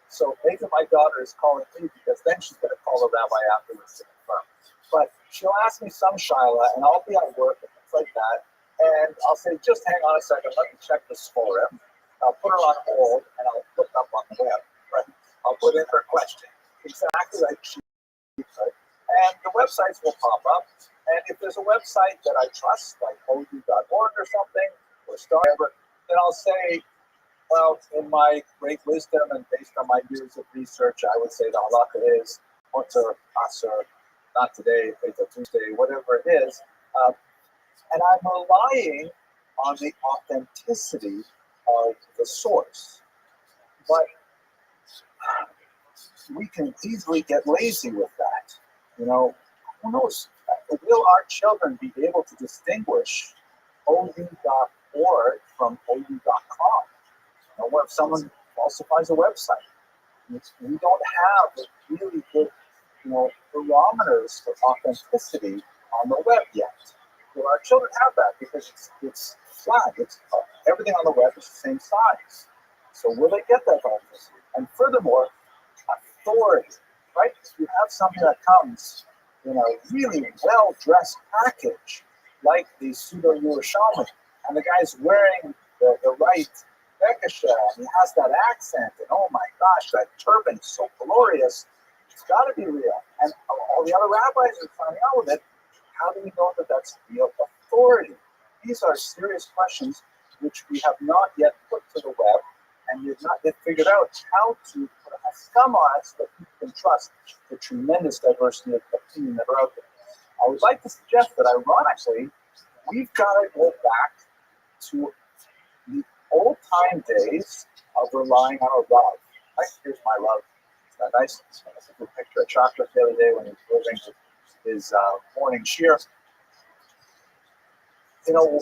So maybe my daughter is calling me because then she's going to call the rabbi afterwards to confirm. But she'll ask me some shaila, and I'll be at work and things like that. And I'll say, just hang on a second, let me check this for him. I'll put her on hold, and I'll look up on the web. Right? I'll put in her question, exactly like she said. And the websites will pop up. And if there's a website that I trust, like ou.org or something, or Star, then I'll say, Well, in my great wisdom and based on my years of research, I would say the halakha is mutter, asur, not today, Fatal Tuesday, whatever it is. Uh, and I'm relying on the authenticity of the source. But we can easily get lazy with that. You know, who knows? Will our children be able to distinguish ou.org from ou.com? You know, what if someone falsifies a website? We don't have really good, barometers for authenticity on the web yet. Will our children have that? Because it's flat. It's everything on the web is the same size. So will they get that authenticity? And furthermore, authority, right? If you have something that comes in a really well-dressed package, like the pseudo Yerushalmi, and the guy's wearing the right Bekasha, and he has that accent, and oh my gosh, that turban is so glorious, it's got to be real. And all the other rabbis are finding out with it. How do we know that that's real authority? These are serious questions which we have not yet put to the web, and we've not yet figured out how to put a scum on it so that people can trust the tremendous diversity of opinion that are out there. I would like to suggest that, ironically, we've got to go back to the old-time days of relying on a love. Like, here's my love. Isn't that nice? I took a picture of chocolate the other day when he was delivering his morning shear. You know,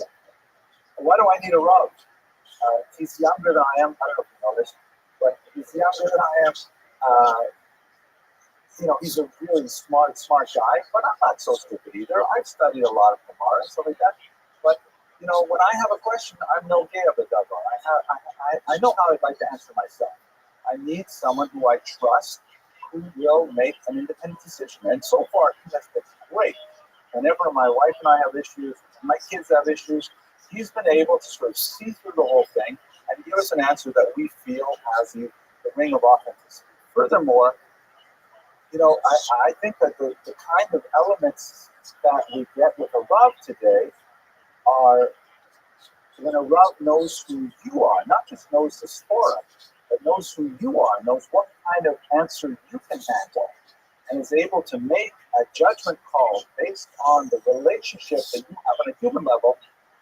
why do I need a Rav? He's younger than I am. I don't know if you know this, but he's younger than I am. He's a really smart guy, but I'm not so stupid either. I've studied a lot of Gemara and stuff like that. But, when I have a question, I'm no gay of the double. I know how I'd like to answer myself. I need someone who I trust, who will make an independent decision. And so far, that's been great. Whenever my wife and I have issues, my kids have issues, he's been able to sort of see through the whole thing and give us an answer that we feel has the ring of authenticity. Furthermore, I think that the kind of elements that we get with a Rav today are when a Rav knows who you are, not just knows the Torah, but knows who you are, knows what kind of answer you can handle, and is able to make a judgment call based on the relationship that you have on a human level.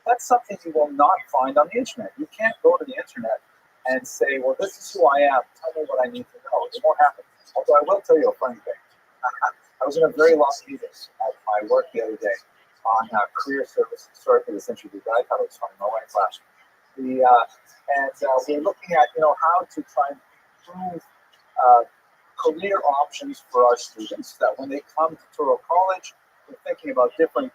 That's something you will not find on the internet. You can't go to the internet and say, well, this is who I am. Tell me what I need to know. It won't happen. Although I will tell you a funny thing. I was in a very long meeting at my work the other day on career service. Sorry for this interview, but I thought it was funny. My wife laughed. We were looking at, how to try and improve career options for our students, that when they come to Touro College, we're thinking about different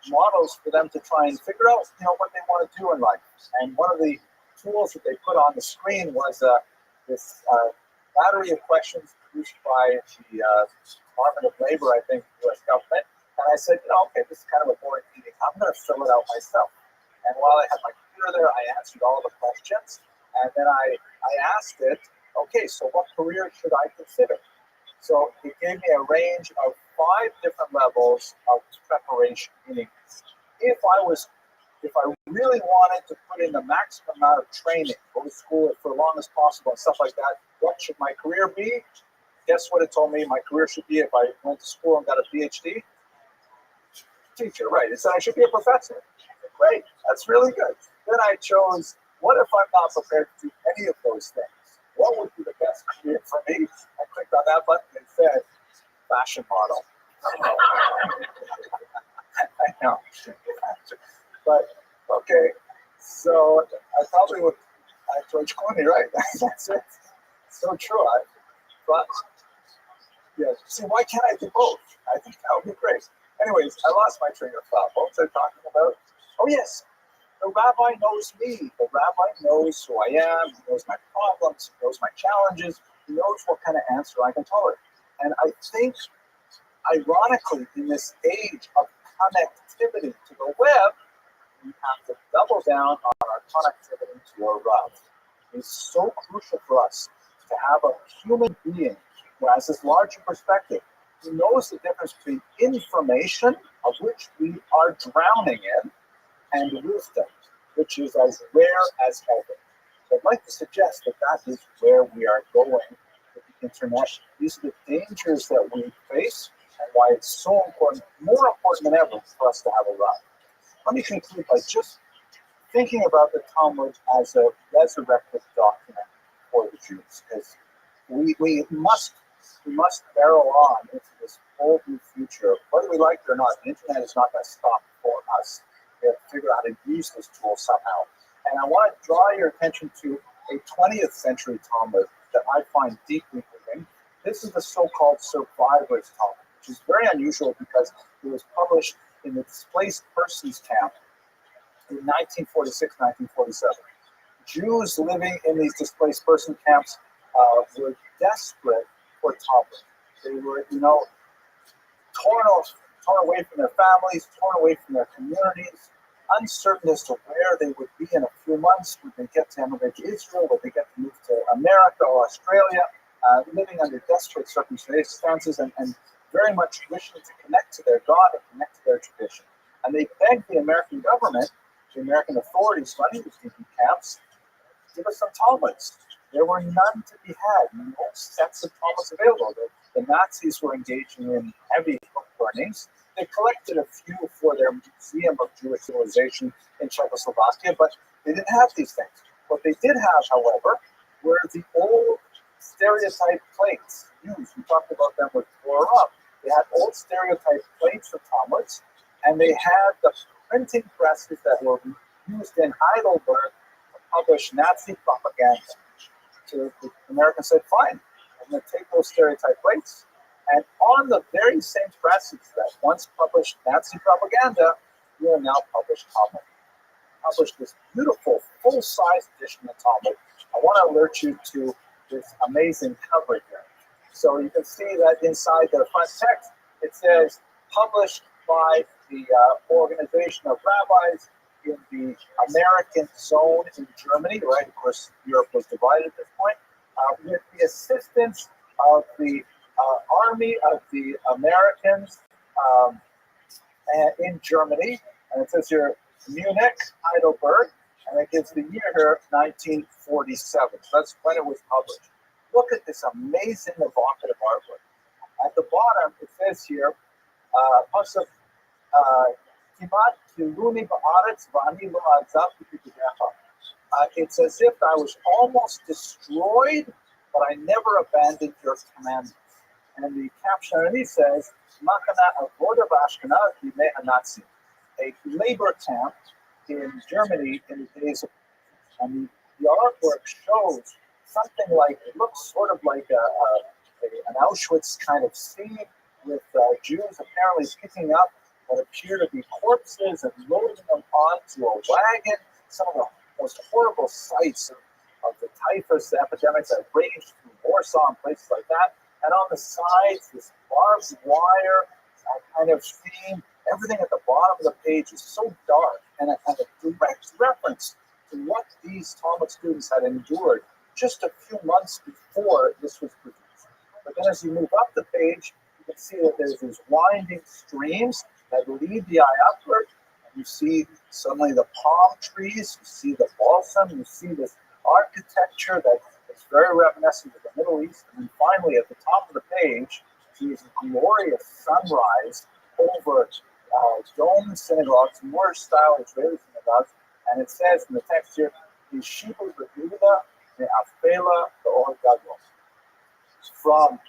models for them to try and figure out, what they want to do in life. And one of the tools that they put on the screen was this battery of questions produced by the Department of Labor, I think, U.S. government. And I said, okay, this is kind of a boring meeting. I'm going to fill it out myself. And while I had my computer there, I answered all the questions. And then I asked it, okay, so what career should I consider? So it gave me a range of 5 different levels of preparation, meaning if I really wanted to put in the maximum amount of training, go to school for as long as possible and stuff like that, what should my career be? Guess what it told me my career should be if I went to school and got a PhD? Teacher, right. It said I should be a professor. Great, that's really good. Then I chose, what if I'm not prepared to do any of those things? What would be the best career for me? I clicked on that button and it said, fashion model. I know. But, okay, so I probably would, George Clooney, right? That's it. So true. But, yeah, see, why can't I do both? I think that would be great. Anyways, I lost my train of thought. What was I talking about? Oh, yes. The rabbi knows me. The rabbi knows who I am. He knows my problems. He knows my challenges. He knows what kind of answer I can tolerate. And I think, ironically, in this age of connectivity to the web, we have to double down on our connectivity to our Rav. It's so crucial for us to have a human being who has this larger perspective, who knows the difference between information, of which we are drowning in, and wisdom, which is as rare as heaven. So I'd like to suggest that that is where we are going with the internet. These are the dangers that we face and why it's so important, more important than ever, for us to have a Rabbi. Let me conclude by just thinking about the Talmud as a resurrected document for the Jews, because we must barrel on into this whole new future, whether we like it or not. The internet is not going to stop for us. We have to figure out how to use this tool somehow. And I want to draw your attention to a 20th century Talmud that I find deeply moving. This is the so-called Survivors Talmud, which is very unusual because it was published in the displaced persons camp in 1946, 1947. Jews living in these displaced person camps were desperate for Talmud. They were, torn away from their families, torn away from their communities, uncertain as to where they would be in a few months. Would they get to emigrate to Israel? Would they get to move to America or Australia? Living under desperate circumstances and very much wishing to connect to their God and connect to their tradition. And they begged the American government, the American authorities running these DP camps, give us some Talmuds. There were none to be had, no sets of Talmuds available. The Nazis were engaging in heavy book burnings. They collected a few for their Museum of Jewish Civilization in Czechoslovakia, but they didn't have these things. What they did have, however, were the old stereotype plates used. We talked about them with Torah Up. They had old stereotype plates of Talmuds, and they had the printing presses that were used in Heidelberg to publish Nazi propaganda. So the Americans said, fine, I'm going to take those stereotype plates, and on the very same presses that once published Nazi propaganda, we will now publish Talmud. Published this beautiful full-size edition of Talmud. I want to alert you to this amazing cover here. So you can see that inside the front text, it says, published by the Organization of Rabbis in the American zone in Germany, right? Of course, Europe was divided at this point, with the assistance of the Army of the Americans in Germany. And it says here, Munich, Heidelberg, and it gives the year here, 1947. So that's when it was published. Look at this amazing evocative artwork. At the bottom, it says here, it's as if I was almost destroyed, but I never abandoned your commandments. And the caption underneath says, a labor camp in Germany in the days of, and the artwork shows something like, it looks sort of like an Auschwitz kind of scene with Jews apparently picking up what appear to be corpses and loading them onto a wagon. Some of the most horrible sights of the typhus epidemics that raged through Warsaw and places like that. And on the sides, this barbed wire kind of theme. Everything at the bottom of the page is so dark and a direct reference to what these Talmud students had endured just a few months before this was produced. But then as you move up the page, you can see that there's these winding streams that lead the eye upward. And you see suddenly the palm trees, you see the balsam, you see this architecture that is very reminiscent of the Middle East. And then finally, at the top of the page, you see this glorious sunrise over domed synagogues, Moorish-style Israeli synagogues. And it says in the text here, Yeshiva Rebuda Me'afela Be'or Gadol. From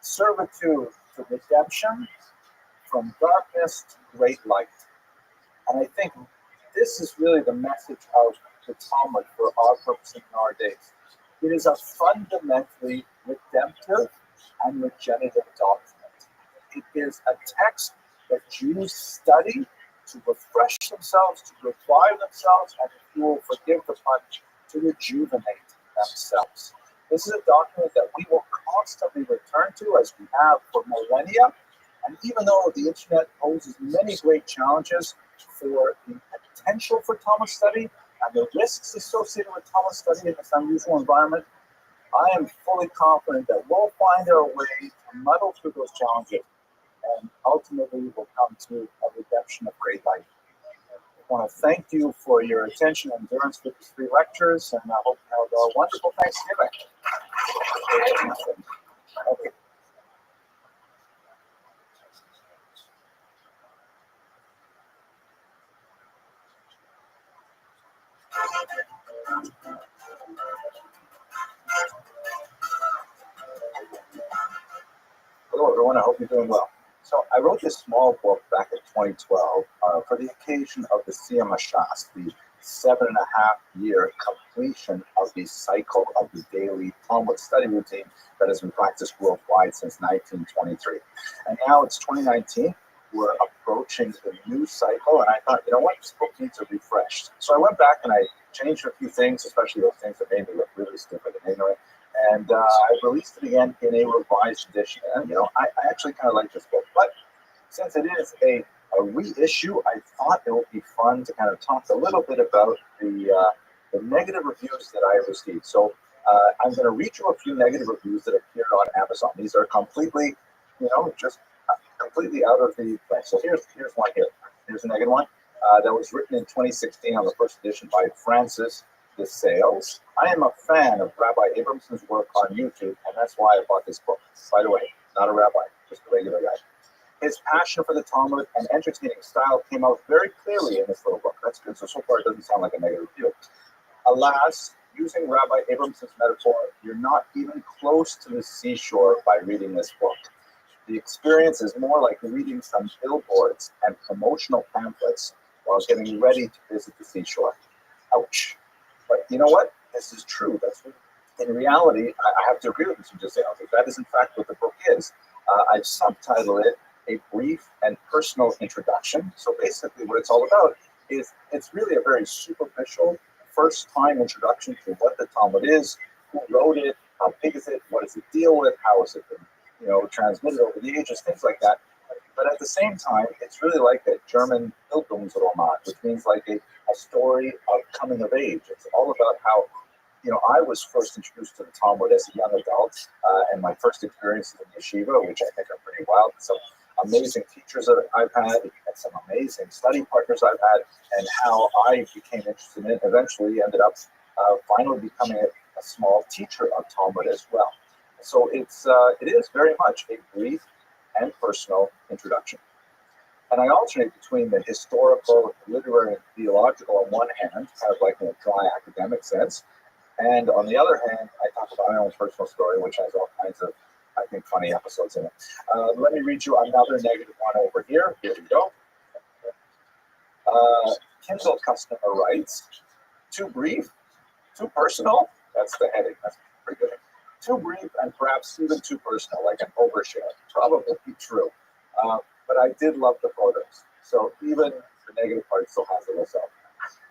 servitude to redemption, from darkness to great light. And I think this is really the message of the Talmud for our purpose in our days. It is a fundamentally redemptive and regenerative document. It is a text that Jews study to refresh themselves, to revive themselves, and if you will forgive the pun, to rejuvenate themselves. This is a document that we will constantly return to as we have for millennia. And even though the internet poses many great challenges for the potential for Talmud study and the risks associated with Talmud study in this unusual environment, I am fully confident that we'll find our way to muddle through those challenges and ultimately we'll come to a redemption of great light. want to thank you for your attention and endurance with these 3 lectures, and I hope you have a wonderful Thanksgiving. Okay. Hello, everyone. I hope you're doing well. So I wrote this small book back in 2012 for the occasion of the Siyam Hashas, the 7.5-year completion of the cycle of the daily Talmud study routine that has been practiced worldwide since 1923. And now it's 2019. We're approaching the new cycle, and I thought, you know what, this book needs a refresh. So I went back and I changed a few things, especially those things that made me look really stupid and ignorant. And I released it again in a revised edition. And, I actually kind of like this book. But since it is a reissue, I thought it would be fun to kind of talk a little bit about the negative reviews that I received. So I'm going to read you a few negative reviews that appeared on Amazon. These are completely, just completely out of the way. So here's one here. Here's a negative one that was written in 2016 on the first edition by Francis the Sales. I am a fan of Rabbi Abramson's work on YouTube, and that's why I bought this book. By the way, not a rabbi, just a regular guy. His passion for the Talmud and entertaining style came out very clearly in this little book. That's good. So far, it doesn't sound like a negative review. Alas, using Rabbi Abramson's metaphor, you're not even close to the seashore by reading this book. The experience is more like reading some billboards and promotional pamphlets while getting ready to visit the seashore. Ouch. But you know what? This is true. In reality, I have to agree with what you just said. That is, in fact, what the book is. I've subtitled it A Brief and Personal Introduction. So basically what it's all about is it's really a very superficial, first-time introduction to what the Talmud is, who wrote it, how big is it, what does it deal with, how has it been transmitted over the ages, things like that. But at the same time, it's really like a German Bildungsroman, which means like a story of coming of age. It's all about how, I was first introduced to the Talmud as a young adult, and my first experiences in yeshiva, which I think are pretty wild. Some amazing teachers that I've had, and some amazing study partners I've had, and how I became interested in it. Eventually, ended up finally becoming a small teacher of Talmud as well. So it is very much a brief and personal introduction. And I alternate between the historical, literary, and theological on one hand, kind of like in a dry academic sense, and on the other hand, I talk about my own personal story, which has all kinds of, I think, funny episodes in it. Let me read you another negative one over here. Here we go. Kindle customer writes, too brief, too personal. That's the heading. That's pretty good. Too brief and perhaps even too personal, like an overshare. Probably true. But I did love the photos. So even the negative part still has a result.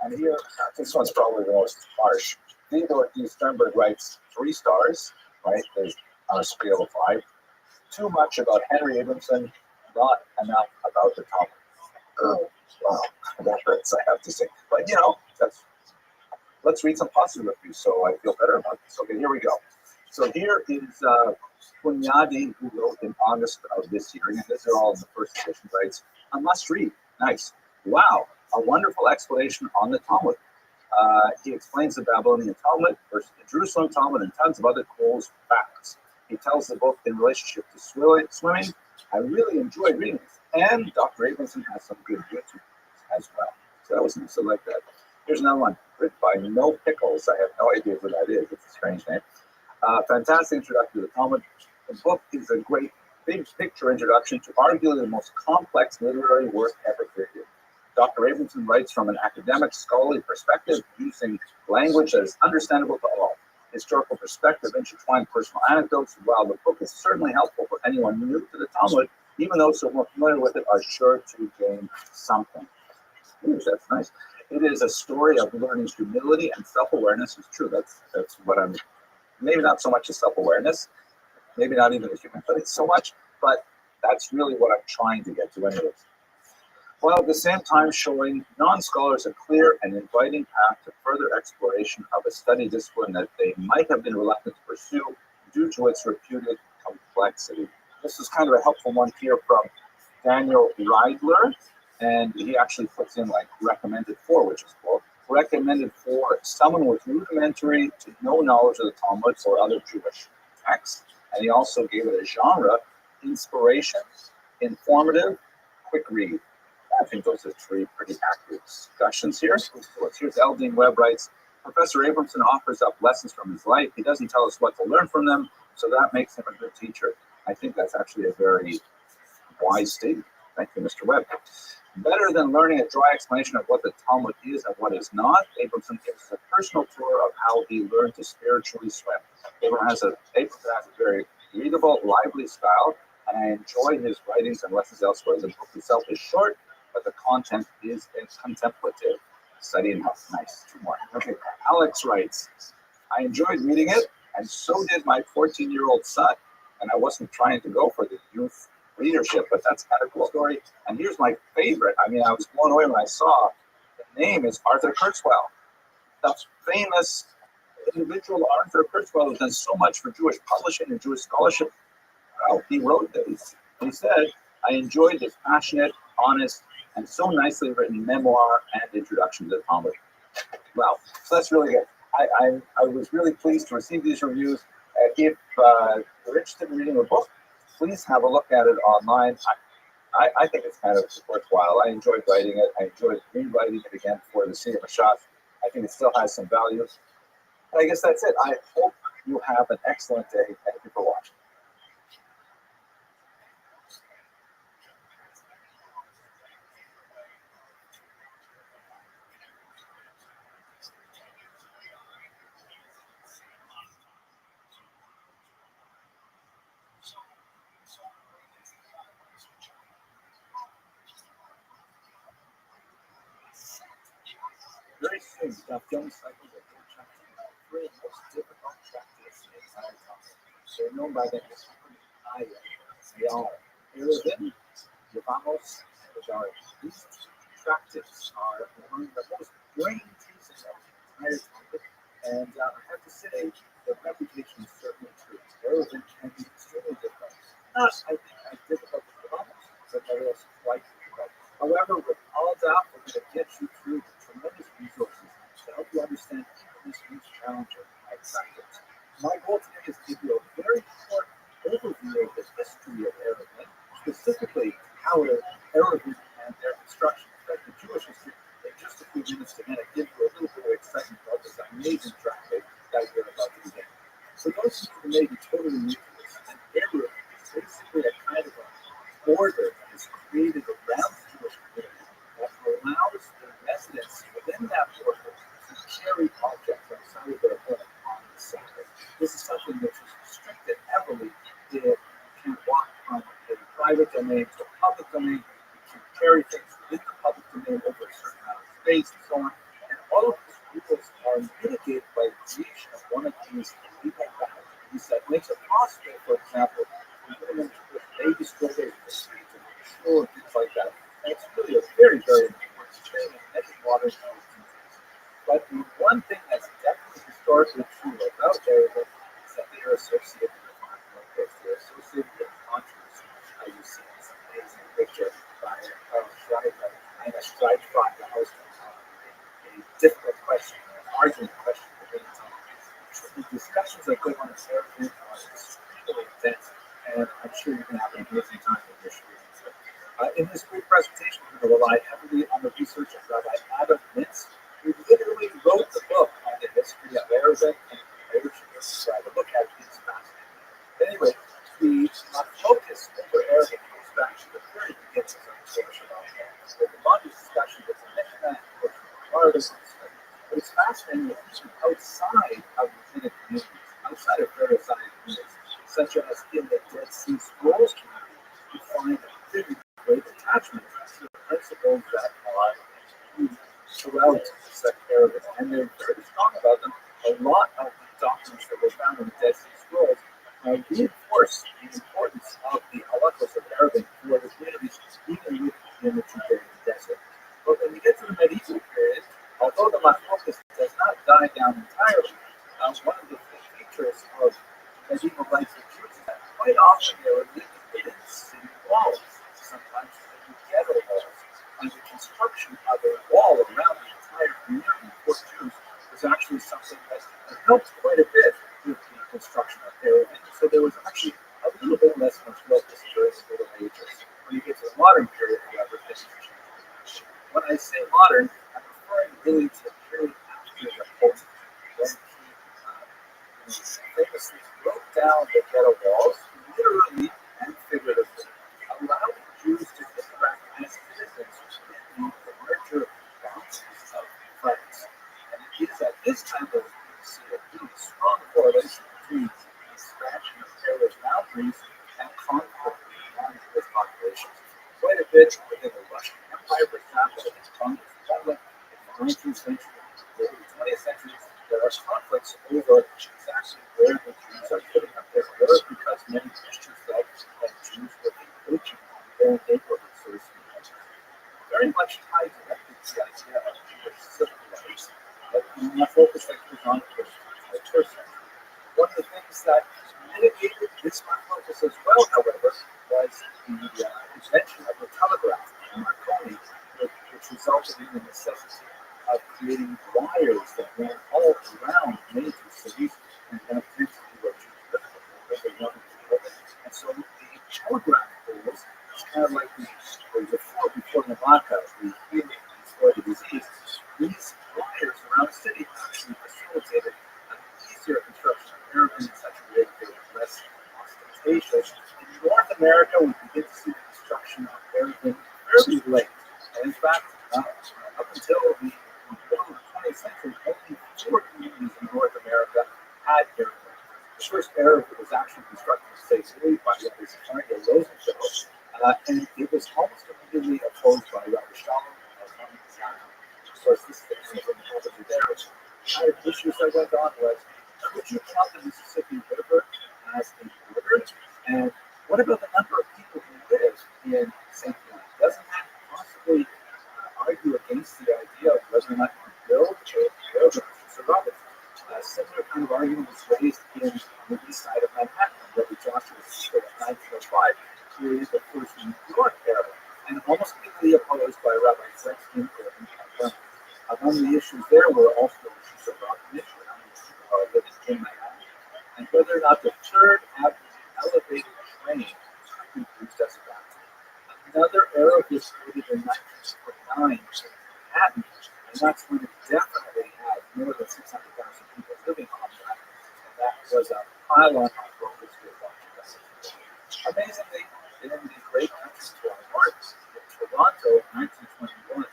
And here, this one's probably the most harsh. Theodore D. Sternberg writes 3 stars, right? There's on a scale of 5. Too much about Henry Abramson, not enough about the Talmud. Oh, wow, that hurts, I have to say. But let's read some positive reviews so I feel better about this. Okay, here we go. So here is Punyadi, who wrote in August of this year, and these are all in the first edition, writes, a must read. Nice. Wow, a wonderful explanation on the Talmud. He explains the Babylonian Talmud versus the Jerusalem Talmud and tons of other cool facts. He tells the book in relationship to swimming. I really enjoyed reading this. And Dr. Abramson has some good YouTube as well. So that was nice. I like that. Here's another one written by No Pickles. I have no idea who that is. It's a strange name. Fantastic introduction to the Talmud. The book is a great big picture introduction to arguably the most complex literary work ever created. Dr. Abramson writes from an academic, scholarly perspective, using language that is understandable to all. Historical perspective, intertwined personal anecdotes. While the book is certainly helpful for anyone new to the Talmud, even those who are more familiar with it are sure to gain something. Ooh, that's nice. It is a story of learning humility and self-awareness. It's true. That's what I'm. Maybe not so much as self-awareness. Maybe not even the human, but it's so much. But that's really what I'm trying to get to anyways. While at the same time showing non-scholars a clear and inviting path to further exploration of a study discipline that they might have been reluctant to pursue due to its reputed complexity. This is kind of a helpful one here from Daniel Reidler. And he actually puts in like recommended for, which is cool. Recommended for someone with rudimentary to no knowledge of the Talmud or other Jewish texts. And he also gave it a genre: inspiration, informative, quick read. I think those are three pretty accurate discussions here. Here's Eldine Webb writes, Professor Abramson offers up lessons from his life. He doesn't tell us what to learn from them, so that makes him a good teacher. I think that's actually a very wise statement. Thank you, Mr. Webb. Better than learning a dry explanation of what the Talmud is and what is not, Abramson gives us a personal tour of how he learned to spiritually swim. Abramson has a very readable, lively style, and I enjoy his writings and lessons elsewhere. The book itself is short, but the content is contemplative. Study and health. Nice. Two more. Okay. Alex writes, I enjoyed reading it, and so did my 14-year-old son. And I wasn't trying to go for the youth readership, but that's kind of a cool story. And here's my favorite. I mean, I was blown away when I saw the name is Arthur Kurzweil. That's famous individual Arthur Kurzweil has done so much for Jewish publishing and Jewish scholarship. Well, he wrote this. He said, I enjoyed this passionate, honest, and so nicely written memoir and introduction to the Talmud. Well, so that's really good. I was really pleased to receive these reviews. If you're interested in reading the book, please have a look at it online. I think it's kind of worthwhile. I enjoyed writing it. I enjoyed rewriting it again for the Senior Mashaf. I think it still has some value. And I guess that's it. I hope you have an excellent day. Thank you for watching. Very soon, Dr. Jones cycles are going to three most difficult chapters in the entire Talmud. They're known by the name They are Eruvin, Yevamos, and Vajari. These tractates are among the most brain-teasing of the entire Talmud, and I have to say, the reputation is certainly true. Eruvin can be extremely difficult. Not, I think, as difficult as Yevamos, but nevertheless quite difficult. However, with all that, we're going to get you through the tremendous resources to help you understand even this huge challenge of practice. My goal today is to give you a very short overview of the history of Eruvin, specifically how Eruvin and their construction affected Jewish history in just a few minutes to kind of give you a little bit of excitement about this amazing tractate that we're about to begin. For those of you who may be totally new to this, an Eruvin is basically a kind of a border that is created around the Jewish community that allows the residents within that border to carry objects outside of their home on the Sabbath. This is something which is restricted heavily if you can't walk from a private domain to a public domain. You can carry things within the public domain over a certain amount of space and so on. And all of these rules are mitigated by the creation of one of these legal boundaries that makes it possible, for example, for women with baby strollers in the street to stroll and things like that. And it's really a very, very important thing in many modern communities. But the one thing that's definitely historically true about Eruvin is that they are associated with art like this. They're associated with controversy. You see this amazing picture by Karl Schreiber, and a strike fought the house a difficult question, an argument question within the time. The discussions that go on in Eruvin are extremely intense, and I'm sure you're going to have an amazing time with this reading. In this brief presentation, we're going to rely heavily on the research of Rabbi Adam Mintz, who literally wrote the book on the history of Eruvin, and I urge you to try to look at it. It's fascinating. Anyway, the focus over Eruvin goes back to the very beginnings of the social life. So the body discussion is a Mishnah, part of this study. But it's fascinating that even outside of the communities, outside of various communities, such as in the Dead Sea Scrolls community, you find a really great attachment to the principles that are throughout the Eruvin, and they're very strong about them. A lot of the documents that were found in the Dead Sea Scrolls reinforce the importance of the halachos of Eruvin for the communities, even within the Judean desert. But when we get to the medieval period, although the machlokas does not die down entirely, one of the features of medieval life of Jews is that quite often they were living within city walls, sometimes within ghetto walls, and construction of a wall around the entire community for Jews was actually something that helped quite a bit with the construction of Arab. And so there was actually a little bit less much focus during the Middle Ages. When you get to the modern period, however, things change. When I say modern, I'm referring really to the period after the Pope, when he famously broke down the ghetto walls, literally and figuratively, allowing Jews to interact as citizens in the larger boundaries of France. And it is at this time that we see a really strong correlation between the expansion of Arab boundaries and conflict among Jewish populations. Quite a bit within the Russian Empire, for example, in the 19th century, the early 20th century, there are conflicts over exactly where the Jews are putting up their work because many Christians felt that Jews were encroaching on their neighborhood, so to speak. Very much tied directly to the idea of Jewish civil rights, but my focus goes on to the first century. One of the things that mitigated this focus as well, however, was the invention of the telegraph in Marconi, which resulted in the necessity of creating wires that ran all around major cities and that tends to be what you and so the telegraph poles is kind of like the before the knockout, the healing before the disease. These wires around the city actually facilitated an easier construction of airmen in such a way that they were less ostentatious. In North America, we begin to see the construction of airmen fairly late. And in fact, up until the middle of the 20th century, only 4 communities in North America had airmen. The first airman was actually constructed in St. Louis by Rabbi Rothschild, and it was almost immediately opposed by Rothschild. Of course, this thing over there. One of the issues that went on was, could you count the Mississippi River as a border? And what about the number of people who live in St. Louis? Doesn't that possibly argue against the idea of whether or not you build a railroad to survive it? A similar kind of argument was raised in the east side of Manhattan, where the Joshua Secret of 1905 created the first New York era, and almost completely opposed by Rabbi Sexton and among the issues there were also the issues of recognition, living in Manhattan, and whether or not the Third Avenue elevated train could be used as a boundary. Another era was created in 1929 in Manhattan, and that's when it definitely had more than 600,000 people living on that, and that was a pylon of workers with Rothschild. Amazingly, in the great country to our north, in Toronto, 1921, an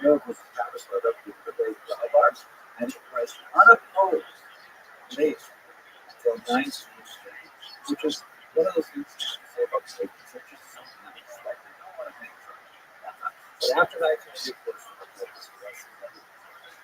era was established by Rabbi and it was unopposed late until 1930, which is one of those things you say about statements. They're just so nice, like you don't want to hang from. But after 1930, of course,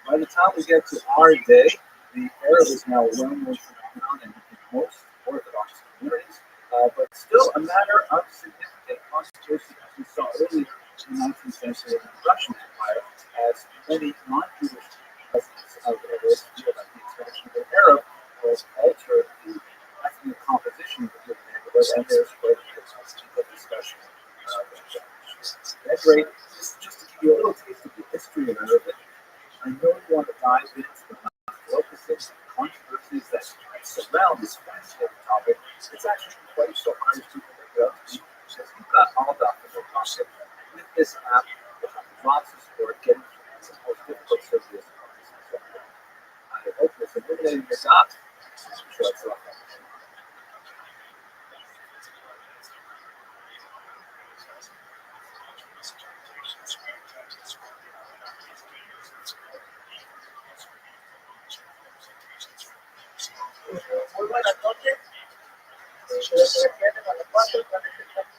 by the time we get to our day, the Arab is now a well-known phenomenon in most Orthodox communities, but still a matter of significant controversy, as we saw earlier in the 19th century in the Russian Empire, as many non-Jewish residents of Arabs feel that the expansion of the Arab was altered the ethnic composition of the neighborhood, and there's quite a discussion. That's great. Just to give you a little taste of the history of Arabic, I know you want to dive into the focuses and controversies that surround this fascinating topic. It's actually quite so hard to figure out because you've got all the concept. With this app, you'll have lots of support getting through some most difficult surgeries. I hope it's illuminating your dots. Muy buenas noches.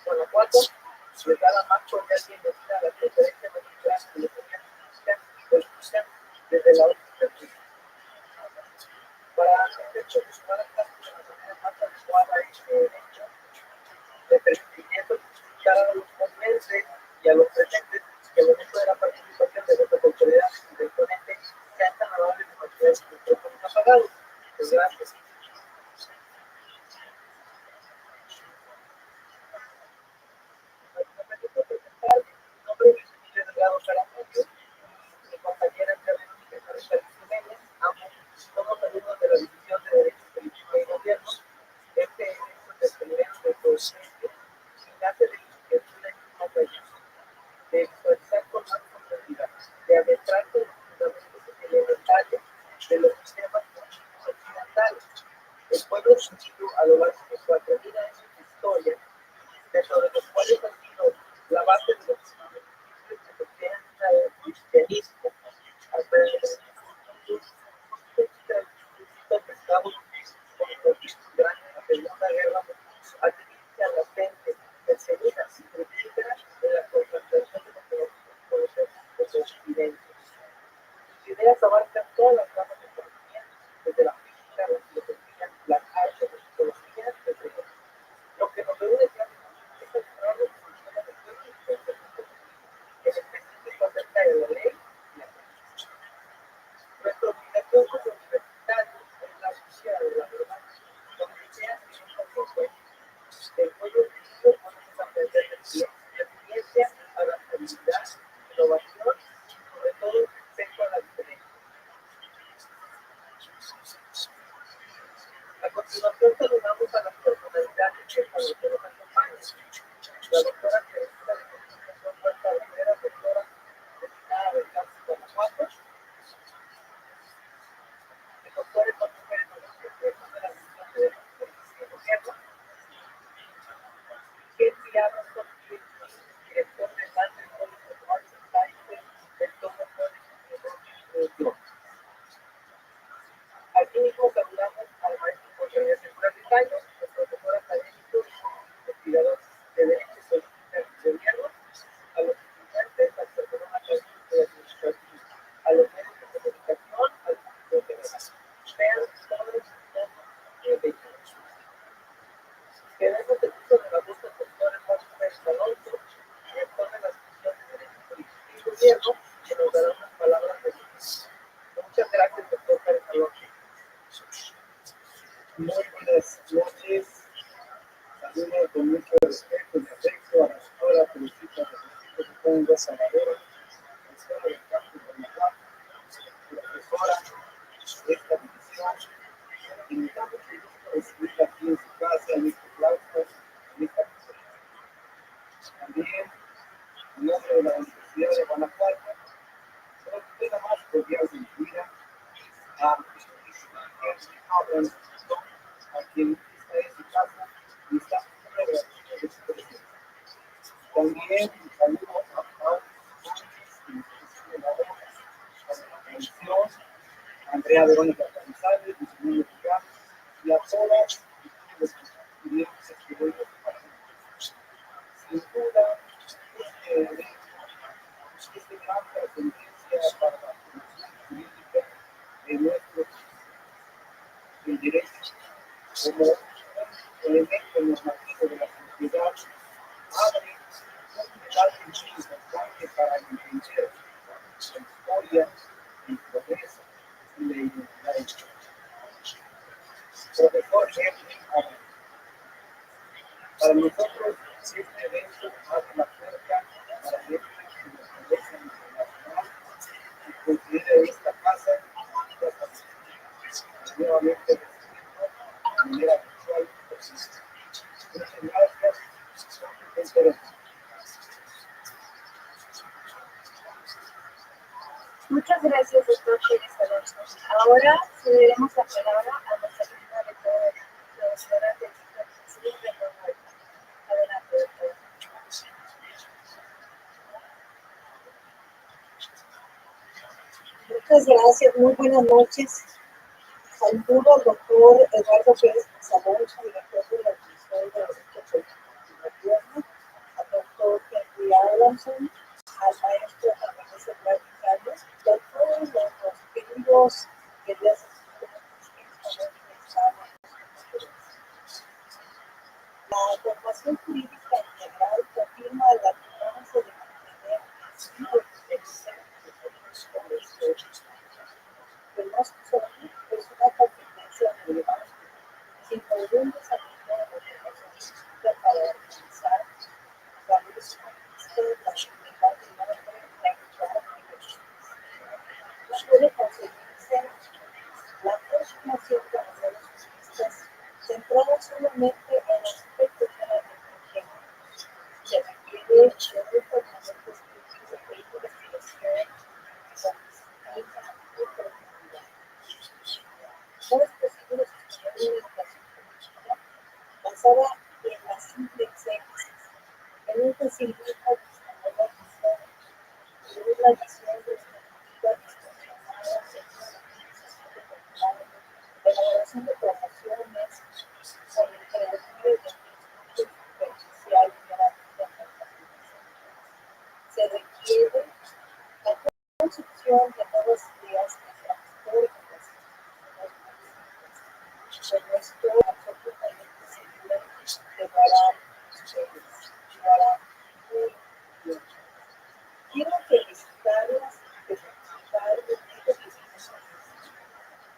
Guanajuato, ciudad más cordial bienvenida a la conferencia magistral que le escuchan desde la universidad. Para efectos de sumar esta de la manera más adecuada y de permitimiento a los ponentes y a los presentes que el momento de la participación de nuestras autoridades y del ponente sean tan amables de mantener sus micrófonos apagados. Gracias. todas las ramas de economía, desde la física, la filosofía, las artes, la psicología, desde lo que nos reúne es el programa que funciona de todo el concepto el específico acerca de la ley y la práctica. Nuestra obligación como universitarios es la búsqueda de la verdad, donde sea que un consecuencia. El pueblo judío podemos aprender de ciencia, adaptabilidad, innovación y sobre todo respeto a la diferencia. A continuación saludamos a las personalidades que esta noche nos acompañan. La doctora Teresa de Comunicación Puerta Rivera, doctora destinada del campus Guanajuato, el doctor Eduardo Pérez Rodríguez, de la Administración de Gobierno, Henry Aronson, director del London College of Arts and Sciences, del Thomas College de Londres. Asimismo, saludamos al maestro José Luis Capitallo, el profesor académico y investigador de Derecho y Política de Gobierno, a los estudiantes, al personal académico y administrativo, a los medios de comunicación, al público en general. Sean todos bienvenidos. Queremos el uso de la voz del doctor Eduardo Pérez Alonso, director de la Sección de Derecho Política y Gobierno, que nos dará unas palabras de bienvenida. Muchas gracias, doctor Pérez Alonso. Muy buenas noches. Saludos con mucho respeto y afecto a la doctora Teresita de Supongo Salvador, profesora del campus de Guanajuato, profesora de esta división. Y me da mucho gusto recibirla aquí en su casa, en este claustro, en esta conferencia. También, en nombre de la Universidad de Guanajuato, creo que usted la más cordial bienvenida a quien esta es su casa y está muy agradecido de su presencia. También un saludo a Pau la comisión, a Andrea Verónica González, Luis Lugar, y a todas los estudiantes que hoy nos acompañan. Sin duda, este gran trascendencia para la formación jurídica de nuestros el derecho como un elemento normativo de la sociedad abre un debate muy importante para entender la historia, el progreso y la identidad histórica. Profesor Henry Aronson, para nosotros este evento abre la puerta a la gente de la Conferencia Internacional y considera esta casa nuevamente de manera virtual. Muchas gracias. Muchas gracias, doctor Pérez Alonso. Ahora cederemos la palabra a nuestra primera lectora, la doctora Teresita de Rothschild. Adelante, doctora. Muchas gracias, muy buenas noches. Saludo al doctor Eduardo Pérez Alonso, director de la División de Derecho Político y Gobierno, al doctor Henry Aronson, al maestro José Luis Carlos, y a todos los queridos queridas estudiantes que están ingresados en esta conferencia. La formación jurídica integral confirma la importancia de mantener el sentido de los derechos que no solo es una competencia relevante, sino un desafío de motivación para organizar valores humanistas, la dignidad del hombre, la igualdad y la justicia. No puede conseguirse la transformación de los valores humanistas centrada solamente en aspectos de la tecnología. Se requiere de un fundamento específico de investigación, con disciplina y profundidad. No es posible sostener una educación política basada en la simple exégesis, en un pesimismo discriminatorio, en una visión restrictiva distorsionada en una organización de mercado, de elaboración de promociones, con el predominio del discurso superficial de la vida mercantilista. Se requiere la construcción de nuevas ideas que no estoy absolutamente segura de lo harán ustedes, lo harán muy bien. Quiero felicitarlas y felicitar de ellos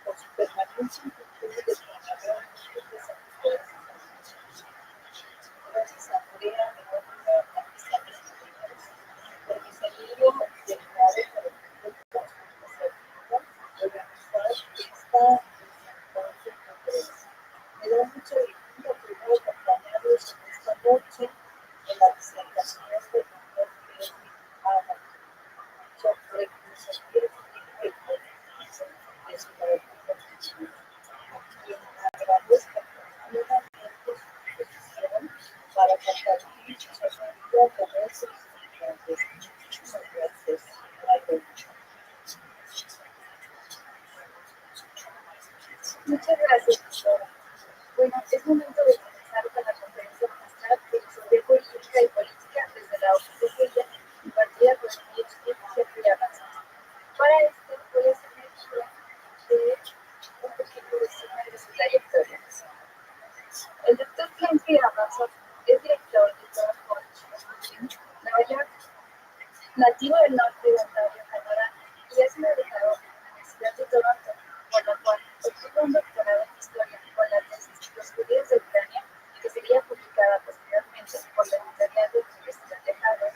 por su permanencia en cultura de planeador de sanidades. Gracias a Andrea, mi novia, a mis amigos, por mi sentido de clave para el proyecto de organizar esta entonces conferencia. Me da mucha alegría poder acompañarlos en esta noche en la presentación del doctor Pedro Ana sobre filosofía y de su labor. Quien agradezco profundamente su disposición para compartir su vida con esos estudiantes. Muchísimas gracias. Muchas gracias, doctora. Bueno, es momento de comenzar con la conferencia magistral de filosofía política y política desde la filosofía impartida por el PhD de Avanza. Para esto voy a hacer mención de un pequeño resumen de su trayectoria. El doctor Henry Avanza es director de John College en Nueva York, nativo del norte de Ontario, Canadá, y ha sido becado en la Universidad de Toronto, por la cual obtuvo un doctorado en historia con la tesis Los judíos de Ucrania, que sería publicada posteriormente por la Universidad de Harvard.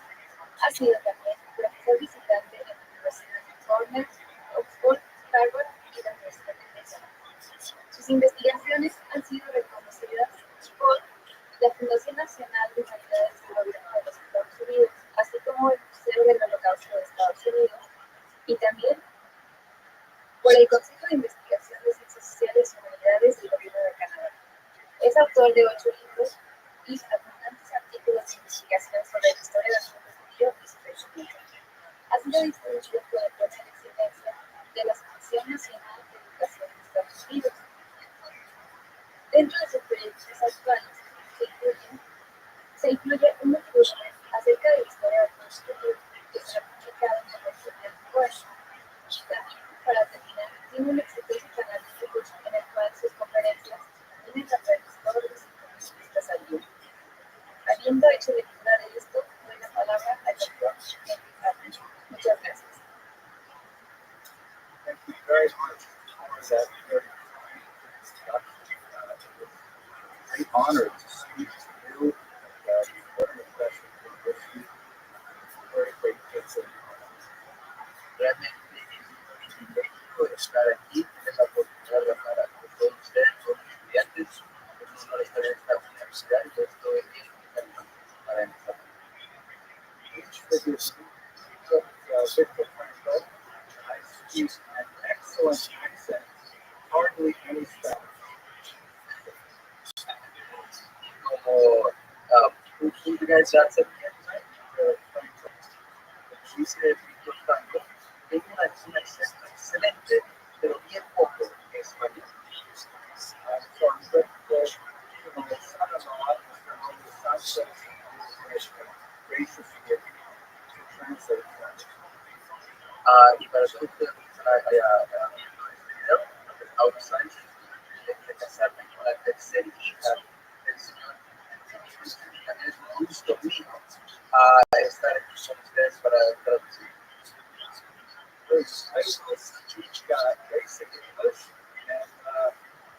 Ha sido también profesor visitante en la Universidad de Cornell, Oxford, Harvard y la Universidad de Pennsylvania. Sus investigaciones han sido reconocidas por la Fundación Nacional de Humanidades del Gobierno de los Estados Unidos, así como el Museo del Holocausto de Estados Unidos, y también por el Consejo de Investigación de Ciencias Sociales y Humanidades del Gobierno de Canadá. Es autor de 8 libros y abundantes artículos de investigación sobre la historia del mundo judío y su crecimiento. Ha sido distinguido por el Premio de Excelencia de la Asociación Nacional de Educación de Estados Unidos. Dentro de sus proyectos actuales se incluye un libro acerca de la historia del mundo judío que será publicado en la versión de Rothschild. También, para terminar, tiene un exitoso canal de YouTube en el cual sus conferencias tienen referentes todos los científicos al día. Habiendo hecho lectura de esto, doy la palabra al doctor Henry Avanza. Muchas gracias. Thank you very much for that very kind introduction. Great honor to speak to you at Northern Western University. Very grateful for you. Realmente es un privilegio estar aquí, tener la oportunidad de hablar con todos ustedes, con los estudiantes. Es un honor estar en esta universidad y yo estoy bien contento para empezar. Each figure speaks of Victor Frankl. I speak an excellent accent, hardly any Spanish. Como you guys got some dice Víctor Franco, tiene un acento excelente, pero bien poco en español. So I'm grateful to my son-in-law, Mr. Moses Sanchez, graciously to translate that. Y para todos ustedes que están viendo este video, Audio Sánchez, de casarme con la tercera hija del señor. Es un gusto mío estar aquí con ustedes para traducir. I teach basic English, and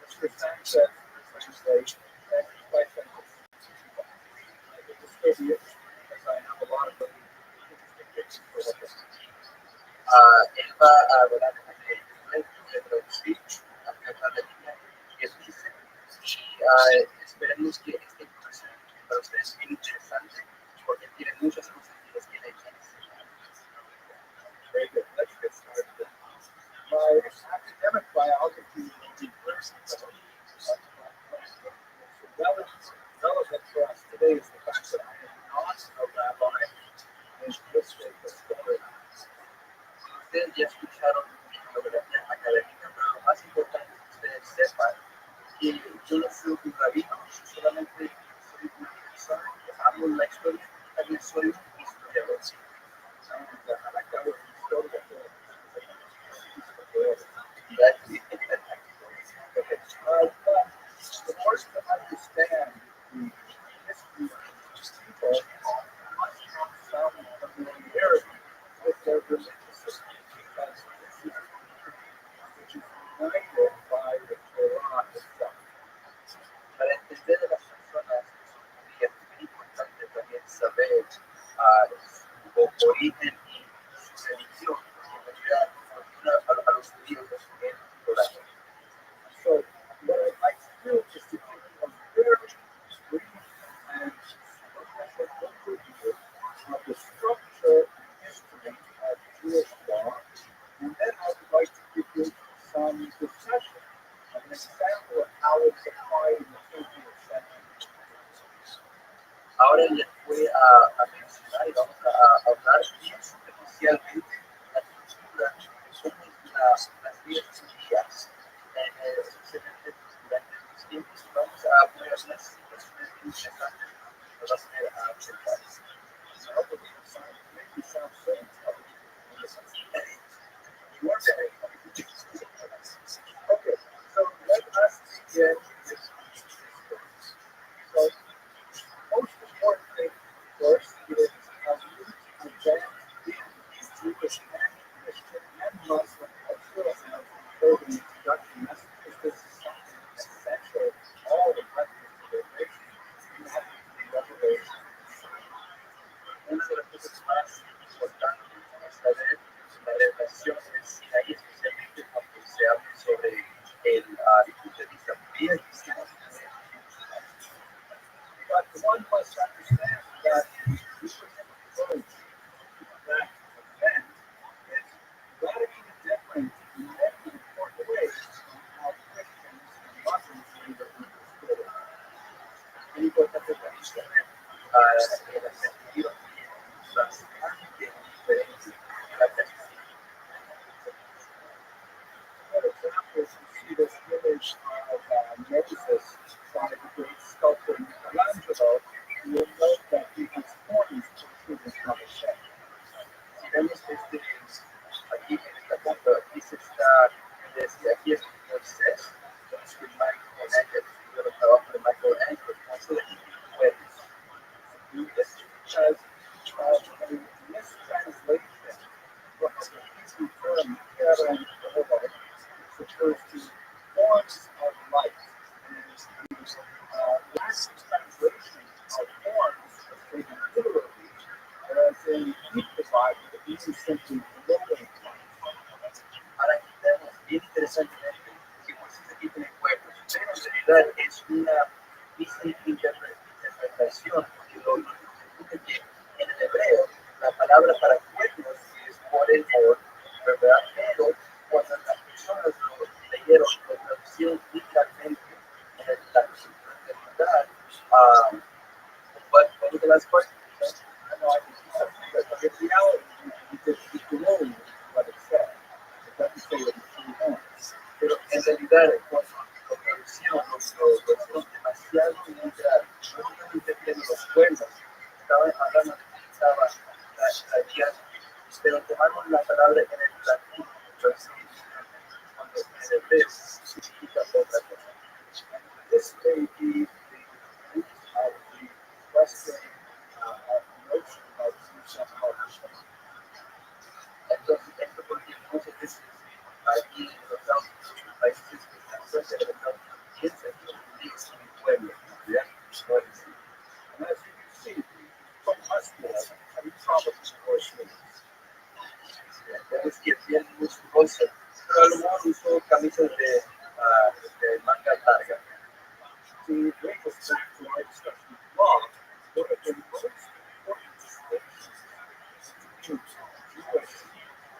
Mr. Sanchez translate quite simple. I can distribute because I have a lot of them. Él va a hablar de traducir a la línea que dice y esperemos que esta información para ustedes es bien interesante porque tiene muchas cosas que les tiene que enseñar. Very good. Let's get started. My academic biography will be versatile. Relevant for us today is the fact that I am not a rabbi in this way of story. Ustedes ya escucharon mi biografía académica, pero lo más importante es que ustedes sepan que yo no soy un rabino, solamente soy una persona que amo la historia, también soy un historiador. A la cabo de la historia, especialmente la cultura, somos las 10 días, especialmente durante los tiempos, vamos a poner unas situaciones interesantes que nos va a hacer a observar. ¿No? Porque maybe some things are you are very okay, so let us begin this. So, most important thing first is how you advance into Christian and Muslim culture and building introduction. That's because this is something essential to all the countries of the nation. You have to be revelation. Una de las cosas más importantes es saber las relaciones hay especialmente cuando se habla sobre el punto de vista bien cristiano. But one must understand that the approach that event is radically different in many important ways from how Christians and Muslims read it and understood it. Es importante también saber el sentido bastante diferente de la perspectiva. For example, you see this image of Moses by the great sculptor Michelangelo, you will note that he has horns through his mother's head. Si vemos aquí en esta foto, aquí se está, desde aquí es Moisés, entonces Michelangelo, el trabajo de Michelangelo, also the weddings. This is because a mistranslation from the Hebrew term keren refers to forms of light. And last translation of forms was taken literally, whereas in Hebrew Bible it means simply glowing light. Ahora aquí tenemos bien interesantemente que Moisés aquí tiene cuerpos, pero en realidad es una interpretación que lo que en el hebreo la palabra para cuernos es por el or, ¿verdad? Pero cuando las personas lo leyeron, lo traducieron literalmente en la traducción de verdad, what was the last question? I know I can see something, but in reality, it's glowing what it said. It doesn't say what it's saying. Pero en realidad, cuando lo traducieron, lo hicieron demasiado literal. No solamente tienen los cuernos, estaban hablando de que estaba la guía, pero tomaron la palabra en el latín, cuando en el hebreo significa otra cosa. This may be the root of the Western notion of self-publishing. Entonces, esto porque muchas veces aquí en los países que están cerca de los piensan que los judíos son un pueblo, en realidad no es así. And as you can see, from Rothschild, we probably course vemos que tiene mucho bolso, pero a lo mejor usó camisas de manga larga. To bring us back to our discussion of law, one of the most important distinctions between Jewish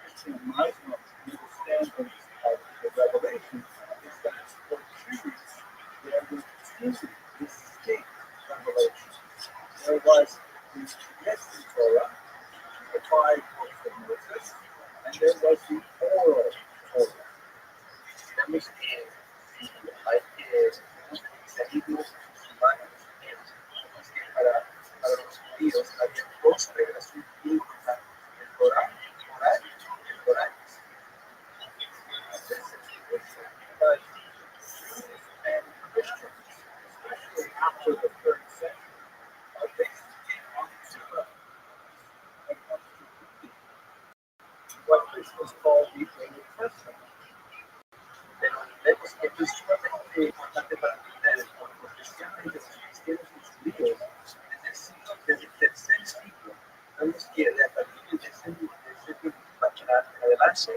Christian and Muslim understandings of the revelation is that for Jews, there were two distinct revelations. There was the written Torah, the 5 books of Moses, and there was the oral Torah. Vemos que hay seguidores musulmanes que para los judíos había 2 reglas muy importantes: el Corán y el Corán. But Jews and Christians, especially after the 3rd century, are basically on zero when it comes to reading what Christians call the Old Testament. Pero vemos que esto es sumamente importante para entender, porque especialmente los cristianos y los judíos, desde el tercer siglo, vemos que a partir del siglo en adelante,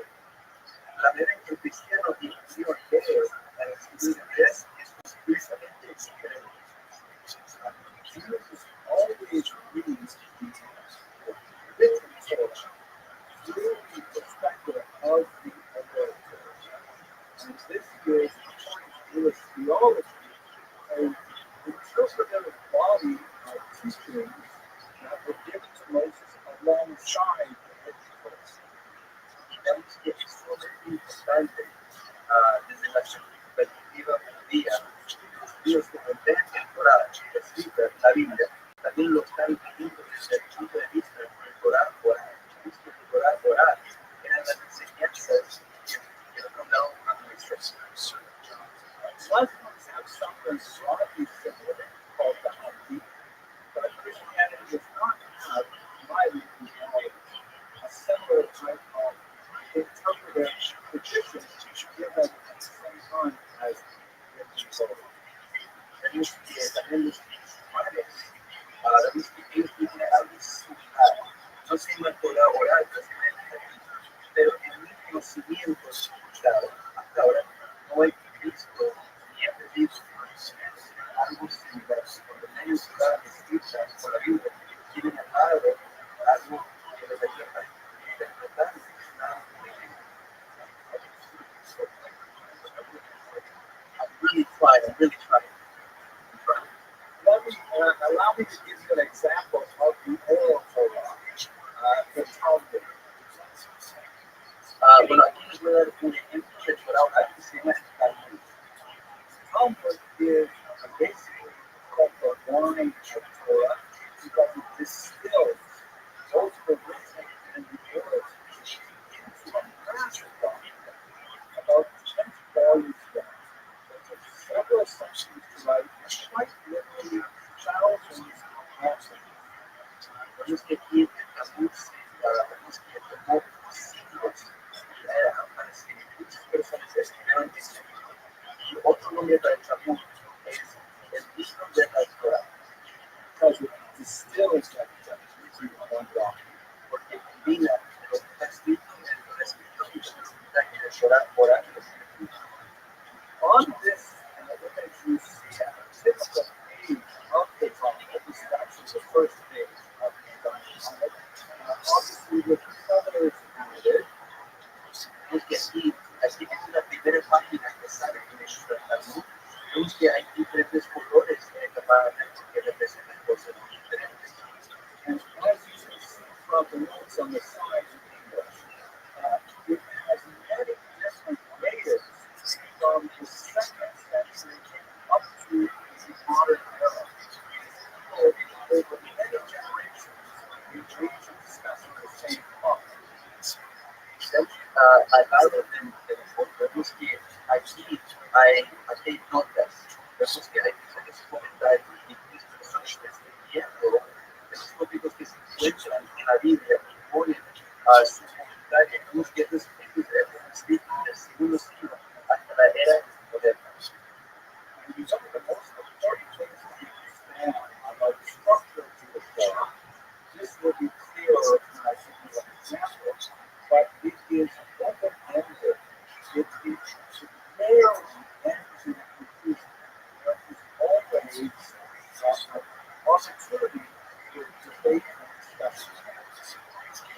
la manera en que el cristiano y el judío lee la escritura es precisamente diferente. Jesus always reads the written Torah through the perspective of the oral Torah. And this is, according to Jewish theology, an interpretive body of teachings that were given to Moses alongside the written Torah. importante desde la perspectiva judía. Los judíos que comprenden el Torah, la Biblia, también lo están viviendo desde el punto de vista del Torah oral. Visto que el Torah oral eran las enseñanzas que nos han dado a Moisés. Muslims have something broadly similar called the Hadith, but Christianity does not have, in my view, a similar type of interpretive tradition given at the same time as the Torah. También los musulmanes, la vez que ellos tienen algo similar, no se llama Torah oral, pero en mi conocimiento hasta ahora no he visto ni he pedido algo similar. Cuando ellos están escritas por la Biblia, tienen algo que debería interpretar. I'm really trying. Allow me to give you an example of the oral Torah, the Talmud. Bueno, aquí les voy a dar un ejemplo de Torah oral que se llama el Talmud. Talmud is basically like the wine of Torah because it distills both the written and the oral into a massive document about 10 volumes long. So it's several sections to write, and quite literally thousands of passages. Vemos que aquí el Talmud vemos que tomó siglos para escribir. Muchas personas escribieron este libro. Y otro nombre para el Talmud es el libro de la Torah. Because it distills that into one document. Porque combina lo que está escrito en lo escrito y lo que está en el Torah oral. On this, we're going to see a typical page of the Talmud. This is actually the first page of the Talmud. Obviously, with the colors added, vemos que aquí es la primera página que sale en el Talmud. Vemos que hay diferentes colores que representan cosas diferentes. And as you can see from the notes on the side in English, it has many different layers from the second century up to the modern era. Over many generations, we reach and discuss the same topic. Al lado del fondo vemos que aquí hay notas, vemos que hay diferentes comentarios y personas escribiendo de los tópicos que se encuentran en la Biblia y ponen su comentario. Vemos que estos eran escritos del segundo siglo hasta la era moderna. And some of the most important things to understand about the structure of the Torah, this will be clearer when I give you an example, but it is open-ended. It is rarely ends in a conclusion. There is always an opportunity for debate and discussion.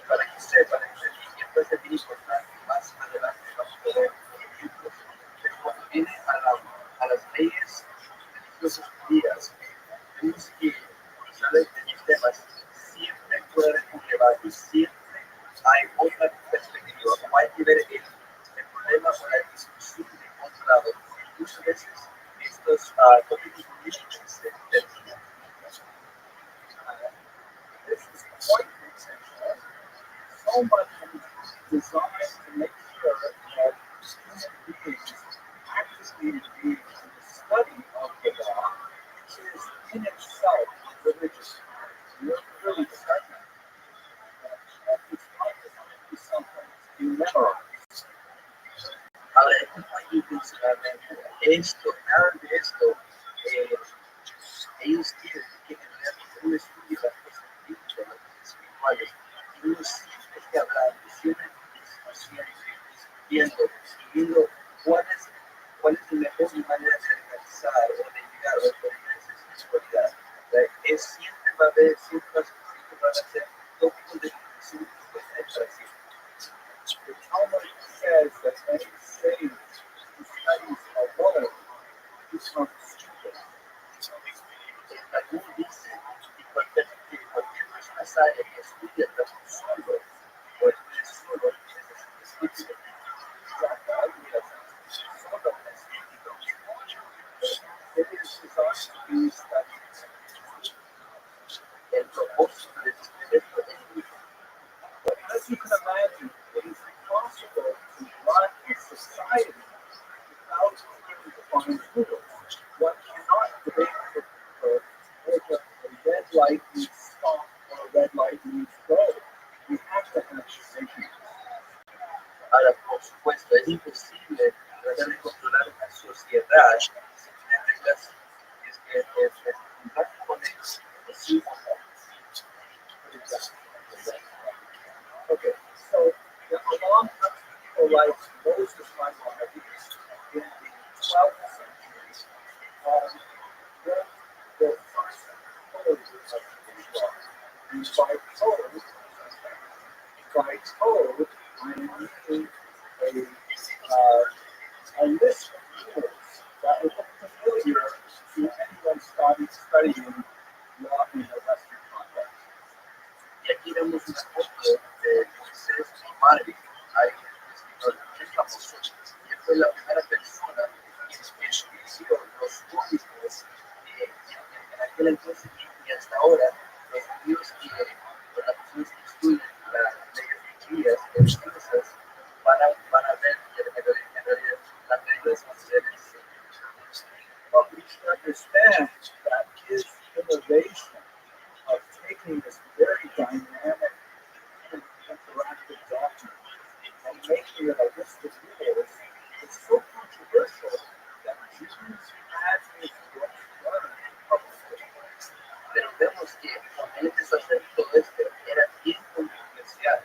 Para que sepan, y esto es muy importante, más adelante vamos a ver ejemplos, pero cuando viene a las leyes religiosas judías, vemos que cuando salen de los temas, siempre puede haber un debate, siempre hay otra perspectiva, como hay que ver el problema o la discusión de encontrado. Muchas veces estos tópicos jurídicos se terminan. This is quite intentional. So much designed to make sure that human beings actively engage in the study of the law, which is in itself religious. You're really studying. It's not designed to be something you memorize. Ahora, es muy intencionalmente nada de esto, ellos quieren que uno estudie las cosas espirituales y uno siempre esté hablando, siempre discutiendo cuál es la mejor manera de alcanzar o de llegar a esa espiritualidad. Siempre va a ser tópicos de discusión que pueden ser así. The Talmud says that any sage who studies a woman becomes stupid. El Talmud dice que cualquier persona sabia que estudia solo o estudia solo es estúpido. fine rules. What cannot debate whether a red light means stop or a red light means go. We have to have decisions. Ahora, por supuesto, es imposible tratar de controlar una sociedad sin tener reglas. Es que el contacto con ellos es importante. Okay, so there were long people like Moses Maimonides in the 12th century wrote the first code of Islam. And by code, I mean a list of rules that would look familiar to anyone studying law in the Western context. Y aquí vemos una foto de Moisés Maimónides, hay un escritor muy famoso, que fue la primera persona que escribió los códigos en aquel entonces y hasta ahora, los judíos que, con las personas que estudian las leyes judías, religiosas, van a ver que en realidad las reglas van a ser But we should understand that his innovation of taking this very dynamic and interactive document and making it a list of rules is so controversial that Jews had his book burned publicly. pero vemos que cuando él empezó a hacer todo esto, era bien controversial,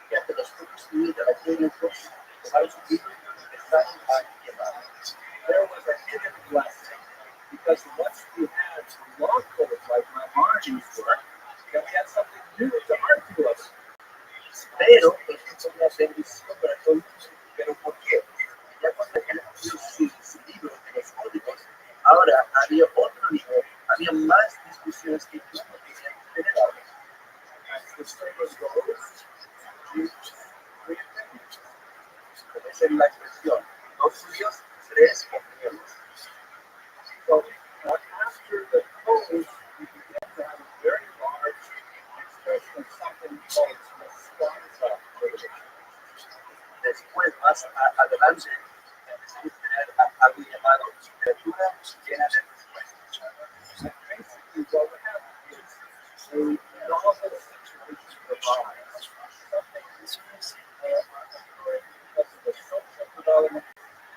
que hasta los propios judíos de aquel entonces tomaron su libro y empezaron a quemar. There was a hidden blessing because once we had law codes like Maimonides work, then we had something new to argue about. Pero eso fue una bendición para todo el mundo. ¿Pero por qué? Ya cuando él escribió su libro de los códigos, ahora había otro libro, había más discusiones que tú no tenías que tener ahora. As the saying goes, Jews, three opinions. Como es la expresión, dos judíos, tres opiniones. So after the code, we began to have a very large expression of something called responsa religion. Después, más adelante, empezamos a tener algo llamado literatura llena de respuestas. And basically what we have is a novel situation provides something that is occurring because of the social development,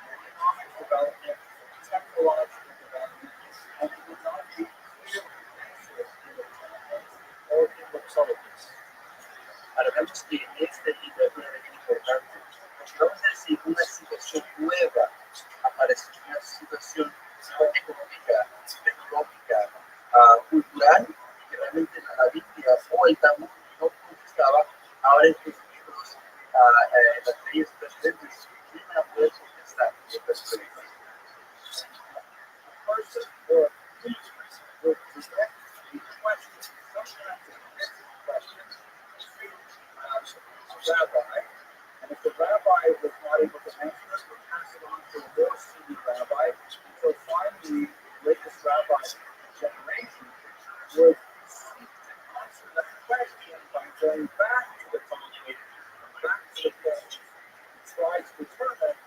economic development, technological development, and it would not be clear answers in the context or in the focus. Ahora vemos que esta literatura es importante, porque vamos a decir una situación nueva aparece, una situación económica, tecnológica, cultural, que realmente la Biblia o el Talmud no contestaba. Ahora estos libros, las leyes precedentes, vienen a poder contestar estas preguntas. A person or a preacher would direct a question, sometimes a mixed question, to a rabbi, and if the rabbi was not able to answer it, would pass it on to a more senior rabbi, until finally the latest rabbi generation would seek to answer that question by going back to the Talmud, back to the text, and try to determine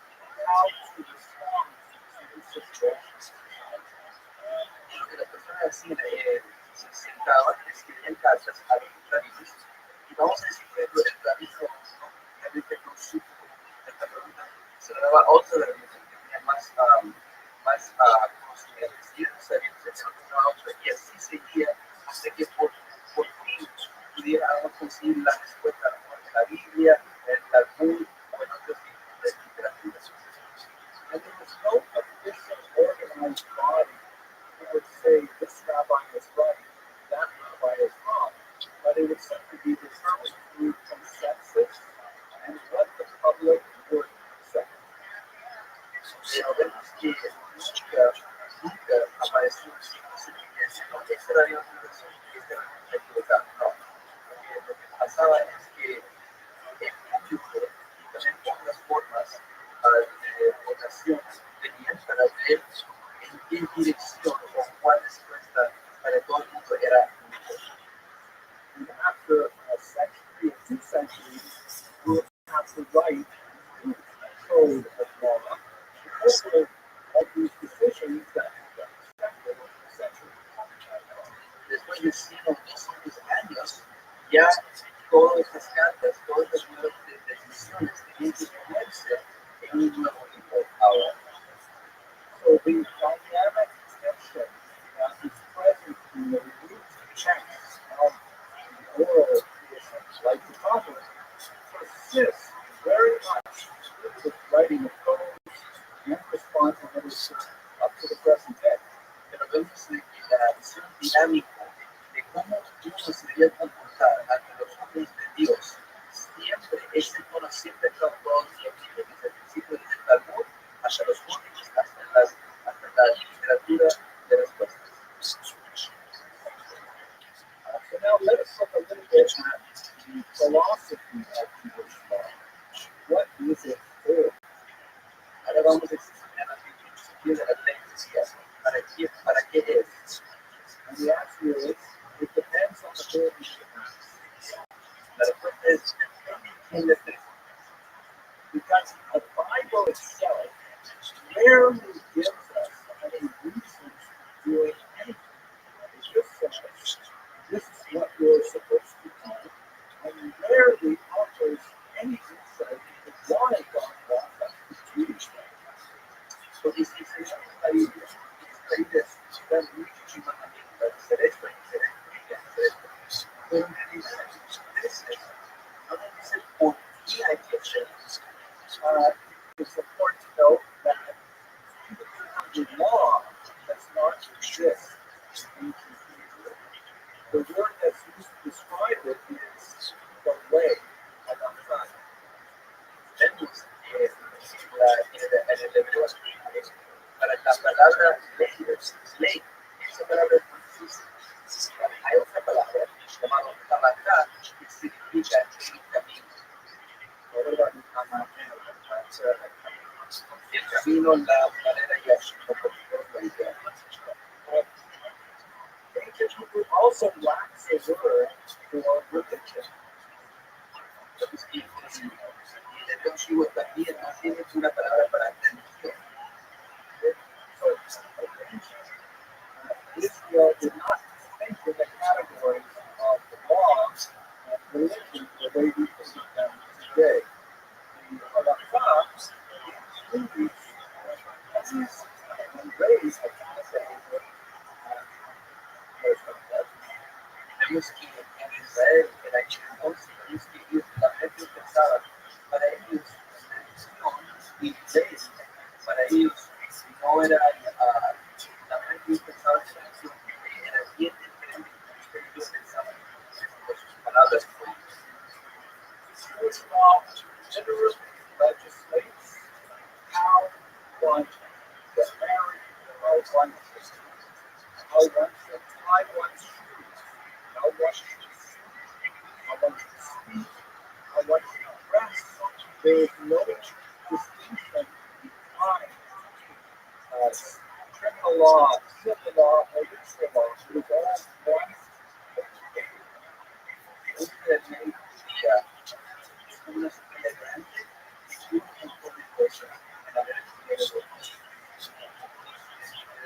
how to respond to these situations. Y lo que las personas hacían se sentaban, escribían cartas a los rabinos, y vamos a decir, por ejemplo, el rabino realmente no supo cómo contestar esta pregunta, se lo daba a otro rabino que tenía más conocimientos, y ellos sabían, se lo daba a otro, y así seguía hasta que por fin pudiéramos conseguir la respuesta en la Biblia, en el Talmud o en otros tipos de literatura. And there was no official organized body who would say this rabbi is right, that rabbi is wrong, but it would simply be determined through consensus and what the public would accept. Pero vemos que nunca apareció un sitio diciendo que este rabino tiene razón y este rabino está equivocado. No, lo que pasaba es que el público y también otras formas de votación tenían para ver en qué dirección o cuál respuesta para todo el mundo era mejor. And after a century or 2 centuries, we would have to write a new code of law. The purpose of these decisions fallecido 200 años, ya todas esas cartas, todas las nuevas decisiones tienen que ponerse en un nuevo nivel ahora. So the dynamic tension is present in the root checks of the oral traditions, like the Bible, persists very much through the writing of poems and responsibilities up to the present day. Pero vemos la visión dinámica de cómo uno se debe comportar ante los ojos de Dios. Siempre ese tono siempre está todo desde el principio del Talmud hasta los últimos, hasta la literatura de las cosas. So now let us look a little bit at the philosophy of Jewish law. What is it for? Ahora vamos a examinar la filosofía de la teología. ¿Para qué es? And the answer is, it depends on the word you ask. La respuesta es depende de quién le esté. Because the Bible itself rarely gives us any reasons for doing anything. It just says, this is what you're supposed to do, and rarely offers any insight into why God wants us to do these things. Porque si enseñamos la Biblia, la Biblia da muchos mandamientos para hacer esto, hacer esto, hacer esto. Pero en realidad, veces no nos dice por qué hay que hacer eso. It's important to note that the law does not exist in ancient Hebrew. The word that's used to describe it is the way, halakha. Vemos en el hebreo para la palabra ley, esa palabra consiste. Hay otra palabra llamada halakha que significa el camino. El camino, la manera y así como la idea. Ancient Hebrew also lacks a word for religion. Entonces, y el hebreo antiguo también no tiene una palabra para religión. Israel did not think in the categories of the law and religion the way we think of them today. The halakha includes these ways of behavior. Vemos que en Israel, en aquel entonces, vemos que ellos, la gente pensaba, para ellos, religión y ley, para ellos no era, la gente pensaba que la religión era bien diferente de lo que ellos pensaban, por sus palabras. Jewish law literally legislates how one gets married, how one should tie one's shoes, how one should sleep, how one should speak, how one should dress. There is no distinction between criminal law, civil law, or legal law. It is all one. Una sociedad grande y un montón de cosas en la vida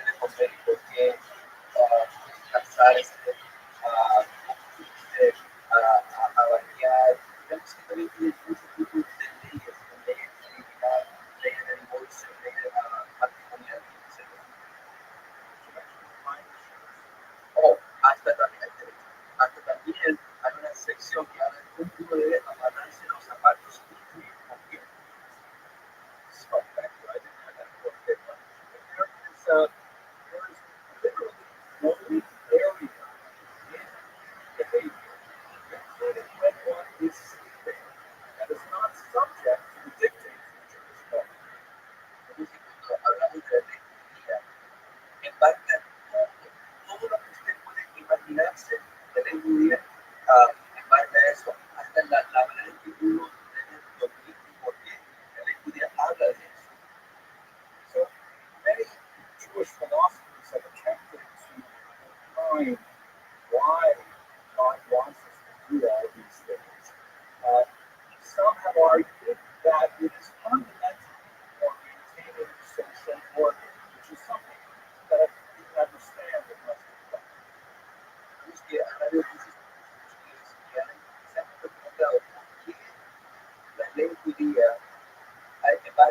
de comer y por qué casarse, a bañar. Vemos que también tiene muchos tipos de leyes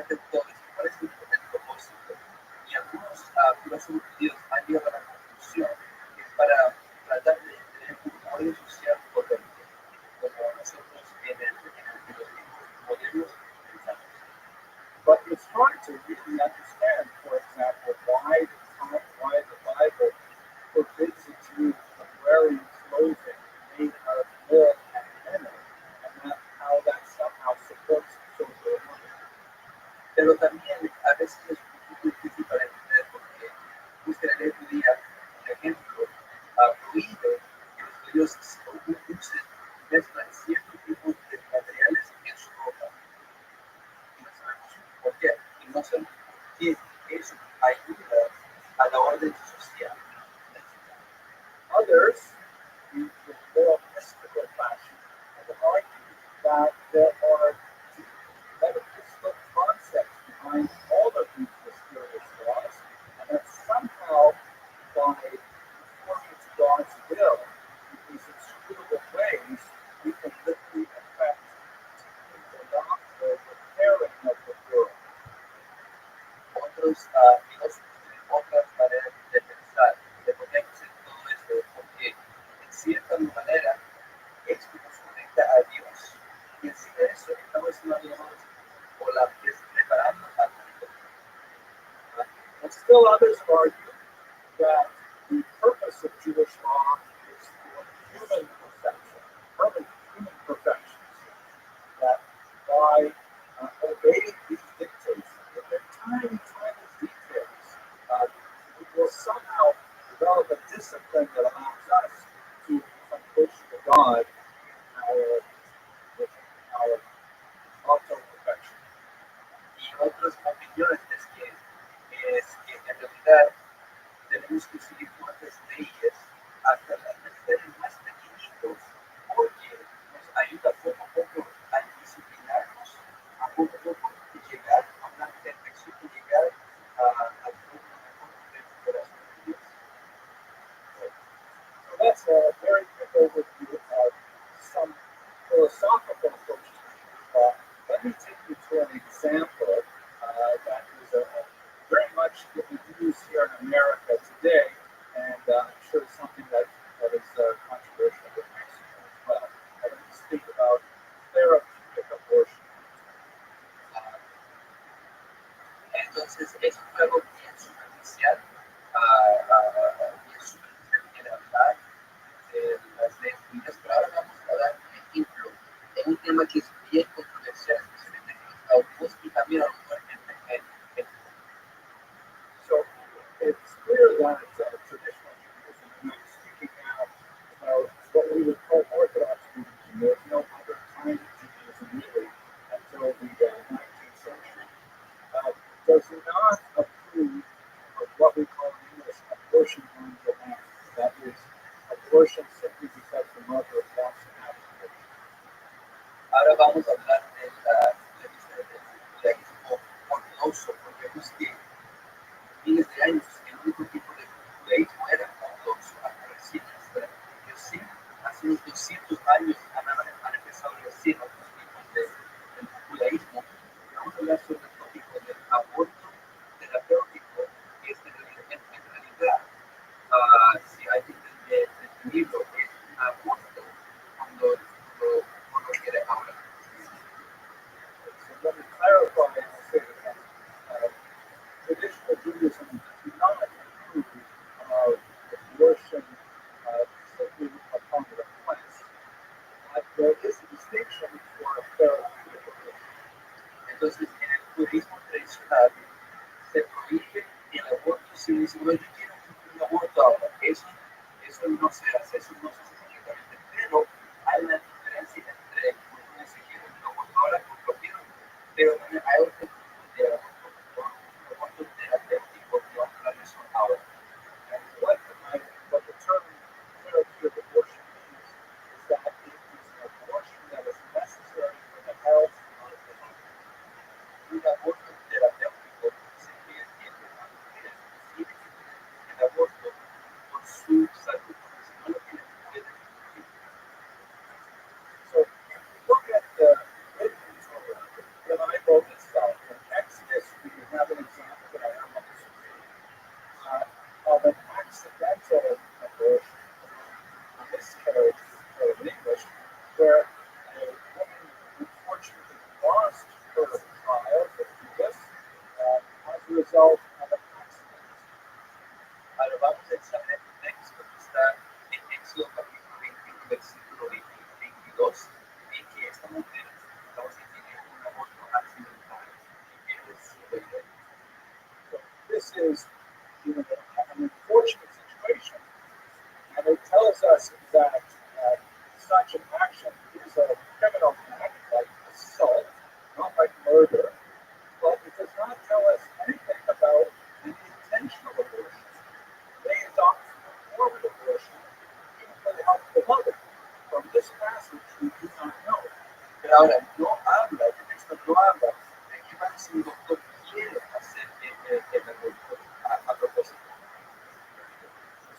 de todo esto, cuál es el propósito. Y algunos filósofos judíos han llegado a la conclusión que es para tratar de tener un orden social correcto, como nosotros en los tiempos modernos pensamos. But it's hard to really understand, for example, why the Bible forbids the Jews from wearing clothing made out of wool and linen, and how that somehow supports social order. Pero también a veces es un poquito difícil para entender porque justo en la ley judía, por ejemplo, prohíbe que los judíos usen y mezclan ciertos tipos de materiales en su ropa. Y no sabemos por qué. Y no sabemos por qué eso ayuda a la orden social. Others, in more mystical fashion, have argued that there are deep metaphysical concepts behind all of these mysterious laws, and that somehow, by conforming to God's will in these inscrutable ways, we can literally affect the doctrine, the repairing of the world. Otros filósofos tienen otras maneras de pensar, de ponerse en todo esto, porque en cierta manera esto nos conecta a Dios. Y encima de eso estamos llamados o la preparando al mundo. And still others argue that the purpose of Jewish law is for human perfection, human perfections. That by obeying these dictates in their tiny, tiny details, we will somehow develop a discipline that allows us to become closer to God in our auto perfection. Y otras opiniones es que en realidad tenemos que seguir nuestras leyes hasta las necesidades más pequeñitos, porque nos ayuda poco a poco a disciplinarnos, a poco a poco llegar a una perfección y llegar a un mejor corazón de Dios. So that's a very quick overview of some philosophical approaches to Jewish law. Let me take you to an example that is very much what we use here in America today, and I'm sure it's something that is controversial in Mexico as well. Let me speak about therapeutic abortion. Entonces es algo bien superficial, bien superficial en hablar de las leyes judías, pero ahora vamos a dar un ejemplo de un tema que es bien controversial, especialmente en los adultos y también a lo mejor en So it's clear that traditional Judaism, and I'm speaking now about what we would call Orthodox Judaism. There's no other kind of Judaism really until the 19th century. Does not approve of what we call in English abortion on demand. That is, abortion simply because the mother wants to have an abortion. ahora vamos a hablar de la judaísmo ortodoxo, porque vemos que miles de años el único tipo de judaísmo era ortodoxo, hasta recién, recién, hace unos 200 años han empezado recién otros tipos de judaísmo. Vamos a hablar sobre el tópico del aborto terapéutico, que es en realidad, si hay que entenderlo, es un aborto cuando quiere ahora. So let me clarify and say that traditional Judaism does not approve of abortion simply upon request, but there is a distinction for a therapeutic abortion. Entonces, en el judaísmo tradicional se prohíbe el aborto si dice, bueno, yo quiero un aborto ahora. Eso no se hace, eso no se hace completamente. Pero hay una diferencia entre uno dice, quiero un aborto ahora, porque lo quiero, pero también hay otro tipo de aborto terapéutico que vamos a hablar de eso ahora. And what the term therapeutic abortion means is that it is an abortion that is necessary for the health of the mother. Un aborto terapéutico se entiende a mujeres que tienen que tener el aborto por su salud, porque si no lo tienen, pueden morir. So if we look at the Bible itself in Exodus for trials of Jesus as a result of an accident. Ahora vamos a examinar el texto que está en Éxodo capítulo 21, versículo 22, en que esta mujer estaba teniendo un aborto accidental en el cielo. So this is an unfortunate situation. And it tells us that such an action is a criminal act like assault, not like murder. But it does not tell us anything about an intentional abortion. They adopt a forward abortion even for the help of the mother. From this passage, we do not know. Pero ahora no habla, el texto no habla de qué pasa si un doctor quiere hacer el aborto a propósito.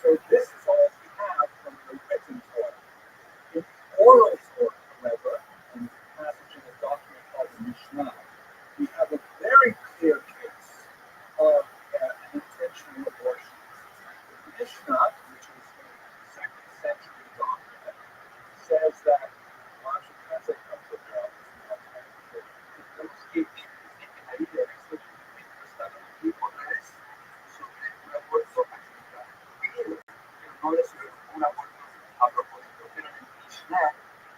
So this is all we have from the written Torah. In oral Torah, however, in the passage in the document called the Mishnah, we have a very clear case of an intentional abortion. The Mishnah, which is a second century document, says that Rashi translates from the Tenemos que ahí de esto está aquí otra vez sobre un aborto accidental, pero no es un aborto a propósito, pero en el Mishnah,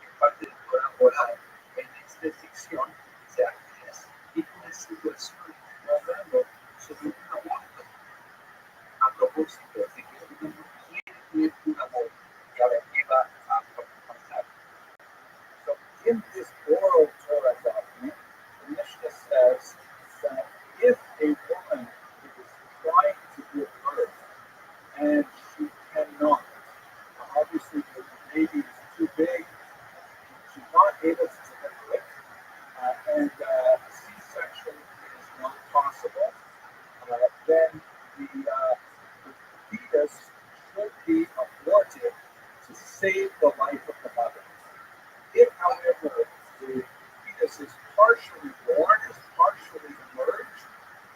en parte de Torah oral, en esta sección se describe una situación hablando sobre un aborto a propósito, de que uno no quiere tener un aborto y ahora qué va a pasar. So in this oral Torah document, the Mishnah says that if a woman is trying to give birth and she cannot, obviously the baby is too big, she's not able to deliver it, and C-section is not possible, then the fetus should be aborted to save the life of the mother. If, however, the fetus is partially born, is partially emerged,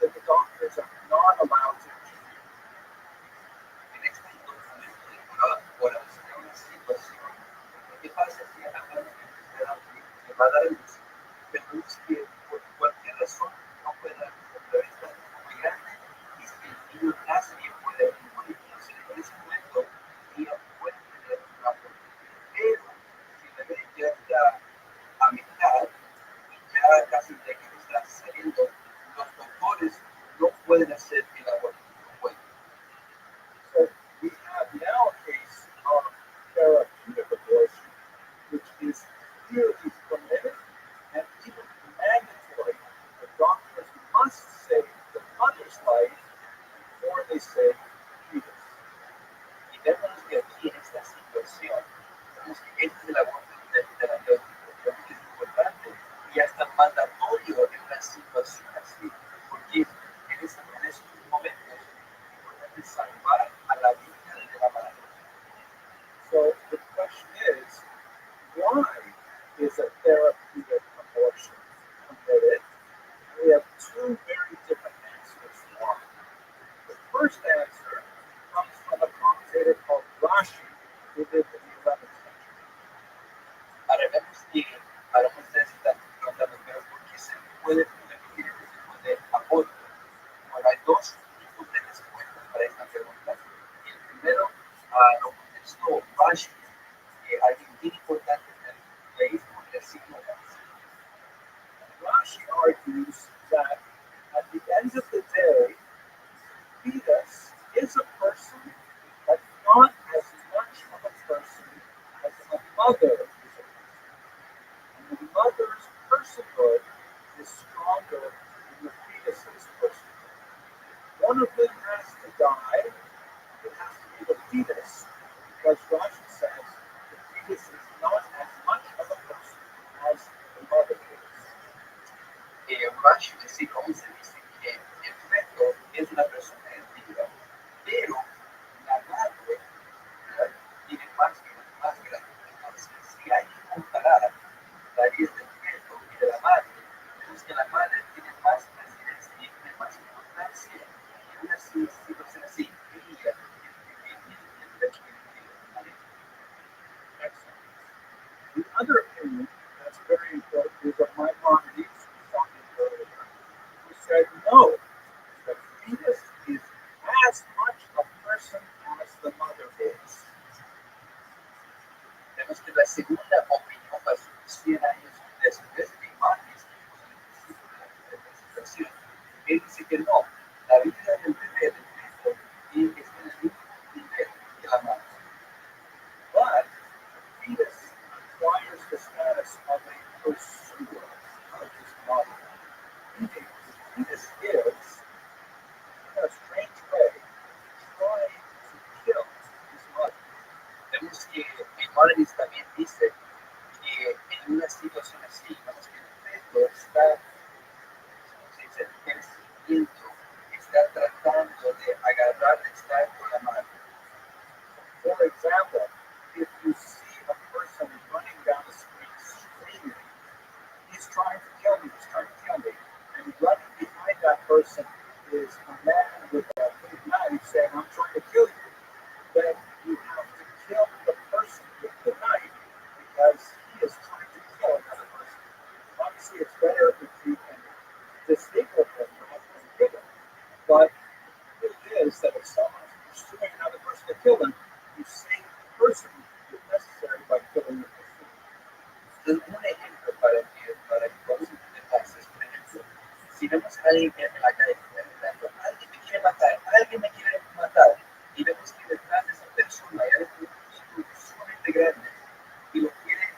then the doctors are not allowed to intervene. En este documento de Torah oral se da una situación. ¿Qué pasa si a la madre le va a dar el luz? Pero es que por cualquier razón no puede dar la vista muy grande y si el niño nace y puede morir. Entonces en ese momento ella puede tener una oportunidad. Pero si el bebé ya está a mitad y ya casi de que está saliendo, los doctores no pueden hacer el aborto. No pueden. So we have now a case of therapeutic abortion, which is clearly permitted and even mandatory. The doctors must save the mother's life before they save the fetus. Y vemos que aquí en esta situación, vemos que este es el aborto terapéutico, vemos que es importante y hasta mandatorio en una situación así, porque en esos momentos es importante salvar a la vida de la madre. So the question is, why is a therapeutic abortion permitted? And we have two very different answers why. The first answer comes from a commentator called Rashi, who lived in the 11th century. Ahora vemos que a lo mejor ustedes están preguntando, pero ¿por qué se puede permitir este tipo de aborto? Bueno, hay dos tipos de respuestas para esta pregunta. El primero lo contestó Rothschild, alguien bien importante en el judaísmo del siglo XI. Rashi argues that at the end of the day, the fetus is a person, but not as much of a person as a mother is a person. And the mother's personhood is stronger than the fetus's personhood. One of them has to die, it has to be the fetus, because Rashi says the fetus is not as much of a person as the mother is. Rothschild del siglo XI dice que el feto es una persona viva, pero la madre, ¿verdad?, tiene más grande. Entonces, si hay que comparar la vida del feto y de la madre, vemos que la madre tiene más trascendencia y tiene más importancia. Y una situación así, ella tiene el derecho de vivir. Excellent. The other opinion that's very important is of Maimonides, who thought dice que no, la vida del bebé del feto tiene que ser el mismo nivel que la madre. But fetus acquires the status of a pursuer of his mother. Meaning, the fetus is, in a strange way, trying to kill his mother. Vemos que Maimónides también dice que en una situación así, vemos que el feto está, ¿cómo se dice?, persiguiendo, está tratando de agarrar, de estar con la madre. For example, if you see a person running down the street screaming, he's trying to kill me, he's trying to kill me, and running behind that person is a man with a big knife saying, I'm trying to kill you, then you have to kill the person with the knife because he is trying to kill another person. Obviously, it's better if you can disable him rather than kill him. But it is that if someone's pursuing another person to kill them, you save the person if necessary by killing the person. Un ejemplo para que podamos entender más es, por ejemplo, si vemos a alguien en la calle gritando, alguien me quiere matar, y vemos que detrás de esa persona hay algo sumamente grande y lo quiere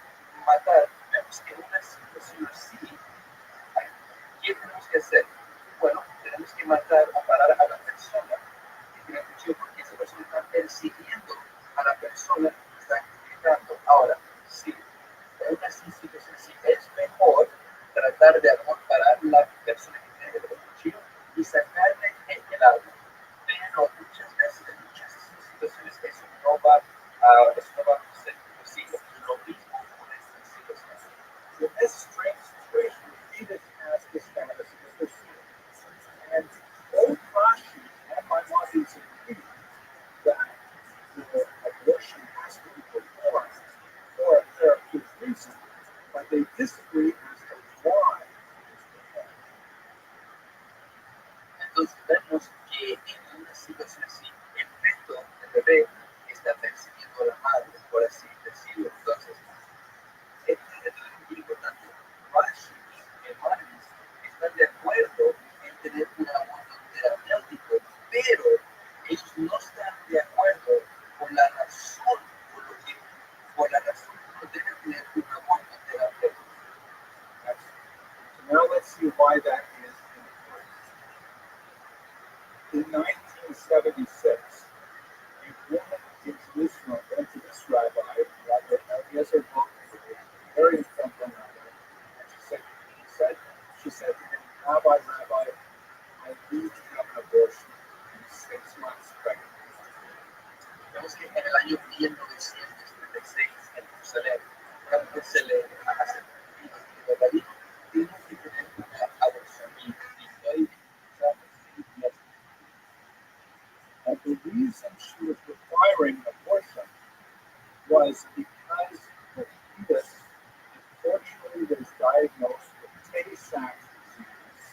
matar, vemos que en una situación así, ¿qué tenemos que hacer? Bueno, tenemos que matar o parar a la persona que tiene el cuchillo porque esa persona está persiguiendo a la persona que está gritando. Ahora, sí, en una situación así es mejor tratar de parar a la persona que tiene el cuchillo y sacarle el arma. Pero muchas veces, en muchas situaciones, eso no va a ser posible. Lo mismo con estas situaciones. In this strange situation, Jesus has the status of a pursuer. And both Rashi and Maimonides agree that the abortion has to be performed for a therapeutic reason, but they disagree as to why it is performed. Entonces vemos que en una situación así, el feto, el bebé, está persiguiendo a la madre, por así decirlo. Entonces, esto es muy importante. Rashi y Maimonides están de acuerdo en tener un aborto terapéutico, pero ellos no están de acuerdo con la razón por la razón que uno debe tener un aborto terapéutico. So now let's see why that is important. In 1976, a woman in Jerusalem went to this rabbi, he has a book, very informed rabbi, and she said to him, Rabbi, I need to have an abortion. I'm 6 months pregnant. Vemos que en el año 1976 en Jerusalén, una mujer se le hace el David tiene que tener una aborción y estoy and the reason she was requiring an abortion was because her fetus unfortunately was diagnosed with Tay-Sachs disease,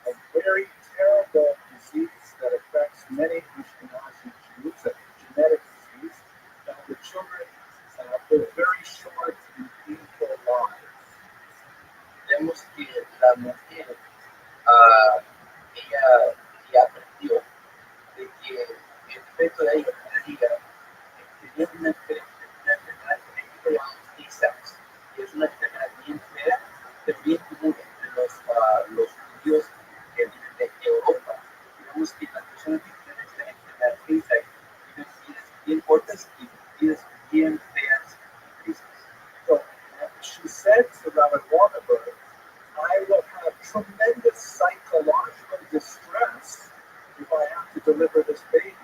a very terrible disease that affects many Ashkenazi Jews, a genetic disease, and the children live very short and painful lives. Vemos que la mujer, ella aprendió de que el feto de ella tenía una enfermedad genética llamada Tay-Sachs, que es una enfermedad bien fea, pero bien común entre los judíos que viven de Europa. Vemos que las personas que tienen esta enfermedad Tay-Sachs tienen vidas bien cortas y vidas bien feas y tristes. So, she said to Rabbi Wannenberg, I will have tremendous psychological distress if I have to deliver this baby.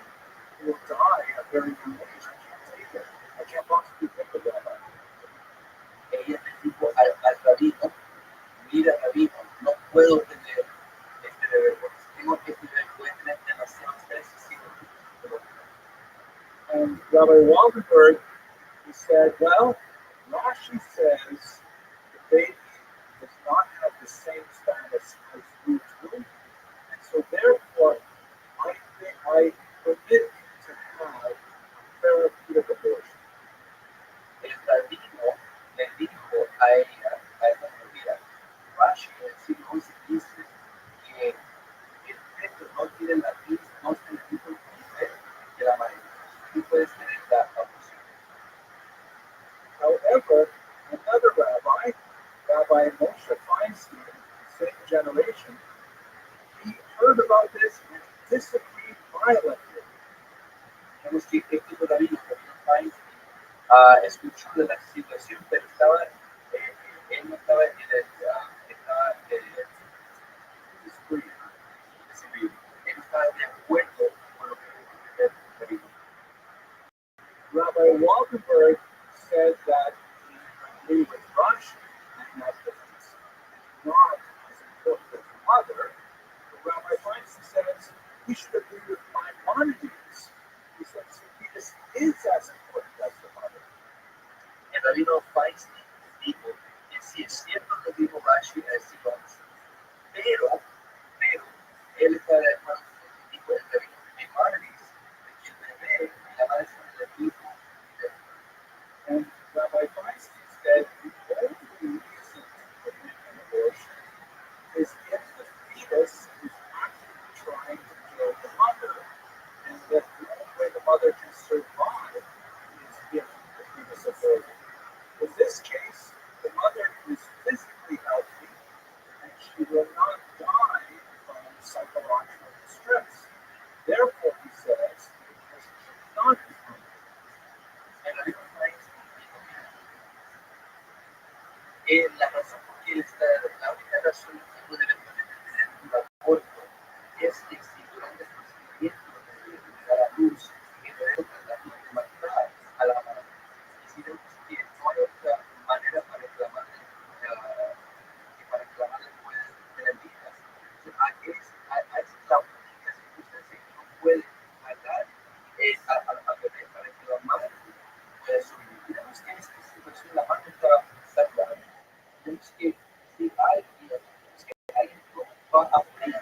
He will die at a very young age. I can't take it. I can't possibly think of that. Ella le dijo al rabino, mira rabino, no puedo tener este bebé, porque si tengo que este bebé puede tener demasiado estrés y and Rabbi Waldenberg, he said, well, Rashi says the baby does not have the same status as you do, and so therefore I permit to have a therapeutic abortion. El rabino le dijo a ella, mira, Rashi en el siglo XI dice que el generation, he heard about this and disagreed violently. Vemos que este tipo David, los país, escuchó de la situación, pero estaba, él no estaba en el, estaba, disagreed, disagreed. Él no estaba de acuerdo con lo que David. Rabbi Waldenberg said that he agreed with Rothschild and that it's not as important as the mother. But Rabbi Feinstein says we should agree with Maimonides. He says Zacchaeus is as important as the mother. El rabino Feinstein dijo que sí es cierto lo que dijo Rashi a este entonces, pero él está de acuerdo con lo que dijo el rabino Maimonides, de que el bebé y la madre son del mismo nivel. And Rabbi Feinstein said the only reason for an abortion is if the fetus is actually trying to kill the mother, and that the only way the mother can survive is if the fetus aborted. In this case, the mother is physically healthy and she will not die from psychological distress. Therefore, he says, this should not be permitted. El rabino Feinstein dijo, la razón por qué la única razón que puede tener un aborto es que si durante el procedimiento de dar a luz y luego tratando de matar a la madre, y si vemos que no hay otra manera para que la madre pueda tener vida, es la única circunstancia que no puede matar a bebé para que la madre pueda sobrevivir. Vemos que en esta situación la madre está clara. Vemos que si alguien no va a morir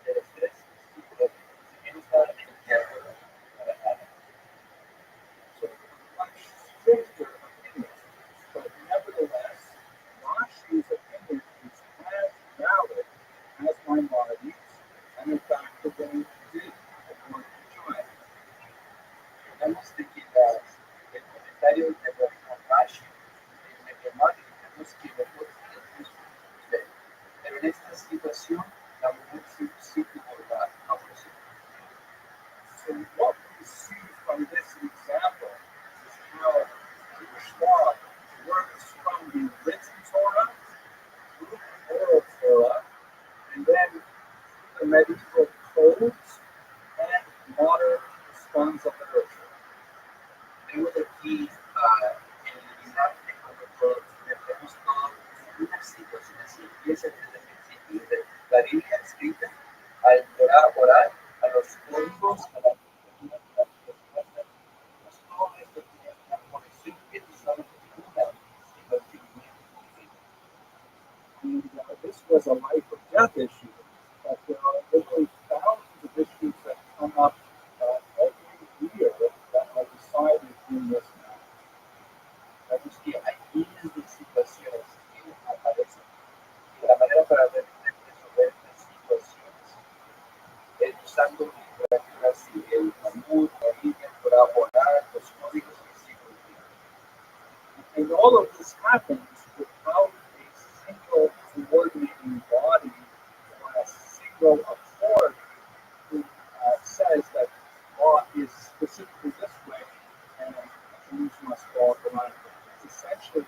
del estrés psicológico, si no está en el diálogo para nada. So much stricter opinion, but nevertheless, Rashi's opinion is as valid as Maimonides, and in fact the way he did abort the child. Vemos de que el comentario de Rabbi Rashi en el llamado vemos que mejor es usted. Pero en esta situación la mujer sí tuvo la aborción. So what we see from this example is how Jewish law works from the written Torah through the oral Torah, and then the medieval codes and modern sons of the Rothschild. Vemos aquí en el instante cuando metemos todo en una situación así, empieza desde el principio de la Biblia escrita, al Torah oral, a los códigos, a la cultura, a las respuestas, pues todo esto tiene una conexión que no solamente una, sino el seguimiento. And this was a life or death issue, but there are literally thousands of issues that come up every year that are decided in this manner. Vemos que hay miles de situaciones que aparecen y la manera para resolver estas situaciones es usando literatura así, el Talmud, la Biblia, el Torah oral, los códigos y psicología. And all of this happens without a single coordinating body or a single authority who says that law is specifically this way and Jews must follow the line. It's essentially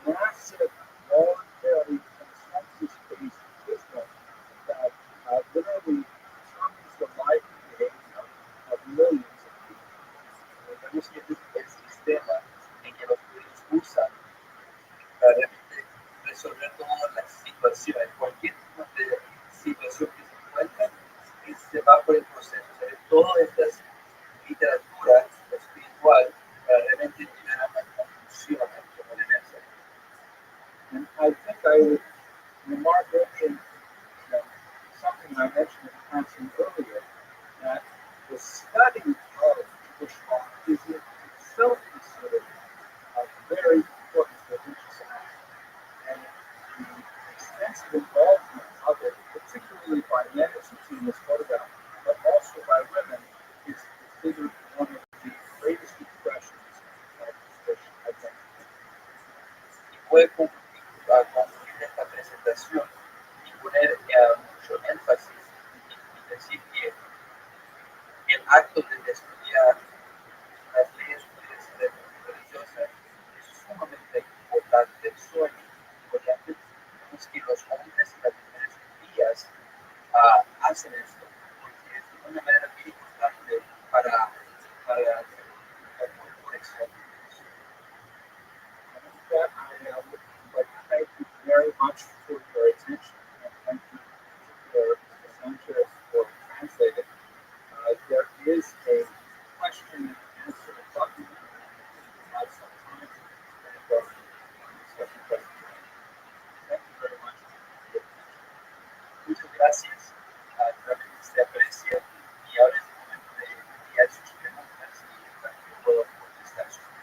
a massive, voluntary, consensus-based system that literally determines the life and behavior of millions of people. Vemos que este es el sistema en que los judíos usan para realmente resolver todas las situaciones, cualquier tipo de situación que se encuentra, se va por el proceso, o sea, de toda esta literatura espiritual para realmente llegar a la conclusión como debe ser. And I think I would remark in something I mentioned in passing earlier, that the study of Jewish law is in itself considered very important for religious action. And the extensive involvement of it, particularly by men as you see in this photograph, but also by women, is considered one of the greatest expressions of Jewish identity. Y puede concluir esta presentación hombres y las mujeres judías hacen esto, porque es una manera muy importante para por excelencia. But thank you very much for your attention, and thank you for Mr. Sanchez for translating. There is a question and answer button. We have some time to go discussion question. Thank you very much for your attention. Muchas gracias, realmente se aprecia y ahora es el momento de enviar sus preguntas y también puedo contestar sus preguntas.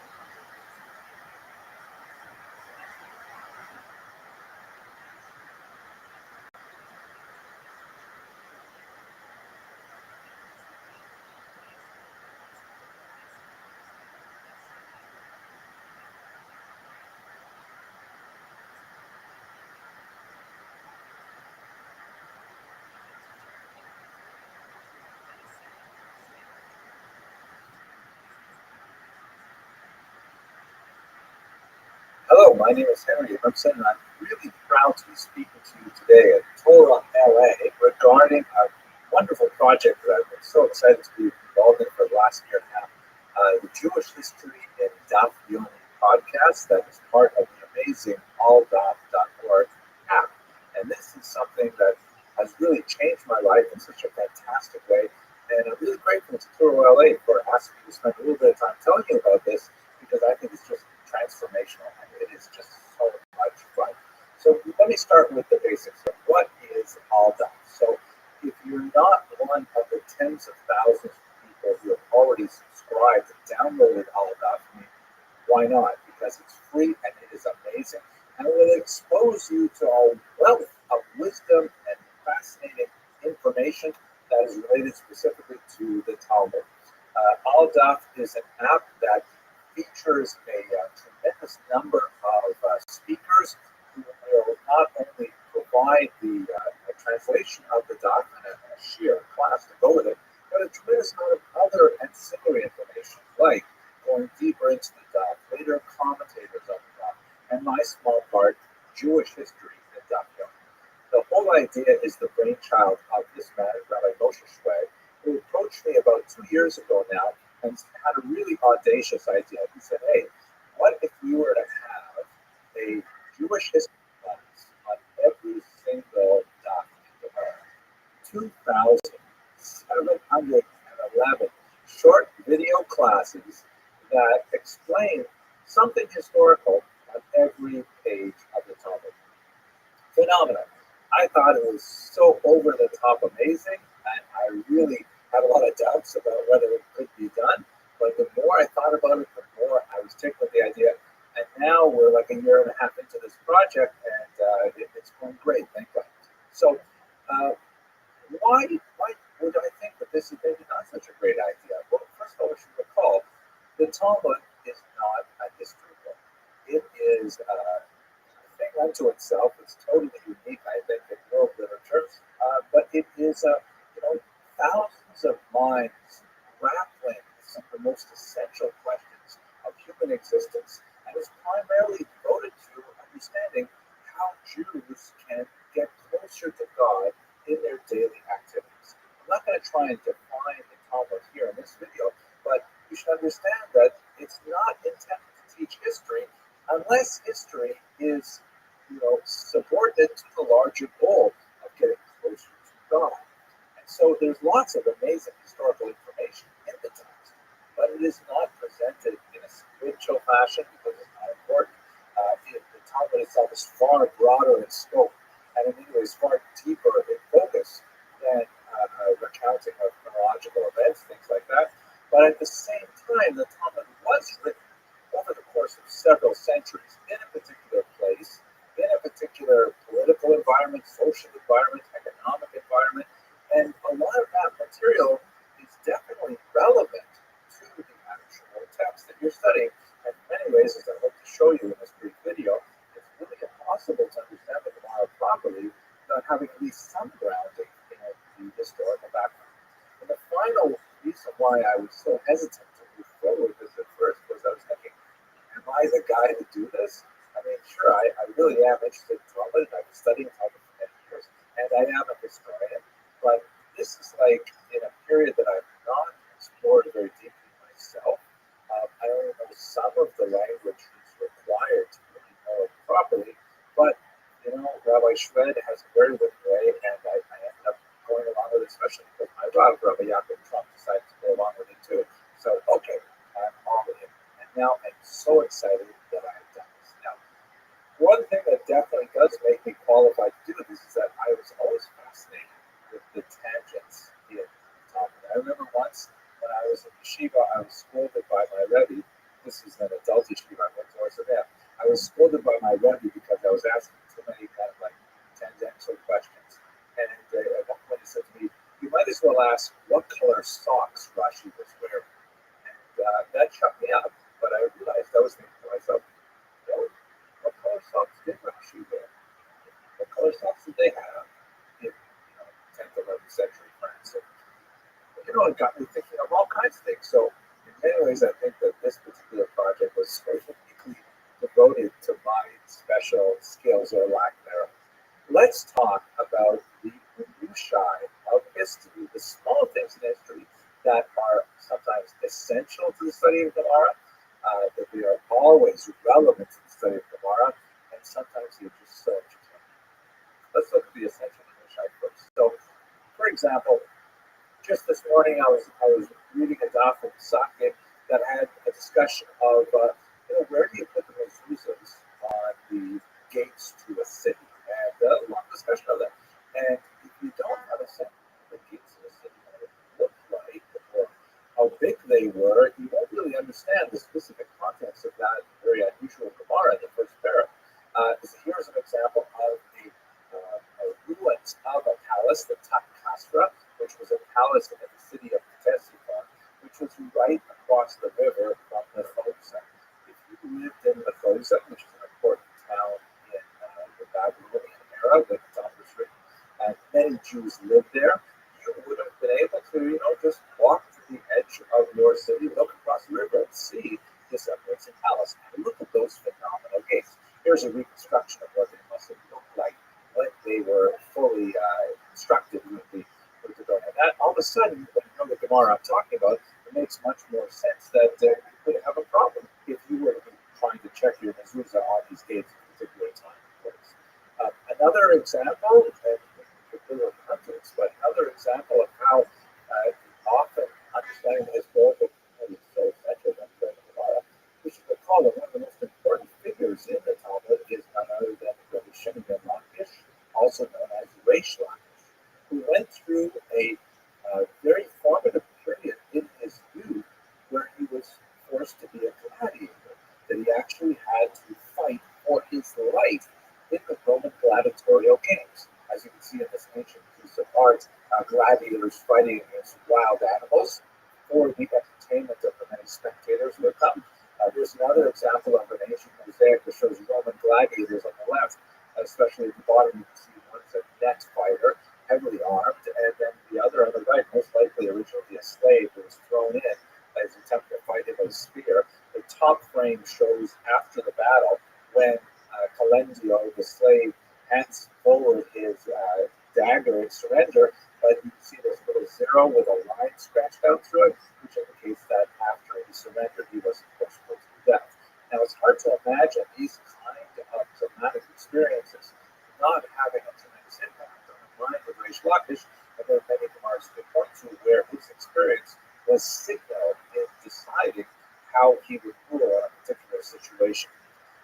Hello, my name is Henry Emerson, and I'm really proud to be speaking to you today at Torah LA regarding a wonderful project that I've been so excited to be involved in for the last year and a half, the Jewish History in Daf Yomi podcast that is part of the amazing alldaf.org app. And this is something that has really changed my life in such a fantastic way. And I'm really grateful to Torah LA for asking me to spend a little bit of time telling you about this, because I think it's just transformational and it is just so much fun. So let me start with the basics of what is AllDaf. So if you're not one of the tens of thousands of people who have already subscribed and downloaded AllDaf, why not? Because it's free and it is amazing, and it will expose you to a wealth of wisdom and fascinating information that is related specifically to the Talmud. AllDaf is an app that features a tremendous number of speakers who will not only provide the translation of the document and a sheer class to go with it, but a tremendous amount of other ancillary information, like going deeper into the daf, later commentators of the daf, and my small part, Jewish history in Daf Yomi. The whole idea is the brainchild of this man, Rabbi Moshe Shway, who approached me about 2 years ago now and had a really audacious idea. He said, hey, what if we were to have a Jewish history class on every single document? 2,711 short video classes that explain something historical on every page of the Talmud. Phenomenal. I thought it was so over the top amazing, and I really had a lot of doubts about whether it could be done. But the more I thought about it, the more I was tickled with the idea. And now we're like a year and a half into this project, and it's going great, thank God. So, why would I think that this is maybe not such a great idea? Well, first of all, we should recall the Talmud is not a history book. It is a thing unto itself. It's totally unique, I think, in world literature. But it is, thousands of minds grappling with some of the most essential questions of human existence, and is primarily devoted to understanding how Jews can get closer to God in their daily activities. I'm not going to try and define the Talmud here in this video, but you should understand that it's not intended to teach history unless history is, subordinate to the larger goal of getting closer to God. And so there's lots of amazing historical information in the text, but it is not presented in a spiritual fashion because it's not important. The Talmud itself is far broader in scope, and in many ways far deeper in focus than a recounting of chronological events, things like that. But at the same time, the Talmud was written over the course of several centuries in a particular place, in a particular political environment, social environment, economic environment, and a lot of that material is definitely relevant to the actual text that you're studying. And in many ways, as I hope to show you in this brief video, it's really impossible to understand the Gemara properly without having at least some grounding in the historical background. And the final reason why I was so hesitant to move forward with this at first was I was thinking, am I the guy to do this? I mean, sure, I really am interested in Talmud, and I've been studying Talmud and I am a historian, but this is like in a period that I've not explored very deeply myself. I only know some of the language that's required to really know it properly, but Rabbi Shred has a very good way, and I ended up going along with it, especially because my Rabbi Yaakov Trump decided to go along with it too. So, okay, I'm all in. And now I'm so excited that I have done this. Now, one thing that definitely does make me qualified to do this is that I was always fascinated with the tangents in Talmud. I remember once when I was in yeshiva, I was scolded by my Rebbe. This is an adult yeshiva, I went to there. I was scolded by my Rebbe because I was asking too many kind of like tangential questions. And at one point he said to me, you might as well ask what color socks Rashi was wearing. And that shut me up. But I realized I was thinking to myself, what color socks did Rashi wear? What color socks did they have in 10th, 11th century France? And, it got me thinking of all kinds of things. So in many ways, I think that this particular project was specifically devoted to my special skills or lack thereof. Let's talk about the minutiae of history, the small things in history that are sometimes essential to the study of Gemara, that they are always relevant to the study of Gemara, and sometimes they're just so interesting. Let's look at the essential minutiae first. So, for example, just this morning I was reading a daf from Sakim that had a discussion of where do you put the mezuzahs on the gates to a city, and a long discussion of that. And if you don't have a sense of the gates of a city, what it looked like, or how big they were, you won't really understand the specific context of that very unusual Gemara in the first paragraph. Here's an example of a ruins of a palace, the Tak Kasra, which was a palace in the city of Ctesiphon, which was right across the river from Methosa. If you lived in Methosa, which is an important town in the Babylonian era when the Talmud was written, and many Jews lived there, you would have been able to, just walk to the edge of your city, look across the river, and see this amazing palace. And look at those phenomenal gates. Here's a reconstruction of what they must have looked like when they were fully constructed with the building. And that all of a sudden, when you know the Gemara I'm talking about, it makes much more sense that you could have a problem if you were trying to check your mezuzah on these gates at a particular time, of course. Another example, and particular context, but another example of how often understanding the historical community is so essential to understanding the Gemara. We should recall that one of the most important figures in the Talmud is none other than Rabbi Shimon ben Lakish, also known as Reish Lakish, who went through a very formative period in his youth where he was forced to be a gladiator, that he actually had to fight for his life in the Roman gladiatorial games. As you can see in this ancient piece of art, gladiators fighting against wild animals for the entertainment of the many spectators who would come. There's another example of an ancient mosaic that shows Roman gladiators on the left, especially at the bottom. You can see one's a net fighter, heavily armed, and then the other on the right, most likely originally a slave who was thrown in as an attempt to fight him with a spear. The top frame shows after the battle when Calenzio, the slave, hands forward his dagger in surrender, but you can see this little zero with a line scratched out through it, which indicates that after he surrendered, he was, of course, put to death. Now, it's hard to imagine these kind of traumatic experiences not having a tremendous impact on the mind of Reish Lakish, and there are many Gemaras to point to where his experience was signal in deciding how he would rule on a particular situation.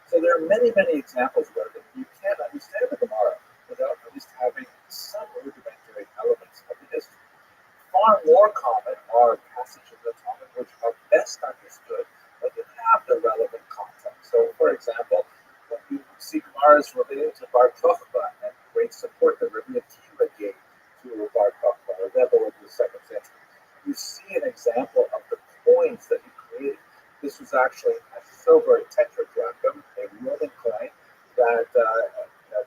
So there are many, many examples where you can't understand the Gemara without at least having some rudimentary elements of the history. Far more common are passages of the Talmud which are best understood when you have the relevant context. So, for example, when you see Gemaras related to Bar Kokhba and great support that Rabbi Akiva gave to Bar Kokhba, a rebel of the 2nd century, you see an example of the coins that he created. This was actually a silver tetradrachm, a Roman coin that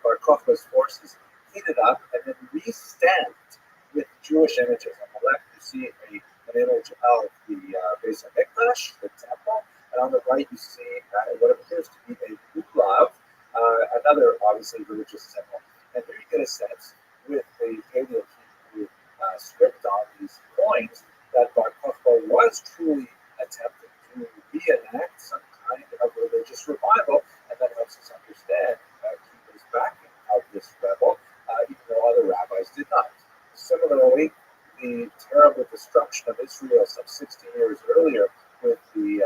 Bar Kokhba's forces heated up and then re-stamped with Jewish images. On the left, you see an image of the Beis HaMikdash, the temple, and on the right, you see what appears to be a lulav, another obviously religious symbol. And here you get a sense with the Paleo Hebrew script on these coins, that Bar Kokhba was truly attempting to reenact some kind of religious revival, and that helps us understand he was backing of this rebel, even though other rabbis did not. Similarly, the terrible destruction of Israel some 60 years earlier with the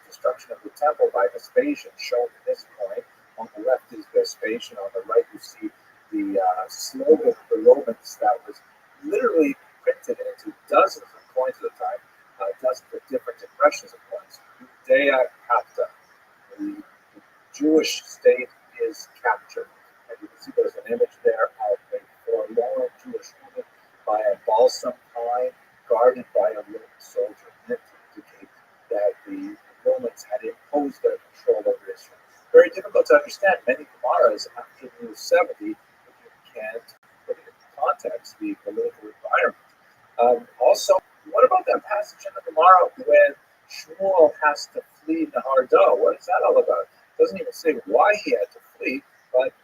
destruction of the temple by Vespasian, shown in this coin. On the left is Vespasian, on the right you see the slogan of the Romans that was literally printed into dozens of coins at the time, dozens of different impressions of coins. Judea capta, the Jewish state is captured. And you can see there's an image there of a forlorn Jewish woman by a balsam pine guarded by a Roman soldier, meant to indicate that the Romans had imposed their control over Israel. Very difficult to understand many Gemaras after the year 70 if you can't put it into context, the political environment. Also, what about that passage in the Gemara when Shmuel has to flee Nahardo? What is that all about? It doesn't even say why he had to flee, but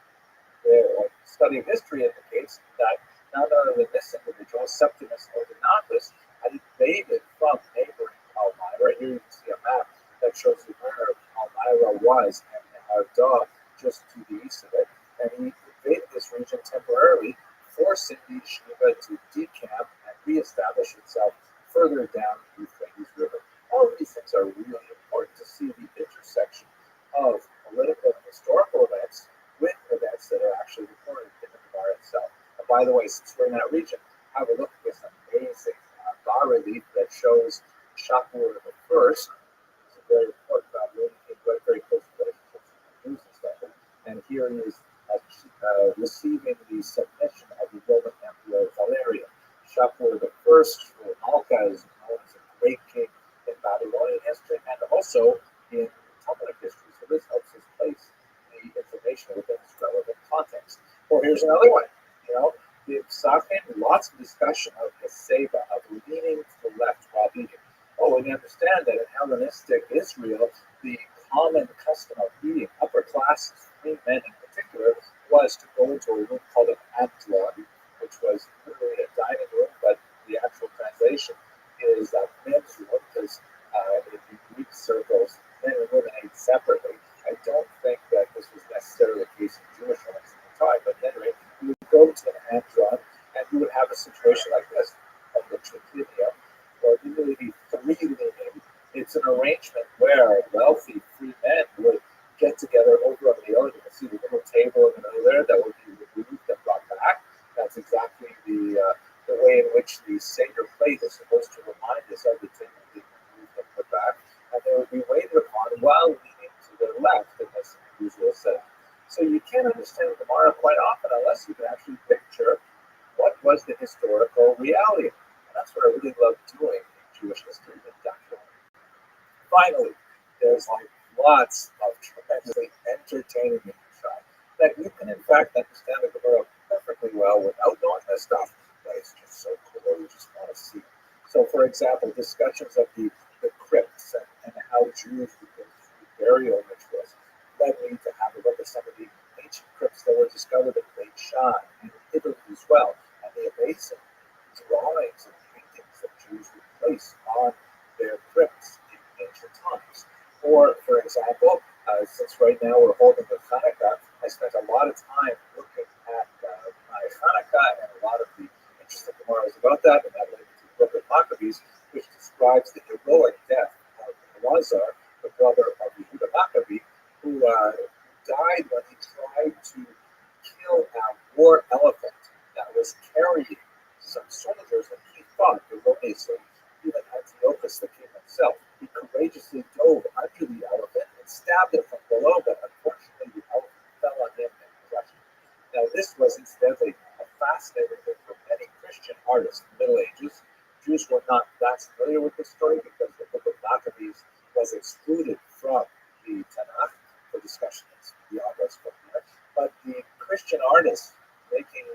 the study of history indicates that not only this individual, Septimus Odenatus, had invaded from neighboring Palmyra. Here you can see a map that shows you where Palmyra was and Nahardo just to the east of it. And he invaded this region temporarily, forcing the yeshiva to decamp and reestablish itself further down the Euphrates River. All of these things are really important to see the intersection of political and historical events with events that are actually recorded in the Gemara itself. And by the way, since we're in that region, have a look at this amazing bas-relief that shows Shapur the First. It's a very important bas-relief, very close to the Jews and stuff. And here he is receiving the submission of the Roman Emperor Valerian. Shapur the First, or Malka, is known as a great king in Babylonian history and also in Talmudic history. So this helps us place the information within its relevant context. Or here's another one. The Psachim, lots of discussion of the Seba, of leaning to the left while eating. Oh, and you understand that in Hellenistic Israel, the common custom of eating, upper class, free men in particular, was to go into a room called an antron, which was literally a dining room, but the actual translation is a men's room, because in the Greek circles, men and women ate separately. I don't think that this was necessarily the case in Jewish homes at the time, but anyway, you would go to an antron, and you would have a situation like this, of the triclinia, or usually three-leaning. It's an arrangement where wealthy free men would get together over a meal. You can see the little table in the middle there that would be removed and brought back. That's exactly the way in which the Seder plate is supposed to remind us of the table being removed and put back. And they would be waited upon while leaning to their left in this usual setting. So you can't understand the Gemara quite often unless you can actually picture what was the historical reality. And that's what I really love doing in Jewish history and documenting. Finally, there's lots of tremendously entertaining insight that you can in fact understand the Gemara perfectly well without knowing this stuff, but it's just so cool, you just want to see. So for example, discussions of the crypts and how Jews would go through burial rituals led me to have a look at some of the ancient crypts that were discovered in Beit Shan and in Italy as well, and the amazing drawings and paintings that Jews would place on their crypts in ancient times. Or, for example, since right now we're holding the Hanukkah, I spent a lot of time looking at my Hanukkah and a lot of the interesting Gemaras about that, and that led me to the book of Maccabees, which describes the heroic death of Elazar, the brother of Yehuda Maccabee, who died when he tried to kill a war elephant that was carrying some soldiers that he thought erroneously, even Antiochus, the king himself. He courageously dove under the elephant and stabbed it from below, but unfortunately the elephant fell on him and crushed him. Now this was incidentally a fascinating thing for many Christian artists in the Middle Ages. Jews were not that familiar with this story because the book of Maccabees was excluded from the Tanakh for discussion. It's beyond us from there. But the Christian artists making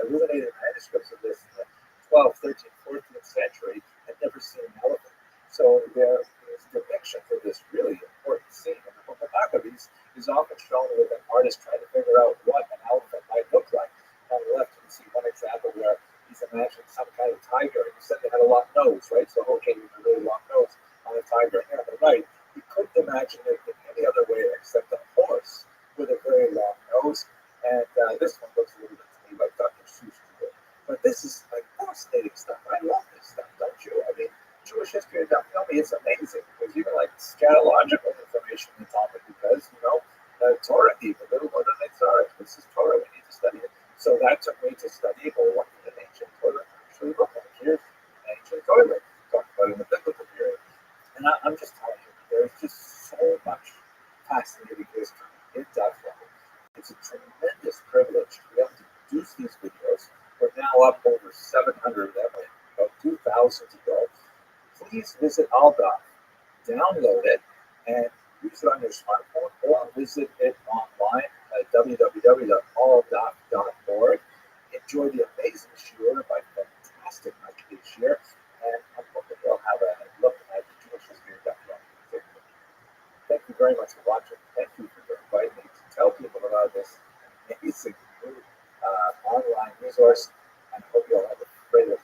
illuminated manuscripts of this in the 12th, 13th, 14th century had never seen an elephant. So there is depiction for this really important scene in the book of Maccabees is often shown with an artist trying to figure out what an elephant might look like. on the left, you can see one example where he's imagining some kind of tiger, and he said they had a long nose, right? So, okay, with a really long nose on a tiger. And on the right, he couldn't imagine it in any other way except a horse with a very long nose. And this one looks a little bit to me like Dr. Seuss to it. But this is like fascinating stuff. I love this stuff, don't you? I mean, Jewish history, definitely, it's amazing. There's even like scatological information on the topic because, Torah, even a little more than they saw it. This is Torah, we need to study it. So that took me to study, well, what did an ancient toilet actually look like? Here's an ancient toilet, talked about in the biblical period. And I'm just telling you, there's just so much fascinating history in that level. It's a tremendous privilege to be able to produce these videos. We're now up over 700 of them, about 2,000 to go. Please visit Aldoc, download it, and use it on your smartphone, or visit it online at www.alldoc.org. Enjoy the amazing shiur by fantastic Mikey Shear, and I'm hoping you'll have a look at the Jewish history documentary. Thank you very much for watching. Thank you for inviting me to tell people about this amazing new online resource, and I hope you'll have a great time.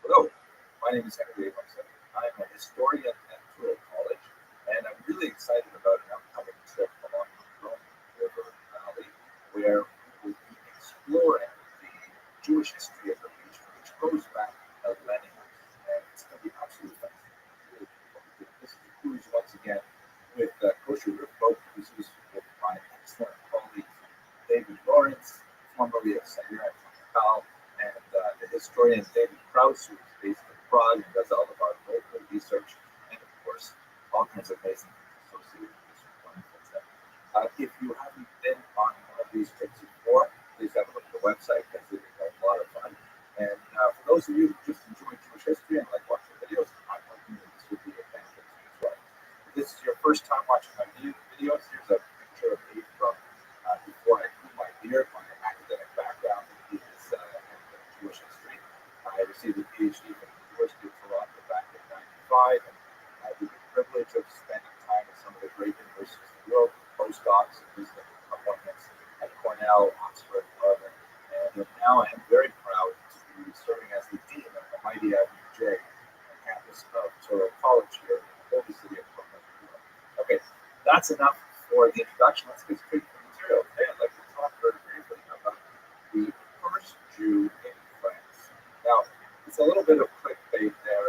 Hello, my name is Henry Abramson. I'm a historian at Touro College, and I'm really excited about an upcoming trip along the Rhone River Valley, where we will be exploring the Jewish history of the region, which goes back millennia. And it's going to be absolutely fascinating. This is a cruise once again with Kosher River Boat Cruises with my excellent colleague David Lawrence, formerly of Sayeret Cal, and the historian David Krause, who is based in Prague and does all of our local research, and of course, all kinds of amazing things associated with this wonderful trip. If you haven't been on one of these trips before, please have a look at the website because it is a lot of fun. And for those of you who just enjoy Jewish history and like watching videos, I'm hoping that this would be a benefit to you as well. If this is your first time watching my videos, here's a picture of me from before I grew my beard. My academic background is Jewish history. I received a PhD from the University of Toronto back in '95, and I had the privilege of spending time with some of the great universities in the world, postdocs, and visiting appointments at Cornell, Oxford, Harvard. And now I am very proud to be serving as the dean of the mighty Avenue J campus of Touro College here in the holy city of Portland. Okay, that's enough for the introduction. Let's get straight to the material. Today I'd like to talk very briefly about the first Jew in France. Now, it's a little bit of clickbait there.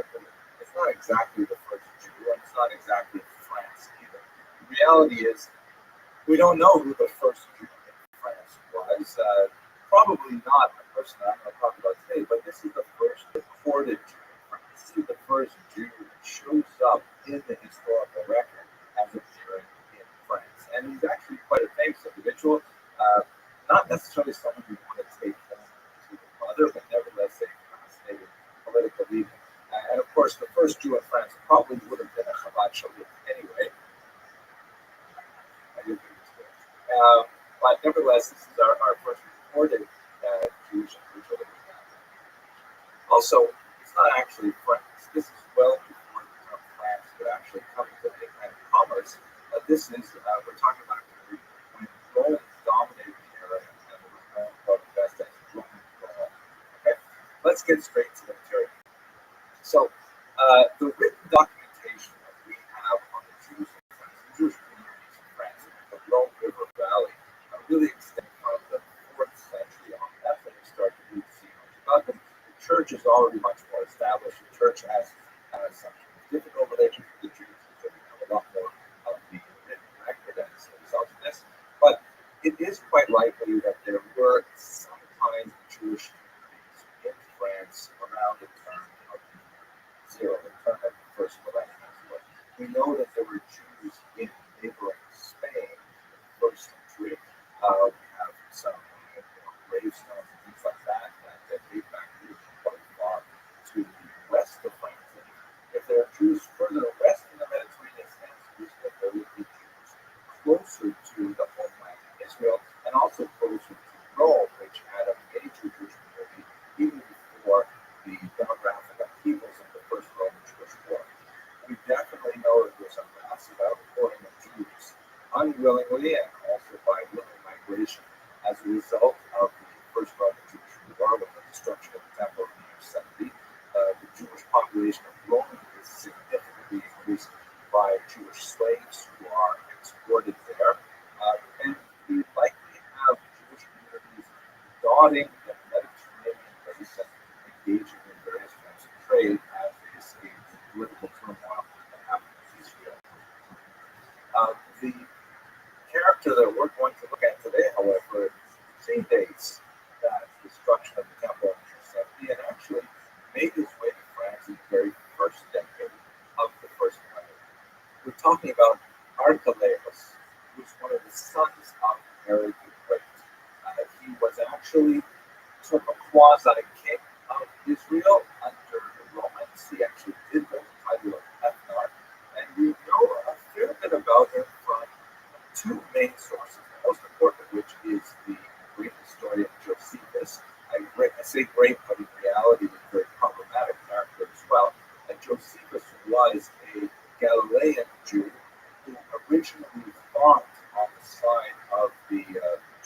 It's not exactly the first Jew, and it's not exactly France either. The reality is, we don't know who the first Jew in France was. Probably not the person that I'm going to talk about today, but this is the first recorded Jew in France. This is the first Jew that shows up in the historical record as appearing in France. And he's actually quite a famous individual. Not necessarily someone you want to take home to the mother, but nevertheless a fascinating political leader. And of course, the first Jew in France probably would have been a Chabad Shalit anyway. I didn't think it's good. But nevertheless, this is our first recorded Jewish individual that we have. Also, it's not actually France. This is well before the term France could actually come into any kind of commerce. This is, we're talking about a period when Rome dominated the area and it was known about the best as Roman Gaul. Okay, let's get straight to the material. So, the written documentation that we have on the Jews in France, the Jewish communities in France, the Rhone River Valley, really extend from the 4th century on. That's when we start to really see much about them. The church is already much more established. The church has some difficult relations with the Jews, so we have a lot more of the written record as a result of this. But it is quite likely that there were some kinds of Jewish communities in France around the turn of the turn of the first millennium. We know that there were Jews in neighboring Spain in the first century. We have some gravestones and things like that that date back really quite far to the west of France. And if there are Jews further west in the Mediterranean, that there would be Jews closer to the homeland of Israel and also closer to Rome, which had a major Jewish community even before the demographic upheavals of the first Roman willingly and also by willing migration as a result of the First Roman Jewish War with the destruction of the Temple in the year 70. The Jewish population of Rome is significantly increased by Jewish slaves who are exported there. And we likely have Jewish communities dotting the Mediterranean basin, engaging in various forms of trade as they escape the political turmoil that happened in Israel. The character that we're going to look at today, however, predates that destruction of the temple in 70 and actually made his way to France in the very first decade of the First Millennium. We're talking about Archelaus, who was one of the sons of Herod the Great. He was actually sort of a quasi-king of Israel under the Romans. He actually did hold the title of ethnarch, and we know a fair bit about him from two main sources, the most important of which is the Greek historian Josephus. I say great, but in reality, he's a very problematic character as well. And Josephus was a Galilean Jew who originally fought on the side of the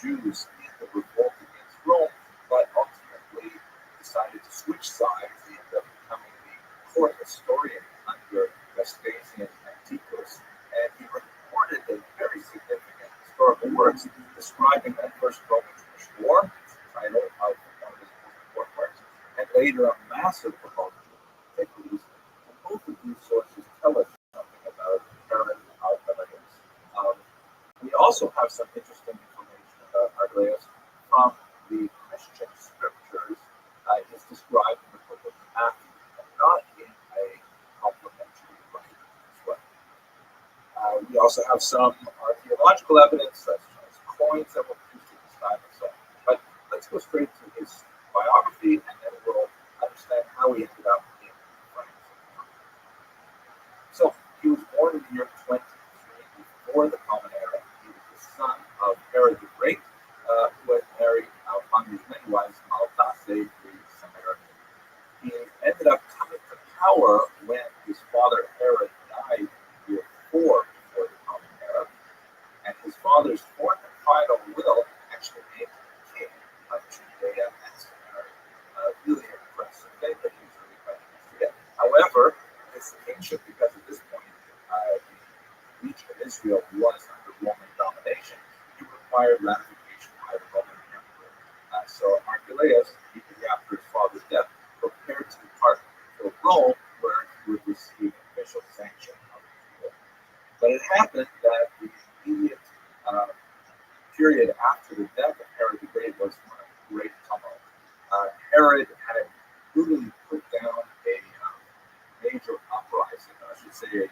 Jews in the revolt against Rome, but ultimately decided to switch sides. He ended up becoming the court historian under Vespasian and Antipas, and he recorded a very significant historical works describing that first Roman Jewish War, title of one of his most important works, and later a massive promotion of antiquities. And both of these sources tell us something about Herod Archelaus. We also have some interesting information about Archelaus from the Christian scriptures. It's described in the book of Matthew, and not in a complimentary way as well. We also have some archaeological evidence, such as coins that were produced at this time and so on. But let's go straight to his biography, and then we'll understand how he ended up in France. So he was born in the year 23 before the Common Era. He was the son of Herod the Great, who had married, among his many wives, Maltase, the Samaritan. He ended up coming to power when his father Herod died the year 4 before the Common Era, and his father's fourth and final will actually made him king of Judea and Samaria. Really impressive thing, but he was really quite easy to get. However, his kingship, because at this point the region of Israel was under Roman domination, he required ratification by the Roman emperor. So Archelaus, immediately after his father's death, prepared to depart for Rome, where he would receive official sanction of the war. But it happened that the immediate period after the death of Herod the Great was one of great tumult. Herod had brutally put down a major uprising, or I should say a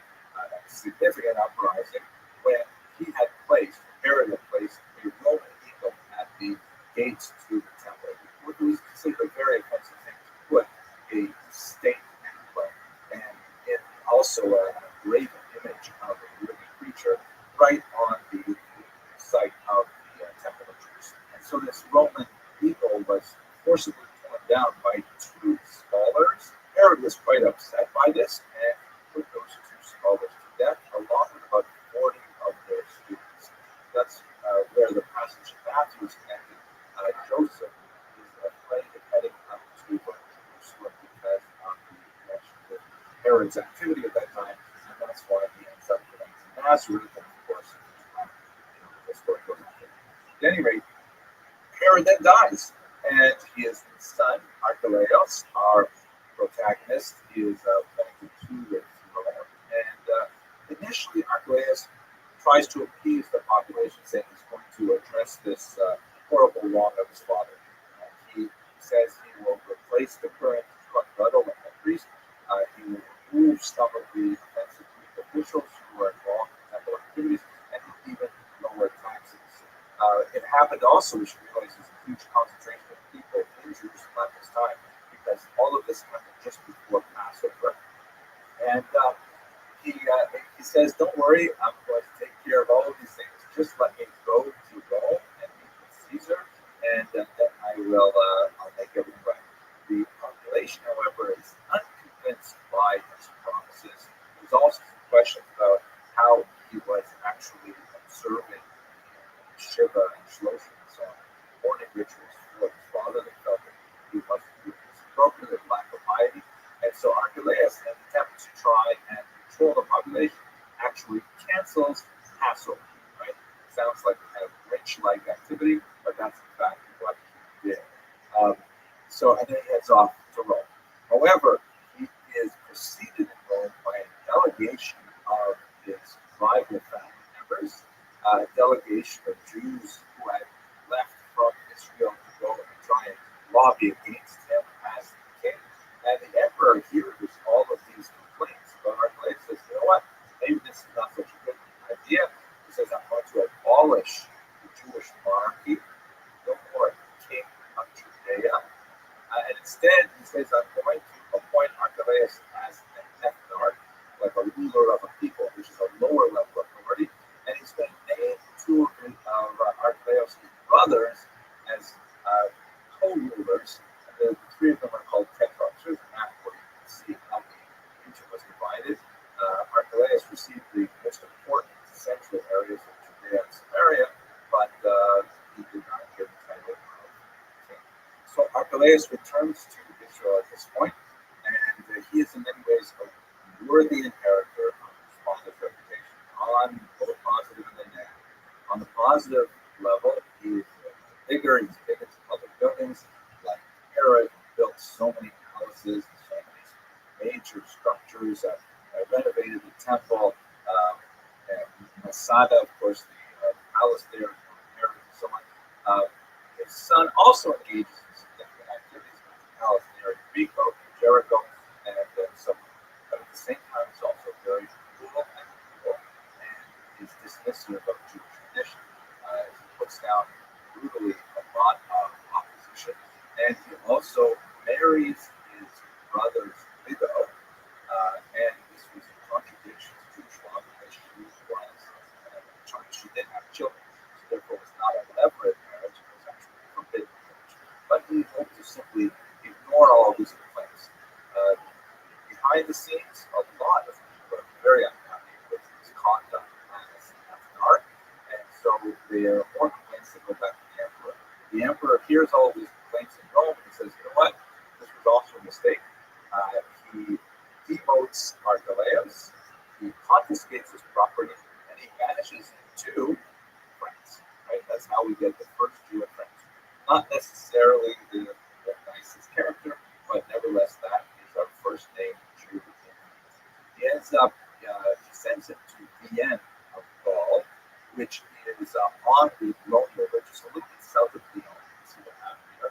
significant uprising, when Herod had placed a Roman eagle at the gates to the temple. It was considered a very offensive thing to put a state emblem and also a graven image of a living creature right on the site of the Temple of Jerusalem. And so this Roman eagle was forcibly torn down by two scholars. Herod was quite upset by this and put those two scholars to death, along with about 40 of their students. That's where the passage in Matthew is connected. Joseph is afraid of heading up to Jerusalem because of the connection with Herod's activity at that time, and that's why he ends up going to Nazareth, and of course, the story goes on. At any rate, Herod then dies, and his son, Archelaus, our protagonist, is appointed to the throne. And initially, Archelaus tries to appease the population, saying he's going to address this horrible wrong of his father. He says he will replace the current governmental and priest. He will remove some of the offensive Greek officials who are involved in temple activities, and even lower taxes. It happened also, we should realize, there's a huge concentration of people in Jerusalem at this time, because all of this happened just before Passover. And he says, don't worry, I'm going to take care of all of these things. Just let me go to Rome and meet with Caesar, and then I'll make everything right. The population, however, is unconvinced by his promises. There's also some questions about how he was actually observing control the population actually cancels Passover, right? Sounds like a kind of rich-like activity, but that's in fact what he did. And then he heads off to Rome. However, he is preceded in Rome by a delegation of his rival family members, a delegation of Jews who had left from Israel to go and try and lobby against him as king. And the emperor hears all of these complaints about Archelaus. Says, you know what? Maybe this is not such a good idea. He says, I'm going to abolish the Jewish monarchy, no more king of Judea. And instead, he says, I'm going to appoint Archelaus as an ethnarch, like a ruler of a people, which is a lower level of authority. And he's going to name two of Archelaus' brothers as co-rulers. And the three of them are called tetrarchs. Here's a map where you can see how the region was divided. Archelaus received the most important central areas of Judea and Samaria, but he did not get the title of king. So Archelaus returns to Israel at this point, and he is in many ways a worthy inheritor of his father's reputation, on both positive and the negative. On the positive level, he's bigger into public buildings, like Herod built so many palaces, so many major structures, renovated the temple, and Masada, of course, the palace there, Herod and so on. His son also engages in significant activities with the palace near Jericho, and so, but at the same time, he's also very cruel and cruel, and he's dismissive of Jewish tradition. He puts down brutally a lot of opposition, and he also marries his brother's widow, and this was a contradiction to Jewish law because she was she didn't have children, so therefore was not a levirate marriage, it was actually a forbidden marriage. But he hoped to simply ignore all these complaints. Behind the scenes, a lot of people are very unhappy with his conduct as an art, and so there are more complaints that go back to the emperor. The emperor hears all these complaints in Rome and he says, you know what, this was also a mistake. He demotes Archelaus, he confiscates his property, and he banishes him to France. Right? That's how we get the first Jew in France. Not necessarily the nicest character, but nevertheless, that is our first name Jew. He ends up, he sends him to Vienne of Gaul, which is on the Rhone River, just a little bit south of Lyon. You can see what happened here.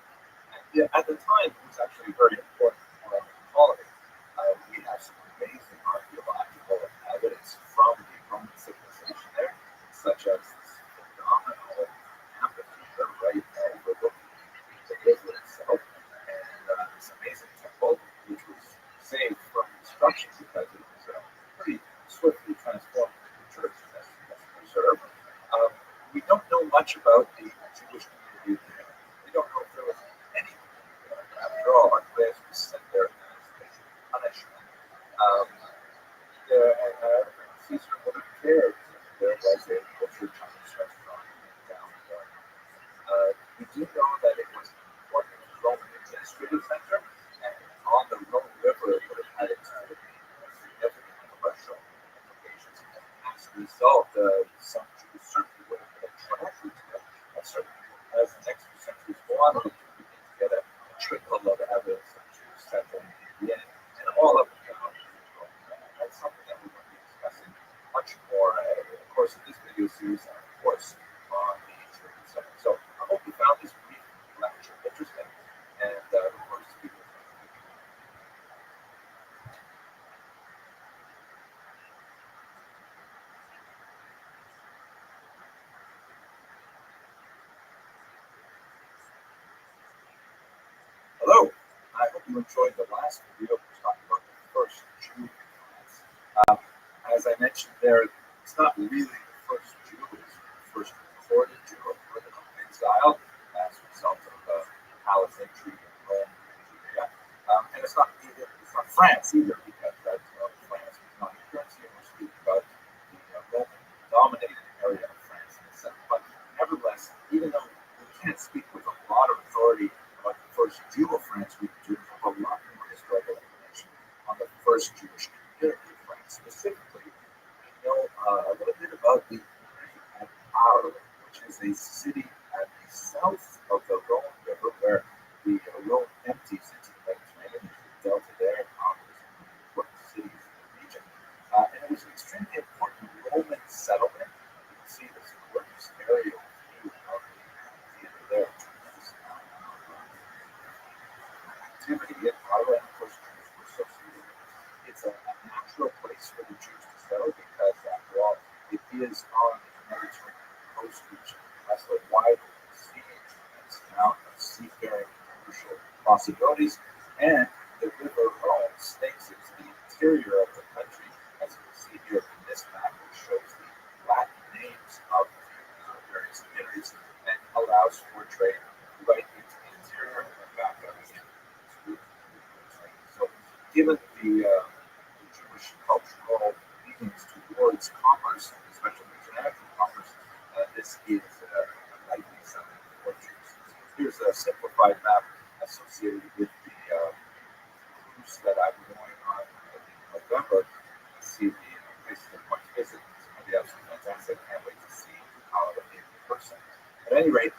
And at the time, it was actually a very important colony. We have some amazing archaeological evidence from the Roman civilization there, such as this phenomenal amphitheater right overlooking the river itself, and this amazing temple, which was saved from destruction because it was pretty swiftly transformed into a church that's preserved. We don't know much about the Jewish community there. We don't know if there was any community there. After all, Archelaus was sent there as a punishment. Caesar would have cared if there was a butcher Chinese restaurant in town. We do know that it was an important Roman administrative center, and on the Rhone River it would have had significant commercial implications. As a result, some Jews certainly would have been attracted to it. And certainly, as the next few centuries go on, we begin to get a trickle of evidence of Jews settling in Vienna and all up and down. That's something that we're going to be discussing much more in the course of this video series, and of course on the Jewish side. So I hope you found this brief lecture interesting, and look forward to speaking with you. Hello. I hope you enjoyed the last video. We were talking about the first Jew in France. As I mentioned there, it's not really the first Jew, it's the first recorded Jew, a political exile as a result of palace intrigue in Rome and Judea. And it's not France either, because France was not the currency, and we're speaking about the Roman dominated area of France in a sense. But nevertheless, even though we can't speak with a lot of authority about the first Jew of France, we do have a lot more historical information on the first Jewish community of France, specifically specifically, a little bit about the at Arles, which is a city at the south of the Rhone River, where the Rhone empties into the Mediterranean. The delta there, Arles is one of the important cities in the region. And it was an extremely important Roman settlement. You can see this gorgeous aerial view of the theater there. Tremendous amount of activity in Arles, and of course, Jews were associated with it. It's a natural place for the Jews to settle because, after all, it is on the Mediterranean coast, which has a wide open sea, a tremendous amount of seafaring commercial possibilities, and the river Rhone snakes into the interior of the country, as you can see here in this map, which shows the Latin names of the various areas and allows for trade right into the interior and back up again to the Mediterranean. So, given the Jewish cultural leanings towards commerce, especially international commerce, this is a likely settlement for Jews. Here's a simplified map associated with the cruise that I'm going on in November. You see the places I'm going to visit. It's going to be absolutely fantastic. I can't wait to see how it in person. At any rate,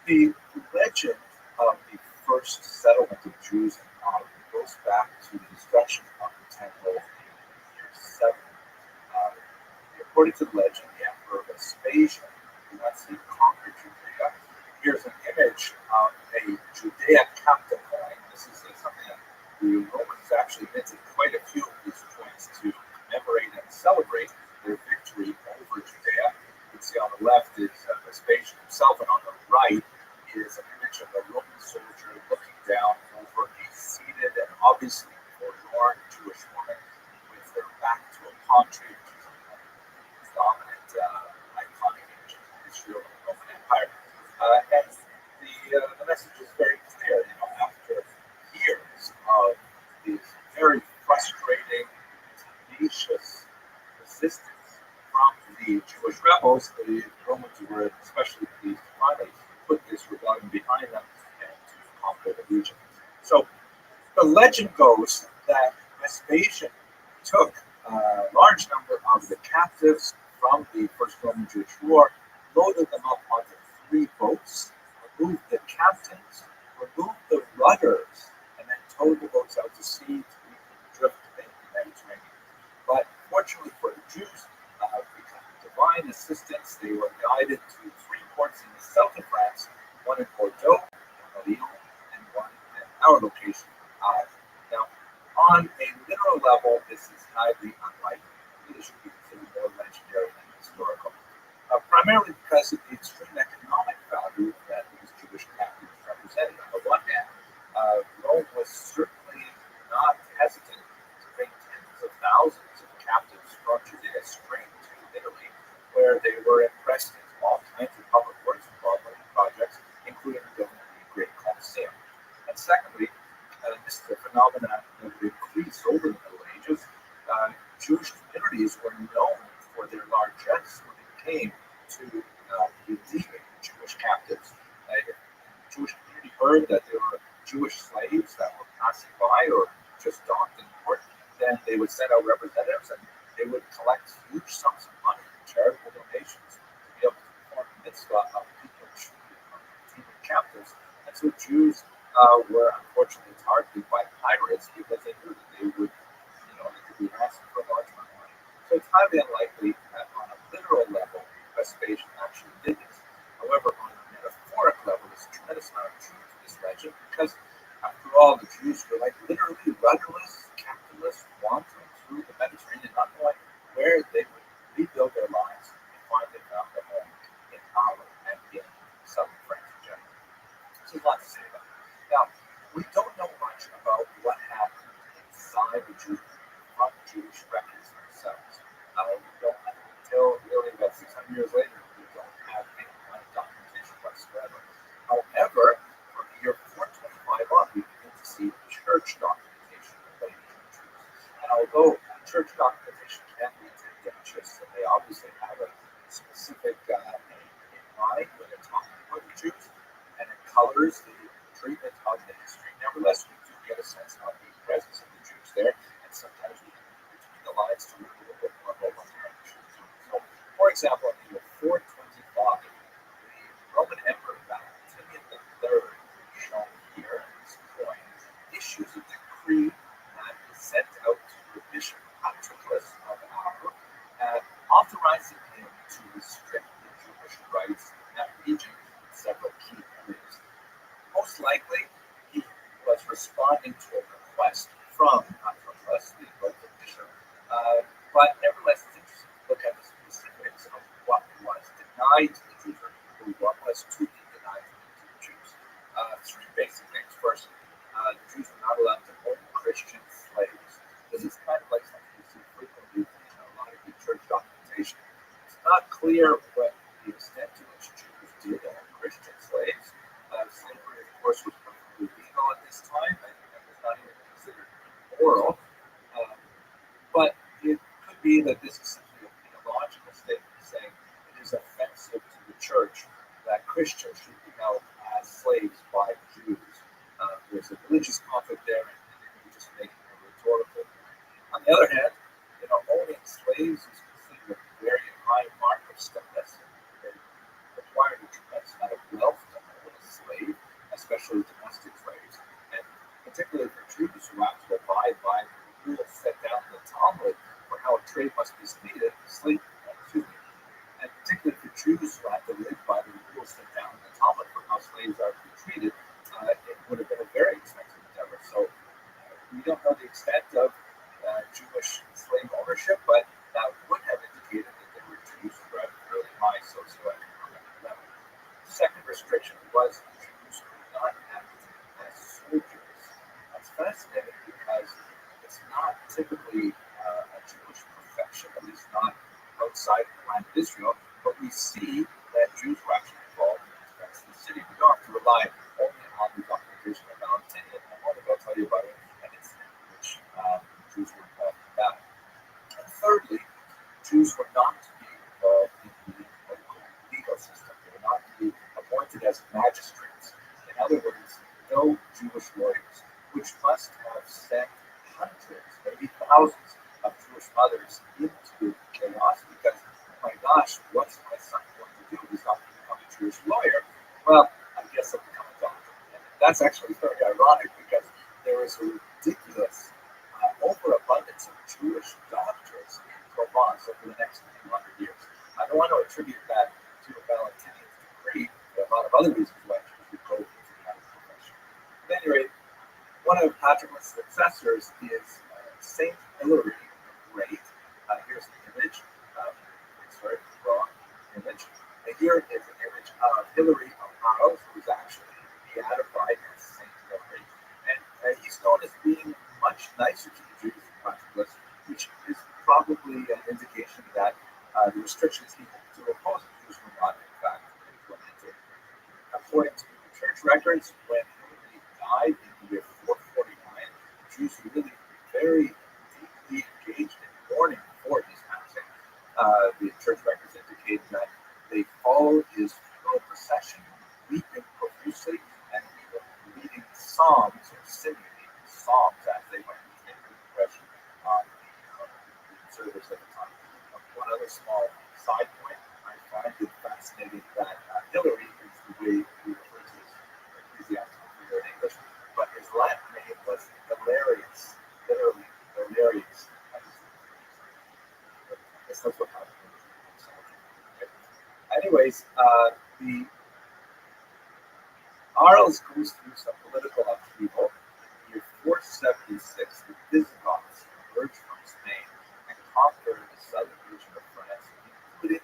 the legend of the first settlement of Jews in Ireland goes back to the destruction of the temple in year 7. According to the legend, the Emperor Vespasian, who wants to conquer Judea, here's an image of a Judea captive coin. This is something that the Romans actually minted quite a few of these coins to commemorate and celebrate their victory over Judea. You can see on the left is Vespasian himself, and on the right is an image of a Roman soldier looking down over a seated and obviously forlorn Jewish woman with her back to a palm tree, which is a dominant, iconic image of Israel and the Roman Empire. And the message is very clear. After years of these very frustrating, tenacious resistance from the Jewish rebels, the Romans were especially pleased to finally put this rebellion behind them and to conquer the region. So the legend goes that Vespasian took a large number of the captives from the First Roman Jewish War, loaded them up onto 3 boats, removed the captains, removed the rudders, and then towed the boats out to sea to leave them adrift in the Mediterranean. But fortunately for the Jews, because of divine assistance, they were guided to 3 ports in the south of France, one in Bordeaux, one in Lyon, and one at our location. Now, on a literal level, this is highly unlikely. It should be considered more legendary than historical. Primarily because of the extreme economic value that these Jewish captives represented. On the one hand, Rome was certainly not hesitant to bring tens of thousands of captives from Judea straight to Italy, where they were impressed in all kinds of public works projects, including building the Great Colosseum. And secondly, this is a phenomenon that would increase over the Middle Ages. Jewish communities were known for their largesse when it came to relieving Jewish captives. If the Jewish community heard that there were Jewish slaves that were passing by or just docked in port, then they would send out representatives and they would collect huge sums of money in charitable donations to be able to perform the mitzvah of people treated captives. And so Jews were unfortunately targeted by pirates because they knew that they would, they could be ransomed for a large amount of money. So it's highly unlikely that on a literal level, Vespasian actually did this. However, on a metaphoric level, there's a tremendous amount of truth to this legend because, after all, the Jews were like literally rudderless, captainless, wandering through the Mediterranean, not knowing where they would rebuild their lives and finally found their home in Ireland and in southern France in general. So there's a lot to say about it. Now, we don't know much about what happened inside the Jewish from Jewish records themselves. We don't have until really about 600 years later, we don't have any kind of documentation whatsoever. However, from the year 425 on, we begin to see church documentation related to the Jews. And although church documentation can be tendentious, and they obviously have a specific aim in mind when they're talking about the Jews, and it colors the treatment of the history. Nevertheless, we do get a sense of the presence of the Jews there, and sometimes we can read between the lines to read a little bit example, in the year 425, the Roman Emperor Valentinian III, shown here in this coin, issues a decree that is sent out to the Bishop Patroclus of Arles, authorizing him to restrict the Jewish rights in that region in several key areas. Most likely, he was responding to a request from Patroclus, the local bishop, but nevertheless, it's interesting to look at the specifics of what was denied to the Jews, or what was to be denied to the Jews. Three basic things. First, the Jews were not allowed to own Christian slaves. This is kind of like something you see frequently in a lot of the church documentation. It's not clear what the extent to which Jews did own Christian slaves. Slavery, of course, was perfectly legal at this time and was not even considered moral. But it could be that this is simply a theological statement saying it is offensive to the church that Christians should be held as slaves by Jews. There's a religious conflict there, and they could be just making a rhetorical point. On the other hand, owning slaves is considered a very high mark of status. It required a tremendous amount of wealth to own a slave, especially domestic slaves, and particularly for Jews who have to abide by the rules set down in the Talmud for how a trade must be stated, and particularly for Jews who have to live by the rules set down in the Talmud for how slaves are to be treated, it would have been a very expensive endeavor. So we don't know the extent of Jewish slave ownership, but that would have indicated that there were Jews who were at a really high socioeconomic level. The second restriction was Jews could not act as soldiers. That's fascinating because it's not typically a Jewish profession, at least not outside the land of Israel, but we see that Jews were actually involved in the defense of the city. We don't have to rely only on the documentation of Valentinian. I'm only going to tell you about an incident in which Jews were involved in that. And thirdly, Jews were not to be involved in the local legal system. They were not to be appointed as magistrates. In other words, no Jewish lawyers, which must have sent hundreds, maybe thousands of Jewish mothers into chaos because, oh my gosh, what's my son going to do? He's not going to become a Jewish lawyer. Well, I guess he'll become a doctor. And that's actually very ironic because there is a ridiculous overabundance of Jewish doctors in Provence over the next few hundred years. I don't want to attribute that to Valentinian's decree. There are a lot of other reasons why Jews would go into the medical profession. At any rate, one of Patroclus' successors is Saint Hilary the Great. Here's the image. Sorry, wrong image. And here is an image of Hilary of Arles, who was actually beatified as Saint Hilary. And he's known as being much nicer to the Jews than Patroclus, which is probably an indication that the restrictions he had to oppose the Jews were not, in fact, implemented. According to church records, when Hilary died in the year 449, the Jews were really very deeply engaged in mourning for his passing. The church records indicate that they followed his funeral procession, weeping profusely, and even reading psalms or singing psalms as they went to make the impression on the observers at the time. One other small side point, I find it fascinating that Hilary is the way we refer to his ecclesiastical figure in English, but his Latin name was Hilarious, literally Hilarious. That's what happened. Anyways, the Arles goes through some political upheaval. In the year 476, the Visigoths emerged from Spain and conquered the southern region of France, including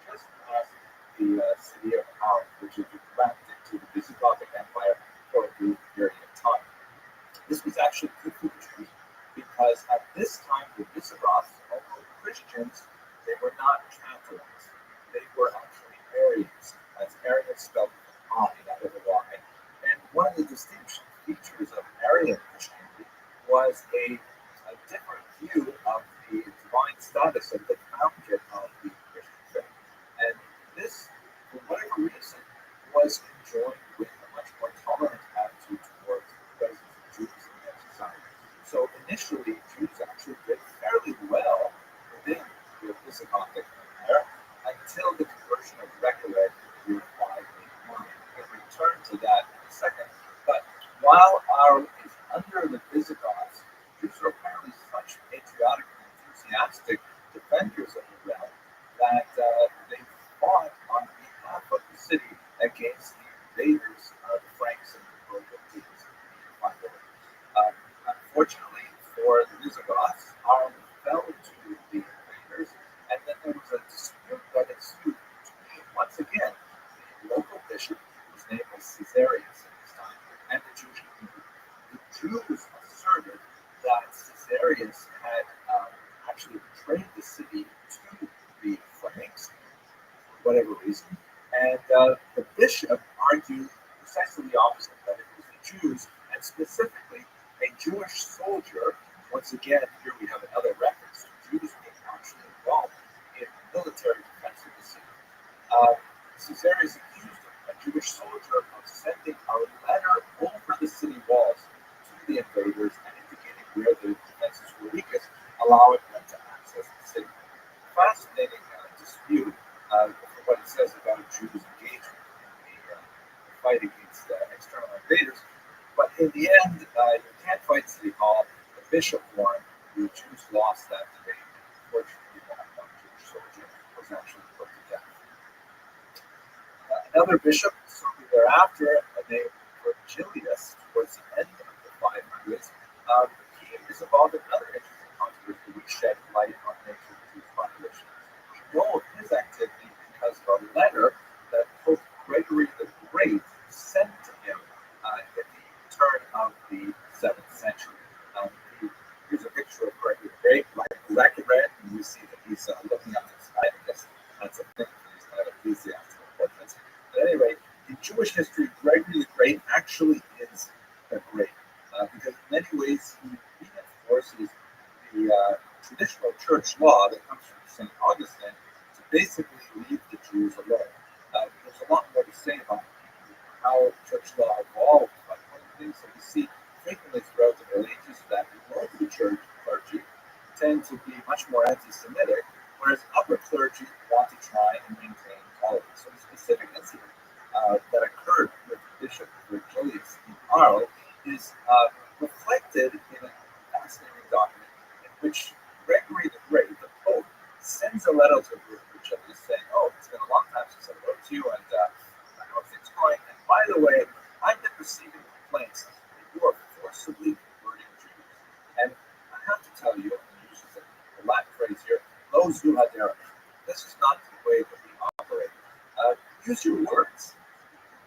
just past the city of Arles, which is wrapped into the Visigothic Empire for a brief period of time. This was actually good for the Jews because at this time the Visigoths, although Christians, they were not Catholics. They were actually Arians, as Arians spelled I, not with a Y. And one of the distinction features of Arian Christianity was a different view of the divine status of the founder of the Christian faith. And this, for whatever reason, was conjoined with a much more tolerant attitude towards the presence of Jews in their society. So initially, Jews actually did fairly well within the Visigothic Empire until the conversion of Recollet in 589. We'll return to that in a second. But while Ireland is under the Visigoths, Jews are apparently such patriotic and enthusiastic defenders of the realm that they fought on behalf of the city against the invaders, the Franks and the Burgundians. Unfortunately for the Visigoths, Ireland fell to the invaders, and then there was a dispute that ensued between, once again, the local bishop, whose name was Caesarius at this time, and the Jewish community. The Jews asserted that Caesarius had actually betrayed the city to the Franks, for whatever reason, and the bishop argued precisely the opposite, that it was the Jews, and specifically a Jewish soldier. Once again, here we have another reference to Jews being actually involved in military defense of the city. Caesarius accused a Jewish soldier of sending a letter over the city walls to the invaders and indicating where the defenses were weakest, allowing them to access the city. Fascinating dispute for what it says about Jews' engagement in the fight against external invaders. But in the end, you can't fight City Hall. The bishop won. The Jews lost that debate. Unfortunately, that one Jewish soldier was actually put to death. Another bishop, shortly thereafter, named Virgilius, towards the end of the 500s, he is involved in another interesting controversy which shed light on the nature of the Jewish population. We know of his activity because of a letter that Pope Gregory the Great sent to him at the turn of the 7th century. Here's a picture of Gregory the Great, like red, and you see that he's looking up to the sky. I guess that's a thing for these kind of ecclesiastical portraits. But anyway, in Jewish history, Gregory the Great actually is the Great because in many ways he reinforces the traditional church law that comes from St. Augustine to basically leave the Jews alone. There's a lot more to say about how church law evolved, but one of the things that we see frequently throughout the Middle Ages is that local church clergy tend to be much more anti-Semitic, whereas upper clergy want to try and maintain tolerance. So the specific incident that occurred with Bishop Virgilius in Arles is reflected in a fascinating document in which Gregory the Great, the Pope, sends a letter to Virgilius saying, "Oh, it's been a long time since I wrote to you, and how are things going? And by the way, I've been receiving complaints that you are forcibly converting Jews. And I have to tell you, and he uses the Latin phrase here, those who are there. This is not the way that we operate. Use your words.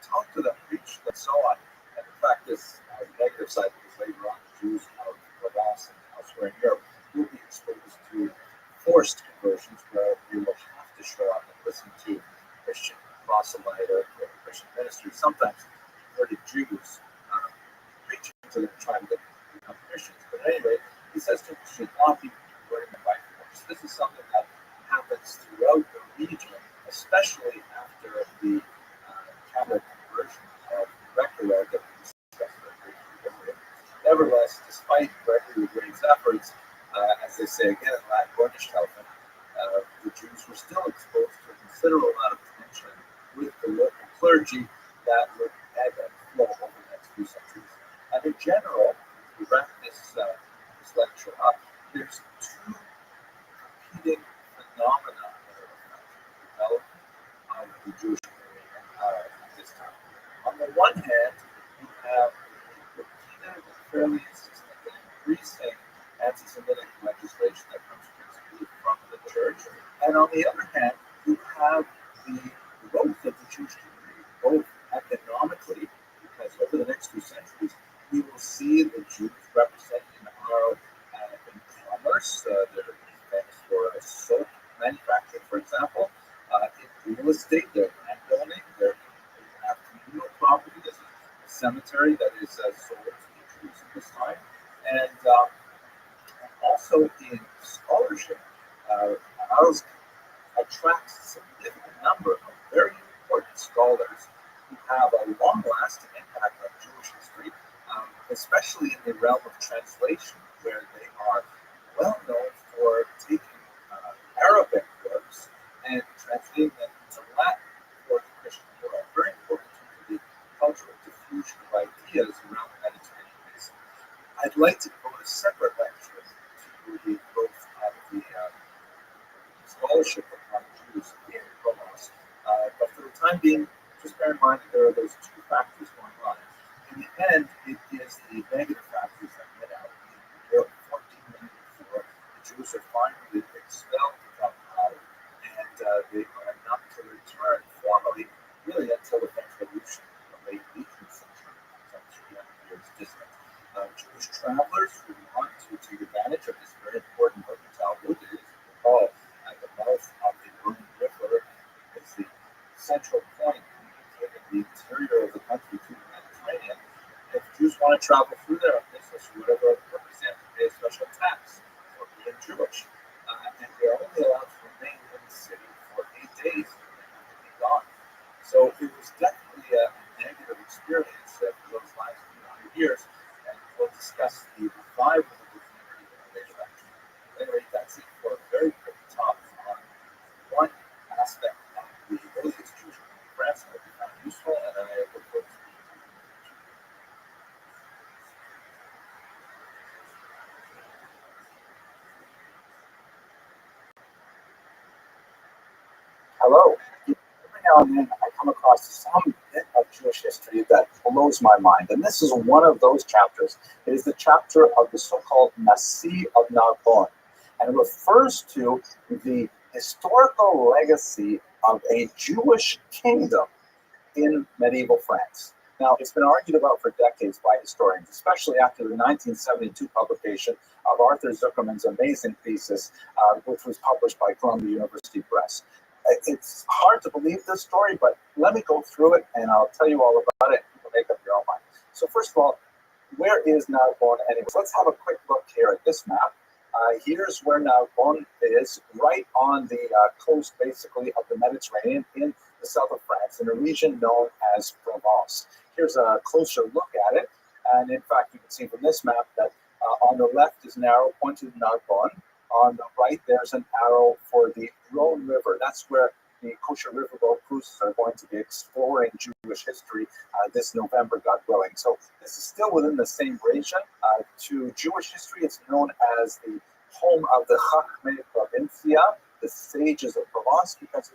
Talk to them, preach them, so on." And in fact, this negative side, because later on, the Jews of Provence and elsewhere in Europe will be exposed to forced conversions where they will have to show up and listen to Christian proselyte or Christian ministry, sometimes converted Jews preaching to them, trying to become Christians. But anyway, he says to them, should not be converting them by force. This is something that happens throughout the region, especially after the Catholic conversion of Recollet that we discussed earlier. Nevertheless, despite Gregory the Great's efforts, as they say again in Latin, Rothschild, the Jews were still exposed to a considerable amount of tension with the local clergy that would ebb and flow over the next few centuries. And in general, to wrap this lecture up, there's two competing phenomena that are affecting the development of the Jewish community at this time. On the one hand, you have the repeated and fairly insistent and increasing anti-Semitic legislation that comes principally from the church. And on the other hand, you have the growth of the Jewish community, both economically, because over the next few centuries, we will see the Jews represented in our in commerce. They're famous for soap manufacturing, for example. In real estate, they're landowning. They have communal property. This is a cemetery that is sold to the Jews at this time. And also in scholarship, ours attracts a significant number of very important scholars who have a long-lasting impact on Jewish history, especially in the realm of translation, where they are well known for taking Arabic works and translating them into Latin for the Christian world. Very important to the cultural diffusion of ideas around the Mediterranean basin. I'd like to devote a separate lecture to the growth of the scholarship of Jews in Provence. But for the time being, just bear in mind that there are those two factors going on. In the end, it is the negative factors that win out. In the year 1494, the Jews are finally expelled from Ireland, and they are not to return formally, really, until the French Revolution in the late 18th century, some 300 years distant. Jewish travelers who want to take advantage of this very important mercantile route, it is called at the mouth of the Rhone River, is the central point communicating the interior of the country to the Mediterranean. If Jews want to travel through there on business or whatever purpose, they have to pay a special tax for being Jewish. And they are only allowed to remain in the city for 8 days and then have to be gone. So it was definitely a negative experience for those last 200 years. And we'll discuss the revival of the community in a later lecture. Anyway, that's it for a very quick talk on one aspect of the earliest Jewish community in France. I hope you found it useful, and I look forward to speaking to you in the future. Hello. Every now and then I come across some bit of Jewish history that blows my mind, and this is one of those chapters. It is the chapter of the so-called Nasi of Narbonne, and it refers to the historical legacy of a Jewish kingdom in medieval France. Now, it's been argued about for decades by historians, especially after the 1972 publication of Arthur Zuckerman's amazing thesis, which was published by Columbia University Press. It's hard to believe this story, but let me go through it and I'll tell you all about it. You can make up your own mind. So first of all, where is Narbonne anyway? So let's have a quick look here at this map. Here's where Narbonne is, right on the coast, basically, of the Mediterranean in the south of France, in a region known as Provence. Here's a closer look at it, and in fact, you can see from this map that on the left is an arrow pointing to Narbonne. On the right, there's an arrow for the Rhone River. That's where the kosher riverboat cruises are going to be exploring Jewish history this November, God willing. So this is still within the same region. To Jewish history, it's known as the home of the Chachmei Provincia, the sages of Provence, because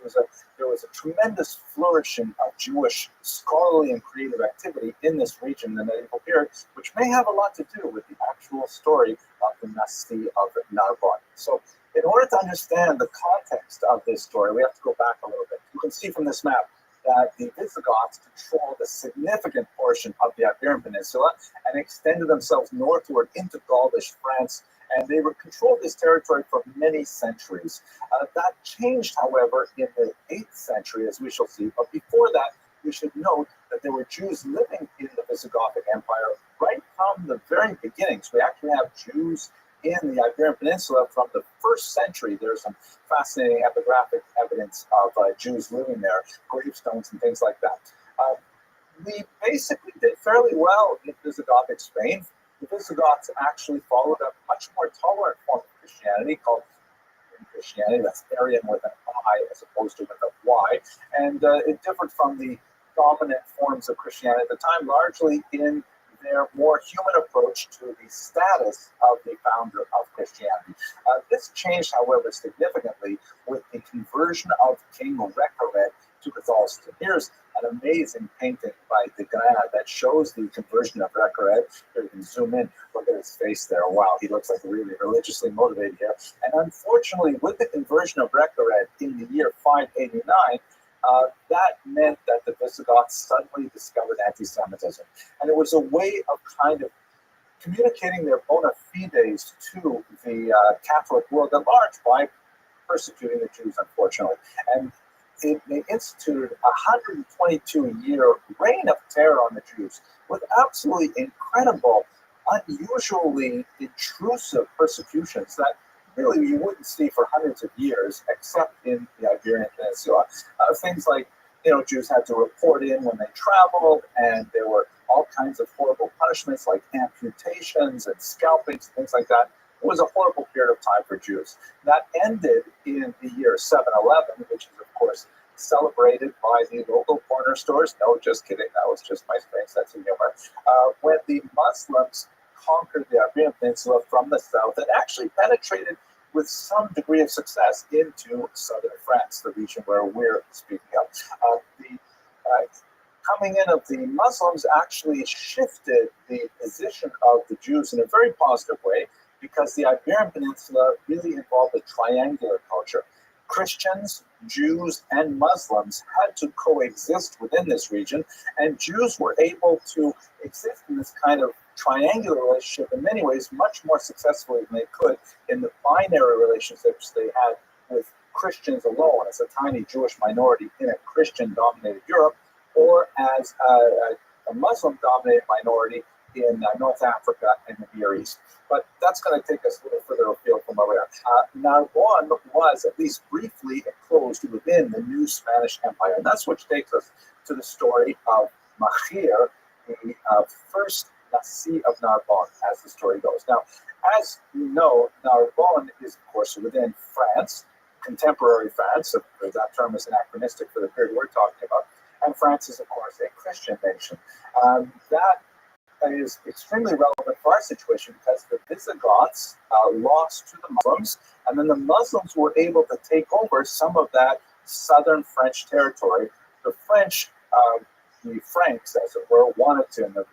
there was a tremendous flourishing of Jewish scholarly and creative activity in this region in the medieval period, which may have a lot to do with the actual story of the Nasi of Narbonne. So in order to understand the context of this story, we have to go back a little bit. You can see from this map that the Visigoths controlled a significant portion of the Iberian Peninsula and extended themselves northward into Gaulish France, and they controlled this territory for many centuries. That changed, however, in the 8th century, as we shall see, but before that, we should note that there were Jews living in the Visigothic Empire right from the very beginnings. We actually have Jews in the Iberian Peninsula from the 1st century. There's some fascinating epigraphic evidence of Jews living there, gravestones and things like that. We basically did fairly well in Visigothic Spain. The Visigoths actually followed a much more tolerant form of Christianity called Christianity. That's Arian with an I as opposed to with a Y. And it differed from the dominant forms of Christianity at the time, largely in their more human approach to the status of the founder of Christianity. This changed, however, significantly with the conversion of King Recared to Catholicism. Here's an amazing painting by Degas that shows the conversion of Recared. Here you can zoom in, look at his face there. Wow, he looks like really religiously motivated here. And unfortunately, with the conversion of Recared in the year 589, that meant that the Visigoths suddenly discovered anti-Semitism. And it was a way of kind of communicating their bona fides to the Catholic world at large by persecuting the Jews, unfortunately. And they instituted a 122-year reign of terror on the Jews with absolutely incredible, unusually intrusive persecutions that really you wouldn't see for hundreds of years, except in the Iberian Peninsula. Things like, Jews had to report in when they traveled, and there were all kinds of horrible punishments like amputations and scalpings, things like that. It was a horrible period of time for Jews. That ended in the year 711, which is, of course, celebrated by the local corner stores. No, just kidding. That was just my strange sense of humor. When the Muslims conquered the Iberian Peninsula from the south and actually penetrated with some degree of success into southern France, the region where we're speaking of. The coming in of the Muslims actually shifted the position of the Jews in a very positive way, because the Iberian Peninsula really involved a triangular culture. Christians, Jews, and Muslims had to coexist within this region, and Jews were able to exist in this kind of triangular relationship in many ways much more successfully than they could in the binary relationships they had with Christians alone as a tiny Jewish minority in a Christian-dominated Europe, or as a Muslim-dominated minority in North Africa and the Near East. But that's going to take us a little further afield from where we are. Narbonne was, at least briefly, enclosed within the new Spanish Empire. And that's what takes us to the story of Mahir, the first Nasi of Narbonne, as the story goes. Now, as you know, Narbonne is, of course, within France, contemporary France. That term is anachronistic for the period we're talking about. And France is, of course, a Christian nation. That is extremely relevant for our situation because the Visigoths lost to the Muslims, and then the Muslims were able to take over some of that southern French territory. The French, the Franks, as it were, wanted to, and the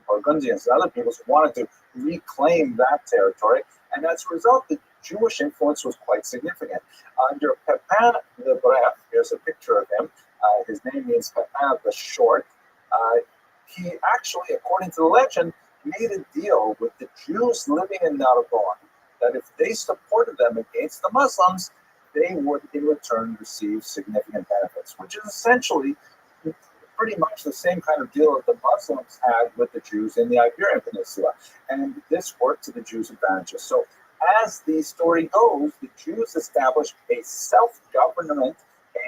Burgundians and other peoples wanted to reclaim that territory, and as a result, the Jewish influence was quite significant. Under Pepin the Bref, here's a picture of him. His name means Pepin the Short. He actually, according to the legend, made a deal with the Jews living in Narbonne that if they supported them against the Muslims, they would in return receive significant benefits, which is essentially pretty much the same kind of deal that the Muslims had with the Jews in the Iberian Peninsula. And this worked to the Jews' advantages. So as the story goes, the Jews established a self-government,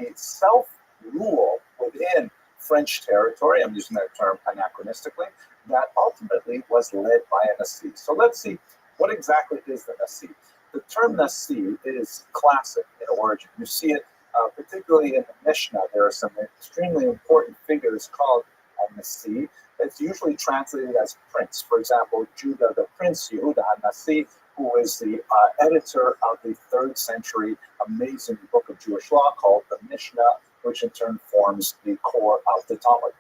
a self-rule within French territory, I'm using that term anachronistically, that ultimately was led by a Nasi. So let's see, what exactly is the Nasi? The term Nasi is classic in origin. You see it particularly in the Mishnah. There are some extremely important figures called a Nasi. It's usually translated as prince. For example, Judah the Prince, Yehuda HaNasi, who is the editor of the 3rd century amazing book of Jewish law called the Mishnah, which in turn forms the core of the Talmud.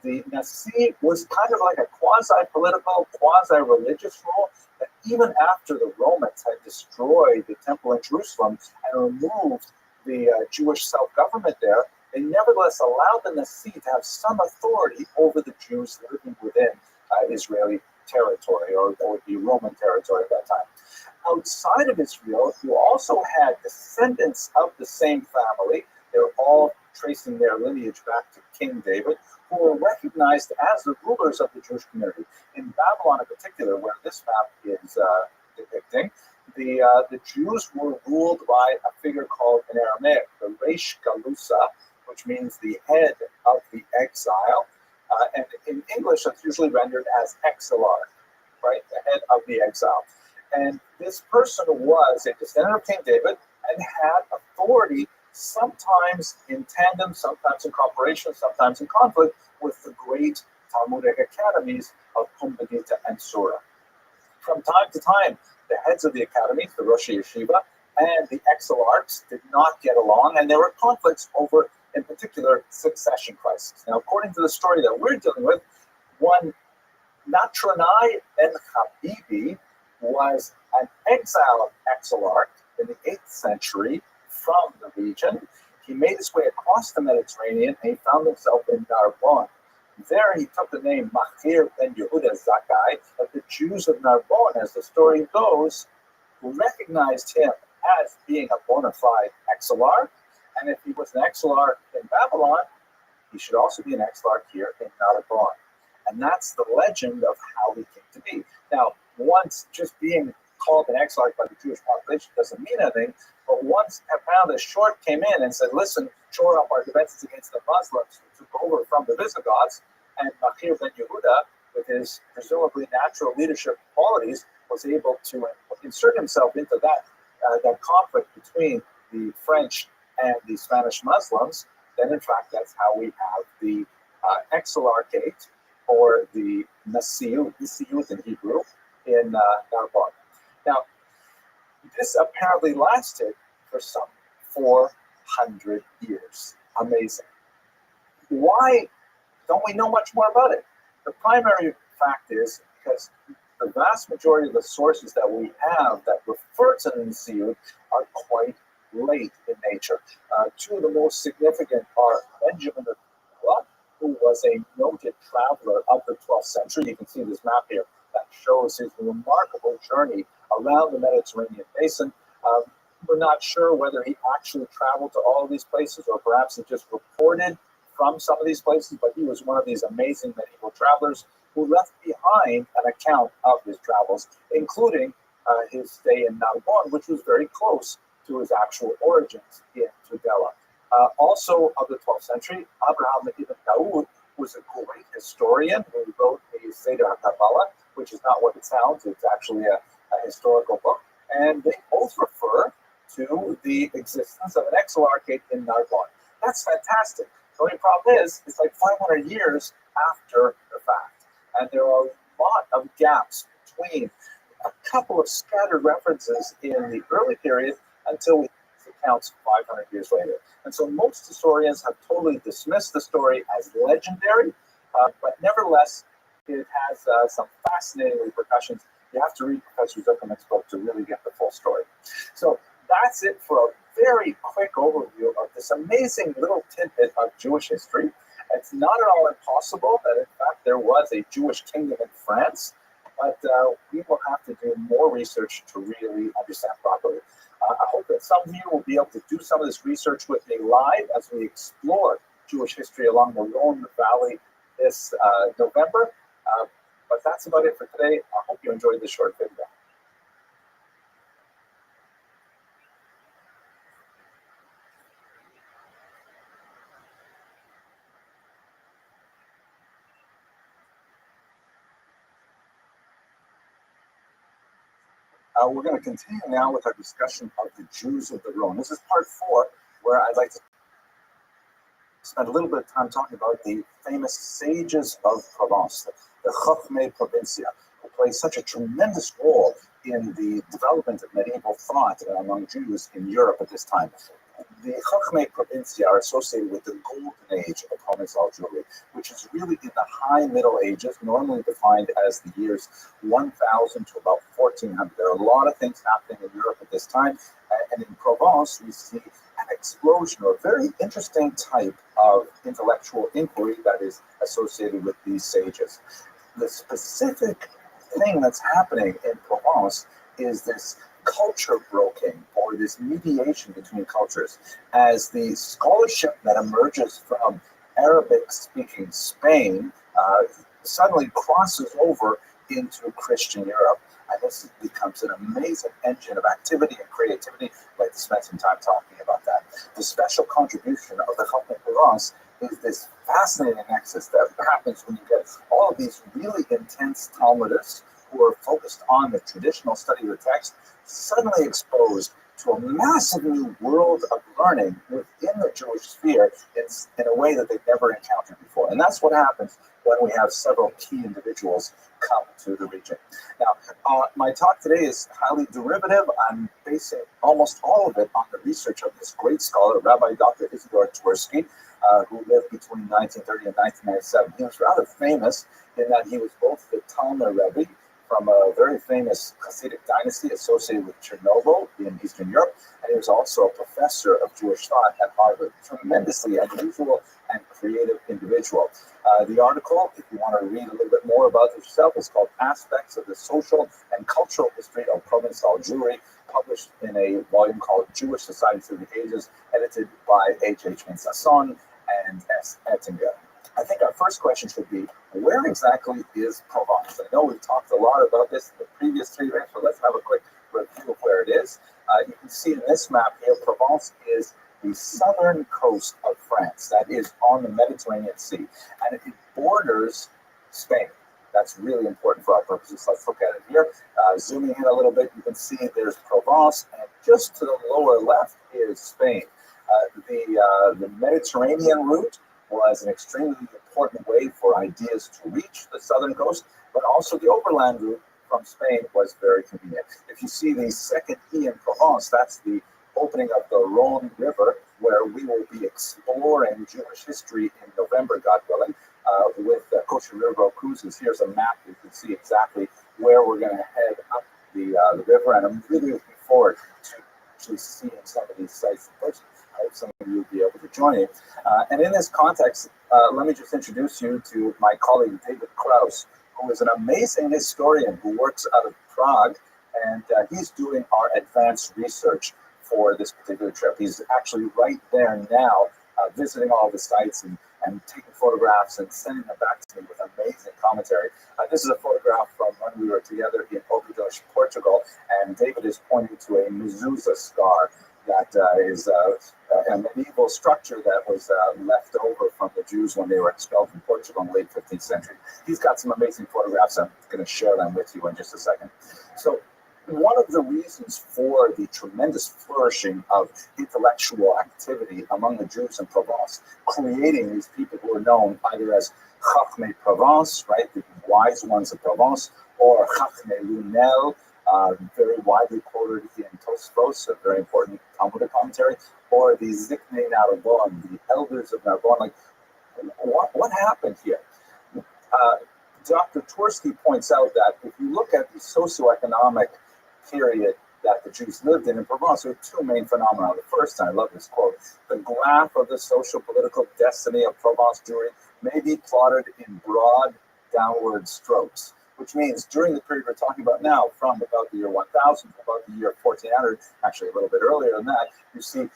The Nasi was kind of like a quasi-political, quasi-religious rule that even after the Romans had destroyed the temple in Jerusalem and removed the Jewish self-government there, they nevertheless allowed the Nasi to have some authority over the Jews living within Israeli territory, or that would be Roman territory at that time. Outside of Israel, you also had descendants of the same family. They're all tracing their lineage back to King David, who were recognized as the rulers of the Jewish community. In Babylon in particular, where this map is depicting, the Jews were ruled by a figure called in Aramaic, the Reish Galusa, which means the head of the exile. And in English, that's usually rendered as exilarch, right? The head of the exile. And this person was a descendant of King David and had authority sometimes in tandem, sometimes in cooperation, sometimes in conflict with the great Talmudic academies of Pumbedita and Sura. From time to time, the heads of the academies, the Rosh Yeshiva, and the exilarchs did not get along, and there were conflicts over, in particular, succession crises. Now, according to the story that we're dealing with, one Natranai ben Habibi was an exiled exilarch in the 8th century from the region. He made his way across the Mediterranean and he found himself in Narbonne. There he took the name Mahir ben Yehuda Zakkai, but the Jews of Narbonne, as the story goes, recognized him as being a bona fide exilarch, and if he was an exilarch in Babylon, he should also be an exilarch here in Narbonne. And that's the legend of how he came to be. Now, once just being called an exilarch by the Jewish population doesn't mean anything, but once Pepin the Short came in and said, listen, shore up our defenses against the Muslims who took over from the Visigoths, and Mahir ben Yehuda, with his presumably natural leadership qualities, was able to insert himself into that conflict between the French and the Spanish Muslims, then in fact that's how we have the exilarchate, or the Nasiyut in Hebrew, in Narbonne. Now, this apparently lasted for some 400 years. Amazing. Why don't we know much more about it? The primary fact is because the vast majority of the sources that we have that refer to the Nasiyut are quite late in nature. Two of the most significant are Benjamin of Tula, who was a noted traveler of the 12th century. You can see this map here that shows his remarkable journey around the Mediterranean basin. We're not sure whether he actually traveled to all of these places or perhaps he just reported from some of these places, but he was one of these amazing medieval travelers who left behind an account of his travels, including his stay in Narbonne, which was very close to his actual origins in Tudela. Also of the 12th century, Abraham ibn Daoud was a great historian who wrote the Seder HaKabbalah, which is not what it sounds. It's actually a historical book. And they both refer to the existence of an exilarchate in Narbonne. That's fantastic. The only problem is, it's like 500 years after the fact. And there are a lot of gaps between a couple of scattered references in the early period until we accounts 500 years later. And so most historians have totally dismissed the story as legendary, but nevertheless, it has some fascinating repercussions. You have to read Professor Zuckerman's book to really get the full story. So that's it for a very quick overview of this amazing little tidbit of Jewish history. It's not at all impossible that, in fact, there was a Jewish kingdom in France, but we will have to do more research to really understand properly. I hope that some of you will be able to do some of this research with me live as we explore Jewish history along the Rhone Valley this November. But that's about it for today. I hope you enjoyed this short video. We're going to continue now with our discussion of the Jews of the Rhone. This is part 4, where I'd like to spend a little bit of time talking about the famous sages of Provence, the Chochmei Provincia, who play such a tremendous role in the development of medieval thought among Jews in Europe at this time. The Chochmei Provincia are associated with the golden age of Provençal Jewry, which is really in the high Middle Ages, normally defined as the years 1000 to about 1400. There are a lot of things happening in Europe at this time, and in Provence we see an explosion or a very interesting type of intellectual inquiry that is associated with these sages. The specific thing that's happening in Provence is this culture broking, or this mediation between cultures, as the scholarship that emerges from Arabic-speaking Spain suddenly crosses over into Christian Europe. And this becomes an amazing engine of activity and creativity. I'd like to spend some time talking about that. The special contribution of the Chochmei Provence is this fascinating nexus that happens when you get all of these really intense Talmudists who are focused on the traditional study of the text, suddenly exposed to a massive new world of learning within the Jewish sphere in a way that they've never encountered before. And that's what happens when we have several key individuals come to the region. Now, my talk today is highly derivative. I'm basing almost all of it on the research of this great scholar, Rabbi Dr. Isidore Twersky, who lived between 1930 and 1997. He was rather famous in that he was both the Talmud Rebbe from a very famous Hasidic dynasty associated with Chernobyl in Eastern Europe, and he was also a professor of Jewish thought at Harvard. Tremendously unusual and creative individual. The article, if you want to read a little bit more about it yourself, is called Aspects of the Social and Cultural History of Provençal Jewry, published in a volume called Jewish Society Through the Ages, edited by H.H. Sasson and S. Ettinger. I think our first question should be, where exactly is Provence? I know we've talked a lot about this in the previous 3 events, but let's have a quick review of where it is. You can see in this map here, Provence is the southern coast of France, that is on the Mediterranean Sea, and it borders Spain. That's really important for our purposes. Let's look at it here. Zooming in a little bit, you can see there's Provence, and just to the lower left is Spain. The Mediterranean route was an extremely important way for ideas to reach the southern coast, but also the overland route from Spain was very convenient. If you see the second E in Provence, that's the opening of the Rhone River, where we will be exploring Jewish history in November, God willing, with Kosher River Cruises. Here's a map. You can see exactly where we're going to head up the river, and I'm really looking forward to actually seeing some of these sites in person. I hope some of you will be able to join me. And in this context, let me just introduce you to my colleague, David Kraus, who is an amazing historian who works out of Prague, and he's doing our advanced research for this particular trip. He's actually right there now, visiting all the sites and taking photographs and sending them back to me with amazing commentary. This is a photograph from when we were together in Óbidos, Portugal, and David is pointing to a mezuzah scar that is a medieval structure that was left over from the Jews when they were expelled from Portugal in the late 15th century. He's got some amazing photographs. I'm going to share them with you in just a second. So one of the reasons for the tremendous flourishing of intellectual activity among the Jews in Provence, creating these people who are known either as Chachmei Provence, right, the wise ones of Provence, or Chachmei Lunel, very widely quoted in Tosfos, a very important Talmudic commentary, or the Ziknei Narbonne, the elders of Narbonne. Like, what happened here? Dr. Twersky points out that if you look at the socioeconomic period that the Jews lived in Provence, there were two main phenomena. The first, and I love this quote, the graph of the social political destiny of Provence Jewry may be plotted in broad downward strokes, which means during the period we're talking about now, from about the year 1000 to about the year 1400, actually a little bit earlier than that, you see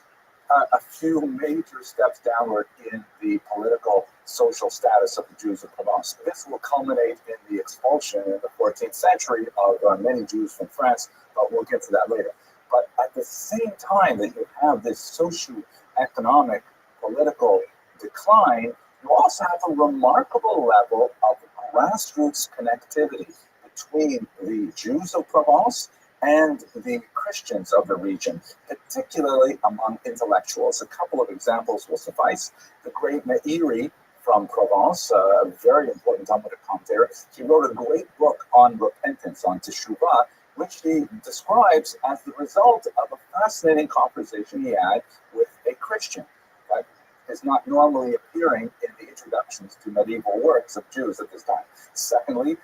a few major steps downward in the political, social status of the Jews of Provence. This will culminate in the expulsion in the 14th century of many Jews from France, but we'll get to that later. But at the same time that you have this socio-economic, political decline, you also have a remarkable level of grassroots connectivity between the Jews of Provence and the Christians of the region, particularly among intellectuals. A couple of examples will suffice. The great Meiri from Provence, a very important Talmudic commentator, he wrote a great book on repentance, on Teshuvah, which he describes as the result of a fascinating conversation he had with a Christian. That is not normally appearing in the introductions to medieval works of Jews at this time. Secondly,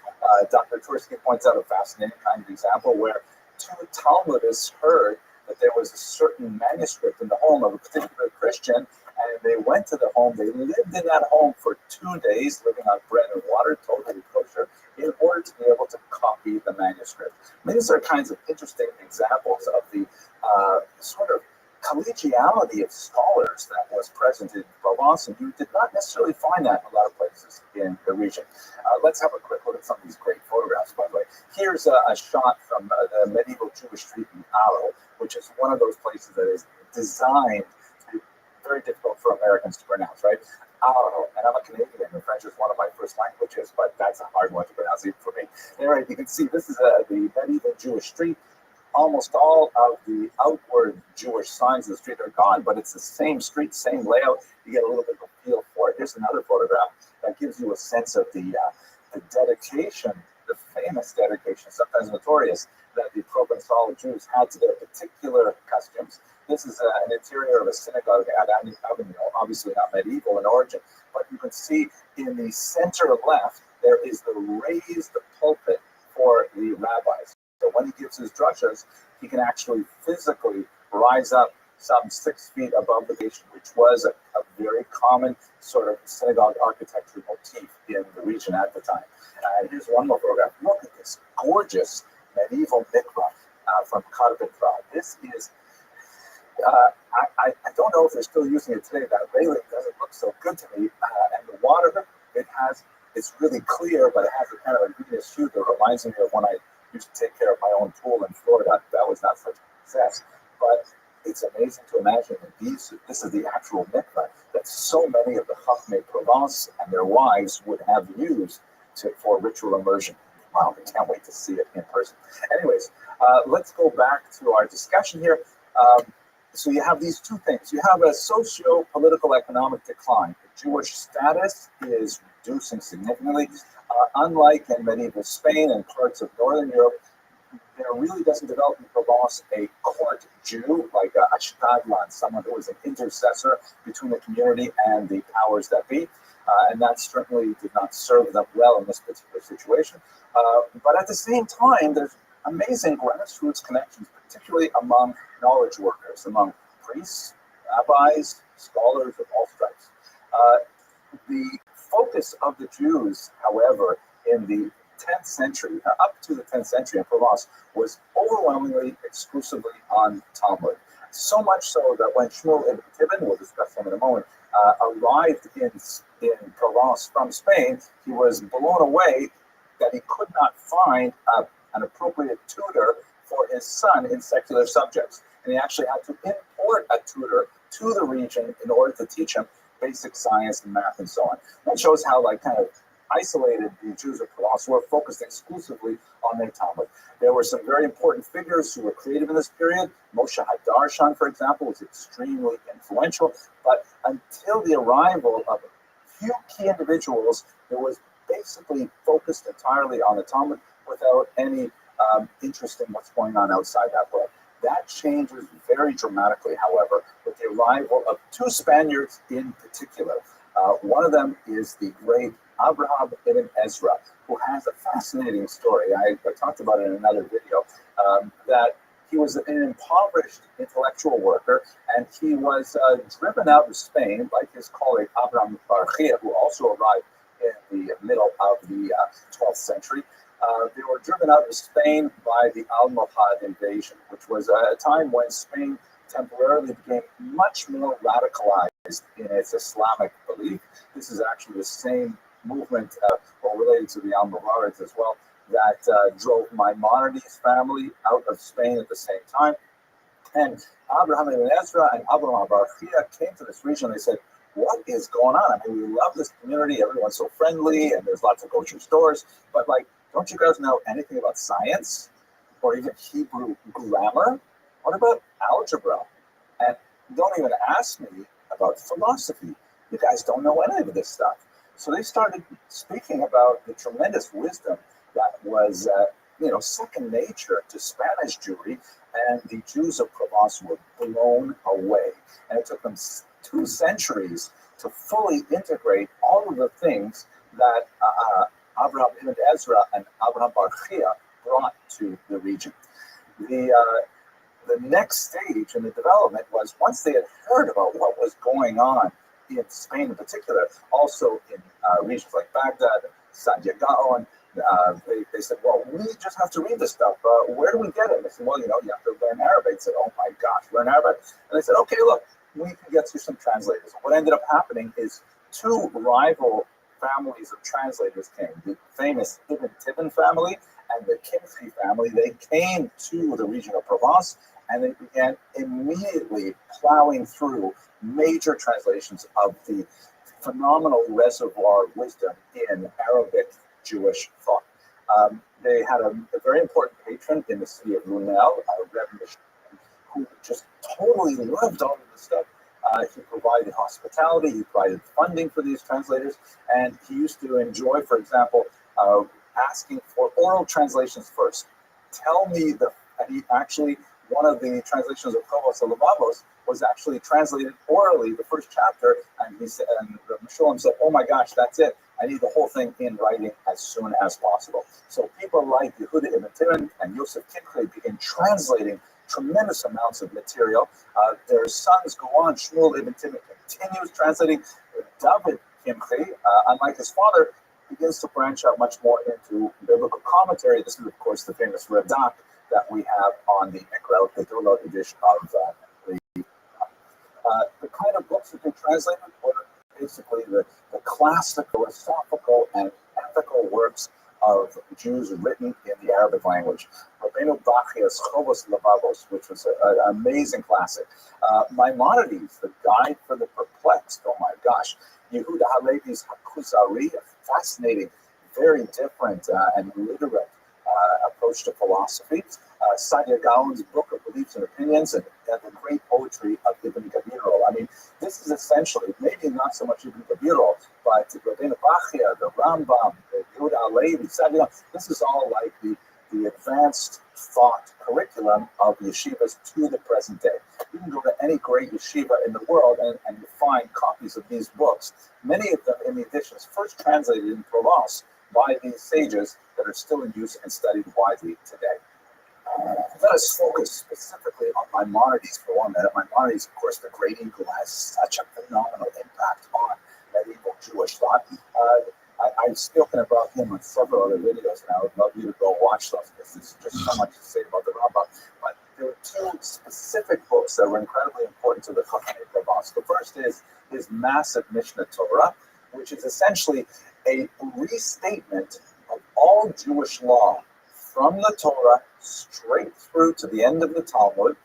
Dr. Twersky points out a fascinating kind of example where two Talmudists heard that there was a certain manuscript in the home of a particular Christian, and they went to the home. They lived in that home for 2 days, living on bread and water, totally kosher, in order to be able to copy the manuscript. I mean, these are kinds of interesting examples of the sort of collegiality of scholars that was present in Provence, and you did not necessarily find that in a lot of places in the region. Let's have a quick look at some of these great photographs, by the way. Here's a shot from the medieval Jewish street in Arles, which is one of those places that is designed to be very difficult for Americans to pronounce, right? Arles, and I'm a Canadian, and French is one of my first languages, but that's a hard one to pronounce even for me. Anyway, you can see this is the medieval Jewish street. Almost all of the outward Jewish signs of the street are gone, but it's the same street, same layout. You get a little bit of a feel for it. Here's another photograph that gives you a sense of the dedication, the famous dedication, sometimes notorious, that the Provençal Jews had to their particular customs. This is an interior of a synagogue at Avignon, obviously not medieval in origin, but you can see in the center left, there is the raised pulpit for the rabbis. So when he gives his drushas, he can actually physically rise up some 6 feet above the nation, which was a very common sort of synagogue architecture motif in the region at the time. And here's one more photograph. Look at this gorgeous medieval mikvah from Karpet Prague. This is, I don't know if they're still using it today. That railing doesn't look so good to me. And the water, it's really clear, but it has a kind of a greenish hue that reminds me of when I used to take care of my own pool in Florida. That was not such a success. But it's amazing to imagine that this is the actual mikvah that so many of the Chachmei Provence and their wives would have used for ritual immersion. Wow, I can't wait to see it in person. Anyways, let's go back to our discussion here. So you have these two things. You have a socio-political economic decline. The Jewish status is reducing significantly. Unlike in medieval Spain and parts of Northern Europe, there really doesn't develop in Provence a court Jew, like a Shtadlan, someone who is an intercessor between the community and the powers that be. And that certainly did not serve them well in this particular situation. But at the same time, there's amazing grassroots connections, particularly among knowledge workers, among priests, rabbis, scholars of all stripes. The focus of the Jews, however, in the 10th century, up to the 10th century in Provence, was overwhelmingly exclusively on Talmud. So much so that when Shmuel ibn Tibbon, we'll discuss him in a moment, arrived in Provence from Spain, he was blown away that he could not find an appropriate tutor for his son in secular subjects. And he actually had to import a tutor to the region in order to teach him basic science and math and so on. That shows how kind of isolated the Jews of Provence were, focused exclusively on their Talmud. There were some very important figures who were creative in this period. Moshe Hadarshan, for example, was extremely influential. But until the arrival of a few key individuals, it was basically focused entirely on the Talmud without any interest in what's going on outside that world. That changes very dramatically, however, with the arrival of two Spaniards in particular. One of them is the great Abraham ibn Ezra, who has a fascinating story. I talked about it in another video, that he was an impoverished intellectual worker, and he was driven out of Spain by his colleague Abraham Barchia, who also arrived in the middle of the 12th century. They were driven out of Spain by the Almohad invasion, which was a time when Spain temporarily became much more radicalized in its Islamic belief. This is actually the same movement, related to the Almoravids as well, that drove Maimonides' family out of Spain at the same time. And Abraham ibn Ezra and Abraham Barchia came to this region. They said, what is going on? I mean, we love this community. Everyone's so friendly, and there's lots of kosher stores. But don't you guys know anything about science or even Hebrew grammar? What about algebra? And don't even ask me about philosophy. You guys don't know any of this stuff. So they started speaking about the tremendous wisdom that was, second nature to Spanish Jewry, and the Jews of Provence were blown away. And it took them 2 centuries to fully integrate all of the things that Abraham ibn Ezra and Abraham Barchia brought to the region. The next stage in the development was, once they had heard about what was going on in Spain in particular, also in regions like Baghdad, Santiago, and they said, well, we just have to read this stuff. Where do we get it? And they said, well, you have to learn Arabic. They said, oh my gosh, learn Arabic. And they said, okay, look, we can get you some translators. And what ended up happening is 2 rival families of translators came. The famous Ibn Tibbon family and the Kimchi family. They came to the region of Provence, and they began immediately plowing through major translations of the phenomenal reservoir of wisdom in Arabic Jewish thought. They had a very important patron in the city of Lunel, Rabbi, who just totally loved all of this stuff. He provided hospitality, he provided funding for these translators, and he used to enjoy, for example, asking for oral translations first. Tell me and he actually, one of the translations of Chovos Halevavos was actually translated orally, the first chapter, and he said, and Meshulam said, oh my gosh, that's it. I need the whole thing in writing as soon as possible. So people like Yehuda ibn Timmon and Yosef Kimchi began translating tremendous amounts of material. Their sons go on. Shmuel ibn Timmon continues translating. David Kimchi, unlike his father, begins to branch out much more into biblical commentary. This is, of course, the famous Radak that we have on the Mikra, the Gedolot edition of the kind of books that they translated were basically the classic philosophical and ethical works of Jews written in the Arabic language. Rabbeinu Bachia's Chovos Halevavos, which was an amazing classic. Maimonides, the Guide for the Perplexed, oh my gosh. Yehuda Halevi's Hakuzari, a fascinating, very different and literate approach to philosophy. Sadia Gaon's book of Beliefs and Opinions, and the great poetry of Ibn Kabirol. I mean, this is essentially, maybe not so much Ibn Kabirol, but Rabbi Bachia, the Rambam, the Yehuda Halevi, Sadia Gaon, this is all like the advanced thought curriculum of yeshivas to the present day. You can go to any great yeshiva in the world and you find copies of these books, many of them in the editions first translated in Provence by these sages that are still in use and studied widely today. Let us focus specifically on Maimonides for 1 minute. Maimonides, of course, the great eagle, has such a phenomenal impact on medieval Jewish thought. I've spoken about him on several other videos, and I would love you to go watch those because there's just so much to say about the Rambam. But there were 2 specific books that were incredibly important to the Chachamei Provence. The first is his massive Mishnah Torah, which is essentially a restatement of all Jewish law from the Torah straight through to the end of the Talmud,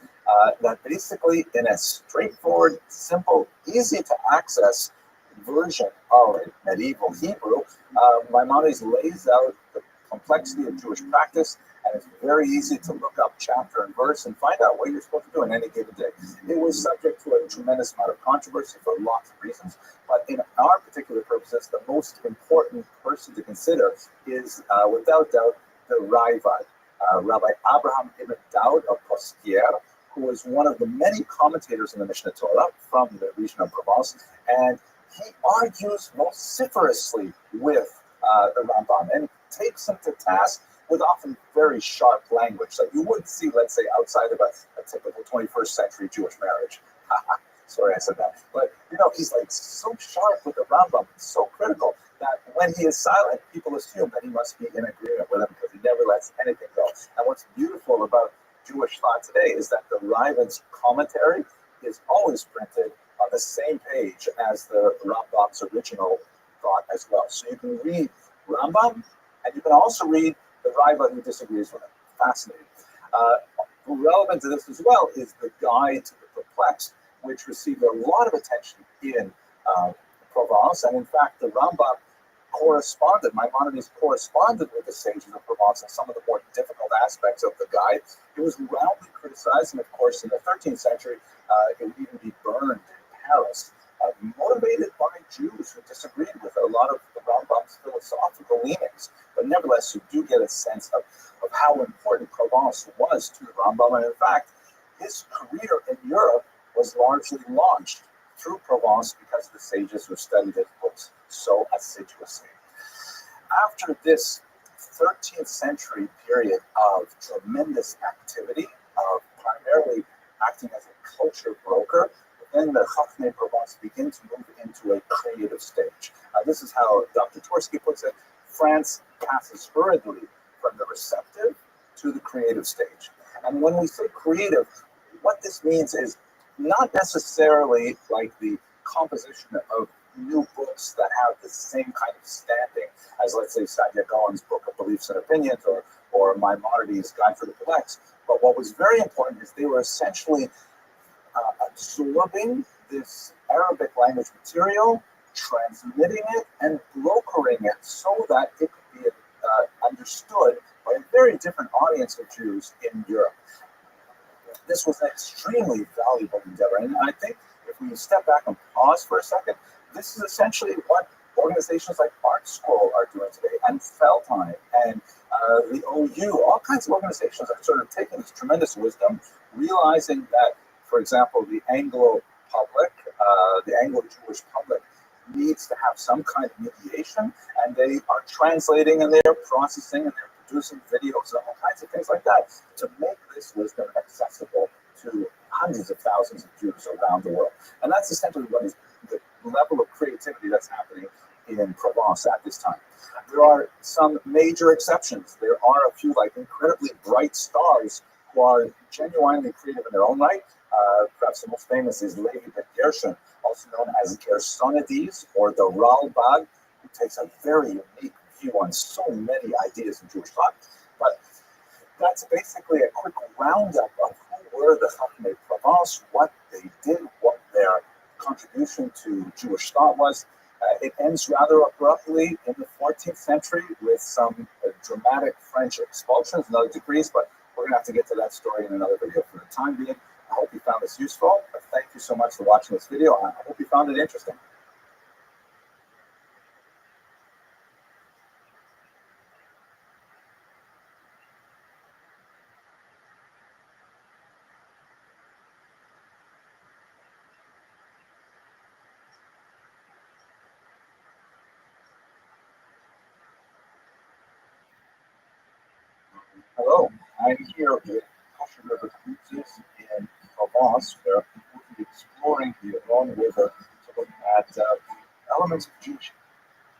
that basically in a straightforward, simple, easy to access version of medieval Hebrew, Maimonides lays out the complexity of Jewish practice, and it's very easy to look up chapter and verse and find out what you're supposed to do in any given day. It was subject to a tremendous amount of controversy for lots of reasons, but in our particular purposes, the most important person to consider is, without doubt, the Ravad, Rabbi Abraham ibn Daud of Posquier, who was one of the many commentators in the Mishnah Torah from the region of Provence, and he argues vociferously with the Rambam and takes him to task with often very sharp language that you wouldn't see, let's say, outside of a typical 21st century Jewish marriage. Sorry I said that. But, he's like so sharp with the Rambam, so critical, that when he is silent, people assume that he must be in agreement with him because he never lets anything go. And what's beautiful about Jewish thought today is that the Rivad's commentary is always printed on the same page as the Rambam's original thought as well. So you can read Rambam, and you can also read the Ravad who disagrees with him. Fascinating. Relevant to this as well is the Guide to the Perplexed, which received a lot of attention in Provence, and in fact, the Rambam Maimonides corresponded with the sages of Provence on some of the more difficult aspects of the guide. It was roundly criticized, and of course, in the 13th century, it would even be burned in Paris, motivated by Jews who disagreed with a lot of the Rambam's philosophical leanings. But nevertheless, you do get a sense of how important Provence was to the Rambam, and in fact, his career in Europe was largely launched through Provence because the sages who studied his books so assiduously. After this 13th century period of tremendous activity, of primarily acting as a culture broker, then the Chachamei Provence begin to move into a creative stage. This is how Dr. Tversky puts it: France passes hurriedly from the receptive to the creative stage. And when we say creative, what this means is not necessarily like the composition of new books that have the same kind of standing as, let's say, Sadia Gaon's book of Beliefs and Opinions or Maimonides' Guide for the Perplexed. But what was very important is they were essentially absorbing this Arabic language material, transmitting it, and brokering it so that it could be understood by a very different audience of Jews in Europe. This was an extremely valuable endeavor, and I think if we step back and pause for a second, this is essentially what organizations like Art Scroll are doing today, and Feldheim, and the OU, all kinds of organizations are sort of taking this tremendous wisdom, realizing that, for example, the Anglo public, the Anglo-Jewish public, needs to have some kind of mediation, and they are translating and they're processing and they're producing videos and all kinds of things like that to make this wisdom accessible to hundreds of thousands of Jews around the world. And that's essentially what is the level of creativity that's happening in Provence at this time. There are some major exceptions. There are a few like incredibly bright stars who are genuinely creative in their own right. Perhaps the most famous is Levi ben Gershon, also known as Gersonides, or the Ralbag, who takes a very unique view on so many ideas in Jewish thought. But that's basically a quick roundup of who were the Chachamei Provence, what they did, what their contribution to Jewish thought was. It ends rather abruptly in the 14th century with some dramatic French expulsions and other decrees, but we're going to have to get to that story in another video. For the time being, I hope you found this useful. Thank you so much for watching this video. I hope you found it interesting. Hello, I'm here with Kosher River Cruises in Provence, where we'll be exploring the Rhone River to look at elements of Jewish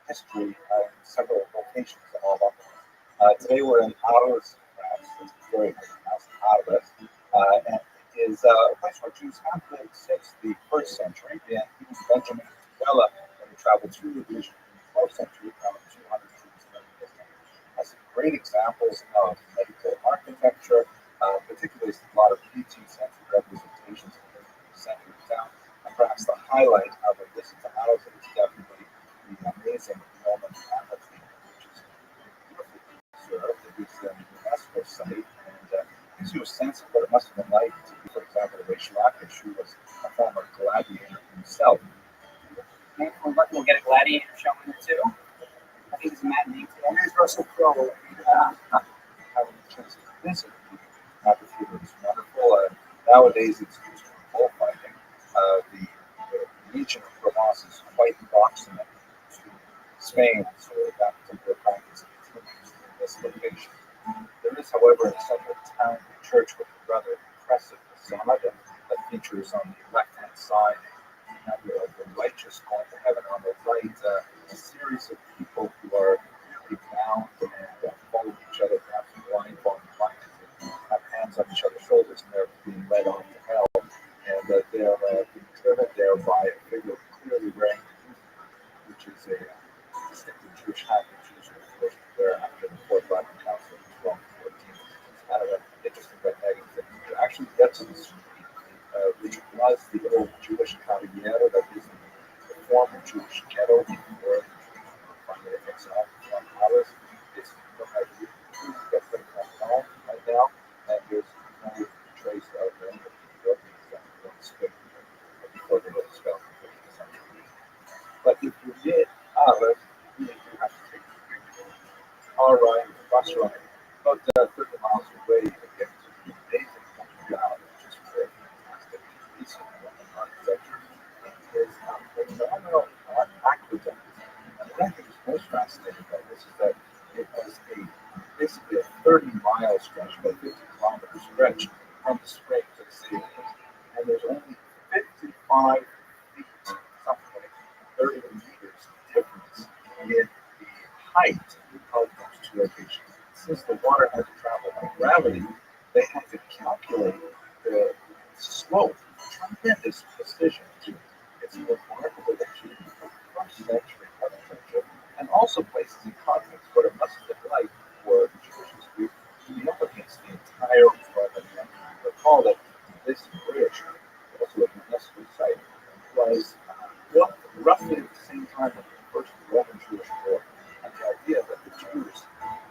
history in several locations all over. Today we're in Arles, France. It's very pronounced Arles, and it is a place where Jews have lived since the 1st century. And even Benjamin Wella, when he traveled through the region in the 12th century, found 200 Jews living there. Has some great examples of medieval architecture, particularly a lot of 18th century representations of the center of town. And perhaps the highlight of a visit to Arles is definitely the amazing Roman amphitheater, which is beautifully preserved. It is a UNESCO site and gives you a sense of what it must have been like to be, for example, the Reish Lakish, who was a former gladiator himself. Okay, we'll get a gladiator showing it too. I think it's a matinee today. Here's Russell Crowe. Having a chance to visit the amphitheater is wonderful. Nowadays, it's used for bullfighting. The region of Provence is quite proximate to Spain, so that particular practice continues in this location. There is, however, in the center of town, a church with a rather impressive facade that features on the left-hand side the righteous going to heaven. On the right, a series of people who are really bound and follow each other, perhaps blindfolded, have hands on each other's shoulders, and they're being led on to hell. And they're being driven there by a figure clearly wearing the which is a distinctive Jewish hat that Jews were forced to wear after the Fourth Vatican Council in 1214. It's kind of an interesting retailing thing. To actually get to the street, which was the old Jewish Cavaliere, that is the former Jewish ghetto before the Jews were finally exiled from Paris. It's you get things like home right now, and there's no trace of any of the buildings that were split before they were expelled in the 15th century. But if you did Paris, you have to take the car ride, the bus ride, about 30 miles away to get to the amazing cathedral, which is very fantastic piece of Roman architecture. It is a phenomenal aqueduct. And what I think is most fascinating about this is that it was basically a 30-mile stretch, about 50-kilometer stretch from the spring to the city limits. And there's only 55 feet, something like 30 meters difference in the height of those two locations. Since the water had to travel by gravity, they had to calculate the slope, tremendous precision to it. It's remarkable that you can first century architecture and also places in context what it must have been like for the Jewish history to be up against the entire Roman Empire. Recall that this bridge, also a UNESCO site, was built roughly at the same time as the First Roman Jewish War. And the idea that the Jews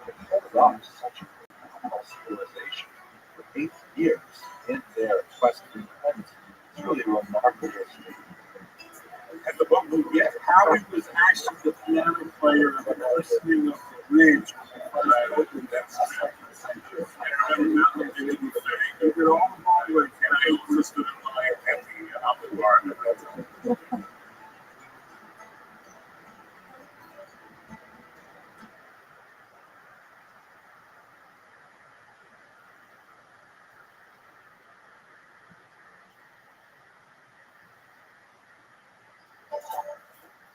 could hold off such a phenomenal civilization for 8 years in their quest for independence is really a remarkable story. And the book we get, how he was actually the piano player and the listening of the bridge. That's the second century. I remember Malcolm did it with he did all the wrong way, and I existed in my at the Alpha Garden at that time.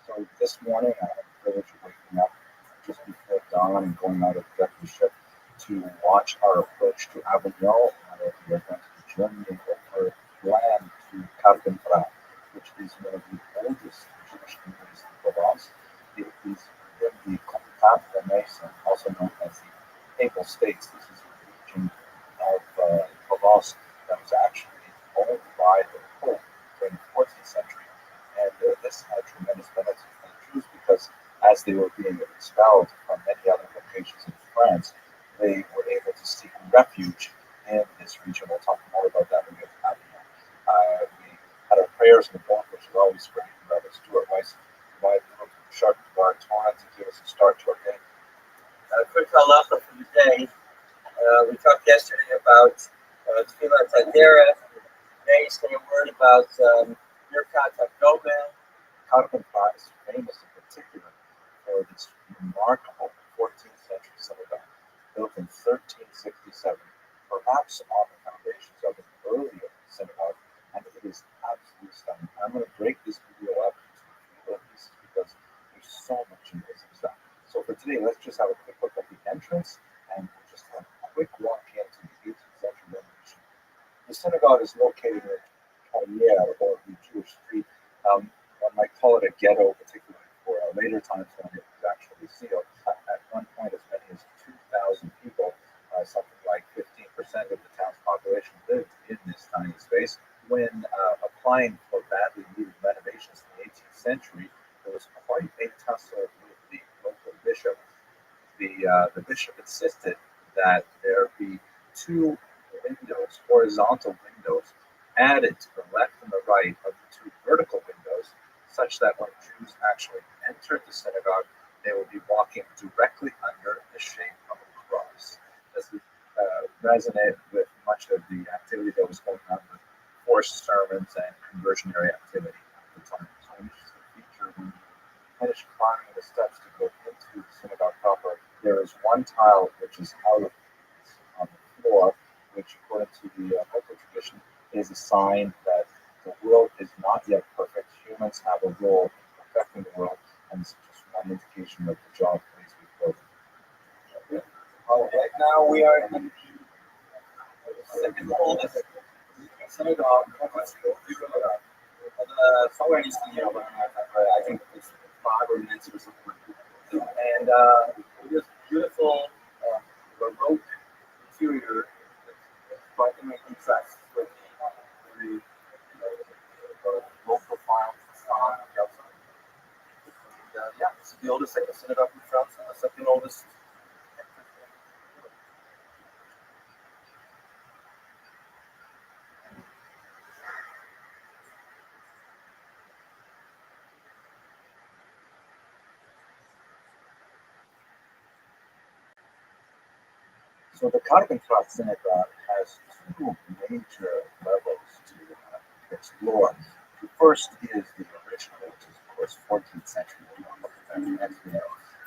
So this morning, I had the privilege of waking up just before dawn and going out of the deputy ship to watch our approach to Avignon. We are going to be journeying over land to Carpentras, which is one of the oldest Jewish communities in Provence. It is in the Comtat de Maison, also known as the Papal States. This is a region of Provence that was actually owned by the Pope during the 14th century. And this had tremendous benefits for the Jews as they were being expelled from many other locations in France, they were able to seek refuge in this region. We'll talk more about that when we get to Avignon. We had our prayers in the book, which is always great. Rabbi Stuart Weiss provided a little sharp Torah to give us a start to our day. A quick halacha for the day. We talked yesterday about Tefillah Tadera. Today, say a word about Birkat HaGomer. Karpentra is famous in particular for this remarkable 14th century synagogue built in 1367, perhaps on the foundations of an earlier synagogue, and it is absolutely stunning. I'm going to break this video up into little pieces because there's so much amazing stuff. So for today, let's just have a quick look at the entrance, and we'll just have a quick walk into the 18th century renovation. The synagogue is located in Carrière, or the Jewish street. One might call it a ghetto, particularly for later times when it was actually sealed. At one point, as many as 2,000 people, something like 15% of the town's population, lived in this tiny space. When applying for badly needed renovations in the 18th century, there was quite a tussle with the local bishop. The bishop insisted that there be two windows, horizontal windows, added to the left and the right of the two vertical windows, such that when Jews actually entered the synagogue, they would be walking directly under the shape of a cross. This would resonate with much of the activity that was going on with forced sermons and conversionary activity at the time. So an interesting feature when you finish climbing the steps to go into the synagogue proper, there is one tile which is out of on the floor, which according to the local tradition is a sign that the world is not yet perfect. Humans have a role in perfecting the world, and it's just one indication of the job needs to be filled. Right now we are in the second oldest synagogue. Somewhere in Eastern Europe, I think it's 5 minutes or something like that. And this beautiful Baroque interior, quite in contrast with the low profile facade on the outside. And yeah, this is the oldest synagogue in France, and the second oldest. So the Karpentracht synagogue has two major levels to explore. The first is the original, which is of course 14th century.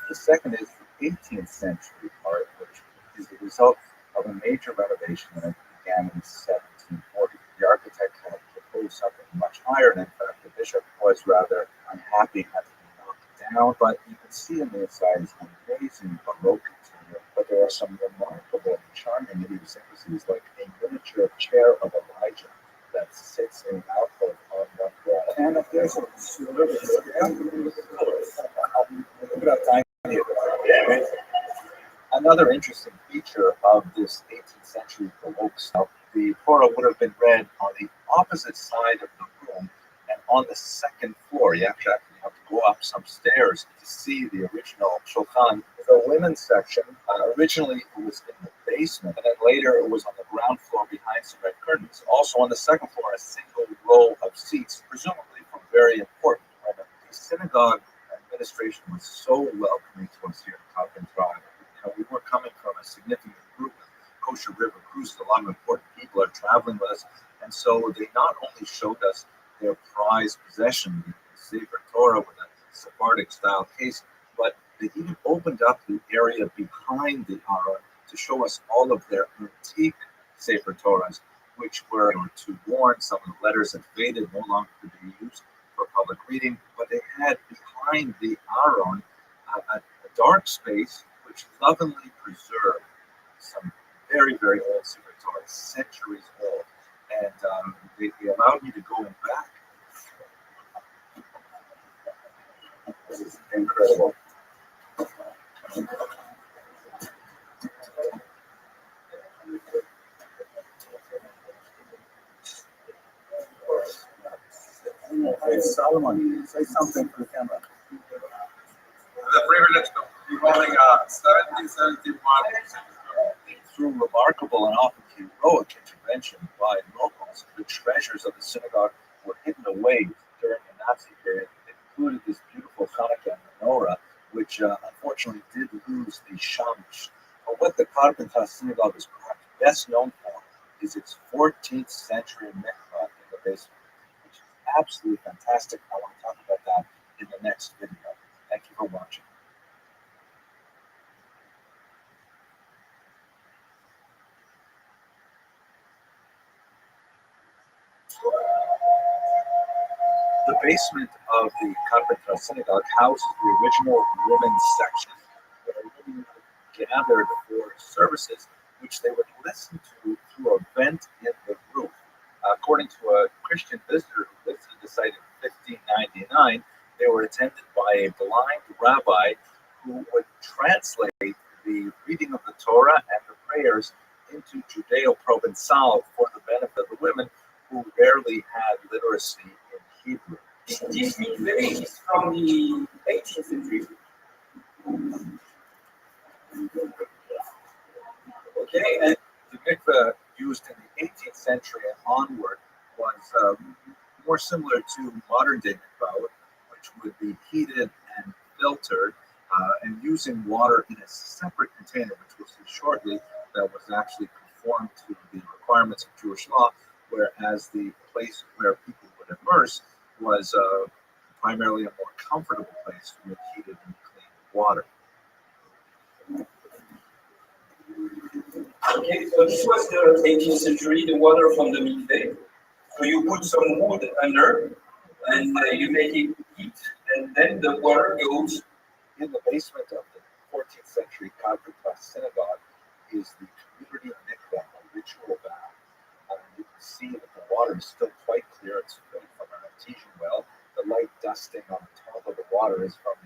The second is the 18th century part, which is the result of a major renovation that began in 1740. The architect had proposed something much higher, and in fact the bishop was rather unhappy at being knocked down, but you can see on the inside is an amazing Baroque interior. But there are some remarkable and charming idiosyncrasies, like a miniature chair of Elijah that sits in an alcove on one wall. And there's a another interesting feature of this 18th century Baroque style, the Torah would have been read on the opposite side of the room, and on the second floor. You actually have to go up some stairs to see the original Shulchan. The women's section, originally it was in the basement, and then later it was on the ground floor behind some red curtains. Also on the second floor, a single row of seats, presumably for very important women. The synagogue administration was so welcoming to us here at Karpentracht. We were coming from a significant group of Kosher River cruises. A lot of important people are traveling with us, and so they not only showed us their prized possession, the Sefer Torah with a Sephardic style case, but they even opened up the area behind the Aron to show us all of their antique Sefer Torahs, which were too worn. Some of the letters had faded, no longer could be used for public reading, but they had behind the Aron a dark space which lovingly preserved some very, very old Sefer Torah, centuries old. And they allowed me to go in back. This is incredible. Hey, Solomon, say something for the camera. the privilege of beholding 1771 Through remarkable and often heroic intervention by locals, the treasures of the synagogue were hidden away during the Nazi period. It included this beautiful Hanukkah menorah, which unfortunately did lose the shamish. But what the Carpenter Synagogue is perhaps best known for is its 14th century mikvah in the basement, which is absolutely fantastic. I want to talk about that in the next video. Thank you for watching. The basement of the Carpenter Synagogue houses the original women's section, where women gathered for services, which they would listen to through a vent in the roof. According to a Christian visitor who visited the site in 1599, they were attended by a blind rabbi who would translate the reading of the Torah and the prayers into Judeo-Provençal for the benefit of the women who rarely had literacy in Hebrew. This mikveh is from the 18th century. Okay, and the mikveh used in the 18th century and onward was more similar to modern day mikvah, which would be heated and filtered and using water in a separate container, which we'll see shortly, that was actually conformed to the requirements of Jewish law, whereas the place where people would immerse was primarily a more comfortable place with heated and clean water. Okay, so this was the 18th century, the water from the mikveh. So you put some wood under, and you make it heat, and then the water goes. In the basement of the 14th century Carpenter Synagogue is the community mikveh, a ritual bath. You can see that the water is still quite clear. It's from an artesian well. The light dusting on the top of the water is from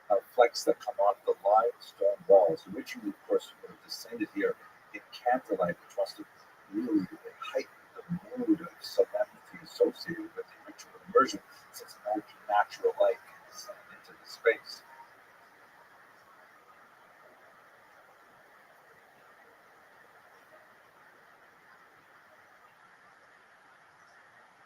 the flecks that come off the limestone walls. Originally, of course, would have descended here in candlelight, which must have really heightened the mood of solemnity associated with the ritual immersion, since no natural light can descend into the space.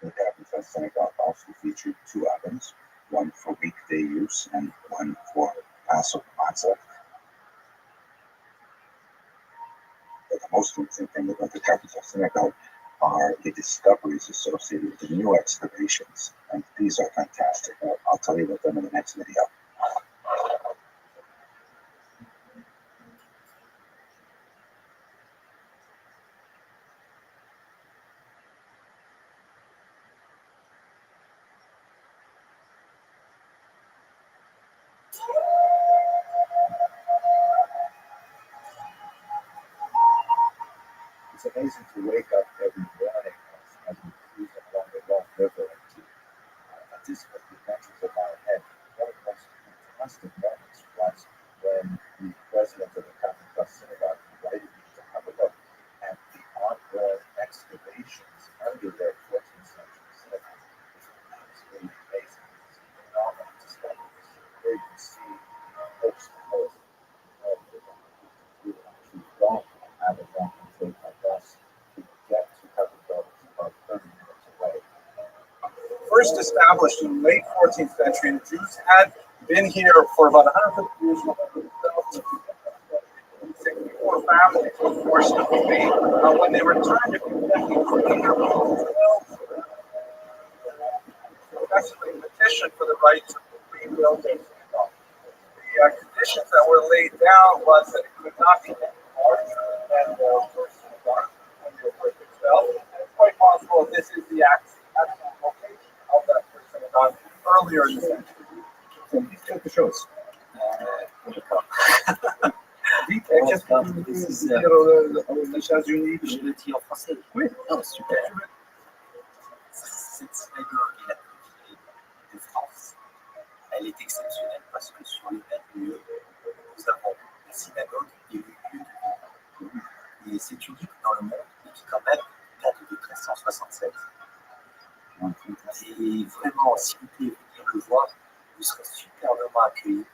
The Carpenter Synagogue also featured two ovens, one for weekday use and one for Passover matzah. But the most interesting thing about the Carpenter Synagogue are the discoveries associated with the new excavations, and these are fantastic. I'll tell you about them in the next video. It's amazing to wake up every morning as we cruise along the Long River and to anticipate the adventures of our head. One of the most fantastic moments was when the president of the Catholic Synagogue invited me to have a look at the ongoing excavations under their 14th century synagogue. It's absolutely amazing. It's phenomenal discoveries. There you can see host and host of the actually gone have a long take my bus to get to Cathedral about 30 minutes away. First established in the late 14th century, and the Jews had been here for about 150 years. 64 families were forced to flee. When they returned to Kentucky, successfully petitioned for the right to rebuild their synagogue. The conditions that were laid down was that it could not be any larger than the first synagogue under the first itself. And it's quite possible that this is the actual location of that first synagogue earlier in the century. So please take the shows. Qu'est-ce que tu veux dire aux États-Unis? Je le dis en français. Oui. Non, super. Cette synagogue est la plus vieille de France. Elle est exceptionnelle parce que sur les mêmes lieux, nous avons la synagogue et le lieu de vie. Et c'est unique dans le monde et qui quand même date de 1367. Et vraiment, si vous pouvez venir le voir, vous serez superbement accueillis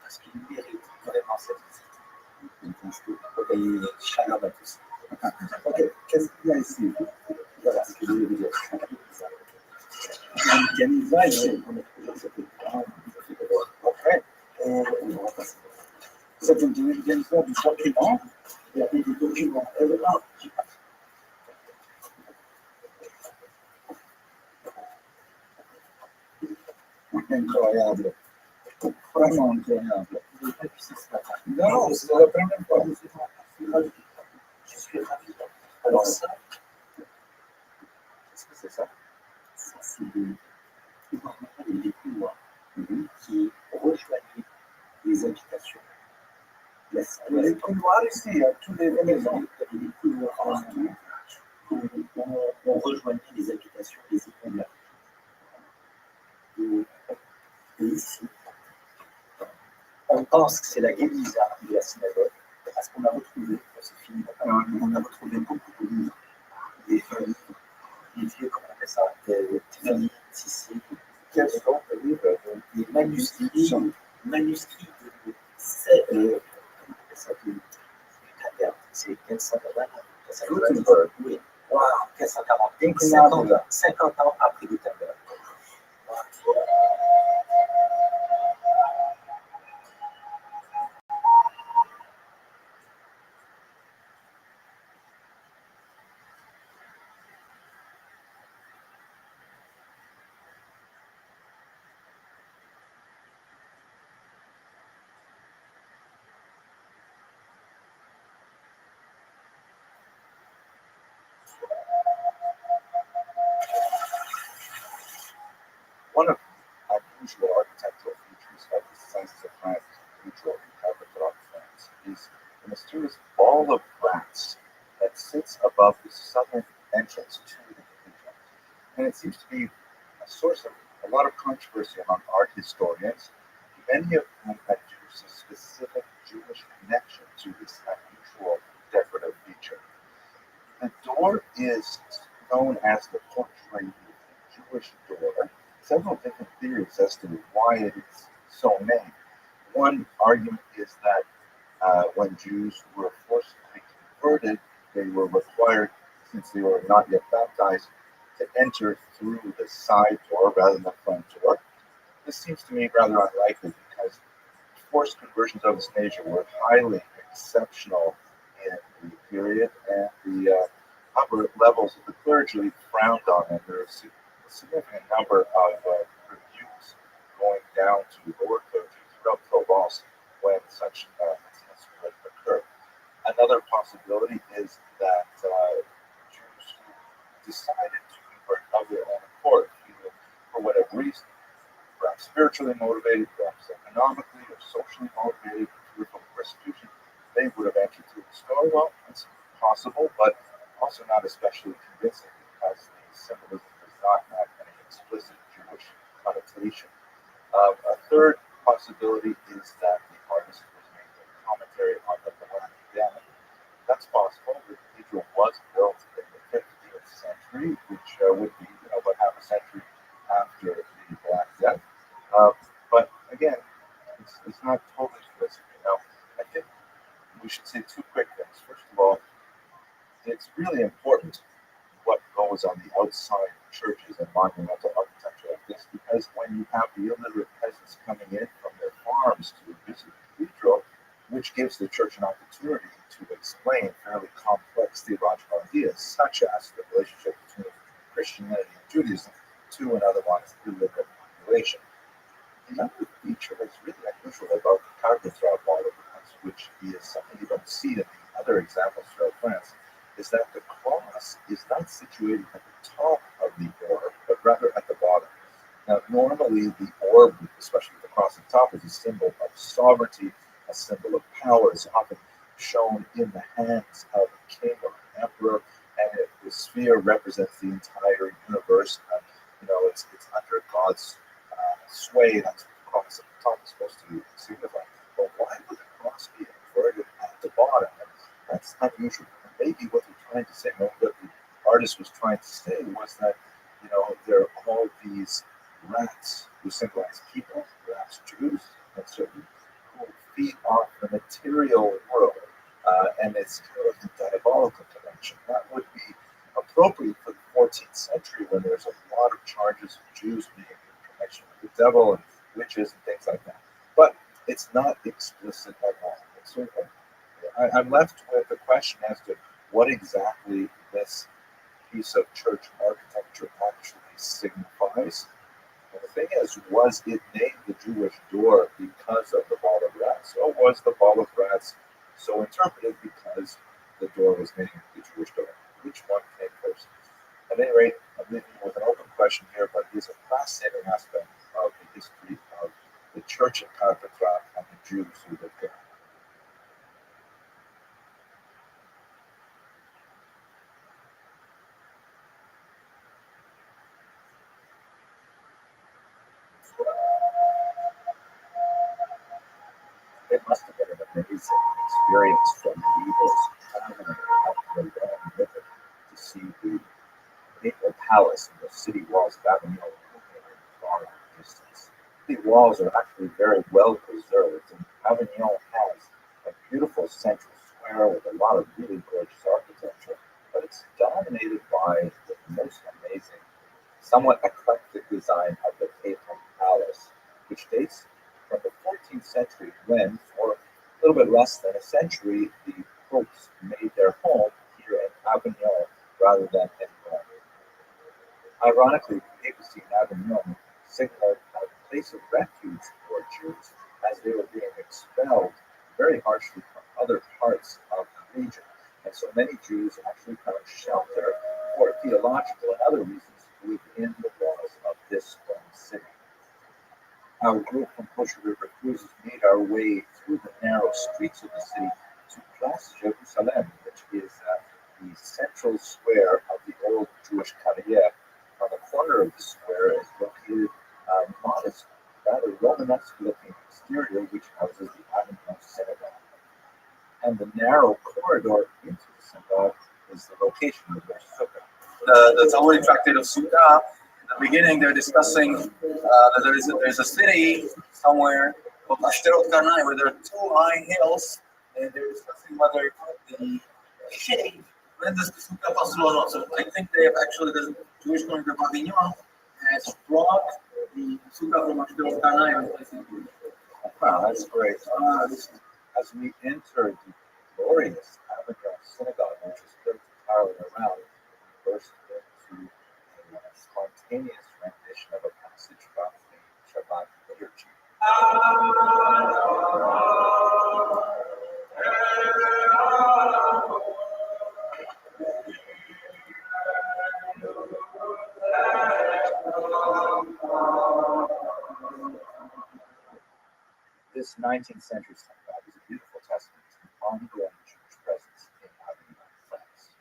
parce qu'il mérite vraiment cette visite. Et shalom à tous. Ok, qu'est-ce qu'il y a ici? Voilà ce que je voulais vous dire. Kenza, okay. C'est une division du document. Il y a des documents éléments. Incroyable. Vraiment incroyable. Non, c'est la première fois. Je suis ravi. Alors ça, qu'est-ce que c'est ça? Ça, c'est des couloirs qui rejoignent les habitations. Les couloirs ici, il y a toutes les maisons. Il y avait des couloirs partout. On rejoignait les habitations des immeubles. Et ici, on pense que c'est la guérison de la synagogue, parce qu'on a retrouvé, c'est fini, on a retrouvé beaucoup de livres, des vieux, comment on appelle ça, des familles tissées, des manuscrits de c'est 1540, oui, wow, 1540, donc 50 ans après Gutenberg. One of the unusual architectural features of the Census of France Cathedral in Cathedral, France is the mysterious ball of brass that sits above the southern entrance to the cathedral. And it seems to be a source of a lot of controversy among art historians, many of whom adduce a specific Jewish connection to this unusual decorative feature. The door is known as the portrait Jewish door. Several different theories as to why it is so named. One argument is that when Jews were forcibly converted, they were required, since they were not yet baptized, to enter through the side door rather than the front door. This seems to me rather unlikely because forced conversions of this nature were highly exceptional in the period, and the upper levels of the clergy frowned on them. There was a significant number of rebukes going down to lower clergy throughout Provence when such incidents would occur. Another possibility is that Jews who decided to convert of their own accord, either for whatever reason, perhaps spiritually motivated, perhaps economically or socially motivated, fear from persecution, they would have entered through the store. Well, it's possible, but also not especially convincing because the symbolism does not have any explicit Jewish connotation. A third possibility is that the artist was making a commentary on the Black Death. That's possible. The cathedral was built in the 15th century, which would be about half a century after the Black Death. But again, it's not totally explicit. I think we should say two quick things. First of all, it's really important what goes on the outside of churches and monumental architecture like this, because when you have the illiterate peasants coming in from their farms to visit the cathedral, which gives the church an opportunity to explain fairly complex theological ideas, such as the relationship between Christianity and Judaism, to an otherwise illiterate population. The other feature that's really unusual about the Carpentras wall of France, which is something you don't see in the other examples throughout France, is that the cross is not situated at the top of the orb, but rather at the bottom. Now, normally the orb, especially the cross at the top, is a symbol of sovereignty, a symbol of power. It's often shown in the hands of a king or an emperor, and the sphere represents the entire universe. It's under God's sway. That's what the cross at the top is supposed to signify. But why would the cross be inverted at the bottom? And that's unusual. Maybe what they're trying to say, what the artist was trying to say was that, there are all these rats who symbolize people, perhaps Jews, and certain who the material world and its kind of diabolical connection. That would be appropriate for the 14th century when there's a lot of charges of Jews being in connection with the devil and witches and things like that. But it's not explicit at all. So I'm left with the question as to what exactly this piece of church architecture actually signifies. And the thing is, was it named the Jewish door because of the ball of rats, or was the ball of rats so interpreted because the door was named the Jewish door? Which one came first? At any rate, I'm leaving you with an open question here, but it's a fascinating aspect of the history of the church in Carpentras and the Jews who lived there. It must have been an amazing experience from Vivo's traveling up the Rhone River to see the papal palace and the city walls of Avignon in far distance. The walls are actually very well preserved, and Avignon has a beautiful central square with a lot of really gorgeous architecture, but it's dominated by the most amazing, somewhat eclectic design of the papal palace, which dates from the 14th century when, for a little bit less than a century, the popes made their home here in Avignon rather than in Rome. Ironically, the papacy in Avignon signaled a place of refuge for Jews as they were being expelled very harshly from other parts of the region. And so many Jews actually found shelter for theological and other reasons within the walls of this one city. Our group from Kosher River Cruises made our way through the narrow streets of the city to Place Jerusalem, which is the central square of the old Jewish Carrière. On the corner of the square is located a modest, rather Romanesque-looking exterior which houses the Avignon Synagogue. And the narrow corridor into the synagogue is the location of their sukkah. The Talmudic tractate of Sukkah. In the beginning, they're discussing that there's a city somewhere called Ashterot Karnai where there are two high hills, and they're discussing whether the city renders the Sukkah possible or not. So I think they have actually, the Jewish community of Avignon has brought the Sukkah from Ashterot Karnai and placed it here. Wow, that's great. As we enter the glorious Avignon Synagogue, which is built entirely around, we burst into a spontaneous rendition of a passage from the Shabbat liturgy. This 19th century synagogue is a beautiful testament to the ongoing Jewish presence in Avignon, France.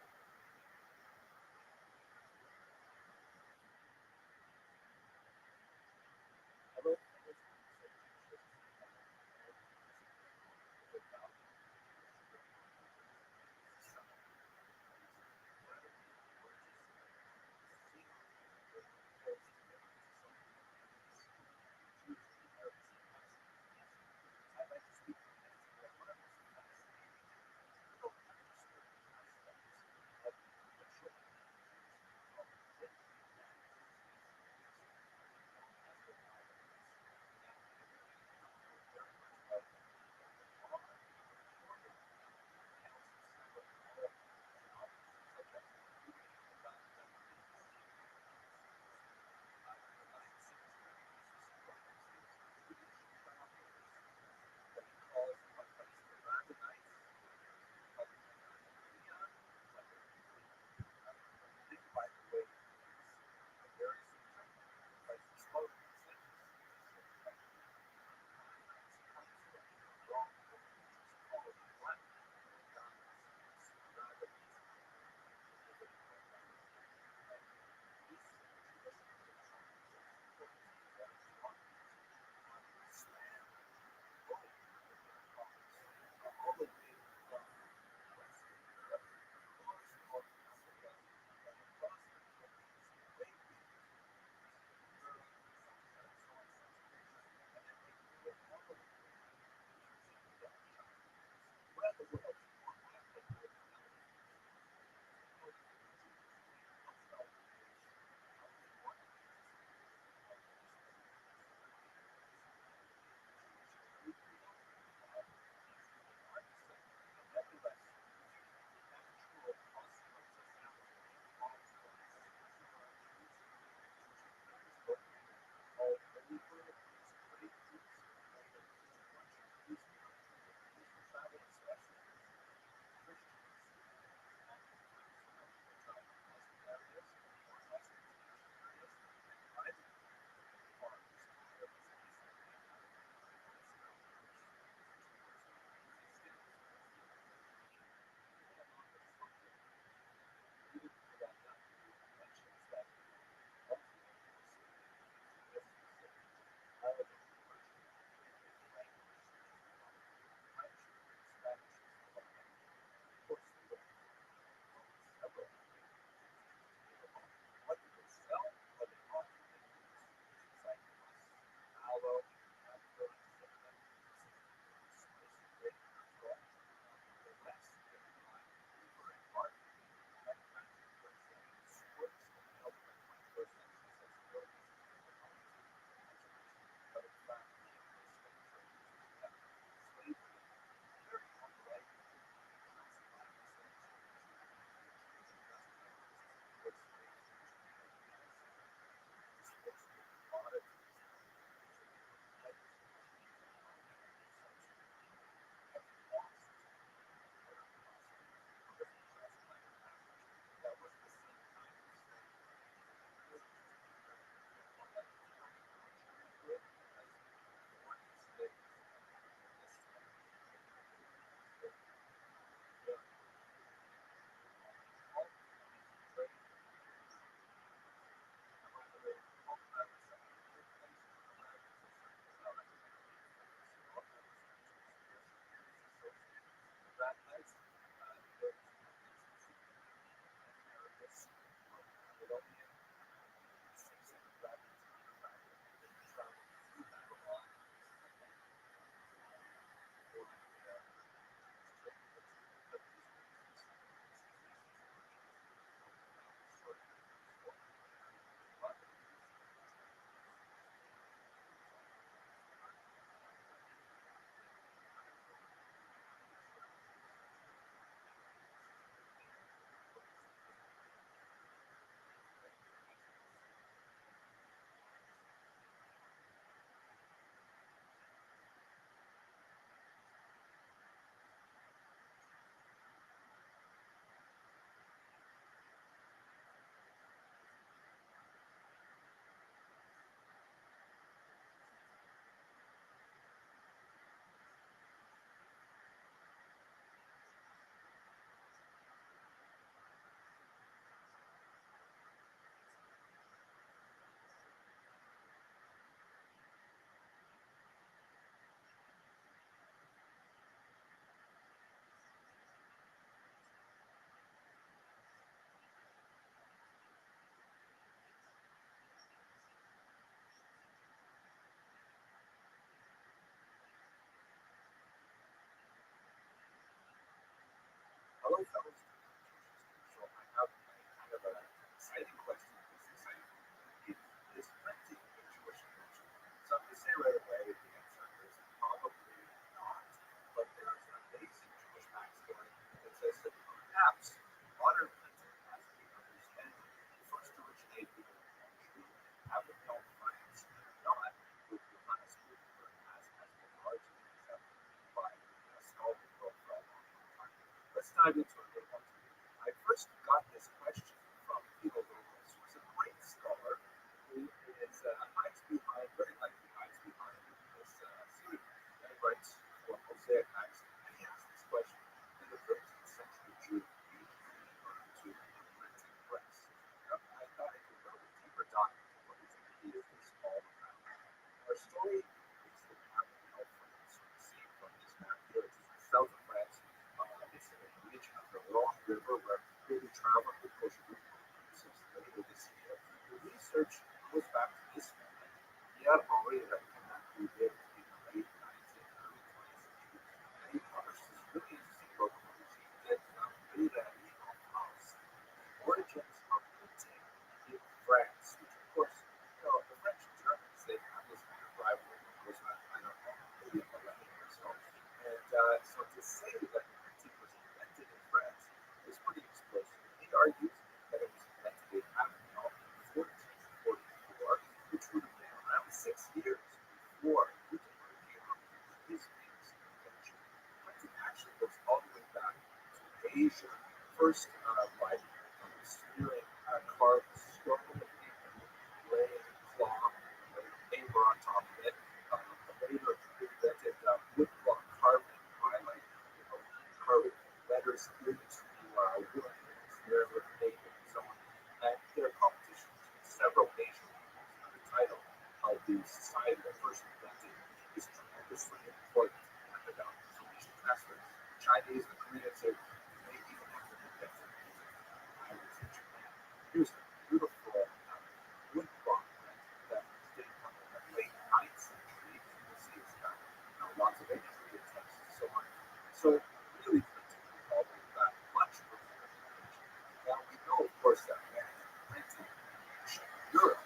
Hello, fellows. So I have kind of an exciting question. This exciting. Is plenty in Jewish culture? Some may say right away the answer is probably not. But there's an amazing Jewish backstory that says that perhaps modern printing, as we understand it, first originated in Jew, have known France, not with Johannes Gutenberg, as has been largely accepted by scholarly world for a long time. Let's dive into it a little more. I first got this question from Theo Lewis, who's a great scholar who is hides behind, very likely hides behind this pseudonym. And he writes for Mosaic Text, and he asks this question: in the 13th century Jew used to the printing press? Now, I thought I could go a deeper dive into what is immediately all about. Our story is the capital of France. We see from this map here, it's the south of France. It's in the region of the say that printing was invented in France is pretty explosive. He argues that it was invented in Avignon in 1444, which would have been around 6 years before Gutenberg came up with his famous invention. Printing actually goes all the way back to Asia, first by spearing carved stone and laying cloth, laying paper on top of it. Later invented woodblock carving by carving letters into wood, where with paper and so on. And there are competitions between several Asian nations. The title of the society that first invented is tremendously important and about information transfer. Chinese and Koreans may even have been invented I was in Japan. Here's a beautiful wood block that dated from the late 9th century. You can see it's got lots of imagery and text and so on. So really printing all the way back much before the invention. Now we know, of course, that printing in ancient Europe,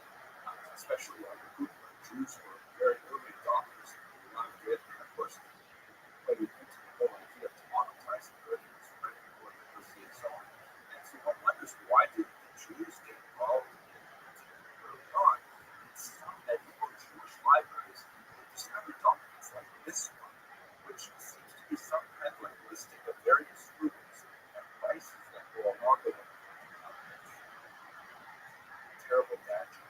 especially under Gutenberg, Jews were very early adopters. They loved it, and of course, played into the whole idea of democratizing learning and spreading more literacy and so on. And so one wonders, why did the Jews get involved in printing early on? In some medieval Jewish libraries, they discovered documents like this one, which seems to be some kind of like listing of various foods and prices that go along with it. Terrible gadget.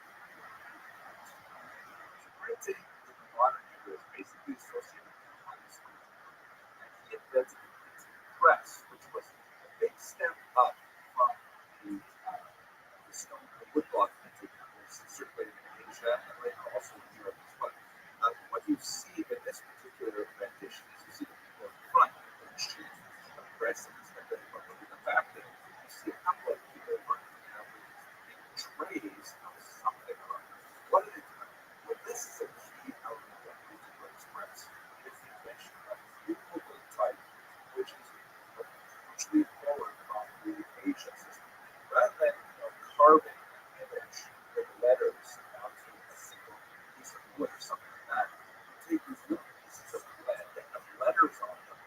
Printing in the modern era is basically associated with Johannes Gutenberg. And he invented the printing press, which was a big step up from the stone and woodblock printing that was circulated in Asia and later also in Europe as well. What you see in this particular rendition is you see the people in front of the sheet of press, and but look at the back there. You see a couple of people working out with trays of something or other. What are they doing? Well, this is a key element of Gutenberg's press. It's the invention of movable type, which is hugely forward from the Asia system. Rather than carving an image with letters onto a single piece of wood or something like that, you take these little pieces of lead that have letters on them,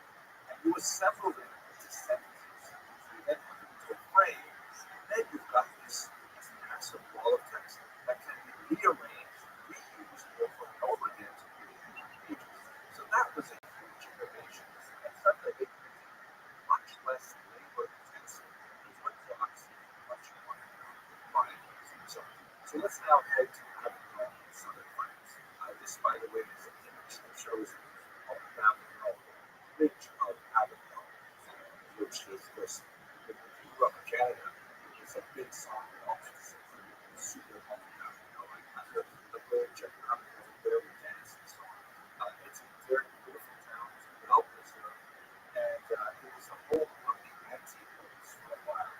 and you assemble them into sentences. You then put them into a frame, and then you've got this massive wall of text that can be rearranged, reused over and over again to create new pages. So that was a huge innovation, and suddenly they became much less labor intensive. These were blocks, much more refined. So let's now head to Avignon in southern France. This, by the way, is an image that shows Avignon, the ridge of Avignon, which is this, if you grew up in Canada, it's a big song that always is super home in Avignon, like under the bridge of Avignon, where we dance and so on. It's a very beautiful town, it's well preserved, and it was a home of the anti-poets for a while.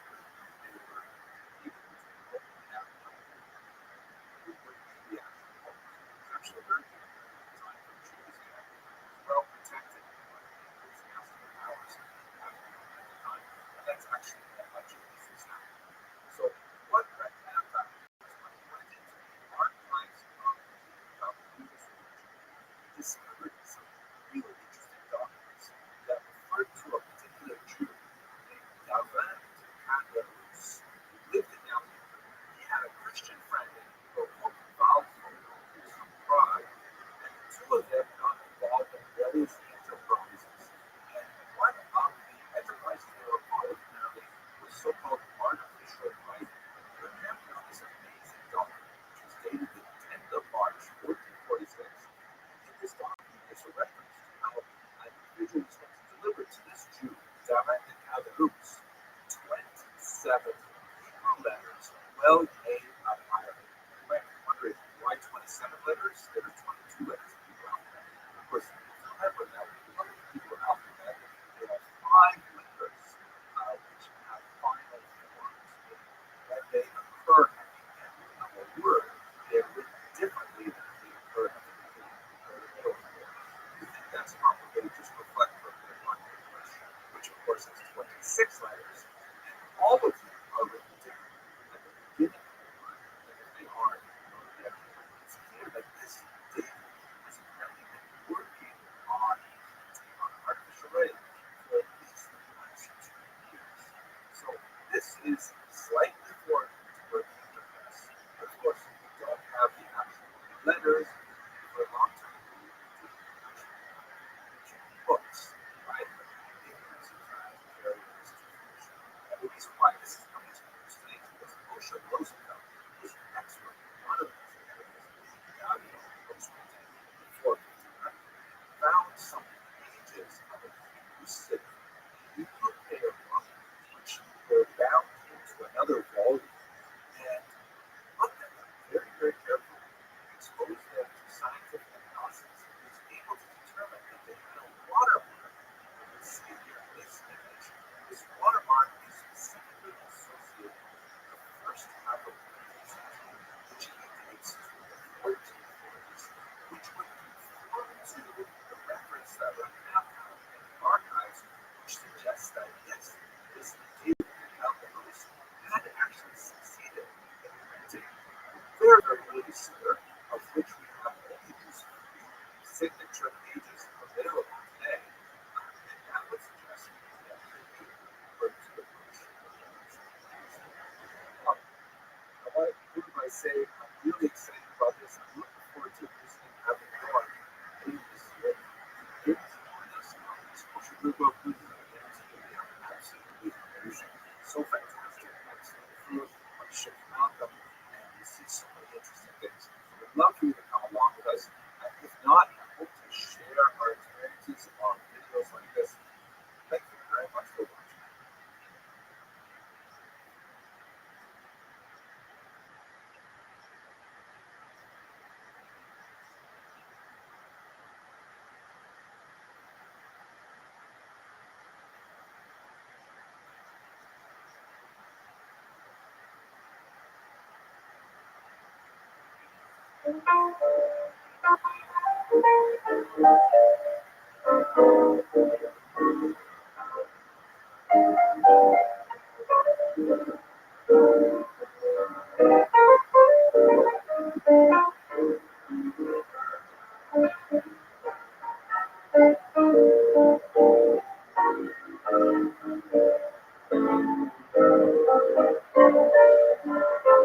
They were people who were in Avignon. It wouldn't be the actual home. It was actually a very beautiful design for Jews, and it was well protected by the ecclesiastical powers of Avignon at the time. And that's actually how much of this is happening. So what happened was when he went into the archives of the Jewish religion, he discovered some really interesting documents that referred to a particular Jew named David Candelus, who lived in Avignon. He had a Christian friend named Valpo, who was from Prague, and the two of them got involved in various enterprises. And one of the enterprises they were involved in apparently was so-called artificial writing. They're camping on this amazing document, which was dated the 10th of March, 1446. In this document, there's a reference to how an individual was going to deliver to this Jew, David Candelus, 27 Hebrew letters, well made of iron. You might be wondering, why 27 letters? There are 22 letters in the Hebrew alphabet. Of course, remember that when you look at the Hebrew alphabet, there are 5 letters which have final forms, meaning that they occur at the end of a word. They're written differently than they occur at the beginning or the middle of the word. You think that's probably just reflect from the one English, which of course has 26 letters, and all of them are written differently at the beginning picture of ages available today. And that was interesting is that could be I want to conclude by saying I'm really excited about this. I'm looking forward to visiting Avalon later this year. If you join us on this social group of food, it's going to be absolutely amazing. So fantastic. Excellent food, much Chef Malcolm, and you see so many interesting things. So we'd love for you to come along with us. If not, I hope to share our experiences on videos like this. Thank you very much for watching.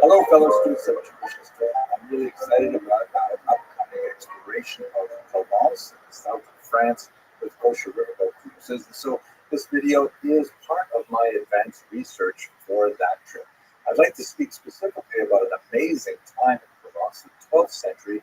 Hello, fellow students of Jewish history. I'm really excited about our upcoming exploration of Provence, in the south of France, with kosher riverboat cruises. And so this video is part of my advanced research for that trip. I'd like to speak specifically about an amazing time in Provence, the 12th century,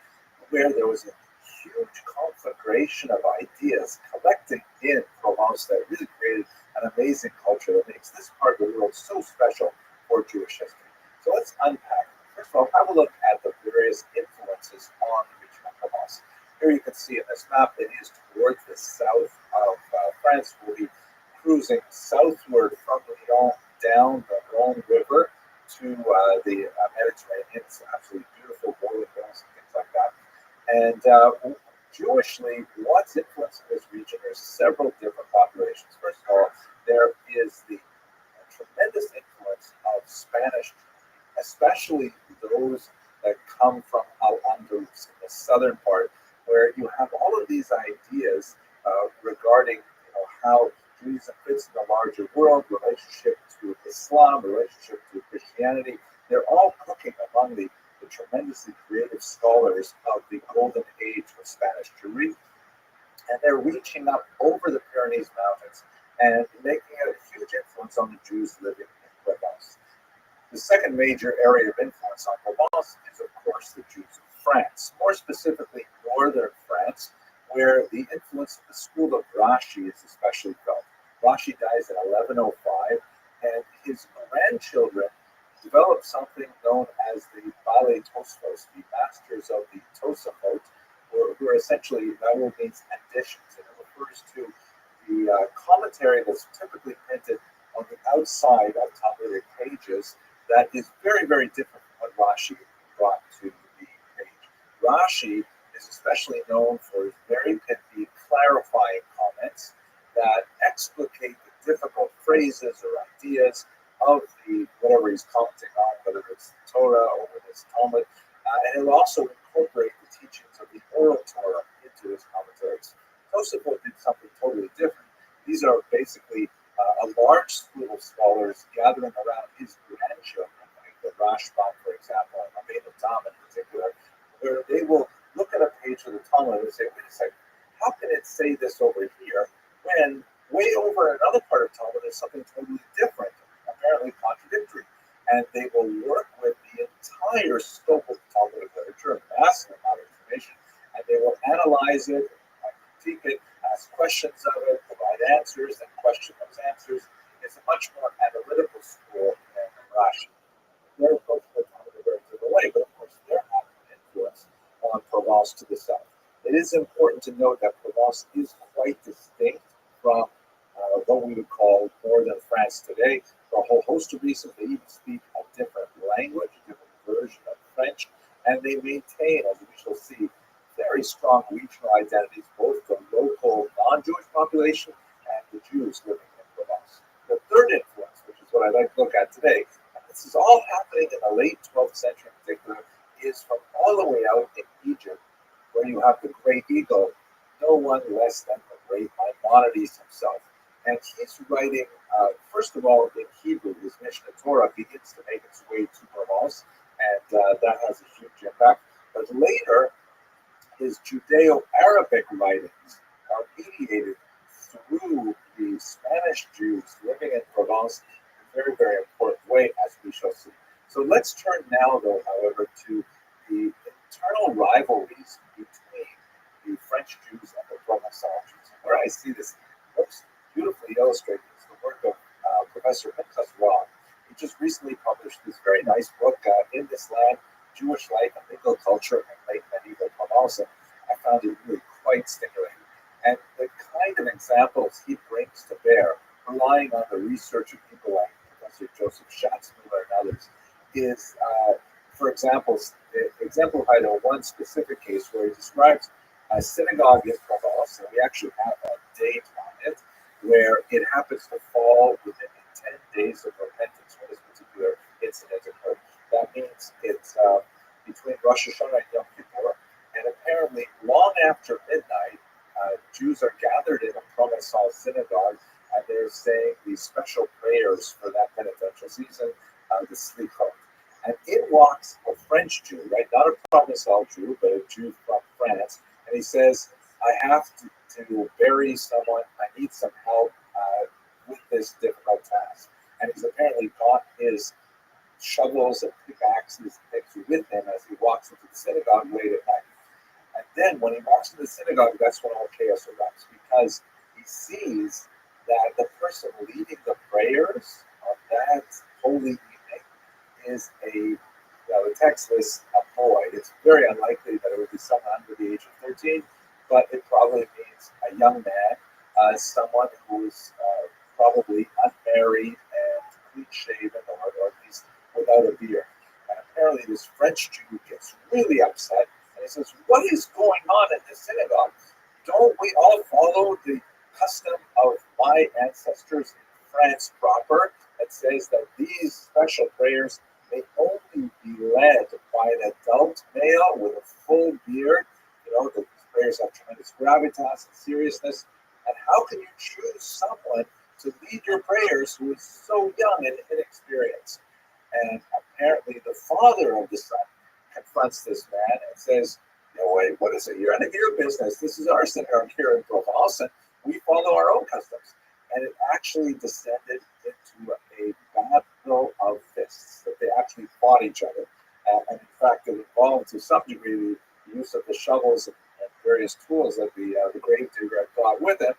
where there was a huge conflagration of ideas collecting in Provence that really created an amazing culture that makes this part of the world so special for Jewish history. So let's unpack. First of all, have a look at the various influences on the region of Provence. Here you can see in this map it is towards the south of France. We'll be cruising southward from Lyon down the Rhone River to the Mediterranean. It's absolutely beautiful, rolling hills and things like that. And Jewishly, what's influencing this region? There's several different populations. First of all, there is the tremendous influence of Spanish, especially those that come from Al-Andalus in the southern part, where you have all of these ideas regarding how Judaism fits in the larger world, relationship to Islam, relationship to Christianity. They're all cooking among the tremendously creative scholars of the golden age of Spanish Jewry, and they're reaching up over the Pyrenees Mountains and making a huge influence on the Jews living in Provence. The second major area of influence on Provence is, of course, the Jews of France, more specifically northern France, where the influence of the school of Rashi is especially felt. Rashi dies in 1105, and his grandchildren developed something known as the Balei Tosfos, the masters of the Tosafot, who are essentially, that word means additions, and it refers to the commentary that's typically printed on the outside of Talmudic pages that is very, very different from what Rashi brought to the page. Rashi is especially known for his very pithy, clarifying comments that explicate the difficult phrases or ideas of the whatever he's commenting on, whether it's the Torah or whether it's Talmud, and he'll also incorporate the teachings of the oral Torah into his commentaries. Tosafot did something totally different. These are basically a large school of scholars gathering around his grandchildren, like the Rashbam, for example, and Rabbi in particular, where they will look at a page of the Talmud and say, wait a second, how can it say this over here when way over another part of Talmud is something totally different, apparently contradictory? And they will work with the entire scope of Talmudic literature, a massive amount of information, and they will analyze it, critique it, ask questions of it, provide answers, and question those answers. It's a much more analytical school than Rashi. Their approach to the Talmud is very different way, but of course they're having an influence on Provence to the south. It is important to note that Provence is quite distinct from what we would call northern France today. For a whole host of reasons, they even speak a different language, a different version of French, and they maintain, as we shall see, very strong regional identities, both the local non-Jewish population and the Jews living in Provence. The third influence, which is what I'd like to look at today, and this is all happening in the late 12th century in particular, is from all the way out in Egypt, where you have the great eagle no one less than the great Maimonides himself. And he's writing, first of all, in Hebrew. His Mishnah Torah begins to make its way to Provence, and that has a huge impact. But later, his Judeo-Arabic writings are mediated through the Spanish Jews living in Provence in a very, very important way, as we shall see. So let's turn now, though, however, to the internal rivalries between the French Jews and the Provençal Jews. And where I see this most beautifully illustrated is the work of Professor Pinchas Roth. He just recently published this very nice book, In This Land, Jewish Life and Legal Culture in Late Medieval Provence. I found it really quite stimulating. And the kind of examples he brings to bear, relying on the research of people like Professor Joseph Schatzmüller and others, is, for example, exemplified in one specific case where he describes a synagogue in Provence, and we actually have a date on it, where it happens to fall within the 10 days of repentance when this particular incident occurred. That means it's between Rosh Hashanah and Yom Kippur, and apparently long after midnight, Jews are gathered in a Provençal synagogue, and they're saying these special prayers for that penitential season, the Slichot. And in walks a French Jew, right? Not a Provençal Jew, but a Jew from France. And he says, I have to bury someone. I need some help with this difficult task. And he's apparently got his shovels and pickaxes and things with him as he walks into the synagogue late at night. And then when he walks into the synagogue, that's when all chaos erupts, because he sees that the person leading the prayers on that holy evening is the text lists a boy. It's very unlikely that it would be someone under the age of 13, but it probably means a young man, someone who's probably unmarried and clean-shaven, or at least without a beard. And apparently this French Jew gets really upset, and he says, what is going on in this synagogue? Don't we all follow the custom of my ancestors in France proper that says that these special prayers may only be led by an adult male with a full beard? You know, the prayers have tremendous gravitas and seriousness. And how can you choose someone to lead your prayers who is so young and inexperienced? And apparently the father of the son confronts this man and says, no, wait, what is it? You're out of your business. This is our synagogue here in Provence, and we follow our own customs. And it actually descended into a battle of fists, that they actually fought each other. And in fact, it involved to some degree the use of the shovels and various tools that the gravedigger had brought with him.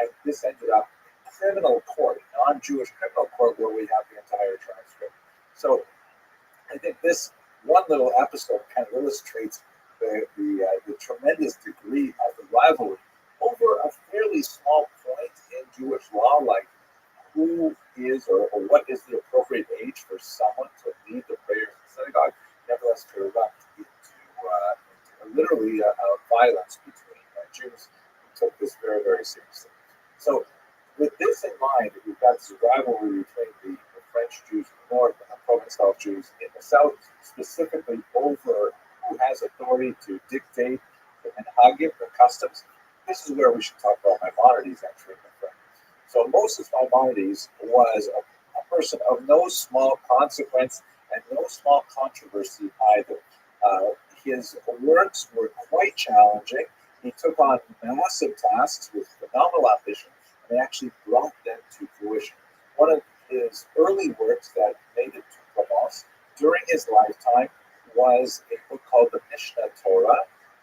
And this ended up in criminal court, non-Jewish criminal court, where we have the entire transcript. So I think this one little episode kind of illustrates the tremendous degree of the rivalry over a fairly small point in Jewish law, like who is or what is the appropriate age for someone to lead the prayers in the synagogue, nevertheless to erupt into literally violence between Jews who took this very, very seriously. So with this in mind, we've got this rivalry between the French Jews in the north and the Provençal Jews in the south, specifically over who has authority to dictate the minhagim, the customs. This is where we should talk about Maimonides, actually, my friend. So Moses Maimonides was a person of no small consequence and no small controversy either. His works were quite challenging. He took on massive tasks with phenomenal ambition, and he actually brought them to fruition. One of his early works that made it to Provence during his lifetime was a book called the Mishnah Torah,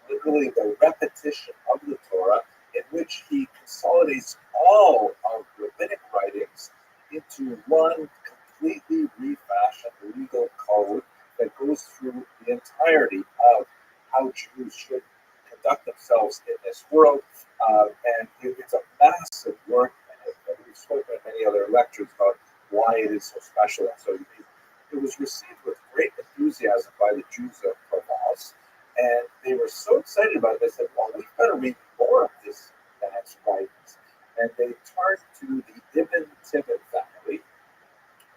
literally the repetition of the Torah, in which he consolidates all of rabbinic writings into one completely refashioned legal code that goes through the entirety of how Jews should conduct themselves in this world. And it's a massive work, and we've spoken in many other lectures about why it is so special. And so it was received with great enthusiasm by the Jews of Provence, and they were so excited about it, they said, well, we've got to read more of this man's writings. And they turned to the Ibn Tibbon family,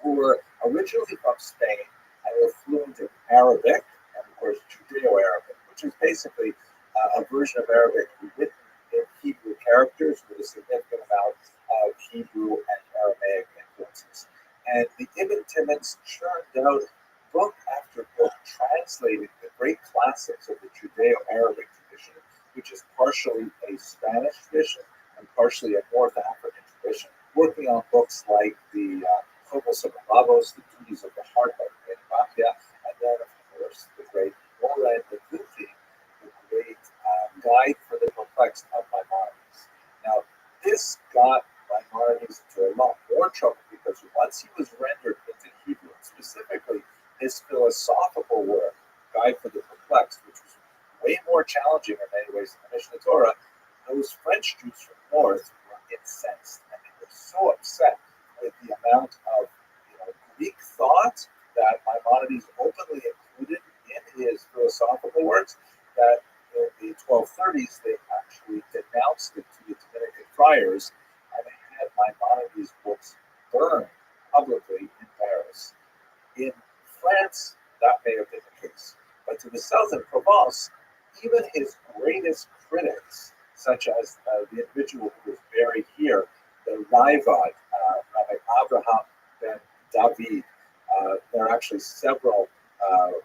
who were originally from Spain and were fluent in Arabic, and of course Judeo-Arabic, which is basically a version of Arabic written in characters with a significant amount of Hebrew and Aramaic influences. And the Ibn Timmons churned out book after book translating the great classics of the Judeo-Arabic tradition, which is partially a Spanish tradition and partially a North African tradition, working on books like the Phobos of Babos, the Duties of the Heart by Ben Bakya, and then, of course, the great Moran Naguthi, the great Guide for the Perplexed of Maimonides. Now, this got Maimonides into a lot more trouble because once he was rendered into Hebrew, specifically his philosophical work, Guide for the Perplexed, which was way more challenging in many ways than the Mishnah Torah, those French Jews from the north were incensed, and they were so upset with the amount of Greek thought that Maimonides openly included in his philosophical works that in the 1230s they actually denounced it to the Dominican friars and had Maimonides' books burned publicly in Paris. In France, that may have been the case, but to the south in Provence, even his greatest critics, such as the individual who was buried here, the Ravad, Rabbi Abraham ben David. There are actually several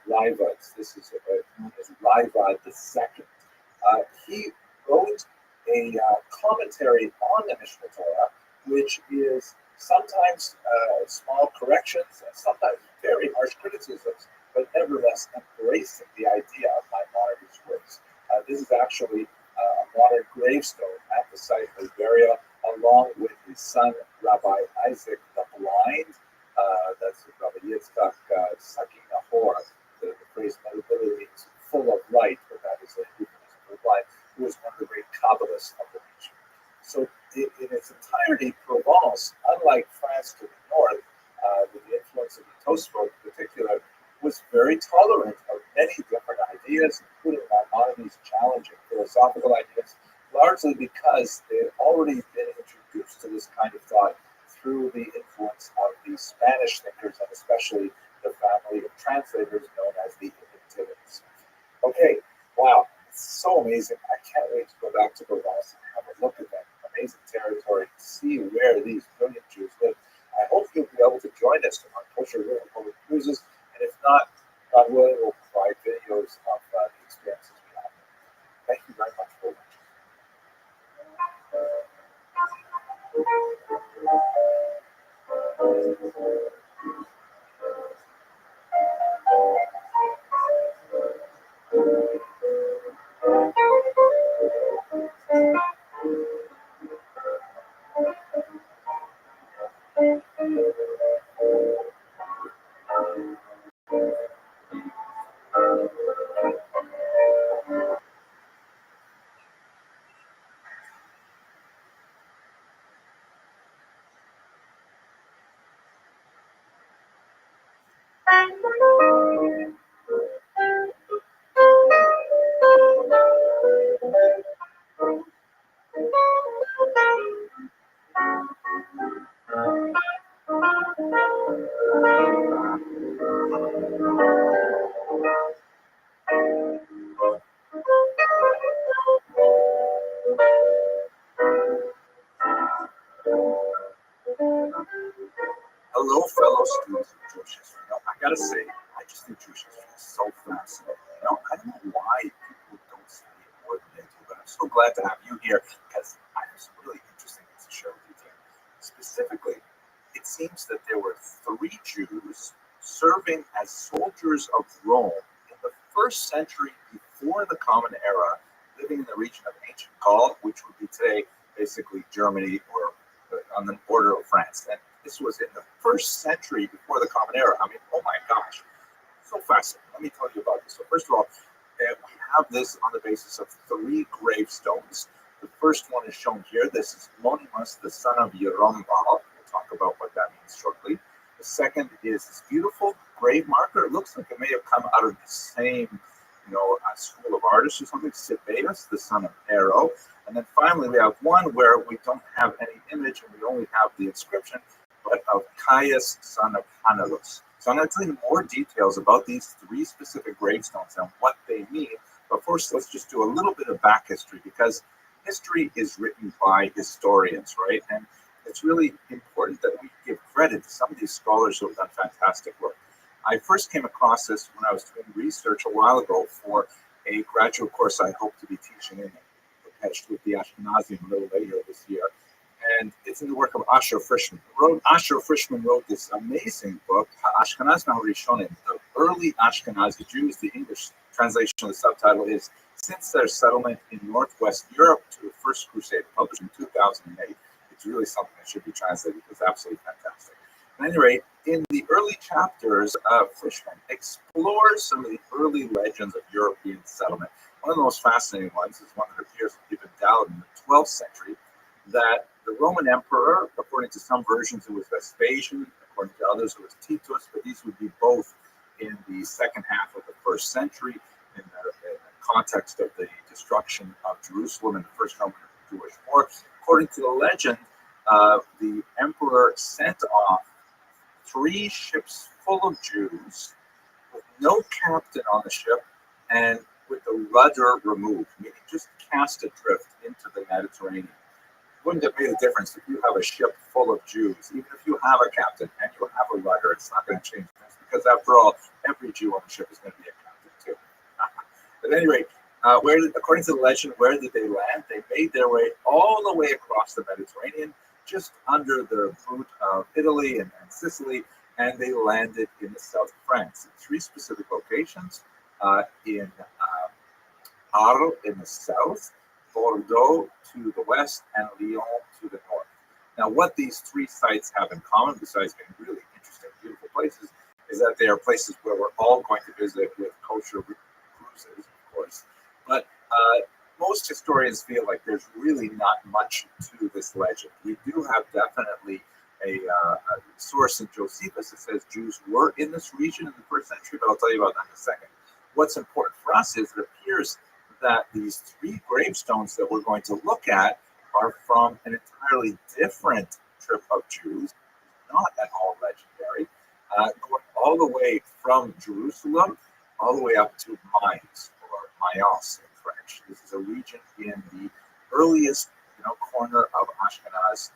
Ravads. This is known as Ravad II. He wrote a commentary on the Mishnah Torah, which is sometimes small corrections and sometimes very harsh criticisms, but nevertheless embracing the idea of Maimonides' works. This is actually a modern gravestone at the site of his burial, along with his son, Rabbi Isaac the Blind. That's Rabbi Yitzchak Sakin Nahor. The phrase literally means full of light, but that is a euphemism for the blind, who was one of the great Kabbalists of the region. So in its entirety, Provence, unlike France to the north, with the influence of the Tosfot in particular, was very tolerant of many different ideas, including Maimonides' challenging philosophical ideas, largely because they had already been introduced to this kind of thought through the influence of the Spanish thinkers, and especially the family of translators known as the Ibn Timmons. Okay, wow, it's so amazing. I can't wait to go back to Provence and have a look at that amazing territory, see where these brilliant Jews live. I hope you'll be able to join us on Kosher River Public Cruises, and if not, God willing, we'll provide videos of the experiences we have. Thank you very much for watching. Hello, fellow students of Jewish history. I gotta say, I just think Jewish history is so fascinating. I don't know why people don't study it more than they do, but I'm so glad to have you here because I have some really interesting things to share with you today. Specifically, it seems that there were 3 Jews serving as soldiers of Rome in the 1st century before the Common Era, living in the region of ancient Gaul, which would be today basically Germany or on the border of France. And this was in the 1st century before the Common Era. I mean, oh my gosh, so fascinating. Let me tell you about this. So first of all, we have this on the basis of 3 gravestones. The first one is shown here. This is Monimus, the son of Yerumbal. We'll talk about what that means shortly. The second is this beautiful grave marker. It looks like it may have come out of the same, school of artists or something. Sibelius, the son of Ero. And then finally, we have one where we don't have any image and we only have the inscription, but of Caius, son of Hanelus. So I'm going to tell you more details about these 3 specific gravestones and what they mean. But first, let's just do a little bit of back history because history is written by historians, right? And it's really important that we give credit to some of these scholars who have done fantastic work. I first came across this when I was doing research a while ago for a graduate course I hope to be teaching in Budapest with the Ashkenazim a little later this year. And it's in the work of Asher Frischman. Asher Frischman wrote this amazing book, Ashkenazim HaRishonim, the early Ashkenazi Jews. The English translation of the subtitle is Since Their Settlement in Northwest Europe to the First Crusade, published in 2008. It's really something that should be translated. It's absolutely fantastic. At any rate, in the early chapters, Frischman explores some of the early legends of European settlement. One of the most fascinating ones is one that appears in Ibn Dawud in the 12th century, that the Roman emperor, according to some versions, it was Vespasian, according to others, it was Titus, but these would be both in the second half of the first century in the context of the destruction of Jerusalem in the First Roman-Jewish War. According to the legend, the emperor sent off 3 ships full of Jews with no captain on the ship and with the rudder removed, meaning just cast adrift into the Mediterranean. Wouldn't it make a difference if you have a ship full of Jews? Even if you have a captain and you have a rudder, it's not going to change things, because after all, every Jew on the ship is going to be a captain too. At any rate, according to the legend, where did they land? They made their way all the way across the Mediterranean, just under the route of Italy and Sicily, and they landed in the south of France in 3 specific locations, in Arles in the south, Bordeaux to the west, and Lyon to the north. Now, what these 3 sites have in common, besides being really interesting, beautiful places, is that they are places where we're all going to visit with kosher cruises, of course. But most historians feel like there's really not much to this legend. We do have definitely a source in Josephus that says Jews were in this region in the first century, but I'll tell you about that in a second. What's important for us is it appears that these 3 gravestones that we're going to look at are from an entirely different trip of Jews, not at all legendary, going all the way from Jerusalem all the way up to Mainz, or Mayence in French. This is a region in the earliest corner of Ashkenaz,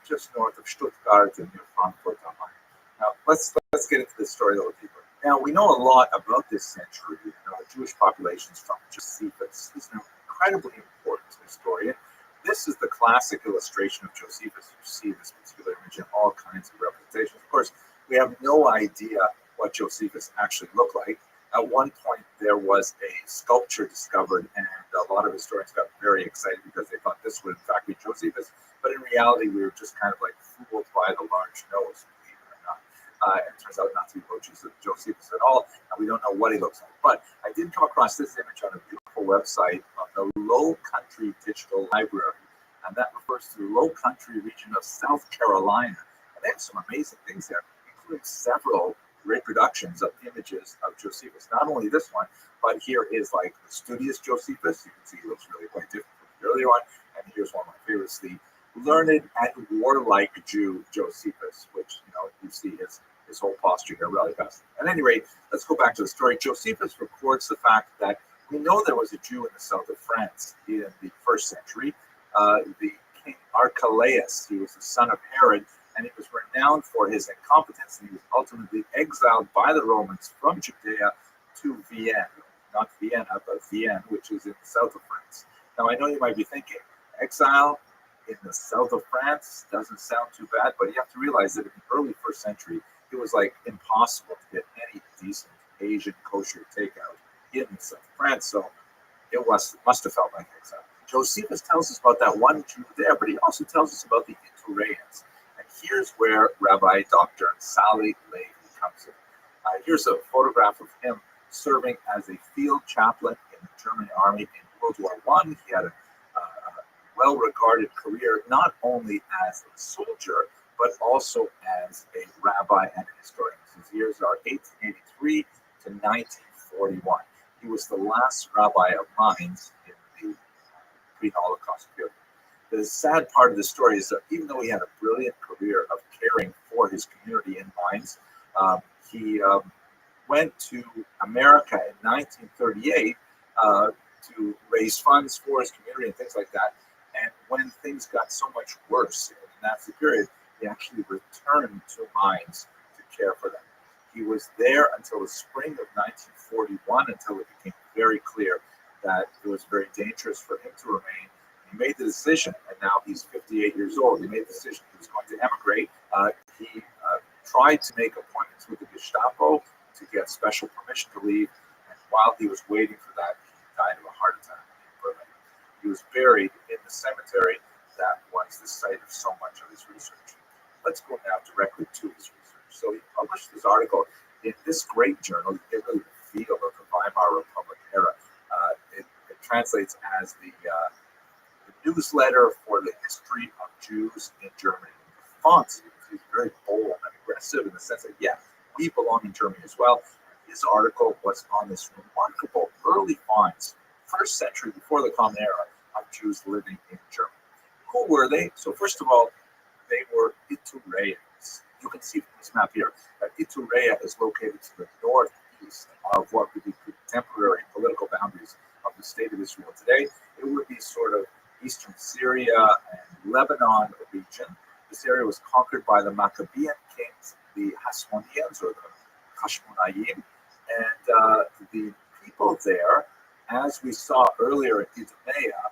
just north of Stuttgart and near Frankfurt am Main. Now, let's get into this story a little deeper. Now, we know a lot about this century, the Jewish populations from Josephus. He's an incredibly important historian. This is the classic illustration of Josephus. You see this particular image in all kinds of representations. Of course, we have no idea what Josephus actually looked like. At one point, there was a sculpture discovered, and a lot of historians got very excited because they thought this would in fact be Josephus. But in reality, we were just kind of like fooled by the large nose, believe it or not. It turns out not to be Josephus at all, and we don't know what he looks like. But I did come across this image on a beautiful website of the Low Country Digital Library, and that refers to the Low Country region of South Carolina. And they have some amazing things there, including several reproductions of images of Josephus. Not only this one, but here is like the studious Josephus. You can see he looks really quite different from the earlier one. And here's one of my favorites, the learned and warlike Jew Josephus, which you see his whole posture here, really fast. At any rate, let's go back to the story. Josephus records the fact that we know there was a Jew in the south of France in the first century, the king Archelaus. He was the son of Herod, and he was renowned for his incompetence, and he was ultimately exiled by the Romans from Judea to Vienne, not Vienna, but Vienne, which is in the south of France. Now, I know you might be thinking, exile in the south of France doesn't sound too bad, but you have to realize that in the early first century, it was like impossible to get any decent Asian kosher takeout in the south of France, so it must have felt like exile. Josephus tells us about that one Jew there, but he also tells us about the Itureans. And here's where Rabbi Dr. Sally Levy comes in. Here's a photograph of him serving as a field chaplain in the German army in World War I. He had a well-regarded career, not only as a soldier, but also as a rabbi and a historian. His years are 1883 to 1941. He was the last rabbi of Mainz in the pre-Holocaust period. The sad part of the story is that even though he had a brilliant career of caring for his community in Mainz, he went to America in 1938 to raise funds for his community and things like that. when things got so much worse in the Nazi period, he actually returned to Mainz to care for them. He was there until the spring of 1941, until it became very clear that it was very dangerous for him to remain. He made the decision, and now he's 58 years old. He made the decision he was going to emigrate. He tried to make appointments with the Gestapo to get special permission to leave, and while he was waiting for that, he died of a heart attack in Berlin. He was buried in the cemetery that was the site of so much of his research. Let's go now directly to his research. So he published this article in this great journal. You get really the feel of the Weimar Republic era. It translates as the newsletter for the history of Jews in Germany. The font is very bold and aggressive in the sense that, yeah, we belong in Germany as well. His article was on this remarkable early finds, first century before the Common Era, of Jews living in Germany. Who were they? So first of all, they were Itureans. You can see from this map here that Iturea is located to the northeast of what would be contemporary political boundaries of the state of Israel today. It would be sort of eastern Syria and Lebanon region. This area was conquered by the Maccabean kings, the Hasmoneans or the Hashmonayim, and the people there, as we saw earlier in Idumea,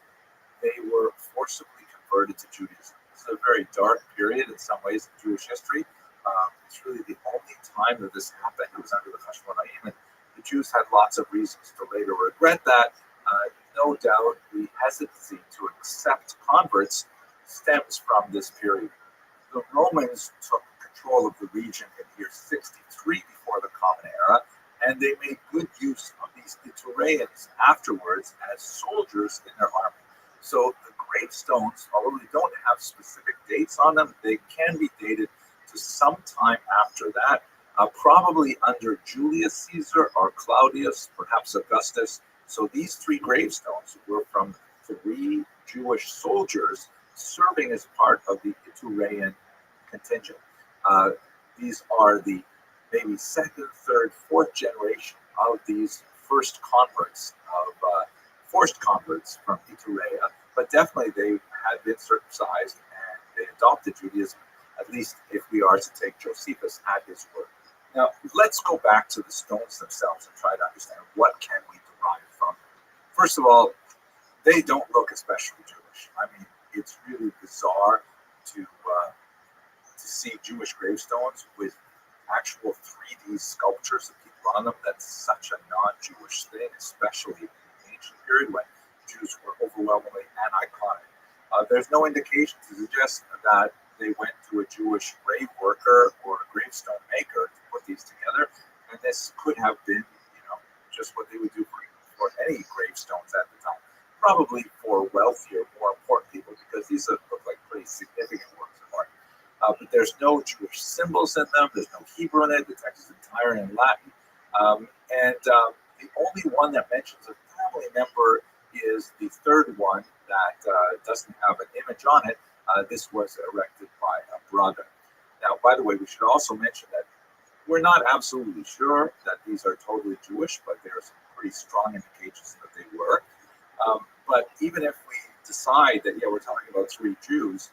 they were forcibly converted to Judaism. This is a very dark period in some ways in Jewish history. It's really the only time that this happened. It was under the Hashmonaim, and the Jews had lots of reasons to later regret that. No doubt the hesitancy to accept converts stems from this period. The Romans took control of the region in the year 63 before the Common Era, and they made good use of these Itureans afterwards as soldiers in their army. So the gravestones, although they don't have specific dates on them, they can be dated to some time after that, probably under Julius Caesar or Claudius, perhaps Augustus. So these three gravestones were from three Jewish soldiers serving as part of the Iturean contingent. These are the maybe second, third, fourth generation of these first converts, forced converts from Iturea, but definitely they had been circumcised and they adopted Judaism, at least if we are to take Josephus at his word. Now, let's go back to the stones themselves and try to understand what can we derive from them. First of all, they don't look especially Jewish. I mean, it's really bizarre to see Jewish gravestones with actual 3D sculptures of people on them. That's such a non-Jewish thing, especially in the ancient period when Jews were overwhelmingly iconic. There's no indication to suggest that they went to a Jewish grave worker or a gravestone maker to put these together, and this could have been, just what they would do for any gravestones at the time. Probably for wealthier, more important people, because these look like pretty significant works of art. But there's no Jewish symbols in them. There's no Hebrew in it. The text is entirely in Latin. The only one that mentions a family member is the third one that doesn't have an image on it. This was erected by a brother. Now, by the way, we should also mention that we're not absolutely sure that these are totally Jewish, but there's some pretty strong indications that they were. But even if we decide that, we're talking about three Jews,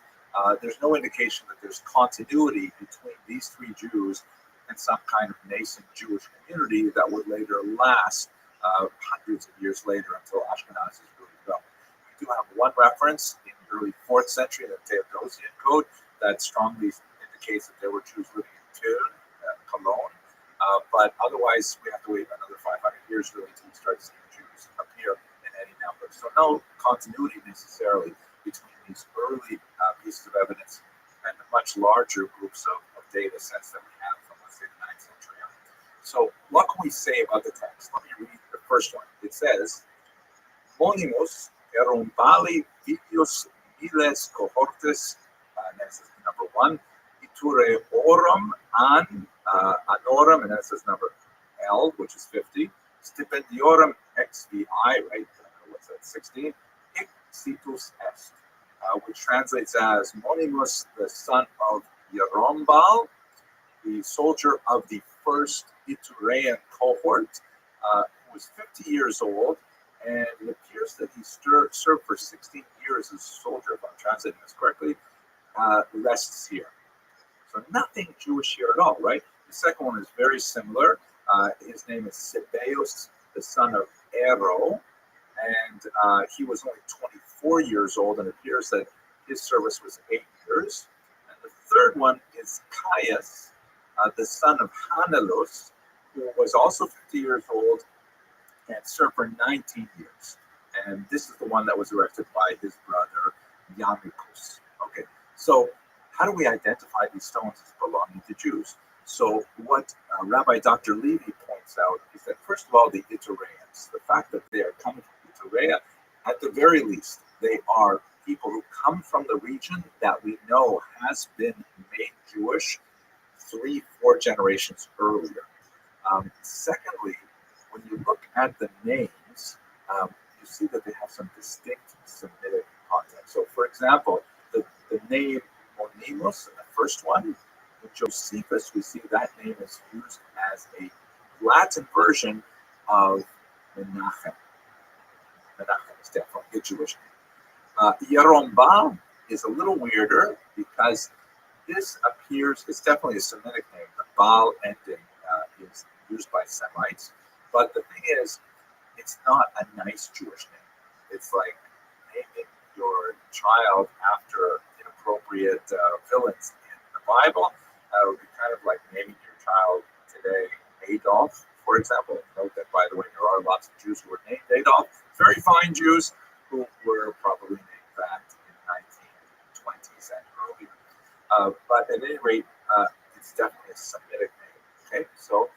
there's no indication that there's continuity between these three Jews and some kind of nascent Jewish community that would later last hundreds of years later until Ashkenaz is really developed. We do have one reference in the early 4th century, the Theodosian Code, that strongly indicates that there were Jews living in Köln, Cologne, but otherwise we have to wait another 500 years really until we start seeing Jews appear in any number. So no continuity necessarily between these early pieces of evidence and the much larger groups of data sets that we have from, let's say, the 9th century on. So what can we say about the text? Let me read the first one. It says, Monimus erumbali vitius miles cohortes, and then it says number 1, itureorum an anorum, and then it says number L, which is 50, stipendiorum XVI, right? What's that, 16? Hic situs est, which translates as Monimus, the son of Yerombal, the soldier of the first Iturean cohort, who was 50 years old, and it appears that he served for 16 here is a soldier, if I'm translating this correctly, rests here. So nothing Jewish here at all, right? The second one is very similar. His name is Sibeos, the son of Ero, and he was only 24 years old, and it appears that his service was 8 years. And the third one is Caius, the son of Hanelus, who was also 50 years old and served for 19 years. And this is the one that was arrested by his brother, Yamicus. Okay, so how do we identify these stones as belonging to Jews? So what Rabbi Dr. Levy points out is that, first of all, the Itareans, the fact that they are coming from Itarea, at the very least, they are people who come from the region that we know has been made Jewish 3-4 generations earlier. Secondly, when you look at the names, you see that they have some distinct Semitic context. So, for example, the name Monimus, the first one, in Josephus, we see that name is used as a Latin version of Menachem. Menachem is definitely a Jewish name. Yerombam is a little weirder because this appears, it's definitely a Semitic name. The Baal ending is used by Semites. But the thing is, it's not a nice Jewish name. It's like naming your child after inappropriate villains in the Bible. It would be kind of like naming your child today Adolf, for example. Note that, by the way, there are lots of Jews who were named Adolf, very fine Jews who were probably named that in the 1920s and earlier. But at any rate, it's definitely a Semitic name. Okay, so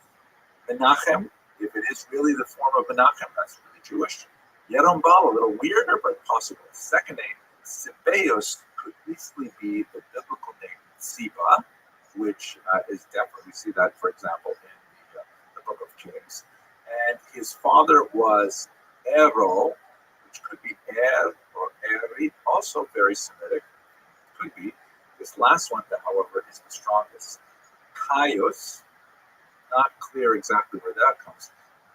Menachem, if it is really the form of Menachem, that's really Jewish. Yerombal, a little weirder, but possible. Second name, Sibeos, could easily be the biblical name Siba, which is definitely, we see that, for example, in the book of Kings. And his father was Ero, which could be Er or Eri, also very Semitic. Could be. This last one, however, is the strongest. Caius, not clear exactly where that comes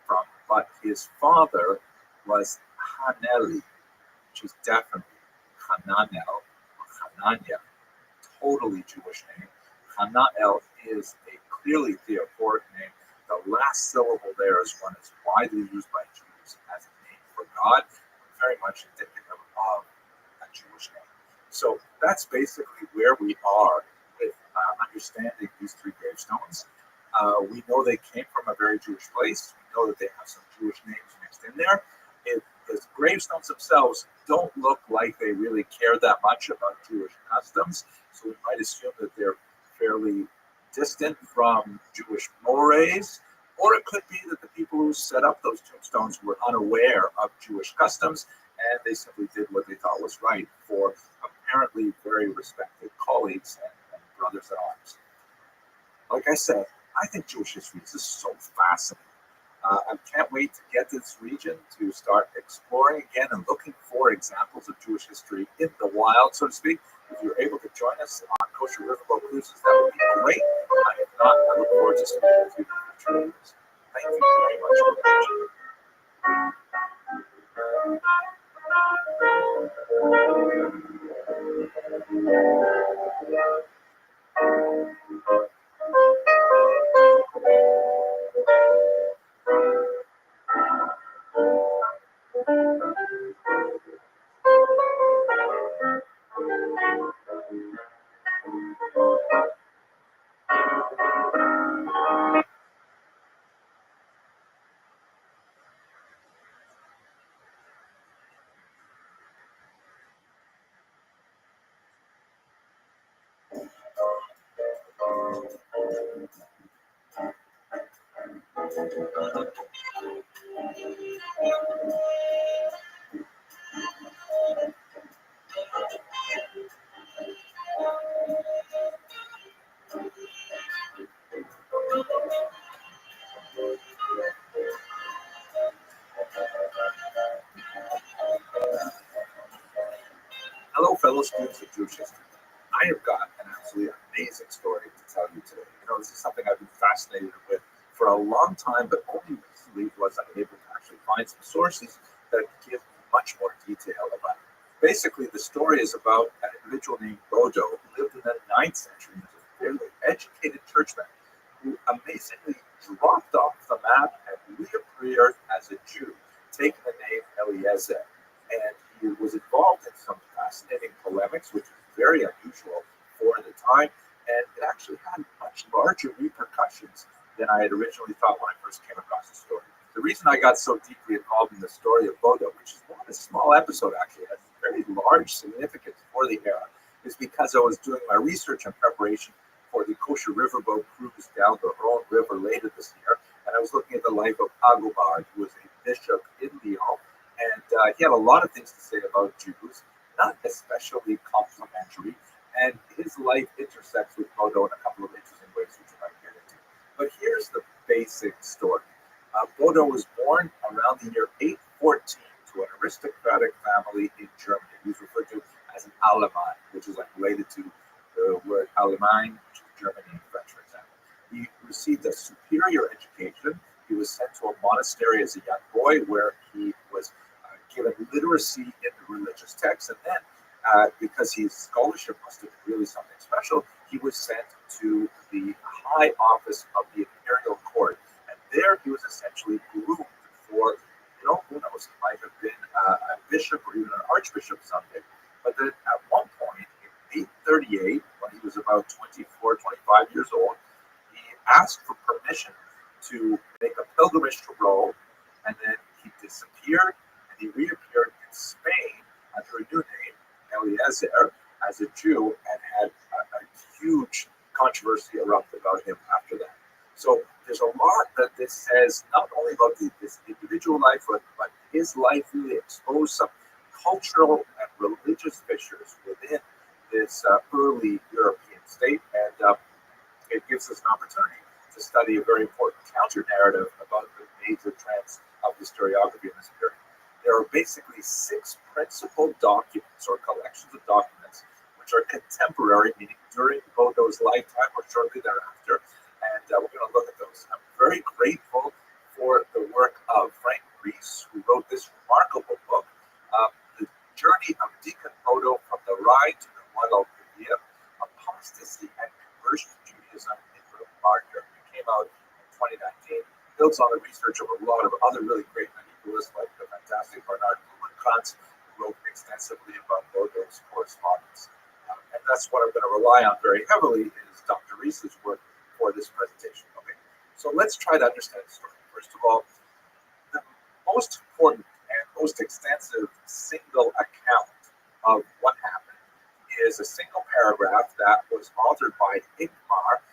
from, but his father was Haneli, which is definitely Hananel or Hanania, totally Jewish name. Hanael is a clearly theophoric name. The last syllable there is one that's widely used by Jews as a name for God, very much indicative of a Jewish name. So that's basically where we are with understanding these three gravestones. We know they came from a very Jewish place. We know that they have some Jewish names mixed in there. The gravestones themselves don't look like they really care that much about Jewish customs, so we might assume that they're fairly distant from Jewish mores, or it could be that the people who set up those tombstones were unaware of Jewish customs, and they simply did what they thought was right for apparently very respected colleagues and brothers at arms. Like I said, I think Jewish history is just so fascinating. I can't wait to get to this region to start exploring again and looking for examples of Jewish history in the wild, so to speak. If you're able to join us on Kosher Riverboat Cruises, that would be great. If not, I look forward to speaking with you in future videos. Thank you very much for watching. Hello, fellow students of Jewish history. I have got an absolutely amazing story to tell you today. This is something I've been fascinated with for a long time, but only recently was I able to actually find some sources that give much more detail about it. basically, the story is about an individual named Bodo who lived in the 9th century as a fairly educated churchman who amazingly dropped off the map and reappeared as a Jew, taking the name Eliezer. And he was involved in some fascinating polemics, which was very unusual for the time, and it actually had much larger repercussions than I had originally thought when I first came across the story. The reason I got so deeply involved in the story of Bodo, which is not a small episode actually, has very large significance for the era, is because I was doing my research and preparation for the kosher riverboat cruise down the Rhone River later this year, and I was looking at the life of Agobard, who was a bishop in Lyon, and he had a lot of things to say about Jews, not especially complimentary, and his life intersects with Bodo in a couple of interesting ways, which I might get into. But here's the basic story. Bodo was born around the year 814 to an aristocratic family in Germany. He was referred to as an Allemand, which is like related to the word Allemagne, which is Germany and French, for example. He received a superior education. He was sent to a monastery as a young boy where he was given literacy in the religious texts, and then because his scholarship must have been really something special, he was sent to the high office of the imperial court, and there he was essentially groomed for, who knows, he might have been a bishop or even an archbishop someday. But then at one point in 838, when he was about 24, 25 years old, he asked for permission to make a pilgrimage to Rome, and then he disappeared, and he reappeared in Spain under a new name, Eliezer, as a Jew, and had a huge controversy erupted about him after that. So there's a lot that this says, not only about this individual life, but his life really exposed some cultural and religious fissures within this early European state, and it gives us an opportunity to study a very important counter-narrative about the major trends of historiography in this period. There are basically 6 principal documents or collections of documents which are contemporary, meaning during Bodo's lifetime or shortly thereafter, and we're going to look at those. I'm very grateful for the work of Frank Reese, who wrote this remarkable book, The Journey of Deacon Bodo from the Rhine to the Guadalquivir, Apostasy and Conversion to Judaism in the Martyr. It came out in 2019, builds on the research of a lot of other really great manipulars like the fantastic Bernard Blumenkrantz, who wrote extensively about Bodo's correspondence. And that's what I'm going to rely on very heavily is Dr. Reese's work for this presentation. Okay, so let's try to understand the story. First of all, the most important and most extensive single account of what happened is a single paragraph that was authored by Ingmar,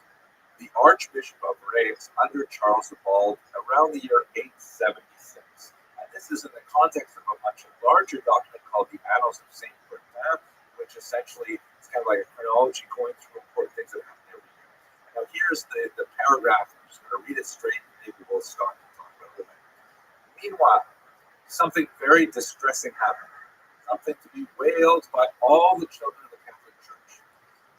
the Archbishop of Reims under Charles the Bald around the year 876. And this is in the context of a much larger document called the Annals of Saint Bertin, which essentially is kind of like a chronology going through important things that happen every year. Now here's the paragraph. I'm just going to read it straight, and maybe we'll start and talk about it. Meanwhile, something very distressing happened, something to be wailed by all the children of the Catholic Church.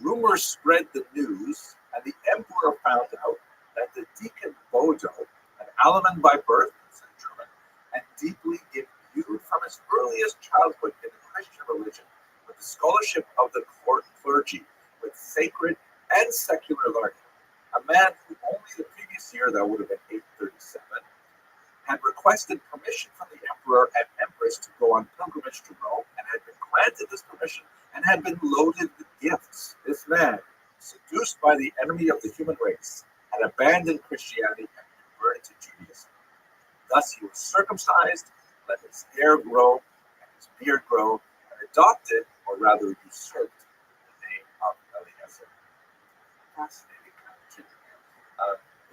Rumors spread the news, and the emperor found out that the deacon Bodo, an Allemand by birth, in German, and deeply imbued from his earliest childhood in the Christian religion, with the scholarship of the court clergy, with sacred and secular learning, a man who only the previous year, that would have been 837, had requested permission from the emperor and empress to go on pilgrimage to Rome, and had been granted this permission and had been loaded with gifts. This man, seduced by the enemy of the human race, had abandoned Christianity and converted to Judaism. Thus he was circumcised, let his hair grow and his beard grow, and adopted, or rather usurped, the name of Eliezer. Fascinating kind of thing.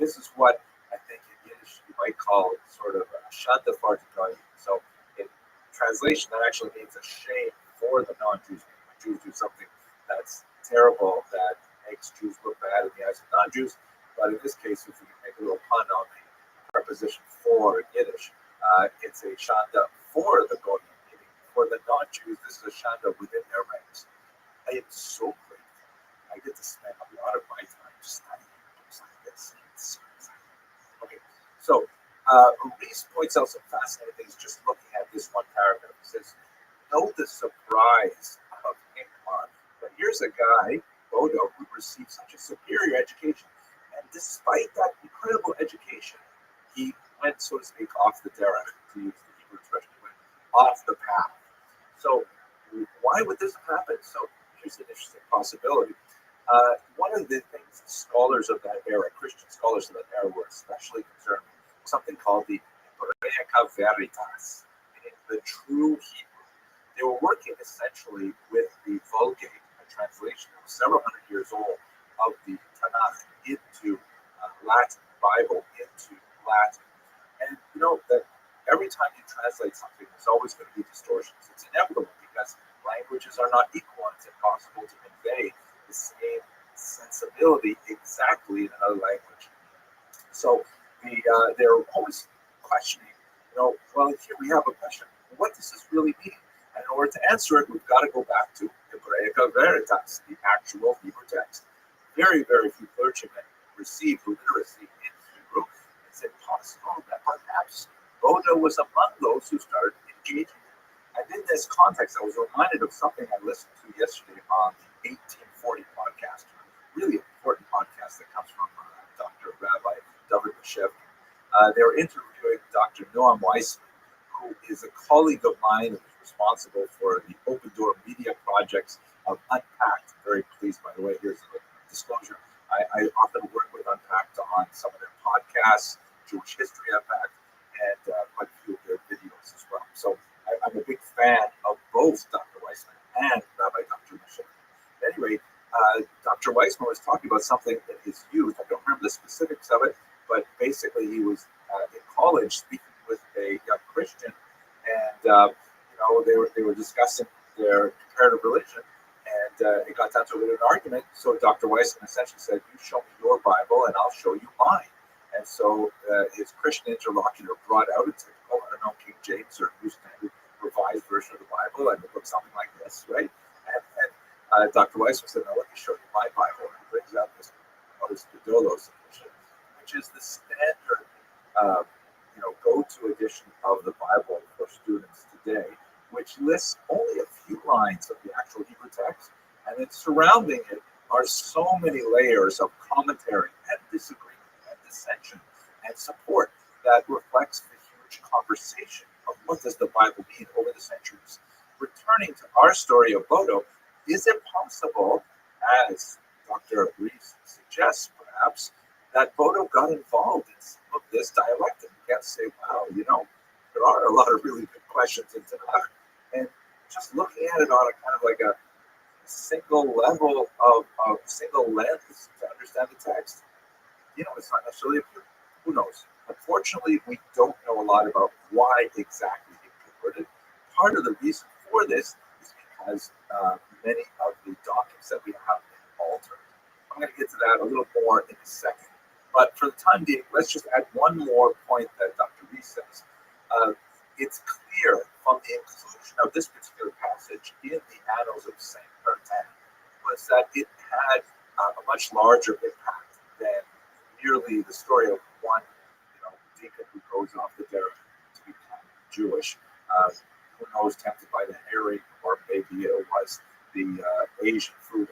This is what I think in Yiddish you might call sort of a shanda fartigoy. So in translation, that actually means a shame for the non-Jews. When Jews do something that's terrible, that makes Jews look bad in the eyes of non-Jews. But in this case, if we make a little pun on the preposition for in Yiddish, it's a shanda for the goyim, meaning for the non-Jews. This is a shanda within their ranks. I am so grateful. I get to spend a lot of my time studying things like this. Okay, so Reese points out some fascinating things just looking at this one paragraph. He says, note the surprise of Hickman. But here's a guy, Bodo, who received such a superior education. And despite that incredible education, he went, so to speak, off the derech, to use the Hebrew expression, he went off the path. So why would this happen? So here's an interesting possibility. One of the things scholars of that era, Christian scholars of that era, were especially concerned with something called the Hebraica Veritas, meaning the true Hebrew. They were working essentially with the Vulgate, a translation that was several hundred years old of the Tanakh into Latin, Bible into Latin. And you know that every time you translate something, there's always going to be distortions. It's inevitable because languages are not equal, and it's impossible to convey the same sensibility exactly in another language. So they're always questioning, well, here we have a question. What does this really mean? And in order to answer it, we've got to go back to Hebraica Veritas, the actual Hebrew text. Very, very few clergymen received literacy in Hebrew. It's impossible that perhaps Bodo was among those who started engaging. And in this context, I was reminded of something I listened to yesterday on the 1840 podcast, really important podcast that comes from Dr. Rabbi David Shev. They were interviewing Dr. Noam Weissman, who is a colleague of mine who is responsible for the Open Door Media projects of Unpacked. Very pleased, by the way, here's a disclosure. I often work with Unpacked on some of their podcasts, Jewish History Unpacked, and quite a few of their videos as well. So I'm a big fan of both Dr. Weissman and Rabbi Dr. Shev. Anyway, Dr. Weissman was talking about something in his youth. I don't remember the specifics of it, but basically he was in college speaking with a young Christian, and they were discussing their comparative religion, and it got down to a bit of an argument. So Dr. Weissman essentially said, "You show me your Bible, and I'll show you mine." And so his Christian interlocutor brought out a typical, I don't know, King James or New Standard Revised version of the Bible, and it looked something like this, right? And Dr. Weissman said, "Now let me show you my Bible." And he brings out this Dolos edition, which is the standard, go-to edition of the Bible for students today, which lists only a few lines of the actual Hebrew text, and then surrounding it are so many layers of commentary and disagreement and dissension and support that reflects the huge conversation of what does the Bible mean over the centuries. Returning to our story of Bodo, is it possible, as Dr. Reese suggests perhaps, that Bodo got involved in some of this dialectic? You can't say, wow, there are a lot of really good questions in Tanakh. And just looking at it on a kind of like a single level of single lens to understand the text, it's not necessarily appealing. Who knows? Unfortunately, we don't know a lot about why exactly he converted. Part of the reason for this is because many of the documents that we have been altered. I'm going to get to that a little more in a second. But for the time being, let's just add one more point that Dr. Reese says. It's clear from the inclusion of this particular passage in the Annals of Saint Bertin was that it had a much larger impact than merely the story of one, deacon who goes off the derech to become Jewish. Who knows, tempted by the herring, or maybe it was the Asian food.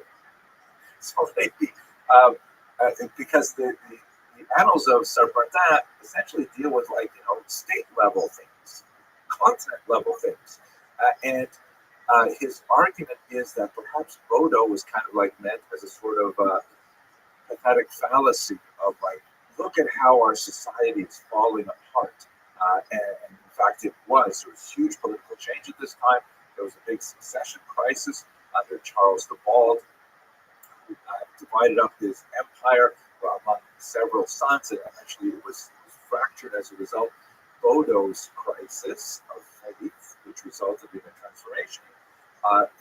So maybe because the Annals of Saint Bertin essentially deal with state level things, continent level things, and his argument is that perhaps Bodo was kind of meant as a sort of pathetic fallacy of look at how our society is falling apart, and in fact it was. There was huge political change at this time. There was a big succession crisis under Charles the Bald, who divided up his empire among several sons, and eventually it was fractured as a result. Bodo's crisis of faith, which resulted in a transformation,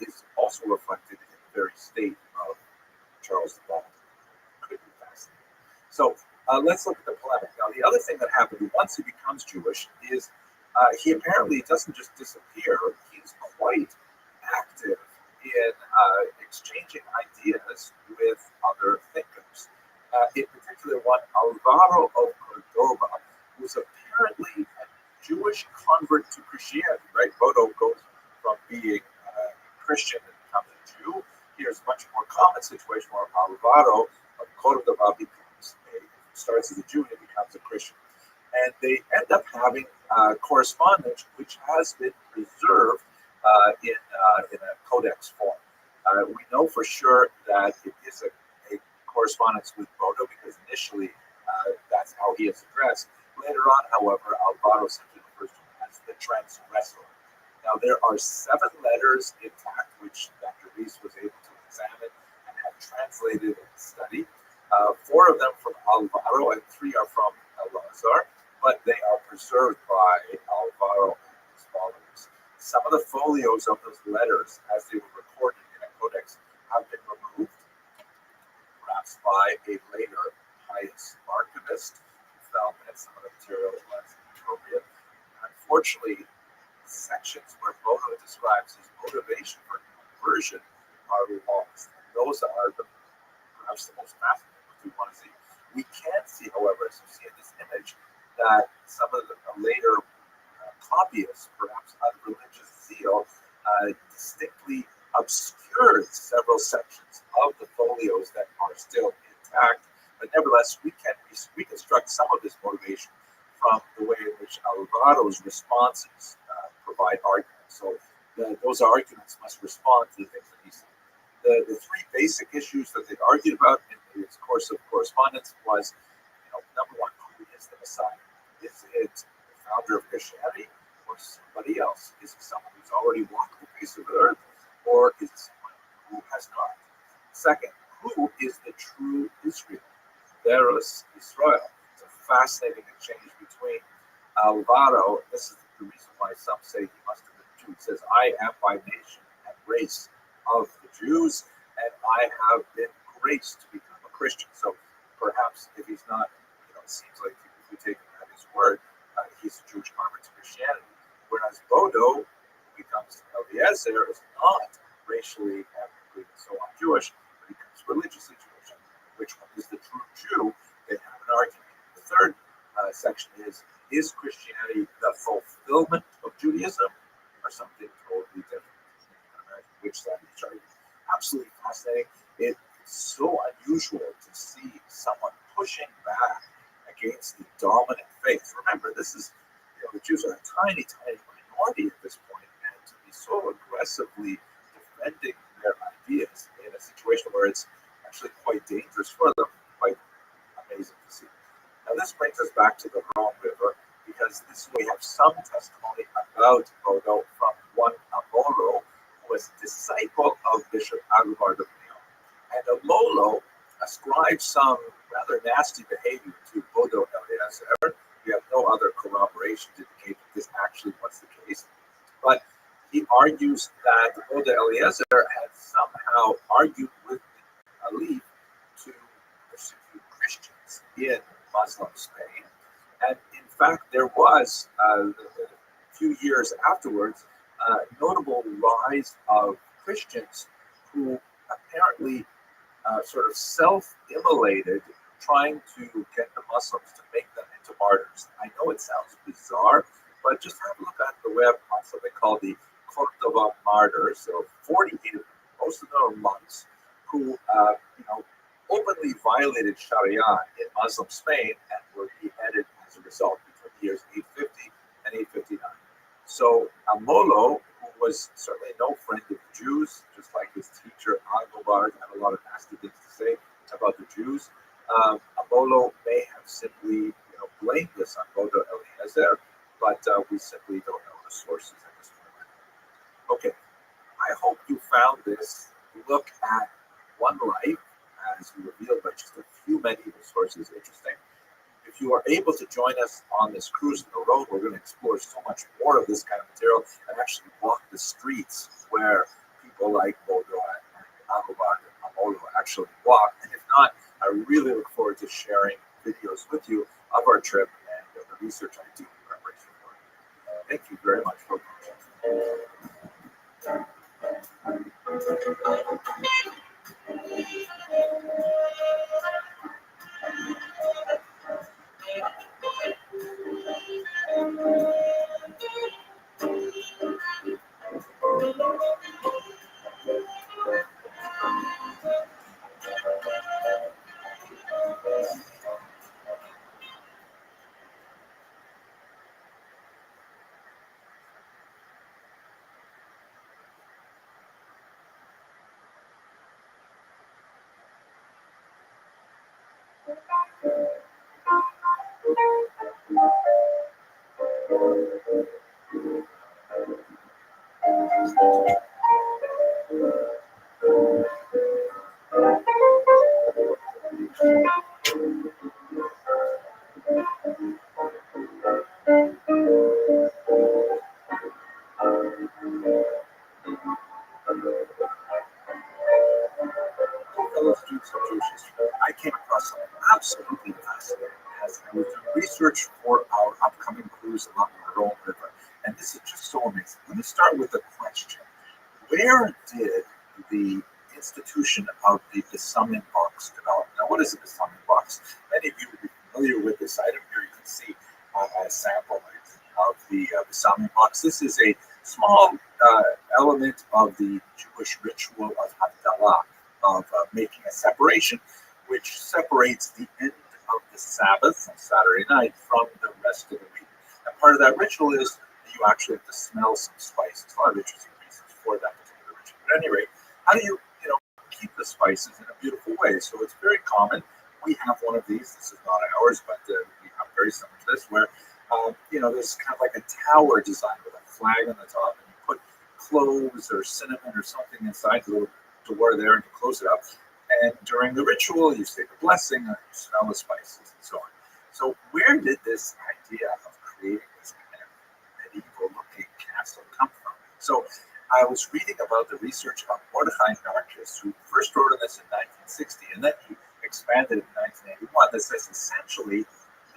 is also reflected in the very state of Charles the Bald. Could be fascinating. So let's look at the polemic. Now, the other thing that happened once he becomes Jewish is he apparently doesn't just disappear. He's quite active in exchanging ideas with other thinkers. In particular, one Alvaro of Cordoba, who's apparently a Jewish convert to Christianity. Right? Bodo goes from being common situation where Alvaro, a Cordova, starts as a Jew and he becomes a Christian. And they end up having correspondence which has been preserved in a codex form. We know for sure that it is a correspondence with Bodo because initially that's how he is addressed. Later on, however, Alvaro simply refers to him as the transgressor. Now, there are 7 letters intact which Dr. Reese was able to examine and have translated and studied. 4 of them from Alvaro and 3 are from Elazar, but they are preserved by Alvaro and his followers. Some of the folios of those letters, as they were recorded in a codex, have been removed, perhaps by a later pious archivist who felt that some of the material was inappropriate. Unfortunately, sections where Bodo describes his motivation for conversion are lost. And those are perhaps the most fascinating ones we want to see. We can see, however, as you see in this image, that some of the later copyists, perhaps out of religious zeal, distinctly obscured several sections of the folios that are still intact. But nevertheless, we can reconstruct some of this motivation from the way in which Alvaro's responses provide arguments. So those arguments must respond to the things that he said. The 3 basic issues that they argued about in his course of correspondence was, number 1, who is the Messiah? Is it the founder of Christianity or somebody else? Is it someone who's already walked the face of the earth, or is it someone who has not? Second, who is the true Israel? Veros Israel. It's a fascinating exchange between Alvaro. This is the reason why some say he must have been a Jew. He says, I am by nation and race of the Jews, and I have been graced to become a Christian. So perhaps if he's not, it seems like if we take him at his word, he's a Jewish convert to Christianity. Whereas Bodo, who becomes Eliezer, is not racially ethnically so Jewish, but he becomes religiously Jewish. Which one is the true Jew? They have an argument. The third section is Christianity the fulfillment of Judaism or something totally different? Which side is arguing? Absolutely fascinating. It's so unusual to see someone pushing back against the dominant faith. Remember, this is, the Jews are a tiny, tiny minority at this point, and to be so aggressively defending their ideas in a situation where it's actually quite dangerous for them, quite amazing to see. Now, this brings us back to the Rhone River, because we have some testimony about Bodo from one Amolo, who was a disciple of Bishop Agobard of Lyon. And Amolo ascribed some rather nasty behavior to Bodo Eliezer. We have no other corroboration to indicate that this actually was the case. But he argues that Bodo Eliezer had somehow argued with the Alif to persecute Christians in Muslim Spain. And in fact, there was, a few years afterwards, a notable rise of Christians who apparently sort of self-immolated, trying to get the Muslims to make them into martyrs. I know it sounds bizarre, but just have a look at the web on something called the Cordova Martyrs. So 48 of them, most of them are monks, who openly violated Sharia in Muslim Spain and were beheaded as a result between the years 850 and 859. So Amolo, who was certainly no friend of the Jews, just like his teacher Agobard had a lot of nasty things to say about the Jews, Amolo may have simply blamed this on Bodo Eliezer, but we simply don't know the sources at this point. Okay, I hope you found this look at one life, as revealed by just a few medieval sources, interesting. If you are able to join us on this cruise in the road, we're going to explore so much more of this kind of material and actually walk the streets where people like Bodo and Agobard and Amolo actually walk. And if not, I really look forward to sharing videos with you of our trip and of the research I do in preparation for it. Thank you very much for watching. Fellow students of Jewish history, I came across something absolutely fascinating as I was doing research for our upcoming cruise along the Rhone River. And this is just so amazing. Let me start with a question. Where did the institution of the Besumming box develop? Now, what is a Besumming box? Many of you will be familiar with this item here. You can see a sample of the Besumming box. This is a small element of the Jewish ritual of Havdalah, of making a separation, which separates the end of the Sabbath on Saturday night from the rest of the week. And part of that ritual is that you actually have to smell some spices. A lot of interesting reasons for that particular ritual. But at any rate, how do you keep the spices in a beautiful way? So it's very common. We have one of these. This is not ours, but we have very similar to this, where there's kind of like a tower design with a flag on the top, and you put cloves or cinnamon or something inside the little door there, and you close it up. And during the ritual, you say the blessing and you smell the spices and so on. So where did this idea of creating this kind of medieval-looking castle come from? So I was reading about the research of Mordechai Narkis, who first wrote of this in 1960, and then he expanded in 1981. That says essentially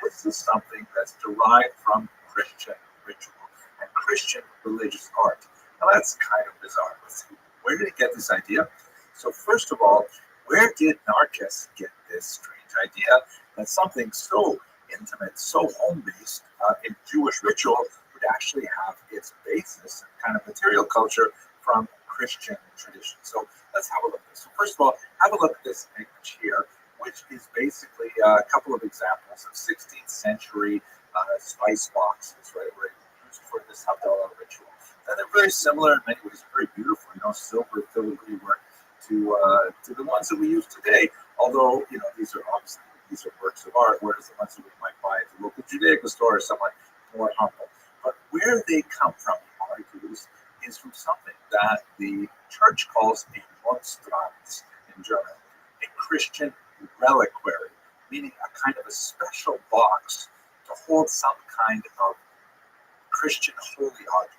this is something that's derived from Christian ritual and Christian religious art. Now that's kind of bizarre. Let's see, where did he get this idea? So first of all, where did Narkis get this strange idea that something so intimate, so home-based in Jewish ritual would actually have its basis in kind of material culture from Christian tradition? So let's have a look at this. So first of all, have a look at this image here, which is basically a couple of examples of 16th century spice boxes, right, where used for this Havdalah ritual. And they're very similar in many ways, very beautiful, silver filigree work to the ones that we use today. Although, these are works of art, whereas the ones that we might buy at the local Judaica store are somewhat more humble. But where they come from, he argues, is from something that the church calls a monstrance in German, a Christian reliquary, meaning a kind of a special box to hold some kind of Christian holy object.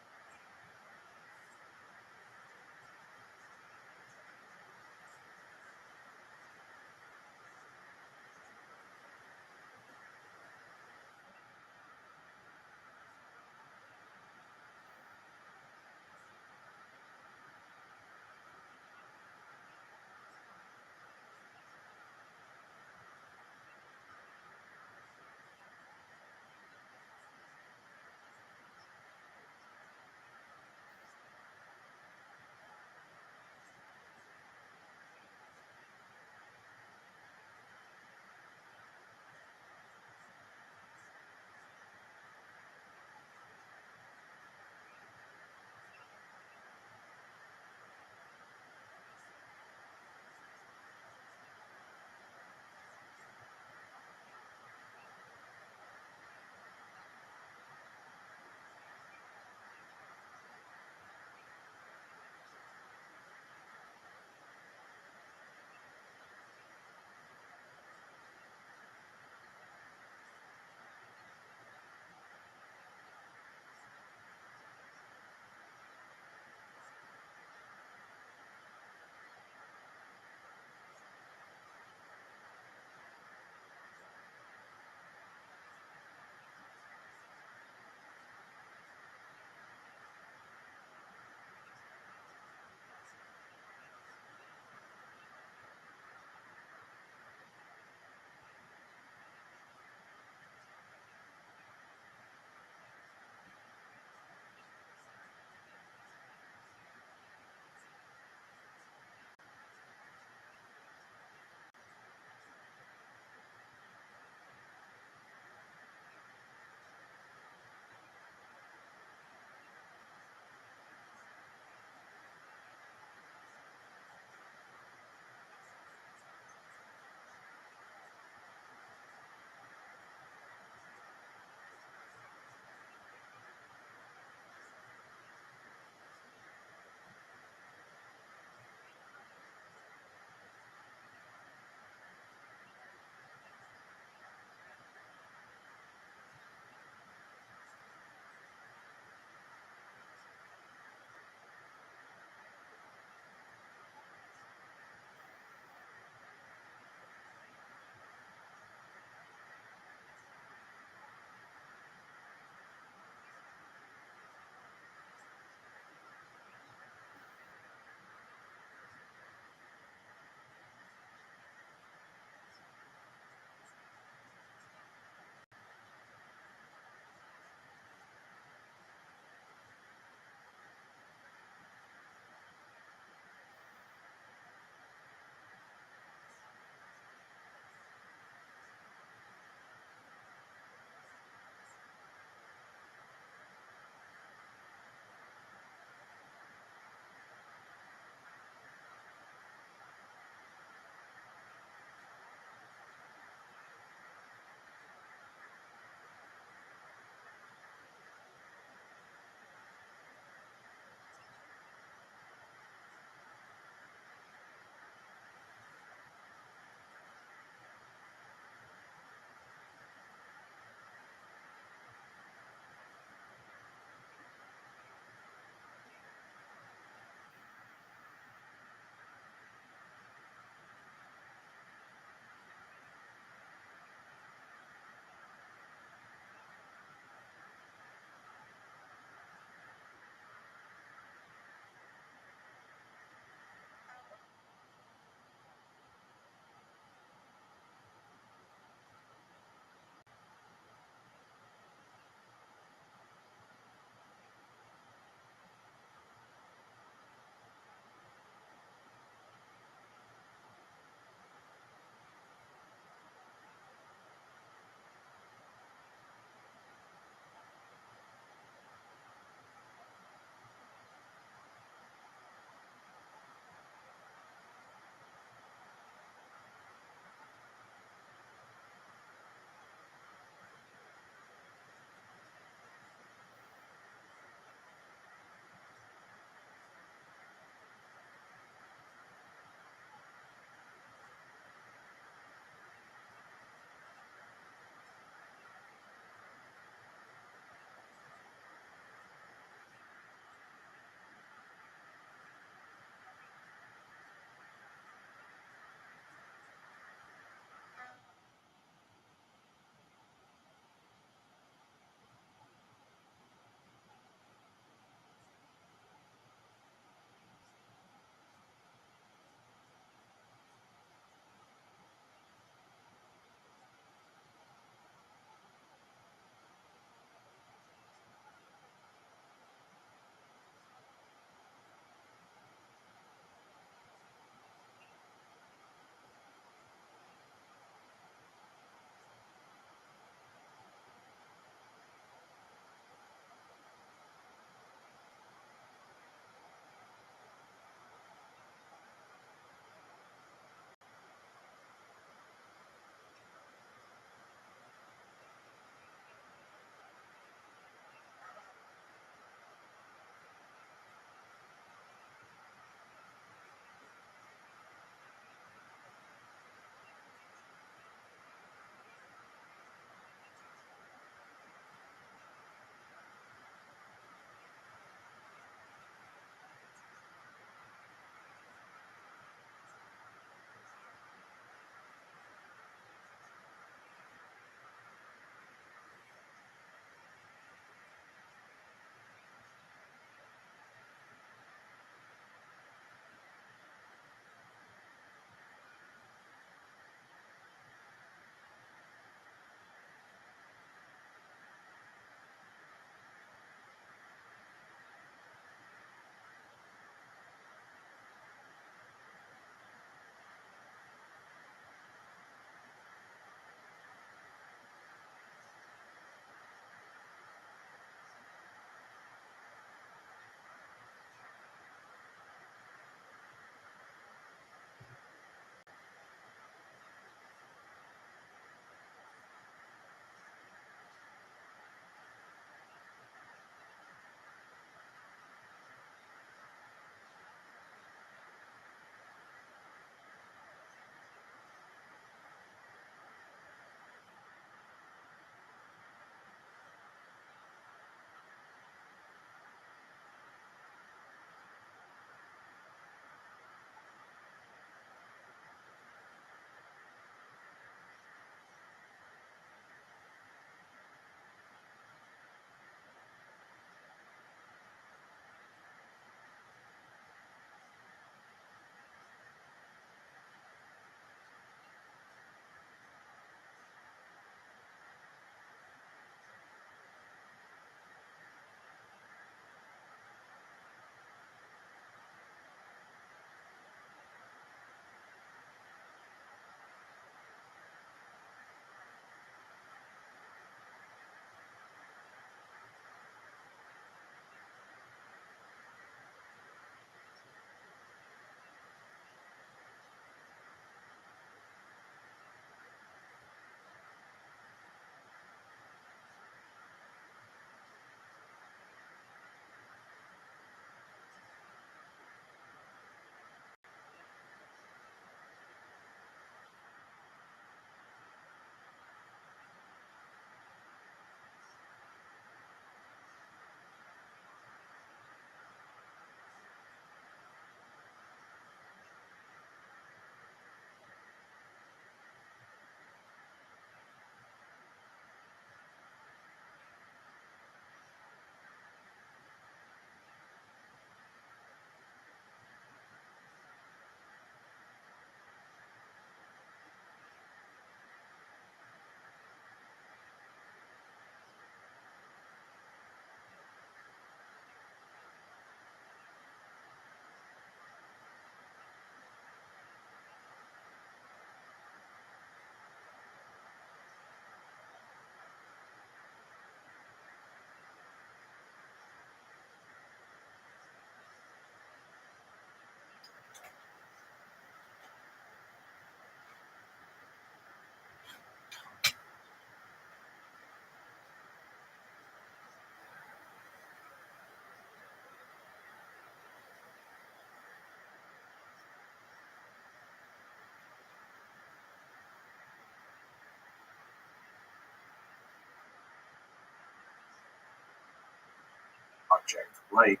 object, like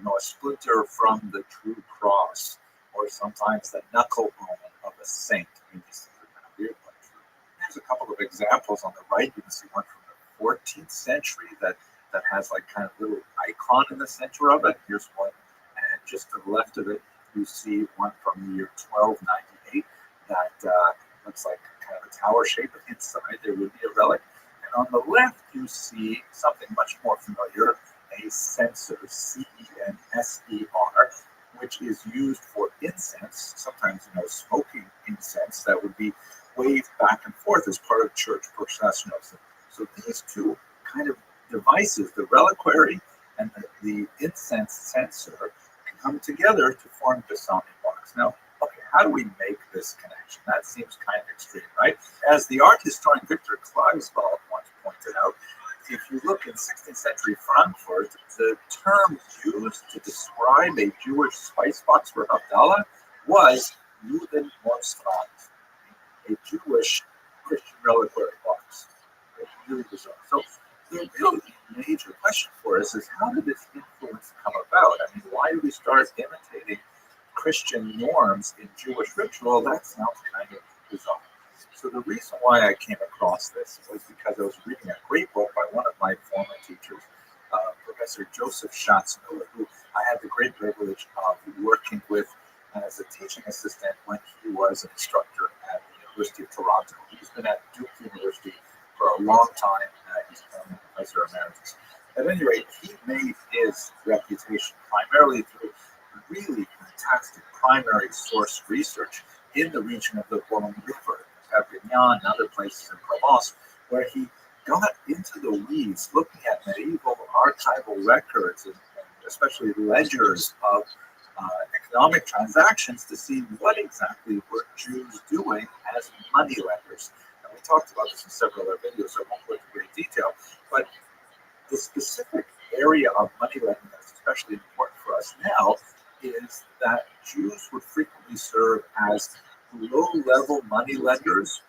a splinter from the true cross, or sometimes the knuckle bone of a saint. I mean, these things are kind of weird. But here's a couple of examples on the right. You can see one from the 14th century that has like kind of little icon in the center of it. Here's one, and just to the left of it, you see one from the year 1298 that looks like kind of a tower shape. Inside there would be a relic. And on the left, you see something much more familiar, a censer, C-E-N-S-E-R, which is used for incense, sometimes smoking incense that would be waved back and forth as part of church processionals. So these two kind of devices, the reliquary and the incense censer, come together to form the sounding box. Now, okay, how do we make this connection? That seems kind of extreme, right? As the art historian Victor Klagsvall once pointed out, if you look in 16th century Frankfurt, the term used to describe a Jewish spice box for Havdalah was Judenmonstrant, a Jewish Christian reliquary box. It's really bizarre. So the real major question for us is, how did this influence come about? I mean, why did we start imitating Christian norms in Jewish ritual? That sounds kind of bizarre. So the reason why I came across this was because I was reading a great book by one of my former teachers, Professor Joseph Schatzmiller, who I had the great privilege of working with as a teaching assistant when he was an instructor at the University of Toronto. He's been at Duke University for a long time. He's become a professor emeritus. At any rate, he made his reputation primarily through really fantastic primary source research in the region of the Rhone River, Perpignan, and other places in Provence, where he got into the weeds, looking at medieval archival records and especially ledgers of economic transactions to see what exactly were Jews doing as moneylenders. And we talked about this in several other videos, so I won't go into great detail, but the specific area of moneylending that's especially important for us now is that Jews would frequently serve as low-level moneylenders,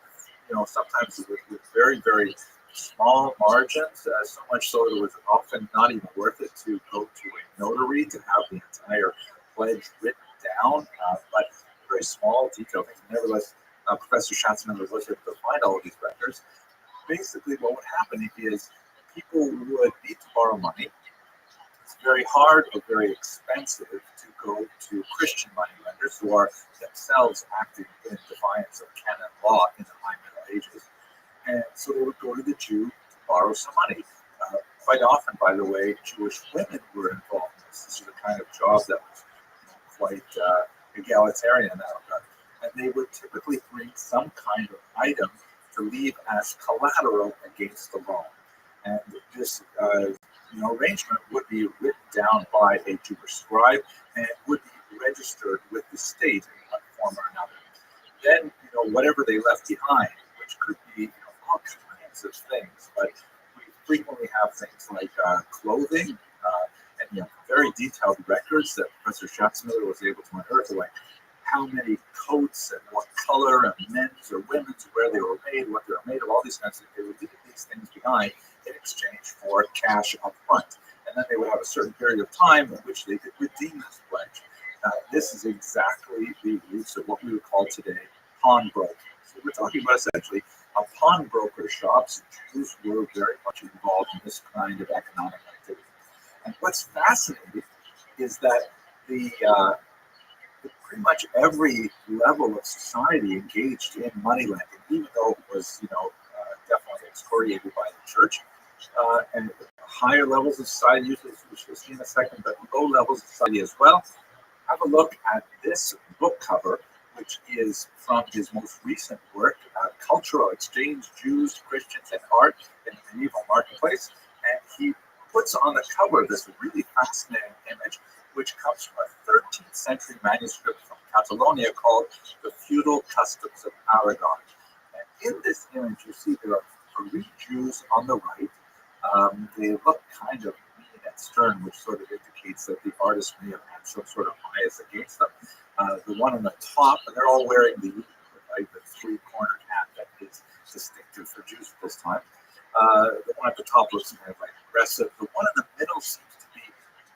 sometimes with very, very small margins, so much so that it was often not even worth it to go to a notary to have the entire pledge written down, but very small, detailed things. Nevertheless, Professor Schatzmiller was able to find all of these records. Basically, what would happen is people would need to borrow money. It's very hard or very expensive to go to Christian moneylenders who are themselves acting in defiance of canon law in the High Middle Ages. And so they would go to the Jew to borrow some money. Quite often, by the way, Jewish women were involved in this. This was a kind of job that was quite egalitarian in that regard. And they would typically bring some kind of item to leave as collateral against the loan. And this arrangement would be written down by a Jewish scribe and would be registered with the state in one form or another. Then, whatever they left behind, which could be all kinds of things, but we frequently have things like clothing and very detailed records that Professor Schatzmiller was able to unearth, like how many coats and what color and men's or women's, where they were made, what they were made of, all these kinds of things. They would leave these things behind in exchange for cash up front. And then they would have a certain period of time in which they could redeem this pledge. This is exactly the roots of what we would call today pawnbroking. So we're talking about essentially a pawnbroker shops. Jews were very much involved in this kind of economic activity. And what's fascinating is that pretty much every level of society engaged in money lending, even though it was definitely excoriated by the church. And higher levels of society, usually, which we'll see in a second, but low levels of society as well. Have a look at this book cover, which is from his most recent work, Cultural Exchange, Jews, Christians, and Art in the Medieval Marketplace. And he puts on the cover this really fascinating image, which comes from a 13th century manuscript from Catalonia called The Feudal Customs of Aragon. And in this image, you see there are 3 Jews on the right. They look kind of mean and stern, which sort of indicates that the artist may have had some sort of bias against them. The one on the top, and they're all wearing the 3-cornered hat that is distinctive for Jews at this time. The one at the top looks kind of like aggressive. The one in the middle seems to be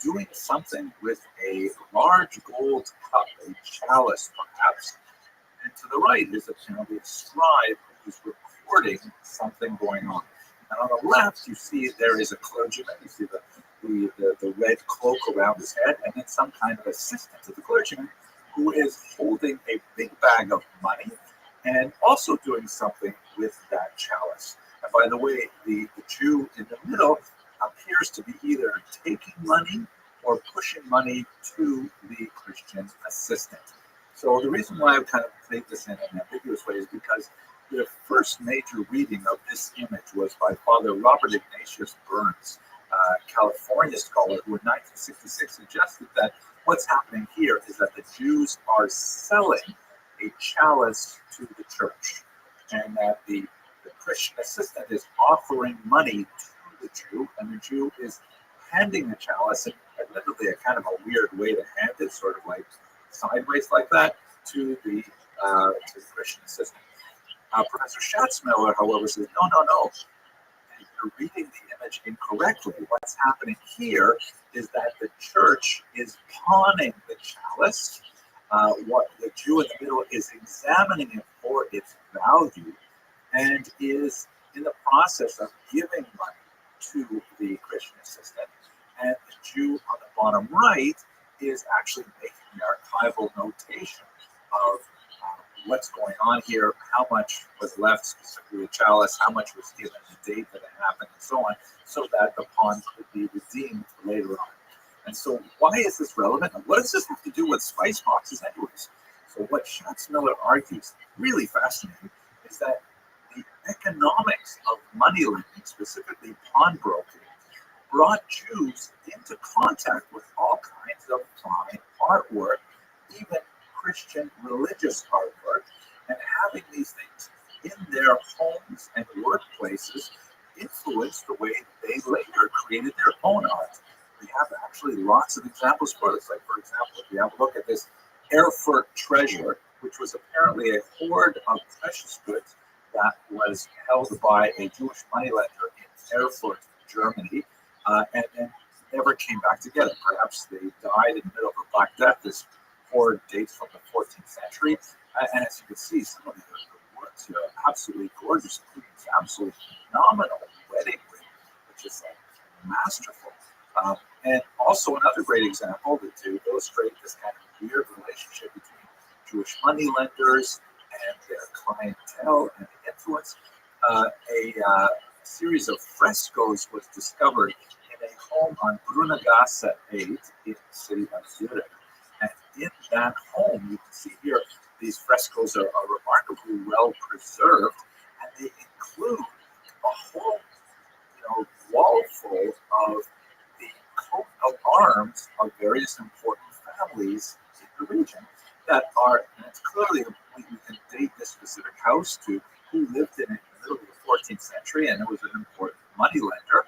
doing something with a large gold cup, a chalice perhaps. And to the right is a the scribe who's recording something going on. And on the left, you see there is a clergyman. You see the red cloak around his head, and then some kind of assistant to the clergyman who is holding a big bag of money and also doing something with that chalice. And by the way, the Jew in the middle appears to be either taking money or pushing money to the Christian assistant. So the reason why I've kind of played this in an ambiguous way is because the first major reading of this image was by Father Robert Ignatius Burns, a California scholar who in 1966 suggested that what's happening here is that the Jews are selling a chalice to the church, and that the Christian assistant is offering money to the Jew, and the Jew is handing the chalice in literally a kind of a weird way to hand it, sort of like sideways like that, to the Christian assistant. Professor Schatzmiller, however, says, no. You're reading the image incorrectly. What's happening here is that the church is pawning the chalice. What the Jew in the middle is examining it for its value and is in the process of giving money to the Christian assistant. And the Jew on the bottom right is actually making the archival notation of what's going on here, how much was left, specifically the chalice, how much was given, the date that it happened, and so on, so that the pawn could be redeemed later on. And so why is this relevant? And what does this have to do with spice boxes anyways? So what Schatzmiller argues, really fascinating, is that the economics of money lending, specifically pawnbroking, brought Jews into contact with all kinds of fine artwork, even Christian religious artwork, and having these things in their homes and workplaces influenced the way they later created their own art. We have actually lots of examples for this. Like, for example, if you have a look at this Erfurt treasure, which was apparently a hoard of precious goods that was held by a Jewish moneylender in Erfurt, Germany, and then never came back together. Perhaps they died in the middle of a Black Death. This hoard dates from the 14th century, and as you can see, some of the works here are absolutely gorgeous, including this absolutely phenomenal wedding ring, which is masterful. And also another great example to illustrate this kind of weird relationship between Jewish moneylenders and their clientele and the influence. A series of frescoes was discovered in a home on Brunnergasse 8 in the city of Zurich. And in that home, you can see here, these frescoes are remarkably well preserved, and they include a whole, wall full of the coat of arms of various important families in the region that are, and it's clearly, we can date this specific house to who lived in it in the middle of the 14th century, and it was an important moneylender.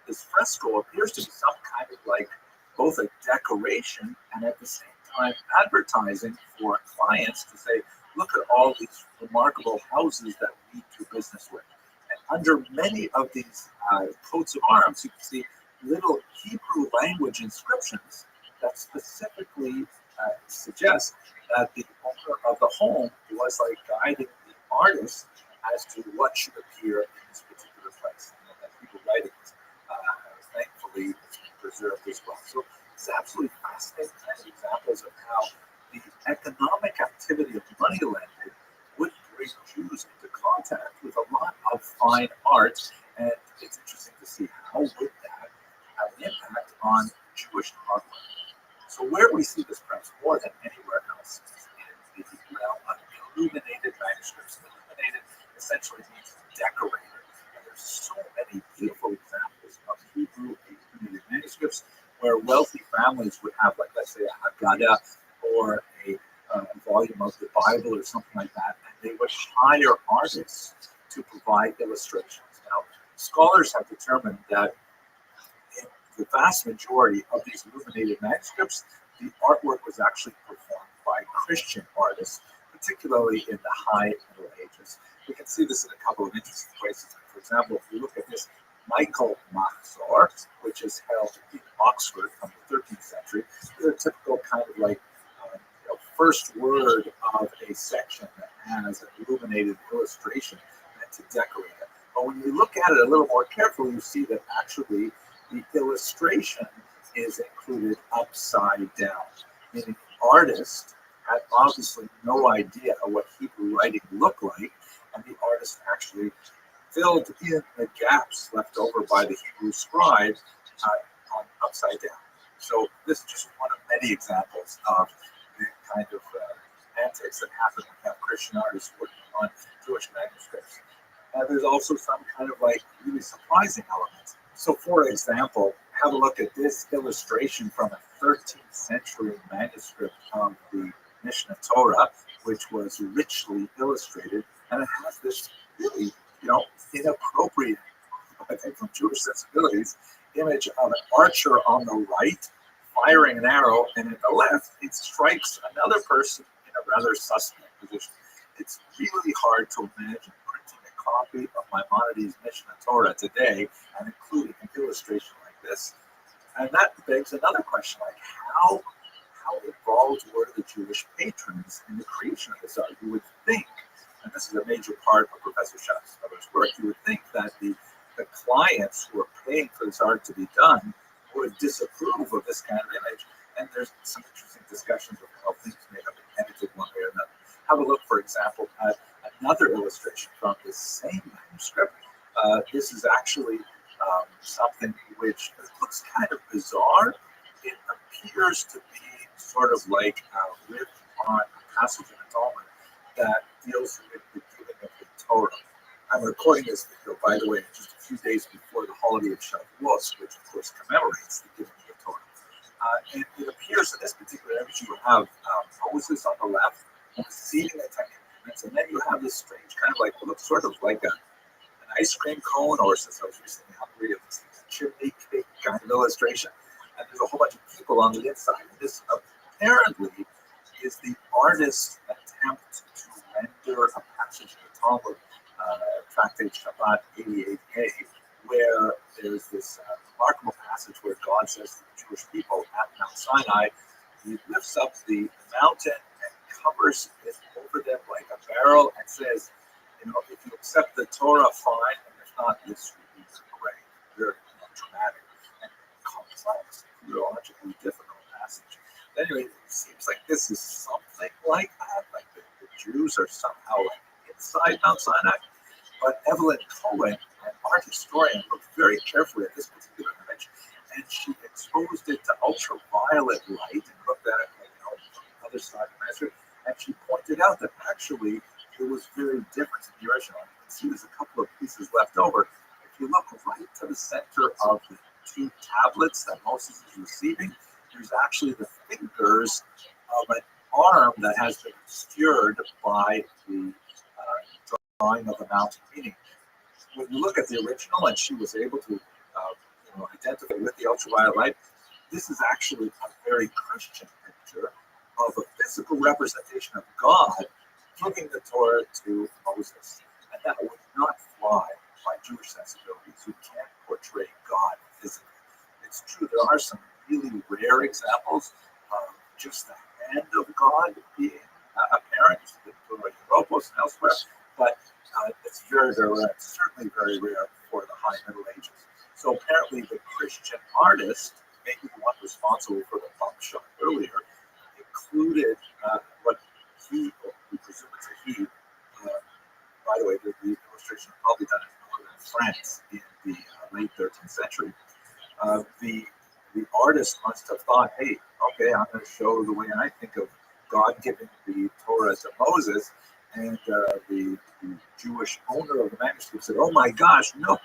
This fresco appears to be some kind of like both a decoration and at the same time advertising for clients to say, look at all these remarkable houses that we do business with. And under many of these coats of arms, you can see little Hebrew language inscriptions that specifically suggest that the owner of the home was like guiding the artist as to what should appear in this particular place. And that people writing it, thankfully, it's been preserved as well. So it's absolutely fascinating kind of examples of how the economic activity of money lending would bring Jews into contact with a lot of fine art, and it's interesting to see how would that have an impact on Jewish artwork. So where we see this perhaps more than anywhere else is in the realm of illuminated manuscripts. Illuminated essentially means decorated, and there's so many beautiful examples of Hebrew illuminated manuscripts where wealthy families would have, like, let's say, a Haggadah or a volume of the Bible or something like that, and they would hire artists to provide illustrations. Now, scholars have determined that in the vast majority of these illuminated manuscripts, the artwork was actually performed by Christian artists, particularly in the High Middle Ages. We can see this in a couple of interesting places. For example, if you look at this Michael Mahzor, which is held in Oxford from the 13th century. They're a typical kind of like first word of a section that has an illuminated illustration meant to decorate it. But when you look at it a little more carefully, you see that actually the illustration is included upside down, meaning the artist had obviously no idea what Hebrew writing looked like, and the artist actually filled in the gaps left over by the Hebrew scribe on upside down. So this is just one of many examples of the kind of antics that happen when you have Christian artists working on Jewish manuscripts. There's also some kind of like really surprising elements. So for example, have a look at this illustration from a 13th century manuscript of the Mishnah Torah, which was richly illustrated, and it has this really, inappropriate, I think from Jewish sensibilities, image of an archer on the right firing an arrow, and at the left, it strikes another person in a rather suspect position. It's really hard to imagine printing a copy of Maimonides' Mishnah Torah today and including an illustration like this. And that begs another question, like how involved were the Jewish patrons in the creation of this art? You would think, and this is a major part of Professor Schatz's work, you would think that the clients who are paying for this art to be done would disapprove of this kind of image. And there's some interesting discussions of how things may have been edited one way or another. Have a look, for example, at another illustration from the same manuscript. This is actually something which looks kind of bizarre. It appears to be sort of like a riff on a passage in the Talmud that deals with the giving of the Torah. I'm recording this video, by the way, just a few days before the holiday of Shavuot, which of course commemorates the giving of the Torah. And it appears in this particular image you have Moses on the left receiving the Ten Commandments, and then you have this strange kind of like, it looks sort of like an ice cream cone, or since I was recently hungry, it looks like a chimney cake kind of illustration. And there's a whole bunch of people on the inside. And this apparently is the artist's attempt to render a passage in the Talmud, Tractate Shabbat 88a, where there's this remarkable passage where God says to the Jewish people at Mount Sinai, he lifts up the mountain and covers it over them like a barrel and says, if you accept the Torah, fine, and if not, this will be great. Very dramatic and complex, theologically difficult passage. Anyway, it seems like this is something like that, like the Jews are somehow like inside Mount Sinai. But Evelyn Cohen, an art historian, looked very carefully at this particular image, and she exposed it to ultraviolet light and looked at it from the other side of the manuscript, and she pointed out that actually it was very different from the original. You can see there's a couple of pieces left over. If you look right to the center of the two tablets that Moses is receiving, there's actually the fingers of an arm that has been obscured by the drawing of the mountain. Meaning, when you look at the original, and she was able to identify with the ultraviolet light, this is actually a very Christian picture of a physical representation of God giving the Torah to Moses. And that would not fly by Jewish sensibilities. You can't portray God physically. It's true, there are some really rare examples of just the hand of God being apparent, the Torah Europos and elsewhere, but it's very, very rare. It's certainly very rare for the High Middle Ages. So apparently the Christian artist, maybe the one responsible for the bump shot earlier, included what he, or we presume it's a he, by the way, the illustration was probably done in northern France in the late 13th century. The artist must have thought, hey, okay, I'm going to show the way I think of God giving the Torah to Moses. And the Jewish owner of the manuscript said, oh my gosh, no,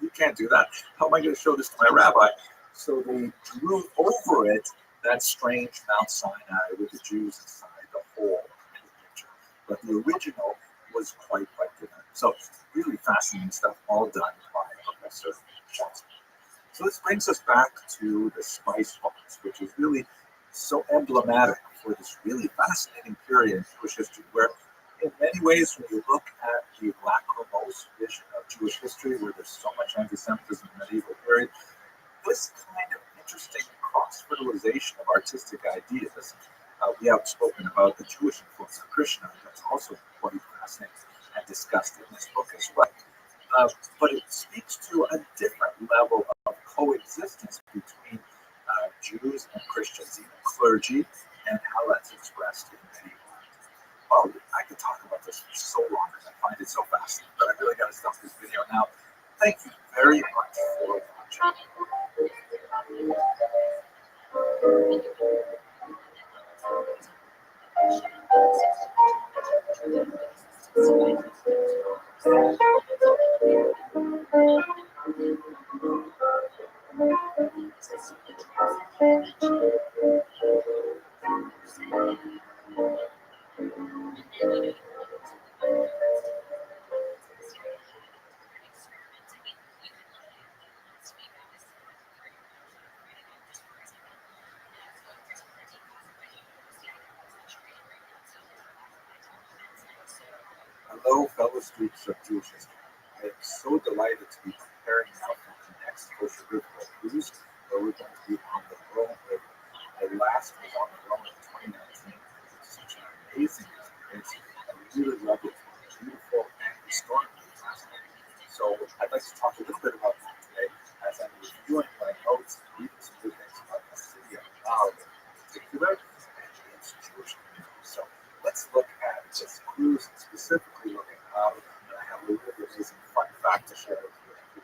you can't do that. How am I going to show this to my rabbi? So they drew over it that strange Mount Sinai with the Jews inside the whole picture. But the original was quite different. So really fascinating stuff, all done by Professor Schatz. So this brings us back to the spice box, which is really so emblematic for this really fascinating period in Jewish history, where in many ways, when you look at the lachrymose tradition of Jewish history where there's so much anti-Semitism in the medieval period. This kind of interesting cross-fertilization of artistic ideas. We have spoken about the Jewish influence on Krishna. That's also quite fascinating and discussed in this book as well. But it speaks to a different level of coexistence between Jews and Christians, even clergy, and how that's expressed in medieval. Well, I could talk about this for so long because I find it so fascinating, but I really got to stop this video now. Thank you very much for watching. Hello, fellow students of Jewish history. I am so delighted to be preparing now for the next Kosher River cruise, where we're going to be on the Rhone River. The last was on the Rhone in 2019. It was such an amazing experience. I really loved it. It was beautiful and historically fascinating. So I'd like to talk a little bit about that today as I'm reviewing my notes and reading some good things about the city of Rhone in particular and its Jewish community. So let's look at this cruise and specifically look at how, and I have a really amazing fun fact to share with you.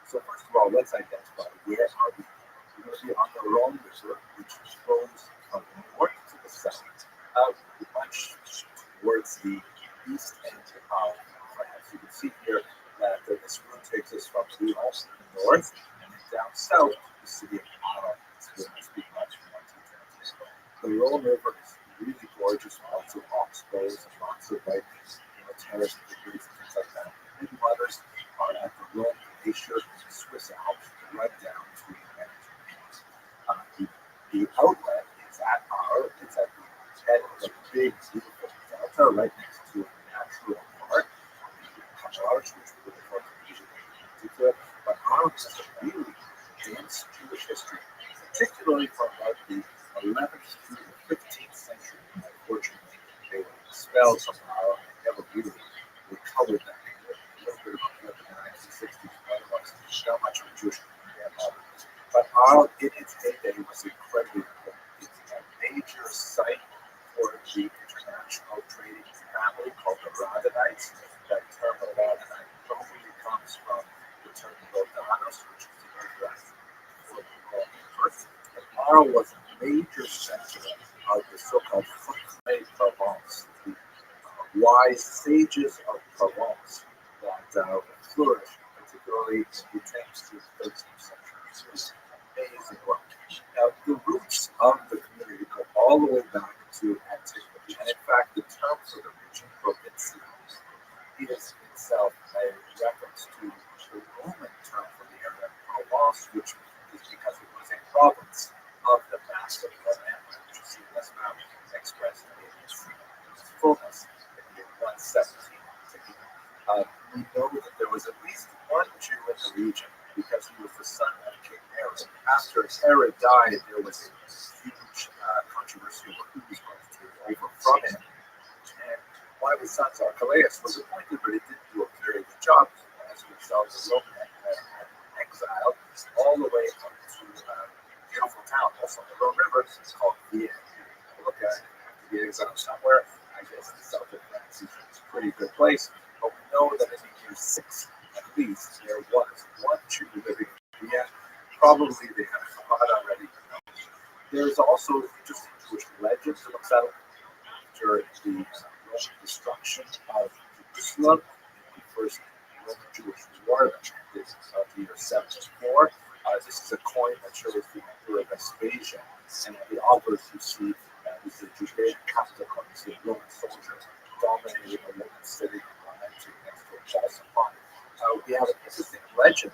So first of all, let's identify where are we. We're going to be on the Rhone River, which flows from the north to the south, much towards the east end of France. You can see here that this route takes us from Lyon in the north and then down south to the city of Rhone. So I speak much more detail. The Rhone River is really gorgeous, lots of oxbows and lots of like terrace degrees and things like that. The big waters are at the Rhone Glacier in the Swiss Alps, right down to the Mediterranean. The outlet is at it's at the head of a big, beautiful delta right next to a natural park, the Camargue, which we're looking forward to using in particular. But Camargue has a really dense Jewish history, particularly from about the 11th through the 15th century. Unfortunately, they were expelled from Camargue and never really recovered that. A little bit about what in the 1960s, but otherwise, not much of a Jewish community at all. But Camargue, in its heyday, was incredibly important. It's a major site for the international trading family called the Radhanites. That term Radhanite probably comes from the term Rodanos, which is the Northwest for the Roman River. And Camargue was a major center of the so-called Chachmei Provence, the wise sages of Provence that flourished, particularly in the 10th to 13th century. It was amazing work. Now, the roots of the community go all the way back to antiquity, and in fact, the term for the region, provincia, is itself a reference to the Roman term for the area, Provence, which is because it was a province of the massive Roman Empire, which you see this now expressed in its fullness in the year 117. We know that there was at least one Jew in the region because he was the son of King Herod. After Herod died, there was a huge controversy over who was going to take over from him. And one of his sons, Archelaus, was appointed, but he didn't do a very good job. As a result, the Roman Empire had exiled all the way up to a beautiful town, also on the Rhone River, it's called Vienne. Look at it, you have to be exiled somewhere. I guess the south of France is a pretty good place. But we know that in the year 6, at least, there was one Jew living in Vienne. Probably they had a Chabad already. There's also interesting Jewish legends that looks out after the Roman destruction of Jerusalem in the first Roman Jewish war that ended of the year 74. This is a coin that shows the Emperor Vespasian, and the obverse you see is the Judean Catholic coin. You see a Roman soldier dominating a woman sitting on empty next to a false upon. We have an interesting legend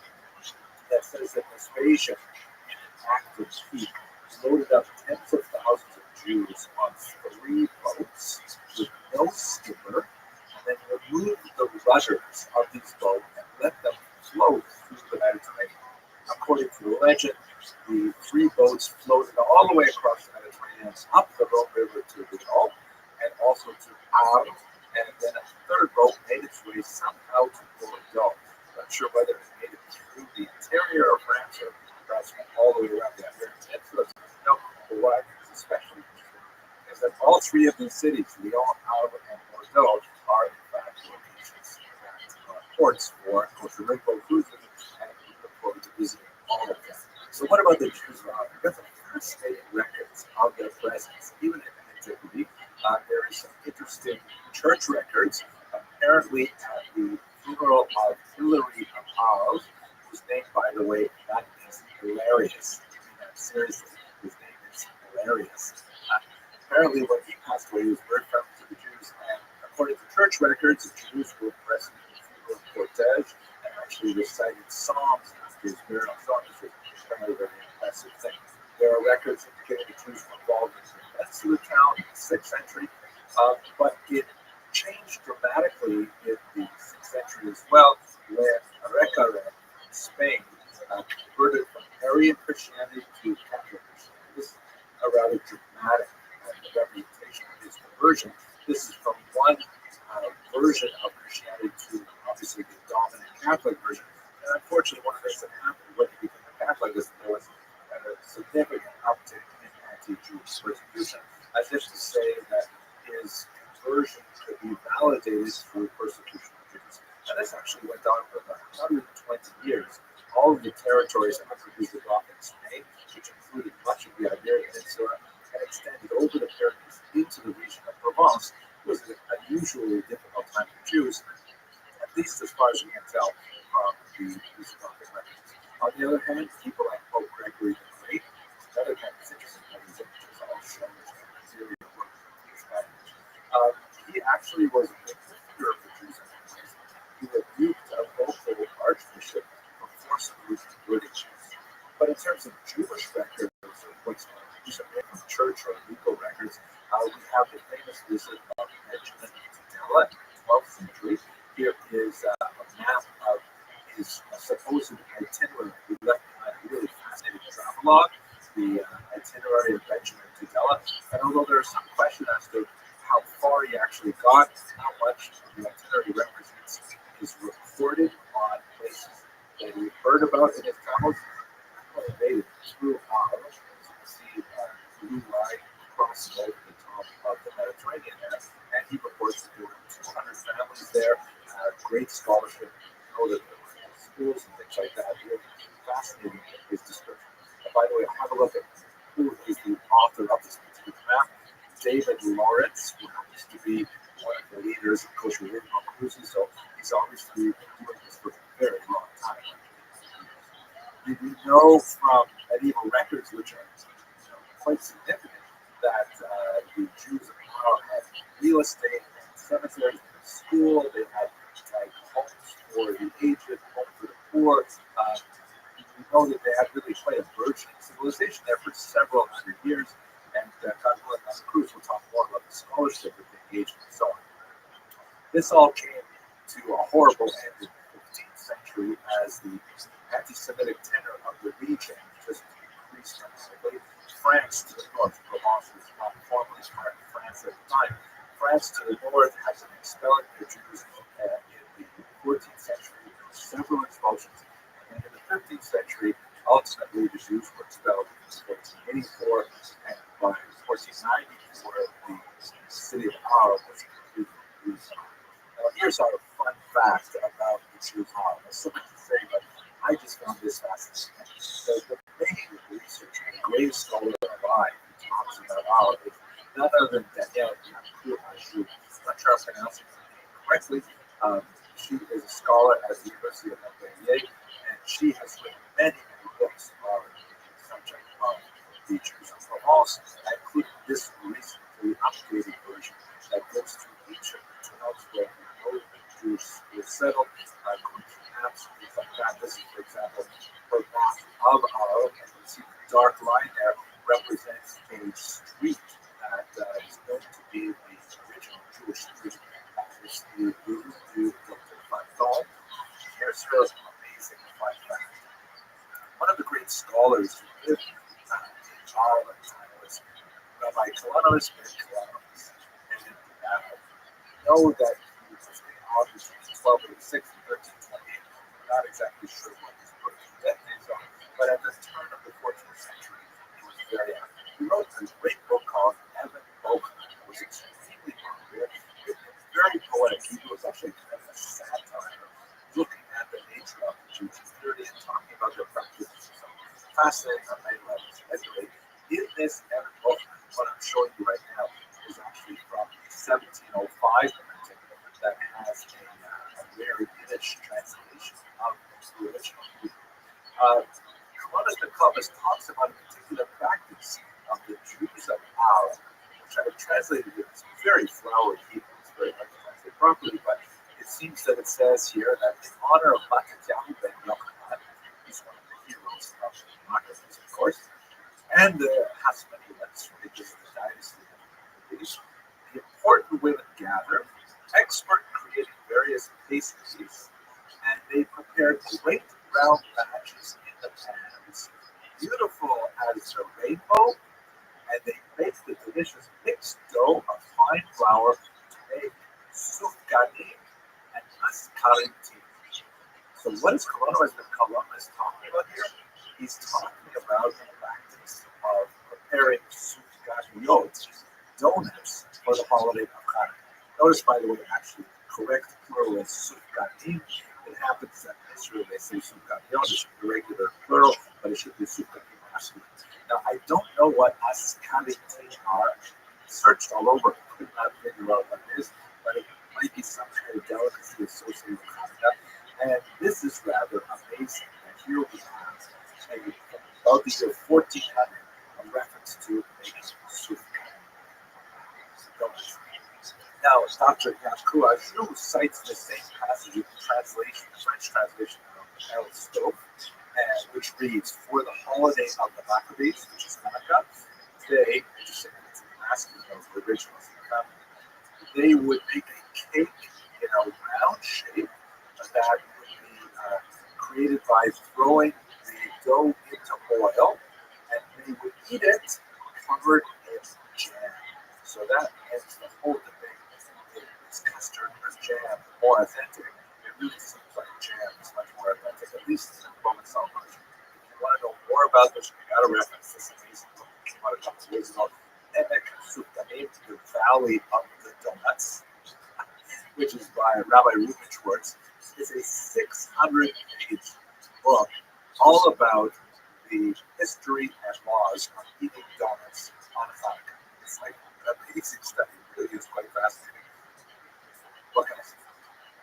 that says that Vespasian, in an act of heat, loaded up tens of thousands of Jews on 3 boats with no skipper, and then removed the rudders of the all the way across the Mediterranean, up the Rhone River to the Gulf, and also to Arles, and then a third boat made its way somehow to Bordeaux. Not sure whether it made it through the interior of France or perhaps went all the way around the Iberian Peninsula. No, but what is especially interesting is that all three of these cities, Lyon, Arles, and Bordeaux, are in fact locations that are ports for kosher rainbow cruises, and we look forward to visiting all of them. So what about the Jews of Arles? We've got some fascinating records of their presence, even in antiquity. There is some interesting church records. Apparently, at the funeral of Hilary of Arles, whose name, by the way, that is hilarious. Seriously, his name is hilarious. Apparently, when he passed away, he was very friendly to the Jews, and according to church records, the Jews were present in the funeral cortege and actually recited psalms after his burial. So this was kind of a very impressive thing. There are records indicating the Jews were involved in the events of the town in the 6th century, but it changed dramatically in the 6th century as well, when Areca in Spain converted from Arian Christianity to Catholic Christianity. This is a rather dramatic representation of his conversion. This is from one version of Christianity to obviously the dominant Catholic version. And unfortunately, one of the things that happened when he became a Catholic is that there was a significant uptick in anti-Jewish persecution, as if to say that his conversion could be validated through persecution of Jews. And this actually went on for about 120 years. All of the territories after he was off in Spain, which included much of the Iberian Peninsula and extended over the Pyrenees into the region of Provence, was an unusually difficult time for Jews, at least as far as we can tell from the Visigoth records. On the other hand, people like Pope Gregory the Great, another kind of interesting that these images all show interior work of his language. He actually was a big defender of the Jews in that place. He rebuked a local archbishop for forcibly converting Jews. But in terms of Jewish records, or what's recent from church or legal records, we have the famous visit of Benjamin Tudela in the 12th century. Here is a map of his supposed itinerary. He left behind a really fascinating travelogue, the itinerary of Benjamin Tudela. And although there's some question as to how far he actually got, how much the itinerary represents is recorded on places that he heard about in his travels, when he made it through Arles, as you can see, blue line crossing over the top of the Mediterranean there, and he reports that there were 200 families there, great scholarship, noted schools and things like that. Really fascinating his description. And by the way, have a look at who is the author of this particular map. David Lawrence, who happens to be one of the leaders of kosher rainbow cruises, so he's obviously been doing this for a very long time. We know from medieval records, which are quite significant, that the Jews of Arles had real estate, cemeteries, school, they had homes for the aged, homes for the poor. We know that they had really quite a burgeoning civilization there for several hundred years, and God willing, on the cruise, we'll talk more about the scholarship that they engaged in and so on. This all came to a horrible end in the 15th century as the anti-Semitic tenor of the region just increased dramatically. France to the north, Provence was not formally part of France at the time. France to the north has been expelling the Jews in the 14th century. There were several expulsions. And then in the 15th century, ultimately the Jews were expelled in 1484, and by 1494, the city of Arles was completely rebuilt. Now, here's our fun fact about the Jews of Arles. There's so much to say, but I just found this fascinating. The main researcher, the greatest scholar alive, who talks about Arles is none other than Danielle Yacoub. I'm not sure I'm pronouncing her name correctly. She is a scholar at the University of Montpellier, and she has written many books on the subject of the Jews of Provence, including this recently updated version that goes through each of the towns where we know the Jews were settled, including maps, things like that. This is, for example, her map of Arles, and you see the dark line there represents a street that is known to be the original Jewish street. It's the Rue du Fanton. Here's her amazing fun fact. One of the great scholars who lived in Arles was Rabbi Kalanos ben Kalanos. And know that he was on between 1286 and 1328. I'm not exactly sure what his birth death dates are, but at the turn of the 14th century, he was very active. He wrote a great book called Evan Bochum. It was extremely popular. It was very poetic. He was actually kind of a satire, looking at the nature of the Jewish community and talking about their practices. So fascinating on many levels. Anyway, in this Evan Bochum, what I'm showing you right now is actually from 1705 printing that has a very Yiddish translation of the original Hebrew. Columbus and Columbus talks about a particular practice of the Jews of Al, which I have translated in very flowery Hebrew. It's very hard to translate properly, but it seems that it says here that in honor of Mattatyahu ben Yochanan, he's one of the heroes of Maccabees, of course, and the Hasmoneans, which is the dynasty of the Maccabees, the important women gather, expert in creating various pastries, and they prepare great round batches in the pans, beautiful as a rainbow, and they make the delicious mixed dough of fine flour to make sufganim and askarim. So what is Columbus talking about here? He's talking about the practice of preparing sufganiyot, donuts, for the holiday of Hanukkah. Notice, by the way, actually, correct plural is sufganim. It happens that in Israel they say sufganiyot. It should be regular plural, but it should be sufganim masculine. Now, I don't know what askarim are. Searched all over, could not figure out what it is, but it might be some kind of delicacy associated with Hanukkah. And this is rather amazing that here we have about the year 1400 a reference to making sufganim. Now, Dr. Yankua Shu cites the same passage in translation, French translation of Aristotle, which reads, "For the holiday of the Maccabees, which is Hanukkah, they," interesting, it's in the masculine of the original, they would make a cake in a round shape that would be created by throwing the dough into oil, and they would eat it covered in jam. So that ends the whole debate. Is custard or jam more authentic? It really seems like jam is much more authentic, at least in the Roman celebration. If you want to know more about this, you got to reference this amazing book that came out a couple of years ago, Emek Sufganim, the Valley of the Donuts, which is by Rabbi Reuben Schwartz. It's a 600-page book all about the history and laws of eating donuts on Hanukkah. It's like an amazing study. It really is quite fascinating. What can I say?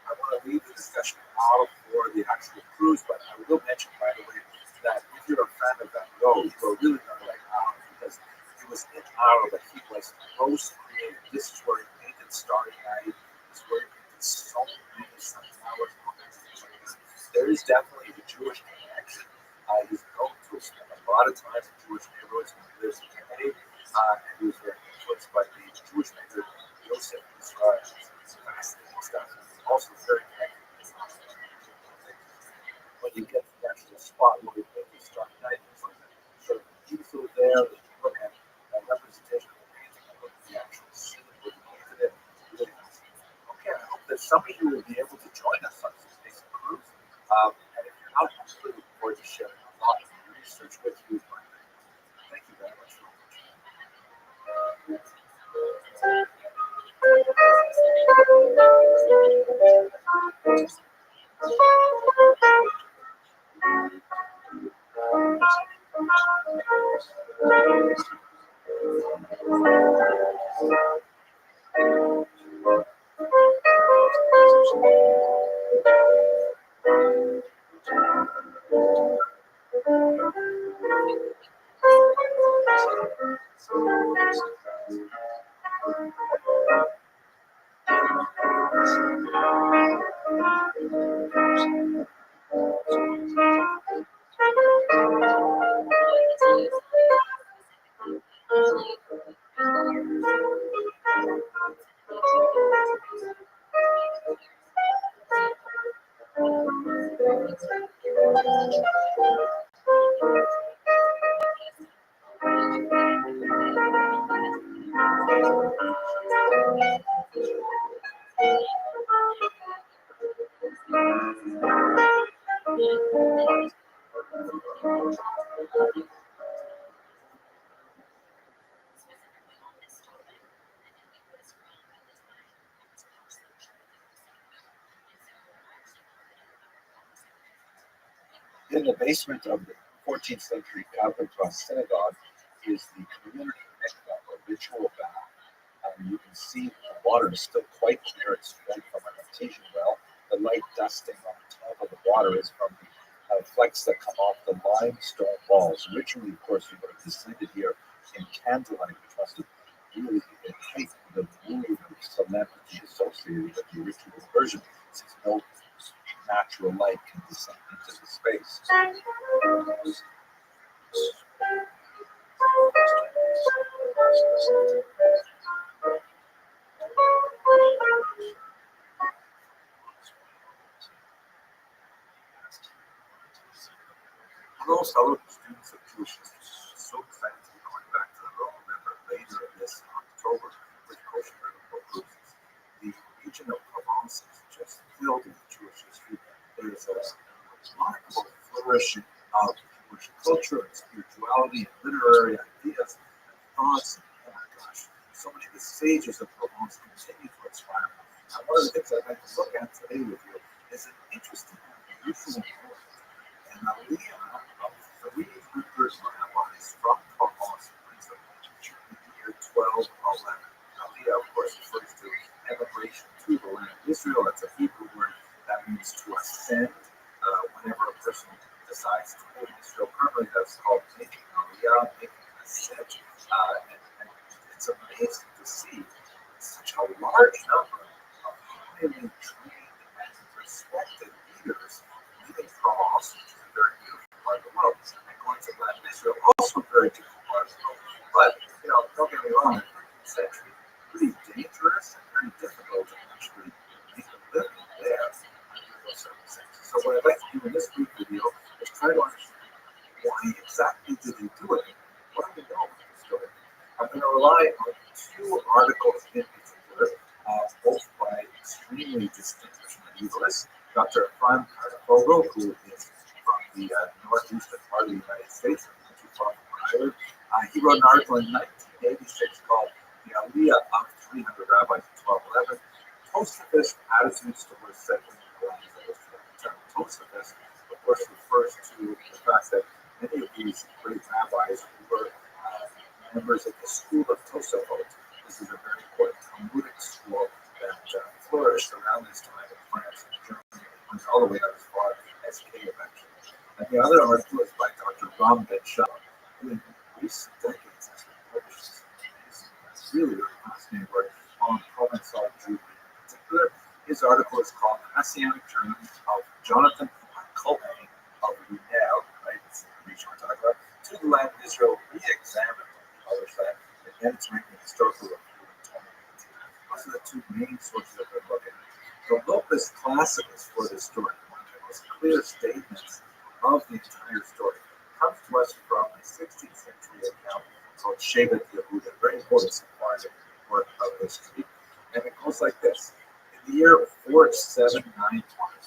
I want to leave the discussion out for the actual cruise, but I will mention, by the way, that if you're a fan of that road, you're really going to like Arrow, because it was in Arrow that he was most creative. This is where he painted Starry Night. This is where he painted so many sunflowers. There is definitely a Jewish connection. He's known to have spent a lot of time in Jewish neighborhoods when he lives in Kennedy, and he was very influenced by the Jewish maker Yosef Israel. Fascinating stuff. Also very connected. When you get to the actual spot where we make the Starry Night, it's like a sort of easel there that you look at a representation of the painting and look at the actual scene where you painted it. Really fascinating. Okay, I hope that some of you will be able to join us on this basic cruise. And if you're not, I'm really looking forward to sharing a lot of research with you. Thank you very much for watching. within the basement of the 14th century Coptic synagogue is the community mikvah, or ritual bath. You can see the water is still quite clear. It's right from an artesian well. The light dusting on top of the water is from the flecks that come off the limestone walls. Ritually, of course, you would have descended here in candlelight, which must have really heightened the mood of solemnity associated with the ritual version, since no natural light can descend into the space. Hello, fellow students of Jewish history. So excited to be going back to the Rhone River later this October with kosher book cruises. The region of Provence is just filled with Jewish history. There is a remarkable flourishing of Jewish culture and spirituality and literary ideas and thoughts. And, oh my gosh, so many of the sages of Provence continue to inspire me. And one of the things I'd like to look at today with you is an interesting and unusual poem. And Aliyah of 300 rabbis from Provence brings them in the year 1211. Aliyah, of course, refers to emigration to the land of Israel. That's a Hebrew word that means to ascend. Whenever a person decides to live in Israel permanently, that's called making Aliyah, making an ascent. And it's amazing to see such a large number of highly trained and respected leaders leaving Provence, which is a very beautiful part of the world, and going to the land of Israel, also a very beautiful part of the world. But, don't get me wrong, in the 13th century, pretty dangerous and very difficult to actually make a living there under those circumstances. So what I'd like to do in this brief video is try to understand why exactly did they do it? What do we know about the story? I'm going to rely on two articles in particular, both by extremely distinguished medievalists. Dr. Ephraim Kartafogel, who is from the northeastern part of the United States, not too far from Ireland. He wrote an article in 1986 called The Aliyah of 300 Rabbis in 1211, Tosafist Attitudes Towards Settling the Land of Israel. The term Tosafist, of course, refers to the fact that many of these great rabbis were members of the school of Tosafot. This is a very important Talmudic school that flourished around this time in France and Germany, and went all the way out as far as Kiev, actually. And the other article is by Dr. Rabbi, who in recent decades has been published some amazing, really, really fascinating work on Provençal Jewry in particular. His article is called The Messianic Journey of Jonathan Culpin of Lunel, right? It's the region we're talking about, to the land of Israel, re-examined on the other side, and then it's written historical review in 2018. Those are the two main sources that we're looking at. The locus classicus for this story, one of the most clear statements of the entire story, comes to us from a 16th century account called Shevet Yehuda, very important sephardic work of history. And it goes like this. In the year 4791,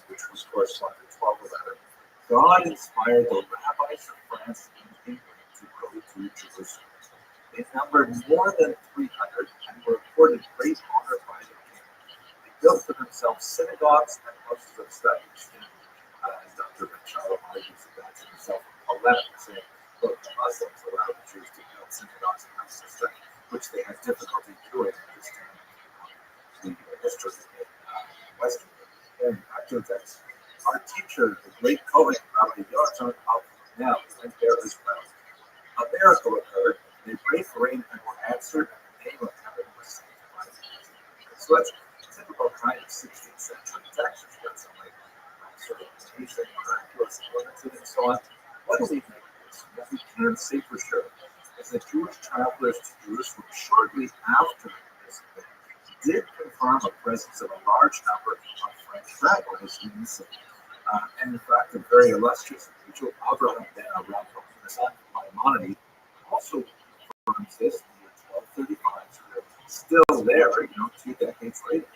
which was corresponding to 1211, God inspired the rabbis of France and England to go to Jerusalem. They numbered more than 300 and were accorded great honor by the king. They built for themselves synagogues and houses of study. As Dr. Rothschild argues about himself in polemic, saying, look, the Muslims allowed the Jews to build synagogues and houses of study, which they had difficulty doing at this time in the history in Western Europe. And back to the text. Our teacher, the great Kohen, Rabbi Yochanan of now went there as well. A miracle occurred. They prayed for rain and were answered, and the name of heaven was sanctified. So that's typical kind of 16th century text. It's got some like sort of amazing, miraculous elements and so on. What do we make of this? What we can say for sure is that Jewish travelers to Jerusalem shortly after this event did confirm a presence of a large number of French travelers in the city. And in fact, a very illustrious individual, Abraham ben Aram, the son of Maimonides, also confirms this in the year 1235. So they're still there, 2 decades later.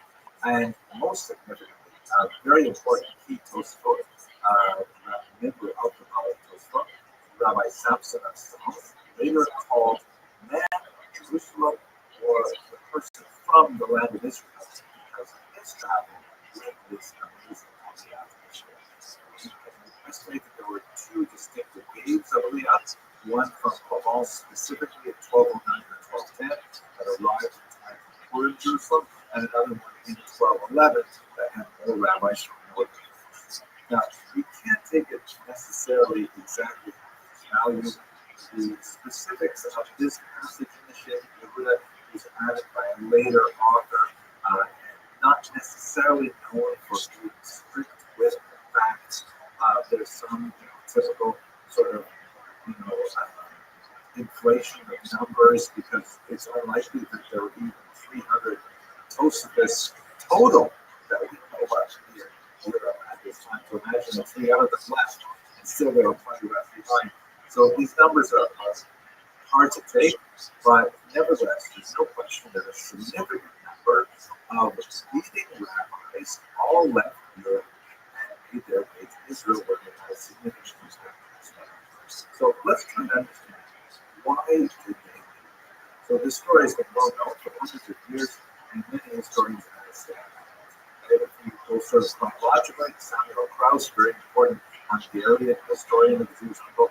And most significantly, very important key Tosfot, member of the College Tosfot, Rabbi Samson of Samos, later called man of Jerusalem, or the person from the land of Israel, because of his travel with this amazing Aliyah to Israel. We estimate that there were 2 1209 or 1210 that arrived in time for Jerusalem, and another one in 1211 that had more rabbis from North. Now, we can't take it necessarily exactly value the specifics of this passage in the Shem Yehuda is added by a later author, not necessarily known for being strict with facts. There's some typical sort of inflation of numbers because it's unlikely that there were even 300 Tosafos total that we know about here at this time. So imagine if 300 of them left, and still there were plenty left behind. So these numbers are hard to take, but nevertheless, there's no question that a significant number of leading rabbis all left Europe and made their way to Israel, where they had a significant impact. So let's try to understand why did they leave. So this story has been well known for hundreds of years, and many historians have established. And if you go sort of chronologically, Samuel Kraus, very important Hungarian historian of the Jewish people,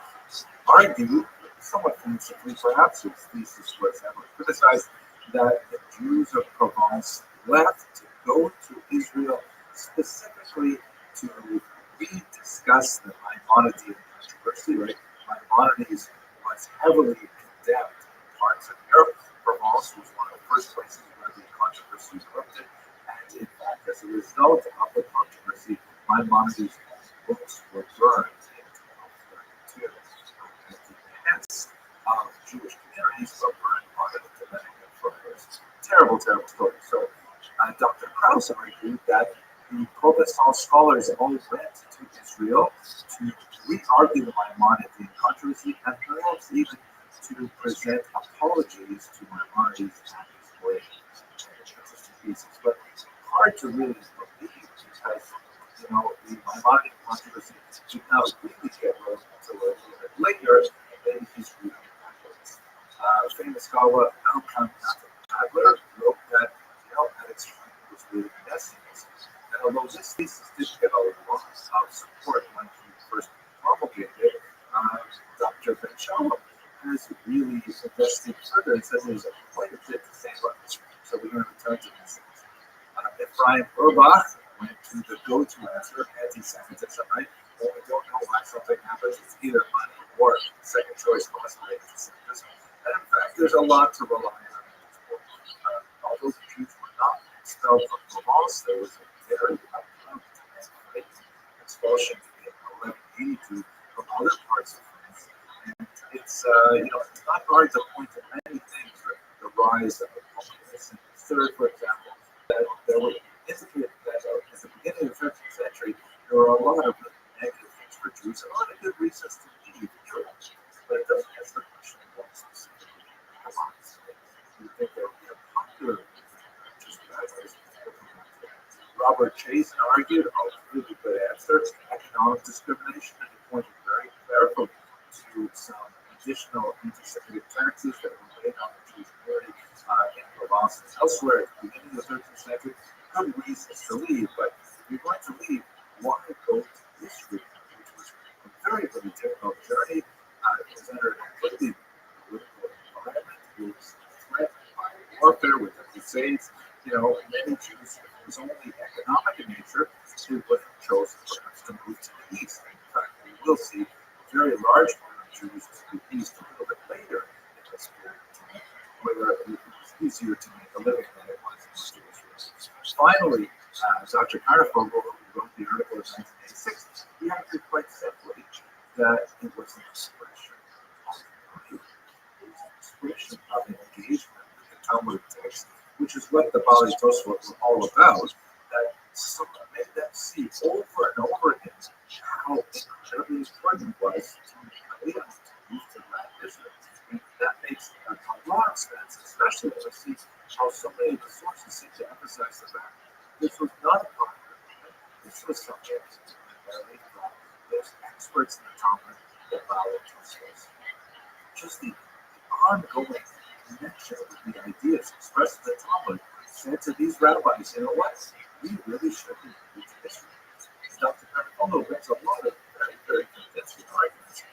argued, somewhat fancifully perhaps, his thesis was criticized that the Jews of Provence left to go to Israel specifically to rediscuss the Maimonidean controversy, right? Maimonides was heavily condemned in parts of Europe. Provence was one of the first places where the controversy erupted, and in fact, as a result of the controversy, Maimonides' books were burned in 1232. At the behest of Jewish communities were burned by the Dominican friars. Terrible, terrible story. So, Dr. Krauss argued that the Provençal scholars all went to Israel to re-argue the Maimonidean controversy and perhaps even to present apologies to Maimonides and his way. Interesting pieces, but hard to really believe because the Maimonidean controversy did not really get rolling until a little bit later, and then he's reading backwards. Famous scholar Malcolm Adler wrote that at its time it was really messy. And although this thesis didn't get a lot of support when he first promulgated it, Dr. Ben Shalom has really invested further and says there's quite a bit to say about this. So we're going to return to these things. Ephraim Urbach went to the go-to answer, anti-Semitism, right? When we don't know why something happens, it's either money or second choice must be anti-Semitism. And in fact, there's a lot to rely on. Although the Jews were not expelled from Provence, there was a very upfront expulsion in 1182 from other parts of France. And it's not hard to point to many things for the rise of the Populace. And third, for example, that there were indicated that at the beginning of the 13th century, there were a lot of really negative things for Jews, and a lot of good reasons to leave Europe. But it doesn't answer the question of what specifically happens. You think there would be a popular just rabbis. Robert Chazen argued, really good answer, economic discrimination, and he pointed very carefully to some additional anti-Semitic taxes that were laid on the Jewish community in Provence and elsewhere at the beginning of the 13th century. Good reasons to leave, but if you're going to leave, why go to Israel, which was a very, very difficult journey? It was under a completely political environment. It was threatened by warfare with the Crusades. Many Jews, if it was only economic in nature, they would have chosen perhaps to move to the east. In fact, we will see a very large number of Jews to the east a little bit later in this period of time, where it was easier to make a living than it was in Jewish. Finally, Dr. Carnefogel, who wrote the article in 1986, he argued quite simply that it was an expression of pride. It was an expression of an engagement with the Talmud text, which is what the Bali Tosfot was all about, that someone made them see over and over again how incredibly important it was to Aliyah, to move to that Israel. And that makes a lot of sense, especially when we see how so many of the sources seem to emphasize the fact this was not a popular movement. This was something primarily from those experts in the Talmud that Bali Tosfot. Just the ongoing connection with the ideas expressed in the Talmud said to these rabbis, you know what? We really should be moving to Israel. Dr. Carnefogel brings a lot of very, very convincing arguments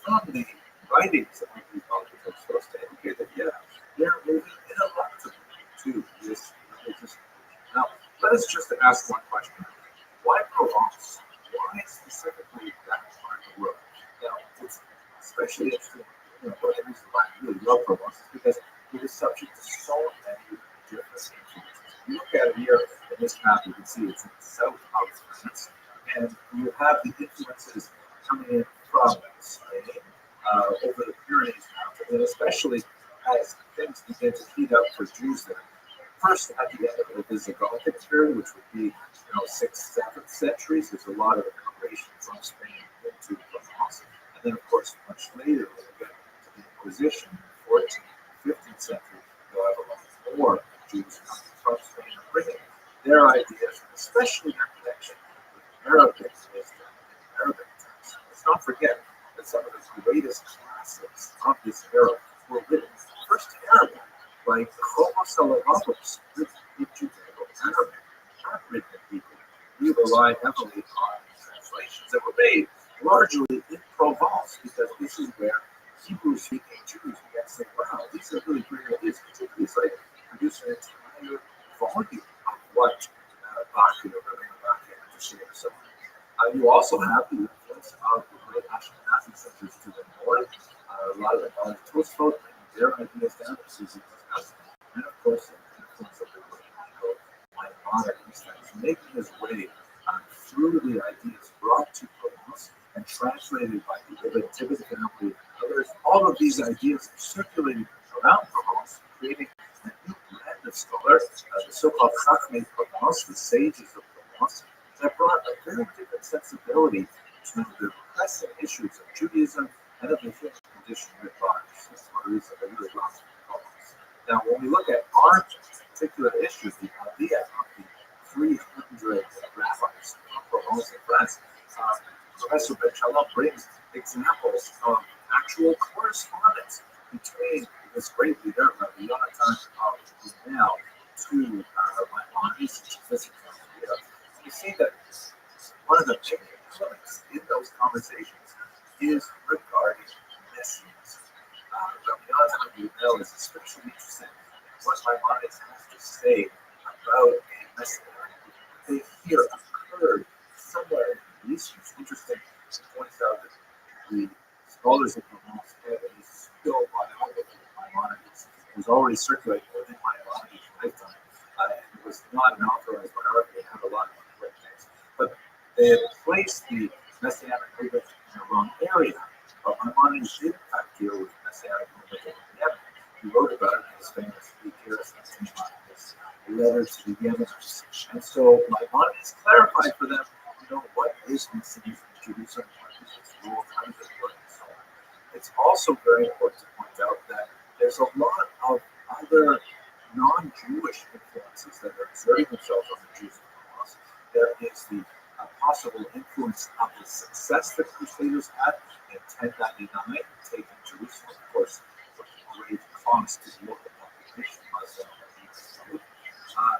from the writings of these political sources to indicate that, yeah, us just ask one question. Why Provence? Why specifically that part of the world? Now, it's especially interesting, one of the reasons why I really love Provence is because it is subject to so many different influences. You look at it here in this map, you can see it's in the south of France, and you have the influences coming in from Spain over the Pyrenees Mountains, and especially as things begin to heat up for Jews there. First, at the end of the Visigothic period, which would be 6th, 7th centuries, there's a lot of immigration from Spain into Provence. And then, of course, much later, when we get to the Inquisition in the 14th, 15th century, you'll have a lot more Jews coming from Spain and bringing their ideas, especially their connection with Arabic wisdom and Arabic texts. Let's not forget that some of the greatest classics of this era were written first in Arabic, like Homo Salavatos, written in Judeo-Arabic, not written in Hebrew. We rely heavily on translations that were made largely in Provence, because this is where Hebrew-speaking Jews began to say, wow, these are really great ideas. Particularly, it's like produce an entire volume of what Bach or Rabbi had to share. So you also have the influence of the great Ashkenazi centers to the north. A lot of the knowledge Tosfot bringing their ideas down to Susie Discuss. And of course, the influence of the great Maimonides that is making his way through the ideas brought to Provence and translated by the Ibn Tibbet family and others. All of these ideas are circulating around Provence, creating a new brand of scholars, the so-called Chachmei Provence, the sages of Provence, that brought a very different sensibility to the pressing issues of Judaism and of the human condition writ large. That's one reason I really love Provence. Now, when we look at our particular issues, the idea of the 300 rabbis from Provence and France, Professor Ben Shalom brings examples of actual correspondence between this great leader, Rabbi Yonatan of now, to Maimonides, which is this idea. You see that one of the big elements in those conversations is regarding messianism. Rabbi Yonatan is especially interested in what Maimonides has to say about a messianic they hear occurred somewhere in the East. It's interesting to point out that the scholars of Provence had a still biography of Maimonides. It was already circulating within Maimonides' lifetime. It was not an authorized biography. It had a lot of incorrect things. But they had placed the Messianic movement in the wrong area. But Maimonides did, in fact, deal with Messianic movement in Yemen. He wrote about it in his famous Ekeris and his letter to the Yemenites. And so Maimonides clarified for them, what is Messianism in Judaism? What is its rule? How does it work? And so on. It's also very important to point out that there's a lot of other non-Jewish influences that are exerting themselves on the Jews of Provence. There is the possible influence of the success that Crusaders had in 1099, taking Jerusalem, of course, with great cost to the local population, Muslim and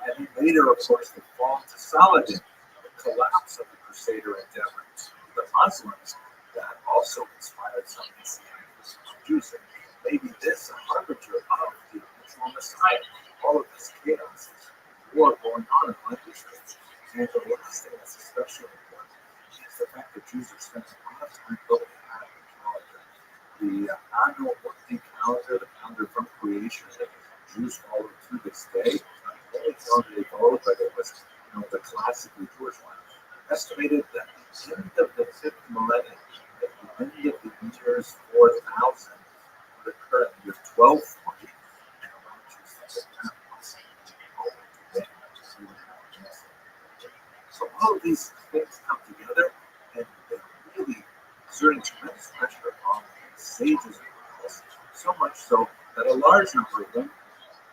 and then later, of course, the fall to Saladin, the collapse of the Crusader endeavor to the Muslims, that also inspired some Messianic Jews. And maybe this a harbinger of the eventual Messiah. All of this chaos, this war going on in all these things. And the last thing that's especially important is the fact that Jews are spending a lot of time looking at the calendar. The annual working calendar, the calendar from creation that Jews follow to this day. The only calendar they followed, but it was the classically Jewish one. Estimated that at the end of the 5th millennium, at the end of the years 4000, would occur in the year 1240, and around 2000. So all of these things come together, and they're really exerting tremendous pressure on the sages of the house, so much so that a large number of them,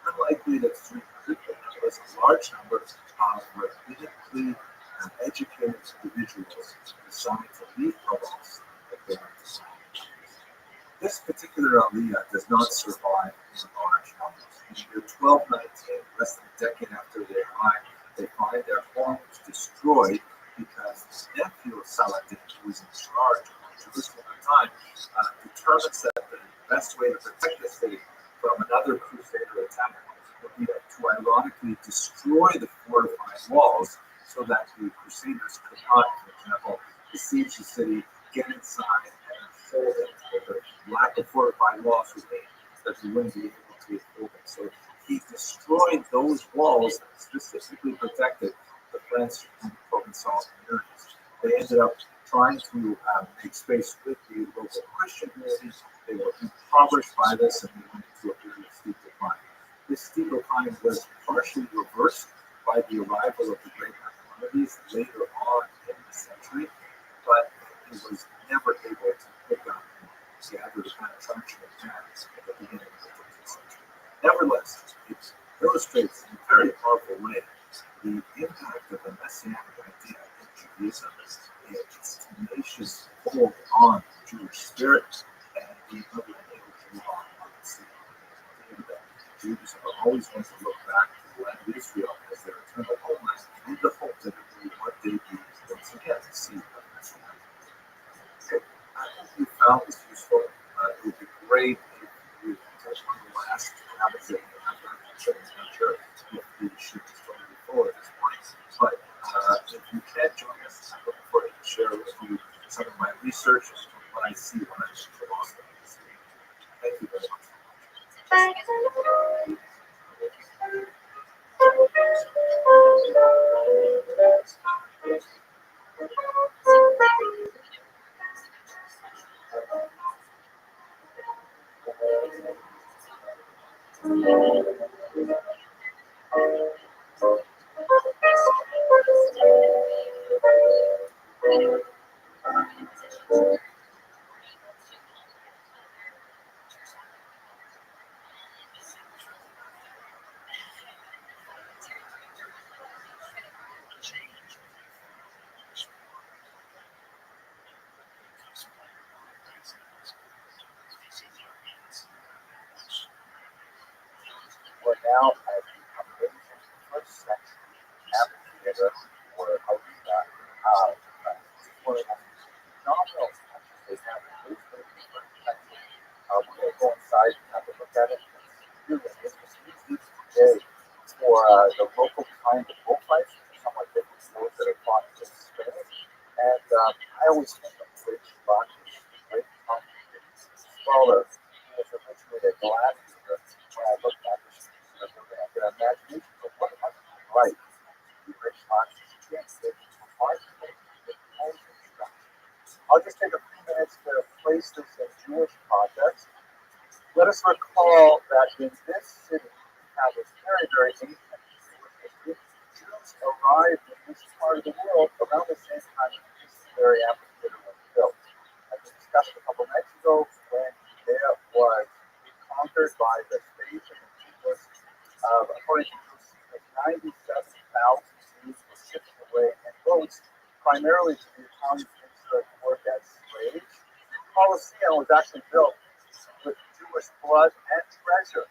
unlikely that 300, but nonetheless a large number of rabbinically educated individuals decide to leave Provence if they are decided. This particular aliyah does not survive in large numbers. In the year 1219, less than a decade after they arrive, they find their homes destroyed because the nephew of Saladin, who was in charge of Jerusalem at the time, determines that the best way to protect the city from another crusader attack to ironically destroy the fortified walls so that the Crusaders could not, for example, besiege the city, get inside, and hold it. The lack of fortified walls would mean that they wouldn't be able to hold it. So he destroyed those walls that specifically protected the French and Provençal communities. They ended up trying to make space with the local Christian communities. They were impoverished by this and they went into a period of steep decline. This steep decline was partially reversed by the arrival of the Great Maimonides later on in the century, but it was never able to pick up and gather the kind of traction it had at the beginning of the 13th century. Nevertheless, it illustrates in a very powerful way the impact of the Messianic idea in Judaism, its tenacious hold on the Jewish spirit, and being able to move on the sea. Jews are always going to look back to the land of Israel as their eternal homeland in the hope that it will be what they do once again to see the Messiah. Okay, I hope you found this useful. It would be great if you touch on the last habits that you have. I'm not sure if the ship is going to be full at this point, but if you can join us, I'm looking forward to share with you some of my research and what I see when I look for lost things. Thank you very much. We're now at the amazing first century amphitheater where Arena for phenomenal touches they have in this very first century. We're going to go inside and have a look at it. It's really interesting. It's today for the local kind of bullfights, somewhat different from those that are fought in Spain. And I always think of great Rothschild, great company. Well, he was originally a gladiator. When I look back at I can imagine what it must be like to be rich Rothschild. I'll just take a few minutes to place this in Jewish context. Let us recall that in this city, we have a very, very ancient Jewish history. Jews arrived in this part of the world around the same time that this very amphitheater was built. As we discussed a couple nights ago, when Judea was conquered by the Spanish and Jews, according to Jews, 97,000 Jews were shipped away in boats, primarily to the Italian peninsula to work as slaves. The Colosseum was actually built with Jewish blood and treasure.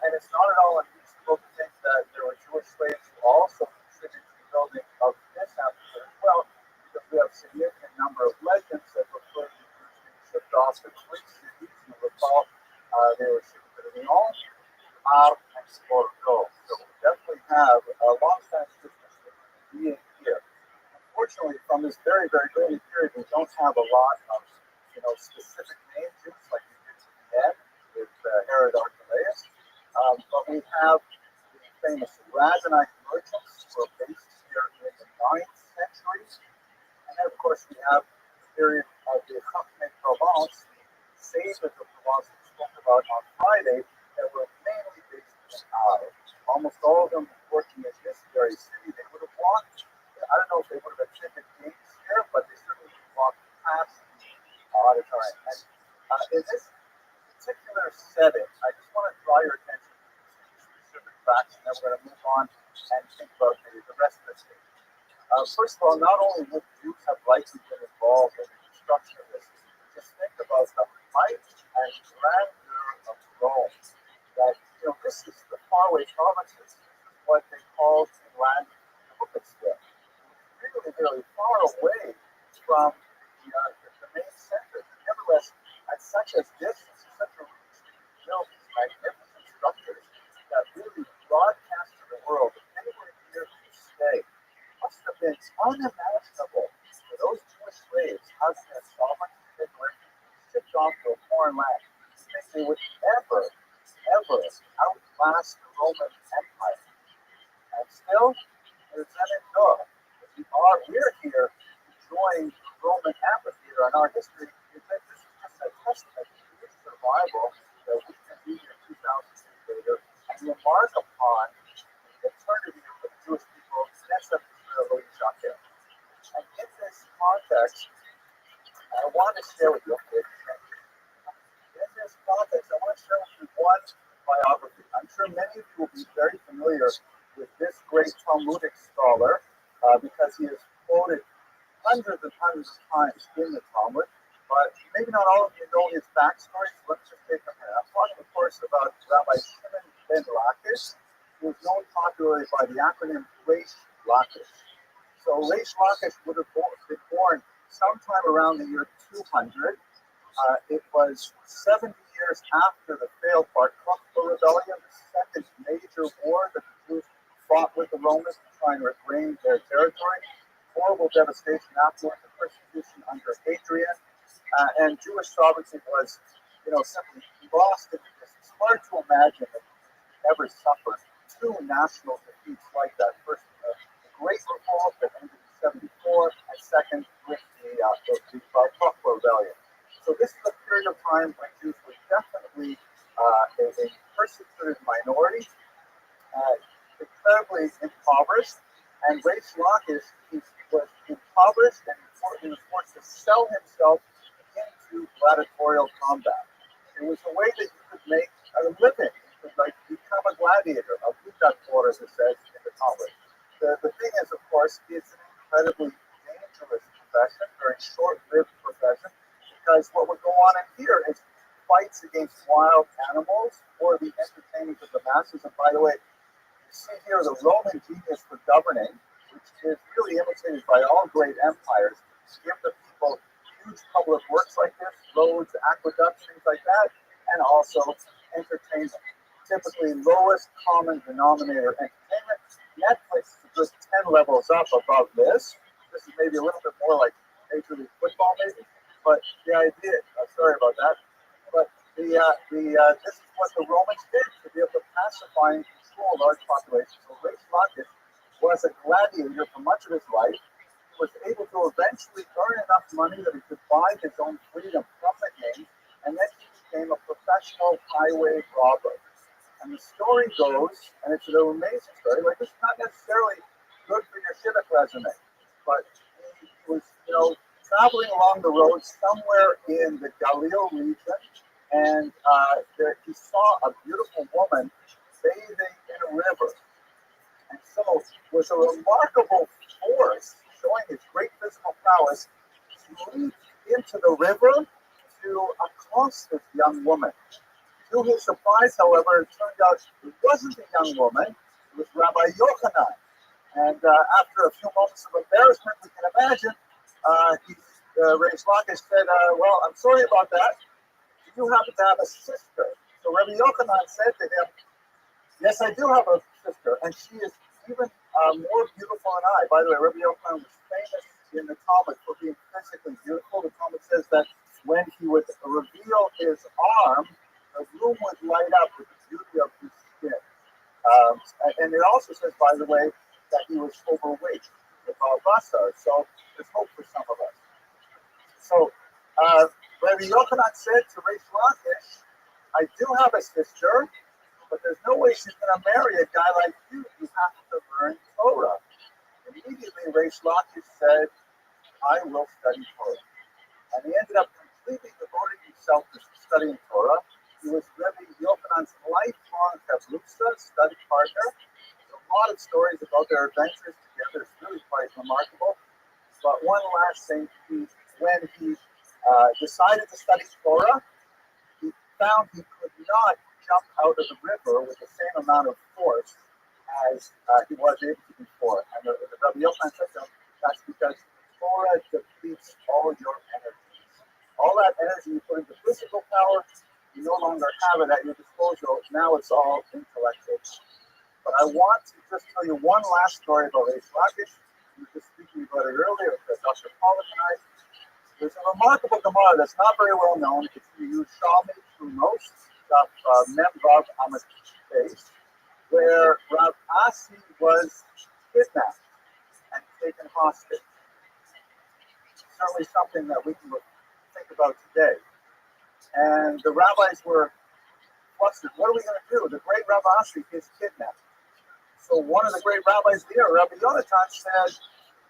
And it's not at all unreasonable to think that there were Jewish slaves who also contributed to the building of this amphitheater as well, because we have a significant number of legends that refer to Jews being shipped off to three cities. You recall they were shipped to Lyon, and Bordeaux. So we definitely have a long-time history being here. Unfortunately, from this very, very early period, we don't have a lot of, specific names, Jews like we did at the end with Herod Archelaus. But we have the famous Radhanite merchants who are based here in the 9th century. And then, of course, we have the period of the Chachmei Provence, the sages of Provence we spoke about on Friday, that were mainly based in Arles. Almost all of them working in this very city. They would have walked, I don't know if they would have attended games here, but they certainly would have walked past the auditorium. And in this particular setting, I just want to draw your attention to specific facts, and then we're going to move on and think about the rest of the stage. First of all, not only would Jews have likely been involved in the construction of this, just think about the might and grandeur of Rome. That, this is the faraway provinces. This is what they called in Latin Copicville. Really, really far away from the main center. But nevertheless, at such a distance, such a reach, built these magnificent structures that really unimaginable for those Jewish slaves having their sovereignty taken away from them, shipped off to a foreign land. You think they would ever outlast the Roman Empire? And still, there's an endure. We're here enjoying Roman amphitheater in our history. This is just a testament to the survival that we can be here 2,000 years later and remark upon the eternity of the Jewish people. That's the Rothschild. And in this context, I want to share with you. In this context, I want to share with you one biography. I'm sure many of you will be very familiar with this great Talmudic scholar because he is quoted hundreds and hundreds of times in the Talmud, but maybe not all of you know his backstory, so let's just take a minute. I'm talking, of course, about Rabbi Shimon ben Lakish, who is known popularly by the acronym Reish Lakish. So Reish Lakish would have been born sometime around the year 200. It was 70 years after the failed Bar Kokhba rebellion, the second major war that the Jews fought with the Romans to try and regain their territory. Horrible devastation afterwards, the persecution under Hadrian, and Jewish sovereignty was, simply lost in the distance. It's hard to imagine that we ever suffered two national defeats like that. First, the Great Revolt that ended in 74, and second with the Bar Kokhba rebellion. So this is a period of time when Jews were definitely a persecuted minority, incredibly impoverished, and Reish Lakish was impoverished and he was forced to sell himself into gladiatorial combat. It was a way that you could make a living. You could become a gladiator, a budator, as it says in the Talmud. The thing is, of course, it's an incredibly dangerous profession, very short-lived profession, because what would go on in here is fights against wild animals or the entertainment of the masses. And by the way, you see here the Roman genius for governing, which is really imitated by all great empires, to give the people huge public works like this, roads, aqueducts, things like that, and also entertainment. Typically lowest common denominator entertainment. Netflix is a good 10 levels up above this. This is maybe a little bit more like Major League Football, maybe. But the idea, sorry about that, but this is what the Romans did to be able to pacify and control large populations. So Reish Lakish was a gladiator for much of his life. He was able to eventually earn enough money that he could buy his own freedom from the game, and then he became a professional highway robber. And the story goes, and it's an amazing story, this is not necessarily good for your civic resume, but he was, traveling along the road somewhere in the Galil region, and he saw a beautiful woman bathing in a river. And so it was a remarkable force showing his great physical prowess. He leaped into the river to accost this young woman. To his surprise, however, it turned out it wasn't a young woman, it was Rabbi Yochanan. And after a few moments of embarrassment, we can imagine, Reish Lakish said, well, I'm sorry about that. Do you happen to have a sister? So Rabbi Yochanan said to him, yes, I do have a sister, and she is even more beautiful than I. By the way, Rabbi Yochanan was famous in the Talmud for being physically beautiful. The Talmud says that when he would reveal his arm, the room would light up with the beauty of his skin. And it also says, by the way, that he was overweight with Basar. So there's hope for some of us. So Rabbi Yochanan said to Reish Lakish, I do have a sister, but there's no way she's going to marry a guy like you. You have to learn Torah. Immediately, Reish Lakish said, I will study Torah. And he ended up completely devoting himself to studying Torah. He was Rabbi Yochanan's lifelong Kavlutza, study partner. There's a lot of stories about their adventures together. It's really quite remarkable. But one last thing, when he decided to study Torah, he found he could not jump out of the river with the same amount of force as he was able to before. And the Rabbi Yochanan said to him, that's because Torah depletes all your energies. All that energy you put into physical power, you no longer have it at your disposal. Now it's all intellectual. But I want to just tell you one last story about Reish Lakish. we were just speaking about it earlier with Dr. Pollack and I. There's a remarkable Gemara that's not very well known. It's in the Yerushalmi Trumos, Memvav Amid base, where Rav Asi was kidnapped and taken hostage. Certainly something that we can think about today. And the rabbis were flustered. What are we going to do? The great Rav Asi is kidnapped. So one of the great rabbis there, Rabbi Yonatan, said,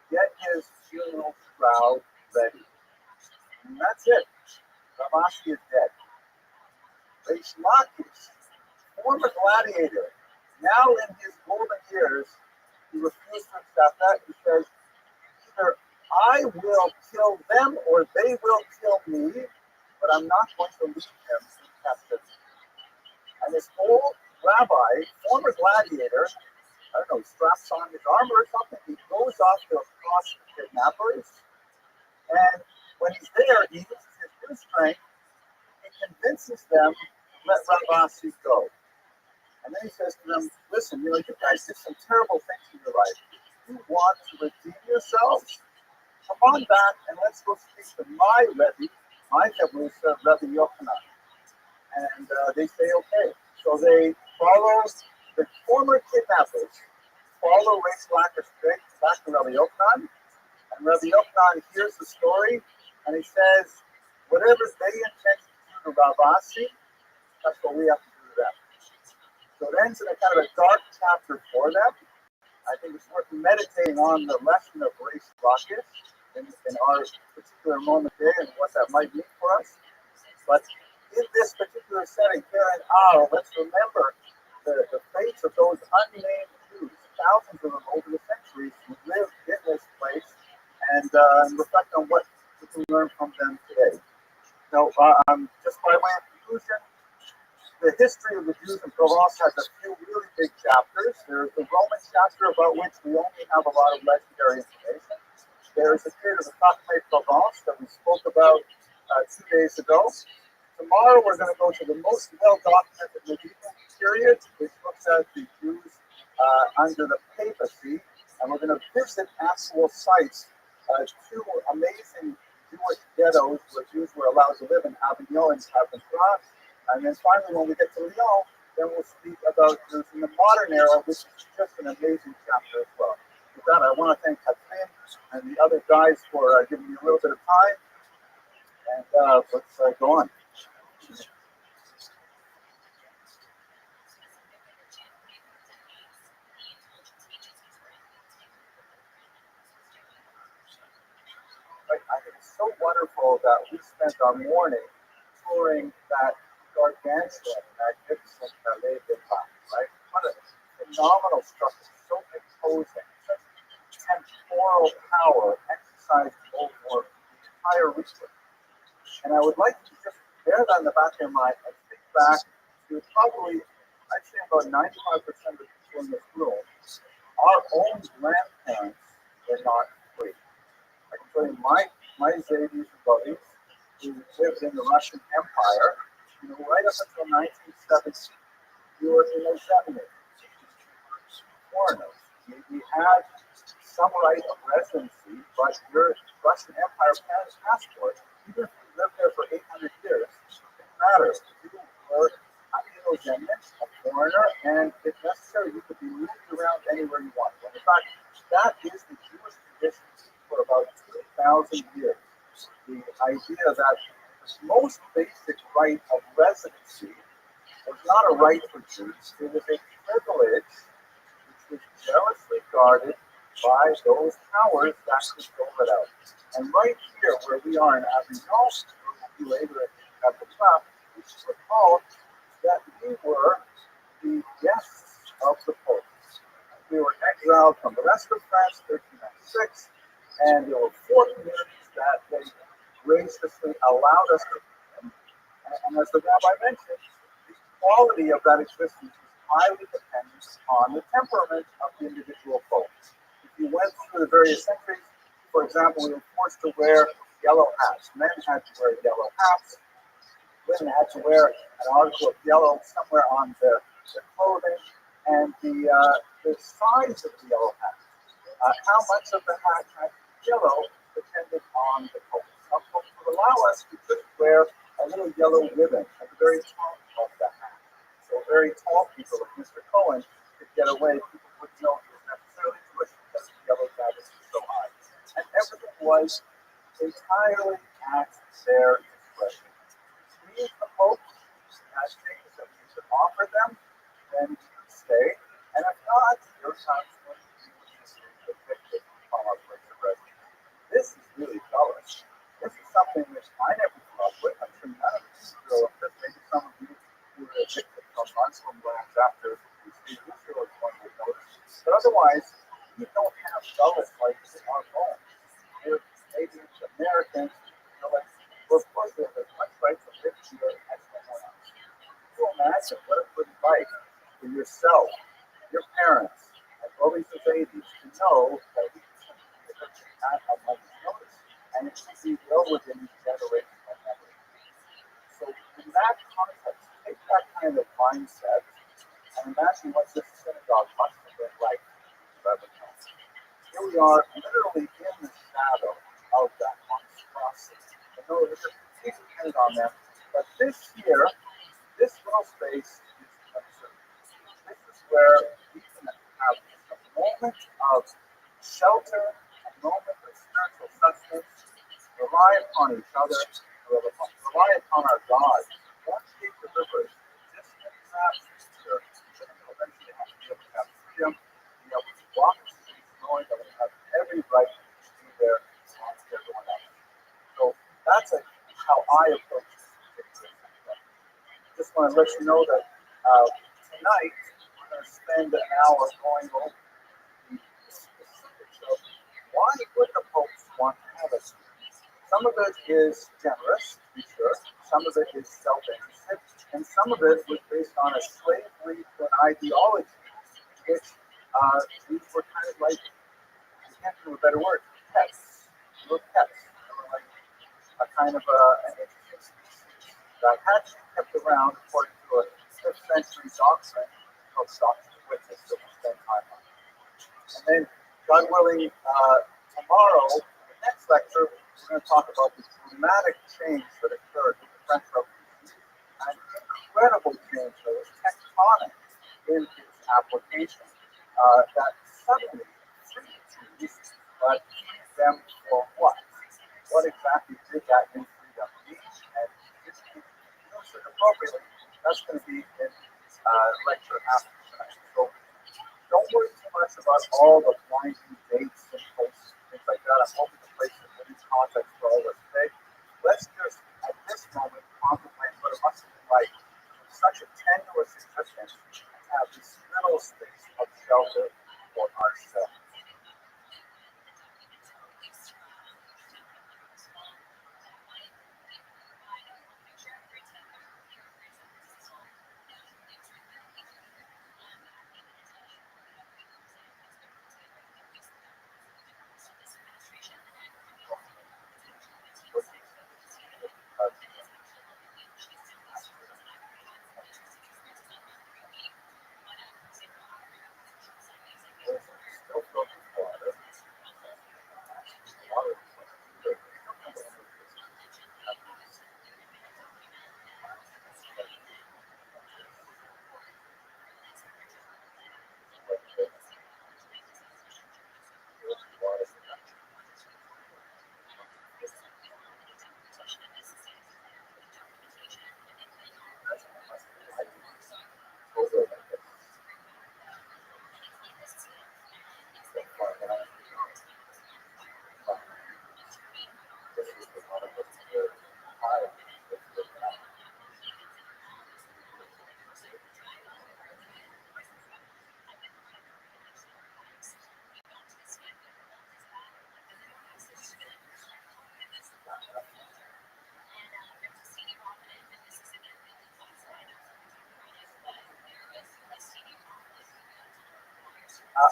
get his funeral shroud ready. And that's it. Rav Asi is dead. Reish Lakish, former gladiator, now in his golden years, he refused to accept that. He says, either I will kill them or they will kill me, but I'm not going to leave them in captivity. And this old rabbi, former gladiator, I don't know, straps on his armor or something, he goes off to across the kidnappers, and when he's there, he uses his new strength, he convinces them to let Rav Asi go. And then he says to them, listen, you guys did some terrible things in your life. If you want to redeem yourselves, come on back and let's go speak to my Rebbe, my Jebusa, Rabbi Yochanan. And they say, okay. So they follow the former kidnappers, follow Reish Lakish straight back to Rabbi Yochanan. And Rabbi Yochanan hears the story and he says, whatever they intend to do to Rav Asi, that's what we have to do to them. So it ends in a kind of a dark chapter for them. I think it's worth meditating on the lesson of Reish Lakish in our particular moment there and what that might mean for us. But in this particular setting here in Al, let's remember the fates of those unnamed Jews, thousands of them over the centuries who lived in this place, and reflect on what we can learn from them today. Now, just by way of conclusion, the history of the Jews in Provence has a few really big chapters. There's the Roman chapter, about which we only have a lot of legendary information. There's a period of the Sacré Provence that we spoke about 2 days ago. Tomorrow we're going to go to the most well-documented medieval period, which looks at the Jews under the papacy, and we're going to visit actual sites, two amazing Jewish ghettos where Jews were allowed to live in Avignon and Carpentras. And then finally, when we get to Lyon, then we'll speak about Jews in the modern era, which is just an amazing chapter as well. With that, I want to thank Catherine and the other guys for giving me a little bit of time. And let's go on. I think it's so wonderful that we spent our morning touring that gargantuan, magnificent Palais des Papes, right? What a phenomenal structure, so imposing, such temporal power exercised over the entire region. And I would like to just bear that in the back of your mind and think back to probably, I'd say about 95% of the people in this room, our own grandparents were not free. I can tell you my Zaydis and buddies who lived in the Russian Empire, right up until 1970, we were in those 70s. Foreigners. We had some right of residency, but your Russian Empire passport, even if you lived there for 800 years, didn't matter. You were a foreigner, and if necessary, you could be moved around anywhere you want. And in fact, that is the Jewish tradition for about 2,000 years. The idea that the most basic right of residency was not a right for Jews, it was a privilege which was jealously guarded by those powers that could dole it out. And right here, where we are in Avignon, we'll be later at the top, we should recall that we were the guests of the Pope. We were exiled from the rest of France, 1396, and there were 4 communities that they graciously allowed us to live in. And as the rabbi mentioned, the quality of that existence is highly dependent on the temperament of the individual folks. If you went through the various centuries, for example, we were forced to wear yellow hats. Men had to wear yellow hats. Women had to wear an article of yellow somewhere on their clothing. And the size of the yellow hat How much of the hat had yellow depended on the Pope. Some Popes would allow us to just wear a little yellow ribbon at the very top of the hat. So very tall people like Mr. Cohen could get away. People wouldn't know he was necessarily Jewish because the yellow jacket was so high. And everything was entirely at their discretion. Please the Pope as things that we should offer them, then we should stay. And if not, there are times when we would just be evicted from our place of residence. This is really hellish. This is something which I never grew up with. I'm sure none of us grew up with. Maybe some of you who were evicted from Muslim lands after the state of Israel is one would notice. But otherwise, we don't have gullets like this in our bones. We're maybe Americans, like, well, of course, we have as much right to live here as anyone else. Can you imagine what it would be like for yourself, your parents, and early societies to know that we can not have much notice, and it should be well within generational memory. So, in that context, take that kind of mindset and imagine what this synagogue must have been like in Rabbi. Here we are, literally in the shadow of that monstrosity. I know there's a piece of paint on them, but this here, this little space is absurd. This is where we can have a moment of shelter, a moment of spiritual sustenance, rely upon each other, rely upon our God. One big deliverance, this and perhaps future, that will eventually have to be able to have freedom, be able to walk the streets, knowing that we have every right to be there amongst everyone else. So that's how I approach this particular thing. Just want to let you know that tonight we're going to spend an hour going over the specifics of why would the popes want to have us. Some of it is generous, to be sure. Some of it is self-interested, and some of it was based on a slavery to an ideology, which these were kind of like, I can't think of a better word, pets. They were pets. They were like a kind of an interesting species that had to be kept around according to a 5th century doctrine called doctrine of witness that we'll spend time on. And then, God willing, tomorrow, in the next lecture, we're going to talk about the dramatic change that occurred with the French Revolution, an incredible change that was tectonic in its application, that suddenly freed Jews, but freed them for what? What exactly did that new freedom mean? And if you use it appropriately, that's going to be in lecture after tonight. So don't worry too much about all the blinding dates and posts and things like that. I'm hoping to place it in context for all of us today. Let's just, at this moment, contemplate what it must have been like in such a tenuous existence to have this little space of shelter for ourselves.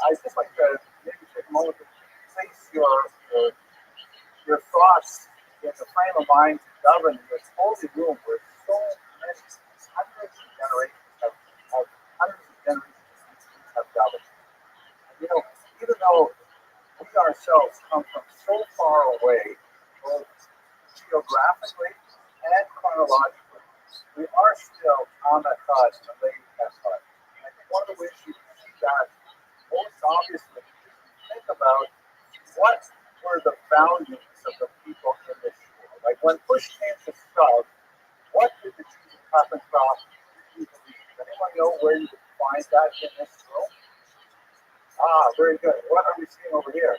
I'd just like to maybe take a moment to place your thoughts in the frame of mind to govern this holy room where so many hundreds of generations have gathered. And, you know, even though ourselves come from so far away, both geographically and chronologically. We are still on that side, the late Echad. And I think one of the ways you can see that most obviously is to think about what were the values of the people in this world. Like when push came to shove, what did the Jews of Carpenter believe? Does anyone know where you would find that in this room? Ah, very good. What are we seeing over here?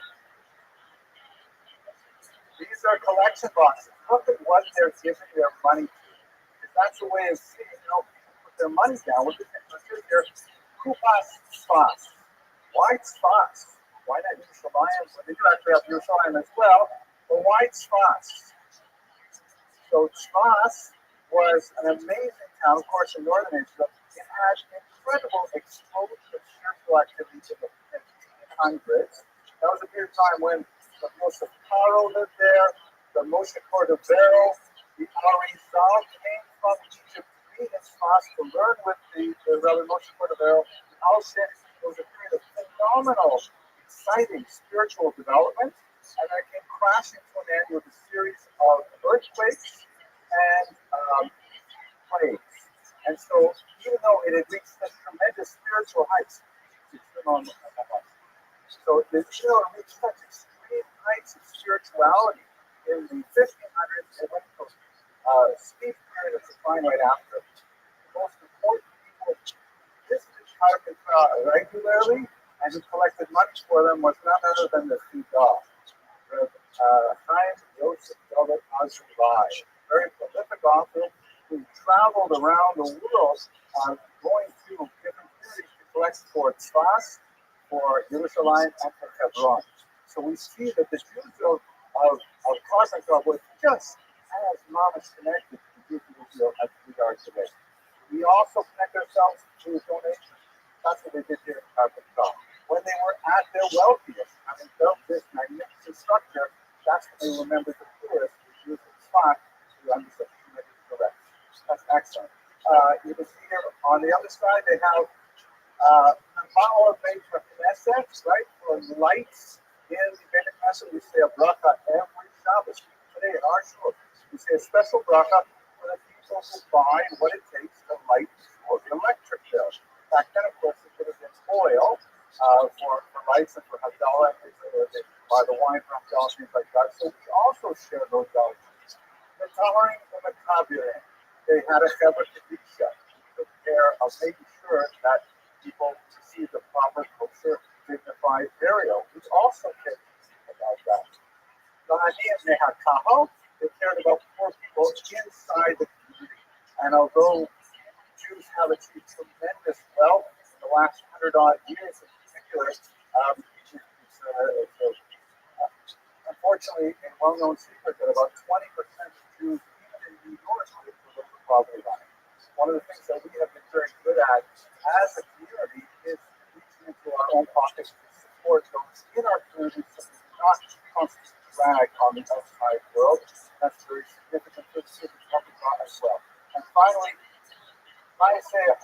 These are collection boxes. Look at what they're giving their money to. If that's a way of seeing, people put their money down. What is it here? Kupas Spas. Why Spas? Why not Yerushalayim? Well, they do actually have Yerushalayim as well. But why Spas? So Spas was an amazing town, of course, in northern Israel. It had incredible explosion of spiritual activities in the 1500s. That was a period of time when the Moshe Paro lived there, the Moshe Cordovero, the Arizal came from Egypt to be in Spas to learn with the Rabbi Moshe Cordovero. It was a period of phenomenal, exciting spiritual development, and that came crashing to an end with a series of earthquakes and plagues. And so, even though it had reached such tremendous spiritual heights, so the Israel reached such extreme heights of spirituality in the 1500s, it went to steep period of decline right after. The most important people visited Carpenter regularly and who collected money for them was none other than the Fidah, Chaim Yosef David Azulai, very prolific author who traveled around the world going through different communities to collect for Tzfas, for Yerushalayim, and for Hebron. So we see that the Jews of Carpenter were just as mamish connected to the Jews of Israel as we are today. We also connect ourselves to donations. That's what they did here in Carpenter. When they were at their wealthiest, having built this magnificent structure, that's when they remembered the poorest, the Jews of Tzfat, who understood the community correct. That's excellent. You can see here on the other side, they have power made for Knesset, right? For lights in the Beit Knesset, we say a bracha every Shabbos. Today in our shul, we say a special bracha for the people who buy what it takes to light for the electric bill. Back then, of course, it would have been oil for lights and for Havdalah, and they buy the wine from Havdalah, things like that. So we also share those values. The Tamarim and the Kabirin, they had a Chevra Kedisha who took care of making sure that people receive the proper kosher, dignified burial, which also cared about that. The Haniyim, they had Kahal, they cared about poor people inside the community. And although Jews have achieved tremendous wealth in the last 100-odd years in particular, unfortunately, a well-known secret that about 20% of Jews, even in New York, live below the poverty line. One of the things that we have been very good at as a community is reaching into our own pockets to support those in our community so we do not constantly drag on the outside world. That's very significant for the city as well. And finally, Ma'aseh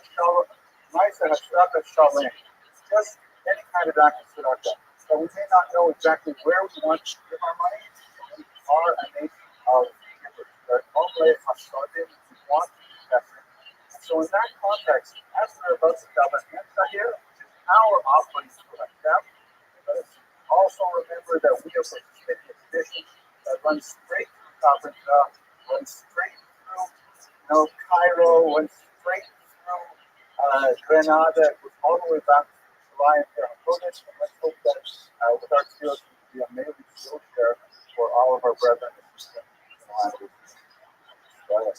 Hashraka Shalem, just any kind of act of tzedakah. So we may not know exactly where we want to give our money, but we are a nation of givers. We're only Hashadim, we want to be better. So in that context, as we're about to tell the answer here, which is our offering to Hashem, let us also remember that we are participating in a tradition that runs straight through Carpenter, runs straight through Cairo, runs straight through Grenada, it goes all the way back to July and Kodesh, and let's hope that with our skills we can be a amazing skill share for all of our brethren and sisters in the land of Israel.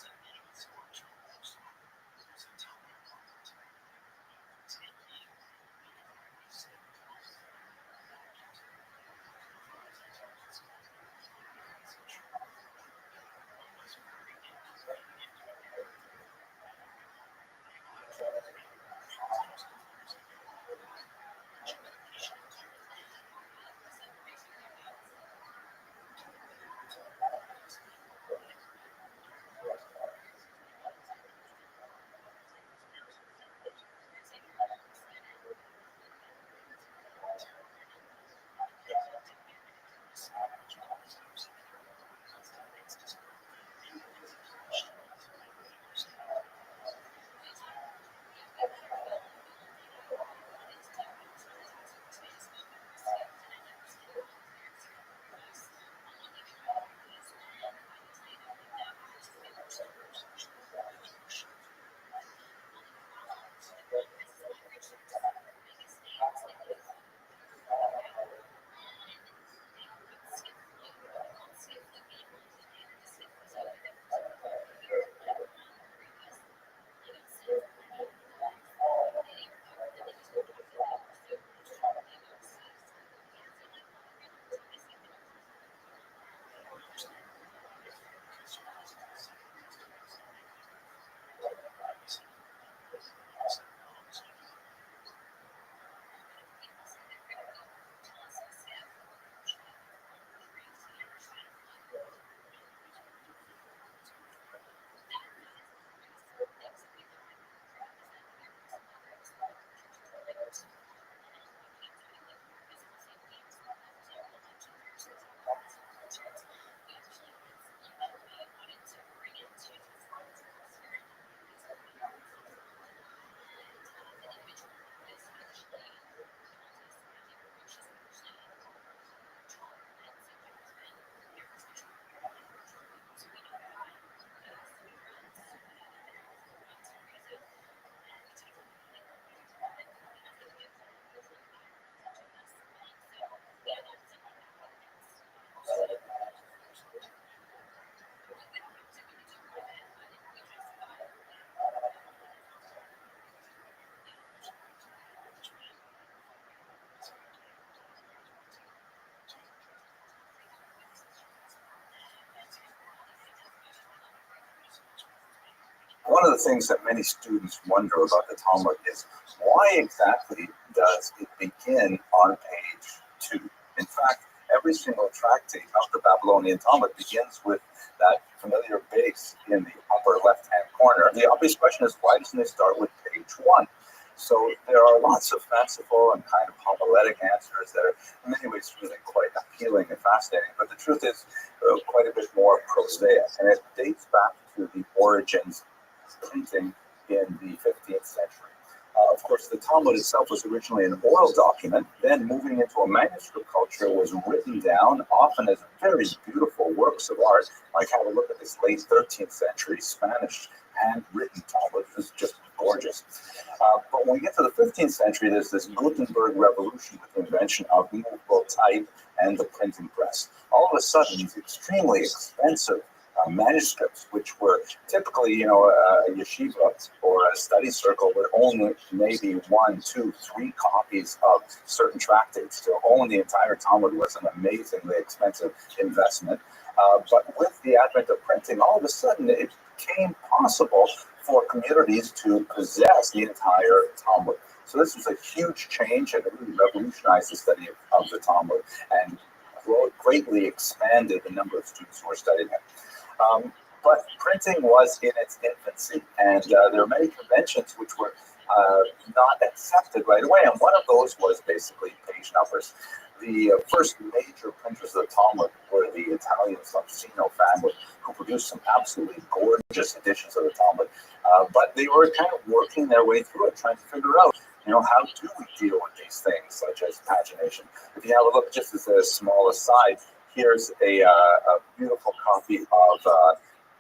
one of the things that many students wonder about the Talmud is why exactly does it begin on page 2? In fact, every single tractate of the Babylonian Talmud begins with that familiar base in the upper left-hand corner. The obvious question is, why doesn't it start with page 1? So there are lots of fanciful and kind of homiletic answers that are in many ways really quite appealing and fascinating, but the truth is quite a bit more prosaic, and it dates back to the origins of printing in the 15th century. Of course, the Talmud itself was originally an oral document, then moving into a manuscript culture was written down, often as very beautiful works of art. Like, have a look at this late 13th century Spanish handwritten Talmud. It's just gorgeous. But when we get to the 15th century, there's this Gutenberg revolution with the invention of movable type and the printing press. All of a sudden, these extremely expensive manuscripts, which were typically, a yeshiva or a study circle would own maybe 1, 2, 3 copies of certain tractates. To own the entire Talmud was an amazingly expensive investment. But with the advent of printing, all of a sudden it became possible for communities to possess the entire Talmud. So this was a huge change, and it really revolutionized the study of the Talmud and greatly expanded the number of students who were studying it. But printing was in its infancy, and there were many conventions which were not accepted right away, and one of those was basically page numbers. The first major printers of the Talmud were the Italian Soncino family, who produced some absolutely gorgeous editions of the Talmud, but they were kind of working their way through it, trying to figure out, how do we deal with these things, such as pagination. If you have a look, just as a small aside, here's a beautiful copy of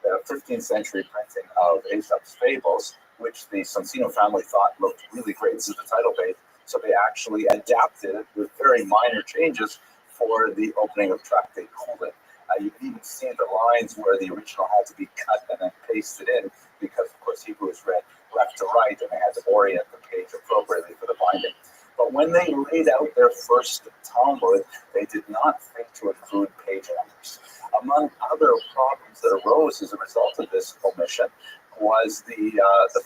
the 15th century printing of Aesop's Fables, which the Soncino family thought looked really great. This is the title page. So they actually adapted it with very minor changes for the opening of Tractate Colon. You can even see the lines where the original had to be cut and then pasted in, because, of course, Hebrew is read left to right, and they had to orient the page appropriately for the binding. But when they laid out their first Talmud, they did not think to include page numbers. Among other problems that arose as a result of this omission was the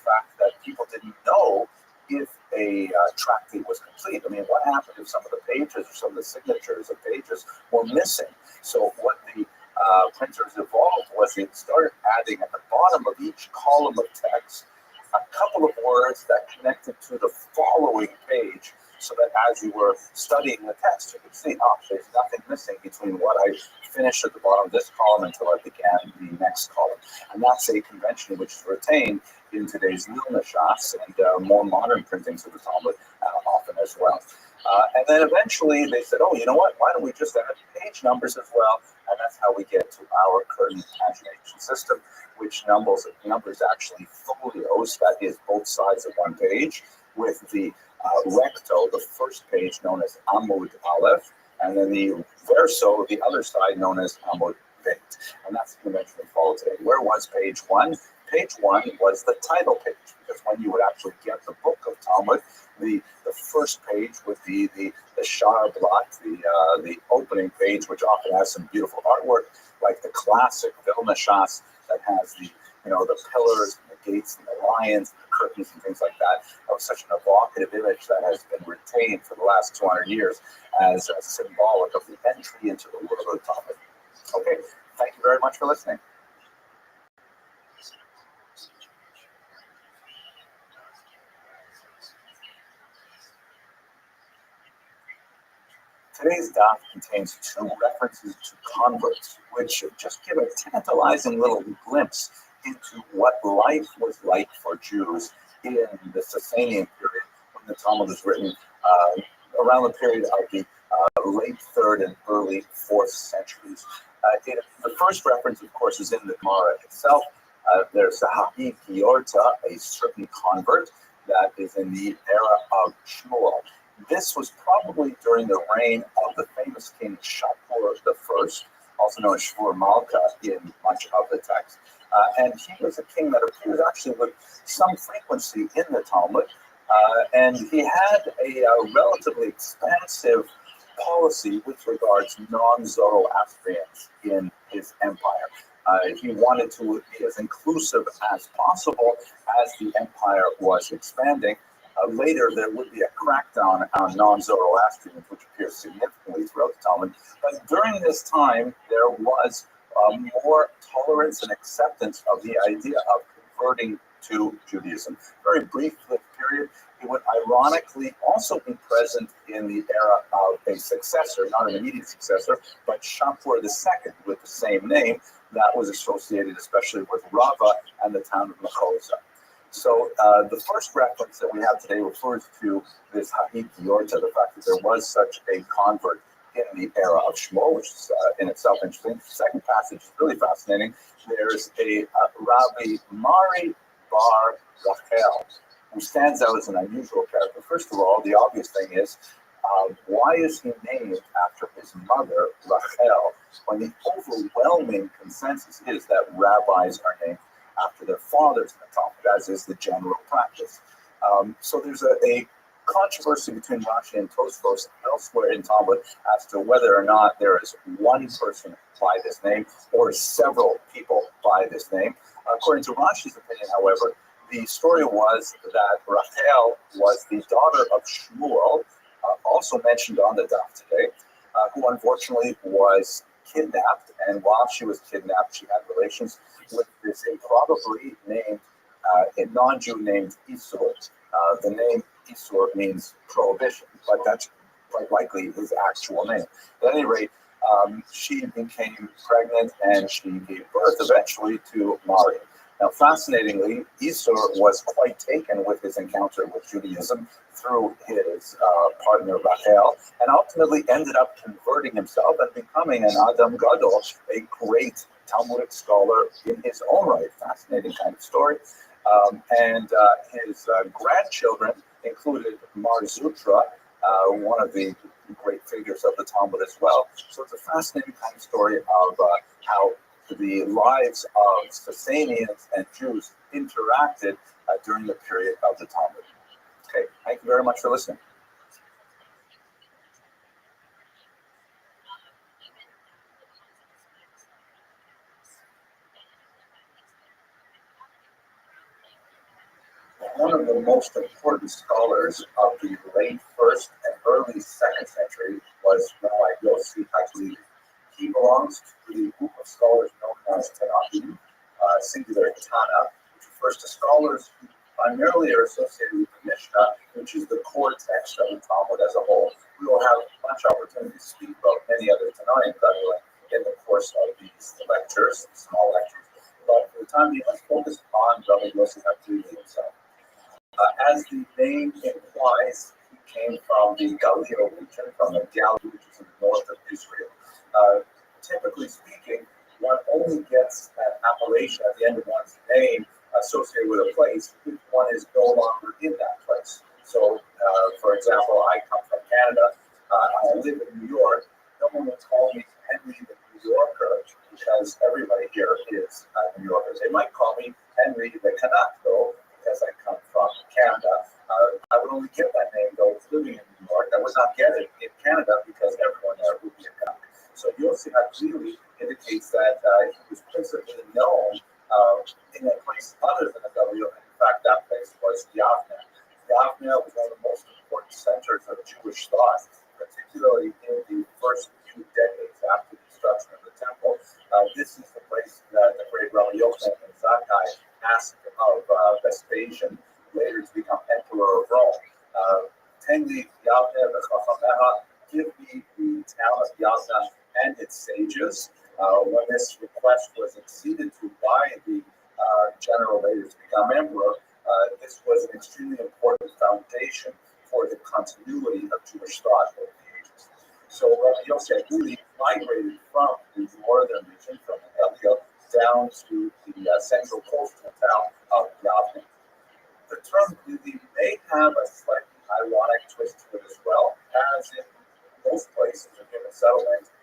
fact that people didn't know if a tractate was complete. I mean, what happened if some of the pages or some of the signatures of pages were missing? So what the printers evolved was they started adding at the bottom of each column of text a couple of words that connected to the following page, so that as you were studying the text, you could see, there's nothing missing between what I finished at the bottom of this column until I began the next column. And that's a convention which is retained in today's Lilna shots and more modern printings of the Talmud often as well. And then eventually they said, you know what, why don't we just add page numbers as well? And that's how we get to our current pagination system, which numbers actually folios, that is both sides of one page, with the recto, the first page known as Amud Aleph, and then the verso, the other side known as Amud Bet. And that's the convention we follow today. Where was page 1? Page 1 was the title page, because when you would actually get the book of Talmud, the first page would be the Shar Blot, the opening page, which often has some beautiful artwork, like the classic Vilna shots that has the pillars and the gates and the lions and the curtains and things like that. That was such an evocative image that has been retained for the last 200 years as symbolic of the entry into the world of the Talmud. Okay, thank you very much for listening. Today's daf contains 2 references to converts, which just give a tantalizing little glimpse into what life was like for Jews in the Sasanian period, when the Talmud was written around the period of the late 3rd and early 4th centuries. The first reference, of course, is in the Gemara itself. There's a Habib Giorta, a certain convert, that is in the era of Shmuel. This was probably during the reign of the famous king Shapur I, also known as Shapur Malka in much of the text. And he was a king that appears actually with some frequency in the Talmud. And he had a relatively expansive policy with regards to non-Zoroastrians in his empire. He wanted to be as inclusive as possible as the empire was expanding. Later, there would be a crackdown on non-Zoroastrians, which appears significantly throughout the Talmud. But during this time, there was more tolerance and acceptance of the idea of converting to Judaism. Very brief period. It would ironically also be present in the era of a successor, not an immediate successor, but Shapur II with the same name that was associated especially with Rava and the town of Machoza. So the first reference that we have today refers to this Ha'it Yorta, the fact that there was such a convert in the era of Shmuel, which is in itself interesting. The second passage is really fascinating. There's a Rabbi Mari Bar Rachel, who stands out as an unusual character. First of all, the obvious thing is, why is he named after his mother, Rachel, when the overwhelming consensus is that rabbis are named after their fathers in the Talmud, as is the general practice. So there's a controversy between Rashi and Tosfos elsewhere in Talmud as to whether or not there is one person by this name or several people by this name. According to Rashi's opinion, however, the story was that Rachel was the daughter of Shmuel, also mentioned on the daf today, who unfortunately was kidnapped, and while she was kidnapped, she had relations with this improbably named, a non-Jew named Isur. The name Isur means prohibition, but that's quite likely his actual name. At any rate, she became pregnant and she gave birth eventually to Mari. Now, fascinatingly, Isur was quite taken with his encounter with Judaism through his partner Rachel, and ultimately ended up converting himself and becoming an Adam Gadol, a great Talmudic scholar in his own right. Fascinating kind of story. And his grandchildren included Mar Zutra, one of the great figures of the Talmud as well. So it's a fascinating kind of story of how the lives of Sasanians and Jews interacted during the period of the Talmud. Okay, thank you very much for listening. One of the most important scholars of the late 1st and early 2nd century was Rabbi Yossi Haglili. He belongs to the group of scholars known as Tanakh, singular Tana, which refers to scholars who primarily are associated with the Mishnah, which is the core text of the Talmud as a whole. We will have much opportunity to speak about many other Tanaim, by the way, in the course of these lectures, small lectures. But for the time being, let's focus on Rabbi Yossi Haglili himself. As the name implies, he came from the Galileo region, from the Galilee, which is in the north of Israel. Typically speaking, one only gets an appellation at the end of one's name associated with a place if one is no longer in that place. So, for example, I come from Canada. I live in New York. No one will call me Henry the New Yorker because everybody here is New Yorkers. They might call me Henry the Canuck, though, because I come from Canada. I would only get that name, though, living in New York. I would not get it in Canada because everyone there would be a Canuck. So Yossi Haglili indicates that he was principally known in a place other than the W. In fact, that place was Yavne. Yavne was one of the most important centers of Jewish thought, particularly in the first few decades after the destruction of the temple. This is the place that the great Rabbi Yochanan ben Zakkai asked of Vespasian, later to become emperor of Rome. Tengli Yavne v'chachameha, give me the town of Yavne and its sages. When this request was acceded to by the general later to become emperor, this was an extremely important foundation for the continuity of Jewish thought over the ages. So Rabbi Yossi Haglili migrated from the northern region, from the Galileo, down to the central coastal town of Yavne. The term Lili may have a slightly ironic twist to it as well, as in most places of human settlement,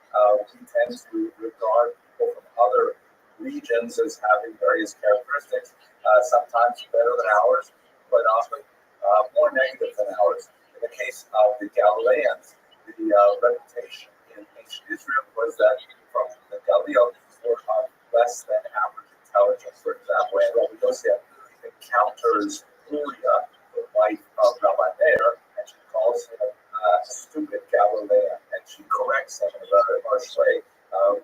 we tend to regard people from other regions as having various characteristics, sometimes better than ours, but often more negative than ours. In the case of the Galileans, the reputation in ancient Israel was that from the Galileo were of less than average intelligence. For example, when Rabbi Yosef encounters Uriah, the wife of Rabbi Meir, and she calls him a stupid Galilean, and she corrects him in a very harsh way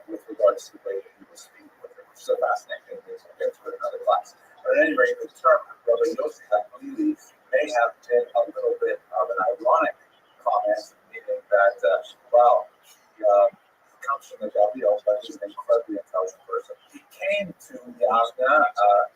with regards to the way that he was speaking with her, which is so fascinating. We'll get to it in another class. But at any rate, the term Rabbi Yosef clearly may have been a little bit of an ironic comment, meaning that, wow, he comes from the Gabriel, but he's an incredibly intelligent person. He came to Yavna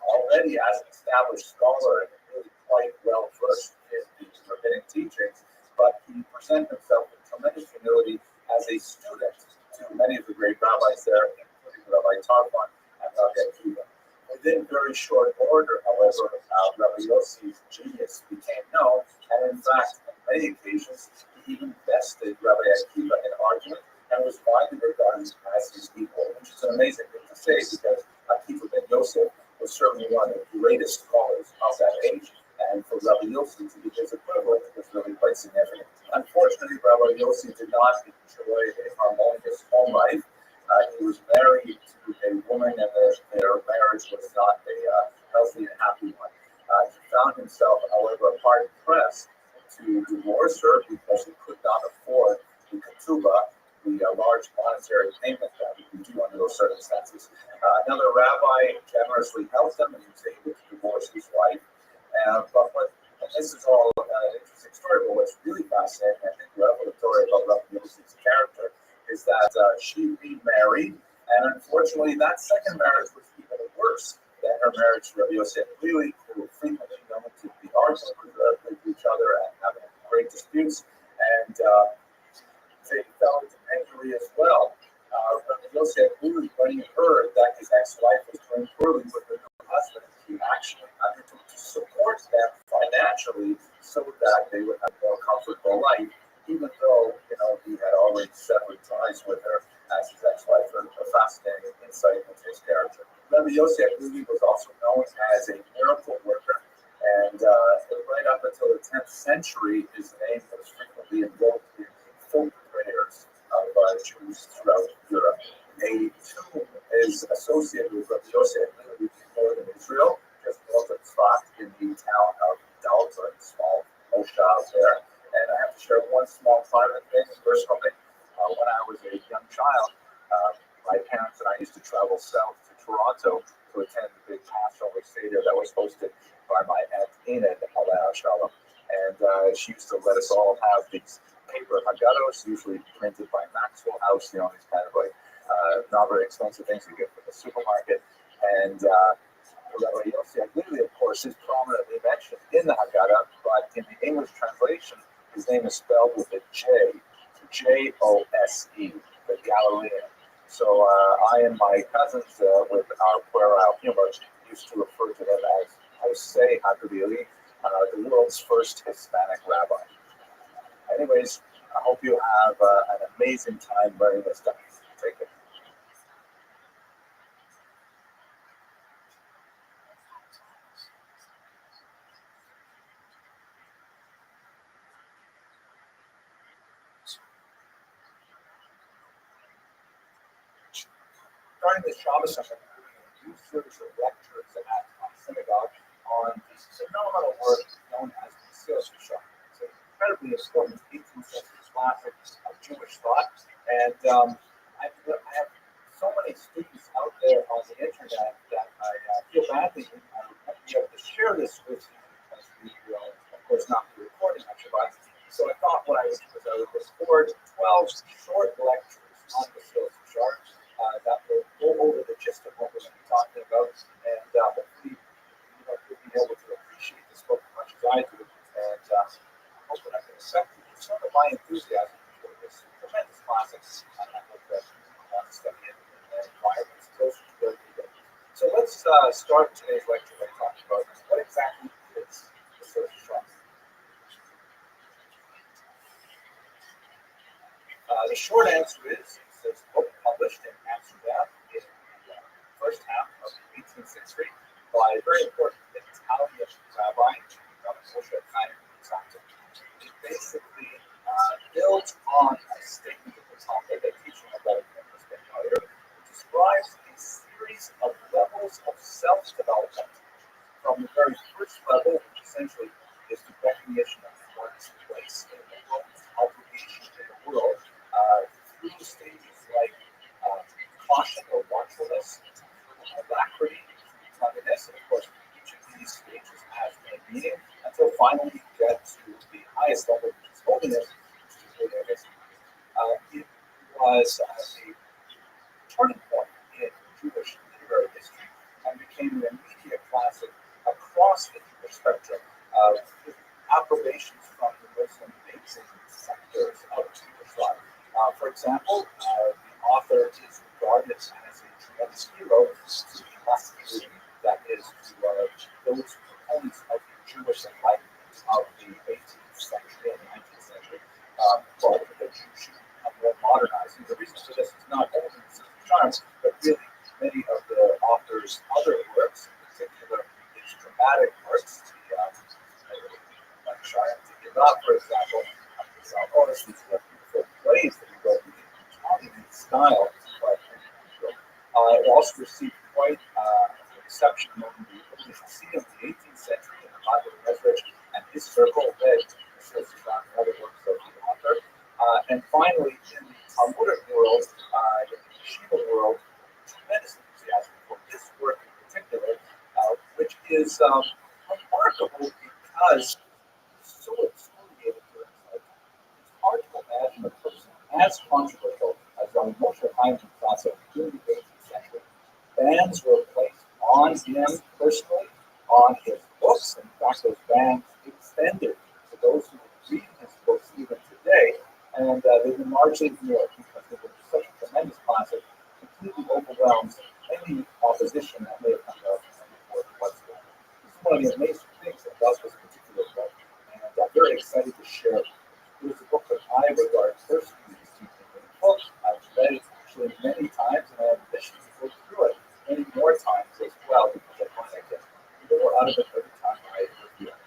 already as an established scholar and really quite well versed in the rabbinic teachings, but he presented himself with tremendous humility as a student to many of the great rabbis there, including Rabbi Tarfon and Rabbi Akiva. Within very short order, however, Rabbi Yossi's genius became known, and in fact, on many occasions, he even bested Rabbi Akiva in argument and was widely regarded as his equal, which is an amazing thing to say because Akiva ben Yosef was certainly one of the greatest scholars of that age, and for Rabbi Yossi to be his equivalent was really quite significant. Unfortunately, Rabbi Yossi did not enjoy a harmonious home life. He was married to a woman, and their marriage was not a healthy and happy one. He found himself, however, hard pressed to divorce her because he could not afford the ketubah, the large monetary payment that he could do under those circumstances. Another rabbi generously helped him, and he was able to divorce his wife. And this is all an interesting story, but what's really fascinating, I think, revelatory about Rabbi Yossi's character is that she remarried, and unfortunately, that second marriage was even worse than her marriage to Rabbi Yossi. Really, they were frequently known to be arguing with each other and having great disputes, and they fell into penury as well. Rabbi Yossi really, when he heard that his ex-wife was doing poorly with her new husband, he actually undertook to support them financially so that they would have a more comfortable life, even though, he had already severed ties with her as his ex-wife. A fascinating insight into his character. Rabbi Yossi really was also known as a miracle worker, and right up until the 10th century, his name was frequently invoked in folk prayers of Jews throughout Europe. A tomb is associated with Rabbi Yossi in northern Israel, just north of Tzfat, in the town of Dalton, small moshav there. And I have to share one small private thing, personal thing. When I was a young child, my parents and I used to travel south to Toronto to attend the big Passover Seder that was hosted by my aunt Enid, Shalom. And she used to let us all have these paper haggadahs, usually printed by Maxwell House, these kind of like not very expensive things you get from the supermarket. And Rabbi Yossi Aglili, of course, is prominently mentioned in the Haggadah, but in the English translation, his name is spelled with a J, Jose, the Galilean. So I and my cousins, with our puerile humor, used to refer to them as Jose Aglili, the world's first Hispanic rabbi. Anyways, I hope you have an amazing time learning this stuff. Take care. During the Shabbos, I'm doing a new series of lectures at my synagogue on the phenomenal work known as the Seos Yashar. It's an incredibly important 18th century classic of Jewish thought, and I have so many students out there on the internet that I feel badly I won't be able to share this with you because we will, of course, not be recording on Shabbat. So I thought what I would do is I would record 12 short lectures on the Seos Yashar. That will go over the gist of what we're going to be talking about, and hopefully, you'll be able to appreciate this book as much as I do, and hope that I can accept some of my enthusiasm for this tremendous classic, and I hope that you want to study it in environments closer to where you live. So let's start today's lecture by talking about what exactly is the social trust. The short answer is this book published in Amsterdam in the first half of the 18th century by a very important Italian rabbi, Rothschild. It basically builds on a statement of the topic that teaching about it describes a series It was a turning point in Jewish literary history and became an immediate classic across the Jewish spectrum, with approbations from the Muslim mainstream sectors of Jewish life. For example, the author is regarded as a tremendous hero to the masculinity, that is, to those proponents of the Jewish enlightenment of the 18th century and 19th century, thought that Jews should become more modernized. And the reason for this is not only the charms, but really many of the author's other works, in particular his dramatic works, like Shyam to Give Up, for example, all these beautiful plays that he wrote in Italian style. It also received quite an reception among the Museum of the 18th century in the Bible of Resurrection and his circle led other works of the author. And finally, in the Talmudic world, in the Yeshiva world, tremendous enthusiasm for this work in particular, which is remarkable because it's so exfoliated during his lifetime. It's hard to imagine a person as controversial as Moshe Chaim Classic during the 18th century. Bans were placed on him personally, on his books. In fact, those bans extended to those who read his books even today. And they've been largely ignored because they were such a tremendous classic, completely overwhelms any opposition that may have come out from the board whatsoever. This is one of the amazing things about this particular book, and I'm very excited to share it. It was a book that I regard personally as deeply meaningful. I've read it actually many times, and I have ambitions to go through it many more times as well, because I find I get more out of it every time I review it.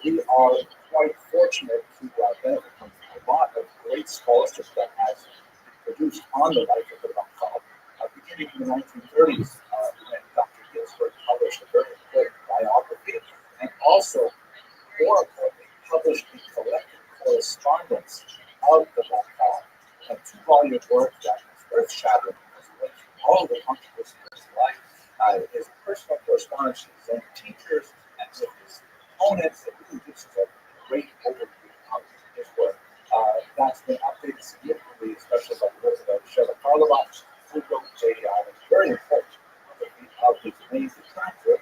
We are quite fortunate to benefit from a lot of great scholarship that has been produced on the life of the Ramchal. Beginning in the 1930s, when Dr. Ginsburg published a very important biography, and also, more importantly, published a collected correspondence of the Ramchal, a two-volume work that was earth-shattering because it went through all the controversies of his life, his personal correspondence with his own teachers and with his opponents, and really gives us a great overview of his work. That's been updated significantly, especially by the work of Sheva Karlovac, who wrote a very important biography of his main detractor,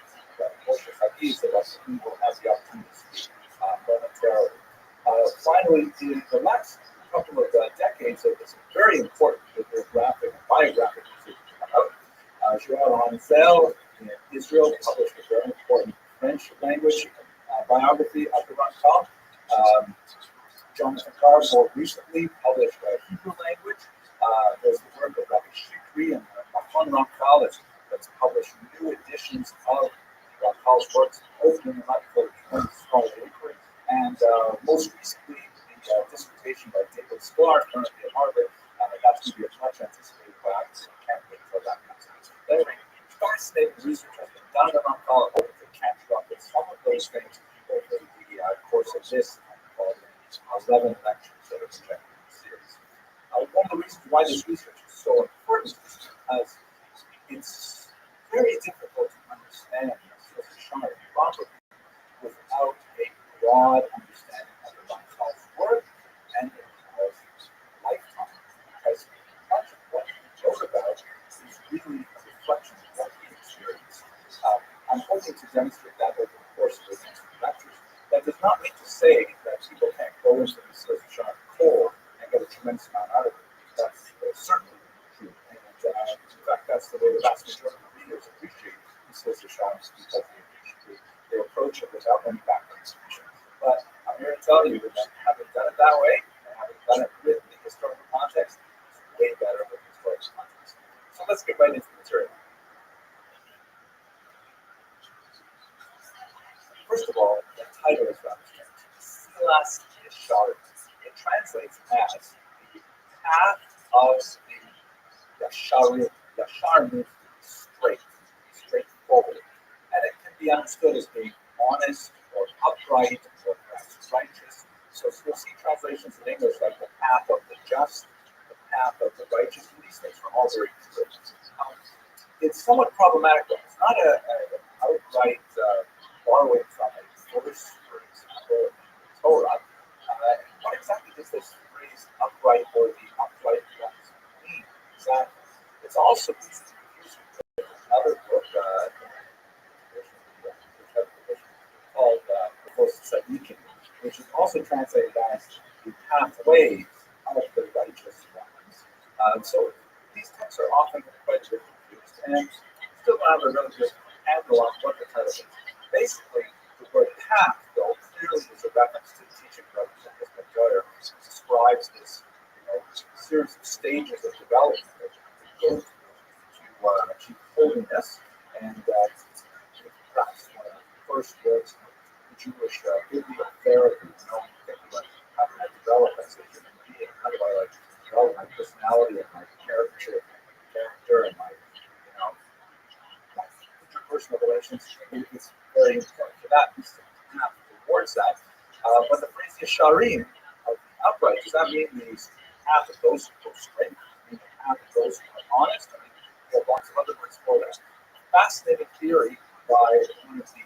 Moshe Chagiz, that we will have the opportunity to speak momentarily. Finally, in the last couple of decades, there was a very important biographic decision to come out. Joël Hansel in Israel published a very important French language biography of the Ramchal. Jonathan Carr more recently published a Hebrew language. There's the work of Rabbi Shikri and Machon Ramchal that's published new editions of Ramchal's works, opening them up for scholarly inquiry. And most recently, the dissertation by David Sklar, currently at Harvard, that's going to be a much anticipated biography. I can't wait for that comes out. Anyway, fascinating research has been done at Ramchal. I hope to catch up with some of those things over the course of this 11 lectures that are projected in the series. One of the reasons why this research is so important is because it's very difficult to understand social science properly without a broad understanding of the Ramchal's work and the Ramchal's lifetime. Because much of what he wrote about is really a reflection of what he experienced. I'm hoping to demonstrate that over the course of the next few lectures. That does not mean to say that people can't go into the social core and get a tremendous amount out of it. That's certainly true. And in fact, that's the way the vast majority of readers appreciate the social science, because they appreciate their approach it without any background information. But I'm here to tell you that having done it that way, and having done it with the historical context, is way better with the historical context. So let's get right into the material. First of all, the title is rather strange. Silas Yesharim. It translates as the path of the Yesharim. Yashar means straight, straightforward. And it can be understood as being honest or upright or perhaps righteous. So you'll see translations in English like the path of the just, the path of the righteous, and these things are all very good. It's somewhat problematic, though. It's not an outright borrowing from a verse, for example, in Torah. What exactly does this phrase phrase upright or the upright ones means. That it's also another book called which is also translated as the pathways of the righteous ones. So these texts are often quite a bit confused and still have a really good handle on what the title is. Basically, the word path, though, clearly is a reference to the teaching of this Joyer, describes this series of stages of development that go to achieve holiness, and perhaps one of the first was Jewish bibliotherapy, thinking about how can I develop as a human being, how do I develop my personality and my character and my my interpersonal relations. It's very important for that. We have towards that. But the phrase Yesharim of the upright, does that mean these half of those who are straight? Mean half of those who are honest? I mean, there are lots of other words for that. Fascinating theory by one of the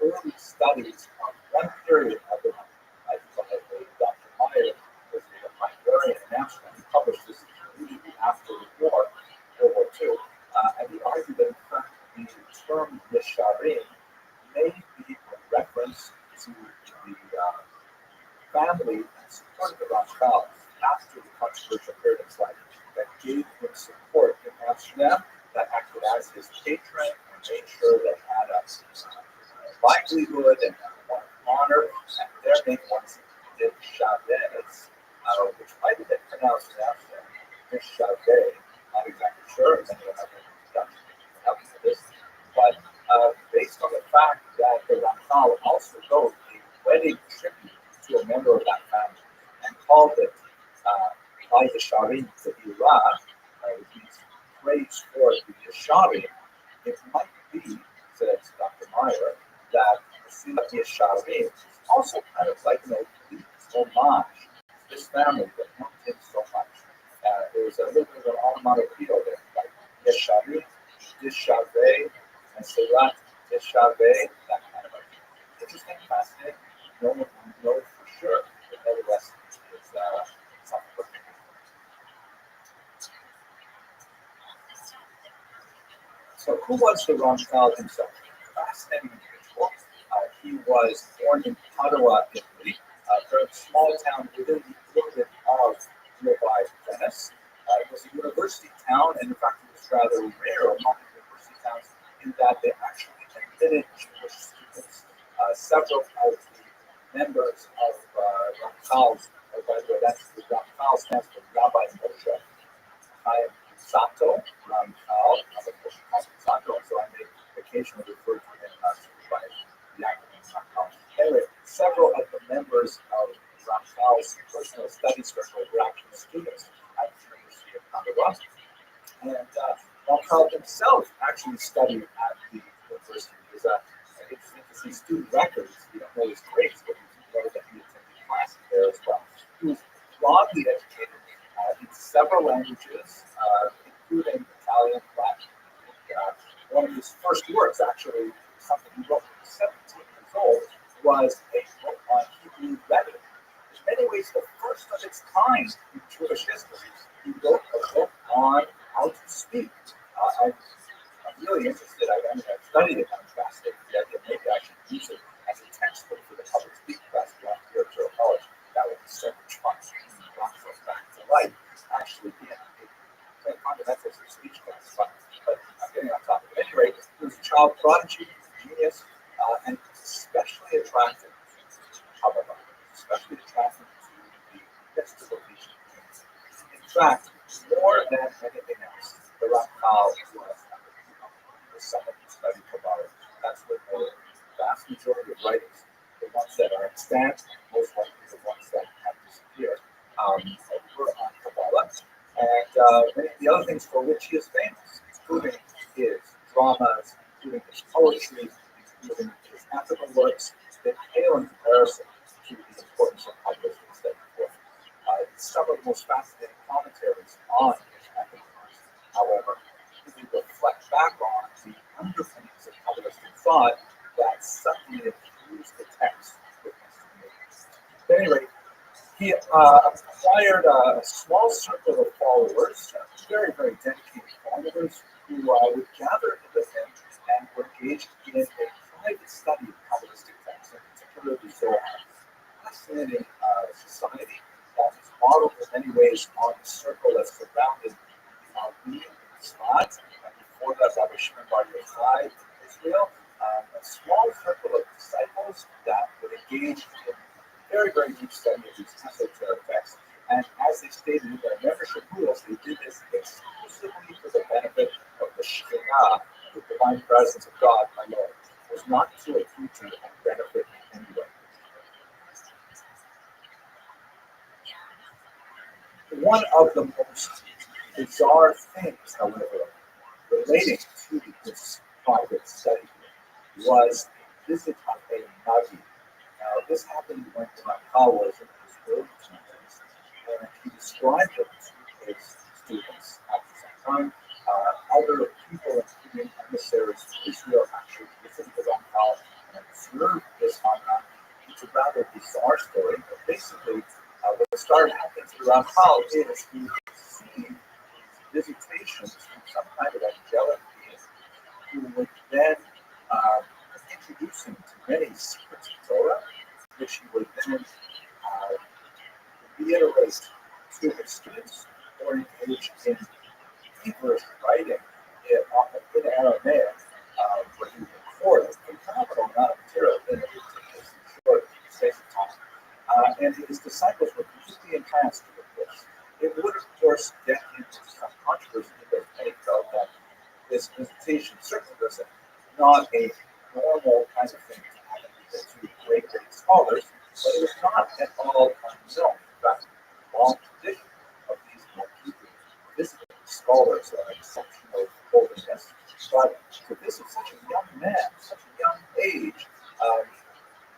early studies of one period of the life of Dr. Meyer, was a librarian in Amsterdam. He published this immediately after the war, World War II, and he argued that in fact the term Yesharim may be a reference to the family and support of the Rothschild after the controversial period of his life that gave him support in Amsterdam, that acted as his patron and made sure that he had a livelihood and one of honor, and their name was the Chavez, which might have been pronounced in Amsterdam, the Chavez. Not exactly sure, many of them have done this, but based on the fact that the Ramchal also wrote a wedding tribute to a member of that family and called it by the Sharim to Ira, which means praise for the Yesharim, it might be, says Dr. Meyer, that the Silat Yesharim is also kind of like an oblique homage to this family that helped him so much. There's a little bit of an onomatopoeia there, like Yesharim, Yeshaveh, and Silat Yeshaveh, that kind of thing. Interesting, fascinating. No one knows for sure, but nevertheless, it's something we're thinking. So, who was the Rothschild himself? Fascinating individual. He was born in Padua, Italy, a very small town within the orbit of nearby Venice. It was a university town, and in fact, it was rather rare among university towns in that they actually admitted Jewish students. Several of the members of Ramchal's, by the way, that's the Ramchal stands for Rabbi Moshe Chaim Sato, Ramchal, Sato, so I may occasionally refer to him by the acronym Ramchal. Anyway, several of the members of Ramchal's personal study circle were actually students at the University of Padua, and Ramchal himself actually studied at the university. It was interesting to see student records. You don't know his grades, but you know that he attended classes there as well. He was broadly educated in several languages, including Italian, Latin. One of his first works, actually, something he wrote when he was 17 years old, was a book on Hebrew rhetoric. In many ways, the first of its kind in Jewish history. He wrote a book on how to speak. I'm really interested. I've studied it. I'm fascinated with the idea. Maybe I should use it as a textbook for the public speaking class beyond here at Yale College. That would be so much fun. Rothschild back to life, actually being a fundamentals of speech class. But I'm getting on top of it. Anyway, he was a child prodigy, genius, and especially attractive to Kabbalah, especially attractive to the mystical teaching. In fact, more than anything else, the Ramchal was someone who studied Kabbalah. That's where the vast majority of writings, the ones that are extant, most likely the ones that have disappeared, were on Kabbalah. And many of the other things for which he is famous, including his dramas, including his poetry, including his ethical works, they pale in comparison to the importance of publishing and studying for. Some of the most fascinating commentaries on his ethical works, however, if we reflect back on the underpinnings of Kabbalistic thought that suddenly infuse the text with mystery. At any rate, He acquired a small circle of followers, very, very dedicated followers, who would gather with him and were engaged in a private study of Kabbalistic texts, in particular the Zohar. Fascinating society that is modeled in many ways on the circle that surrounded Rabbi and Tzfat, and before that, Rabbi Shimon Bar Yochai in Israel. A small circle of disciples that would engage in very, very deep study of these esoteric texts. And as they stated in their membership rules, they did this exclusively for the benefit of the Shekhinah, the divine presence of God, my Lord. It was not to a future and benefit in any way. One of the most bizarre things, however, relating to this private study was a visit of a Navi. Now, this happened when Rothschild was in his early 20s, and he described it to his students at the same time. Other people, including emissaries to Israel, actually visited the Rothschild and observed this phenomenon. It's a rather bizarre story, but basically, what started happening to the Rothschild is he received visitations from some kind of angelic being who would then introduce him to many secrets of Torah, which he would then reiterate to his students or engage in Hebrew writing in Aramaic, where he would record a phenomenal amount of material in a short space of time. And his disciples were completely entranced with this. It would, of course, get into some controversy because many felt that this visitation certainly was not a normal kind of thing to happen to two great scholars, but it was not at all unknown. In fact, a long tradition of these more people visiting scholars of exceptional holiness. But to visit such a young man, such a young age,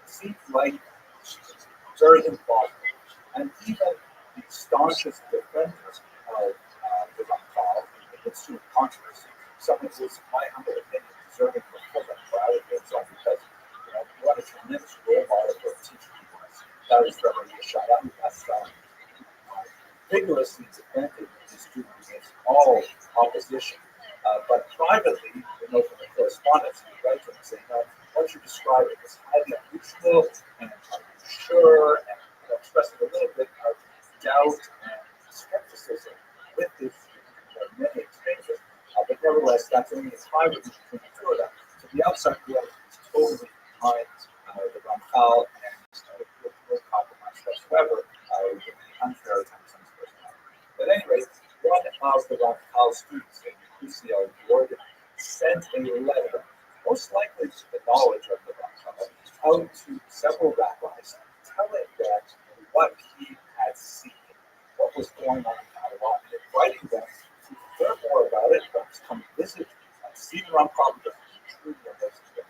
seemed like very implausible. And even the staunchest defenders of the Rothschild in the midst of controversy, someone who is, in my humble opinion, deserving of full neutrality himself because what a tremendous role model for teaching people. That is Rabbi Yeshaya, who has vigorously defended his student against all opposition. But privately, we know from the correspondence, he writes to him saying, "No, once you describe it as highly unusual and unsure, and expressing a little bit of doubt and skepticism with this many exchanges, but nevertheless, that's only a private between the two of them. So the outside world is totally behind the Ramchal and with no compromise whatsoever with the unfair attempts on his personality. But at any rate, one of the Ramchal students in Lucio, Oregon, sent a letter, most likely to the knowledge of the Ramchal, out to several rabbis, telling them what he had seen, what was going on in Babylon, and inviting them to learn more about it, but to come visit and see the Ramchal because he truly understood.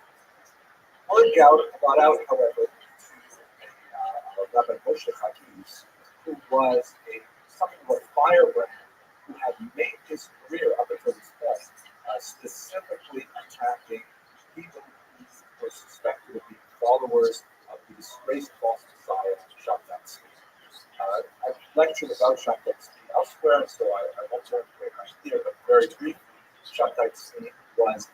Word got out, however, to Rabbi Moshe Hagiz, who was something of a firebrand, who had made his career up until this point, specifically attacking people who were suspected of being followers of the disgraced false messiah, Shabtai Tzvi. I've lectured about Shabtai Tzvi elsewhere, so I won't go into it here, but very briefly, Shabtai Tzvi was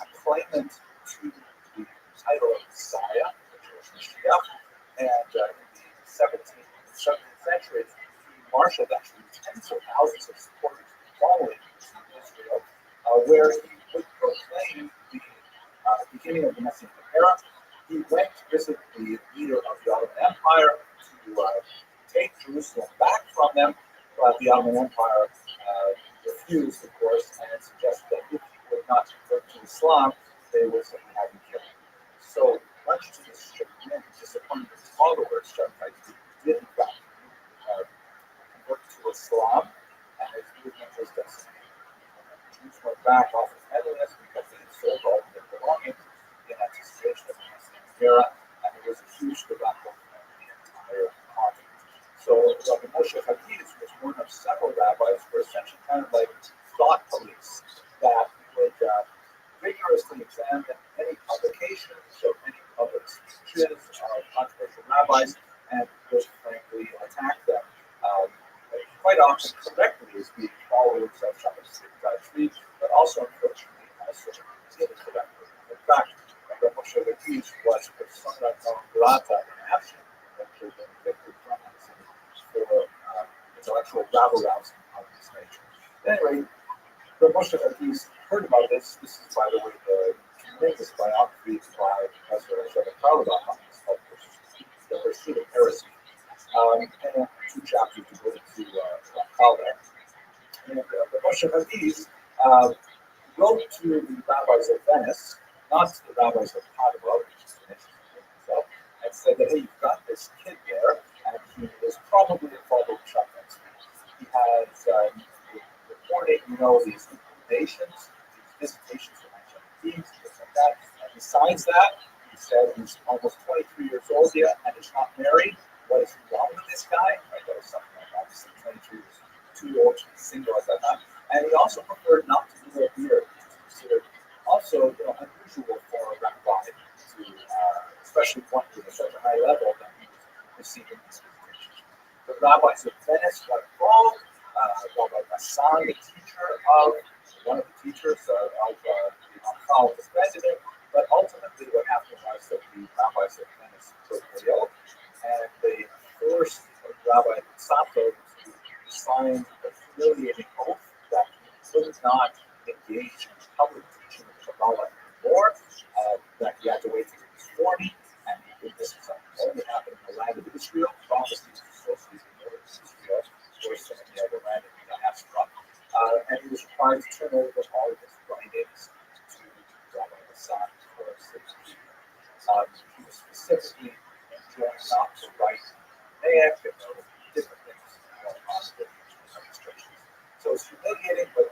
a claimant to the title of Messiah, the Jewish Mashiach, and in the 17th century, he marshaled actually tens of thousands of supporters following Israel, where he would proclaim the beginning of the Messianic era. He went to visit the leader of the Ottoman Empire to take Jerusalem back from them, but the Ottoman Empire refused, of course, and suggested that if he would not convert to Islam, they would simply have him killed. So, much to his chagrin and disappointment of his followers, Shabtai did in fact convert to Islam, and his movement was decimated. Jews went back off of Netherlands because they had sold all of their belongings in anticipation of the Messianic era, and there was a huge debacle in the entire continent. So Rabbi Moshe Hagiz was one of several rabbis who were essentially kind of like thought police that would rigorously examine any publications of any public speeches of controversial rabbis and just frankly attack them quite often correctly as being followers of Shabbos tree, but also unfortunately also incorrectly. In fact, Rabbi Moshe Rabbi was persona non grata in action when he was convicted from for intellectual rabble-rousing of this nature. Anyway, Rabbi Moshe Rabbi heard about this. This is, by the way, the tremendous biography by Professor Sheva Karlebach on this called The Pursuit of Heresy. And 2 chapters to go into Calder. And Moshe Rabbi wrote to the rabbis of Venice, not to the rabbis of Padua, which is an interesting thing himself, and said that, hey, you've got this kid there, and he is probably a follower of Shabbos. He has reporting, these intimidations, these visitations from teams, things like that. And besides that, he said he's almost 23 years old yet, and he's not married. What is wrong with this guy? That was something like that. 23 was too old to be single at that time. And he also preferred not to grow a beard, which is considered also unusual for a rabbi to, especially one who is at such a high level that he was receiving these visitations. The rabbis of Venice got involved. Rabbi Bassan, the teacher of one of the teachers of the Rothschild, was president. But ultimately, what happened was that the rabbis of Venice prevailed. And they forced Rabbi Sato to sign a humiliating oath that he could not engage in public teaching of Kabbalah anymore, that he had to wait till he was 40, and this is only happened in the land of Israel. Prophecies associated with Israel, of course, some of the other land in the diaspora. And he was required to turn over all of his writings to Rabbi Bassan for signature. He was specifically not to write Mosaic and different things on the administrations. So it's humiliating, but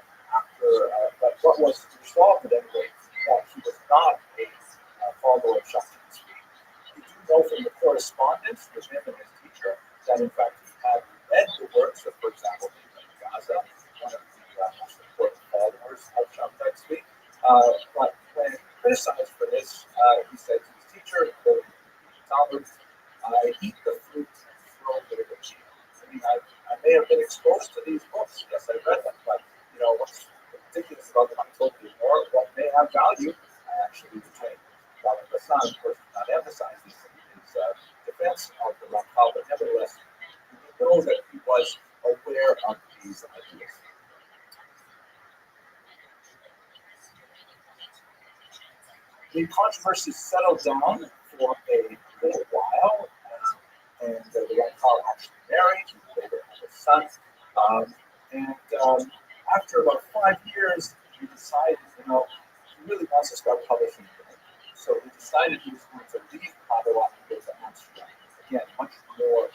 but what was resolved anyway, that he was not a follower of Shabbos. We do know from the correspondence with him and his teacher that in fact he had read the works of, for example, Gaza, one of the most important followers of Shabbos. But when criticized for this, he said to his teacher, Talmud, I eat the fruit and throw it away. I mean, I may have been exposed to these books. Yes, I read them, but what's ridiculous about them, I totally ignore. What may have value, I actually retain. Rabbi Bassan, of course, did not emphasize this in his defense of the Rothschild, but nevertheless, we know that he was aware of these ideas. The controversy settled down for a little while, and the Rothschild actually married, and later had a son. After about 5 years, he decided, he really wants to start publishing again. So he decided he was going to leave Padua and go to Amsterdam. Again, much more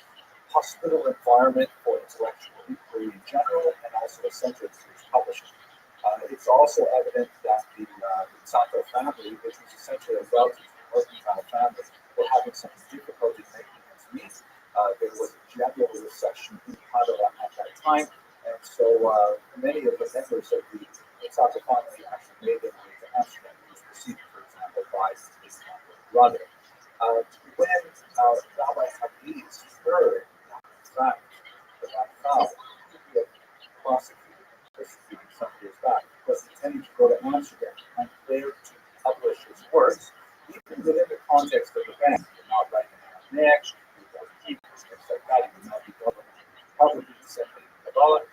hospitable environment for intellectual inquiry in general, and also a center to his publishing. It's also evident that the Sato family, which was essentially a relative mercantile family, were having some difficulty making ends meet. There was a general recession in Padua at that time, and so many of the members of the Sato family actually made their way to Amsterdam. He was received, for example, by his brother. When Rabbi Habib heard that, in fact, the Rothschild he had prosecuted and persecuted some years back, was intending to go to Amsterdam and there to publish his works, even within the context of the bank. He would not write in Aramaic, he would not keep things like that, he would not be publicly disseminating Kabbalah.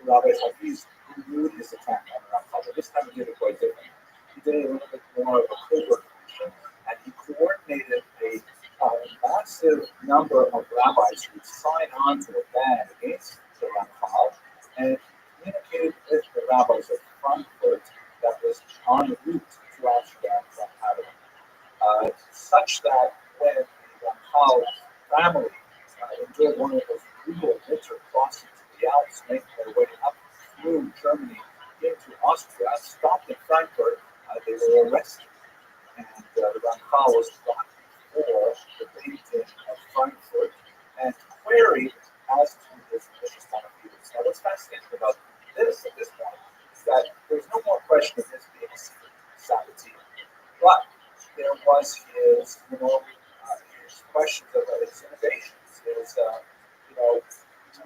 Rabbi Hafiz renewed his attack on the Rothschild. This time he did it quite differently. He did it a little bit more of a covert action, and he coordinated a massive number of rabbis who would sign on to a ban against the Rothschild, and communicated with the rabbis of Frankfurt that was en route to Amsterdam from Padua, such that when the Rothschild family endured one of those brutal winter crossings of the Alps, making their way up through Germany into Austria, stopped in Frankfurt, they were arrested. And the Rothschild was brought before the Beatitude of Frankfurt and queried as to his religious monotheism. Now, what's fascinating about this at this point is that there's no more question of his being a Sabbatean, but there was his, his questions of his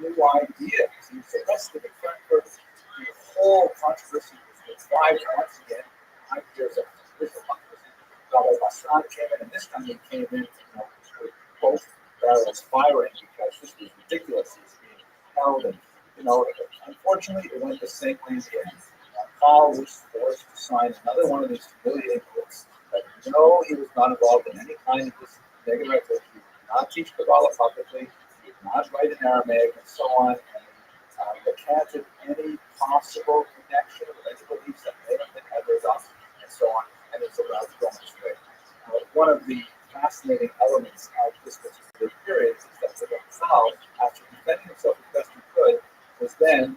new ideas. He was arrested in Frankfurt. The whole controversy was revived once again. Ideas of democracy. Rabbi Bassan came in, and this time he came in, with both barrels firing because this was ridiculous. He was being held, and unfortunately, it went the same way again. Paul was forced to sign another one of these humiliating books. But no, he was not involved in any kind of this negative activity. He did not teach Kabbalah publicly. He did not write in Aramaic, and so on. And recanted any possible connection with any beliefs that may have been headed off, and so on. And it's allowed to go on his way. One of the fascinating elements of this particular period is that the Rothschild, after defending himself as best he could, was then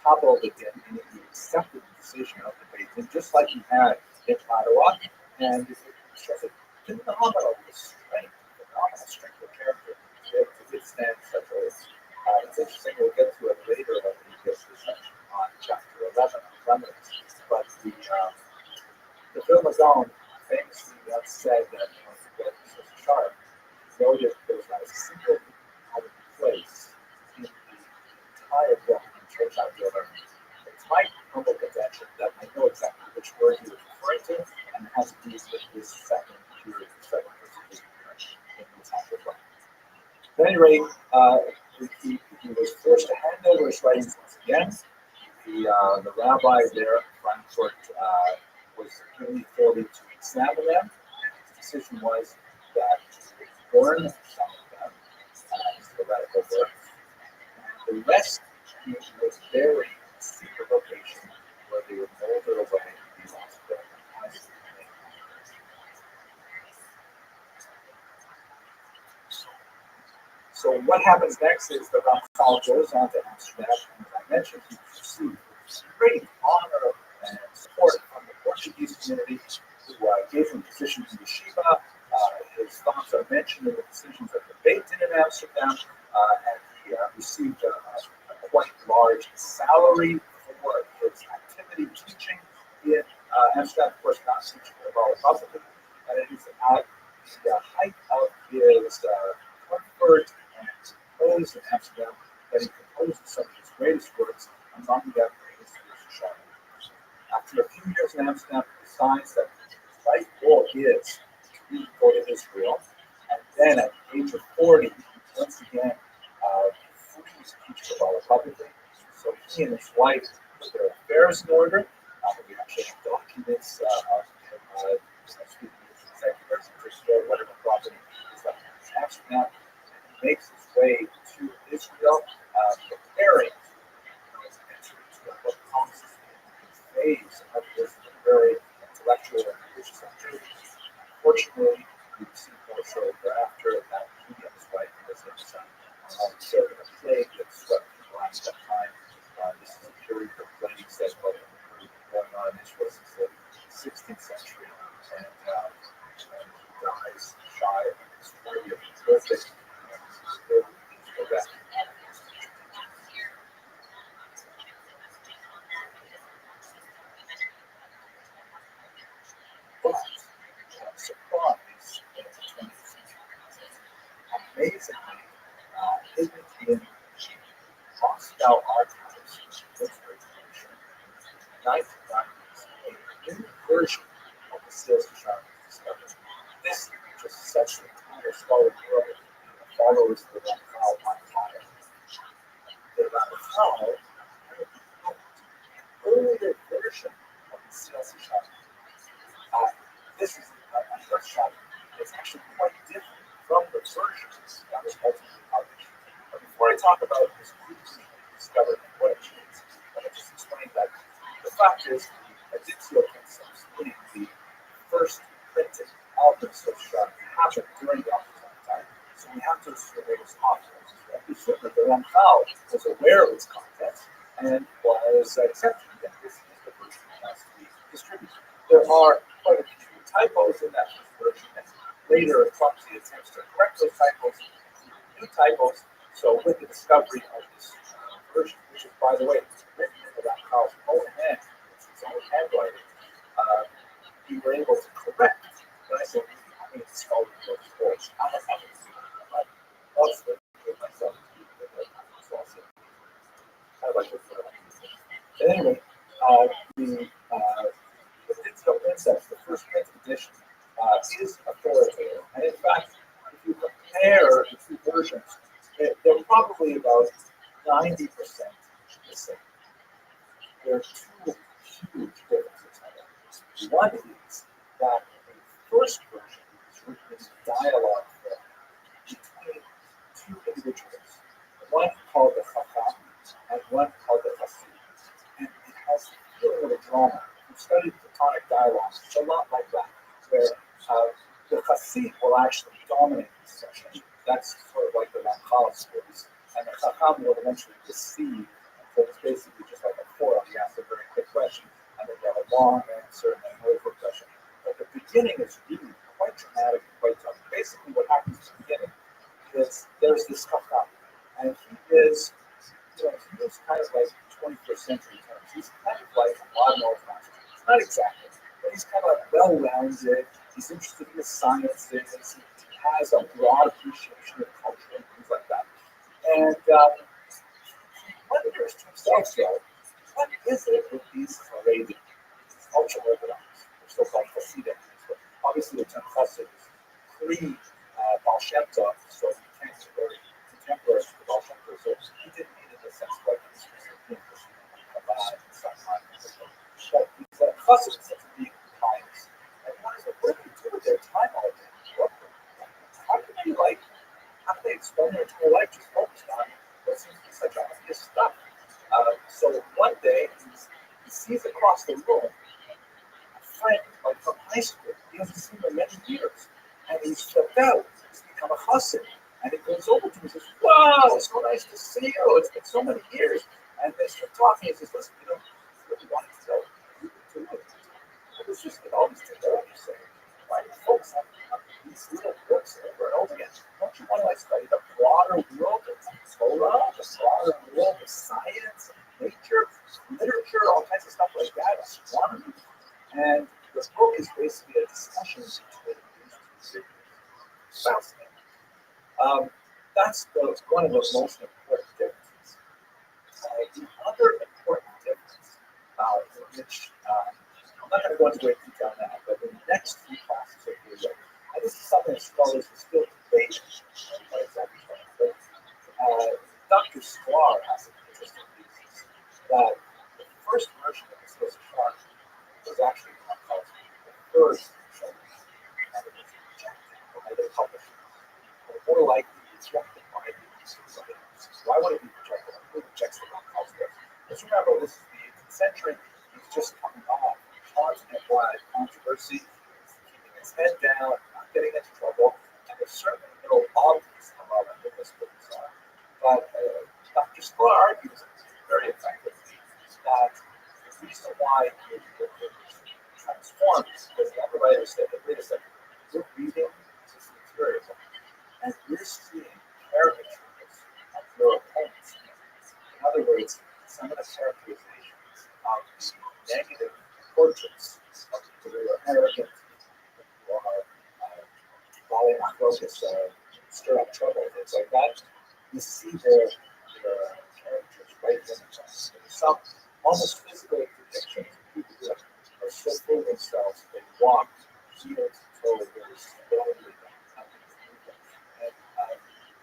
coupled again, and he accepted the decision of the Beit Din, just like he had in Ottawa, and it shows a phenomenal strength of character to withstand such oaths. It's interesting, we'll get to it later when we get to this on chapter 11 of Clemens, but the Vilna famously once said that that was sharp, noted there was not a single out of place in the entire book in church on Vilna. It's my humble contention that I know exactly which word he was referring to, and it has to do with this second period, second persecution in the chapter. At any rate, he was forced to hand over his writings once again. The rabbi there in Frankfurt was given the authority to examine them, and his decision was that he would burn some of them, the radical work, and the rest he was buried in a secret location where they would molder away and be lost forever. So what happens next is the Rothschild goes on to Amsterdam, and as I mentioned, he received great honor and support from the Portuguese community who gave him positions in yeshiva. His thoughts are mentioned in the decisions of the Beit Din in Amsterdam, and he received a quite large salary for his activity teaching in Amsterdam, of course, not teaching Kabbalah publicly, and it is at the height of his comfort and prose in Amsterdam that he composes some of his greatest works, among them is Rothschild. After a few years in Amsterdam, he decides that his life goal is to go to Israel, and then at the age of 40, once again, free to teach Kabbalah publicly. So he and his wife put their affairs in order. We actually have documents of him speaking with executors and restore whatever property is left in Amsterdam. He makes his way to Israel, preparing to enter into what comes in phase of this very intellectual and religious activity. Fortunately, we see more shortly thereafter that he and his wife and his son served in a plague that swept around that time. This is a period of plague that was going on in Israel since the 16th century, and he dies shy of his 40th birthday. But surprise in the 20th century, amazingly, hidden in Moscow archives, information, 1990s, a new version of the Sales Chart was discovered. This just sets the entire scholarly world and the followers of the Rothschild on fire. The Rothschild an earlier version of the Sales Chart. This is a first shot. It's actually quite different from the versions that was ultimately published. But before I talk about this previously discovered and what it means, let me just explain that. The fact is, the Editio Concepts, meaning the first printing of the Swiss shot, happened during the Ottoman time. So we have to assume it was authorized. We assume that the Rothschild was aware of its contents and was accepting that this is the version that has to be distributed. There are quite a few typos in that version, and later clumsy attempts to correct those typos, new typos. So with the discovery of this version, which is, by the way, written in the Rothschild's own hand, it's his own handwriting, we were able to correct. When I say I mean scholarly works, I'm not having to do that, but also with myself, so I'll say especially for anyway, the digital index, the first printed edition, is authoritative. And in fact, if you compare the two versions, they're probably about 90% the same. There are two huge differences. One is that the first version is written in dialogue form between two individuals, one called the Chacham and one called the Chassid. And it has the feeling of a drama. If you study Platonic dialogues, it's a lot like that, where the Chassid will actually dominate the session. That's sort of like the Ramchal stories. And the Chacham will eventually deceive. So it's basically just like a forum. You ask a very quick question, and then you have a long answer, and then another quick question. But the beginning is really quite dramatic and quite tough. Basically, what happens at the beginning is there's this Chacham, and he is, he is kind of like 21st century terms. He's kind of like a modern old master. Not exactly, but he's kind of like well-rounded. He's interested in the sciences. He has a broad appreciation of culture and things like that. And he wonders to himself, what is it with these Haredi, these ultra-Orthodox, or so-called Hasidim? Obviously, the term Hasid is pre-Baal Shem Tov, so he can't be very contemporary to the Baal Shem Tov, so he didn't need in the sense of like this European Chabad and stuff like that. But these Hasidim seem to be pious. And he wonders, what do they do with their time all day? How can they spend their entire life just focused on what seems to be such obvious stuff? So one day, he sees across the room a friend like from high school. He hasn't seen him in many years. And he's flipped out. He's become a Chassid. And he goes over to him and says, wow, it's so nice to see you. It's been so many years. And they start talking. He says, listen, I really wanted to know who you I was just all these technologies saying, why do you folks have these little books over and over again? Don't you want to study the broader world of Torah, the broader world of science, nature, literature, all kinds of stuff like that, astronomy? And the book is basically a discussion between these two figures. Fascinating. That's one of the most important differences. The other important difference, which I'm not going to go into great detail now, but in the next few classes of the year, and this is something that scholars are still debating what exactly is going on. Dr. Sklar has an interesting thesis that the first version of this list chart was actually called the first version, and it was rejected by the publishers. More likely rejected by the users. Why would it be rejected? Who rejects the Ramchal script? Because remember, this is the 18th century. He's just coming off constant wide controversy. He's keeping his head down, not getting into trouble, and there's certainly no obvious about what this book is on. But Dr. Sklar argues very effectively that the reason why it transformed is because the other writers said that, wait a second, you're reading this material and you're seeing caricatures of your opponents. In other words, some of the characterizations of negative portraits of people who are arrogant, who are falling on focus, stir up trouble, things like that. You see their characters right in the place. There's some almost physical depictions of people who are so full of themselves, they walk heel to toe very slowly. And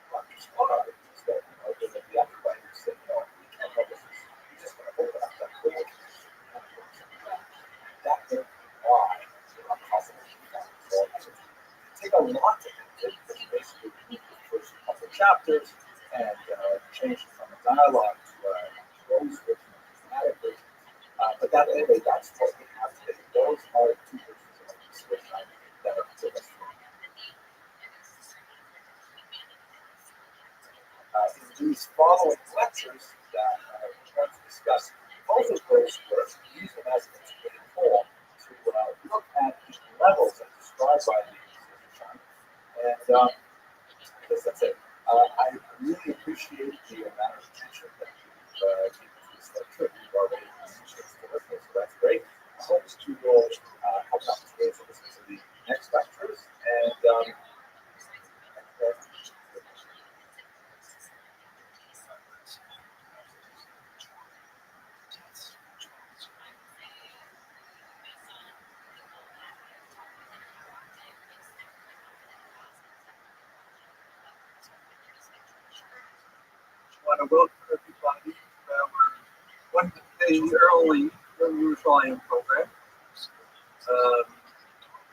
Dr. Sklar is that, the other writers said, you can't publish this. You're just going to open up that door. That may be why you're not possible to do that. So take a lot to basically read the first couple of chapters and change it from a dialogue to a prose version, a dramatic version. But anyway, that's what we have today. Those are the two versions of the Swiss that are to us. In these following lectures that we're going to discuss, both of those works, use them as an integrated whole to look at the levels as described by the musician. And I guess that's it. I really appreciate the amount of attention that you've given to this lecture. You've already listened to listeners, so that's great. I hope that you will have an opportunity to listen to the next lectures. And thank you very much. want to welcome everybody to our one day early Yerushalayim program.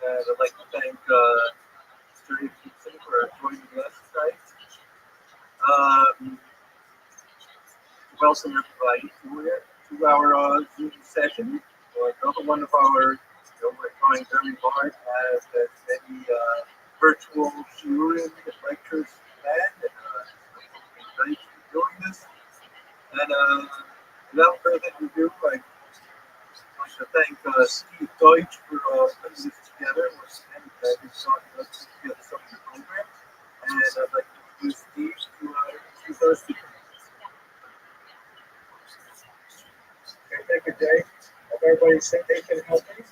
And I'd like to thank Mr. Higginson for joining us tonight. Welcome everybody to our Zoom session. Another one of our, we're trying very hard as many virtual shiurim and lectures planned, and thanks for doing this. And without further ado, I'd like to thank Steve Deutsch for putting this together. He's talking us together some of the programs. And I'd like to introduce Steve to introduce our speaker. Okay, thank you, Dave. Hope everybody's safe and healthy.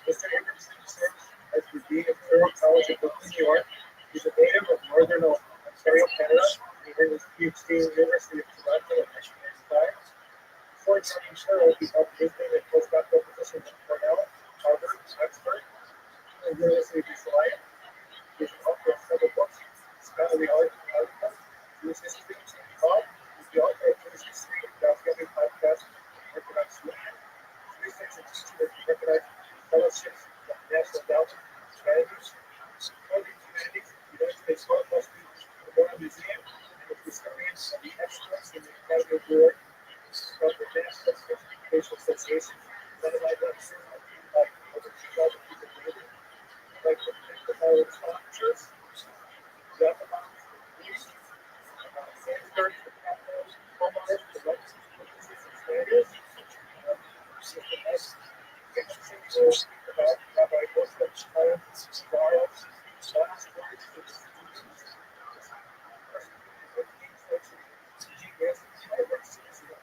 Mr. Higginson serves as the Dean of Federal College of Brooklyn, New York. He's a native of Northern Ontario, Canada. He earned his PhD in the University of Toronto in 1995. Before joining Federal, he held visiting and postdoctoral positions at Cornell, Harvard, Oxford, and the University of Yerushalayim. He's an author of several books, scholarly articles, Jewish history, and law. He's the author of Jewish history, documentary podcast, Orthodox Religion. His research and teaching has been recognized fellowships at the National Endowment for Humanities, Coding Humanities, the United States Holocaust Memorial Museum, and his recipients of the Excellence in the Academy Award from the National Education Association. Like over 2,000 people daily. Like the all its sponsors, Sandsburg, the capital, homeowners, the rights of businesses and standards. About Rabbi Rothschild, Charles, last words to the students. Genius, Harvard citizen.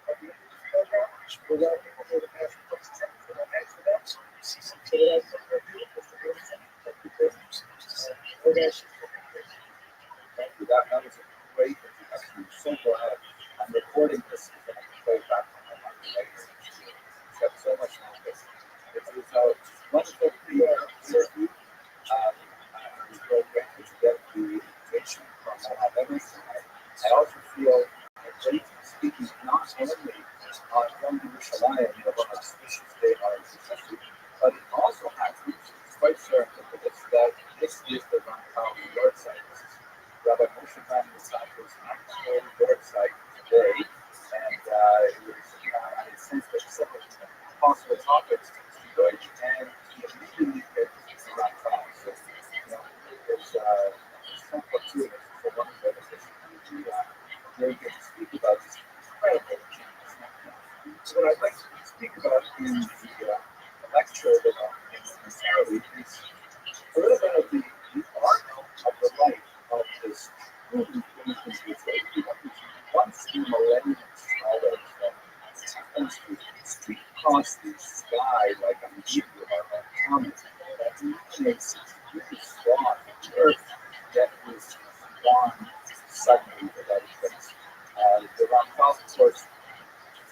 At the end of the program, we'll allow people to ask questions and I'll answer them. So without further ado, Mr. Wilson, thank you very much. Thank you. That was a great introduction. I'm so glad I'm recording this so I can play back on my Monday later. It's got so much knowledge. It was a wonderful interview. I was very grateful to get the invitation from Rabbi. I also feel great speaking not only from Yerushalayim, on a special day of our history, but it also happens, it's quite serendipitous, that this is the Rothschild yard site. Rabbi Moshe Van Missako's actual yard site today, and it was, I had sensed that several possible topics to Deutsch, and he immediately picked the Rothschild. So, it's not fortuitous for one of the very good to speak about this incredible change. So what I'd like to speak about in the lecture that I'm necessarily is a little bit of the art of the life of this truly ancient Israel. Once in millennium scholars that happens to streak across the sky like a meteor or a comet that illuminates really strong earth that is gone suddenly without a trace. The Rothschild, of course,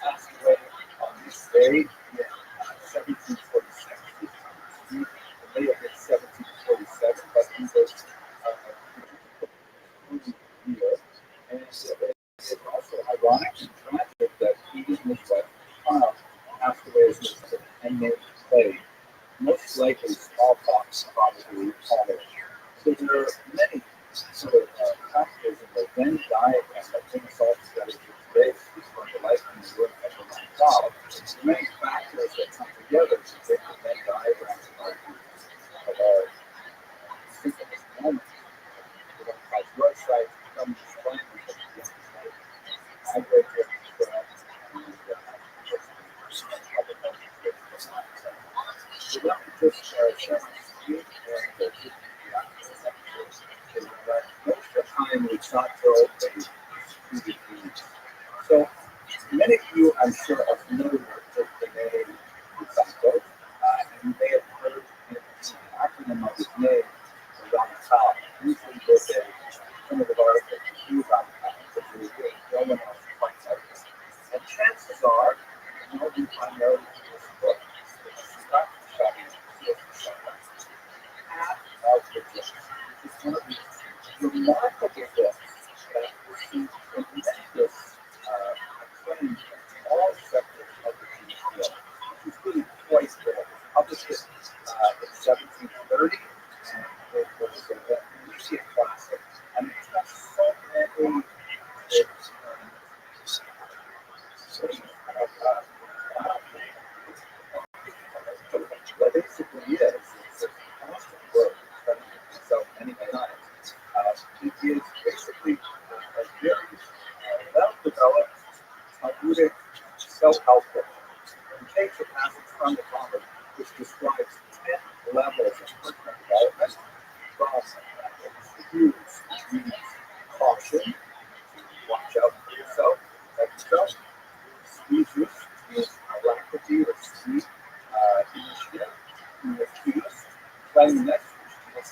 passed away on this day in 1746. It may have been 1747, but he was here. And it's also ironic and tragic that he and his wife passed away as a handmade plague. Most likely smallpox probably followed. So there are many sort of factors in the Venn diagram that brings all together to today from the life and the work of the Rothschild. Many factors that come together to bring the Venn diagram of our synchronous moment. The Rothschild's website becomes explained at the end of the night. I read it so let me just share my screen and give you the actual lecture. Most of the time we talk about the so many of you, I'm sure, are familiar with the name Rothschild, and you may have heard the acronym of his name, Rothschild. Usually there's a primitive article to use on because no one else finds out. And chances are, you primarily in this book, half of the books, which is one of the remarkable books that we see developed Talmudic self-help book. He takes a passage from the Talmud which describes 10 levels of personal development from use means caution, watch out for yourself, protect yourself. Sweetness means alacrity or sweet initiative, peace, cleanliness, which is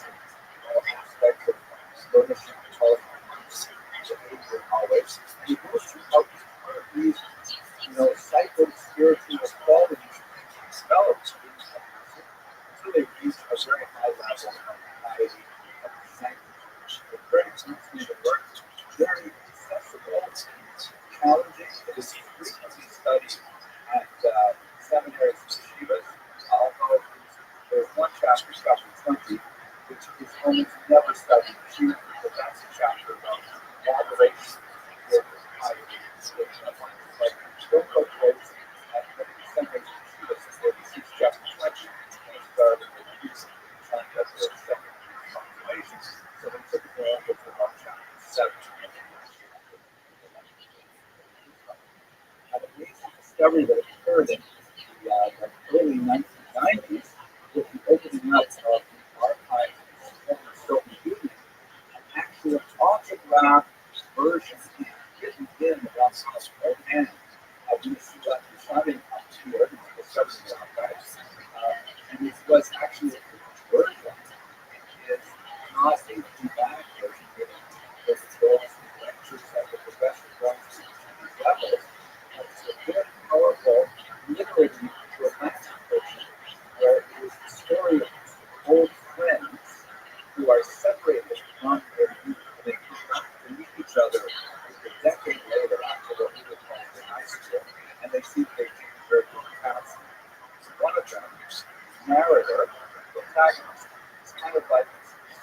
all aspects of nourishing health, behavior always. And he goes through how each one of these, psycho-spiritual qualities developed in a person until they reach a very high level of piety, of sanctity. It's very fascinating work, very accessible, challenging. It is frequently studied at seminaries and yeshivas, although there's one chapter, chapter 20, which is almost never studied in yeshiva, because that's a chapter about moderation with piety. Like, don't go close at the seminaries and yeshivas, since it's chapter 20, and start with the use trying to get their second populations. So they typically all go to about chapter 7. An amazing discovery that occurred in the early 1990s with the opening up of the archives of former Soviet Union, an actual autographed version written in the Rothschild right hand of Messiah Yeshavim appeared and discovered in the archives. And it was actually a version. It is not a feedback version. It goes through lectures that the professor runs to these levels. It's a very powerful, literally romantic version where it is the story of old friends who are separated from their youth. They come back to meet each other a decade later after what we would call in high school, and they see they take very different paths. One of them, narrator, the protagonist, is kind of like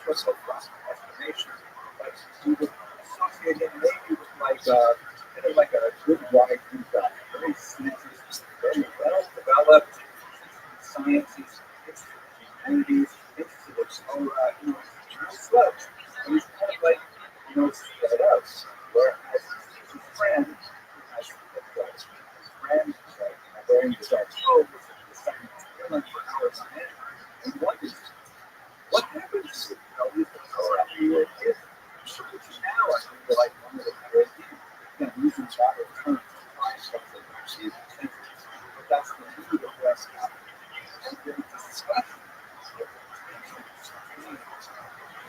this sort of explanation, but we would associate him maybe with like a good white guy, very scientific, very well developed, sciences, humanities, interested in Torah, slow. And he's kind of like, spread out. Whereas his friend, who has the drugs, his friend is like, wearing the dark clothes, the second feeling for hours on end, and wonders, what happens to he's the Torah after you were a kid? Sure, what you now are going to like one of the great things. Again, using that return to find something that she is intended. But that's the mood of West Africa. And then the discussion of the tension.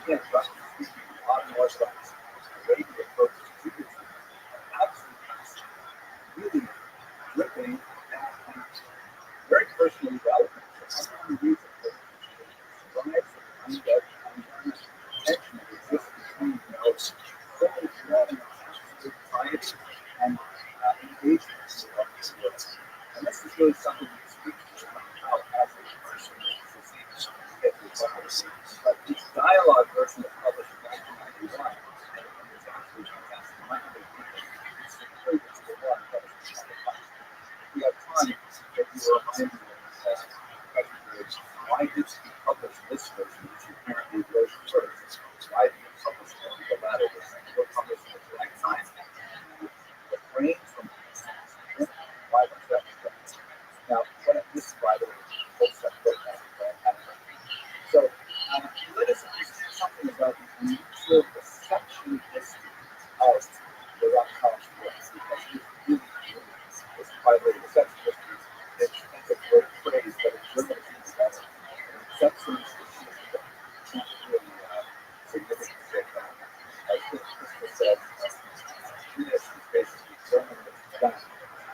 Again, Russian speaking, modern Orthodox, Arabian approach to Judaism, absolutely really gripping and very personally relevant. So I'm going to use it to describe the kind of tension that exists between those fully growing absolute piety and engagement in the world. And this is really something that speaks to how as a person is get the advice. But this dialogue version is published in 1991, and it's absolutely fantastic. My other people, it's very difficult one, but it's if we have time, if you remind me of why did he publish this version, which apparently wrote first? Why did he publish the latter version? We're publishing at the right time. The brain from why was that? Now, this is by the way, both separate. So, let us understand something about the unusual reception history of the Rothschild books, because it is really curious. This is, by the way, reception history. It's a great phrase that is German means that reception history is not really significant to take that. As Crystal said, Yiddish is basically German with French.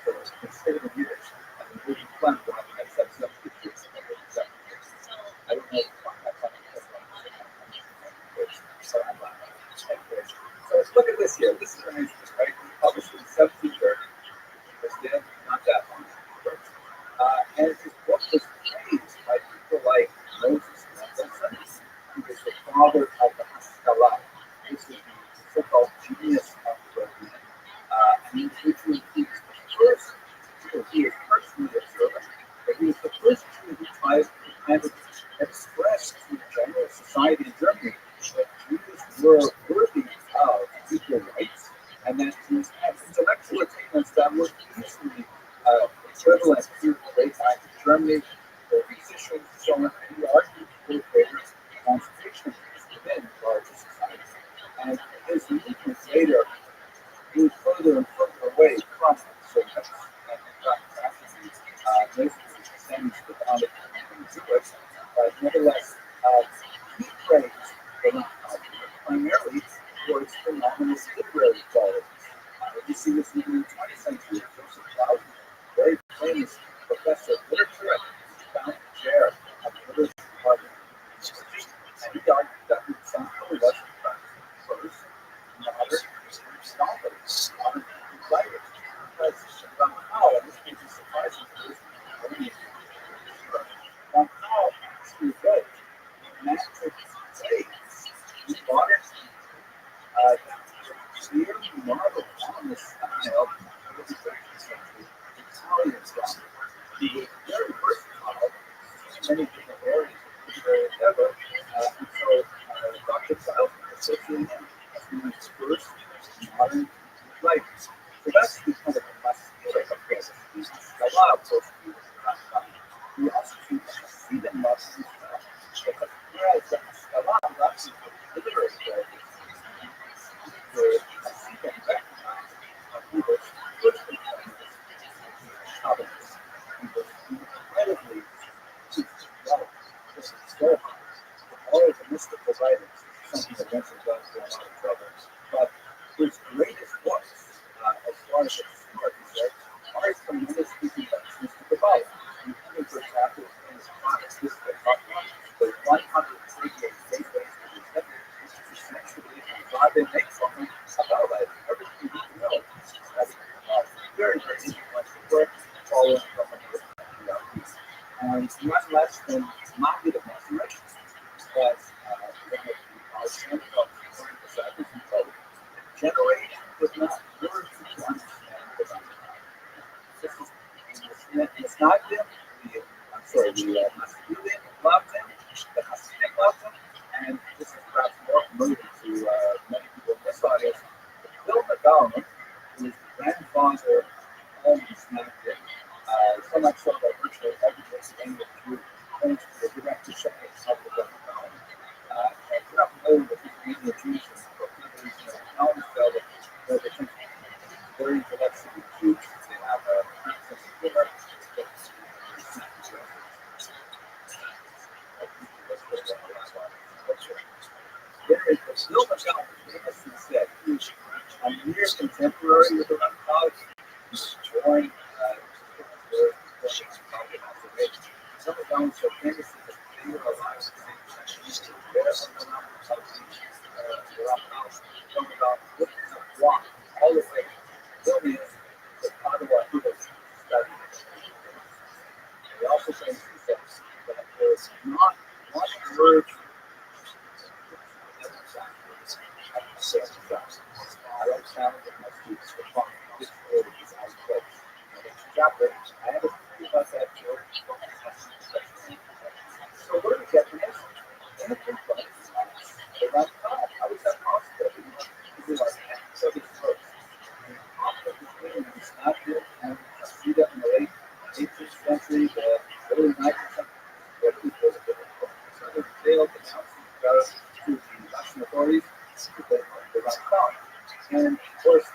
So it's considered Yiddish, and the movie French will have that sets up the kids of the reception history. I don't know if you find that funny, but so I'm not. So let's look at this here. This is amazing, right? It was published in 1730. It's been not that long. And his book was praised by people like Moses Mendelssohn, who is the father of the Haskalah. This is the so-called genius of Rabbi. And he was the first Jew. He is personally observant, but he was the first Jew who tried to kind of express to the general society in Germany that Jews were worthy of equal rights, and that Jews and intellectual attainments that were easily equivalent to great minds in Germany, the musicians, so on, and he argued for greater emancipation within larger societies. And his movement later moved further and further away from it. So that's practically basically descends to the founding and do it. But nevertheless, he praised the Rothschild primarily for its phenomenal literary qualities. You see this even in the 20th century. Joseph Cloud, very famous professor of literature at the founding chair of the University Department. And he argued that the Rothschild was in fact the first modern scholars, modern writers, because somehow, and this may be surprising to this, somehow, through both, managed to take the modern clear model on the style of the 13th century Italian style. He was very versatile in many different areas of literary endeavor, and so Dr. Cloud associated him as one of his first modern writers. So that's the kind of a must-read of this. He's a lot of those people around time. We also see Stephen Must's style. Whereas a lot of lots of literary characters were Stephen recognized he was first and foremost Calvinist. He was incredibly well, just historical. All of the mystical writings, something that eventually got into a lot of trouble. But his greatest works, as far as the historic is concerned, are his tremendous speaking lectures to the Bible. Including, for example, in his class, this the 138 gateways to the heaven, which is essentially God they make something about it. Everything you need to know. That's very, very influential work, following from another country. And one less than Mahdi of Nazareth was one of the outstanding disciples in both. Generation does not learn to understand the Bible. It's not them. The Masculine loved him, the Hasidic loved him, and this is perhaps more familiar to many people in this audience. Bill McDonald, who is the grandfather of all these Masculine, so much so that virtually everything in the through points to the direct descendants of the Bill McDonald. And we're not familiar with his genealogies and proclivities, McDonald felt that they think very intellectually huge. They have a sense of humor. Bill McDonald famously said he was a near contemporary with the Rothschild. He was born some of them so famously that they were alive at the same time. He used to wear some of the Rothschild, some of them walk all the way filming the Ottawa Hills study. He also famously said that there is not one word I don't sound like my students for fun. This word is out of place. Chapter, I have a few about that joke. So where do we get from this? In the first place, they got caught. How is that possible? This is like so this works. The conflict between the Snapchat and Castilla in the late 18th century, the early 19th century, there was a different point. So they failed to announce to the Russian authorities they got caught. And of course,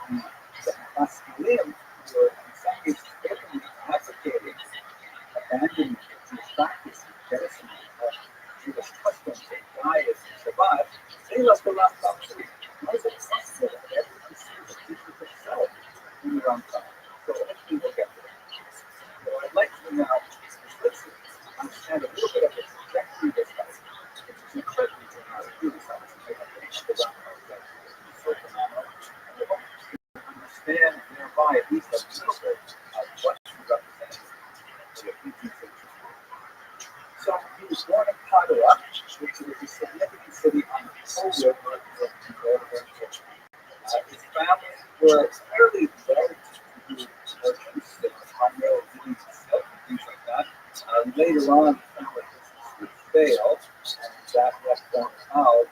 the Masculine were in some cases openly advocating abandoning the practice of jealousy of Jewish customs and diets and Shabbat. They left the last up to it. How is it possible that everyone sees the future themselves in their own time? So hopefully we'll get to that. So I'd like to now let's understand a little bit of the trajectory of this guy. It's incredibly dramatic. Really something to make a picture about so phenomenal. And we hope to understand thereby at least a little bit of what he represented to the 18th century. So he was born in Padua, which is a significant city on the whole river of the Northern Italy. His family were fairly well-to-do merchants. They were primarily doing silk and things like that. Later on, the family business would fail, and that left them out.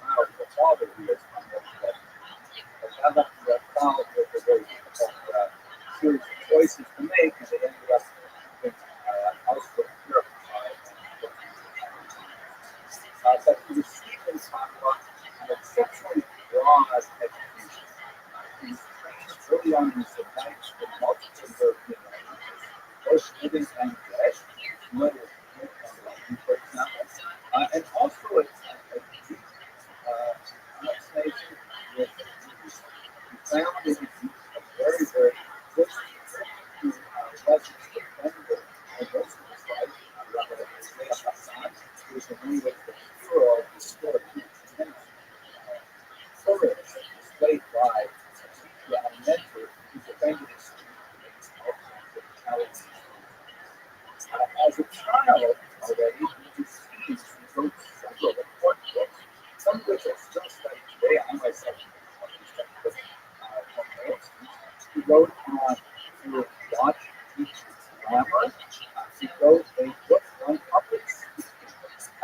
The father who was primarily but that left them out early on in his life, the multiple European languages, both living and dead, familiar with for example, and also a deep connection with Jews. He found in his youth a very, very good teacher who was his defender and most of his life, Rabbi Hassan, who was in many ways the hero of the story. Courage displayed by a teacher and a mentor who defended his students against all kinds of challenges. As a child already, he received and wrote several important books, some of which I still study today. I myself have these books from notes. He wrote on theology, teaching grammar. He wrote a book on public speaking.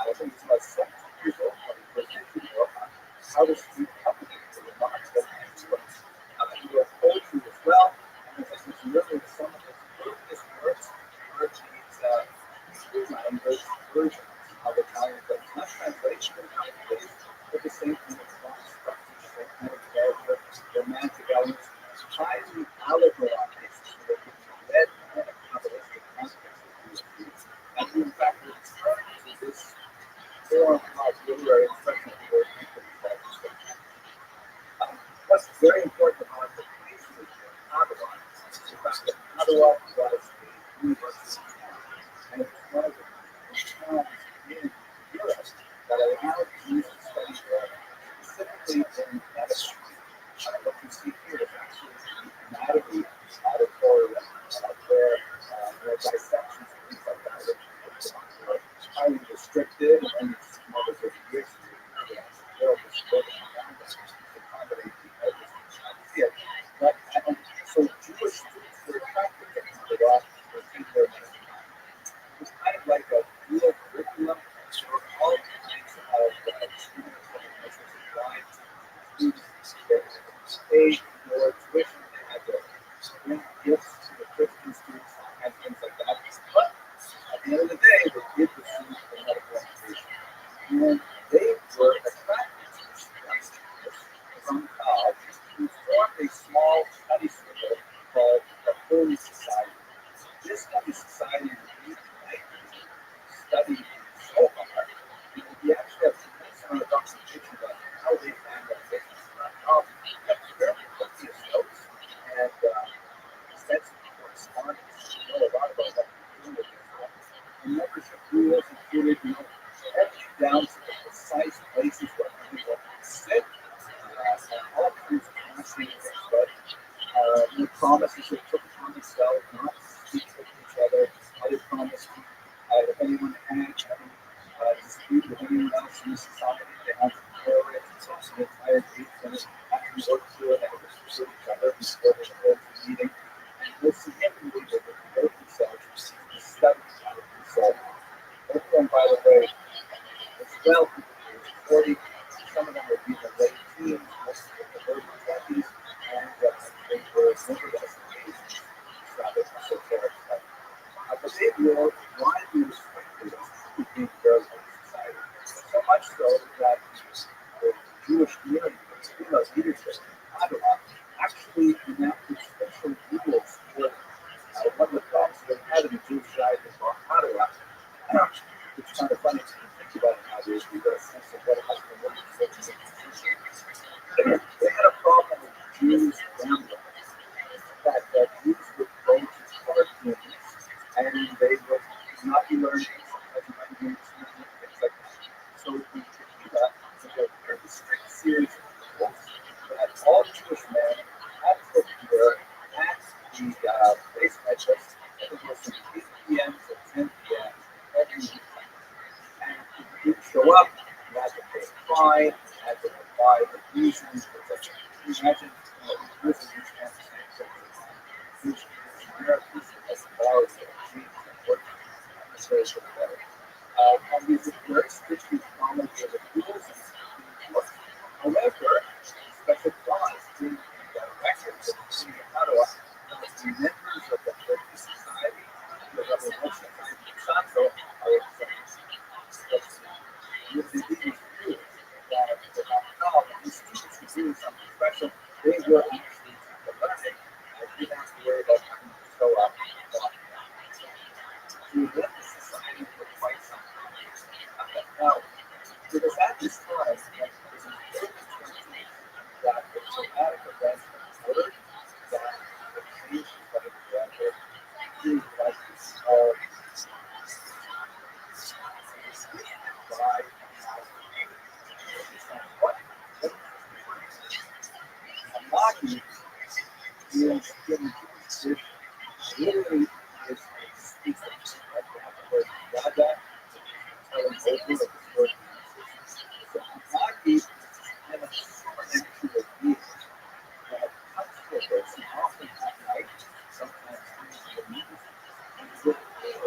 I think it's about 17 years old when he wrote a book on how to speak publicly to remarkable excellence. He wrote poetry as well, and as I mentioned earlier, some of his earliest works were these Hebrew language versions of Italian things, not translation in many ways, but the same kind of thought structure, the same kind of character, romantic elements, highly allegorized so that it can be read in a Kabbalistic context of these views. And he, in fact, returned to this form of literary expression of the word what's very important about the case of Ottawa is the fact that Ottawa was a university town, and it was one of the towns in Europe that allowed Jews to study there, specifically in medicine. What you see here is actually the anatomy auditorium where there are dissections and things like that, which were highly restricted, and then some others over the years, built this building around us to accommodate the elders and see it. But so Jewish students were attracted to Ottawa for their medicine. It was kind of like a dual curriculum. There were all kinds of students that were applied to students. They paid more tuition. They had to bring gifts to the Christian students and things like that. But at the end of the day, they did receive the medical education. And they were attracted to this from college who formed a small study circle called the Holy Society. This study society in the 1990s studied so hard, and we actually have tremendous amount of documentation about how they found that business started off. We have very copious notes and extensive correspondence. We know a lot about what we're doing with this. And membership rules included, everything down to the precise places where everyone sit, and all kinds of fascinating things. But the promises they took upon themselves not to speak with each other. Other promised if anyone had any dispute with anyone else in the society, they had to declare it across the entire group, and after we worked through it, they would pursue each other before they would hold the meeting. And most significantly, they would devote themselves to study themselves. Everyone, by the way, as well, 40, some of them were in the late teens, most of them were early 20s, and they were remembered as engaged rather than so characterized. But they were widely respected as being very good society. So much so that the Jewish community, the female leadership in Ottawa, actually enacted special rules for one of the problems they had in the Jewish society in Ottawa, which is kind of funny to think about it nowadays. We get a sense of what it has been looking for. They had a problem with Jews gambling. That Jews would go to card games and they would not be learning, sometimes you might be doing things like that. So we do that with a very strict series of rules that all Jewish men had to appear at the base metrics. It was from 8 p.m. to 10 p.m. every week. And if you didn't show up, you had to pay a fine, you had to provide the reasons, etc. Can you imagine this is each man's Jewish Americans as far as the genes and work administration better. And these are very strictly promulgated rules and work. However, special clause in the records of the city of Ottawa that the members of the Holy Society, the Rabbi Rothschild and Santo, are exempt. With the leaders do that they're not called, and these students who do something special, they will actually take the learning is in Jewish tradition. Literally is a speaker. Like you have the word Yada, telling over the word. So Magi is kind of supernatural being that comes with us and often at night, sometimes in the evening. And so it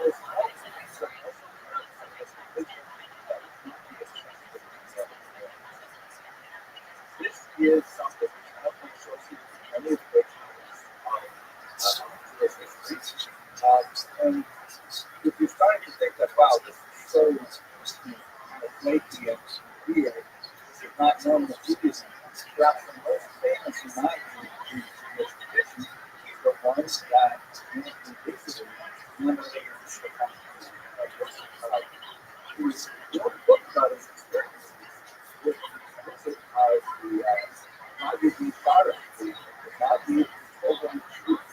is all things that also have as a vision that would not be accessible to the This is something which has been associated with many of the great topics of Jewish history. And if you're starting to think that, wow, this is so kind of flaky and weird, this is not normal Judaism, perhaps the most famous in my view Jewish tradition is the ones that basically eliminated the country of Rothschild, who's wrote a book about his experiences with the Rabbi father, the Rabbi told him the truth.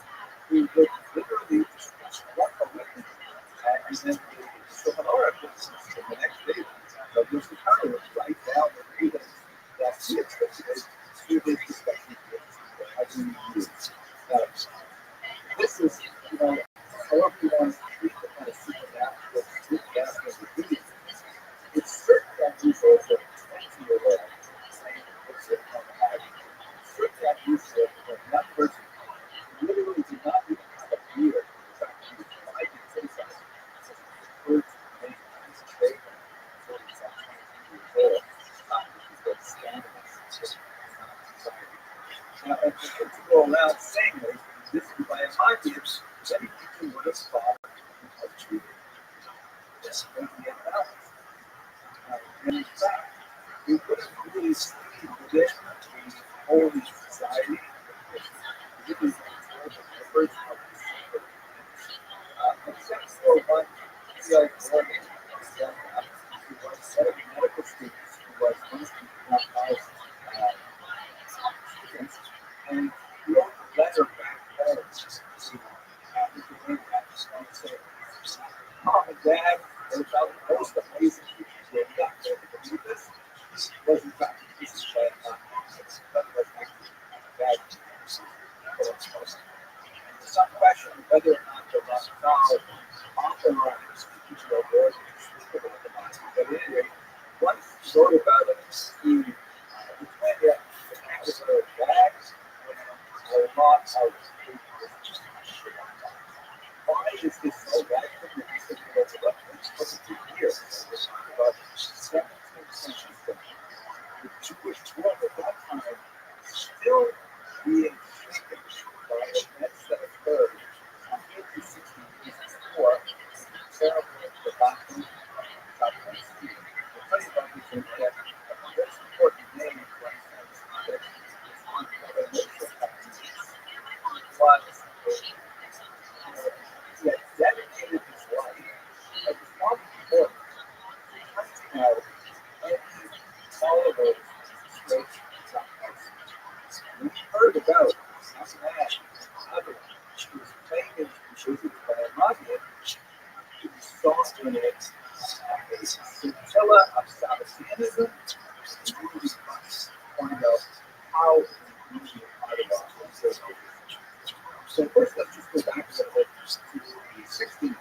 He would literally walk away and then the Sohanora business the next day. So this is how to write down the readings that he attributed to his discussion with Rabbi Yusuf. This is, however you want to treat the kind of supernatural aspect of Judaism. It's certain that he's also 20 years old. Certain that he's that person literally did not even have a beard. In fact, he was trying to criticize as a first many times a day until he was 22 years old. This is scandalous. It's just not society. Now, and to go around saying this is by a Hagios, many people would have thought of treating this as a balance. And in fact, we would have really seen within the holy society, particularly the first of except for one field Morgan, who was one of the medical students, who was one of the house students, and he wrote a letter back home to his and said, Mom and Dad, it was about the most amazing teachers they got there to believe this. This was in fact this is why I'm not was actually bad teachers. There's some question whether or not the Rothschild authorized teacher of words to speak about the Nazi. But anyway, once he wrote about it, he went at the Canterbury bags a lot of why is this so bad for me? Because it's about 22 years. We're talking about 17th century. The Jewish world at that time still being shaken by events that occurred 50, 60 years before the terrible debacle of South Palestine. I'll tell you about this in a minute. A very important name, for instance, that is one of the racial was he had dedicated his life as a one book hunting out any followers straight from us. When he heard about this man, another, who was claiming to be visited by a Rabbi, he saw in it a scintilla of Sabbatheanism and really must point out how unusual part of our system. So first, let's just go back a little bit to the 1600s,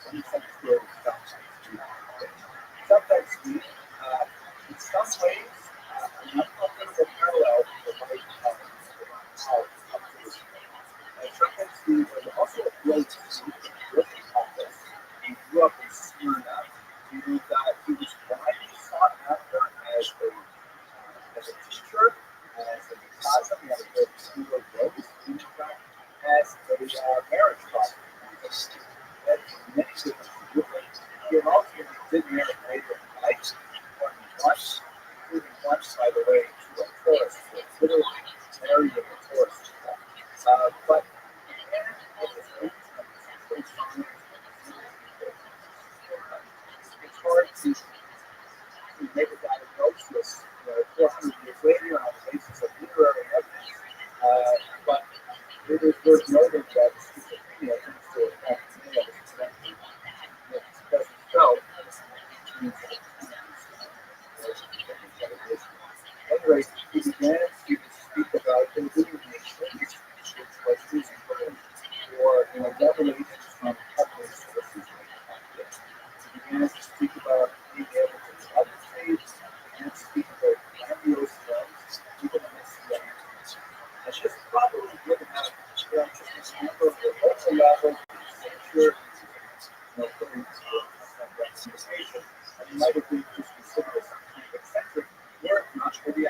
when he started to sometimes in some ways, I'm not going to parallel the life of and sometimes he was also a great working office. He grew up in Smyrna, and he was widely sought after as a teacher, as a Messiah. He had a great school of rose, in fact, as a marriage prospect. And many different he ultimately did marry later in life, more than once, including once, by the way, to a tourist, literally married a tourist. But it's hard to make a diagnosis 400 years later on the basis of literary evidence. But it is worth noting that schizophrenia tends to affect males exactly what doesn't show. Anyway, he began to speak about illumination, which was And she's probably given out just a number of the local level, sure, putting that conversation, and it might have been just considered as something eccentric work, not maybe